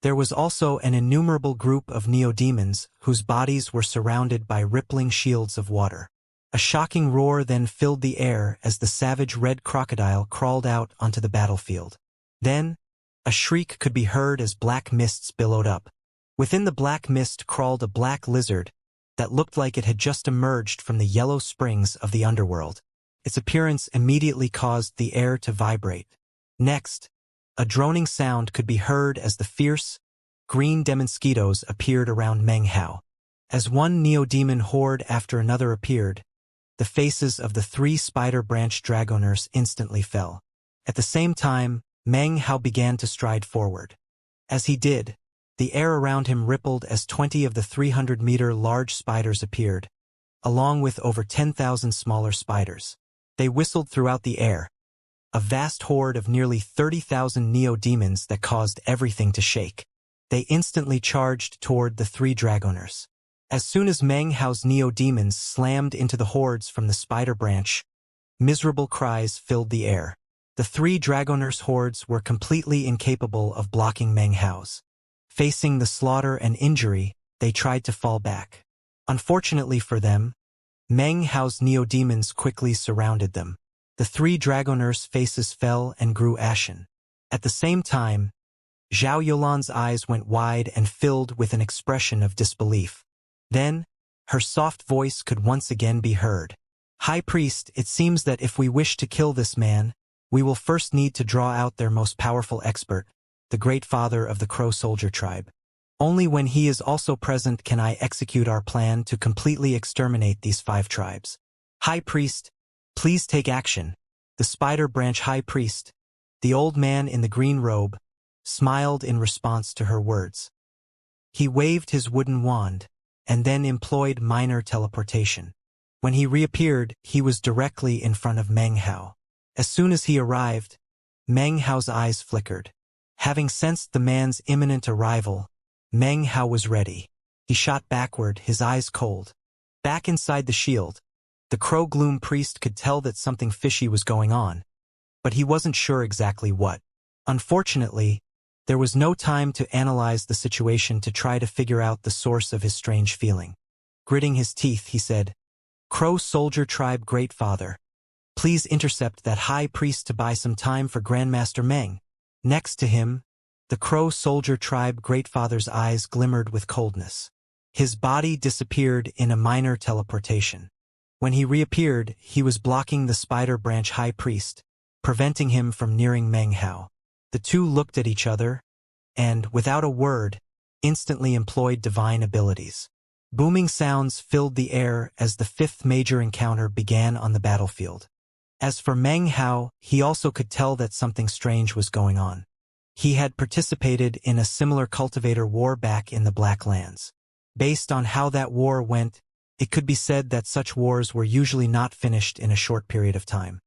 There was also an innumerable group of neo-demons whose bodies were surrounded by rippling shields of water. A shocking roar then filled the air as the savage red crocodile crawled out onto the battlefield. Then, a shriek could be heard as black mists billowed up. Within the black mist crawled a black lizard that looked like it had just emerged from the yellow springs of the underworld. Its appearance immediately caused the air to vibrate. Next, a droning sound could be heard as the fierce, green demonsquitos appeared around Meng Hao. As one neo-demon horde after another appeared, the faces of the 3 spider branch Dragoners instantly fell. At the same time, Meng Hao began to stride forward. As he did, the air around him rippled as 20 of the 300-meter large spiders appeared, along with over 10,000 smaller spiders. They whistled throughout the air, a vast horde of nearly 30,000 neo-demons that caused everything to shake. They instantly charged toward the 3 Dragoners. As soon as Meng Hao's neo-demons slammed into the hordes from the spider branch, miserable cries filled the air. The 3 Dragoners' hordes were completely incapable of blocking Meng Hao's. Facing the slaughter and injury, they tried to fall back. Unfortunately for them, Meng Hao's neo-demons quickly surrounded them. The 3 Dragoners' faces fell and grew ashen. At the same time, Zhao Yolan's eyes went wide and filled with an expression of disbelief. Then, her soft voice could once again be heard. "High Priest, it seems that if we wish to kill this man, we will first need to draw out their most powerful expert, the Great Father of the Crow Soldier tribe. Only when he is also present can I execute our plan to completely exterminate these 5 tribes. High Priest, please take action." The spider branch high priest, the old man in the green robe, smiled in response to her words. He waved his wooden wand, and then employed minor teleportation. When he reappeared, he was directly in front of Meng Hao. As soon as he arrived, Meng Hao's eyes flickered. Having sensed the man's imminent arrival, Meng Hao was ready. He shot backward, his eyes cold. Back inside the shield, the Crow Gloom priest could tell that something fishy was going on, but he wasn't sure exactly what. Unfortunately, there was no time to analyze the situation to try to figure out the source of his strange feeling. Gritting his teeth, he said, "Crow Soldier Tribe Great Father, please intercept that high priest to buy some time for Grandmaster Meng." Next to him, the Crow Soldier Tribe Great Father's eyes glimmered with coldness. His body disappeared in a minor teleportation. When he reappeared, he was blocking the Spider Branch High Priest, preventing him from nearing Meng Hao. The two looked at each other, and, without a word, instantly employed divine abilities. Booming sounds filled the air as the fifth major encounter began on the battlefield. As for Meng Hao, he also could tell that something strange was going on. He had participated in a similar cultivator war back in the Black Lands. Based on how that war went, it could be said that such wars were usually not finished in a short period of time.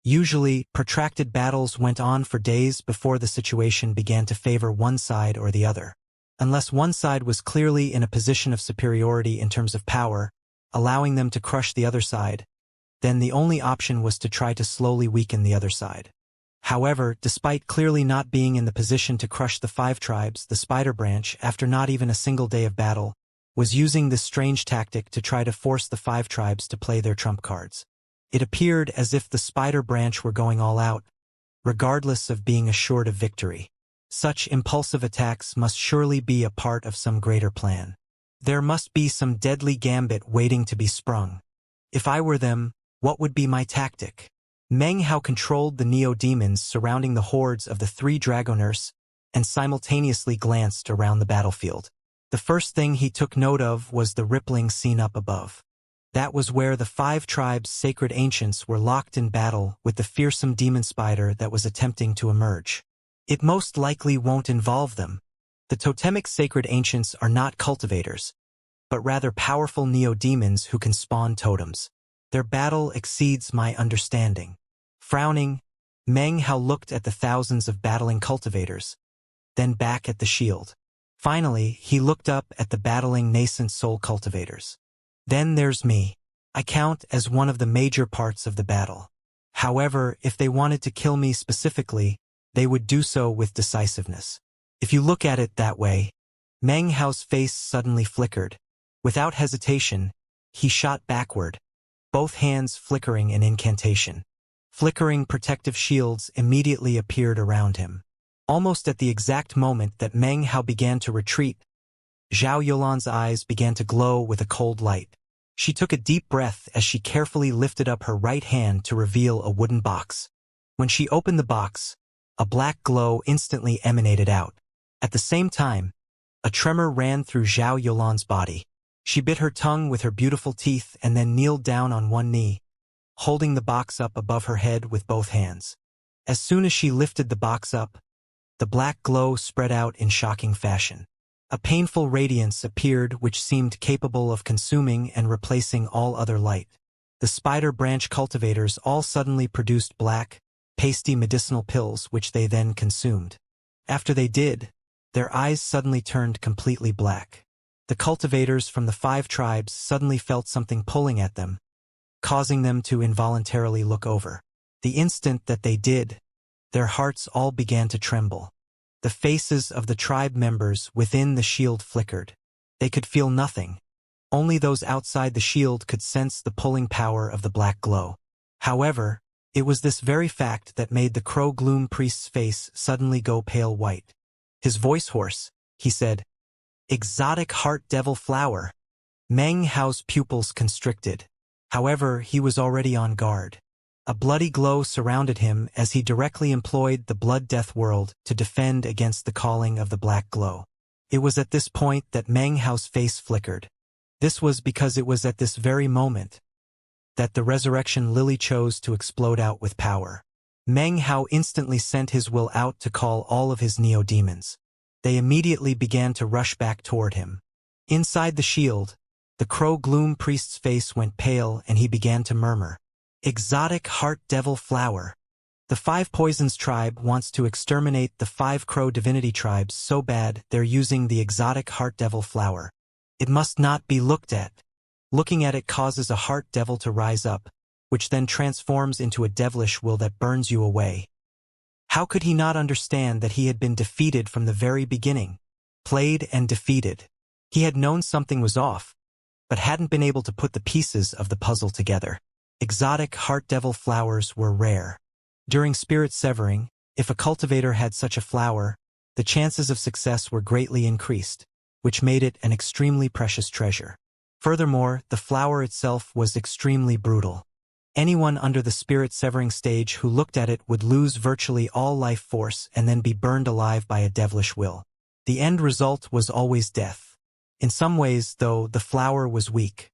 Usually, protracted battles went on for days before the situation began to favor one side or the other. Unless one side was clearly in a position of superiority in terms of power, allowing them to crush the other side, then the only option was to try to slowly weaken the other side. However, despite clearly not being in the position to crush the five tribes, the Spider Branch, after not even a single day of battle, was using this strange tactic to try to force the five tribes to play their trump cards. It appeared as if the Spider Branch were going all out, regardless of being assured of victory. Such impulsive attacks must surely be a part of some greater plan. There must be some deadly gambit waiting to be sprung. If I were them, what would be my tactic? Meng Hao controlled the neo-demons surrounding the hordes of the three Dragoners and simultaneously glanced around the battlefield. The first thing he took note of was the rippling scene up above. That was where the five tribes' sacred ancients were locked in battle with the fearsome demon spider that was attempting to emerge. It most likely won't involve them. The totemic sacred ancients are not cultivators, but rather powerful neo-demons who can spawn totems. Their battle exceeds my understanding. Frowning, Meng Hao looked at the thousands of battling cultivators, then back at the shield. Finally, he looked up at the battling nascent soul cultivators. Then there's me. I count as one of the major parts of the battle. However, if they wanted to kill me specifically, they would do so with decisiveness. If you look at it that way, Meng Hao's face suddenly flickered. Without hesitation, he shot backward, both hands flickering an incantation. Flickering protective shields immediately appeared around him. Almost at the exact moment that Meng Hao began to retreat, Zhao Yolan's eyes began to glow with a cold light. She took a deep breath as she carefully lifted up her right hand to reveal a wooden box. When she opened the box, a black glow instantly emanated out. At the same time, a tremor ran through Zhao Yolan's body. She bit her tongue with her beautiful teeth and then kneeled down on one knee, holding the box up above her head with both hands. As soon as she lifted the box up, the black glow spread out in shocking fashion. A painful radiance appeared which seemed capable of consuming and replacing all other light. The Spider Branch cultivators all suddenly produced black, pasty medicinal pills which they then consumed. After they did, their eyes suddenly turned completely black. The cultivators from the five tribes suddenly felt something pulling at them, causing them to involuntarily look over. The instant that they did, their hearts all began to tremble. The faces of the tribe members within the shield flickered. They could feel nothing. Only those outside the shield could sense the pulling power of the black glow. However, it was this very fact that made the Crow Gloom priest's face suddenly go pale white. His voice hoarse, he said, "Exotic heart devil flower." Meng Hao's pupils constricted. However, he was already on guard. A bloody glow surrounded him as he directly employed the Blood Death World to defend against the calling of the black glow. It was at this point that Meng Hao's face flickered. This was because it was at this very moment that the resurrection lily chose to explode out with power. Meng Hao instantly sent his will out to call all of his neo-demons. They immediately began to rush back toward him. Inside the shield, the Crow Gloom priest's face went pale and he began to murmur. Exotic Heart Devil Flower. The Five Poisons tribe wants to exterminate the 5 Crow divinity tribes so bad they're using the exotic Heart Devil Flower. It must not be looked at. Looking at it causes a heart devil to rise up, which then transforms into a devilish will that burns you away. How could he not understand that he had been defeated from the very beginning? Played and defeated. He had known something was off, but hadn't been able to put the pieces of the puzzle together. Exotic Heart Devil flowers were rare. During spirit severing, if a cultivator had such a flower, the chances of success were greatly increased, which made it an extremely precious treasure. Furthermore, the flower itself was extremely brutal. Anyone under the spirit severing stage who looked at it would lose virtually all life force and then be burned alive by a devilish will. The end result was always death. In some ways, though, the flower was weak.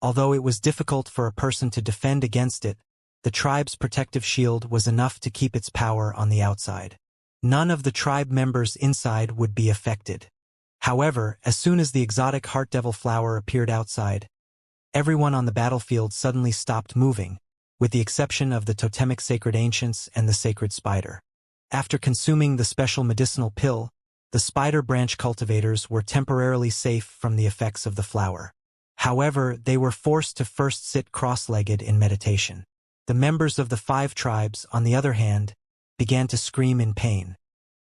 Although it was difficult for a person to defend against it, the tribe's protective shield was enough to keep its power on the outside. None of the tribe members inside would be affected. However, as soon as the exotic Heart Devil flower appeared outside, everyone on the battlefield suddenly stopped moving, with the exception of the totemic sacred ancients and the sacred spider. After consuming the special medicinal pill, the spider branch cultivators were temporarily safe from the effects of the flower. However, they were forced to first sit cross-legged in meditation. The members of the 5 tribes, on the other hand, began to scream in pain.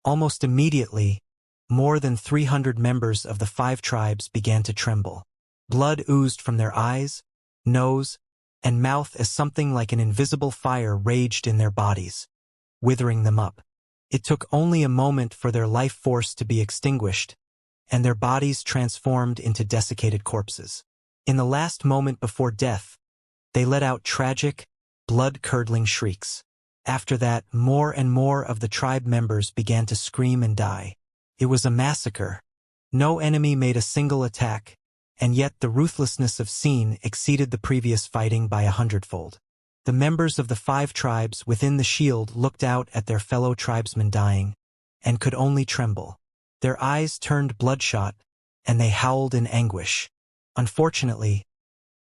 Almost immediately, more than 300 members of the 5 tribes began to tremble. Blood oozed from their eyes, nose, and mouth as something like an invisible fire raged in their bodies, withering them up. It took only a moment for their life force to be extinguished, and their bodies transformed into desiccated corpses. In the last moment before death, they let out tragic, blood-curdling shrieks. After that, more and more of the tribe members began to scream and die. It was a massacre. No enemy made a single attack, and yet the ruthlessness of scene exceeded the previous fighting by 100-fold. The members of the 5 tribes within the shield looked out at their fellow tribesmen dying, and could only tremble. Their eyes turned bloodshot, and they howled in anguish. Unfortunately,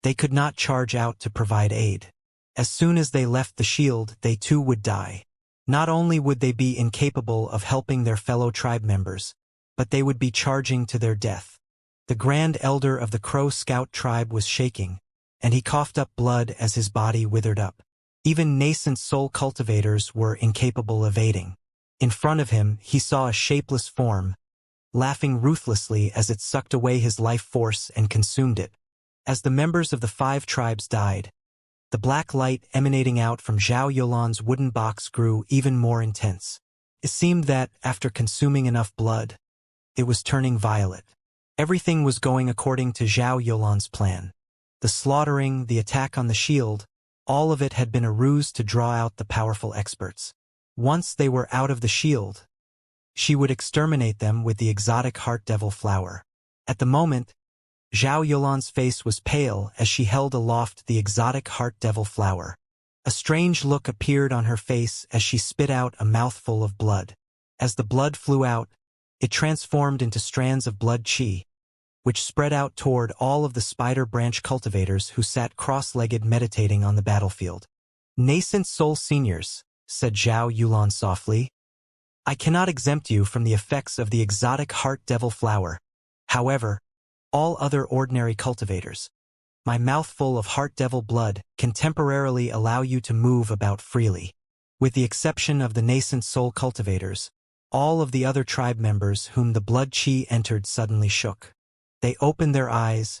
they could not charge out to provide aid. As soon as they left the shield, they too would die. Not only would they be incapable of helping their fellow tribe members, but they would be charging to their death. The Grand Elder of the Crow Scout tribe was shaking, and he coughed up blood as his body withered up. Even nascent soul cultivators were incapable of aiding. In front of him, he saw a shapeless form, laughing ruthlessly as it sucked away his life force and consumed it. As the members of the 5 tribes died, the black light emanating out from Zhao Yolan's wooden box grew even more intense. It seemed that, after consuming enough blood, it was turning violet. Everything was going according to Zhao Yolan's plan. The slaughtering, the attack on the shield, all of it had been a ruse to draw out the powerful experts. Once they were out of the shield, she would exterminate them with the exotic Heart Devil flower. At the moment, Zhao Yolan's face was pale as she held aloft the exotic Heart Devil flower. A strange look appeared on her face as she spit out a mouthful of blood. As the blood flew out, it transformed into strands of blood qi, which spread out toward all of the spider branch cultivators who sat cross-legged meditating on the battlefield. "Nascent soul seniors," said Zhao Yulan softly, "I cannot exempt you from the effects of the exotic Heart Devil flower. However, all other ordinary cultivators, my mouthful of Heart Devil blood can temporarily allow you to move about freely. With the exception of the nascent soul cultivators, all of the other tribe members whom the blood qi entered suddenly shook. They opened their eyes,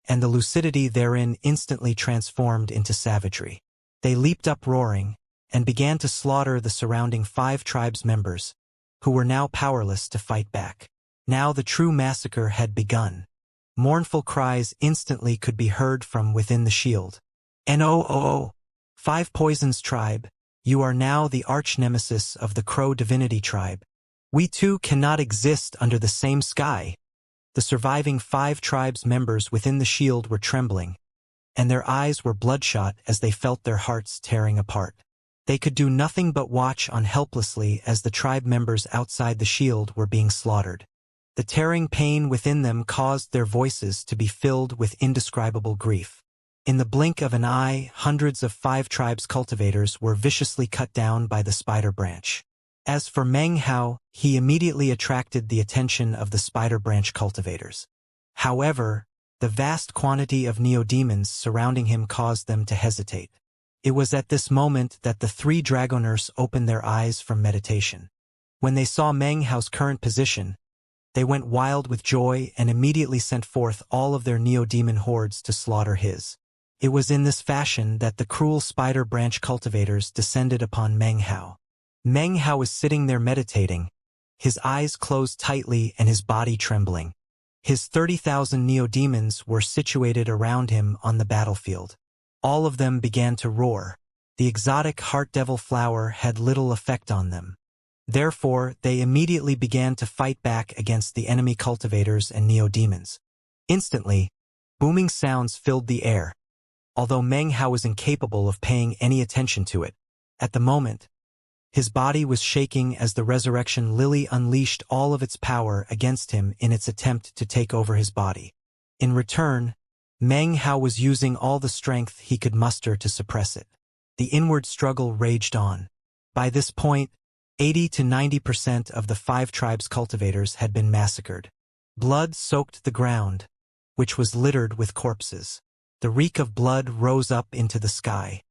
and the lucidity therein instantly transformed into savagery. They leaped up roaring, and began to slaughter the surrounding 5 tribes members, who were now powerless to fight back. Now the true massacre had begun. Mournful cries instantly could be heard from within the shield. "No! 5 Poisons tribe, you are now the arch-nemesis of the Crow Divinity tribe. We two cannot exist under the same sky." The surviving 5 tribes members within the shield were trembling, and their eyes were bloodshot as they felt their hearts tearing apart. They could do nothing but watch on helplessly as the tribe members outside the shield were being slaughtered. The tearing pain within them caused their voices to be filled with indescribable grief. In the blink of an eye, hundreds of 5 tribes cultivators were viciously cut down by the spider branch. As for Meng Hao, he immediately attracted the attention of the spider branch cultivators. However, the vast quantity of neodemons surrounding him caused them to hesitate. It was at this moment that the 3 dragoners opened their eyes from meditation. When they saw Meng Hao's current position, they went wild with joy and immediately sent forth all of their neodemon hordes to slaughter his. It was in this fashion that the cruel spider branch cultivators descended upon Meng Hao. Meng Hao was sitting there meditating, his eyes closed tightly and his body trembling. His 30,000 neodemons were situated around him on the battlefield. All of them began to roar. The exotic heart devil flower had little effect on them. Therefore, they immediately began to fight back against the enemy cultivators and neodemons. Instantly, booming sounds filled the air. Although Meng Hao was incapable of paying any attention to it, at the moment, his body was shaking as the resurrection lily unleashed all of its power against him in its attempt to take over his body. In return, Meng Hao was using all the strength he could muster to suppress it. The inward struggle raged on. By this point, 80 to 90% of the 5 tribes cultivators had been massacred. Blood soaked the ground, which was littered with corpses. The reek of blood rose up into the sky.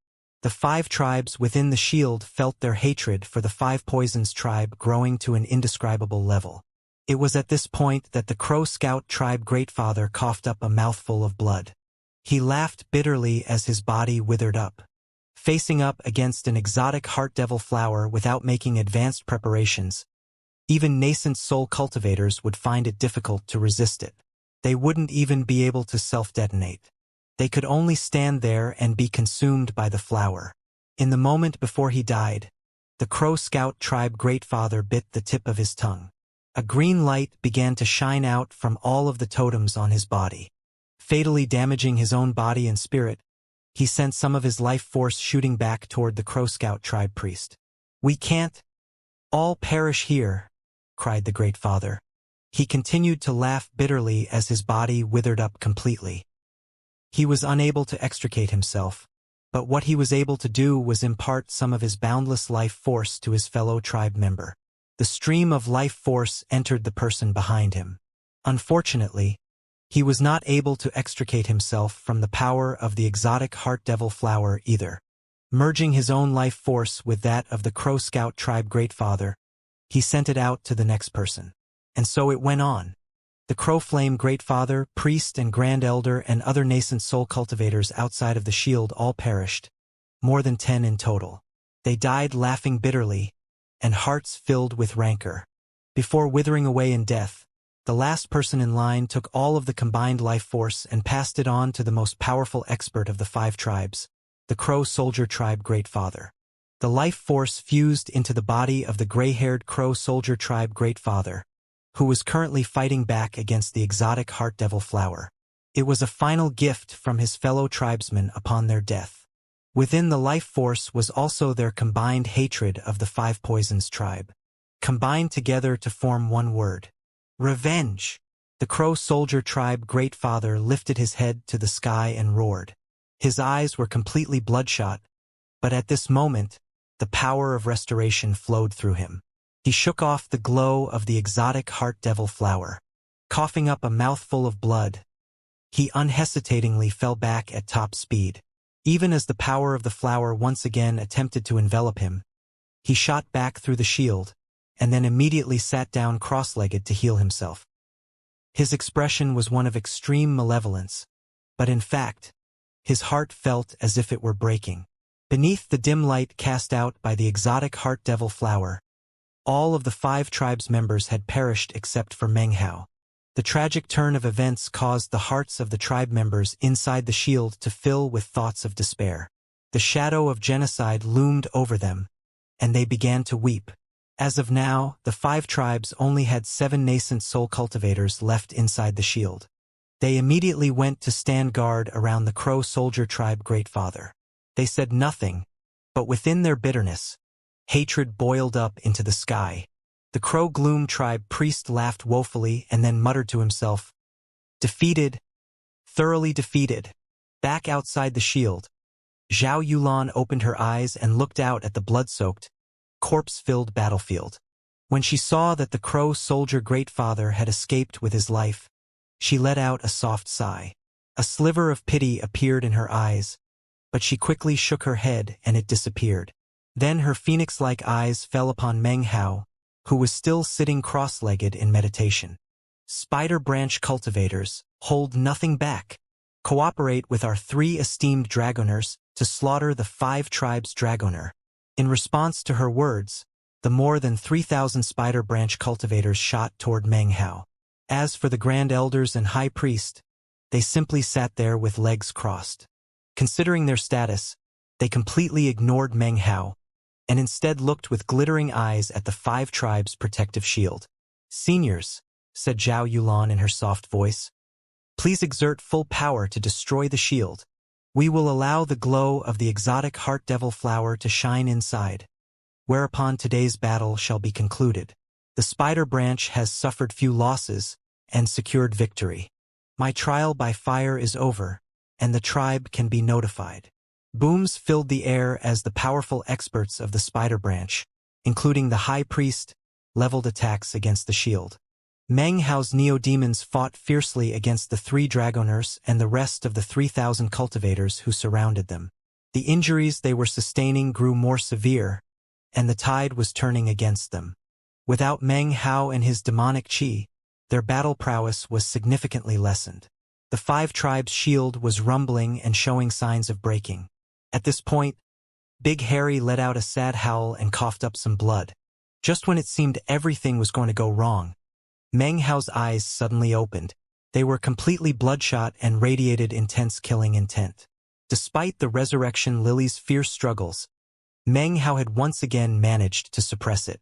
The 5 tribes within the shield felt their hatred for the 5 Poisons tribe growing to an indescribable level. It was at this point that the Crow Scout tribe Greatfather coughed up a mouthful of blood. He laughed bitterly as his body withered up. Facing up against an exotic heart devil flower without making advanced preparations, even nascent soul cultivators would find it difficult to resist it. They wouldn't even be able to self-detonate. They could only stand there and be consumed by the flower. In the moment before he died, the Crow Scout tribe Greatfather bit the tip of his tongue. A green light began to shine out from all of the totems on his body. Fatally damaging his own body and spirit, he sent some of his life force shooting back toward the Crow Scout tribe priest. "We can't all perish here," cried the Greatfather. He continued to laugh bitterly as his body withered up completely. He was unable to extricate himself, but what he was able to do was impart some of his boundless life force to his fellow tribe member. The stream of life force entered the person behind him. Unfortunately, he was not able to extricate himself from the power of the exotic heart devil flower either. Merging his own life force with that of the Crow Scout tribe Greatfather, he sent it out to the next person. And so it went on. The Crow Flame Greatfather, priest and Grand Elder and other nascent soul cultivators outside of the shield all perished, more than 10 in total. They died laughing bitterly, and hearts filled with rancor. Before withering away in death, the last person in line took all of the combined life force and passed it on to the most powerful expert of the 5 tribes, the Crow Soldier Tribe Greatfather. The life force fused into the body of the gray-haired Crow Soldier Tribe Greatfather, who was currently fighting back against the exotic heart devil flower. It was a final gift from his fellow tribesmen upon their death. Within the life force was also their combined hatred of the 5 Poisons tribe, combined together to form one word: revenge. The Crow Soldier Tribe Greatfather lifted his head to the sky and roared. His eyes were completely bloodshot, but at this moment, the power of restoration flowed through him. He shook off the glow of the exotic heart devil flower. Coughing up a mouthful of blood, he unhesitatingly fell back at top speed. Even as the power of the flower once again attempted to envelop him, he shot back through the shield, and then immediately sat down cross-legged to heal himself. His expression was one of extreme malevolence, but in fact, his heart felt as if it were breaking. Beneath the dim light cast out by the exotic heart devil flower, all of the 5 tribes members had perished except for Meng Hao. The tragic turn of events caused the hearts of the tribe members inside the shield to fill with thoughts of despair. The shadow of genocide loomed over them, and they began to weep. As of now, the 5 tribes only had 7 nascent soul cultivators left inside the shield. They immediately went to stand guard around the Crow soldier tribe Greatfather. They said nothing, but within their bitterness, hatred boiled up into the sky. The Crow Gloom tribe priest laughed woefully and then muttered to himself, "Defeated, thoroughly defeated." Back outside the shield, Zhao Yulan opened her eyes and looked out at the blood-soaked, corpse-filled battlefield. When she saw that the Crow soldier Greatfather had escaped with his life, she let out a soft sigh. A sliver of pity appeared in her eyes, but she quickly shook her head and it disappeared. Then her phoenix-like eyes fell upon Meng Hao, who was still sitting cross-legged in meditation. "Spider branch cultivators, hold nothing back. Cooperate with our 3 esteemed dragoners to slaughter the 5 tribes dragoner." In response to her words, the more than 3,000 spider branch cultivators shot toward Meng Hao. As for the Grand Elders and High Priest, they simply sat there with legs crossed. Considering their status, they completely ignored Meng Hao, and instead looked with glittering eyes at the 5 tribes' protective shield. "Seniors," said Zhao Yulan in her soft voice, "please exert full power to destroy the shield. We will allow the glow of the exotic heart devil flower to shine inside, whereupon today's battle shall be concluded. The spider branch has suffered few losses and secured victory. My trial by fire is over, and the tribe can be notified." Booms filled the air as the powerful experts of the spider branch, including the High Priest, leveled attacks against the shield. Meng Hao's neo-demons fought fiercely against the 3 dragoners and the rest of the 3,000 cultivators who surrounded them. The injuries they were sustaining grew more severe, and the tide was turning against them. Without Meng Hao and his demonic qi, their battle prowess was significantly lessened. The 5 tribes' shield was rumbling and showing signs of breaking. At this point, Big Harry let out a sad howl and coughed up some blood. Just when it seemed everything was going to go wrong, Meng Hao's eyes suddenly opened. They were completely bloodshot and radiated intense killing intent. Despite the Resurrection Lily's fierce struggles, Meng Hao had once again managed to suppress it.